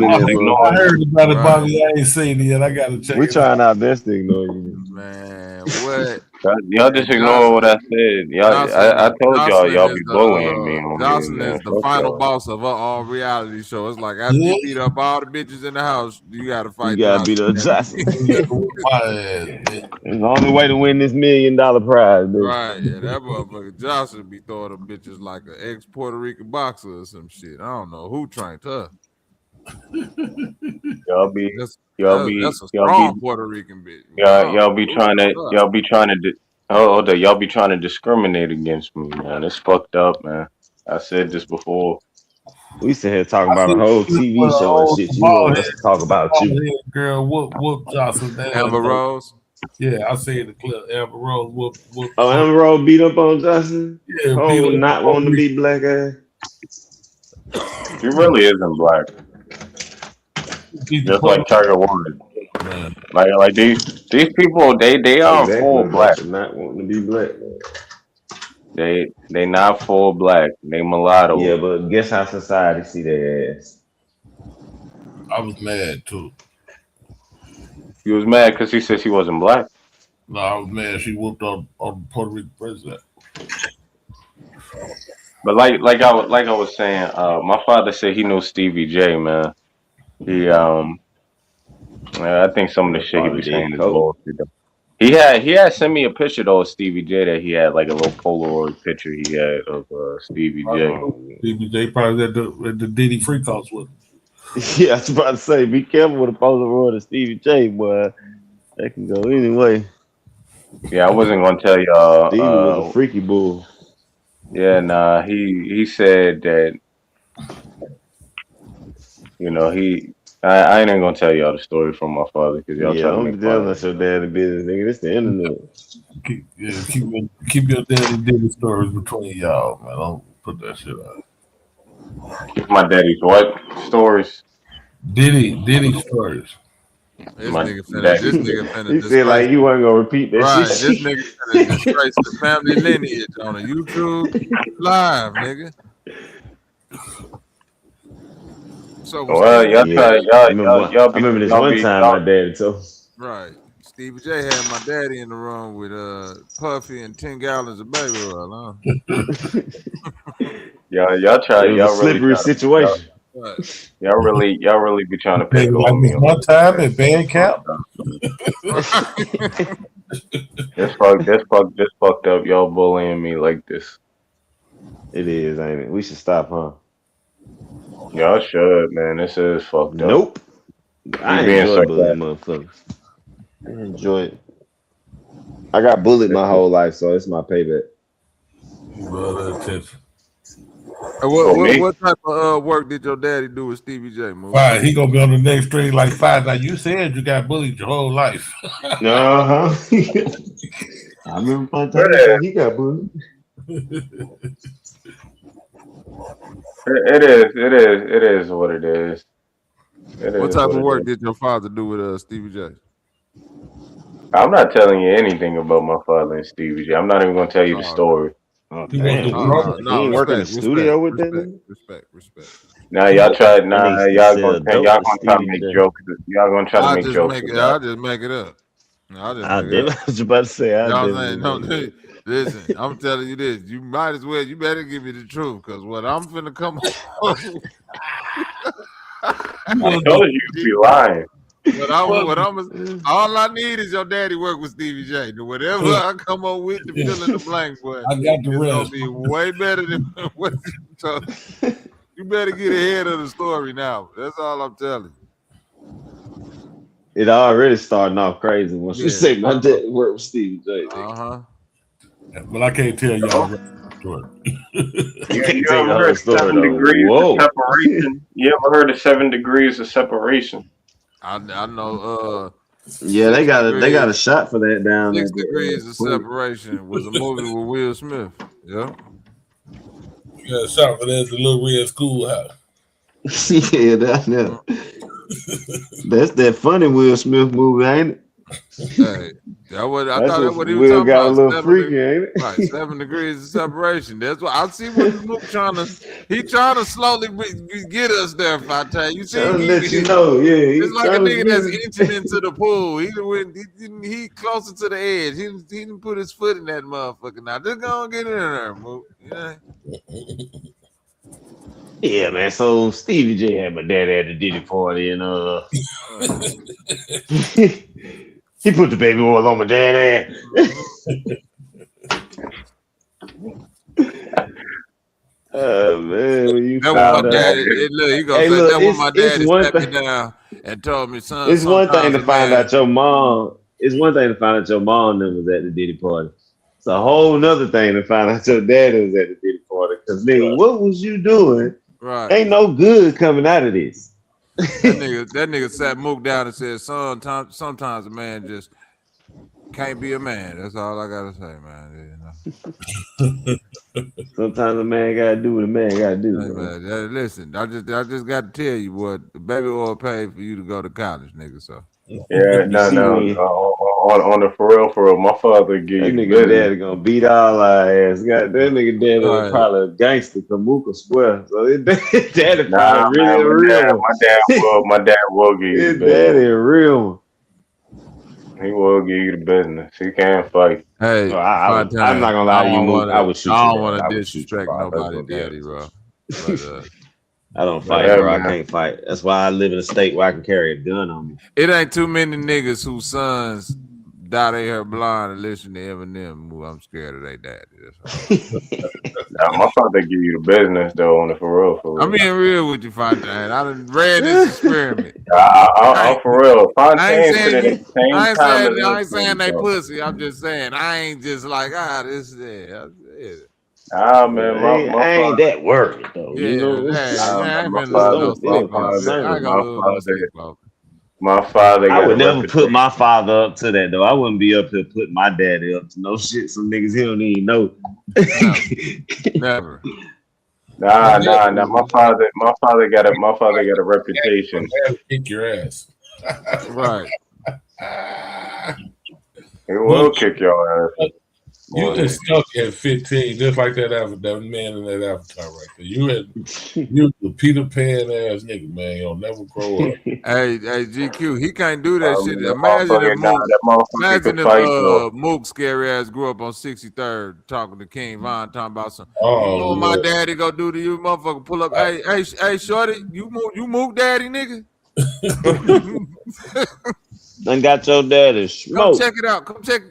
heard about it, Bobby. I ain't seen it yet. I gotta check. We trying our best to ignore you, man. What? Y'all just ignore what I said. I told y'all be bullying me. Jocelyn is the final boss of all reality show. It's like after you beat up all the bitches in the house, you gotta fight. You gotta beat up Jocelyn. It's the only way to win this $1 million prize, bitch. Right? Yeah, that motherfucker Jocelyn be throwing them bitches like an ex Puerto Rican boxer or some shit. I don't know who trained her. Y'all be that's a strong Puerto Rican bitch. Y'all be trying to discriminate against me, man. It's fucked up, man. I said this before. We sit here talking about a whole TV show and shit. You want us to talk about you. Girl, whoop Jocelyn. Amber Rose. Yeah, I see the clip. Amber Rose whoop. Oh, Amber Rose beat up on Jocelyn? Yeah, oh, not wanting to be black ass. She really isn't black. Just like Tiger Woods. Like these people, they aren't full black. Not wanting to be black. They not full black. They mulatto. Yeah, but guess how society see their ass. I was mad too. You was mad because he said she wasn't black. No, I was mad she whooped on Puerto Rican president. But like I was saying, my father said he knew Stevie J, man. He I think some of the shit he was saying is bullshit. He had sent me a picture though of Stevie J that he had like a little Polaroid picture he had of Stevie J. Stevie J probably at the Diddy Free Calls with him. Yeah, I was about to say, be careful with a Polaroid of Stevie J, boy. That can go anyway. Yeah, I wasn't gonna tell y'all. Stevie was a freaky bull. Yeah, nah. He said that. You know, I ain't gonna tell y'all the story from my father because y'all trying to make fun. That's your daddy business, nigga. It's the internet. Keep your daddy Diddy stories between y'all, man. Don't put that shit out. Keep my daddy's what stories? Diddy stories. This nigga finna he said like you wasn't gonna repeat that shit. This nigga finna disgrace the family lineage on a YouTube live, nigga. So well, y'all I remember this one time my daddy told. Right. Stevie J had my daddy in the room with Puffy and 10 gallons of baby oil, huh? y'all try. It was y'all a slippery really situation. Y'all really be trying to pick on me. One time at band camp. This fucked up. Y'all bullying me like this. It is, ain't it? We should stop, huh? Y'all should, man. This is fucked up. Nope. I enjoy bullying motherfuckers. I enjoy it. I got bullied my whole life, so it's my payback. Well, attention. What type of work did your daddy do with Stevie J? Fine, he gonna be on the next string like Five. Now you said you got bullied your whole life. I remember one time he said he got bullied. It is what it is. What type of work did your father do with Stevie J? I'm not telling you anything about my father and Stevie J. I'm not even gonna tell you the story. Oh damn! He ain't working in the studio with that nigga. Respect. Now y'all try. That Nah, needs to y'all sell gonna dope y'all to gonna try to Stevie make J. jokes. Y'all gonna try to make jokes about. I'll just make it up. I'll just I make it up. was about to say, You know what I'm saying? No, listen, I'm telling you this. You might as well. You better give me the truth, because what I'm finna come up. I told you to be lying. All I need is your daddy work with Stevie J. Whatever I come up with to fill in the blank, but I got the it's rest. gonna be way better than what you told. You better get ahead of the story now. That's all I'm telling you. It already starting off crazy once you say my dad worked with Stevie J. But I can't tell y'all. You ever heard of 7 degrees of separation? You ever heard of 7 degrees of separation? I know. Yeah, they got a shot for that down 6 at Degrees of Separation was a movie with Will Smith. Yeah. You got a shot for that at the Little Red Schoolhouse. Yeah, down there. That's that funny Will Smith movie, ain't it? Hey, I thought that's what he was Will talking got about. a little freaky, ain't it? Right, 7 degrees of separation. That's what I see. What Luke trying to slowly get us there. Fata, you see, Trying to let you know, yeah. It's like a nigga that's inching into the pool. He closer to the edge. He didn't put his foot in that motherfucker. Now just go and get in there, Mook. Yeah. Yeah, man. So Stevie J had my daddy at the Diddy party, and he put the baby oil on my daddy. Oh man, when you found my daddy, look, he gonna say that was my daddy sat me down and told me, son. It's one thing to find out your mom. It's one thing to find out your mom was at the Diddy party. It's a whole nother thing to find out your daddy was at the Diddy party. Cause nigga, what was you doing? Right. Ain't no good coming out of this. that nigga sat Mook down and said, son, sometimes a man just can't be a man. That's all I gotta say, man. Sometimes a man gotta do what a man gotta do. Hey, man, listen, I just got to tell you what the baby oil paid for you to go to college, nigga. So yeah, on the for real, my father give that you nigga business. daddy gonna beat all our ass. Got that nigga daddy probably a gangster, Kamuka Square. So his daddy probably really a real one. My dad will give you his the business. daddy a real one. He will give you the business. He can't fight. hey, I'm not gonna lie to you, Mook. I would shoot you. I don't want to disrespect nobody, daddy, bro. But, I don't fight, bro. I can't fight. That's why I live in a state where I can carry a gun on me. It ain't too many niggas whose sons dye their hair blonde and listen to Eminem. I'm scared of their daddy. My father give you the business though on the for real. I'm being real with you, Fontaine. I done read this experiment. I'm for real. Fontaine I said it at the same time as I ain't saying they pussy. I'm just saying I ain't just like this is it. Man, I ain't that worried though. Yeah, you know, I ain't been losing no sleep on it. My father. I would never put my father up to that though. I wouldn't be up here putting my daddy up to no shit. Some niggas he don't even know. Never. Nah. My father got a reputation. Kick your ass. Right. He will kick your ass. You was stuck at 15, just like that man in that avatar right there. You the Peter Pan ass nigga, man. You'll never grow up. Hey, GQ, he can't do that shit. Imagine if Mook scary ass grew up on 63rd talking to King Von, talking about some. You know what my daddy go do to you, motherfucker? Pull up. Hey, shorty, you Mook daddy, nigga. Done got your daddy smoke. Come check it out. Come check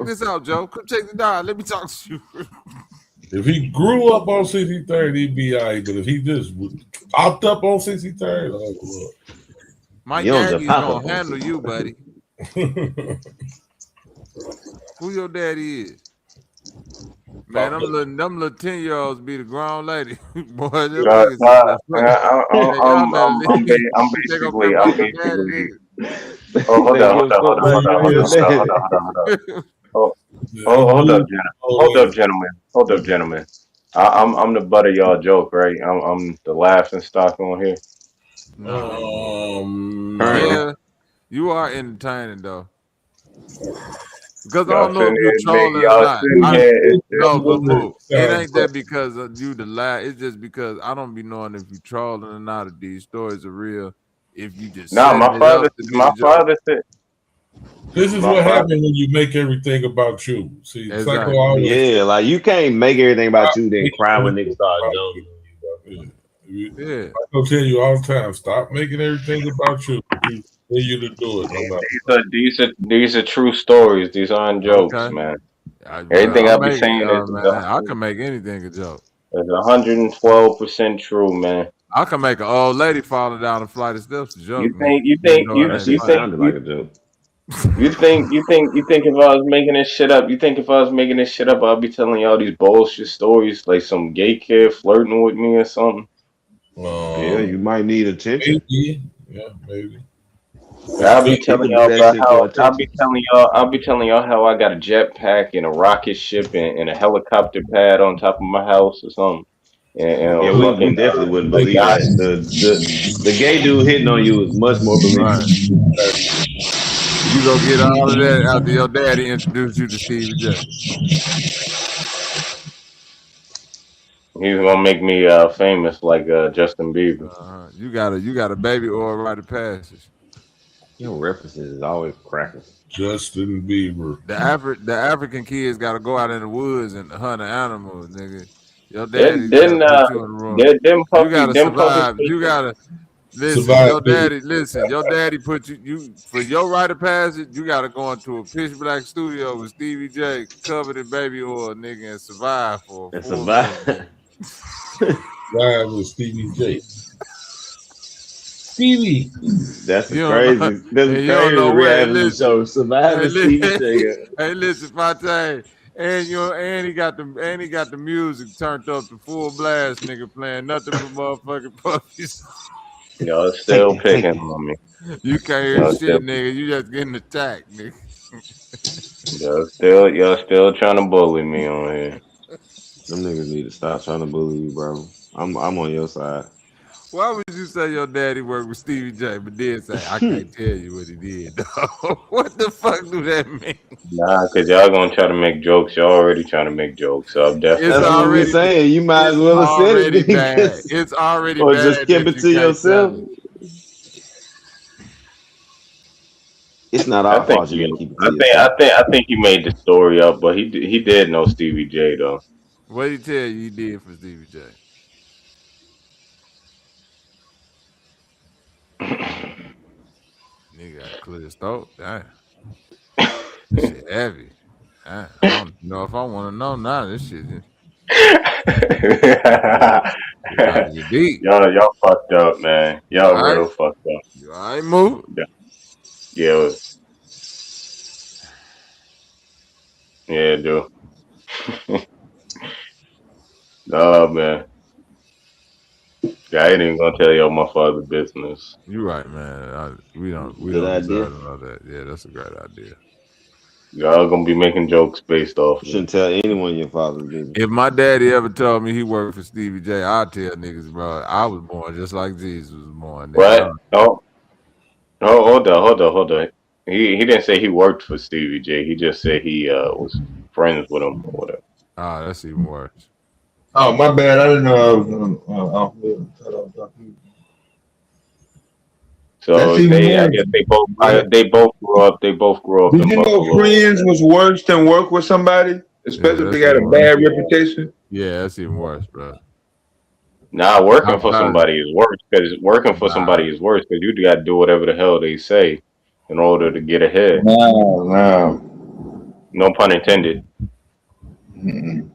this out, Joe. Come check it out. Let me talk to you. If he grew up on 63rd, he'd be all right. But if he just popped up on 63rd, look. My daddy's gonna handle you, buddy. Who your daddy is? Man, them little 10-year-olds be the grown lady. Boy, them Nah, niggas is nah, the fucking. Man, y'all better leave. They gonna come back to daddy, nigga. Oh, hold They on, give hold a on, fuck hold on, about hold you on, and hold your on, hold on, daddy. hold on, hold on. Oh, Yeah, he moved hold up, always. gentlemen. Hold up, gentlemen. I'm the butt of y'all joke, right? I'm the laughing stock on here. Nah. Currently, Yeah, you are entertaining though. Because I y'all don't know sitting if you here, trolling or y'all not. sitting here. No, but Moo, it ain't that because of you the lie. It's just because I don't be knowing if you trolling or not, if these stories are real. If you just Nah, setting it up to be my the joke. father said, This is my what father. happened when you make everything about you. See, Psycho Exactly. always Yeah, like you can't make everything about stop you, then making cry when niggas everything start about joking. you. Yeah. Yeah. I'll tell you all the time, stop making everything about you. You continue to do it no matter what. These are true stories. These aren't jokes, Okay. man. Well, Everything I I be make saying man, I can make anything a joke. is 112% true, man. I can make an old lady falling down a flight of steps a You joke, nigga. think you Even think though you it That ain't shit you funny. think sounded you like a joke. you think if I was making this shit up, you think if I was making this shit up, I'd be telling y'all these bullshit stories like some gay kid flirting with me or something. Yeah, you might need attention. Maybe. Yeah, maybe. I'll be People telling do y'all that about shit how for attention. I'll be telling y'all how I got a jetpack and a rocket ship and a helicopter pad on top of my house or something. And Yeah, a we fucking definitely wouldn't They believe got that. The gay dude hitting on you is much more believable. Right. You go get all of that after your daddy introduced you to Stevie J. he's gonna make me famous like Justin Bieber. You got a baby or a rite of passage. Your references is always crackers. Justin Bieber. The African kids got to go out in the woods and hunt an animal, nigga. Your Then daddy got to put you in the room. You got to them puppies. survive. You got to listen. Survive Your to daddy, listen. Your daddy put you for your rite of passage. You got to go into a pitch black studio with Stevie J covered in baby oil, nigga, and survive for a And full minute, survive. nigga. live with Stevie J. Stevie. That's the You don't know, crazy. That's and the you don't crazy know where. reality Listen, show. hey, Surviving Stevie listen, J. hey, listen, Pate, and he got the music turned up to full blast, nigga, playing nothing but motherfucking puppies. Y'all Take still that, take picking that. on me. You can't hear Y'all shit, still, nigga. You just getting attacked, nigga. y'all still trying to bully me on here. Them niggas need to stop trying to bully you, bro. I'm on your side. Why would you say your daddy worked with Stevie J, but then say I can't tell you what he did? Dog? What the fuck do that mean? Nah, cause y'all gonna try to make jokes. Y'all already trying to make jokes, so I'm It's That's definitely what not. we already saying. You might as it's well have said it, already then, bad. It's already or just bad kept that it you to can't tell yourself. me. It's not I our think fault you you. didn't keep it to yourself. I think he made the story up, but he did know Stevie J though. What did he tell you he did for Stevie J? Nigga got clear his throat. Damn. This shit heavy. Damn. I don't know if I want to know now. This shit is about to get deep. Y'all fucked up, man. You Y'all all right? real fucked up. You all right, move? Yeah, yeah, yeah, dude. Oh man, I ain't even gonna tell y'all my father's business. You right, man. We Good don't idea. deserve to know that. Yeah, that's a great idea. Y'all gonna be making jokes based off You me. shouldn't tell anyone your father's business. If my daddy ever told me he worked for Stevie J, I'd tell niggas, bro, I was born just like Jesus was born, nigga. What? Hold on. He didn't say he worked for Stevie J. He just said he was friends with him or whatever. That's even worse. Oh, my bad. I didn't know I was going to. That's So even I worse. guess Yeah. they both grew up Did in you know Buffalo. friends was worse than work with somebody, Yeah, especially if they that's got even a worse. bad reputation? Yeah, that's even worse, bro. Nah, I working for probably somebody is worse because nah. you got to do whatever the hell they say in order to get ahead. No. No pun intended. Mm-mm.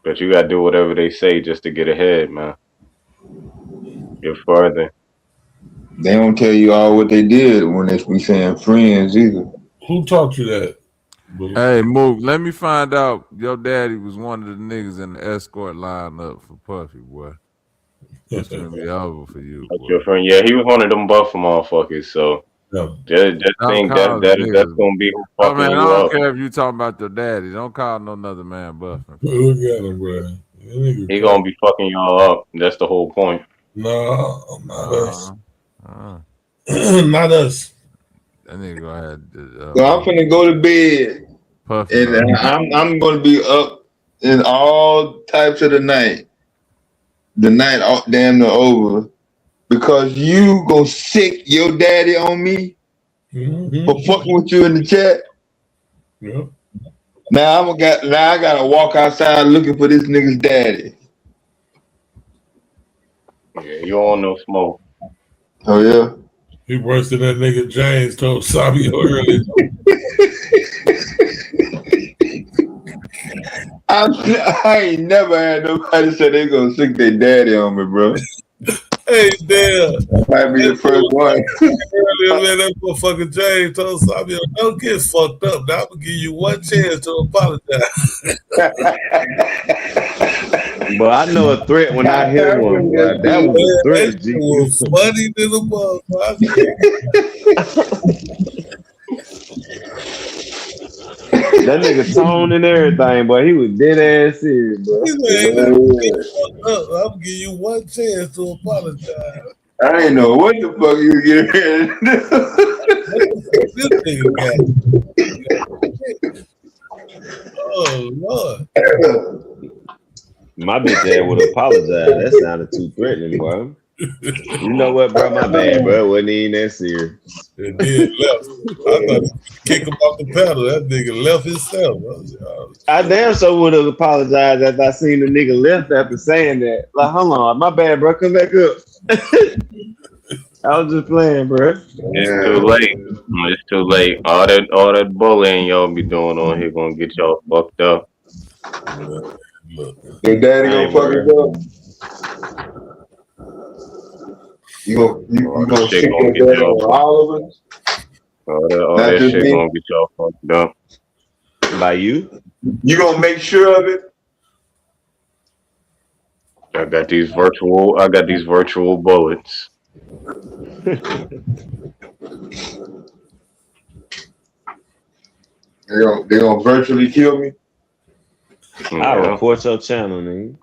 But you got to do whatever they say just to get ahead, man. Get further. They don't tell you all what they did when they be saying friends either. Who taught you that? Hey, Mook, let me find out your daddy was one of the niggas in the escort lineup for Puffy, boy. It's gonna be over for you, That's boy. your friend. Yeah, he was one of them buff motherfuckers. So just Don't think call the that's niggas. gonna be who Oh fucking man, I you don't up. care if you talking about your daddy. Don't call no another man buffing. Look at him, bro. That nigga He crazy. gonna be fucking y'all up. That's the whole point. No, not us. Uh, Not us. that nigga gonna have So I'm finna go to bed, Puffy and gonna I'm gonna be up in all types of the night. The night damn near over because you gonna sick your daddy on me for fucking with you in the chat. Yep. Now I gotta walk outside looking for this nigga's daddy. Yeah, you all no smoke. Oh yeah. He worse than that nigga James told Sabio earlier. I ain't never had nobody say they gonna sick their daddy on me, bro. Hey, damn. That might be the first one. Earlier, man, that motherfucker James told Sabio, don't get fucked up. Now I'm gonna give you one chance to apologize. But I know a threat when I hear one, boy. That was a threat, That shit GQ. was funny than a motherfucker. That nigga tone and everything, boy. He was dead ass serious, bro. He said, hey, man, don't get fucked up. I'm gonna give you one chance to apologize. I ain't know what the fuck you get ready to This nigga got. Oh Lord. My bitch ass would apologize. That sounded too threatening, boy. You know what, bro? My bad, bro. It wasn't even that serious. And then left. I thought he kick him off the pedal. That nigga left himself. I damn sure would have apologized after I seen the nigga left after saying that. Like, hold on, my bad, bro. Come back up. I was just playing, bro. It's too late. It's too late. All that bullying y'all be doing on here gonna get y'all fucked up. Your daddy gonna fuck us up. You gonna Shit sick gonna your get daddy y'all on fucked. all of us? All Not that just shit me? gonna get y'all fucked up. By you? You gonna make sure of it? I got these virtual bullets. They gonna virtually kill me? I'll Yeah. report your channel, nigga.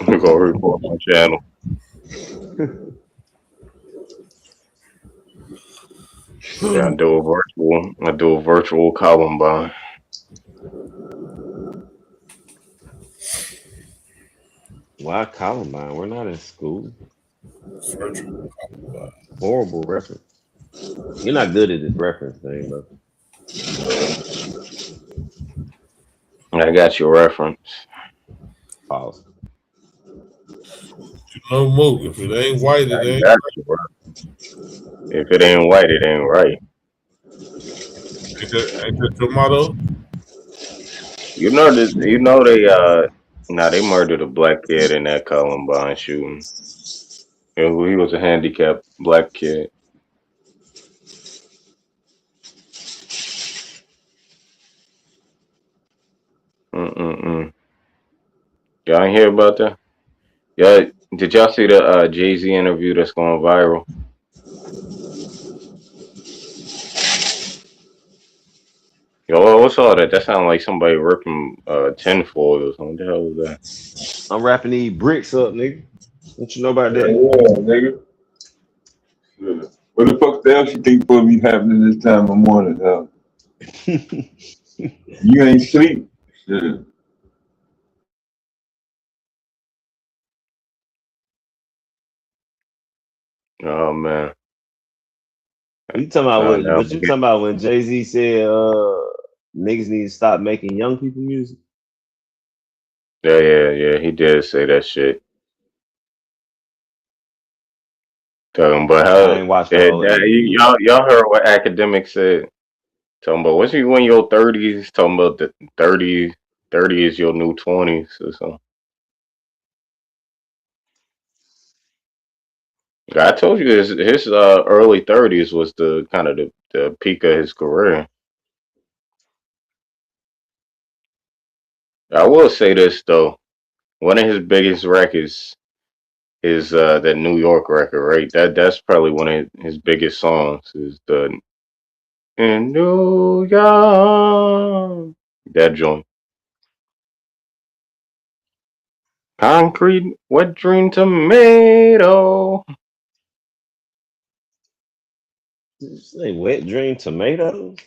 We gonna report my channel. Yeah, I do a virtual Columbine. Why Columbine? We're not in school. Horrible reference. You're not good at this reference thing, bro. I got your reference. Pause. No move. If it ain't white, it I ain't got you, bro. If it ain't white, it ain't right. ain't that your motto? You know they murdered a black kid in that Columbine shooting. He was a handicapped black kid. Mm-mm-mm. Y'all ain't hear about that? Yeah, did y'all see the Jay-Z interview that's going viral? Yo, what's all that? That sounded like somebody ripping tinfoil or something. What the hell was that? I'm wrapping these bricks up, nigga. What you know about that? Yeah, nigga. What the fuck else you think supposed to be happening this time of morning, huh? You ain't sleep. Shit. Oh man. You talking about Nah, what? nah, But you talking about when Jay-Z said niggas need to stop making young people music? yeah. He did say that shit. Talking about I how ain't watched the whole interview. y'all heard what academics said. Talking about once you in your 30s, talking about the 30 is your new 20s or something. I told you his early 30s was the kind of the peak of his career. I will say this though. One of his biggest records is that New York record, right? That's probably one of his biggest songs. Is the In New York that joint. Concrete, wet dream tomato. Did you say wet dream tomatoes?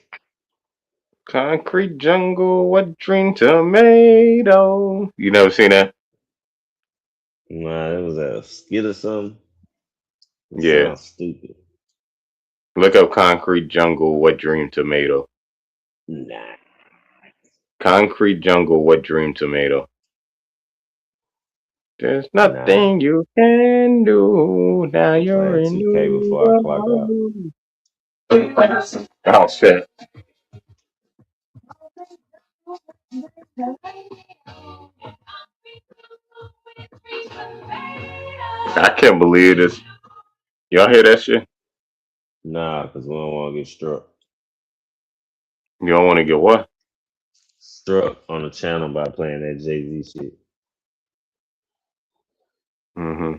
Concrete jungle, wet dream tomato. You never seen that? Nah, it was a skit or something. It Yeah. sounds stupid. Look up concrete jungle, wet dream tomato. Nah. Concrete jungle, wet dream tomato. There's Nah. nothing you can do. Now I'm you're playing in 2K New before I clock out. York. Oh shit. I can't believe this. Y'all hear that shit? Nah, because we don't want to get struck. You don't want to get what? Struck on the channel by playing that Jay-Z shit. Mm-hmm.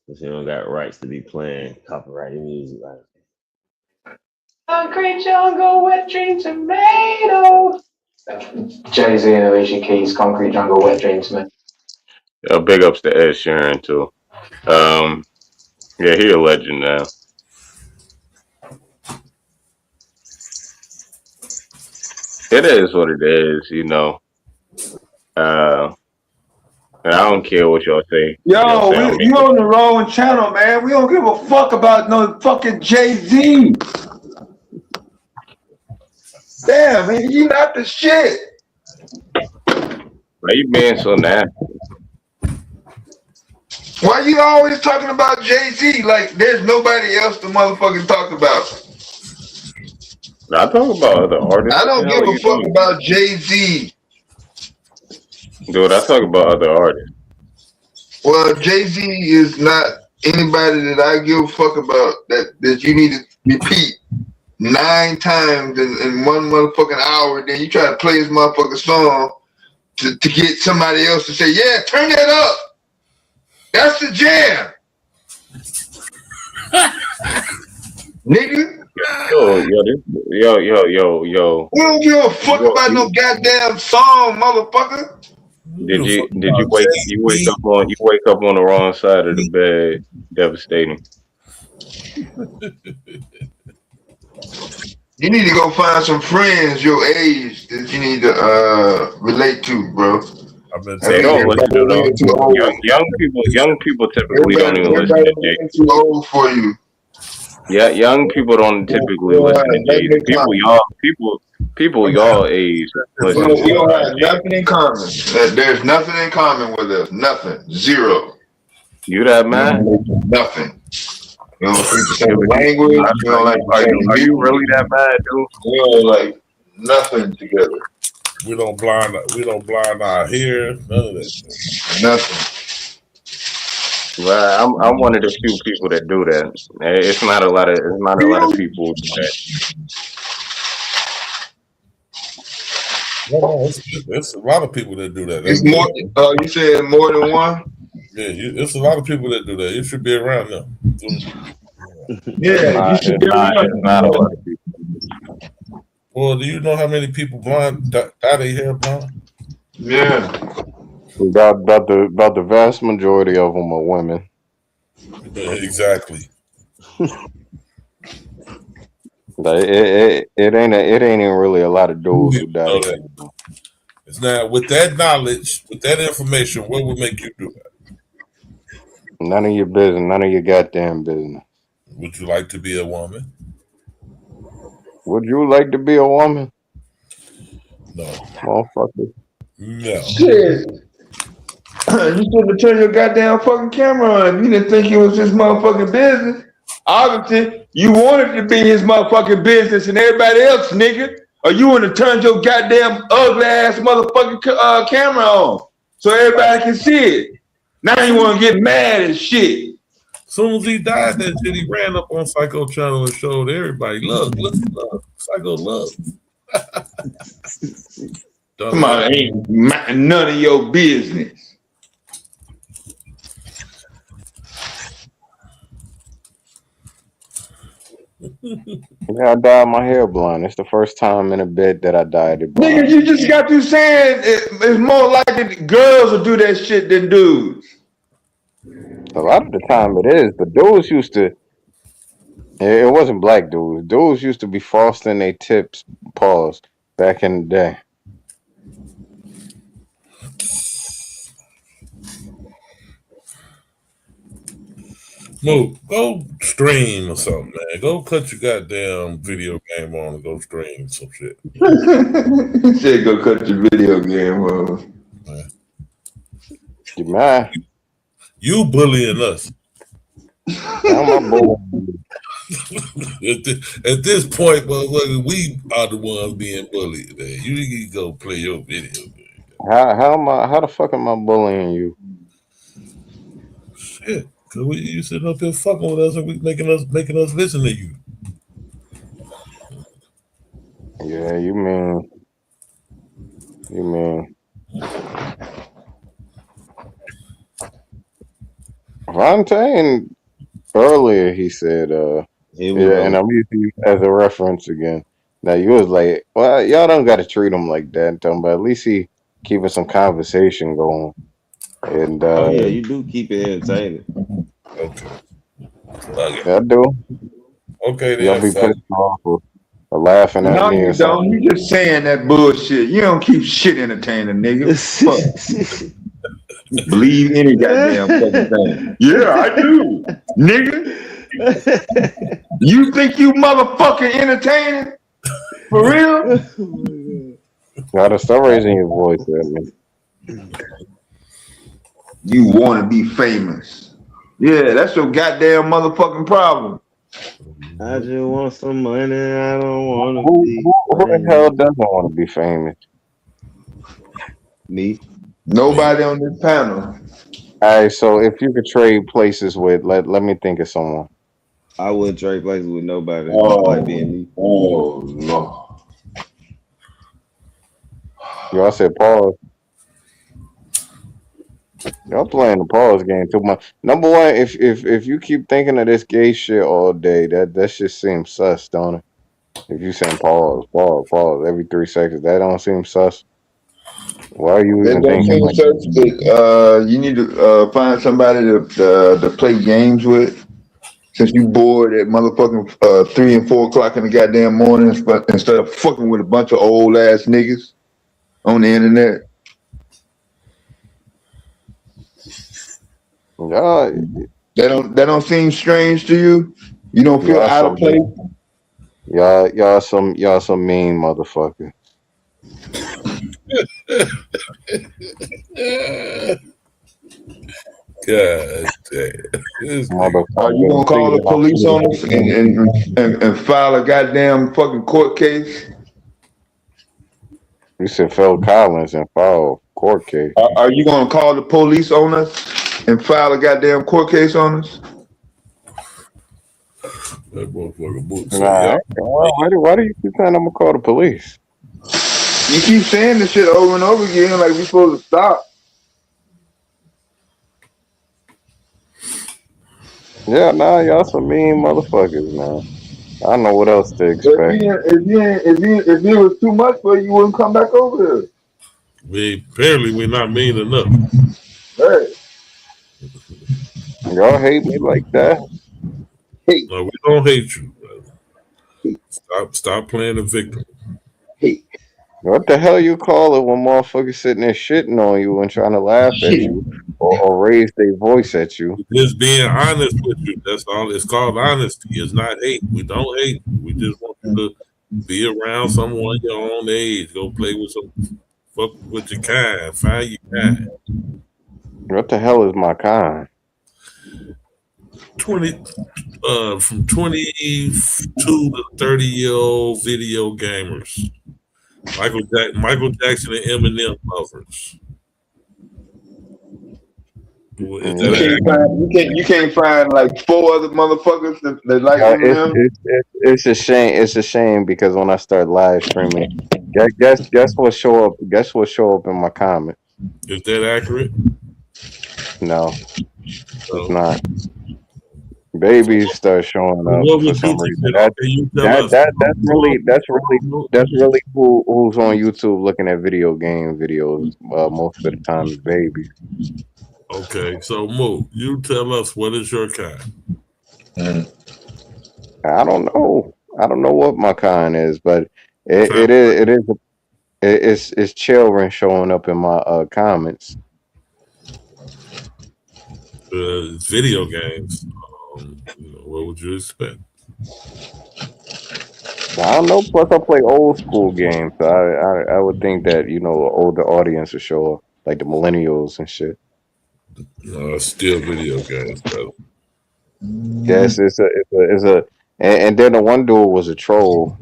Because you don't got rights to be playing copyrighted music like that. Concrete jungle, wet dream tomato. Jay-Z and Alicia Keys, Concrete Jungle, Wet Dream Tomato. Big ups to Ed Sheeran too. Yeah, he a legend now. It is what it is, you know. And I don't care what y'all say. Y'all Yo, say I'm you on the wrong channel, man. We don't give a fuck about no fucking Jay-Z. Damn, man, you not the shit. Why you being so nasty? Why you always talking about Jay-Z like there's nobody else to motherfucking talk about? I talk about other artists. I What the don't hell give are a you fuck talking about Jay-Z. Dude, I talk about other artists. Well, Jay-Z is not anybody that I give a fuck about that you need to repeat 9 times in one motherfucking hour. Then you try to play his motherfucking song to get somebody else to say, yeah, turn that up. That's the jam. Nigga. Yo. We don't give a fuck about no goddamn song, motherfucker. Did you wake up on the wrong side of the bed? Devastating. You need to go find some friends your age that you need to relate to, bro. They don't listen to them. Young people typically don't even listen to Jay. Too old for you. Yeah, young people don't typically listen to Jay. People y'all age listen We to don't have nothing in common. There's nothing in common with us. Nothing. Zero. You that man? Nothing. We don't speak the same language. We don't like the same Are you really that bad, dude? We don't like nothing together. We don't blind our hair. None of that. Nothing. Well, I'm one of the few people that do that. It's not a lot of people who do that. No, it's a lot of people that do that. It's more. You said more than one? Yeah, it's a lot of people that do that. You should be around them. Yeah, you should be around them. It's not a lot of people. Well, do you know how many people blind dye their hair blonde? Yeah. About the vast majority of them are women. Yeah, exactly. Like it ain't even really a lot of dudes who dye their hair. It's now with that knowledge, with that information, what would make you do that? None of your business. None of your goddamn business. Would you like to be a woman? Would you like to be a woman? No. Motherfucker. No. Shit. You shouldn't have turned your goddamn fucking camera on if you didn't think it was his motherfucking business. Obviously, you wanted to be his motherfucking business and everybody else, nigga. Or you want to turn your goddamn ugly ass motherfucking camera on so everybody can see it. Now you want to get mad and shit. Soon as he died, that shit, he ran up on Psycho Channel and showed everybody, look, Psycho, look. Come on, ain't none of your business. Yeah, I dyed my hair blonde. It's the first time in a bit that I dyed it blonde. Nigga, you just got to saying it's more likely girls will do that shit than dudes. A lot of the time it is, but dudes used to. It wasn't black dudes. Dudes used to be frosting their tips, paws, back in the day. Move, go stream or something, man. Go cut your goddamn video game on and go stream some shit. He said go cut your video game on. You mad? You bullying us. How am I bullying? At this point, motherfucker, we are the ones being bullied, man. You need to go play your video game. How the fuck am I bullying you? Shit. Cause you sitting up here fucking with us and we making us listen to you. Yeah, you mean Vontae earlier he said and I'm using you as a reference again. Now you was like, well, y'all don't gotta treat him like that, but at least he keeping some conversation going. And oh yeah, you do keep it entertaining. Okay. I do. Okay, then. Y'all be pissed off or laughing at No, me you or something. don't. You just saying that bullshit. You don't keep shit entertaining, nigga. Fuck. Believe any goddamn fucking thing. Yeah, I do, nigga. You think you motherfucking entertaining? For real? Gotta start raising your voice at me. You want to be famous. Yeah, that's your goddamn motherfucking problem. I just want some money. I don't want to be. Who the hell doesn't want to be famous? Me. Nobody on this panel. All right, so if you could trade places with, let me think of someone. I wouldn't trade places with nobody. Oh, being me. Oh no. Y'all said pause. Y'all playing the pause game too much. Number one, if you keep thinking of this gay shit all day, that shit seems sus, don't it? If you saying pause every 3 seconds, that don't seem sus. Why are you That even don't thinking seem like such, but you need to find somebody to play games with. Since you bored at motherfucking 3 and 4 o'clock in the goddamn morning, instead of fucking with a bunch of old ass niggas on the internet. That don't seem strange to you? You don't feel out of place? Y'all some mean motherfucker. God damn. Are you gonna call the police on us and file a goddamn fucking court case? You said Phil Collins and file court case. Are you gonna call the police on us and file a goddamn court case on us? That motherfucker book Nah, why do you keep saying I'm gonna call the police? You keep saying this shit over and over again like we supposed to stop. Yeah, nah, y'all some mean motherfuckers, man. I don't know what else to expect. If it was too much for you, you wouldn't come back over here. Apparently we're not mean enough. Hey. Y'all hate me like that? No, we don't hate you, brother. Stop playing the victim. What the hell you call it when motherfuckers sitting there shitting on you and trying to laugh at you or raise their voice at you? Just being honest with you. That's all. It's called honesty. It's not hate. We don't hate. We just want you to be around someone your own age. Go play with fuck with your kind. Find your kind. What the hell is my kind? From 22 to 30-year-old video gamers. Michael Jackson and Eminem lovers. Is You that can't find like 4 other motherfuckers that like Yeah, them now. it's a shame. It's a shame because when I start live streaming, guess what show up? Guess what show up in my comments? is that accurate? No, it's No. not. Babies start showing up What for would some you reason. consider? Okay, you tell us. That's really who's on YouTube looking at video game videos. Most of the time, is babies. Okay, so Mo, you tell us what is your kind. I don't know. I don't know what my kind is, but it's children showing up in my comments. It's video games. What would you expect? I don't know. Plus, I play old school games, so I would think that older audience would show up, like the millennials and shit. No, it's still video games, brother. Yes, and then the one dude was a troll.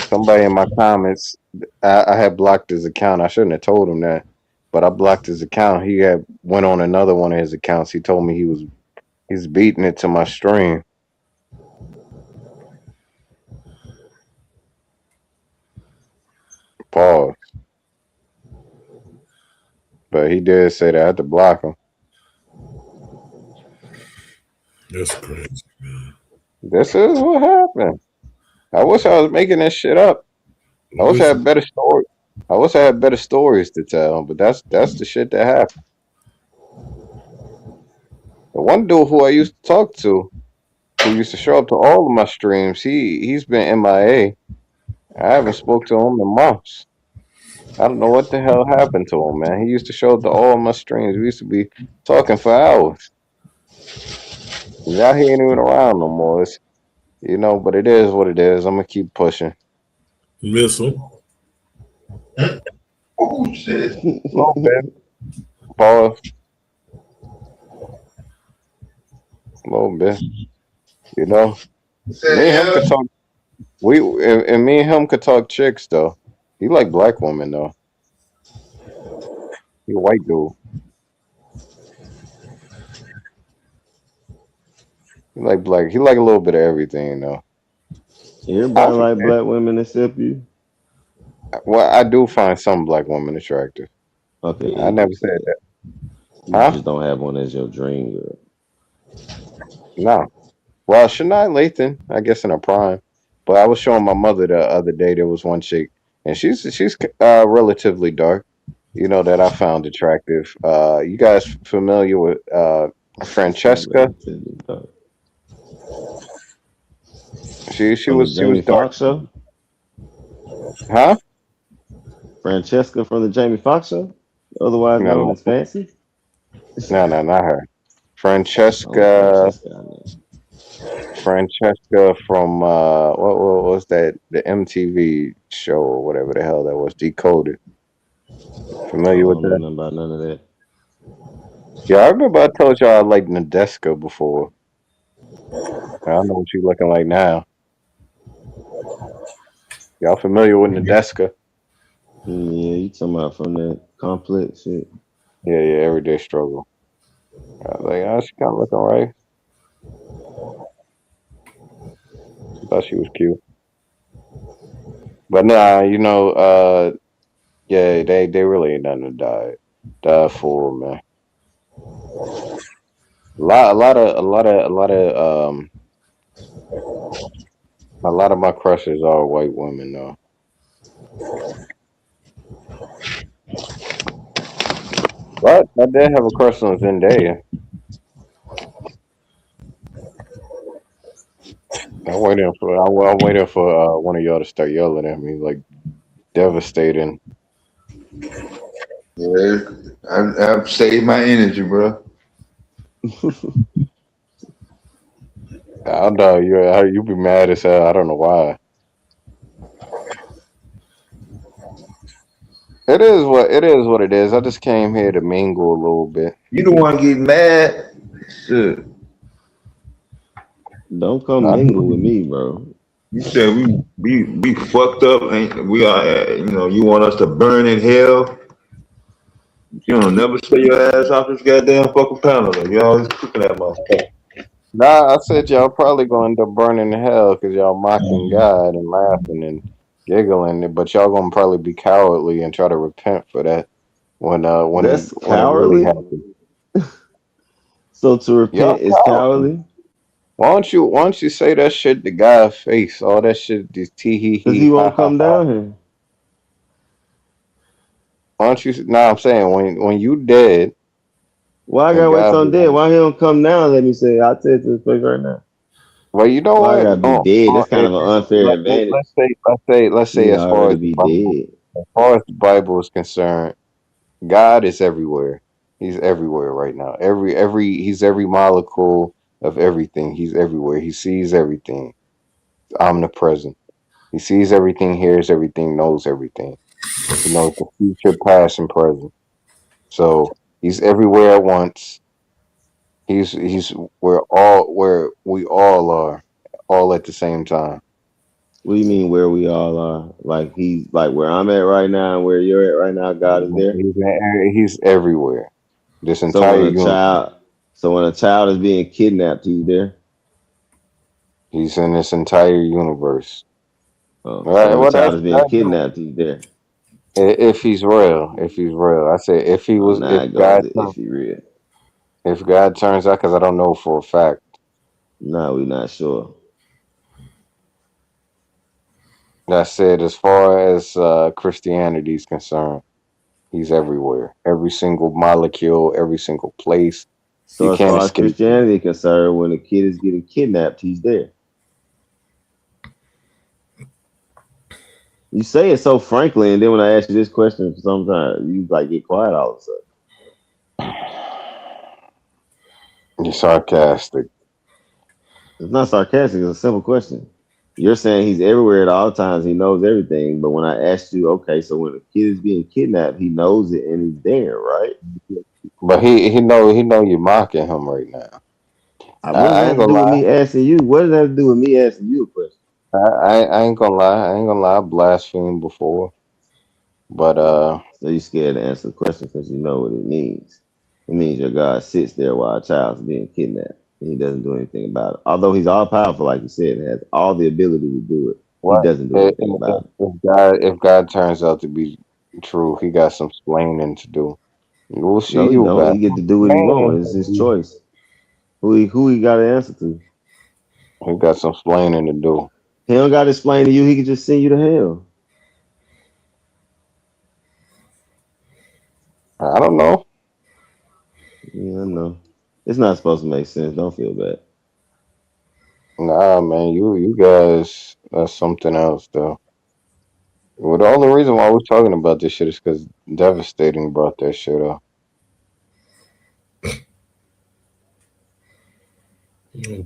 Somebody in my comments, I had blocked his account. I shouldn't have told him that, but I blocked his account. He had went on another one of his accounts. He told me he's beating it to my stream. Pause. But he did say that I had to block him. That's crazy, man. This is what happened. I wish I was making that shit up. I wish I had better stories. I wish I had better stories to tell, but that's the shit that happened. The one dude who I used to talk to, who used to show up to all of my streams, he's been MIA. I haven't spoke to him in months. I don't know what the hell happened to him, man. He used to show up to all of my streams. We used to be talking for hours. Now he ain't even around no more. It's, but it is what it is. I'm gonna keep pushing. Missile. Oh shit. Little bit. Pause. A little bit. Me and him could talk. And me and him could talk chicks though. He like black women though. He a white dude. He like black. He like a little bit of everything though. Everybody like black women except you. Well, I do find some black women attractive. Okay, I never said that. You Huh? just don't have one as your dream girl. No. Well, Shania Lathan, I guess in her prime. But I was showing my mother the other day. There was one chick, and she's relatively dark. That I found attractive. You guys familiar with Francesca? She From was the Jamie dark. Foxx show? Huh? Francesca from the Jamie Foxx show? Otherwise known No, as Fancy? no, not her. Oh, Francesca from what was that? The MTV show or whatever the hell that was, Decoded. Familiar with I don't know that? nothing about none of that. Yeah, I remember I told y'all I liked Nadeska before. I don't know what you looking like now. Y'all familiar with Nadeska? Yeah, you talking about from that complex shit. Yeah, Everyday Struggle. I was like, she kind of looking right. I thought she was cute. But nah, yeah, they really ain't nothing to die for, man. A lot of my crushes are white women though. But I did have a crush on Zendaya. I'm waiting for one of y'all to start yelling at me, like devastating. Yeah, I've saved my energy, bro. I know you be mad as hell. I don't know why. It is what it is. I just came here to mingle a little bit. You don't want to get mad. Shit. Don't come mingle with me, bro. You said we fucked up, and we are. You want us to burn in hell. You don't never stay your ass off this goddamn fucking panel. You always cooking that motherfucker. Nah, I said y'all probably gonna end up burning in hell because y'all mocking God and laughing and giggling, but y'all gonna probably be cowardly and try to repent for that That's when it really cowardly. happens. So to Y'all repent is cowardly. cowardly Why don't you say that shit to God's face? All that shit, this tee hee because hee he ha won't ha come ha. down here. Why don't you? Nah, I'm saying when you dead Why I and gotta wait God till be I'm dead? like, Why he don't come now? Let me say, I'll tell it to his face right now. well, you know Why I what? gotta be dead? That's kind of an unfair advantage. Let's say He'd as far already as the be Bible, dead. is concerned, God is everywhere. He's everywhere right now. He's every molecule of everything. He's everywhere. He sees everything. Omnipresent. He sees everything, hears everything, knows everything. He knows the future, past, and present. So he's everywhere at once. He's where we all are, all at the same time. What do you mean where we all are? Like he's like where I'm at right now and where you're at right now, God is there. He's everywhere. This So entire when a universe. child so when a child is being kidnapped, he's there. He's in this entire universe. Oh, All so right. when a Well, child is being kidnapped, he's there. if he's real. If he's real, I say Oh, now it goes to if he real. if God turns out, because I don't know for a fact. No, we're not sure. That said, as far as Christianity is concerned, he's everywhere. Every single molecule, every single place. You So as can't far as escape him. Christianity is concerned, when a kid is getting kidnapped, he's there. You say it so frankly, and then when I ask you this question, sometimes you like get quiet all of a sudden. You're sarcastic. It's not sarcastic. It's a simple question. You're saying he's everywhere at all times. He knows everything. But when I asked you, okay, so when a kid is being kidnapped, he knows it and he's there, right? But he know you're mocking him right now. What does I that ain't have to gonna do with lie. me asking you? What does that have to do with me asking you a question? I ain't gonna lie. I ain't gonna lie. I blasphemed before, but So you're scared to answer the question because you know what it means. It means your God sits there while a child's being kidnapped and he doesn't do anything about it. Although he's all powerful, like you said, and has all the ability to do it, he what doesn't do if, anything about it. if God turns out to be true? He got some explaining to do. We'll see No, he you don't. back. He get to do what he wants. It's his choice. Who he got to answer to? He got some explaining to do. He don't got to explain to you. He can just send you to hell. I don't know. Yeah, I know. It's not supposed to make sense. Don't feel bad. Nah, man, you guys, that's something else though. Well, the only reason why we're talking about this shit is because Devastating brought that shit up.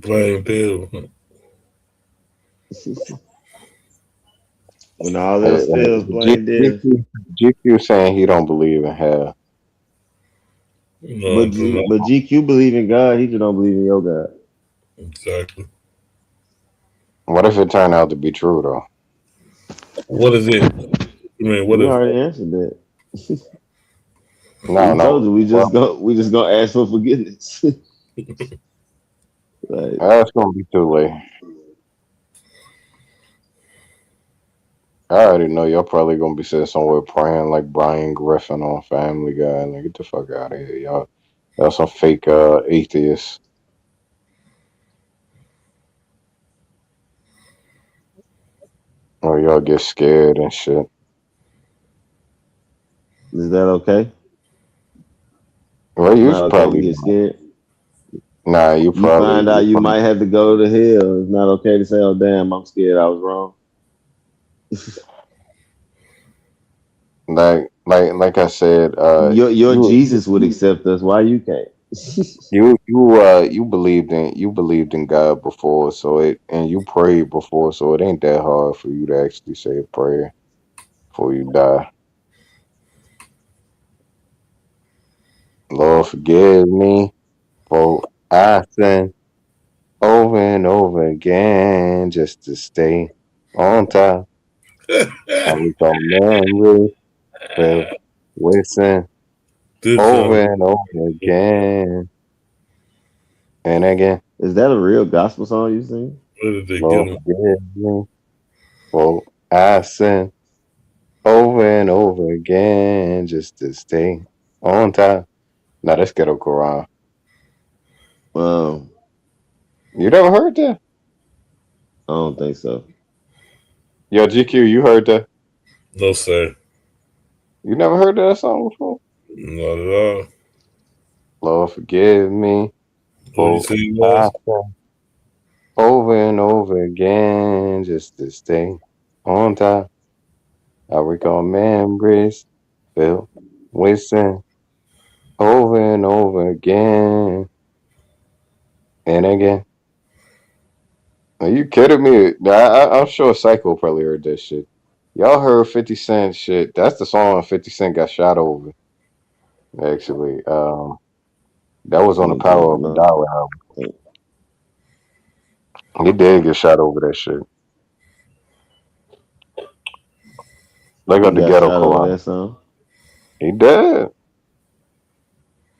Playing bill. When all else fails, blame Dev. GQ saying he don't believe in hell. No, But GQ believe in God. He just don't believe in your God. exactly. What if it turned out to be true though? What is it? I mean, what We if? already answered that. No, We told you no. we just gonna ask for forgiveness. Like, That's gonna be too late. I already know y'all probably gonna be sitting somewhere praying like Brian Griffin on Family Guy. Like, get the fuck out of here, y'all some fake atheists. Or y'all get scared and shit. is that okay? Well, It's you not okay to probably get scared. nah. You find out you might have to go to hell. It's not okay to say, "Oh damn, I'm scared. I was wrong." like I said. Your Jesus would accept us. Why you can't? You believed in God before, so you prayed before, so it ain't that hard for you to actually say a prayer before you die. Lord, forgive me for I sin over and over again just to stay on top. I was on memory filled with sin. This over and over again and again. Is that a real gospel song you sing? Where did they get Lord them? forgive me for I sin over and over again just to stay on time. Now that's ghetto Quran. Well, You never heard that? I don't think so. Yo, GQ, you heard that? No, sir. You never heard that song before? Not at all. Lord forgive me What do you for say it I was? sin over and over again just to stay on time. I recall memories filled with sin over and over again and again. Are you kidding me? I'm sure Psycho probably heard that shit. Y'all heard 50 Cent shit. That's the song 50 Cent got shot over, actually. That was on the Power of a No. Dollar album. He did get shot over that shit. Look He up the got Ghetto shot over Quran. that song. He did.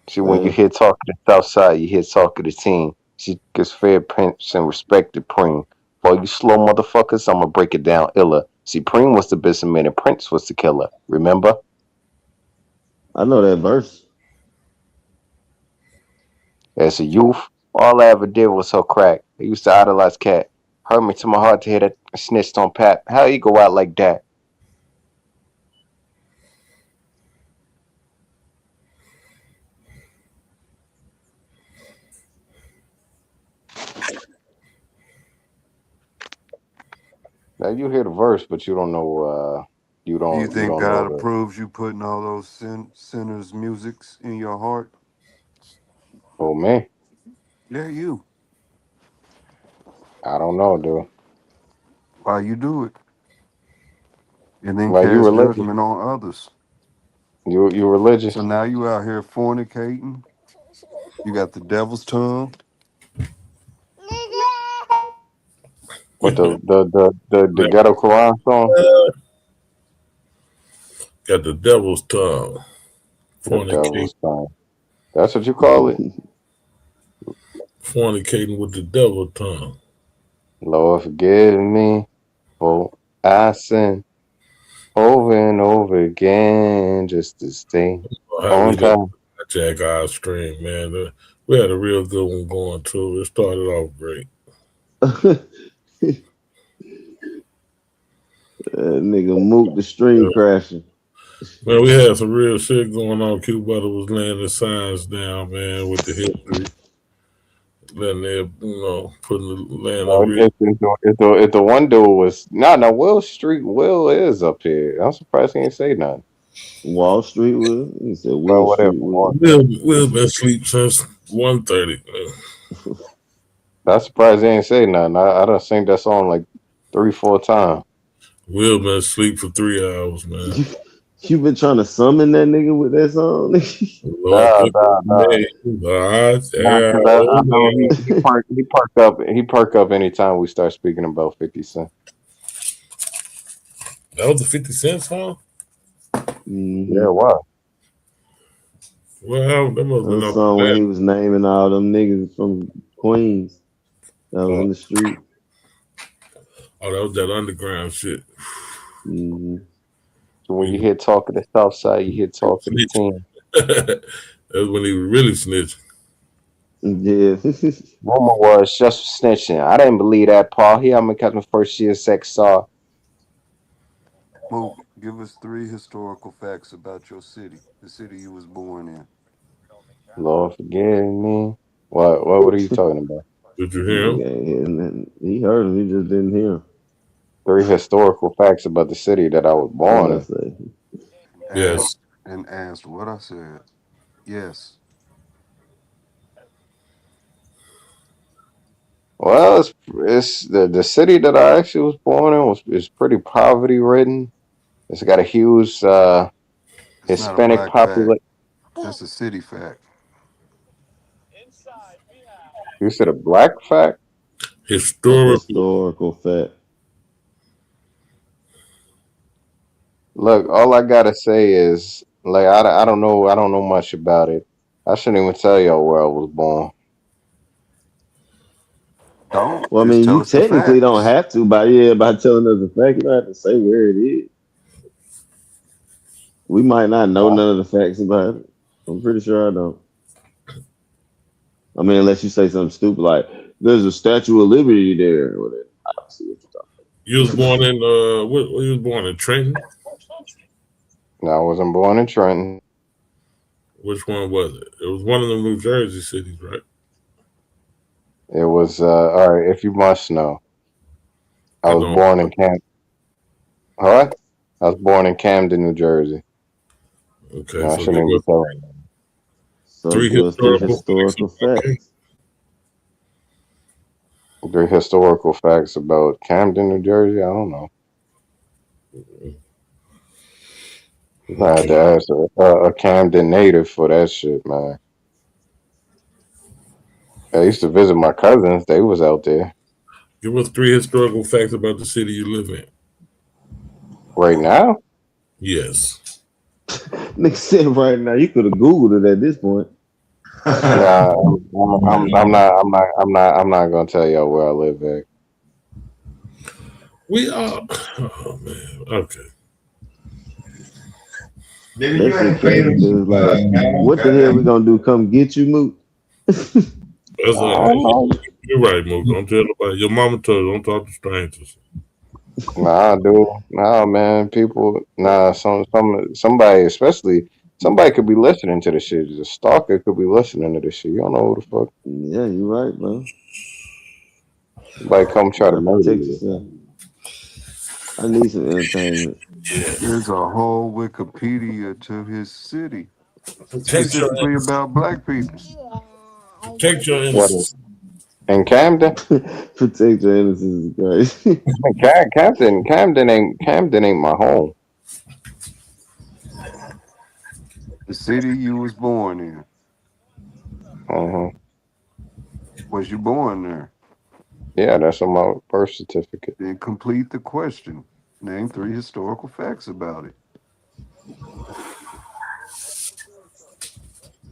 See, when you Damn. hear talk of the South Side, you hear talk of the team. She gets fair prince and respected Preem. For you slow motherfuckers, I'ma break it down iller. See, Preem was the businessman and Prince was the killer. Remember? I know that verse. As a youth, all I ever did was her crack. I used to idolize Cat. Hurt me to my heart to hear that snitched on Pat. How he go out like that? Now you hear the verse, but you don't know. You You think don't know God the. approves you putting all those sinners' musics in your heart? Oh man, Yeah, you. I don't know, dude. Why you do it? And then Like you cast religious? judgment on others. You So religious? now you out here fornicating. You got the devil's tongue. What the ghetto Quran song? Got the devil's tongue. The Fornicating, devil's tongue. That's what you call it. fornicating with the devil tongue. Lord forgive me for I sin over and over again just to stay How we on let time. Jack our stream, man. We had a real good one going too. It started off great. That nigga Mook the stream Yeah. crashing. Man, we had some real shit going on. Q Butter was laying the signs down, man, with the history. Letting they, putting the laying the No, real. if the one dude was no Will Street. Will is up here. I'm surprised he ain't say nothing. Wall Street will. He said But Will whatever. Street will. Will been asleep since 1:30. I'm surprised he ain't say nothing. I done sing that song like 3-4 times. Will been asleep for 3 hours, man. You been trying to summon that nigga with that song? Lord, put his name. Nah, because I know he perk up anytime we start speaking about 50 Cent. That was the 50 Cent song? Mm-hmm. Yeah, wow. Well, that must have That been was off song when the he was naming all them niggas from Queens that was bat. in the street. Oh, that was that underground shit. Mm-hmm. So when you hear talk of the South Side, you hear talk of the Snitch. team. That's when he really snitched. Yeah. Rumor was just snitching. I didn't believe that, Paul. He had me cut my first year sex saw. Mook, give us 3 historical facts about your city, the city you was born in. Lord forgive me. What are you talking about? Did you hear him? Nigga, he heard him. He just didn't hear him. 3 historical facts about the city that I was What born I in. say? Yes. And asked what I said. Yes. Well, it's the city that I actually was born in is pretty poverty ridden. It's got a huge It's not a Hispanic black fact. population. That's a city fact. You said a black fact? A Historical. historical fact. Look, all I gotta say is Like I don't know much about it. I shouldn't even tell y'all where I was born. Don't Well, I just mean, tell you us the technically don't facts. have to by telling us the fact. You don't have to say where it is. We might not know none of the facts about it. I'm pretty sure I don't. I mean, unless you say something stupid like "There's a Statue of Liberty there," or whatever. I don't see what You you're was talking born in you was born in Trenton. No, I wasn't born in Trenton. Which one was it? It was one of the New Jersey cities, right? It was all right. If you must know, I I was don't. born in What? I was born in Camden, New Jersey. Okay, No, I so shouldn't give even be us telling. So three give us three historical facts historical about Camden. facts. The historical facts about Camden, New Jersey. I don't know. I had to Okay. ask a Camden native for that shit, man. I used to visit my cousins. They was out there. Give us three historical facts about the city you live in. Right now? Yes. Nick said right now you could have Googled it at this point. Nah, I'm not gonna tell y'all where I live at. We are. Oh man. Okay. Nigga, That you shit ain't crazy playing because like, man. what the hell we Goddamn. gonna do? Come get you, Moot? That's I all don't right. know. You're right, Mo. Don't tell nobody. Your mama told you, don't talk to strangers. Nah, dude. Nah, man. People. Nah. Somebody, especially somebody, could be listening to the shit. A stalker could be listening to this shit. You don't know who the fuck. Yeah, you right, bro. Somebody come You try to gotta murder protect you. yourself. I need some entertainment. There's a whole Wikipedia to his city, Protect your specifically about black people. protect your What? innocence. In Camden? Protect your innocence is crazy. Camden ain't my home. The city you was born in. Uh-huh. Was you born there? Yeah, that's on my birth certificate. Then complete the question. Name three historical facts about it.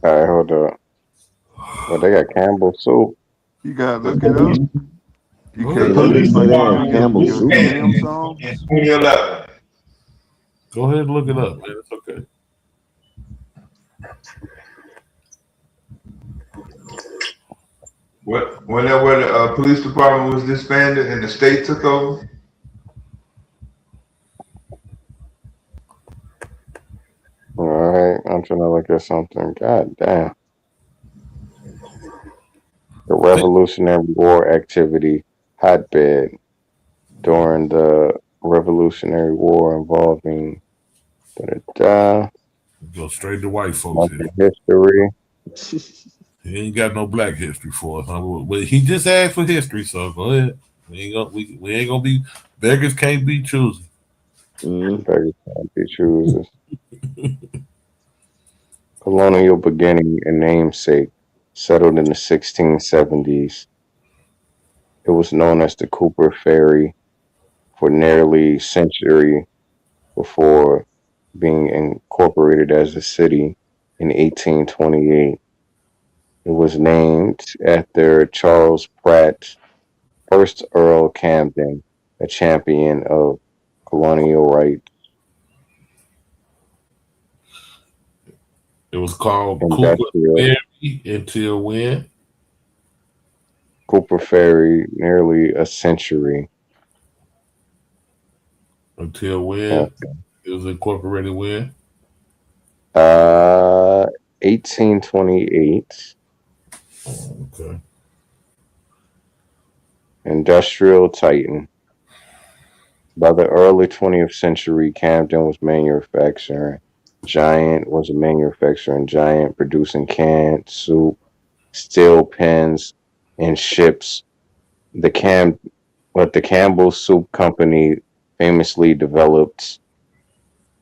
All right, hold up. Well, they got Campbell soup. You gotta look it up. You Go Hey, can't ahead. that look nigga it say from they your have Campbell your soup. Eminem In songs. 2011. Go ahead and look it up, man. It's okay. Whenever the police department was disbanded and the state took over, All right, I'm trying to look at something. God damn. The Revolutionary War activity hotbed during the Revolutionary War involving da-da-da, Go straight to white folks bunch here. of history. He ain't got no black history for us. Huh? But he just asked for history, so go ahead. We ain't gonna be beggars can't be choosy. Beggars can't be choosers. Colonial beginning and namesake settled in the 1670s. It was known as the Cooper Ferry for nearly a century before being incorporated as a city in 1828. It was named after Charles Pratt, 1st Earl Camden, a champion of colonial rights. It was called Cooper Industrial Ferry until when? Cooper Ferry, nearly a century. Until Uh, when? It was incorporated when? 1828. Okay. Industrial Titan. By the early 20th century, Camden was a manufacturing giant producing canned soup, steel pens, and ships. The Cam, but the Campbell Soup Company famously developed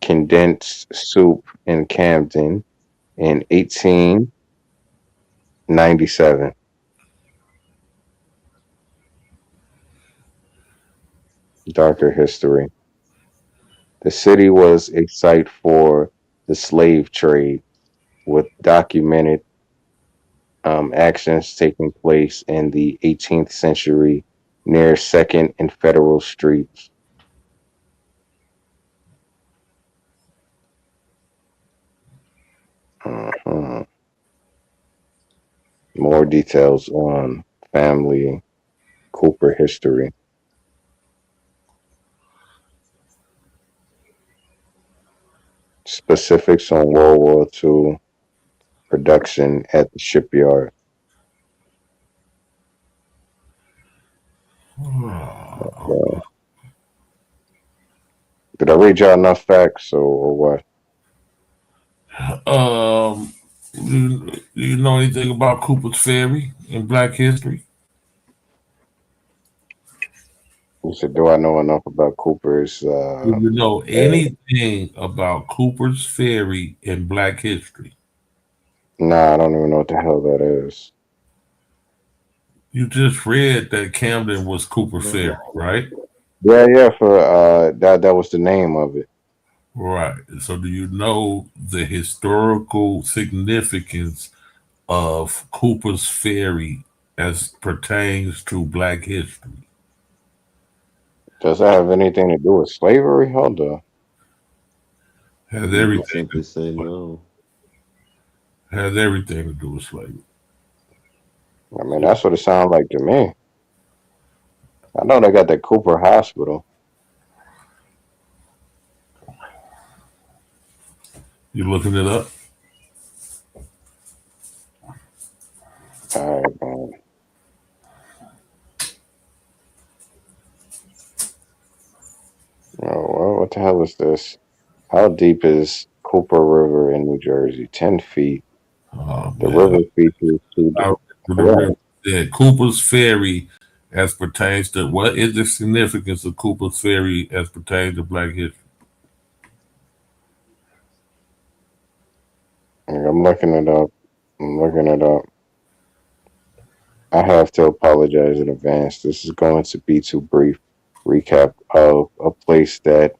condensed soup in Camden in 1897. Darker history. The city was a site for the slave trade, with documented actions taking place in the 18th century near 2nd and Federal Streets. Uh-huh. More details on family Cooper history. Specifics on World War II production at the shipyard. Did I read y'all enough facts or what? Do you know anything about Cooper's Ferry in Black history? You said, do I know enough about Cooper's? Do you know anything about Cooper's Ferry in Black history? Nah, I don't even know what the hell that is. You just read that Camden was Cooper Ferry, right? Yeah, for that was the name of it. Right. So do you know the historical significance of Cooper's Ferry as pertains to Black history? Does that have anything to do with slavery? Hold on. Has You everything can simply say no. Has everything to do with slavery. I mean, that's what it sounds like to me. I know they got the Cooper Hospital. You looking it up? All right, man. Oh, well, what the hell is this? How deep is Cooper River in New Jersey? 10 feet. The river features two. Yeah, Cooper's Ferry as pertains to what is the significance of Cooper's Ferry as pertains to Black history? I'm looking it up. I have to apologize in advance. This is going to be too brief recap of a place that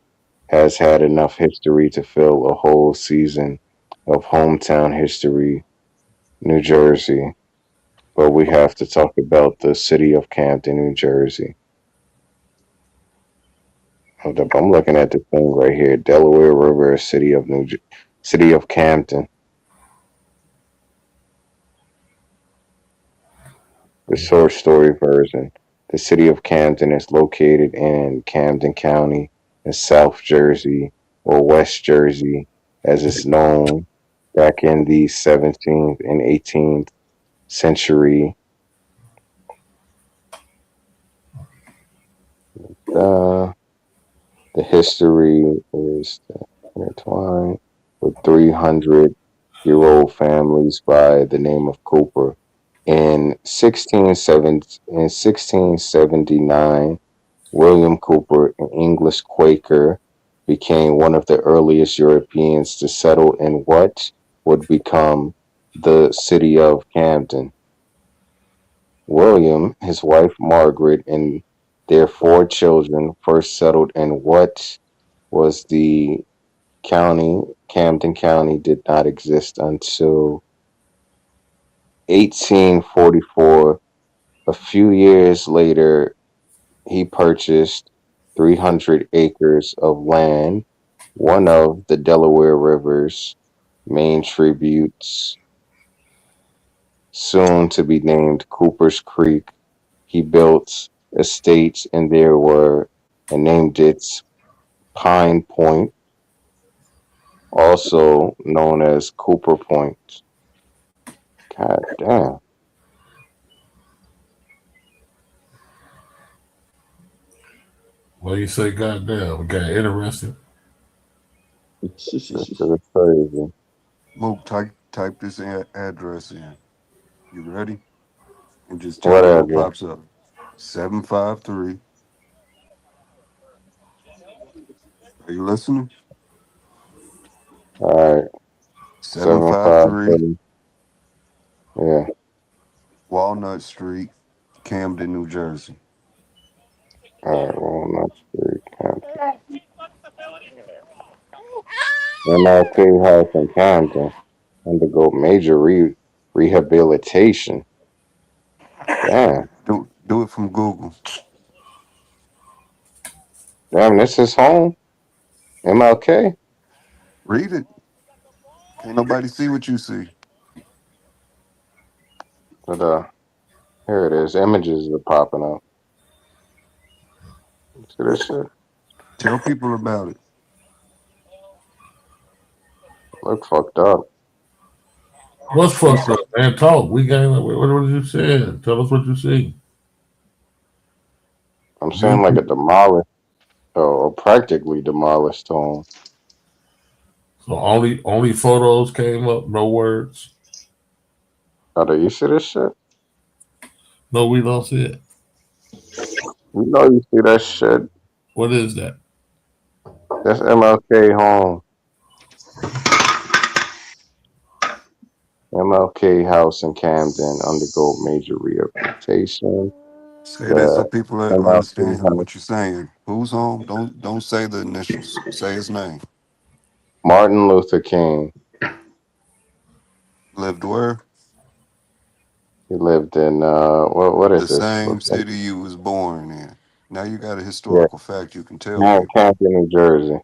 has had enough history to fill a whole season of hometown history, New Jersey. But we have to talk about the city of Camden, New Jersey. Hold up, I'm looking at the thing right here. Delaware River, city of Camden. The short story version. The city of Camden is located in Camden County in South Jersey, or West Jersey as it's known, back in the 17th and 18th century. The history is intertwined with 300-year-old families by the name of Cooper. In 1679, William Cooper, an English Quaker, became one of the earliest Europeans to settle in what would become the city of Camden. William, his wife Margaret, and their 4 children first settled in what was the county. Camden County did not exist until 1844. A few years later, he purchased 300 acres of land, one of the Delaware River's main tributes, soon to be named Cooper's Creek. He built estates and named it Pine Point, also known as Cooper Point. God damn. What do you say, goddamn? It got interesting. This is crazy. Mook, type this address in. You ready? And just tell What me what address? pops up. 753. Are you listening? All right. 753 753. Yeah. Walnut Street, Camden, New Jersey. All right. Walnut Street, Camden. MLK House in Camden undergo major rehabilitation. Damn. Do it from Google. Damn, this is home? MLK? Read it. Can't nobody see what you see. But here it is. Images are popping up. See this shit? Tell people about it. Look fucked up. What's fucked up, man? Talk. We got what you said. Tell us what you see. I'm saying like a demolished or practically demolished home. So only photos came up, no words. Oh, do you see this shit? No, we don't see it. You know you see that shit. What is that? That's MLK home. MLK House in Camden undergo major rehabilitation. Say that so The people MLK understand House, what you're saying. Who's home? Don't say the initials. Say his name. Martin Luther King. Lived where? He lived in what is The this? same Looks like, city you was born in. Now you got a yeah, historical fact you can tell people. Camden, New Jersey.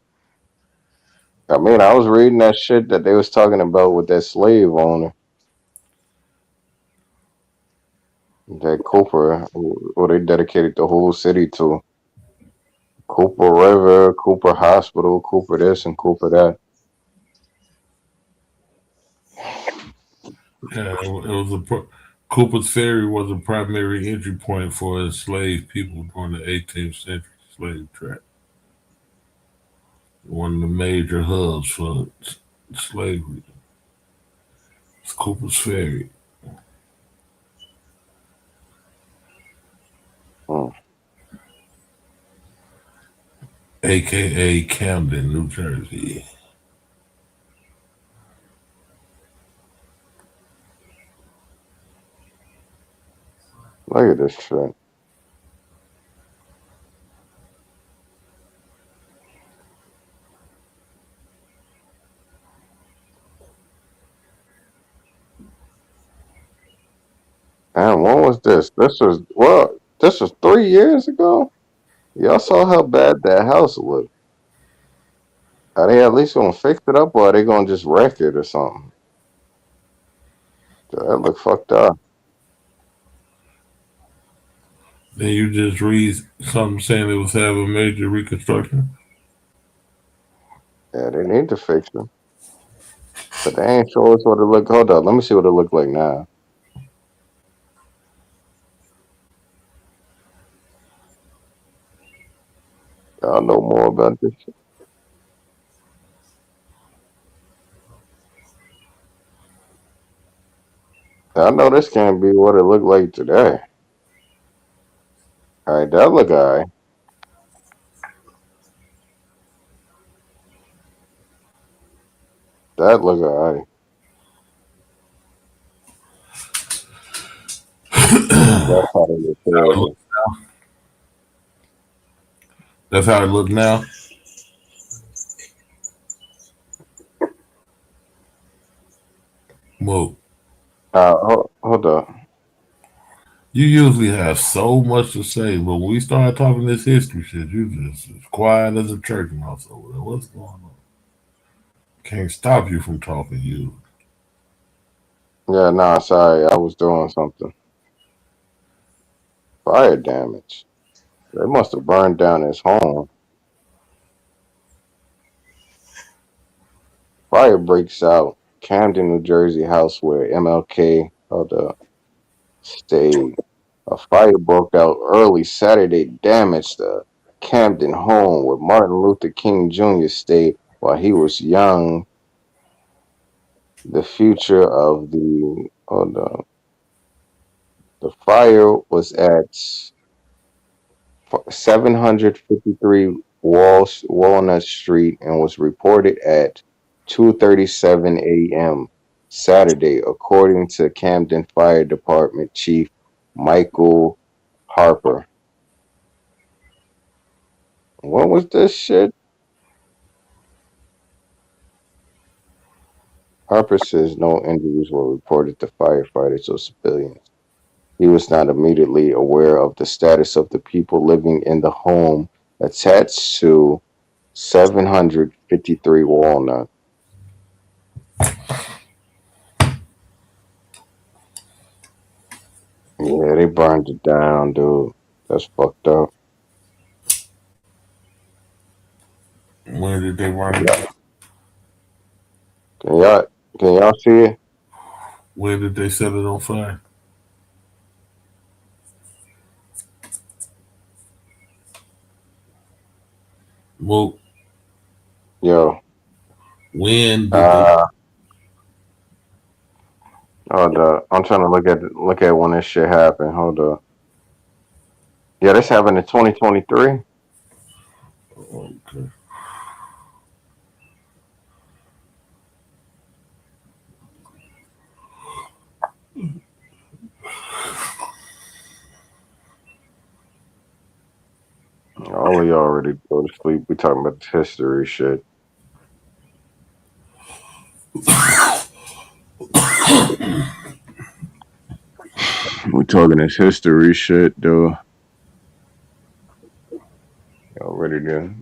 I mean, I was reading that shit that they was talking about with that slave owner, that Cooper, who they dedicated the whole city to. Cooper River, Cooper Hospital, Cooper this and Cooper that. Yeah, it was Cooper's Ferry was a primary entry point for enslaved people during the 18th century slave trade. One of the major hubs for slavery. It's Cooper's Ferry. AKA Camden, New Jersey. Look at this shit. And when was this? This was 3 years ago. Y'all saw how bad that house looked. Are they at least gonna fix it up, or are they gonna just wreck it or something? That look fucked up. Then you just read something saying it was having major reconstruction. Yeah, they need to fix it, but they ain't show us what it look. Hold up, let me see what it look like now. Y'all know more about this shit. I know this can't be what it looked like today. All right, that look alright. That look alright. That's how they look terrible. That's how it look now. Whoa. Hold up. You usually have so much to say, but when we start talking this history shit, you just as quiet as a church mouse over there. What's going on? Can't stop you from talking, you. Yeah, nah, sorry, I was doing something. Fire damage. They must have burned down his home. Fire breaks out. Camden, New Jersey house where MLK stayed. A fire broke out early Saturday, damaged the Camden home where Martin Luther King Jr. stayed while he was young. The future of the fire was at 753 Walnut Street and was reported at 2:37 a.m. Saturday, according to Camden Fire Department Chief Michael Harper. What was this shit? Harper says no injuries were reported to firefighters or civilians. He was not immediately aware of the status of the people living in the home attached to 753 Walnut. Yeah, they burned it down, dude. That's fucked up. When did they burn it Yeah. down? Can y'all see it? When did they set it on fire? Well, Yo. when did they? Hold up. I'm trying to look at when this shit happened. Hold up. Yeah, this happened in 2023. Okay. All of y'all already go to sleep. We talking about this history shit. We talking this history shit, dude. Y'all ready to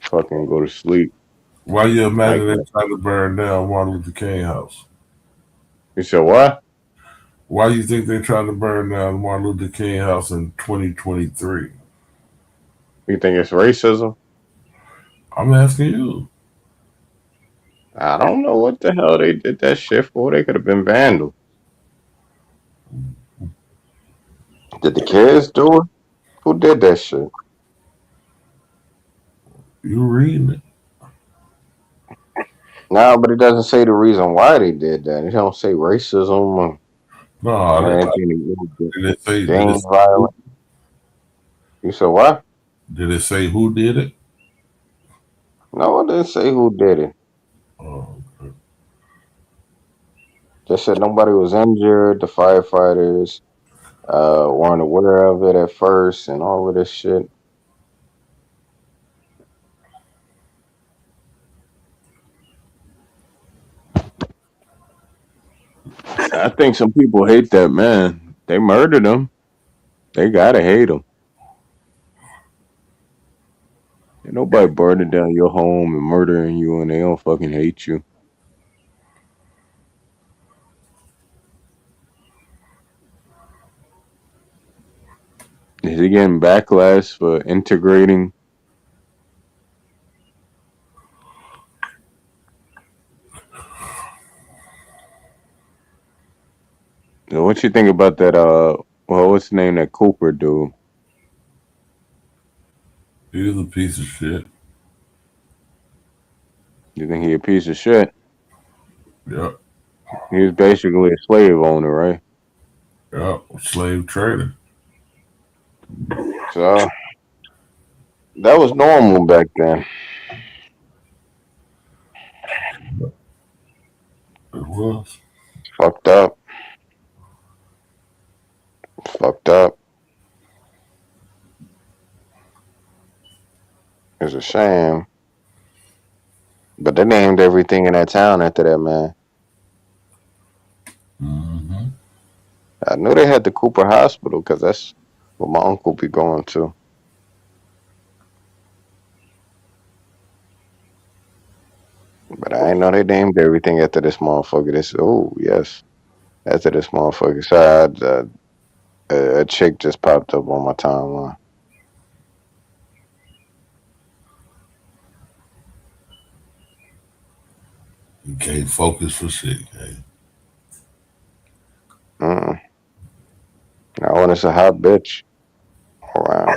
fucking go to sleep? Why you Like imagine they that. tried to burn down Martin Luther King house? You said what? Why you think they tried to burn down Martin Luther King house in 2023? You think it's racism? I'm asking you. I don't know what the hell they did that shit for. They could have been vandals. Did the kids do it? Who did that shit? You reading it? No, but it doesn't say the reason why they did that. It don't say racism or No, anything to do with did it say? gang violence. You said what? Did it say who did it? No, it didn't say who did it. Oh, okay. Just said nobody was injured. The firefighters weren't aware of it at first, and all of this shit. I think some people hate that man. They murdered him. They gotta hate him. Ain't nobody burning down your home and murdering you, and they don't fucking hate you. Is he getting backlash for integrating? What you think about that? Well, what's the name? That Cooper dude. He's a piece of shit. You think he a piece of shit? Yep. He was basically a slave owner, right? Yep. Slave trader. So that was normal back then. It was. Fucked up. Fucked up. It's a shame. But they named everything in that town after that man. Mm-hmm. I knew they had the Cooper Hospital because that's where my uncle be going to. But I ain't know they named everything after this motherfucker. This yes, after this motherfucker. Sorry, a chick just popped up on my timeline. You can't focus for shit, okay? I want us a hot bitch. Wow.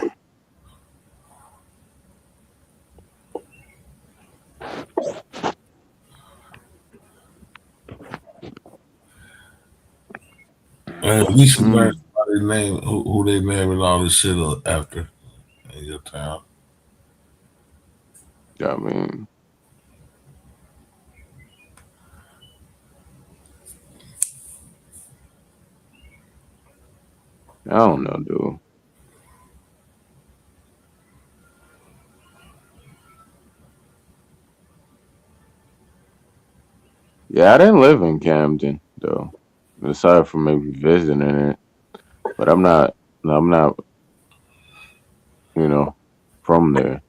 And we should learn somebody's name, who they naming all this shit after in your town. I mean, I don't know, dude. Yeah, I didn't live in Camden though. Aside from maybe visiting it, but I'm not, you know, from there.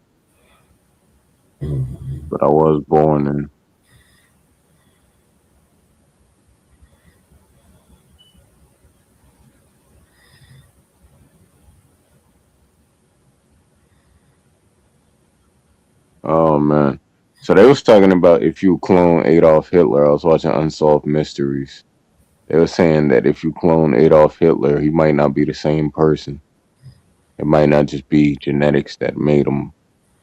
But I was born in. Oh man. So they was talking about if you clone Adolf Hitler. I was watching Unsolved Mysteries. They were saying that if you clone Adolf Hitler, he might not be the same person. It might not just be genetics that made him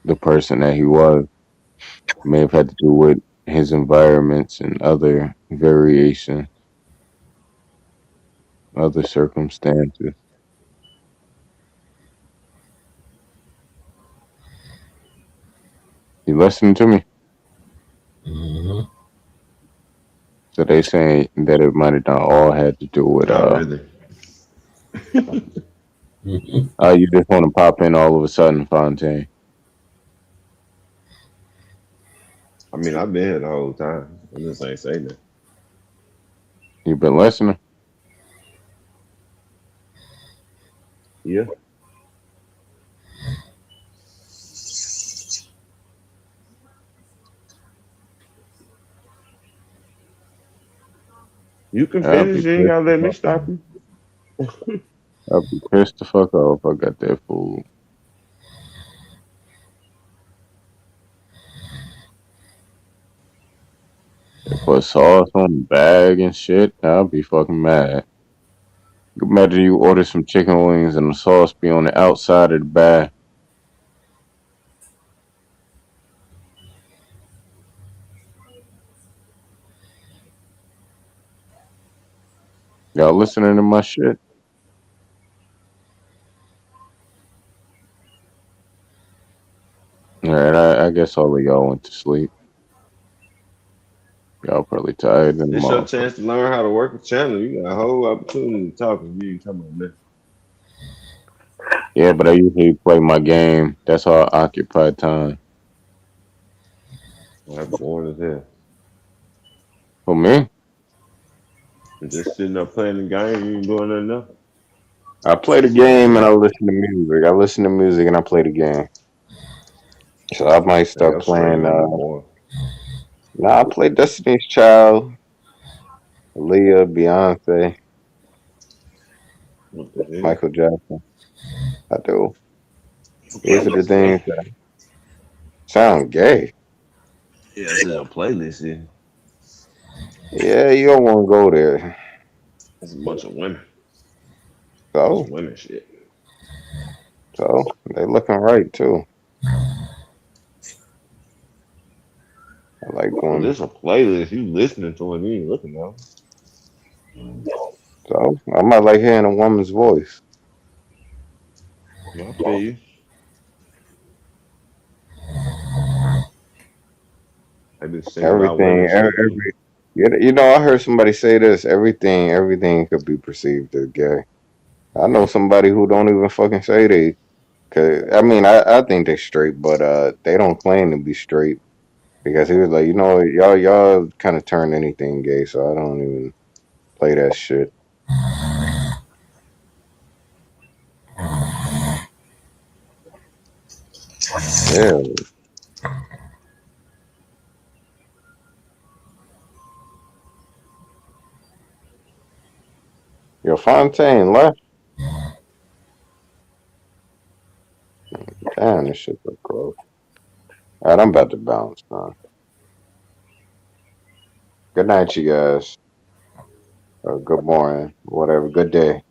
the person that he was. It may have had to do with his environments and other variations, other circumstances. You listening to me? Mm-hmm. So they saying that it might have not all had to do with Not really. you just want to pop in all of a sudden, Fontaine. I mean, I've been here the whole time. I just ain't saying that. You been listening? Yeah. You can I'll be finish. You ain't pissed gotta the let me fuck stop off. you. I'll be pissed the fuck off. I got that food. They put sauce on the bag and shit. I'll be fucking mad. Imagine you order some chicken wings and the sauce be on the outside of the bag. Y'all listening to my shit? Alright, I guess all of y'all went to sleep. Y'all probably tired in the It's your motherfucker. chance to learn how to work a channel. You got a whole opportunity to talk if you ain't talking about that. Yeah, but I usually play my game. That's how I occupy time. I'm bored as hell. For me, I'm just sitting up playing the game. You ain't doing nothing else. I play the Same game and I here. listen to music. I listen to music and I play the game. So I might Hey, start your stream playing. gonna be boring. Nah, I play Destiny's Child, Aaliyah, Beyonce, What the hell? Michael Jackson. I do. These are the Playlist things gay. that sound gay. Yeah, this is a playlist here. Yeah, you don't want to go there. It's a bunch of women. It's So, women shit. so they looking right too. I like Well, women. this a playlist. You listening to it, you ain't looking at So I might like hearing a woman's voice. them. I feel you. They been singing about women Everything, shit too. you know, I heard somebody say this. Everything could be perceived as gay. I know somebody who don't even fucking say they. Cause I mean, I think they straight, but they don't claim to be straight because he was like, you know, y'all kind of turn anything gay, so I don't even play that shit. Yeah, your Fontaine left. Damn, this shit so close. All right, I'm about to bounce, man. Good night, you guys. Or good morning, whatever. Good day.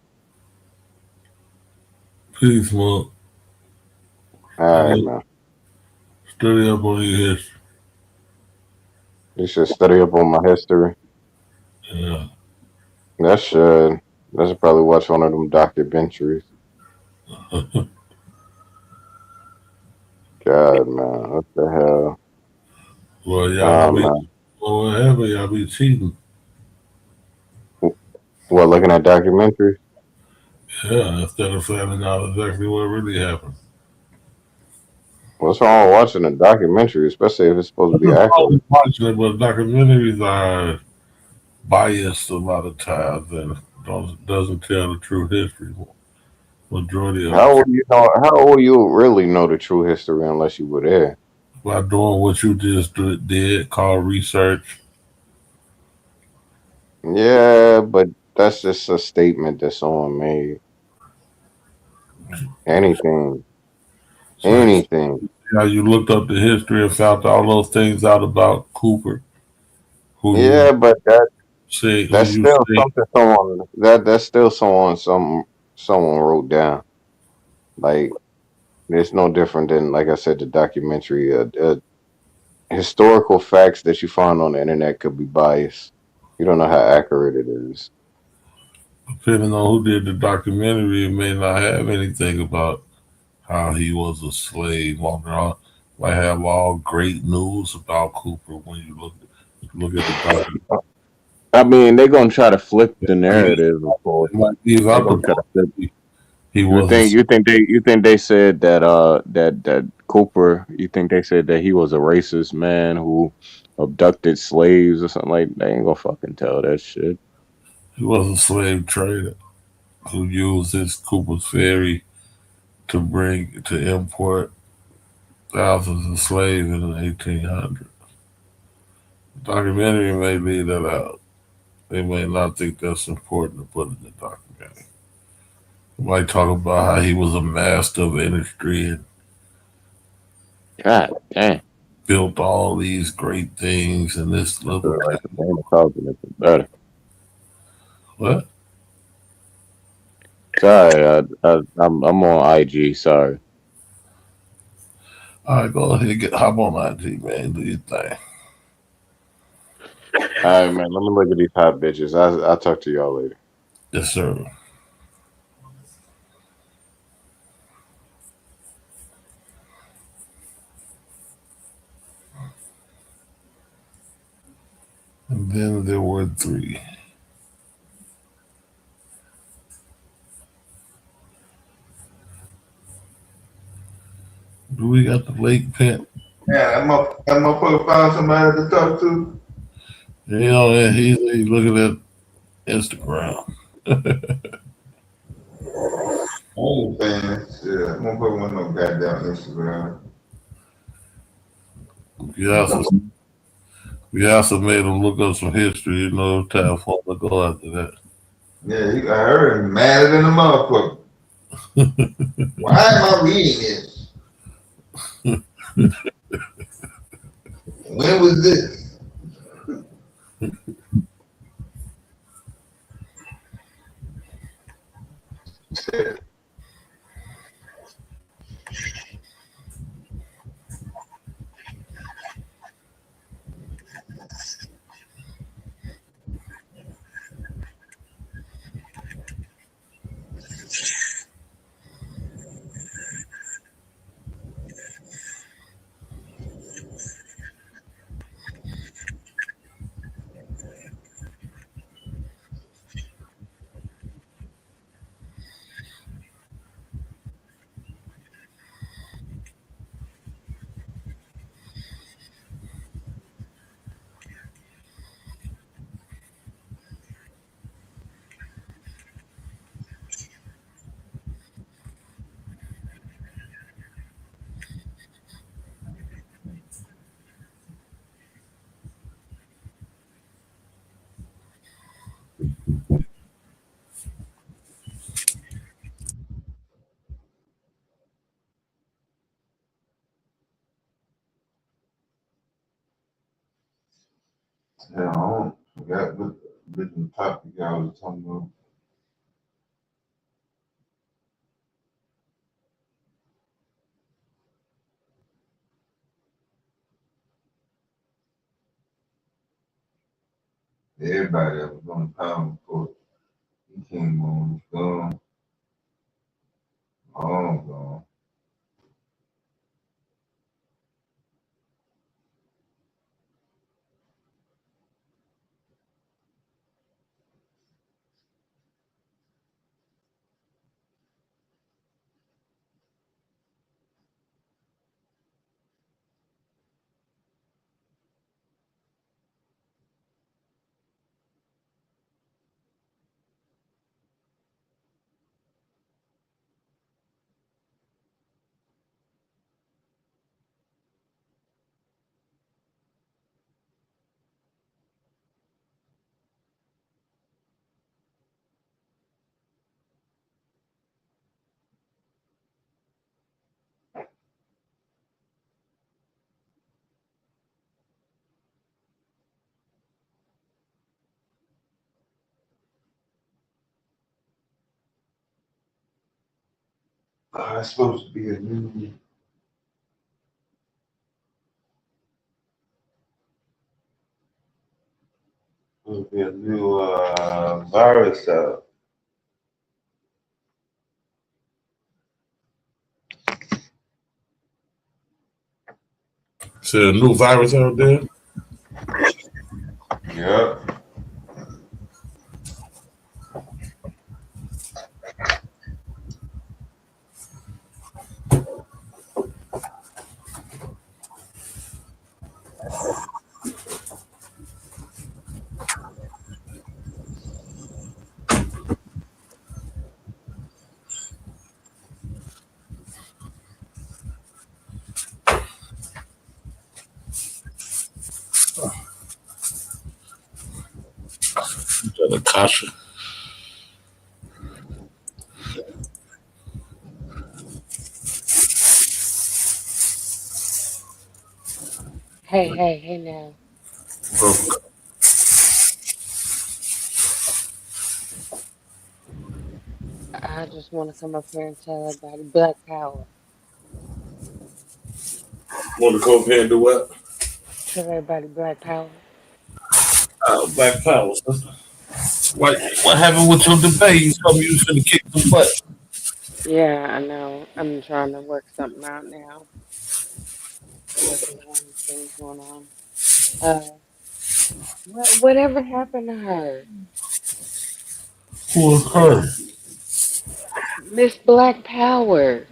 Peace, Monk. All right, man. Study up on your history. You should study up on my history. Yeah. That should. I should probably watch one of them documentaries. God, man, what the hell? Well, y'all be, Man. well, whatever, y'all be cheating. What, looking at documentaries? Yeah, instead of finding out exactly what really happened. What's wrong with watching a documentary, especially if it's supposed to be Nothing wrong accurate? with watching it, but documentaries are biased a lot of times and doesn't tell the true history. Majority of How it will you know? How will you really know the true history unless you were there? by doing what you just did, called research. Yeah, but that's just a statement that someone made. Anything, So anything. how you looked up the history and found all those things out about Cooper, who you Yeah, but say, who that's you still say something that's still someone wrote down. Like it's no different than, like I said, the documentary. Historical facts that you find on the internet could be biased. You don't know how accurate it is. depending on who did the documentary, it may not have anything about how he was a slave. Might have all great news about Cooper when you look at the documentary. I mean, they're gonna try to flip the narrative, of course. It might be They're about the gonna try to book. flip. He You wasn't. think they said that that Cooper, you think they said that he was a racist man who abducted slaves or something? Like they ain't gonna fucking tell that shit. He was a slave trader who used his Cooper's ferry to import thousands of slaves in the 1800s. The documentary may leave that out. They may not think that's important to put in the documentary. They might talk about how he was a master of industry and God damn. built all these great things in this I little feel like the man talking is better. what? Sorry, I'm on IG. Sorry. All right, go ahead, hop on IG, man. Do your thing. All right, man. Let me look at these hot bitches. I'll talk to y'all later. Yes, sir. And then there were three. Do we got the lake pimp? Yeah, that motherfucker found somebody to talk to. You know, and he's looking at Instagram. OnlyFans. Yeah, motherfucker want no goddamn Instagram. We also made him look up some history. You know, time for him to go after that. Yeah, I heard him madder than a motherfucker. Why am I reading this? When was this? Yeah, I don't forgot what original topic I was talking about. Everybody that was on the panel before he came on, he's gone. Long gone. It's supposed to be a new. Supposed to be a new virus out. Is there a new virus out there? Yep. Kasha. Hey now. I just want to come up here and tell everybody Black Power. Want to come up here and do what? Tell everybody Black Power. Black Power. What happened with your debate? You told me you was going to kick some butt. Yeah, I know. I'm trying to work something out now. Working on things going on. Whatever happened to her? Who was her? Miss Black Power.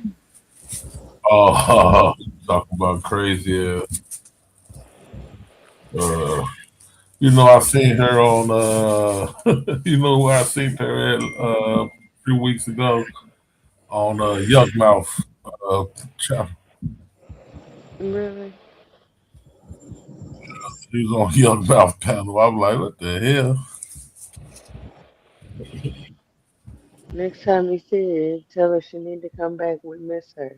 Oh, talking about crazy. You know, I seen her on. You know where I seen her at a few weeks ago on Yuck Mouth channel. Really? She was on Yuck Mouth panel. I'm like, what the hell? Next time you see her, tell her she need to come back. We miss her.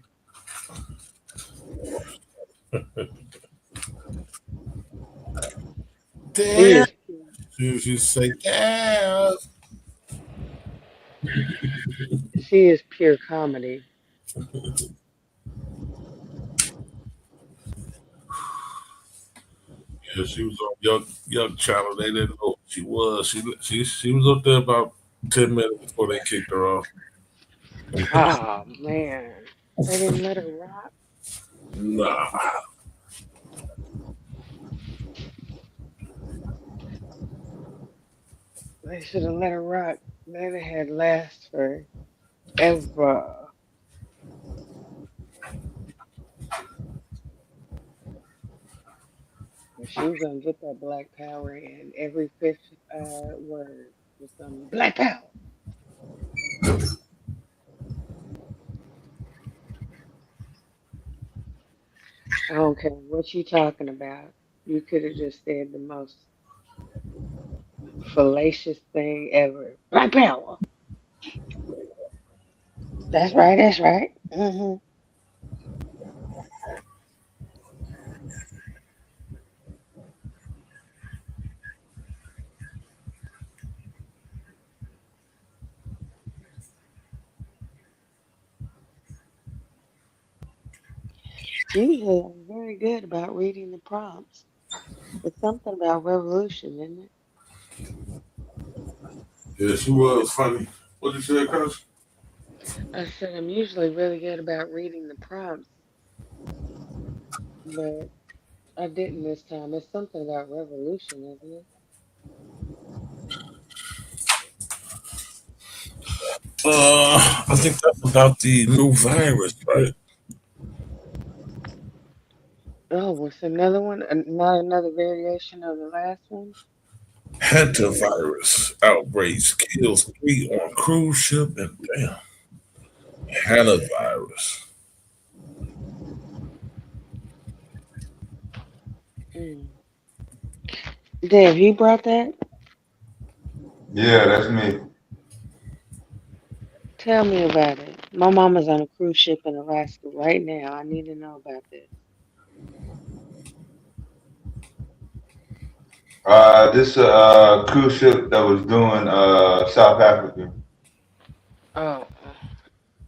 She Damn. is She say, damn. she is pure comedy. Yeah, she was on Yuck channel. They didn't know who she was. She was up there about 10 minutes before they kicked her off. Oh man, they didn't let her rock. Nah. They should have let her rock. They'd have had last forever. But she was gonna get that black power in. Every fifth word was gonna be black power. I don't care what you talking about. You could have just said the most fallacious thing ever. Black power. That's right. That's right. Usually, I'm very good about reading the prompts. It's something about revolution, isn't it? Yeah, she was funny. What did you say, Coach? I said I'm usually really good about reading the prompts, but I didn't this time. It's something about revolution, isn't it? I think that's about the new virus, right? Oh, what's another one? Not another variation of the last one? Hantavirus outbreaks kills 3 on cruise ship and damn. Hantavirus. Mm. Dave, you brought that? Yeah, that's me. Tell me about it. My mama's on a cruise ship in Alaska right now. I need to know about this. This cruise ship that was doing South Africa. Oh,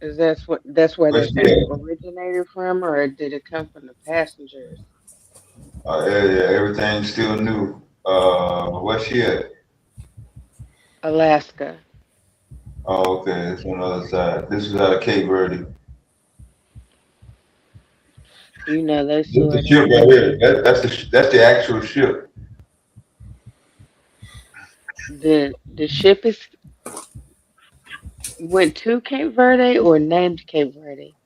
Is that's where they West think it yet? originated from, or did it come from the passengers? Yeah, everything's still new. What's she at? Alaska. Oh, okay, it's on the other side. This is out of Cape Verde. You know they This swear the they ship right went here. That's the actual ship. the ship is went to Cape Verde or named Cape Verde.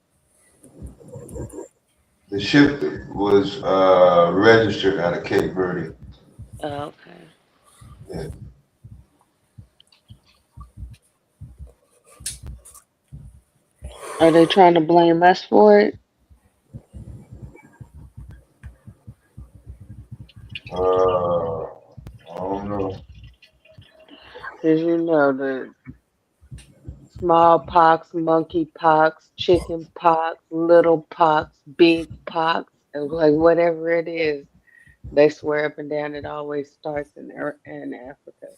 The ship was registered out of Cape Verde. Oh, okay. Yeah. Are they trying to blame us for it? I don't know. Because you know the smallpox, monkeypox, chicken pox, little pox, big pox, and like whatever it is, they swear up and down it always starts in Africa.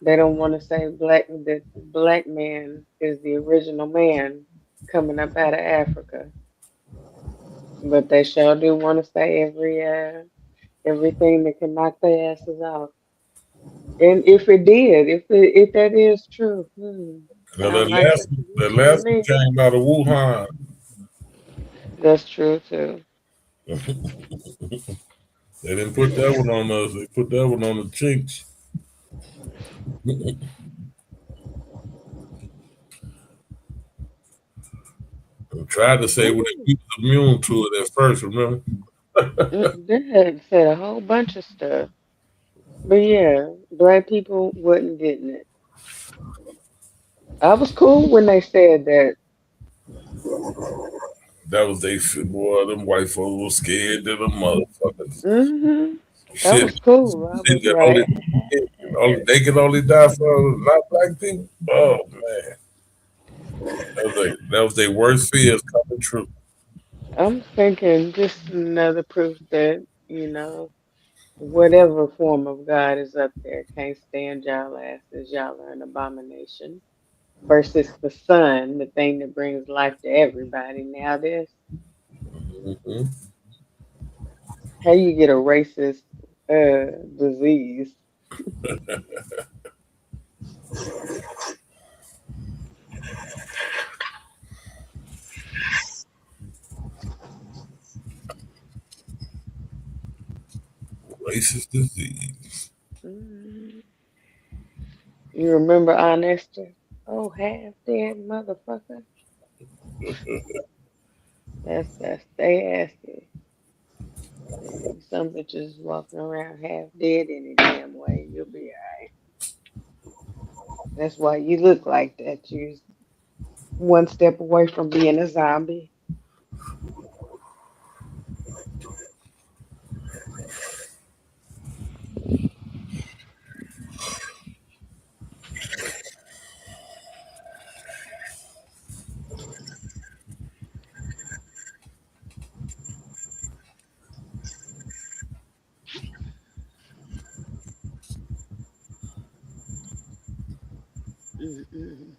They don't want to say that the black man is the original man coming up out of Africa, but they sure do want to say everything that can knock their asses out. And if it did, if that is true, Now sound like a the solution to last one me. came out of Wuhan. That's true too. They didn't put that one on us. They put that one on the chinks. I tried to say when Ooh. we was immune to it at first, remember? They had said a whole bunch of stuff. But yeah, black people wasn't getting it. I was cool when they said that. That was they shit, boy. Them white folks were scared to the motherfuckers. I Shit, was cool. I shit was that like, only they can only die for not black people. Oh man, that was their worst fears coming true. I'm thinking just another proof that, whatever form of God is up there can't stand y'all asses. Y'all are an abomination. Versus the sun, the thing that brings life to everybody. Now this, Mm-hmm. how you get a racist disease? Racist disease. Mhm. You remember Aunt Esther? Oh, half dead motherfucker. That's they asses. Some bitches walking around half dead any damn way. You'll be alright. That's why you look like that. You're one step away from being a zombie. Mm-mm.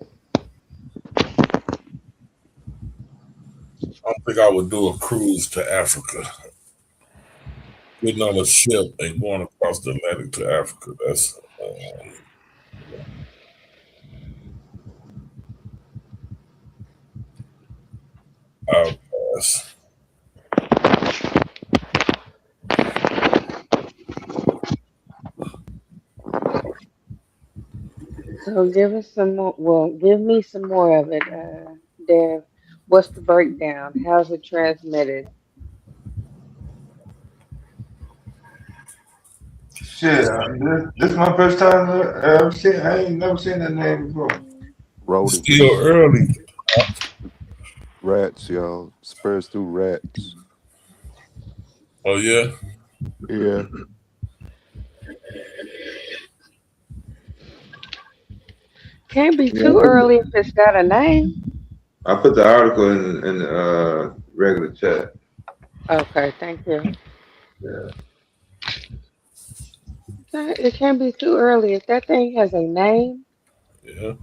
I don't think I would do a cruise to Africa. Getting on a ship and going across the Atlantic to Africa. That's I'll pass. So give us some more. Well, give me some more of it, Dev. What's the breakdown? How's it transmitted? Shit, this is my first time ever seen. I ain't never seen that name before. Still Rodents, early. rats, y'all. Spreads through rats. Oh yeah. Yeah. Can't be Yeah, too early if it's got a name. I put the article in the regular chat. Okay, thank you. Yeah. It can't be too early if that thing has a name. Yeah.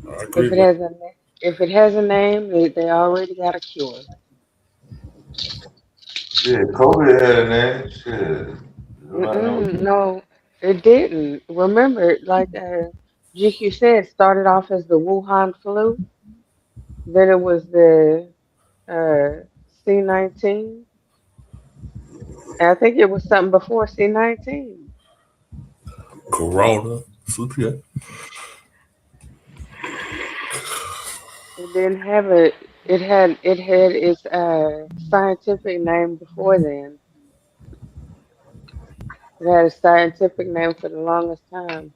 I agree If it with has a name. If it has a name, they already got a cure. Yeah, COVID had a name. Shit. Nobody knows. No, it didn't. Remember, like GQ said, it started off as the Wuhan flu. Then it was the C-19. And I think it was something before C-19. Corona. Yeah. It didn't have a. It had its scientific name before then. It had a scientific name for the longest time.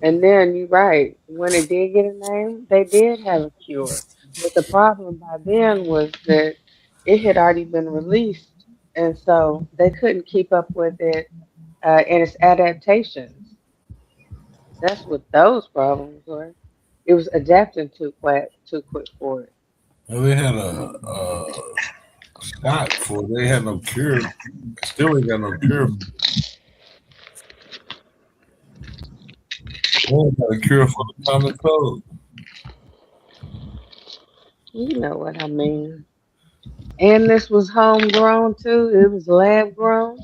And then you're right. When it did get a name, they did have a cure. But the problem by then was that it had already been released, and so they couldn't keep up with it and its adaptations. That's what those problems were. It was adapting too quick for it. Well, they had a shot for it. They had no cure. Still ain't got no cure. They ain't got a cure for the common cold. You know what I mean. And this was homegrown too. It was lab grown.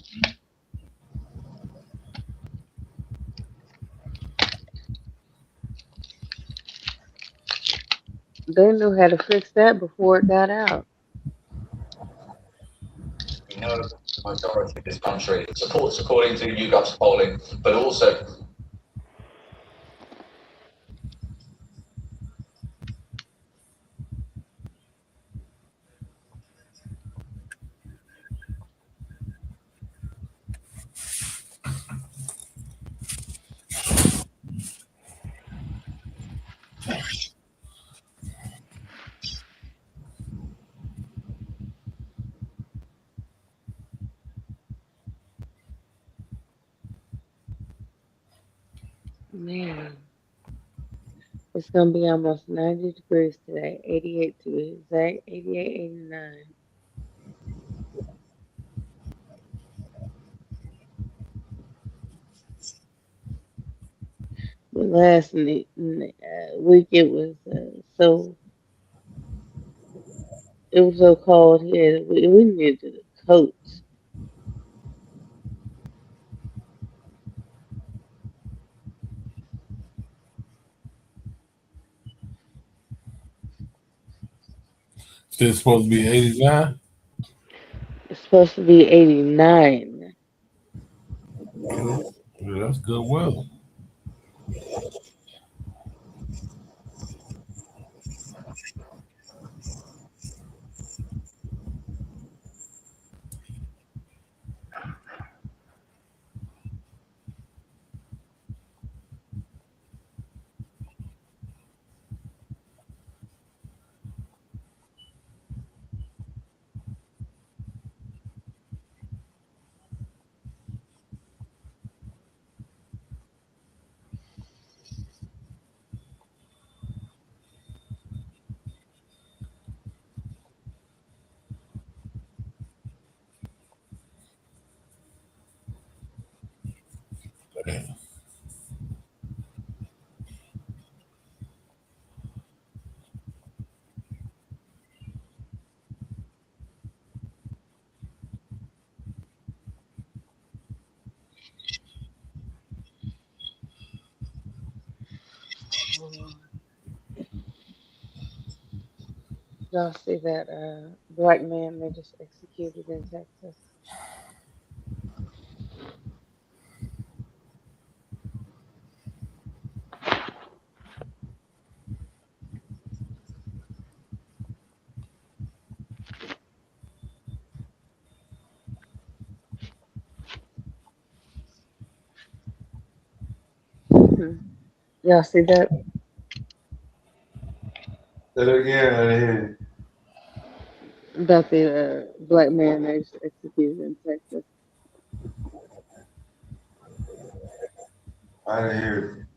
They knew how to fix that before it got out. We know the majority of this country supports, according to YouGov's polling, but also Man, it's gonna be almost 90 degrees today. 88 to be exact. 88, 89. The last week it was so cold here. That we needed a coat. Still supposed to be 89. It's supposed to be 89. Okay. Yeah, that's good weather. Y'all see that black man they just executed in Texas? Y'all see that? Say that again. I didn't hear you. About the black man they just executed in Texas. I didn't hear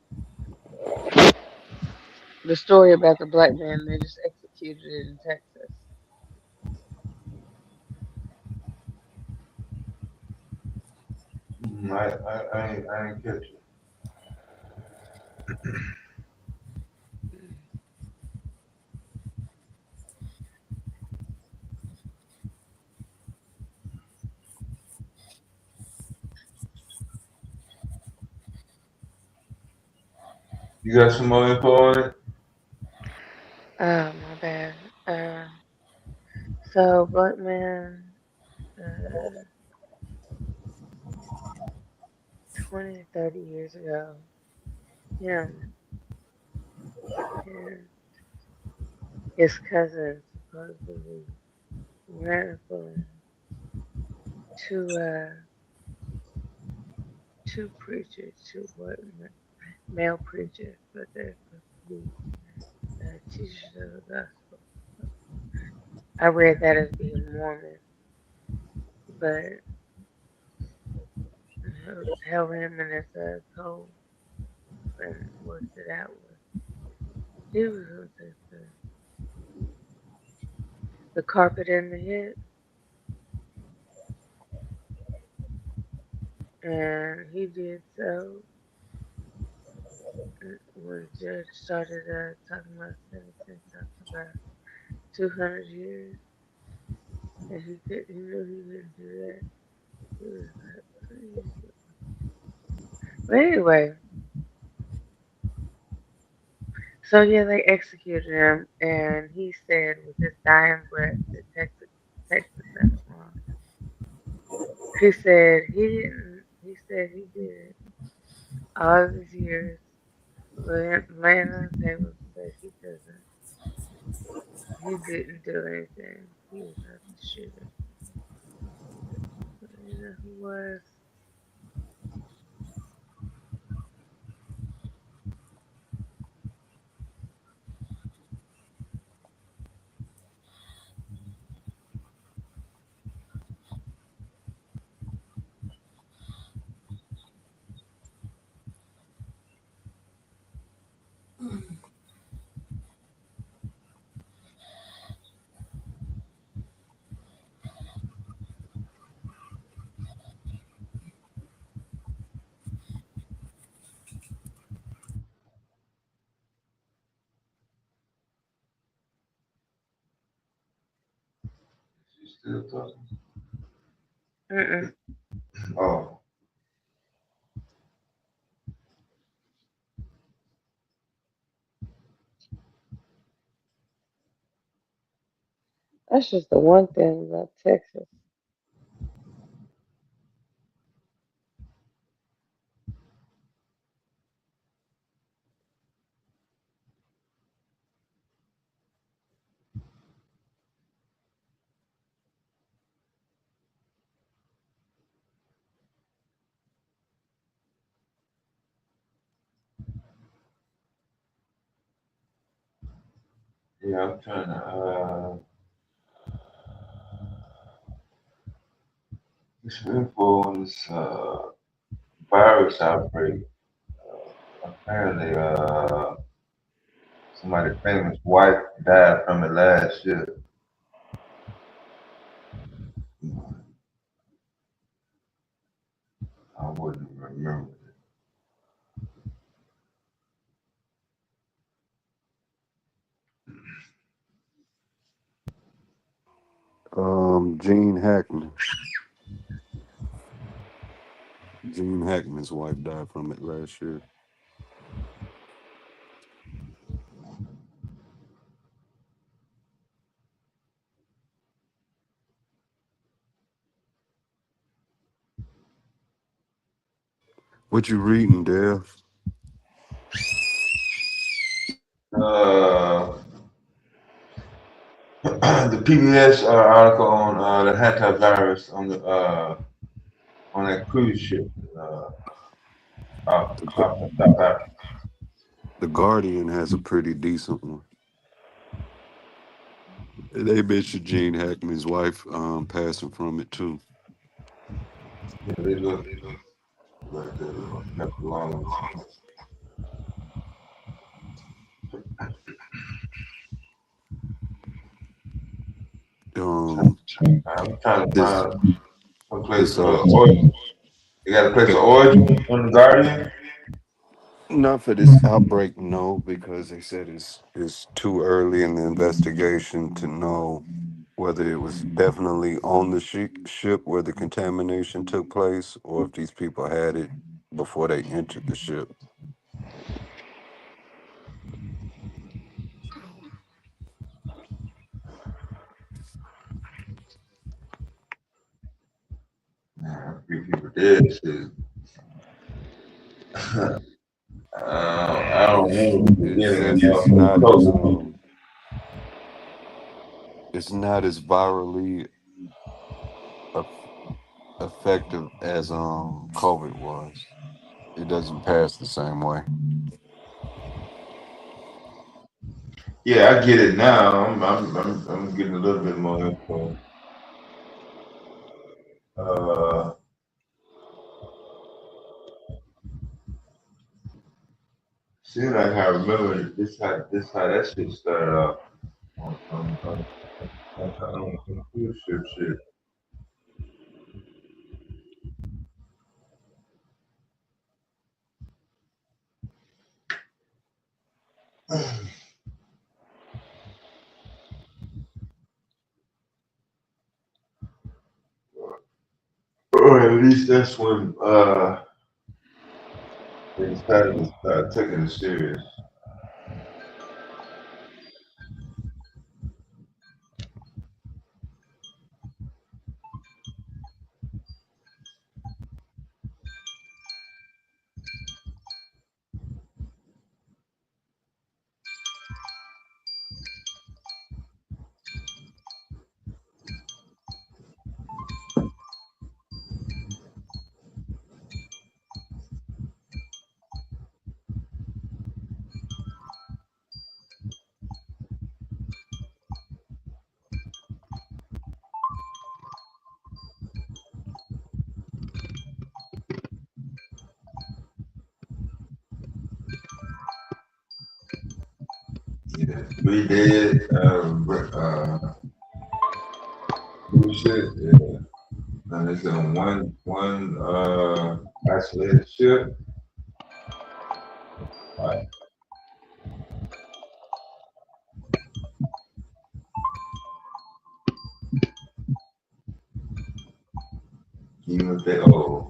The story about the black man they just executed in Texas. you. I ain't catch it. You got some more info on it? Oh, my bad. So black man, 20, 30 years ago, him and his cousin supposedly ran for two two preachers, two what male preachers, but they're supposed to be teachers of the gospel. I read that as being Mormon, but held him in his cold and worked it out with. He was gonna take the carpet in the hip, and he did so. When the judge started talking about sentencing, talking about 200 years, and he knew he couldn't do that. He was like, please. But anyway, so yeah, they executed him, and he said with his dying breath that Texas got it wrong. He said he didn't. He said he did it all these years, laying on the table said he doesn't. He didn't do anything. He was not the shooter. But you know who was? You still talking? Mm-mm. Oh. That's just the one thing about Texas. Yeah, I'm trying to get some info on this virus outbreak. Apparently, somebody famous wife died from it last year. I wouldn't remember. Gene Hackman. Gene Hackman's wife died from it last year. What you reading, Dale? The PBS article on the hantavirus on that cruise ship off of South Africa. The Guardian has a pretty decent one. They mentioned Gene Hackman's wife passing from it too. Yeah, they look like they kept along. I'm trying to find a place for origin. You got a place for origin on the Guardian? Not for this outbreak, no, because they said it's too early in the investigation to know whether it was definitely on the ship where the contamination took place, or if these people had it before they entered the ship. people dead shit. I don't know. It's not as virally effective as COVID was. It doesn't pass the same way. Yeah, I get it now. I'm getting a little bit more info. Seems like I remember how that shit started off on cruise ship shit. Or at least that's when they started to start taking it serious. Yeah, 3 days, shit, yeah. And it's on one isolated ship. Right. Even if they old.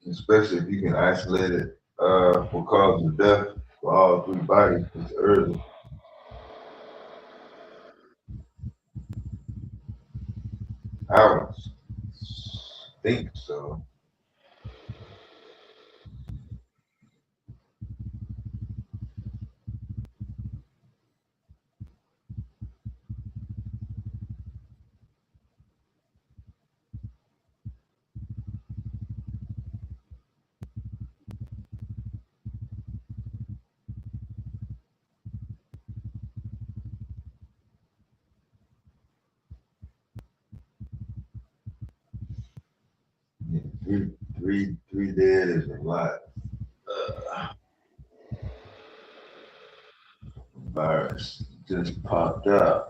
Especially if you can isolate it for cause of death for all three bodies. It's early. I would think so. Yeah, three dead is a lot. Virus just popped out.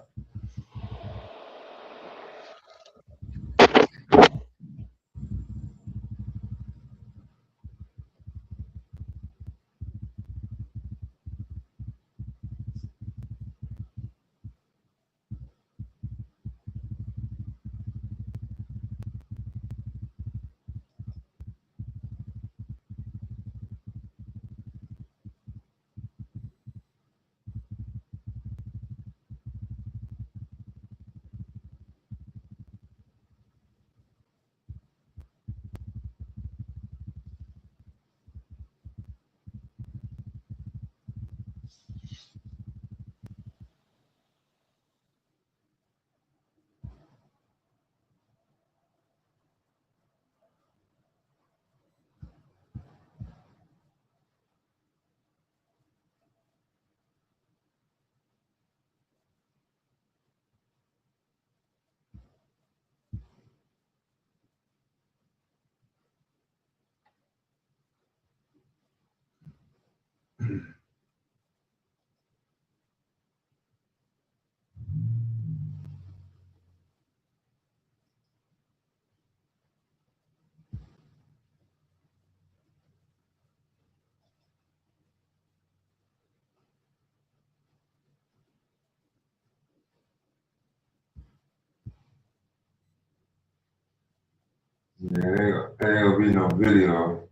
Yeah, ain't gonna be no video.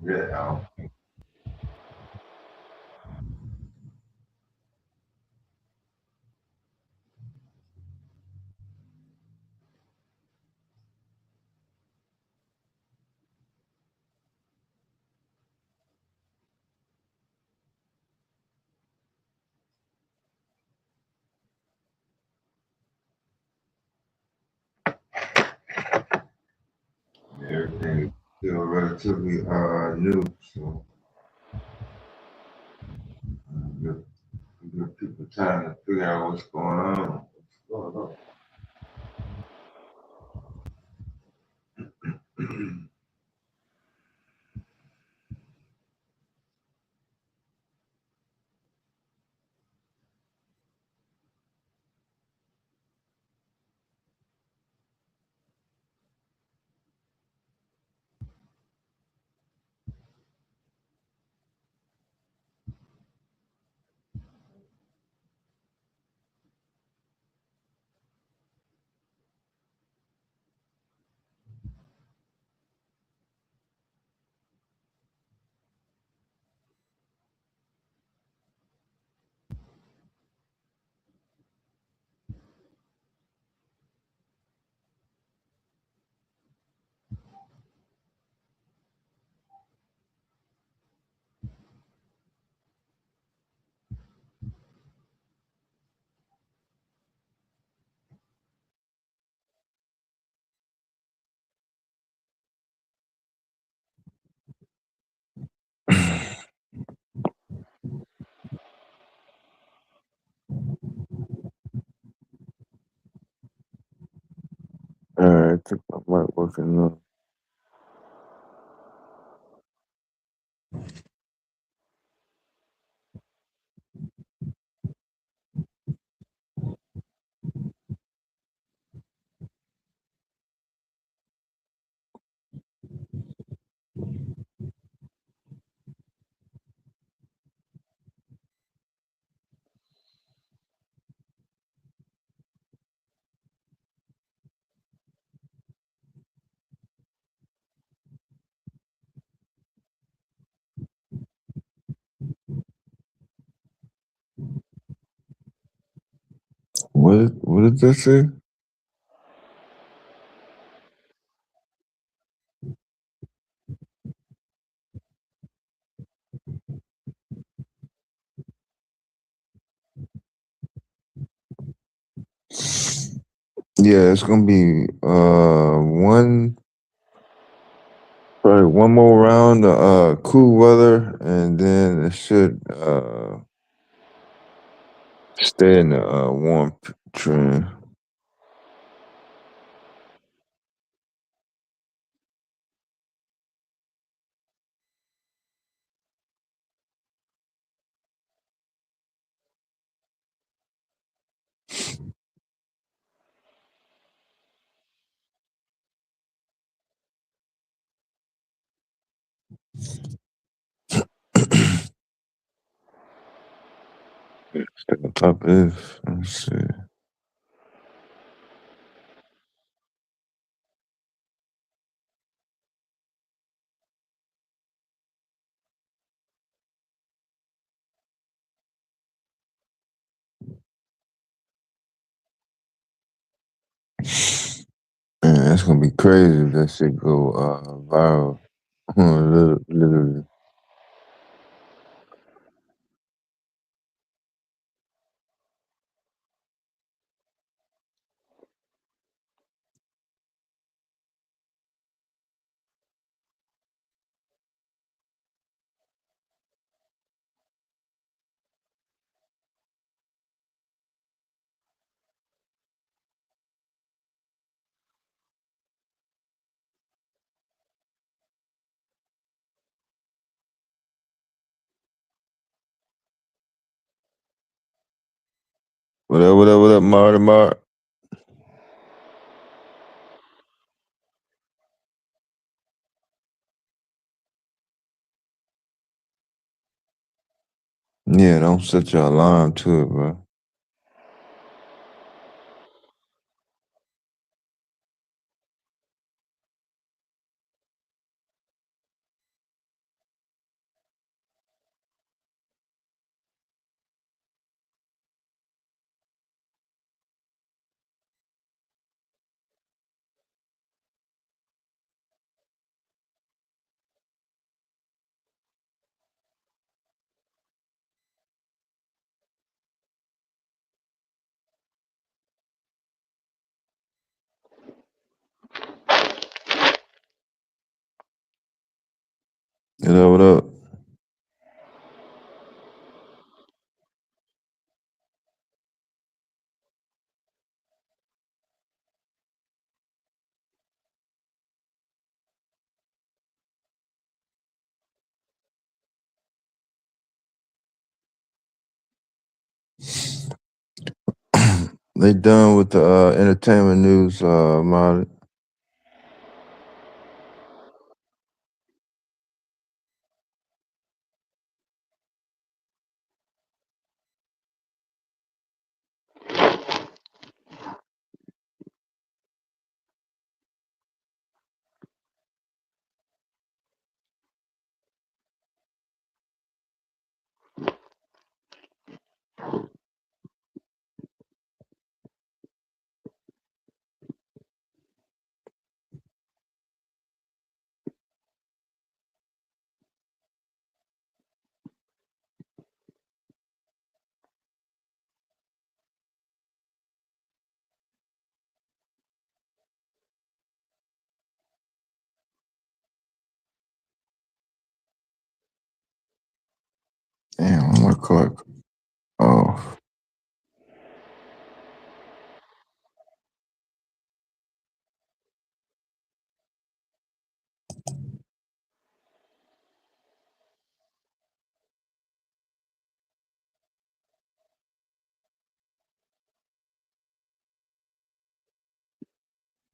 Yeah. Everything is still relatively new, so give people time to figure out what's going on. Alright, I think I might work enough. What did that say? Yeah, it's gonna be probably one more round of cool weather, and then it should stay in the warm trend. Stay on top of this. Let's see. Man, that's gonna be crazy if that shit go viral. Literally. What up, Marty? Yeah, don't set your alarm to it, bro. What up? They done with the entertainment news, Molly. Damn, my clock off.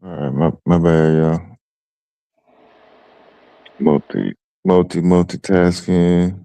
All right, my bad, y'all. Multitasking.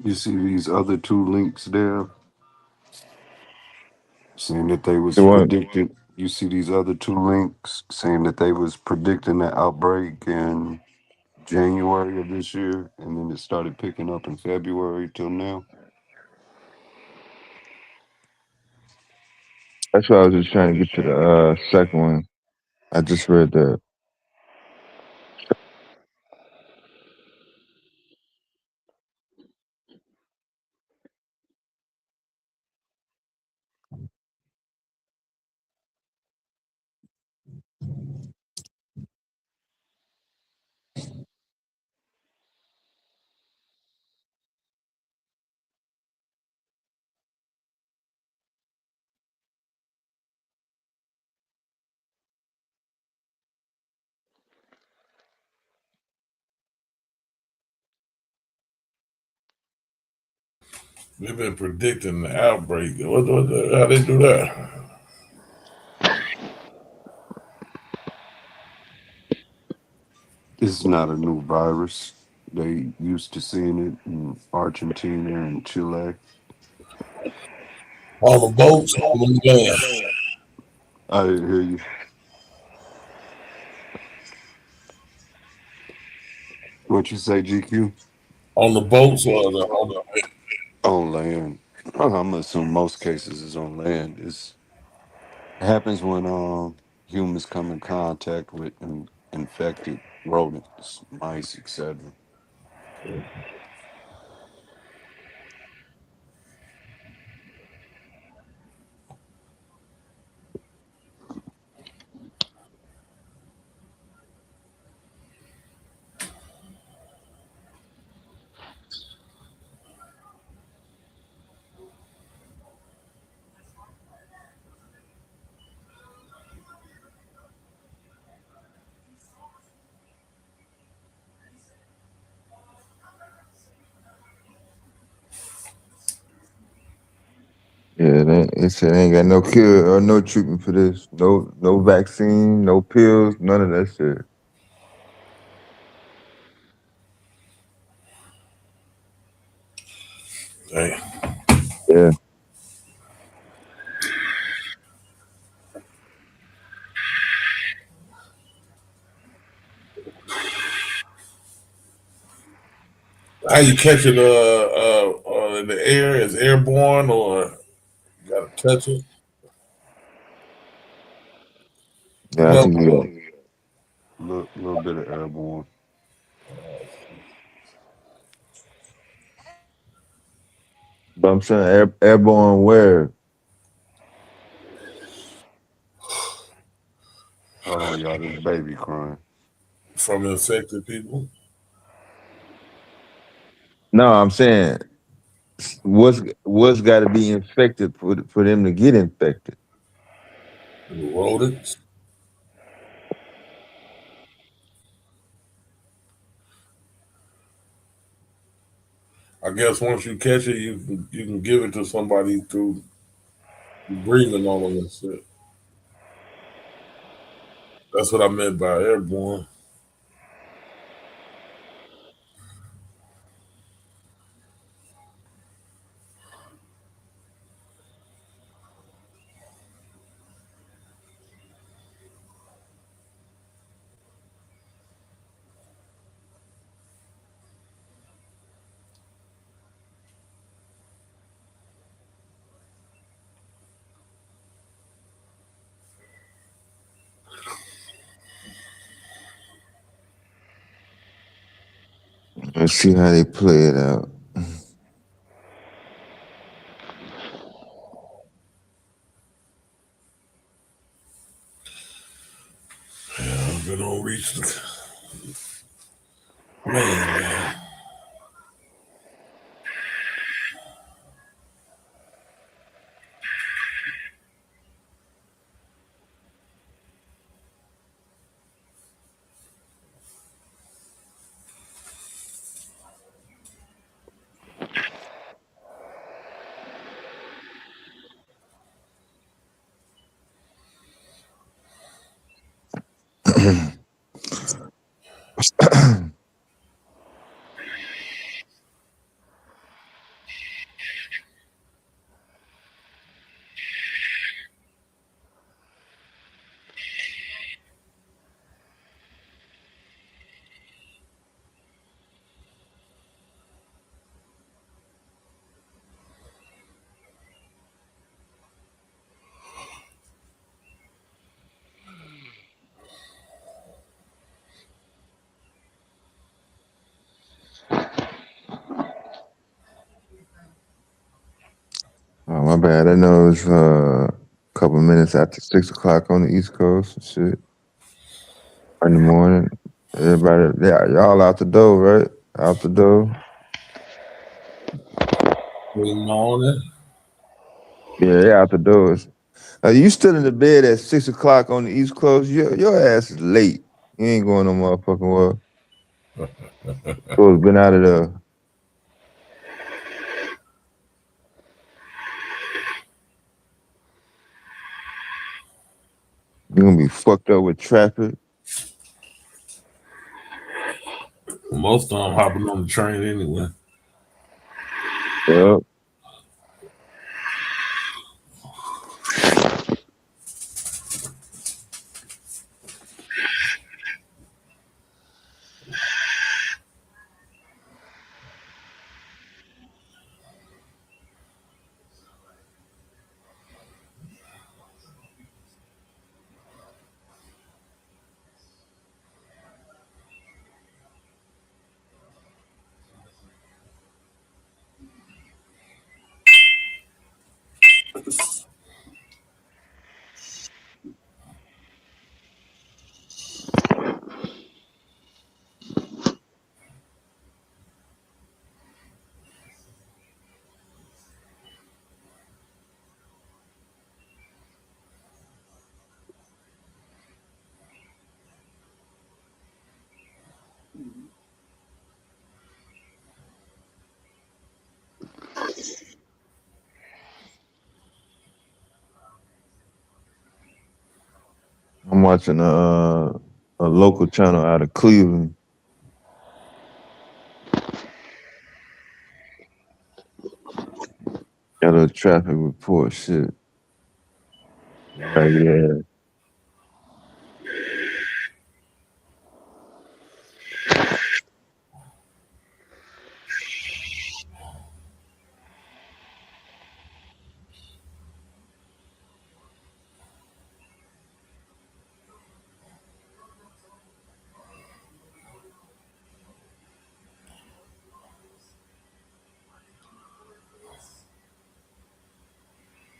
You see these other two links there saying that they was The what? predicting. You see these other two links saying that they was predicting the outbreak in January of this year, and then it started picking up in February till now. That's why I was just trying to get to the second one. I just read that. They've been predicting the outbreak. How they do that? This is not a new virus. They used to seeing it in Argentina and Chile. On the boats, on the land. I didn't hear you. What you say, GQ? On the boats or on the On land. I'm gonna assume most cases is on land. It happens when humans come in contact with infected rodents, mice, etc. Yeah, it said ain't got no cure or no treatment for this. No vaccine, no pills, none of that shit. Hey. Yeah. How you catch it in the air? Is airborne or you gotta touch it? Yeah, I No. think you got. Little bit of airborne. But I'm saying airborne where? Hold on, y'all. This baby crying. From infected people. No, I'm saying what's got to be infected for them to get infected. Rodents. I guess once you catch it, you can give it to somebody through breathing on them and shit. That's what I meant by airborne. Let's see how they play it out. Yeah, I've been on reach. Man. Oh, my bad. I know it's a couple minutes after 6 o'clock on the East Coast and shit. In the morning. Everybody, yeah, y'all out the door, right? Out the door. Good morning. Yeah, out the doors. You still in the bed at 6 o'clock on the East Coast? Your ass is late. You ain't going no motherfucking well. Supposed been out of there. You're gonna be fucked up with traffic. Most of them hopping on the train anyway. Yep. I'm watching a local channel out of Cleveland. Got a traffic report shit. Yeah.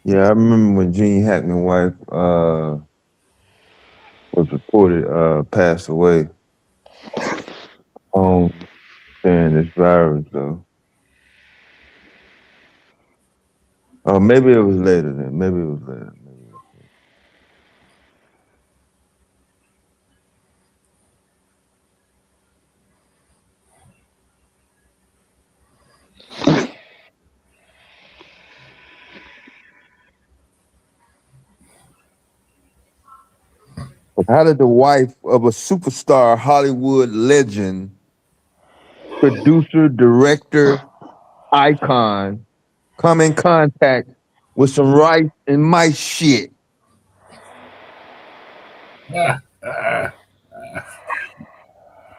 Yeah, I remember when Gene Hackman's wife was reported passed away. Saying this virus though. Oh, maybe it was later then. Maybe it was later. How did the wife of a superstar Hollywood legend, producer, director, icon, come in contact with some rice and mice shit?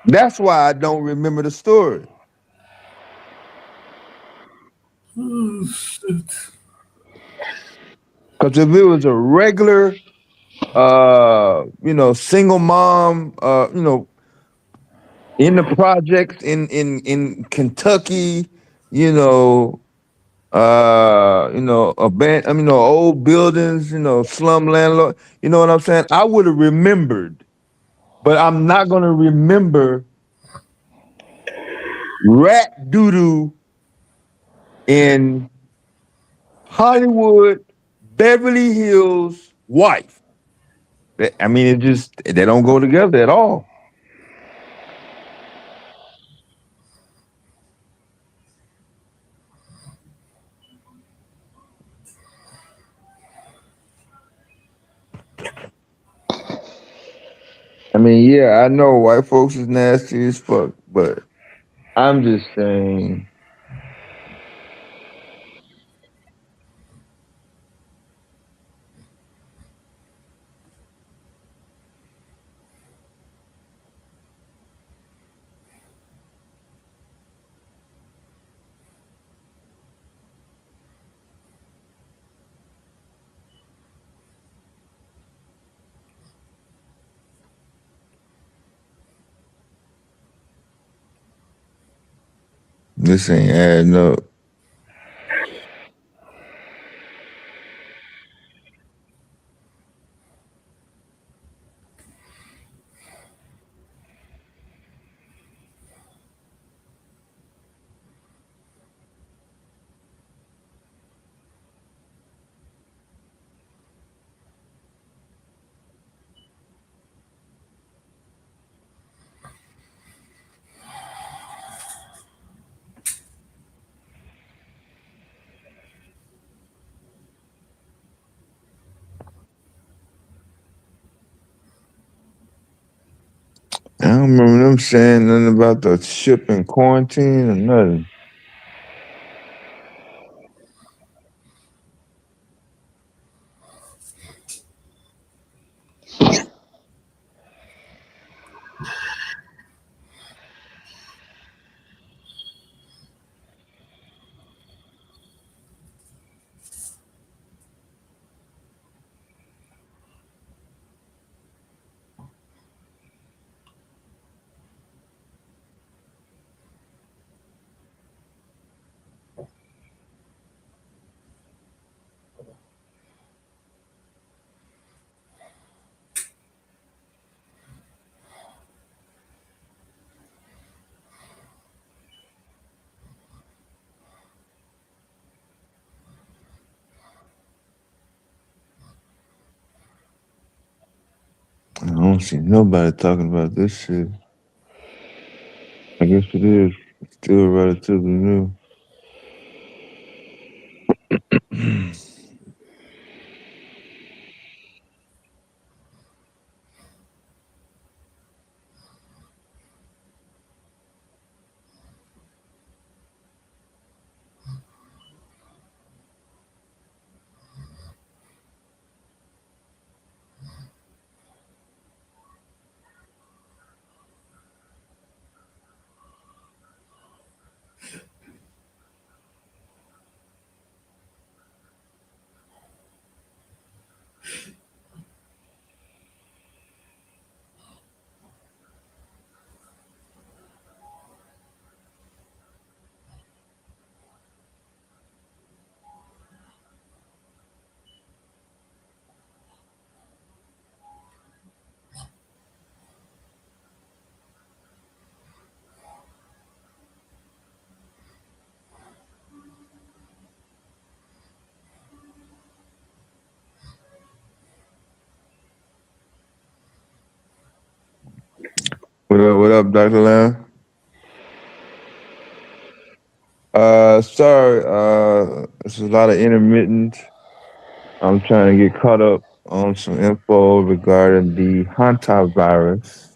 That's why I don't remember the story. Oh, shit. Because if it was a regular, single mom, in the projects in Kentucky, old buildings, slum landlord, you know what I'm saying? I would have remembered, but I'm not gonna remember rat doo-doo in Hollywood, Beverly Hills wife. I mean, they don't go together at all. I mean, yeah, I know white folks is nasty as fuck, but I'm just saying. This ain't adding up. I don't remember them saying nothing about the ship in quarantine or nothing. I don't see nobody talking about this shit. I guess it is still relatively new. What up, Dr. Lamb? Sorry, there's a lot of intermittent. I'm trying to get caught up on some info regarding the hantavirus.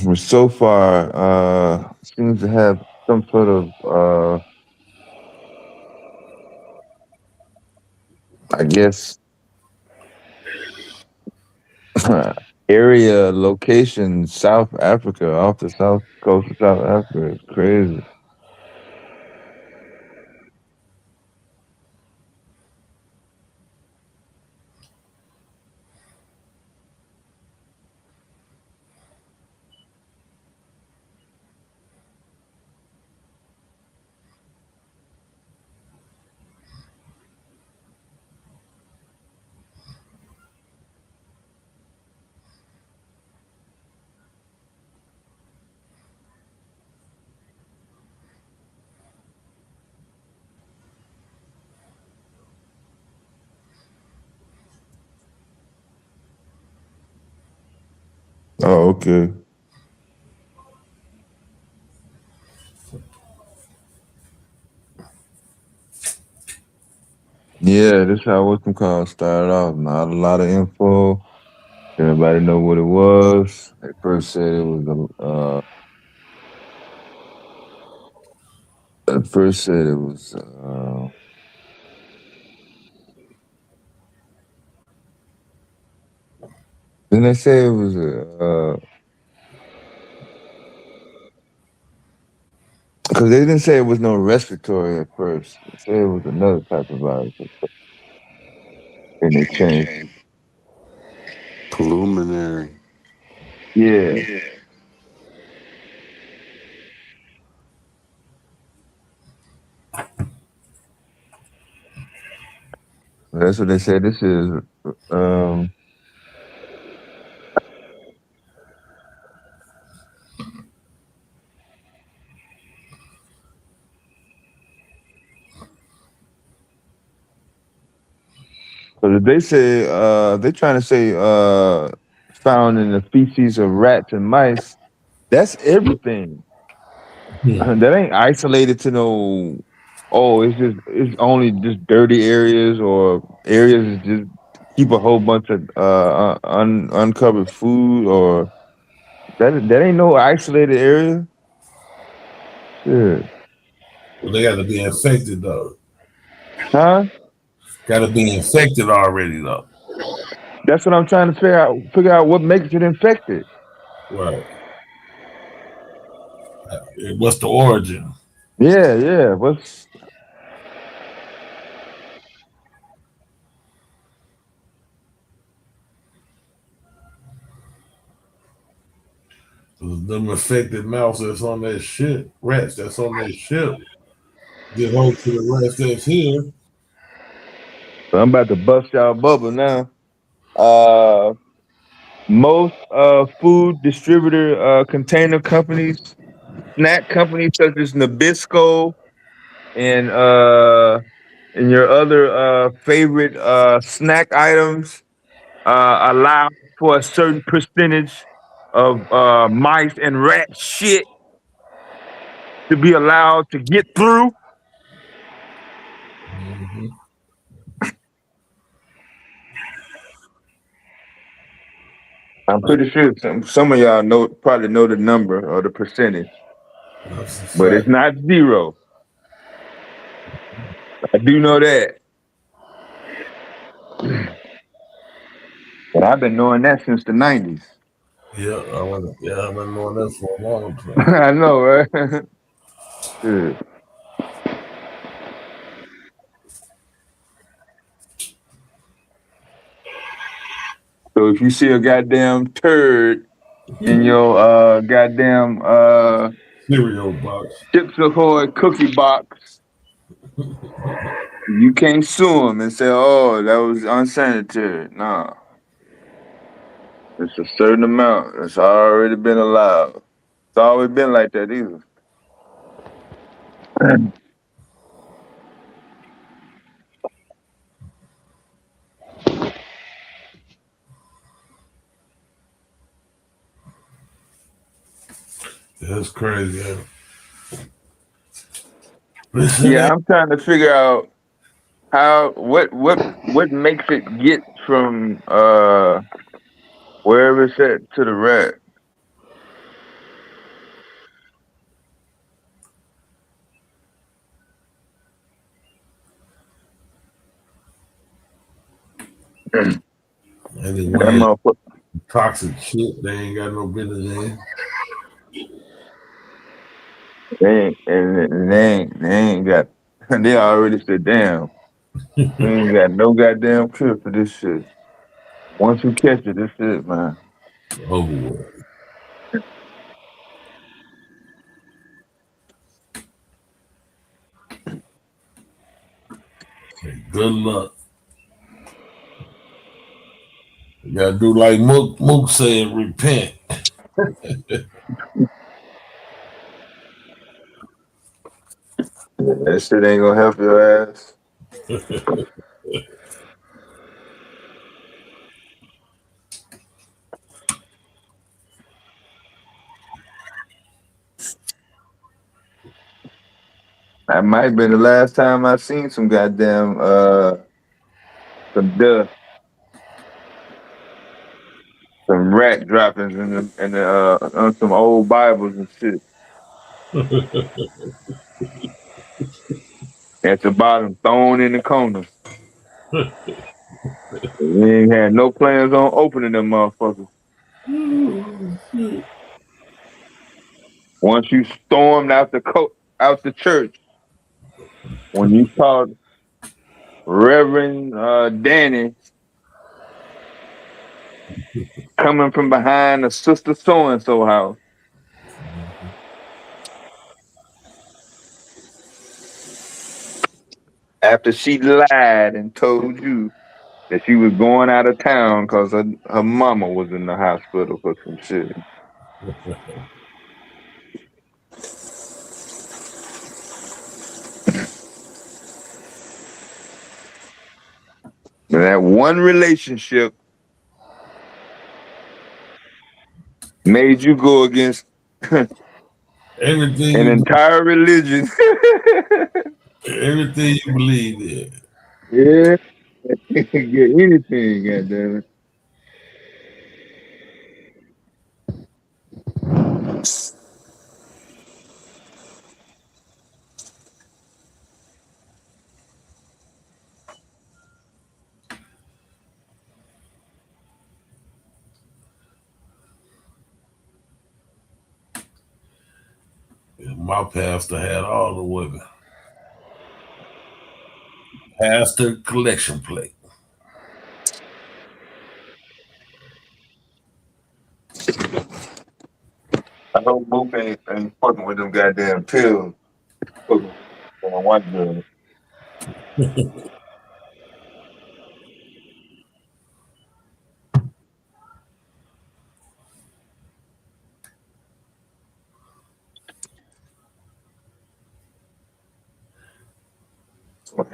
Which so far seems to have some sort of I guess area location South Africa, off the south coast of South Africa. It's crazy. Oh, okay. Yeah, this is how Wickham Call started off. Not a lot of info. Everybody know what it was. They first said it was at first said it was then they say it was because they didn't say it was no respiratory at first. They said it was another type of virus. And they changed. Preliminary. Yeah. That's what they said. This is but they say they're trying to say found in the feces of rats and mice. That's everything. That ain't isolated to no. Oh, it's only just dirty areas or areas that just keep a whole bunch of uncovered food or that ain't no isolated area. Shit. Well, they got to be infected though. Huh? Got to be infected already though. That's what I'm trying to figure out what makes it infected. Right. What's the origin? Yeah. What's them affected mouse that's on that shit, rats that's on that ship. Get hold to the rats that's here. I'm about to bust y'all bubble now. Most food distributor container companies, snack companies such as Nabisco and your other favorite snack items allow for a certain percentage of mice and rat shit to be allowed to get through. Mm-hmm. I'm pretty sure some of y'all probably know the number or the percentage, but it's not zero. I do know that. But I've been knowing that since the 90s. Yeah, I've been knowing that for a long time. I know, right? Yeah. So if you see a goddamn turd in your goddamn cereal box, Chips Ahoy cookie box, you can't sue them and say, "Oh, that was unsanitary." Nah, it's a certain amount that's already been allowed. It's always been like that, either. that's crazy. Listen, Yeah, I'm trying to figure out what makes it get from wherever it's at to the rat. That anyway, motherfucker. toxic shit, they ain't got no business in. They ain't got. They already said, "Damn, we ain't got no goddamn trip for this shit." Once you catch it, this it, man. Over with. Good luck. You gotta do like Mook said, repent. That shit ain't gonna help your ass. That might have been the last time I seen some goddamn some dust, some rat droppings in the on some old Bibles and shit. At the bottom, thrown in the corner. We ain't had no plans on opening them motherfuckers. Once you stormed out the church, when you saw Reverend Danny coming from behind a sister so and so house, after she lied and told you that she was going out of town because her mama was in the hospital for some shit. And that one relationship made you go against Everything an you entire religion. everything you believe in. Yeah. Get anything, goddamn My pastor had all the women. Pastor collection plate. I know Mook ain't fucking with them goddamn pills. Fucking with that white girl.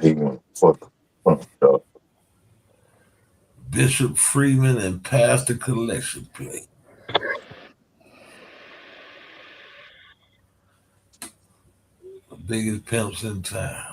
He want fuck up. Bishop Freeman and Pastor collection plate. The biggest pimps in town.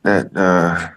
That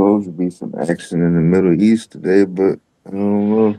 supposed to be some action in the Middle East today, but I don't know.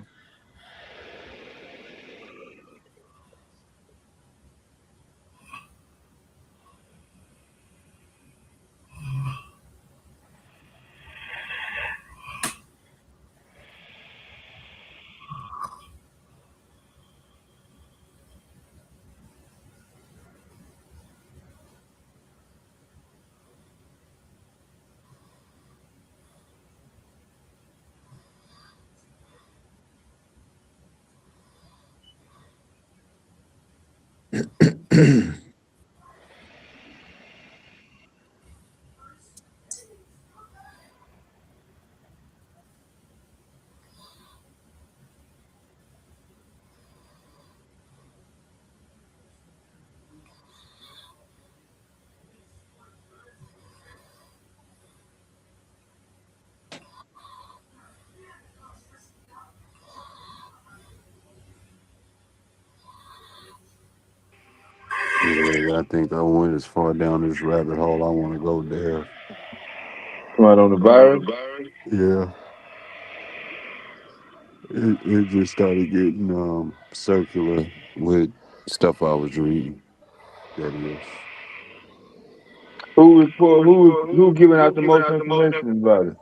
Yeah, I think I went as far down this rabbit hole I want to go there. Right on the virus? Yeah. It just started getting circular with stuff I was reading. That is. Who giving out the most information about it?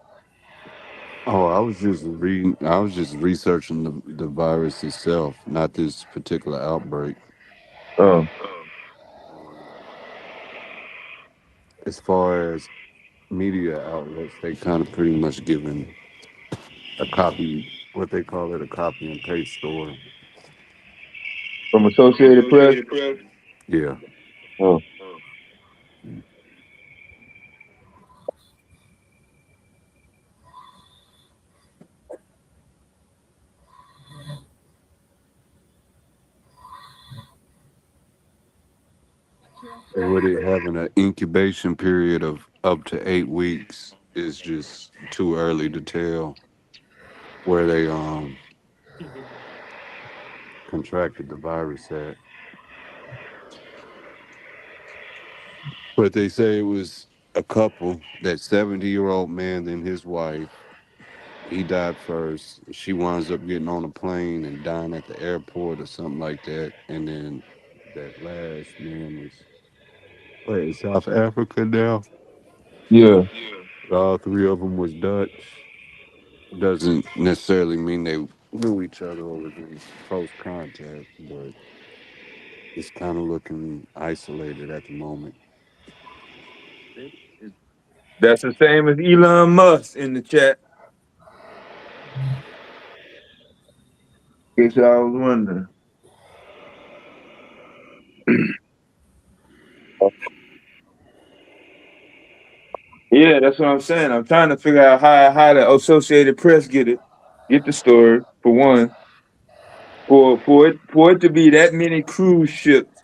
Oh, I was just reading. I was just researching the virus itself, not this particular outbreak. Oh. As far as media outlets, they kind of pretty much given a copy, what they call it, a copy and paste story. From Associated Press? Yeah. Oh. With it having an incubation period of up to 8 weeks is just too early to tell where they contracted the virus at. But they say it was a couple, that 70-year-old man and his wife. He died first. She winds up getting on a plane and dying at the airport or something like that. And then that last man was in South Africa now. Yeah. All three of them was Dutch. Doesn't necessarily mean they knew each other or was in close contact, but it's kind of looking isolated at the moment. That's the same as Elon Musk in the chat. In case y'all was wondering. Yeah, that's what I'm saying. I'm trying to figure out how the Associated Press get the story for one. For it to be that many cruise ships,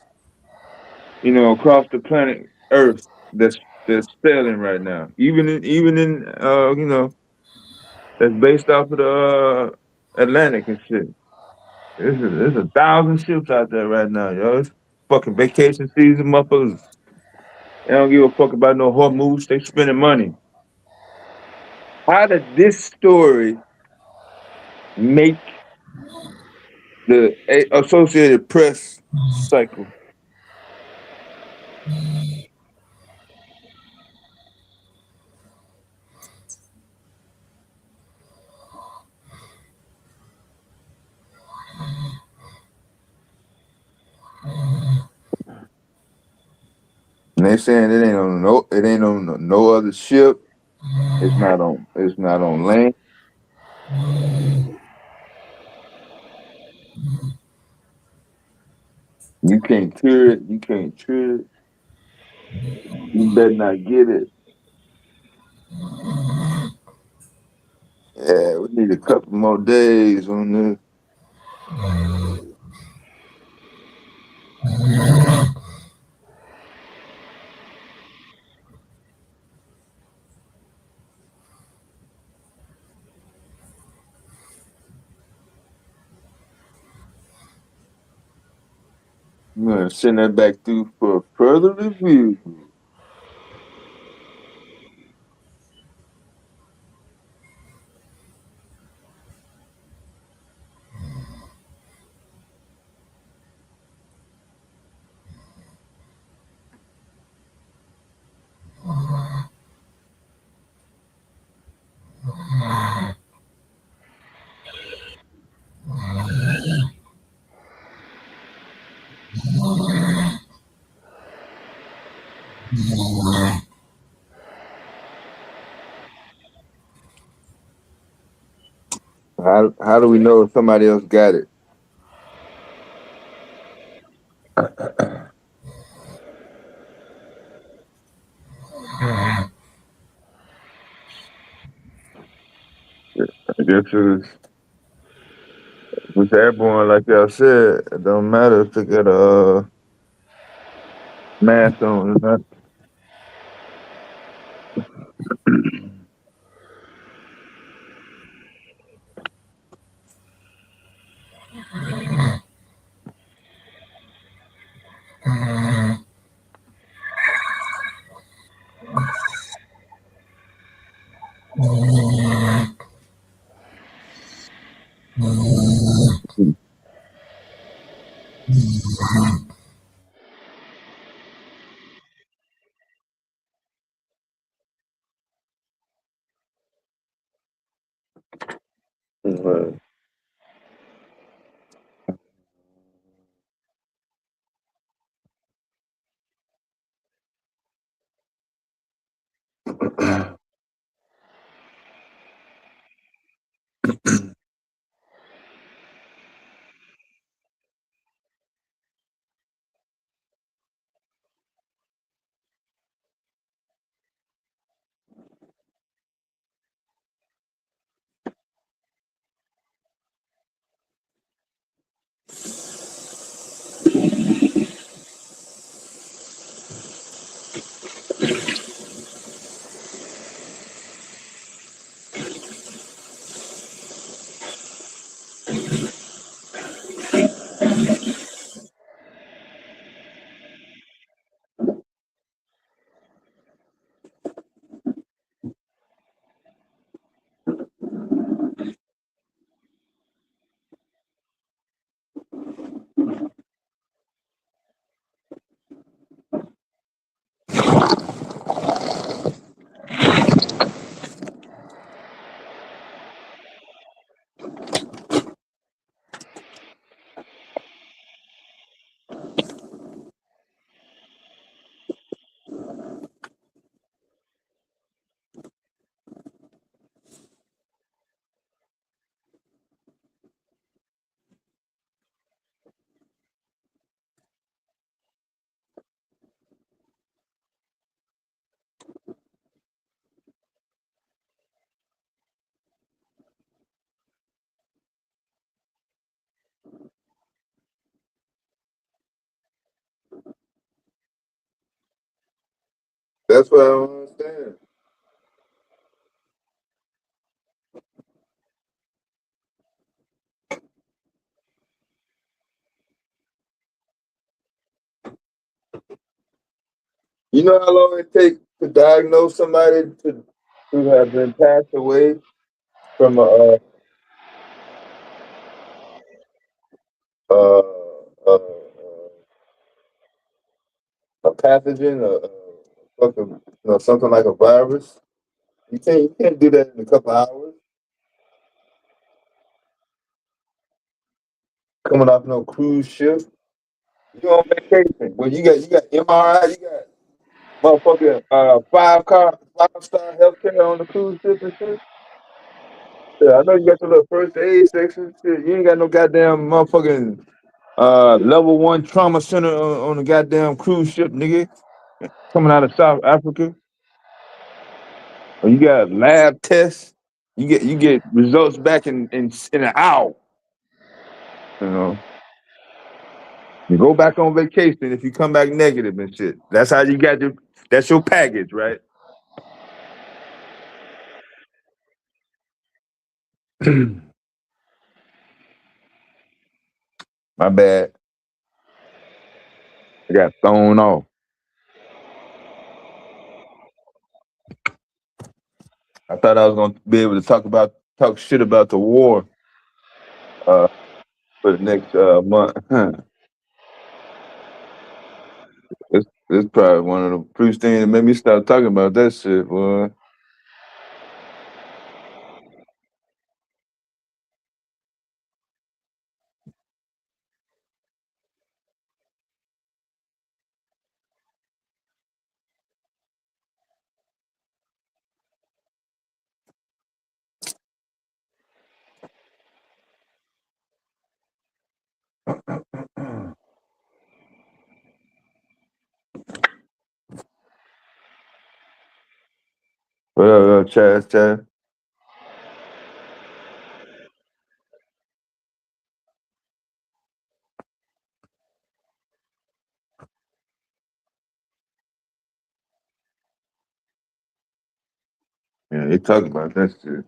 across the planet Earth that's sailing right now, even in that's based off of the Atlantic and shit. There's 1,000 ships out there right now, yo. It's fucking vacation season, motherfuckers. They don't give a fuck about no hormones. They spending money. How did this story make the Associated Press cycle? And they saying it ain't on no other ship. It's not on. It's not on land. You can't cure it. You can't treat it. You better not get it. Yeah, we need a couple more days on this. I'm gonna send that back through for further review. How do we know if somebody else got it? I guess it's airborne, like y'all said. It don't matter if they got a mask on or not. That's what I don't understand. You know how long it takes to diagnose somebody to have been passed away from uh, uh, a pathogen, something like a virus? You can't do that in a couple hours. Coming off no cruise ship, you on vacation. Well, you got MRI, you got Motherfucking 5-star healthcare on the cruise ship and shit. Yeah, I know you got your little first aid section. Shit, you ain't got no goddamn motherfucking level 1 trauma center on the goddamn cruise ship, nigga. Coming out of South Africa. Or you got lab tests. You get results back in an hour. You know. You go back on vacation if you come back negative and shit. That's how you got that's your package, right? My bad. I got thrown off. I thought I was gonna be able to talk shit about the war for the next month. It's probably one of the first things that made me stop talking about that shit, boy. What up, Chaz? Yeah, they talk about that shit.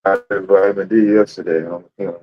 I did vitamin D yesterday. You know.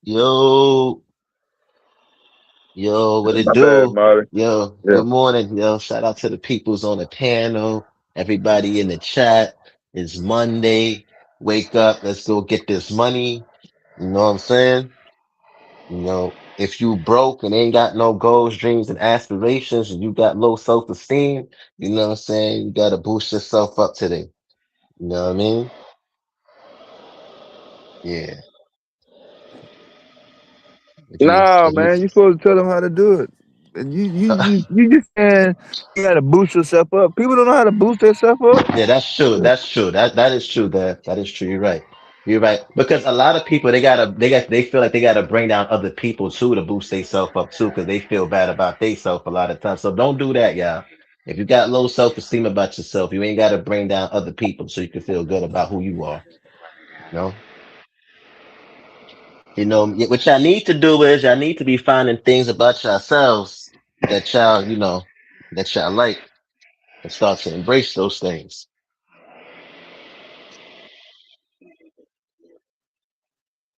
Yo, what it My bad, do? Marty. Yo, Yeah. good morning. Yo, shout out to the peoples on the panel, everybody in the chat. It's Monday. Wake up. Let's go get this money. You know what I'm saying? If you broke and ain't got no goals, dreams, and aspirations, and you got low self-esteem, you know what I'm saying? You gotta boost yourself up today. You know what I mean? Yeah. If you, Nah, if you, man, you supposed to tell them how to do it. And you just saying you gotta boost yourself up. People don't know how to boost themselves up. Yeah, that's true. That's true. That is true. That is true. You're right. You're right. Because a lot of people they feel like they gotta bring down other people too to boost themselves up too, because they feel bad about themselves a lot of times. So don't do that, y'all. If you got low self-esteem about yourself, you ain't gotta bring down other people so you can feel good about who you are. You know? What y'all need to do is y'all need to be finding things about yourselves that that y'all like and start to embrace those things.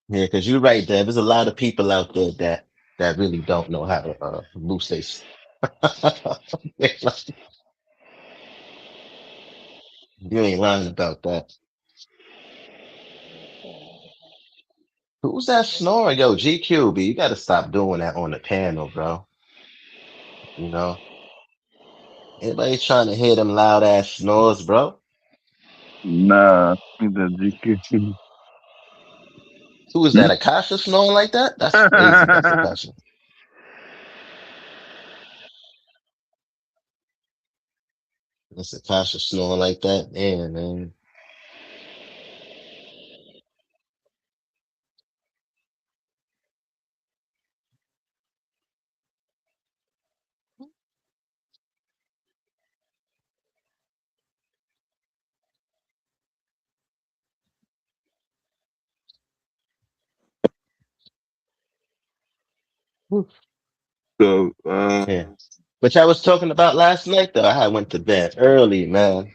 Yeah, because you're right there. There's a lot of people out there that really don't know how to boost their. You ain't lying about that. Who's that snoring? Yo, GQB, you got to stop doing that on the panel, bro. You know, anybody trying to hear them loud ass snores, bro? Nah, the GQ. Who is that? Akasha snoring like that? That's crazy. That's Akasha. That's Akasha snoring like that. Yeah, man. So, Yeah. Which I was talking about last night, though. I went to bed early, man.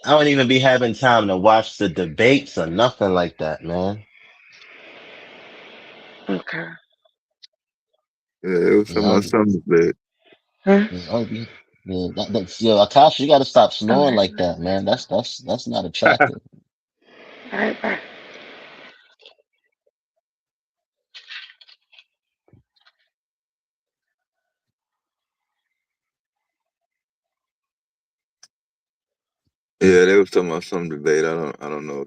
I don't even be having time to watch the debates or nothing like that, man. Okay. yeah, it was You know, something bad. Huh? you know, that's Akash, you got to stop snoring Okay. like that, man. That's not attractive. All right, bye. Yeah, they was talking about some debate. I don't know.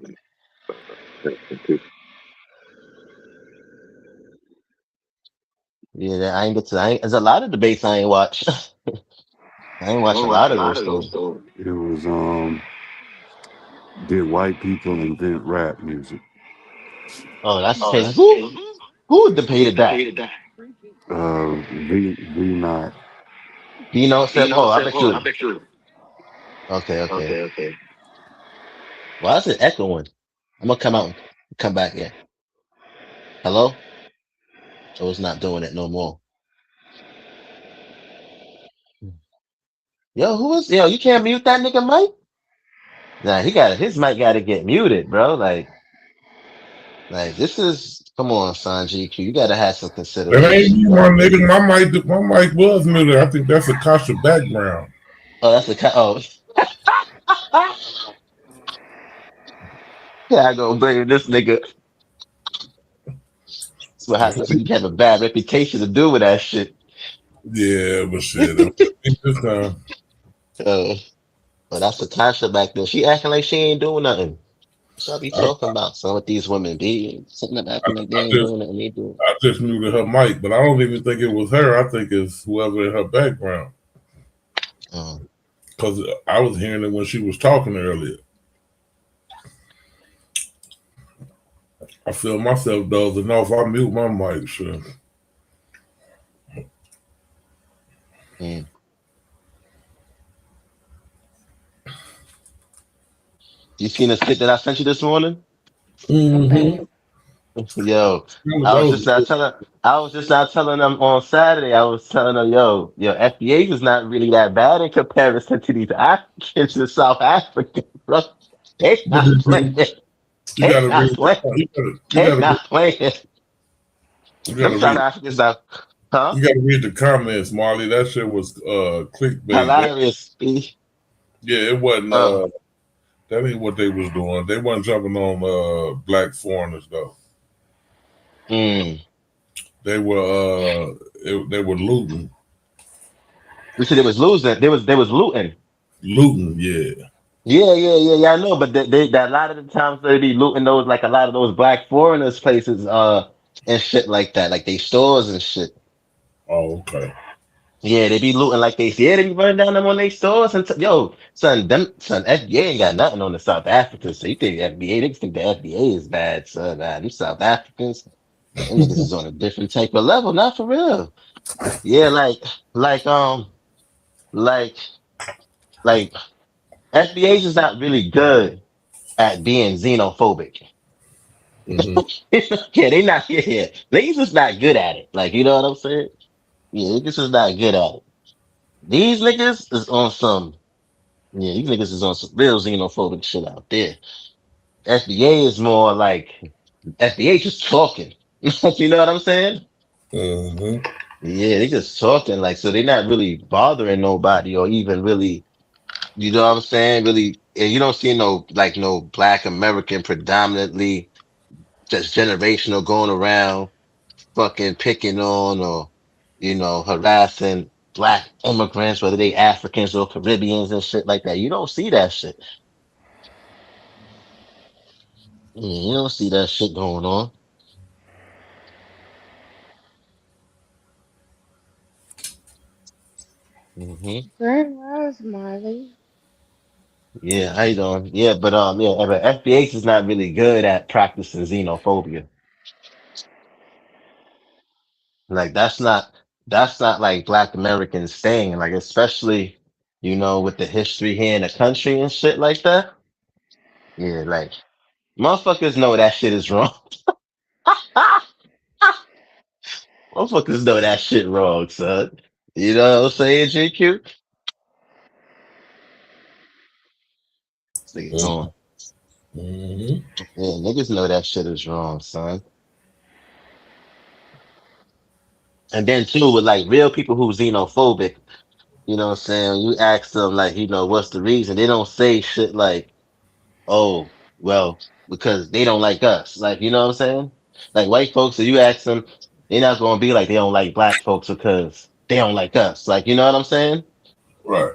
Yeah, I ain't get to. There's a lot of debates I ain't watch. I ain't watch a lot of those though. It was did white people invent rap music? Oh, that's crazy. Who debated that? V not. Dino said, "Oh, I bet you." Okay, okay. Why is it echoing? I'm gonna come out and come back here. Hello? Oh, it's not doing it no more. Yo, who is? Yo, you can't mute that nigga mic. Nah, his mic got to get muted, bro. Like this is. Come on, Sanji Q. You got to have some That ain't consideration, me, my bro. nigga. My mic was muted. I think that's a Kasha background. Oh, that's oh. Yeah, I go blame this nigga. That's what happens when you have a bad reputation to do with that shit. Yeah, but shit, that was me this time. uh, but that's Latasha back there. She acting like she ain't doing nothing. So I be I, talking about some of these women be sitting up I, acting like they I ain't just doing nothing. They do. I just muted her mic, but I don't even think it was her. I think it's whoever in her background. Um, Because I was hearing it when she was talking earlier. I feel myself dozing off. I mute my mic, sure. mm. You seen the skit that I sent you this morning? Mm-hmm. Yo, That was I was just not telling them on Saturday. I was telling them, yo, FBA is not really that bad in comparison to these Africans in South Africa, bro. They not playing. You They gotta not read. playing. You They gotta. not playing. You Them gotta South read. Africans are, huh? You gotta read the comments, Marley. That shit was clickbait. Hilarious. Yeah, it wasn't. That ain't what they was doing. They wasn't jumping on black foreigners though. They were they were looting. You said it was losing. They was looting. Looting, yeah. Yeah. I know, but that a lot of the times they be looting those like a lot of those black foreigners places, and shit like that, like they stores and shit. Oh, okay. Yeah, they be looting like they be running down them on their stores and yo, son, FBA ain't got nothing on the South Africans. So you think FBA? They think the FBA is bad, son. Nah, them South Africans, them niggas is on a different type of level, not for real. Yeah, like like like FBA's is not really good at being xenophobic. Yeah, they not yeah. Niggas is not good at it. Like, you know what I'm saying? Yeah, niggas is not good at it. These niggas is on some yeah, these niggas is on some real xenophobic shit out there. FBA is more like FBA just talking. You know what I'm saying? Yeah, they just talking like so they're not really bothering nobody or even really, you know what I'm saying? Really, and you don't see no black American predominantly just generational going around fucking picking on or harassing black immigrants, whether they Africans or Caribbeans and shit like that. You don't see that shit. You don't see that shit going on. Grand Rise, Marley. Yeah, how you doing? Yeah, but FBH is not really good at practicing xenophobia. Like that's not like Black Americans staying, like especially, with the history here in the country and shit like that. Yeah, like motherfuckers know that shit is wrong. Motherfuckers know that shit wrong, son. You know what I'm saying, GQ? Nigga going. Yeah, niggas know that shit is wrong, son. And then too, with like real people who xenophobic, you know what I'm saying? You ask them like, what's the reason? They don't say shit like, oh, well, because they don't like us. Like, you know what I'm saying? Like white folks, if you ask them, they're not gonna be like they don't like black folks because they don't like us. Like, you know what I'm saying? Right.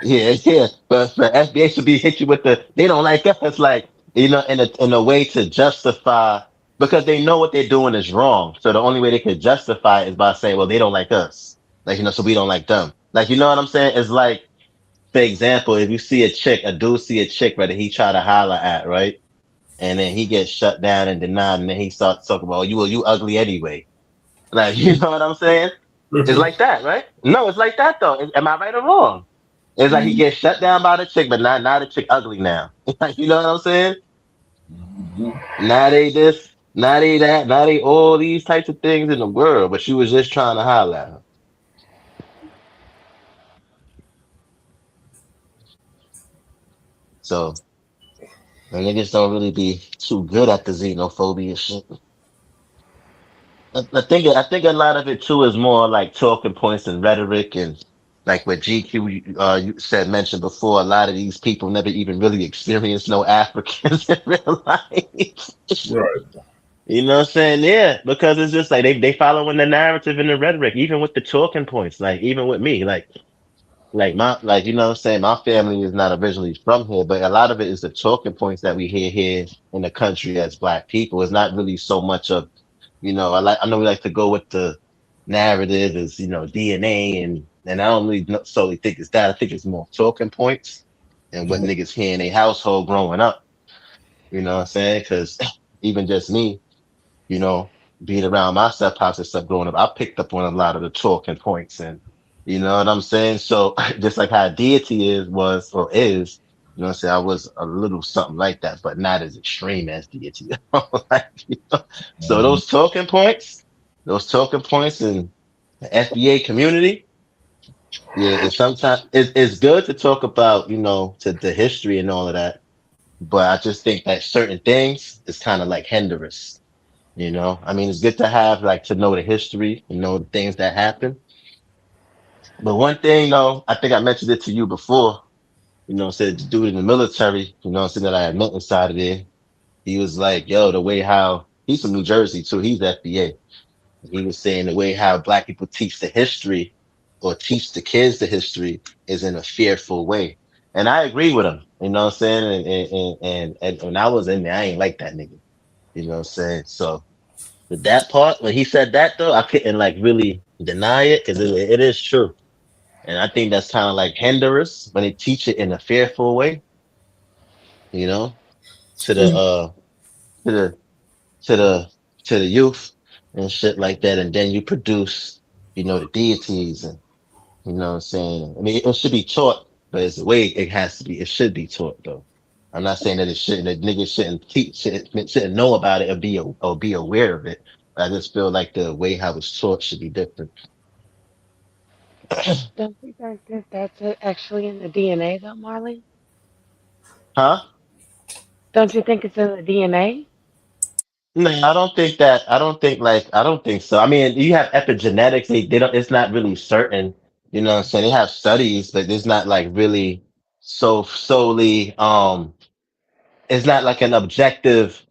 Yeah. But for FBA should be hit you with they don't like us, like, in a way to justify because they know what they're doing is wrong. So the only way they could justify it is by saying, well, they don't like us. Like, so we don't like them. Like, you know what I'm saying? It's like, for example, if you see a dude see a chick, right, that he try to holler at, right? And then he gets shut down and denied, and then he starts talking about, you ugly anyway. Like, you know what I'm saying? It's like that, right? No, it's like that though. Am I right or wrong? It's like he gets shut down by the chick, but now the chick ugly now. Like, you know what I'm saying? Now they this, now they that, now they all these types of things in the world, but she was just trying to holler at her. So the niggas don't really be too good at the xenophobia shit. I think a lot of it too is more like talking points and rhetoric and like what GQ you said mentioned before. A lot of these people never even really experienced no Africans in real life. Right. You know what I'm saying? Yeah, because it's just like they following the narrative and the rhetoric, even with the talking points. Like even with me, like you know what I'm saying, my family is not originally from here, but a lot of it is the talking points that we hear here in the country as black people. It's not really so much of, I know we like to go with the narrative is, DNA and I don't really solely think it's that. I think it's more talking points and what niggas hear in a household growing up. You know what I'm saying? Cause even just me, being around my step pops and stuff growing up, I picked up on a lot of the talking points and you know what I'm saying? So just like how deity was or is, you know what I'm saying? I was a little something like that, but not as extreme as deity. Like, So those talking points in the FBA community, yeah, it's sometimes it's good to talk about, to the history and all of that. but I just think that certain things is kind of like hindrance. You know, I mean, it's good to have like to know the history, you know, the things that happen. But one thing though, I think I mentioned it to you before, you know, said the dude in the military, you know, something that I had met inside of there. He was like, yo, the way how he's from New Jersey too. He's FBA. He was saying the way how black people teach the history or teach the kids the history is in a fearful way. And I agree with him, you know what I'm saying? And when I was in there, I ain't like that nigga, you know what I'm saying? So with that part, when he said that though, I couldn't like really deny it because it is true. And I think that's kind of like hindrance when they teach it in a fearful way, you know, to the, to the, to the, to the youth and shit like that. And then you produce, you know, the deities and, you know what I'm saying? I mean, it should be taught, but it's the way it has to be. It should be taught though. I'm not saying that it shouldn't, that niggas shouldn't teach, shouldn't know about it or be aware of it. But I just feel like the way how it's taught should be different. Don't you think that that's actually in the DNA though, Marley? Huh? Don't you think it's in the DNA? No, I don't think that. I don't think so. I mean, you have epigenetics. They don't, it's not really certain. You know what I'm saying? They have studies, but it's not like really so solely, it's not like an objective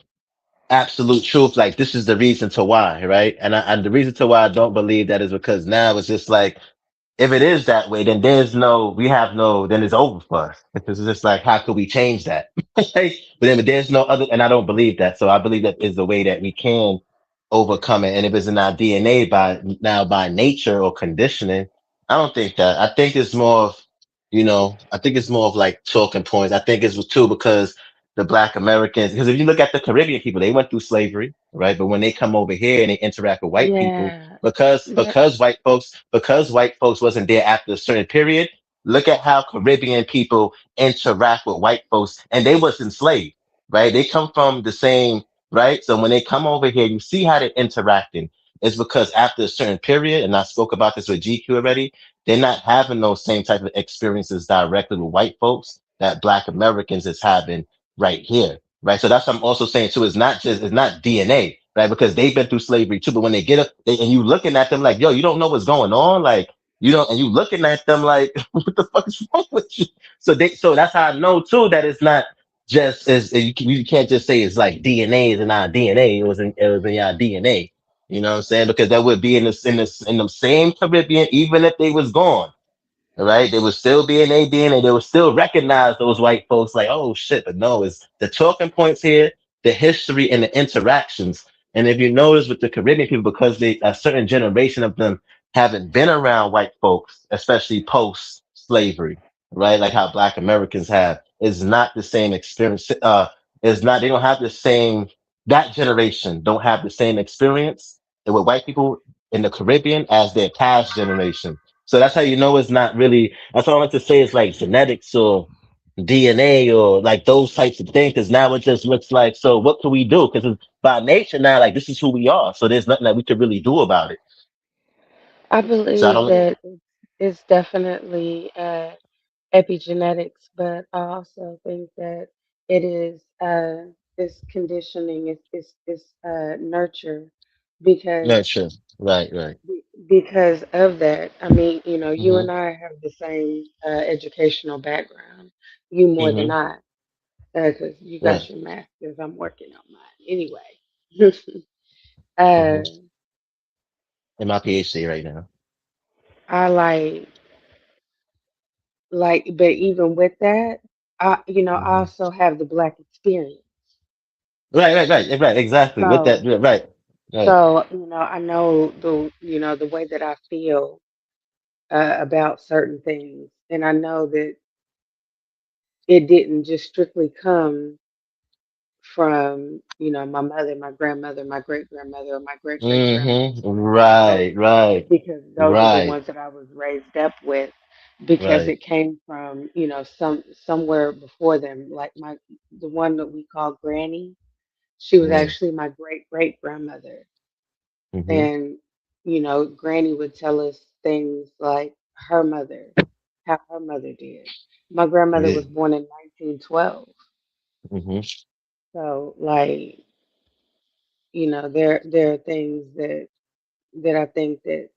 absolute truth. Like this is the reason to why, right? And the reason to why I don't believe that is because now it's just like, if it is that way, then then it's over for us. Because it's just like, how could we change that? But then there's no other, and I don't believe that. So I believe that is the way that we can overcome it. And if it's in our DNA by nature or conditioning, I don't think that. I think it's more of, I think it's more of like talking points. I think it's too because the Black Americans, because if you look at the Caribbean people, they went through slavery, right? But when they come over here and they interact with white people, Yeah, because but white folks wasn't there after a certain period. Look at how Caribbean people interact with white folks, and they was enslaved, right? They come from the same, right? So when they come over here, you see how they're interacting. It's because after a certain period, and I spoke about this with GQ already, they're not having those same type of experiences directly with white folks that Black Americans is having right here, right? So that's what I'm also saying too. It's not DNA, right? Because they've been through slavery too. But when they get up, and you looking at them like, yo, you don't know what's going on, like you don't, and you looking at them like, what the fuck is wrong with you? So that's how I know too that it's not just as you can't just say it's like DNA is in our DNA. It was in your DNA. You know what I'm saying? Because that would be in the same Caribbean, even if they was gone. All right, they would still be in their DNA. They would still recognize those white folks like, oh shit, but no, it's the talking points here, the history and the interactions. And if you notice with the Caribbean people, because a certain generation of them haven't been around white folks, especially post slavery, right? Like how Black Americans have, is not the same experience. Is not, they don't have the same, that generation don't have the same experience with white people in the Caribbean as their past generation. So that's how you know it's not really. That's all I like to say is like genetics or DNA or like those types of things. Because now it just looks like, so what can we do? Because by nature now, like this is who we are. So there's nothing that we could really do about it. I So I believe don't. that it's definitely epigenetics, but I also think that it is it's conditioning, it's nurture Not because sure. Right. Right. because of that. I mean, you Mm-hmm. and I have the same educational background. You more than Mm-hmm. I, because you Right. got your master's. I'm working on mine anyway. Mm-hmm. uh, In my PhD right now. I but even with that, I Mm-hmm. also have the black experience. Right. Right. Right. Right. Exactly. With that. So, Yeah, right. Right. I know the way that I feel about certain things, and I know that it didn't just strictly come from my mother, my grandmother, my great grandmother, or my great great grandmother, Mm-hmm. Right. Right. because those are the Right. ones that I was raised up with, because Right. it came from somewhere before them, like the one that we call Granny. She was Mm-hmm. actually my great great grandmother. Mm-hmm. And, Granny would tell us things like her mother, how her mother did. My grandmother Yeah. was born in 1912. Mm-hmm. So like, there are things that I think that,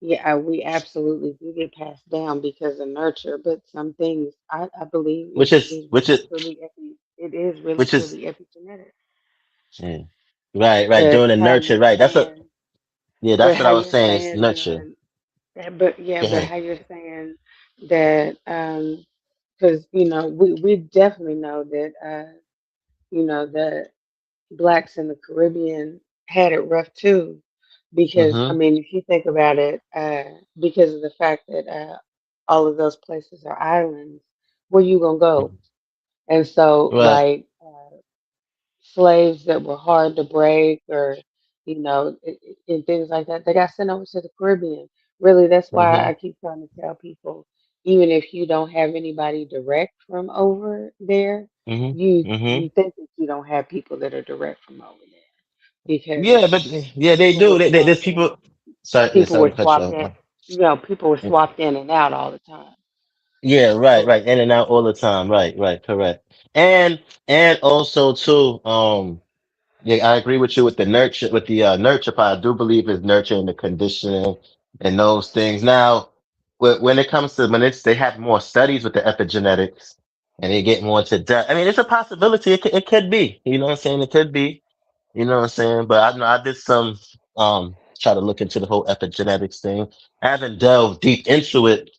yeah, we absolutely do get passed down because of nurture, but some things I believe Which is is is which really is truly it is really which is truly epigenetic. yeah. Right. But Doing the how you're nurture, right. saying, but That's what how I was you're saying is saying, nurture. but yeah, Go but ahead. how you're saying that, because we definitely know that, that blacks in the Caribbean had it rough too, because I Mm-hmm. mean, if you think about it, because of the fact that all of those places are islands, where you gonna go? And so, Right. like, slaves that were hard to break, or and things like that, they got sent over to the Caribbean. Really, that's why Mm-hmm. I keep trying to tell people, even if you don't have anybody direct from over there, you Mm-hmm. Mm-hmm. you think that you don't have people that are direct from over there, Yeah, because but yeah, they people do. were There's swapped in. people. Sorry, yeah, People sorry were to cut you swapped off. in. People were swapped in and out all the time. Yeah, right, So right. In and out all the time. Right, right, correct. And also too, yeah, I agree with you with the nurture, with the nurture part. I do believe is nurturing the conditioning and those things. Now, when it comes to they have more studies with the epigenetics and they get more into depth. I mean, it's a possibility. It could be. You know what I'm saying? It could be. You know what I'm saying? But I know I did some try to look into the whole epigenetics thing. I haven't delved deep into it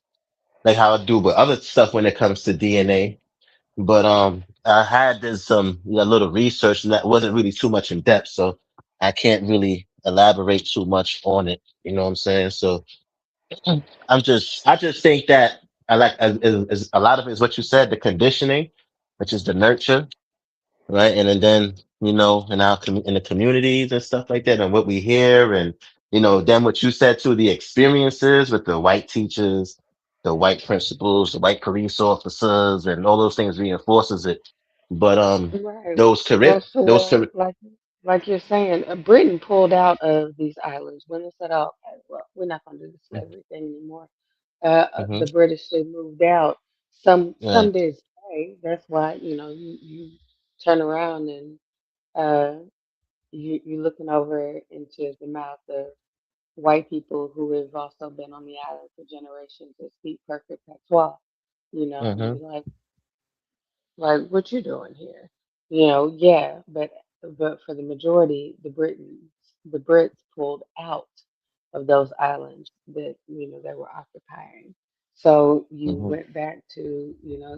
like how I do with other stuff when it comes to DNA. But I had did some little research and that wasn't really too much in depth, so I can't really elaborate too much on it. You know what I'm saying? So I just think that I like is a lot of it is what you said, the conditioning, which is the nurture, right? And then in our in the communities and stuff like that, and what we hear, and then what you said too, the experiences with the white teachers, the white principals, the white police officers, and all those things reinforces it. But right, those goes to those where, like you're saying, Britain pulled out of these islands when they said, "Oh, okay, well, we're not going to do the slavery thing anymore." mm-hmm, The British, they moved out. Some right, did stay. That's why you turn around and uh, you're looking over into the mouth of white people who have also been on the island for generations that speak perfect patois. And mm-hmm, you're like, what you doing here? Yeah, but for the majority, the Brits pulled out of those islands that they were occupying. So you mm-hmm, went back to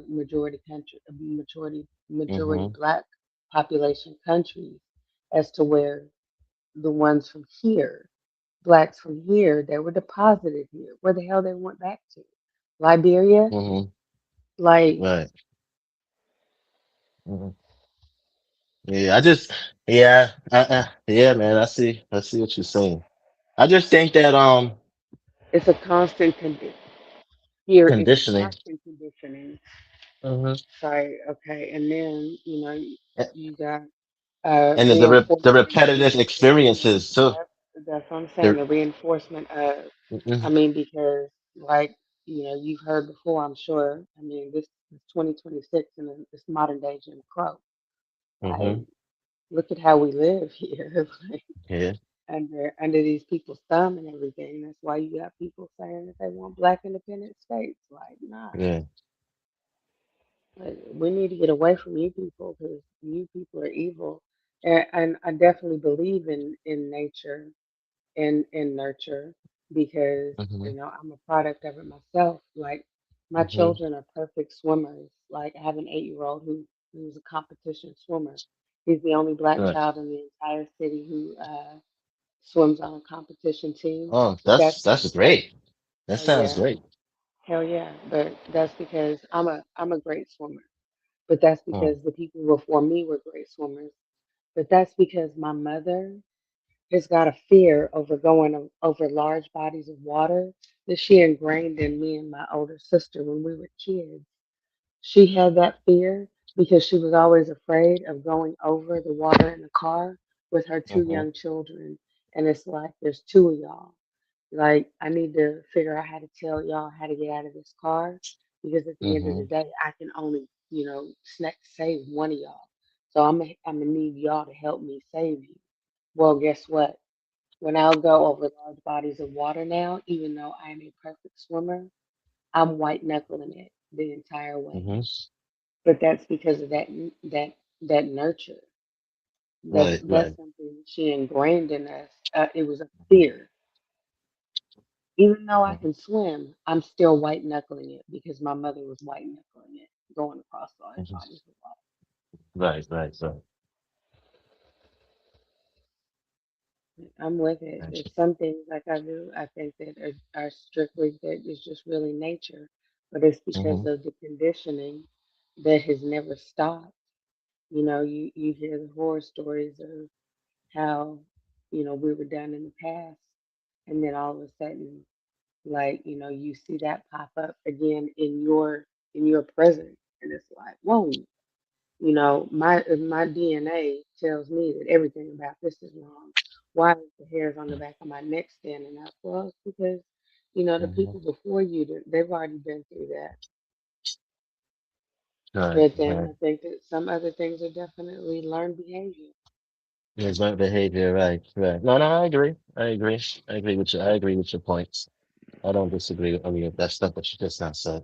majority country, majority mm-hmm, black population countries, as to where the ones from here, blacks from here, that were deposited here, where the hell they went back to? Liberia, mm-hmm, like. right. Mm-hmm. Yeah, I just yeah, yeah, man. I see what you're saying. I just think that It's a constant here is a conditioning. constant conditioning. Mm-hmm. Sorry, okay. And then, you got And the reinforcement repetitive experiences too. that's what I'm saying, The the reinforcement of, I mm-hmm, mean, because like, you've heard before, I'm sure. I mean, this is 2026 and it's modern day Jim Crow. Like, mm-hmm, look at how we live here. Like, yeah, under these people's thumb and everything. That's why you got people saying that they want black independent states. Like, nah. yeah. Like, we need to get away from you people because you people are evil. And I definitely believe in nature and in nurture, because Mm-hmm, I'm a product of it myself. Like, my mm-hmm, children are perfect swimmers. Like, I have an 8-year-old who's a competition swimmer. He's the only black right. child in the entire city who swims on a competition team. Oh, But that's that's because, great. That hell sounds yeah, great. hell yeah. But that's because I'm a great swimmer. But that's Mm, because the people before me were great swimmers. But that's because my mother has got a fear over going over large bodies of water that she ingrained in me and my older sister when we were kids. She had that fear because she was always afraid of going over the water in the car with her two mm-hmm, young children. And it's like, there's two of y'all. Like, I need to figure out how to tell y'all how to get out of this car, because at the end of mm-hmm, the day, I can only save one of y'all. So I'm gonna need y'all to help me save you. Well, guess what? When I'll go over large bodies of water now, even though I'm a perfect swimmer, I'm white knuckling it the entire way. Hmm. But that's because of that nurture. That's Right, that's right. something she ingrained in us. It was a fear. Even though I Mhm. can swim, I'm still white knuckling it because my mother was white knuckling it, going across large Mhm. bodies of water. Right, right. So, I'm with it. gotcha. It's some things like I do, I think that are strictly that is just really nature, but it's because Hmm. of the conditioning that has never stopped. You hear the horror stories of how, we were done in the past, and then all of a sudden, like, you see that pop up again in your present, and it's like, whoa, my DNA tells me that everything about this is wrong. Why is the hairs on the back of my neck standing up? Well, it's because the Hmm. people before you, they've already been through that. Right, But then right. I think that some other things are definitely learned behavior. There's my behavior, right, right. No, no, I agree. I agree. I agree with you. I agree with your points. I don't disagree with any of that stuff that you just now said.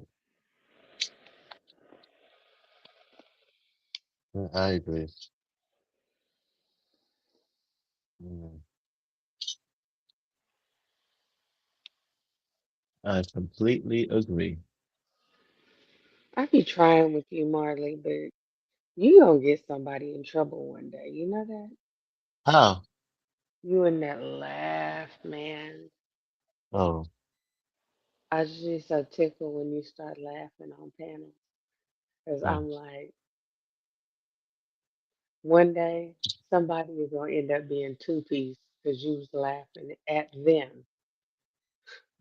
I agree. Mm, I completely agree. I be trying with you, Marley, but you gonna get somebody in trouble one day. You know that? How? You and that laugh, man. Oh, I just get so tickled when you start laughing on panels. Because mm, I'm like, one day somebody is gonna end up being two-piece because you was laughing at them.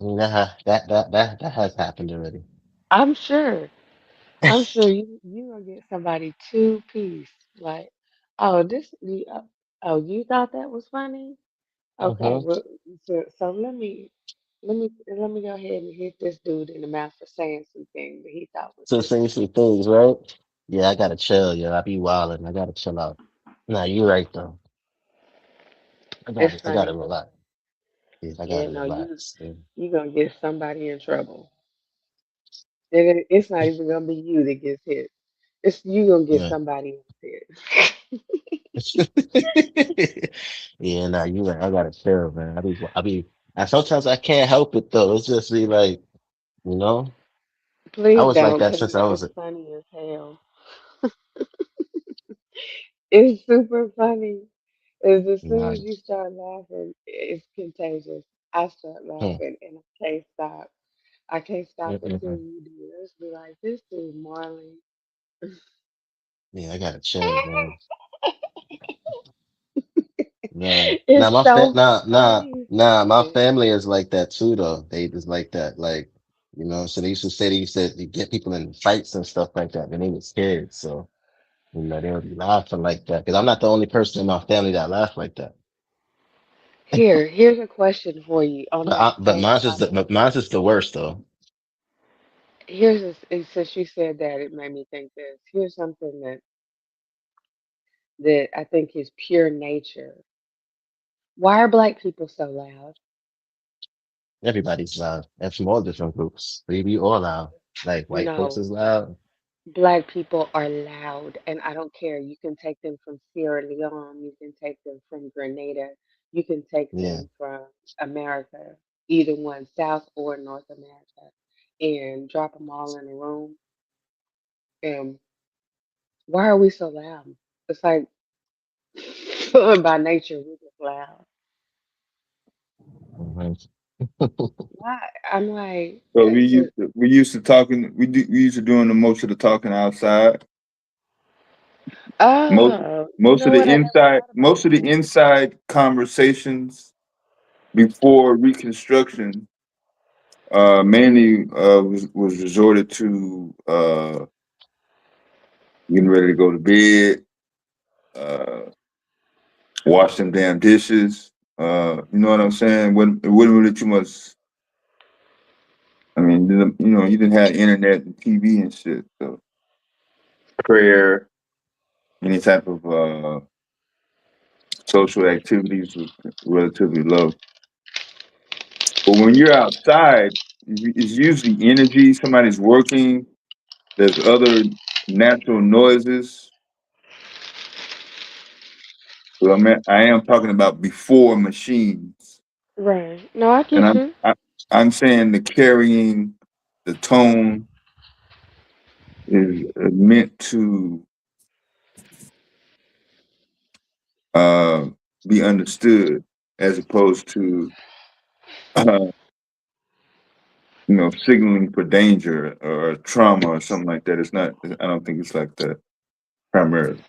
that has happened already. I'm sure. I'm sure you gonna get somebody two-piece. Like, oh, you thought that was funny? Okay, Mm-hmm. well, so let me go ahead and hit this dude in the mouth for saying some things that he thought was So just say some things, right? Yeah, I gotta chill, yo. I be wilding. I gotta chill out. Nah, you right though. it's I gotta funny. relax. Yeah, I Yeah, gotta no, you relax. Yeah. you gonna get somebody in trouble. It's not even gonna be you that gets hit. It's you gonna get Yeah. somebody else hit. Yeah, nah, you right. I gotta chill, man. And sometimes I can't help it though. It's just be like, you know, I Please was like don't, that because since I was it's funny as hell. It's super funny. As soon nah, as you start laughing, it's contagious. I start hmm, laughing and I can't stop. I can't stop until mm. you do. It's be like, this is Marley. Yeah, I gotta chill, man. Nah, It's so funny. my family is like that too, though. They just like that, like, so they used to say they used to get people in fights and stuff like that, and they was scared. So, they would be laughing like that. Because I'm not the only person in my family that laugh like that. Here's a question for you on that But same topic. mine's is the worst though. Since you said that, it made me think this. Here's something that I think is pure nature. Why are black people so loud? Everybody's loud, and from all different groups. We all loud. Like white folks No, is loud. black people are loud, and I don't care. You can take them from Sierra Leone, you can take them from Grenada, you can take Yeah. them from America, either one, South or North America, and drop them all in a room. And why are we so loud? It's like by nature we're just loud. Mhm. Why? I'm like, So we used to talking. We used to doing the most of the talking outside. Most you most know of the what? I never inside thought about most of the that. inside conversations before Reconstruction mainly was resorted to getting ready to go to bed, uh, wash them damn dishes. You know what I'm saying? It wasn't really too much. I mean, you didn't have internet and TV and shit. So prayer, any type of social activities with relatively low. But when you're outside, it's usually energy. Somebody's working. There's other natural noises. So I am talking about before machines, Right. No, I and get you. I'm saying the carrying, the tone is meant to uh, be understood, as opposed to signaling for danger or trauma or something like that. It's not. I don't think it's like that primarily.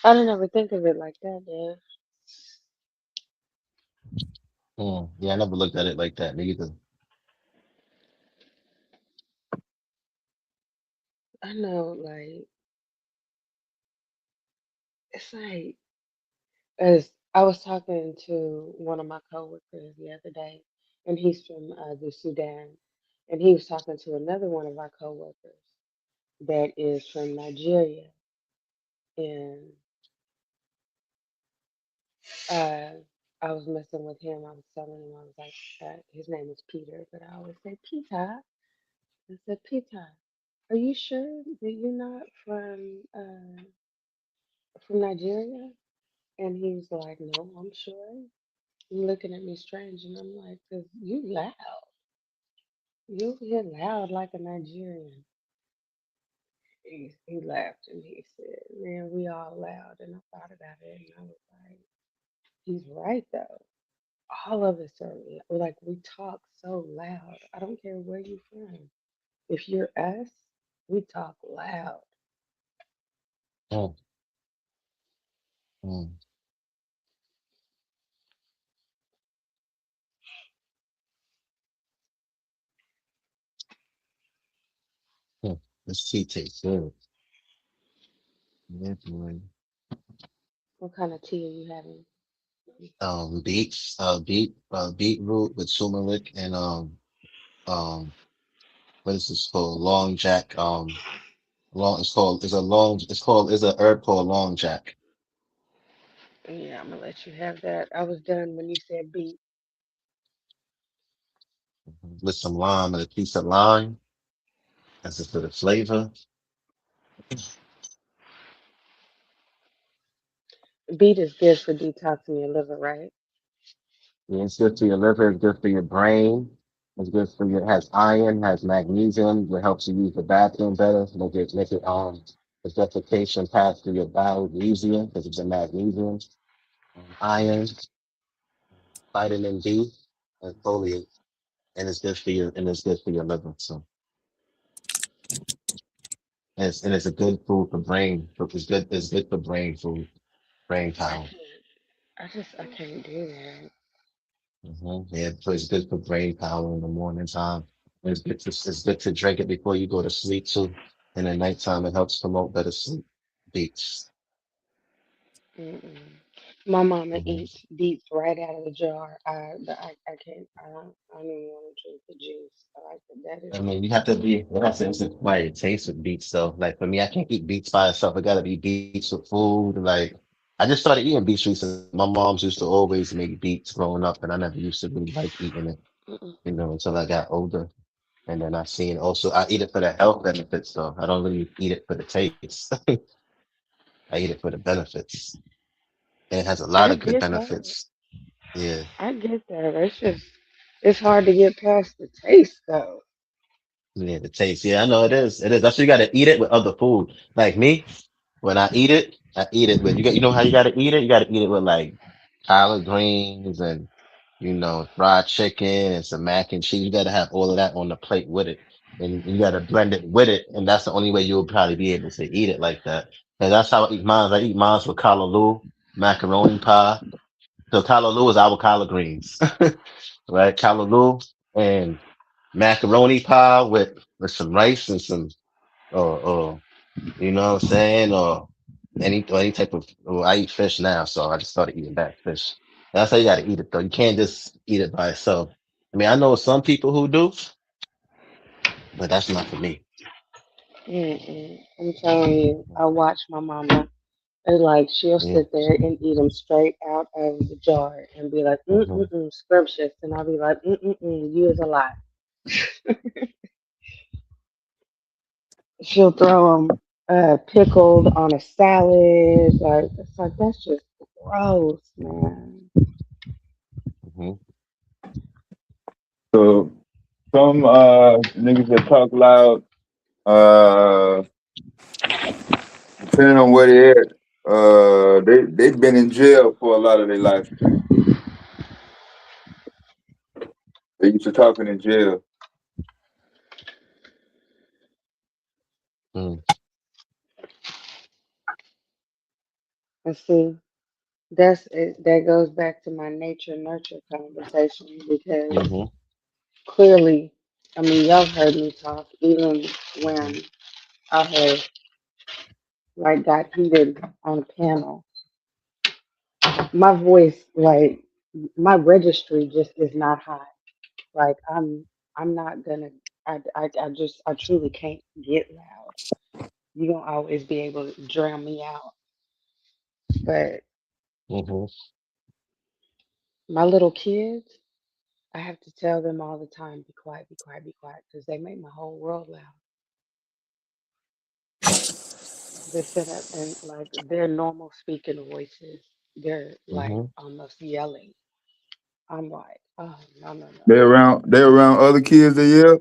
I didn't ever think of it like that, man. Yeah, I never looked at it like that neither. I know, like, it's like, as I was talking to one of my coworkers the other day, and he's from the Sudan, and he was talking to another one of our coworkers that is from Nigeria, and uh, I was messing with him. I was telling him, I was like, his name is Peter, but I always say Peter. I said, Peter, are you sure that you're not from Nigeria? And he's like, no, I'm sure. He's looking at me strange, and I'm like, cause you loud. You here loud like a Nigerian. He laughed and he said, man, we all loud. And I thought about it, and I was like, he's right though. All of us are like, we talk so loud. I don't care where you're from. If you're us, we talk loud. Mm, mm, mm. This tea tastes good. Yeah, boy. What kind of tea are you having? Beetroot with turmeric and um, what is this called? Long Jack. It's a herb called Long Jack Yeah, I'm gonna let you have that. I was done when you said beat. with some lime and a piece of lime. That's just for the flavor. Beet is good for detoxing your liver, right? Yeah, it's good for your liver. It's good for your brain. It's good for your. It has iron, has magnesium. It helps you use the bathroom better. Make it the defecation pass through your bowels easier because it's a magnesium, iron, vitamin D, and folate, and it's good for your liver. So and it's a good food for brain. It's good for brain food, brain I power. can't. I can't do that. Yeah, so it's good for brain power in the morning time. It's good to drink it before you go to sleep too. And at nighttime, it helps promote better sleep. Beets. Mm-mm. My mama hmm eats beets right out of the jar. I can't. I don't even want to drink the juice. Like that is I mean, you have to be. That's why it tastes with beets. So, like for me, I can't eat beets by itself. It got to be beets with food. Like I just started eating beets recently. My mom's used to always make beets growing up, and I never used to really like eating it. mm-mm, Until I got older. And then I seen also I eat it for the health benefits though. I don't really eat it for the taste. I eat it for the benefits. And it has a lot I of good get that. benefits. Yeah. I get that. It's hard to get past the taste though. Yeah, the taste. Yeah, I know it is. It is. That's why you gotta eat it with other food. Like me, when I eat it with you know how you gotta eat it? You gotta eat it with like collard greens and fried chicken and some mac and cheese. You gotta have all of that on the plate with it. And you gotta blend it with it. And that's the only way you'll probably be able to eat it like that. And that's how I eat mine. I eat mine with callaloo, macaroni pie. So callaloo is our collard greens, right? Callaloo and macaroni pie with some rice and some, you know what I'm saying? Or any type of, well, I eat fish now, so I just started eating back fish. That's how you gotta eat it though. You can't just eat it by itself. I mean, I know some people who do, but that's not for me. I'm telling you, I watch my mama. It's like she'll Yeah. sit there and eat them straight out of the jar and be like, Mm-hmm. scrumptious. And I'll be like, you is a lot. She'll throw them pickled on a salad. Like, it's like, that's just gross, man. Mm-hmm. So some niggas that talk loud, depending on where they at, they've been in jail for a lot of their life too. They used to talking in jail. Mm. And see, that's it. That goes back to my nature nurture conversation because Mm-hmm. clearly, I mean, y'all heard me talk even Mm-hmm. when I had like got heated on a panel. My voice, like my registry, just is not high. Like I'm not gonna. I truly can't get loud. You don't always be able to drown me out. But Mm-hmm. my little kids, I have to tell them all the time, be quiet, be quiet, be quiet, because they make my whole world loud. They sit up and like their normal speaking voices, they're like Mm-hmm. almost yelling. I'm like, oh no, no, no. They around other kids that yell.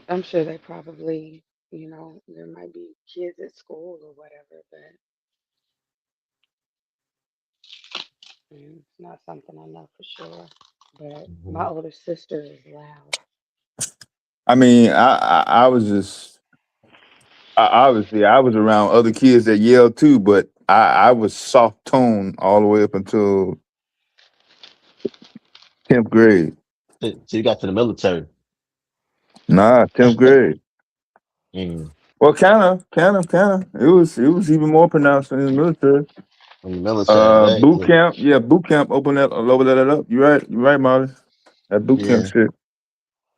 I'm sure they probably, there might be kids at school or whatever, but it's not something I know for sure. But my Mm-hmm. older sister is loud. I mean, I was just obviously I was around other kids that yelled too, but I was soft tone all the way up until 10th grade. So you got to the military. Nah, 10th grade. Mm. Well, kind of. It was even more pronounced in the military. In the military, right? Boot camp. Yeah, boot camp. Open that, lower that up. You right, Molly. That boot camp Yeah. shit.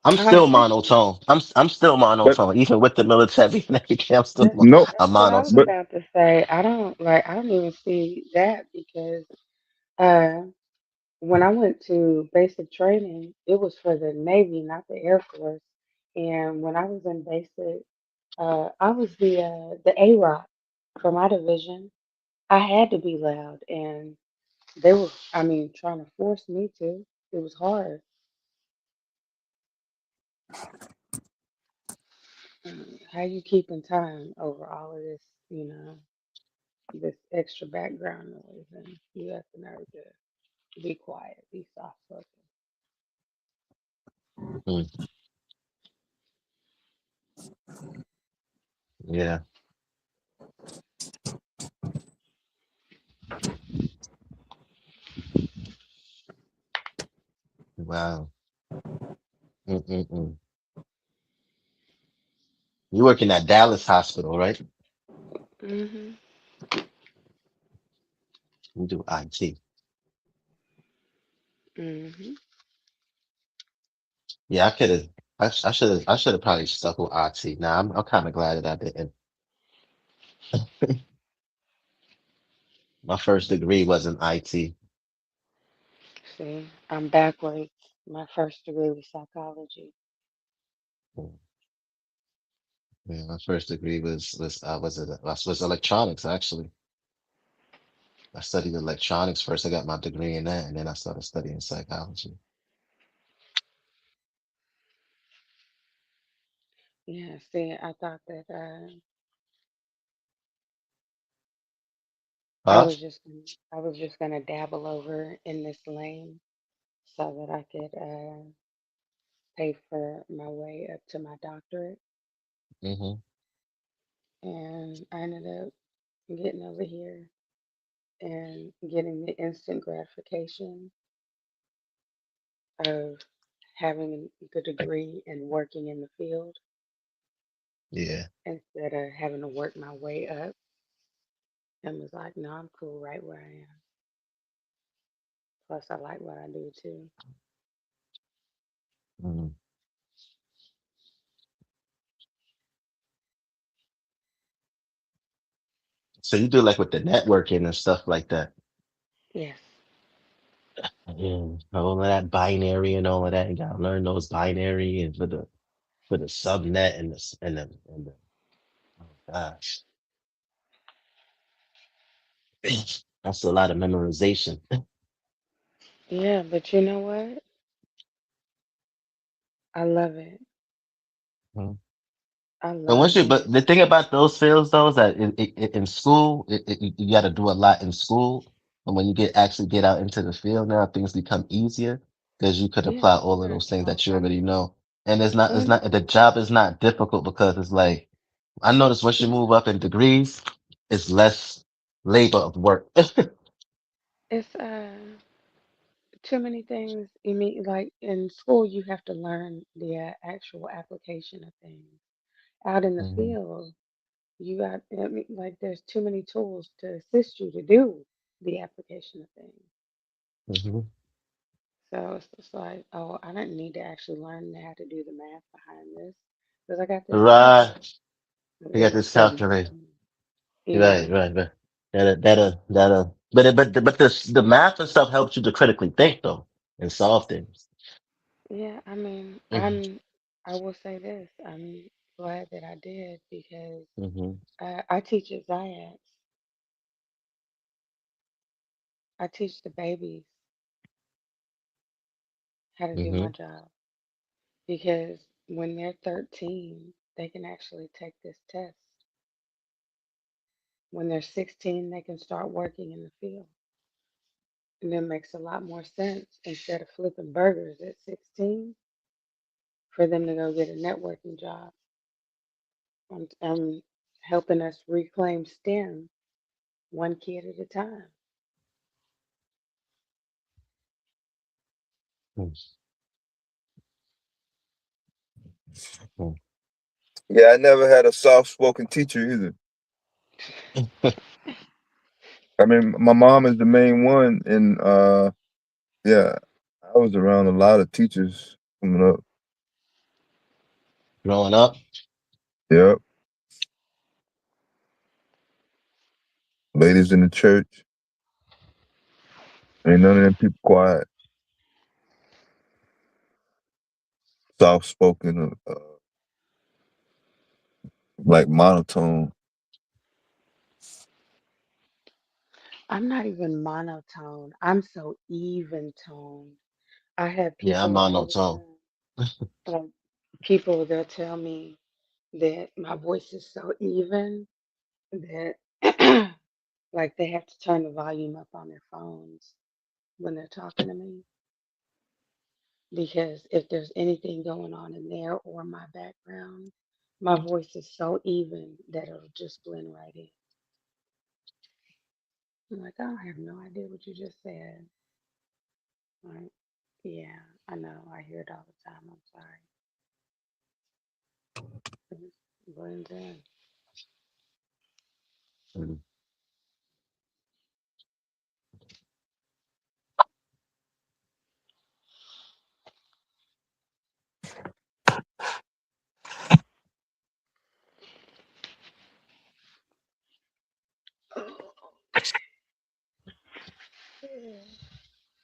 I'm still See, monotone. I'm still But monotone, even with the military and everything. I'm still no, a that's what I was monotone. but about to say. I don't even see that because uh when I went to basic training, it was for the Navy, not the Air Force. And when I was in basic, I was the A-Rock for my division. I had to be loud, and they were, I mean, trying to force me to. It was hard. How you keeping time over all of this, this extra background noise, and you have the nerve to be quiet, be soft spoken. Mm. Yeah. Wow. Mm-mm-mm. You work in that Dallas hospital, right? Mhm. You do IT. Mhm. Yeah, I could have. I should have probably stuck with IT. Now I'm kind of glad that I didn't. My first degree was in IT. See, I'm backwards. My first degree was psychology. Yeah, my first degree was electronics actually. I studied electronics first. I got my degree in that, and then I started studying psychology. Yeah, see, I thought that I Huh? was just I was just gonna dabble over in this lane so that I could pay for my way up to my doctorate, Mm-hmm. and I ended up getting over here and getting the instant gratification of having the degree and working in the field Yeah. instead of having to work my way up. And was like, no, I'm cool right where I am. Plus, I like what I do too. Mm-hmm. So you do like with the networking and stuff like that. Yes. Yeah, all of that binary and all of that. You gotta learn those binary and for the subnet and the oh gosh, that's a lot of memorization. Yeah, but you know what? I love it. Mhm. I But love once you, being but the thing about those fields though is that in school, you got to do a lot in school, and when you actually get out into the field now, things become easier because you could yeah, apply you all of learn those things all that you kind of already know, and it's not hmm the job is not difficult because it's like I noticed once you move up in degrees, it's less labor of work. it's too many things. You mean like in school you have to learn the actual application of things. Out in the Mhm, field, you got I mean, like there's too many tools to assist you to do the application of things. mhm. So it's just like, oh, I didn't need to actually learn how to do the math behind this because I got this Right, calculator. you got It's this so calculator. easy. Right, Yeah. right, right. But the math and stuff helps you to critically think though and solve things. Yeah, I mean, Hmm. I will say this. I'm glad that I did because Hmm. I teach at Zayats. I teach the babies how to do my Hmm. job because when they're 13, they can actually take this test. When they're 16, they can start working in the field. And it makes a lot more sense instead of flipping burgers at 16 for them to go get a networking job. I'm helping us reclaim STEM one kid at a time. Yeah, I never had a soft spoken teacher either. I mean, my mom is the main one, and yeah, I was around a lot of teachers coming up. Growing up, Yep, ladies in the church. Ain't none of them people quiet, soft spoken, like monotone. I'm not even monotone. I'm so even tone. I have yeah, I'm people all the monotone. time, like people that tell me that my voice is so even that like they have to turn the volume up on their phones when they're talking to me because if there's anything going on in there or my background, my voice is so even that it'll just blend right in. I'm like, I have no idea what you just said. Like, yeah, I know. I hear it all the time. I'm sorry. It just blends in. Mhm.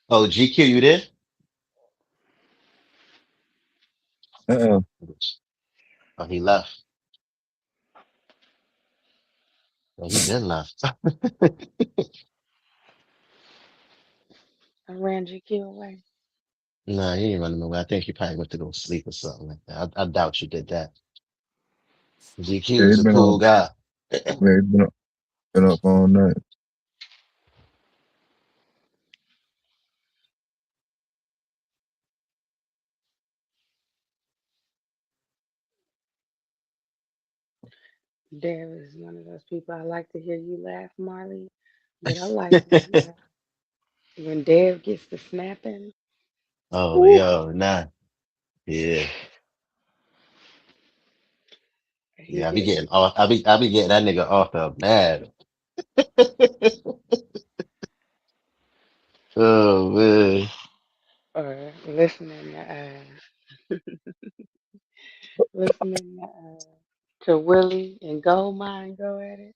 Oh, GQ, you there? Uh-uh. Oh, he left. Oh, he been left. I ran GQ away. Nah, he ain't running away. I think he probably went to go sleep or something like that. I doubt you did that. Yeah, GQ he is a been cool on. guy. Yeah, he been up all night. Dave is one of those people. I like to hear you laugh, Marley, but I like when Dave gets to snapping. Oh, Whew, yo, nah. Yeah. he Yeah, I be gets getting off. I be getting that nigga off the mad. Oh man. or listening listening to Willie and Goldmine go at it.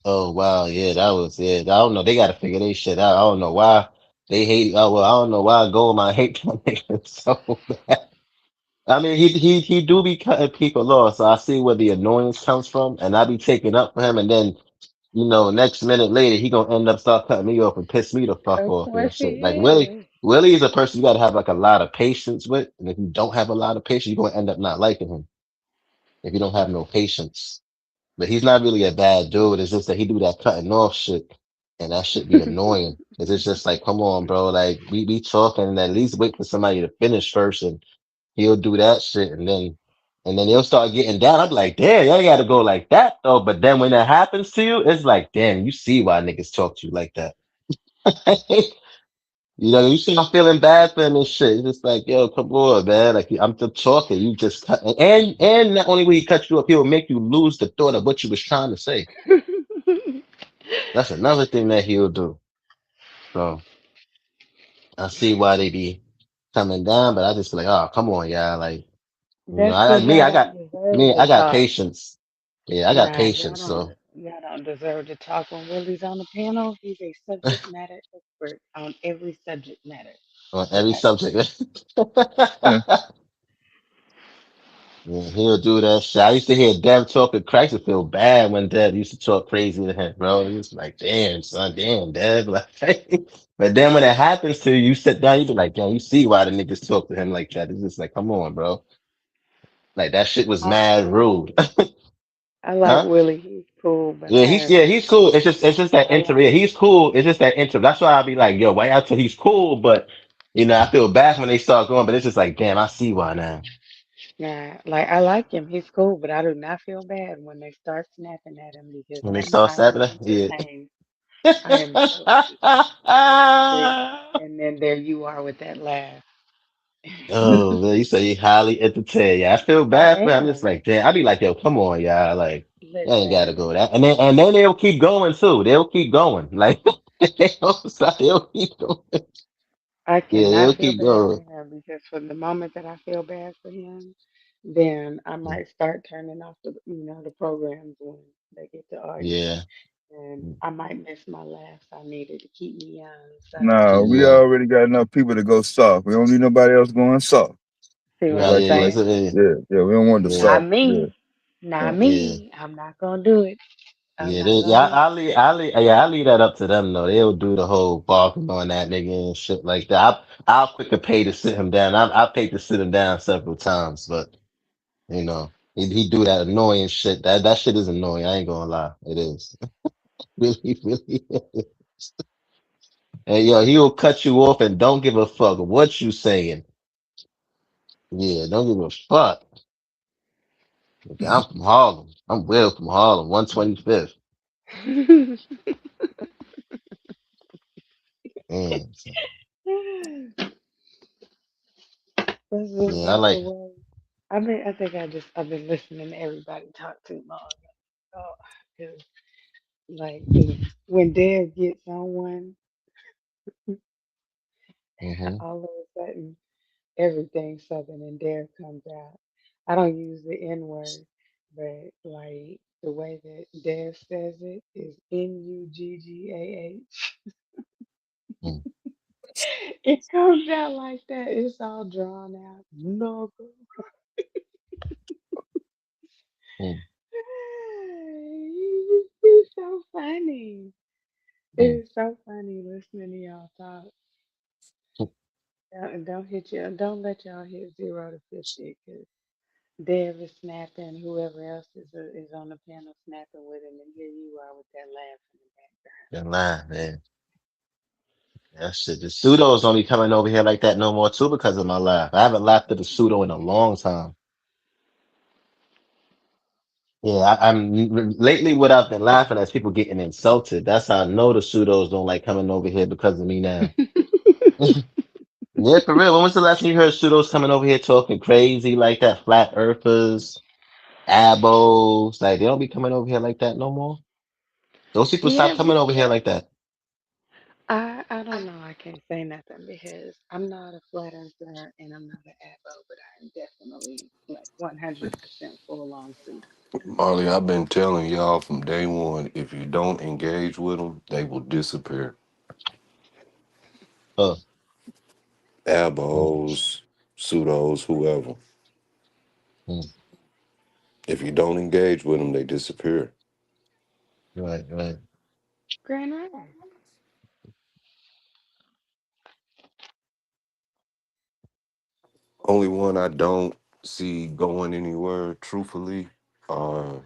Oh wow, yeah, that was I don't know. They got to figure their shit out. I don't know why they hate. Oh well, I don't know why Goldmine hate that nigga so bad. I mean, he do be cutting people off, so I see where the annoyance comes from, and I be taking up for him, and then next minute later he gonna end up start cutting me off and piss me the fuck Of off and course shit. Like he Willie, is. Willie is a person you gotta have like a lot of patience with, and if you don't have a lot of patience, you're gonna end up not liking him if you don't have no patience. But he's not really a bad dude. It's just that he do that cutting off shit, and that shit be annoying. Cause it's just like, come on, bro. Like we be talking, and at least wait for somebody to finish first, and he'll do that shit, and then he'll start getting down. I'm like, damn, you ain't got to go like that though. But then when that happens to you, it's like, damn, you see why niggas talk to you like that. You start feeling bad for him and shit. It's just like, yo, come on, man. Like I'm just talking, you just cut, and not only will he cut you up, he'll make you lose the thought of what you was trying to say. That's another thing that he'll do. So I see why they be coming down, but I just be like, oh, come on, y'all. Like, That's I because me, y'all I got don't deserve me, to I got talk. patience. Yeah, I got Nah, patience. So y'all don't deserve to talk. When Willie's on the panel, he's a subject matter expert on every subject matter. on every Okay. subject. Yeah. Yeah, he'll do that shit. I used to hear Dev talking Christ and feel bad when Dev used to talk crazy to him, bro. He was like, damn, son, damn, Dev. Like, but then when it happens to you, you sit down, you be like, damn, you see why the niggas talk to him like that. It's just like, come on, bro. Like that shit was I mad like rude. I like Huh? Willie. He's cool, but He's cool. It's just that I intro. like Yeah, he's cool. It's just that intro. That's why I'll be like, yo, why y'all tell he's cool, but I feel bad when they start going, but it's just like, damn, I see why now. I like him. He's cool, but I do not feel bad when they start snapping at him because When they start I'm stabbing her, yeah. entertained. I am so see, and then there you are with that laugh. Oh man, you say you highly entertained. Yeah, I feel I bad for him. I'm just am. like, damn, I be like, yo, come on, y'all. Like, you ain't gotta go Listen, that. And then they'll keep going too. They'll keep going. Like they'll keep going. I Yeah, cannot they'll feel keep bad for going. him because from the moment that I feel bad for him, then I Mm, might start turning off the programs when they get to arguing, yeah. and Mm, I might miss my laughs I needed to keep me young. So Nah, keep we young. already got enough people to go soft. We don't need nobody else going soft. see what Just Right, I'm like yeah, yeah. like So, saying? yeah, yeah, we don't want the yeah, Not soft. Yeah. me, not yeah. me. I'm not gonna do it. I'm Yeah, not gonna do it. I leave that up to them though. They'll do the whole barking on that nigga and shit like that. I'll quicker pay to sit him down. I paid to sit him down several times, but he do that annoying shit. That shit is annoying. I ain't gonna lie, it is really, really. And yo, he will cut you off and don't give a fuck what you saying. Yeah, don't give a fuck. Okay, I'm from Harlem. I'm Will from Harlem, 125th. Man, so, yeah, I That's the like. way. I think I've been listening to everybody talk too long. Oh, 'cause, like when Dev gets on one, Hmm. all of a sudden everything Southern and Dev comes out. I don't use the N word, but like the way that Dev says it is Nuggah. Mm, It comes out like that. It's all drawn out. No. mm, It's so funny. It mm, is so funny listening to y'all talk. Don't hit you. Don't let y'all hit 0 to 50 because Dev is snapping. Whoever else is on the panel snapping with him, and here you are with that laugh in the good line, man. That shit. The pseudos don't be coming over here like that no more too because of my laugh. I haven't laughed at the pseudo in a long time. Yeah, I'm lately what I've been laughing at is people getting insulted. That's how I know the pseudos don't like coming over here because of me now. Yeah, for real. When was the last time you heard pseudos coming over here talking crazy like that? Flat earthers, abos, like they don't be coming over here like that no more. Those people stop Yeah, coming over here like that. I don't know. I can't say nothing because I'm not a flat earther and I'm not an abo, but I am definitely like 100% full on pseudo. Marley, I've been telling y'all from day one, if you don't engage with them, they will disappear. Oh, mm, Abos, pseudos, whoever. mm, If you don't engage with them, they disappear. right, right. Grand Rise. Only one I don't see going anywhere, truthfully, are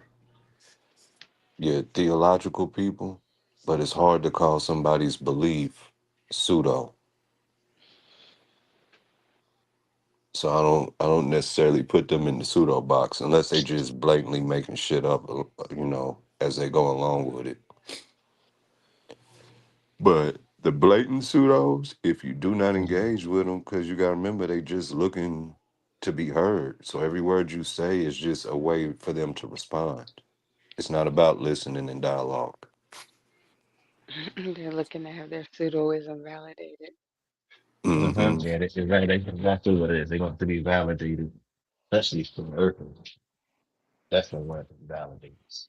theological people. But it's hard to call somebody's belief pseudo. So I don't necessarily put them in the pseudo box unless they just blatantly making shit up, as they go along with it. But the blatant pseudos, if you do not Mhm. engage with them, because you got to remember they just looking to be heard. So every word you say is just a way for them to respond. It's not about listening and dialogue. They're looking to have their pseudoism validated. Hmm. Yeah, that's right. That's exactly what it is. They want to be validated, especially from Earth. That's the one that validates.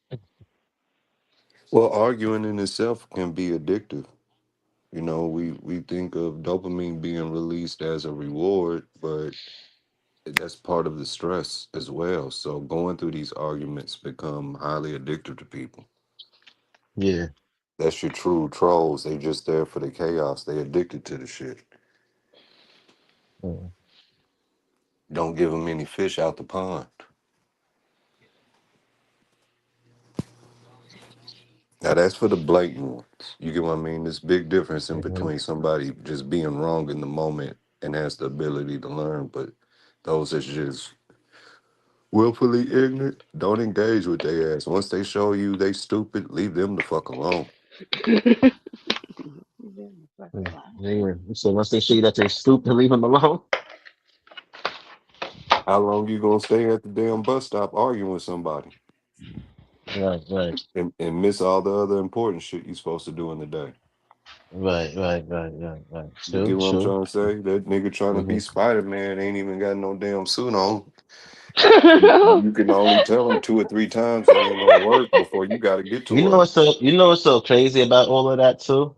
Well, arguing in itself can be addictive. We think of dopamine being released as a reward, but that's part of the stress as well. So going through these arguments become highly addictive to people. Yeah. That's your true trolls. They just there for the chaos. They addicted to the shit. Mm. Don't give them any fish out the pond. Now that's for the blatant ones. You get what I mean? There's big difference in Mhm. between somebody just being wrong in the moment and has the ability to learn, but those that's just willfully ignorant, don't engage with their ass. Once they show you they stupid, leave them the fuck alone. Mm. Yeah. So once they see that they're stupid, leave them alone. How long you gonna stay at the damn bus stop arguing with somebody Right, right, and miss all the other important shit you supposed to do in the day? right. You True, get what I'm true. trying to say? That nigga trying to be Hmm. Spider-Man ain't even got no damn suit on. You can only tell him 2 or 3 times it ain't gonna work before you got to get to work. You know what's so crazy about all of that too?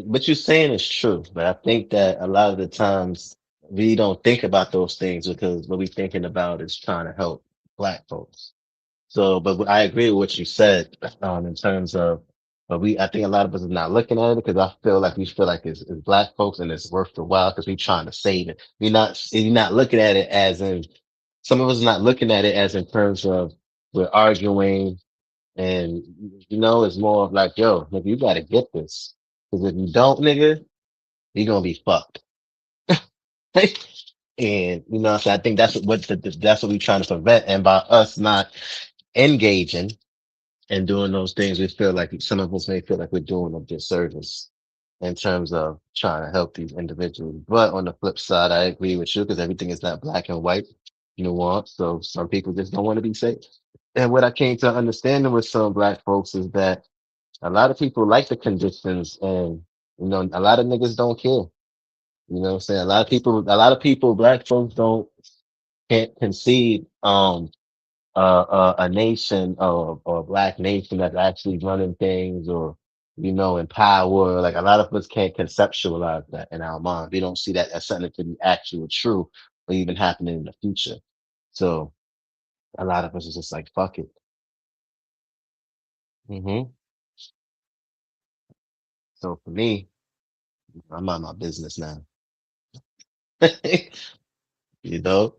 What you're saying is true, but I think that a lot of the times we don't think about those things because what we're thinking about is trying to help Black folks. So, but I agree with what you said, in terms of, I think a lot of us are not looking at it because I feel like we feel like it's Black folks and it's worth the while because we're trying to save it. You're not looking at it as in, some of us are not looking at it as in terms of we're arguing and, it's more of like, yo, nigga, you got to get this. Because if you don't, nigga, you're going to be fucked. And, so I think that's what we're trying to prevent. And by us not engaging, and doing those things, we feel like some of us may feel like we're doing a disservice in terms of trying to help these individuals. But on the flip side, I agree with you because everything is not black and white, nuance. So some people just don't want to be safe. And what I came to understanding with some Black folks is that a lot of people like the conditions, and a lot of niggas don't care. You know what I'm saying? A lot of people, Black folks can't concede a nation or a Black nation that's actually running things, or in power. Like a lot of us can't conceptualize that in our mind. We don't see that as something that could be actual true or even happening in the future. So a lot of us is just like, fuck it. Hmm. So for me, I'm on my business now. you know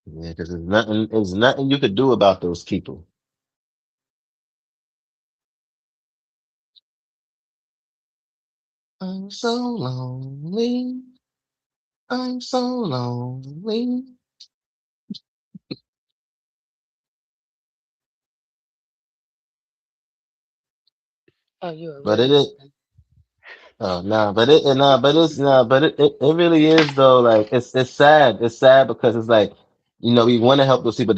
Yeah, because there's nothing you could do about those people. I'm so lonely. I'm so lonely. Oh, you a But real it is. one. Oh no, but it no, but it's no, but it really is though. Like it's sad. It's sad because it's like we want to help those people.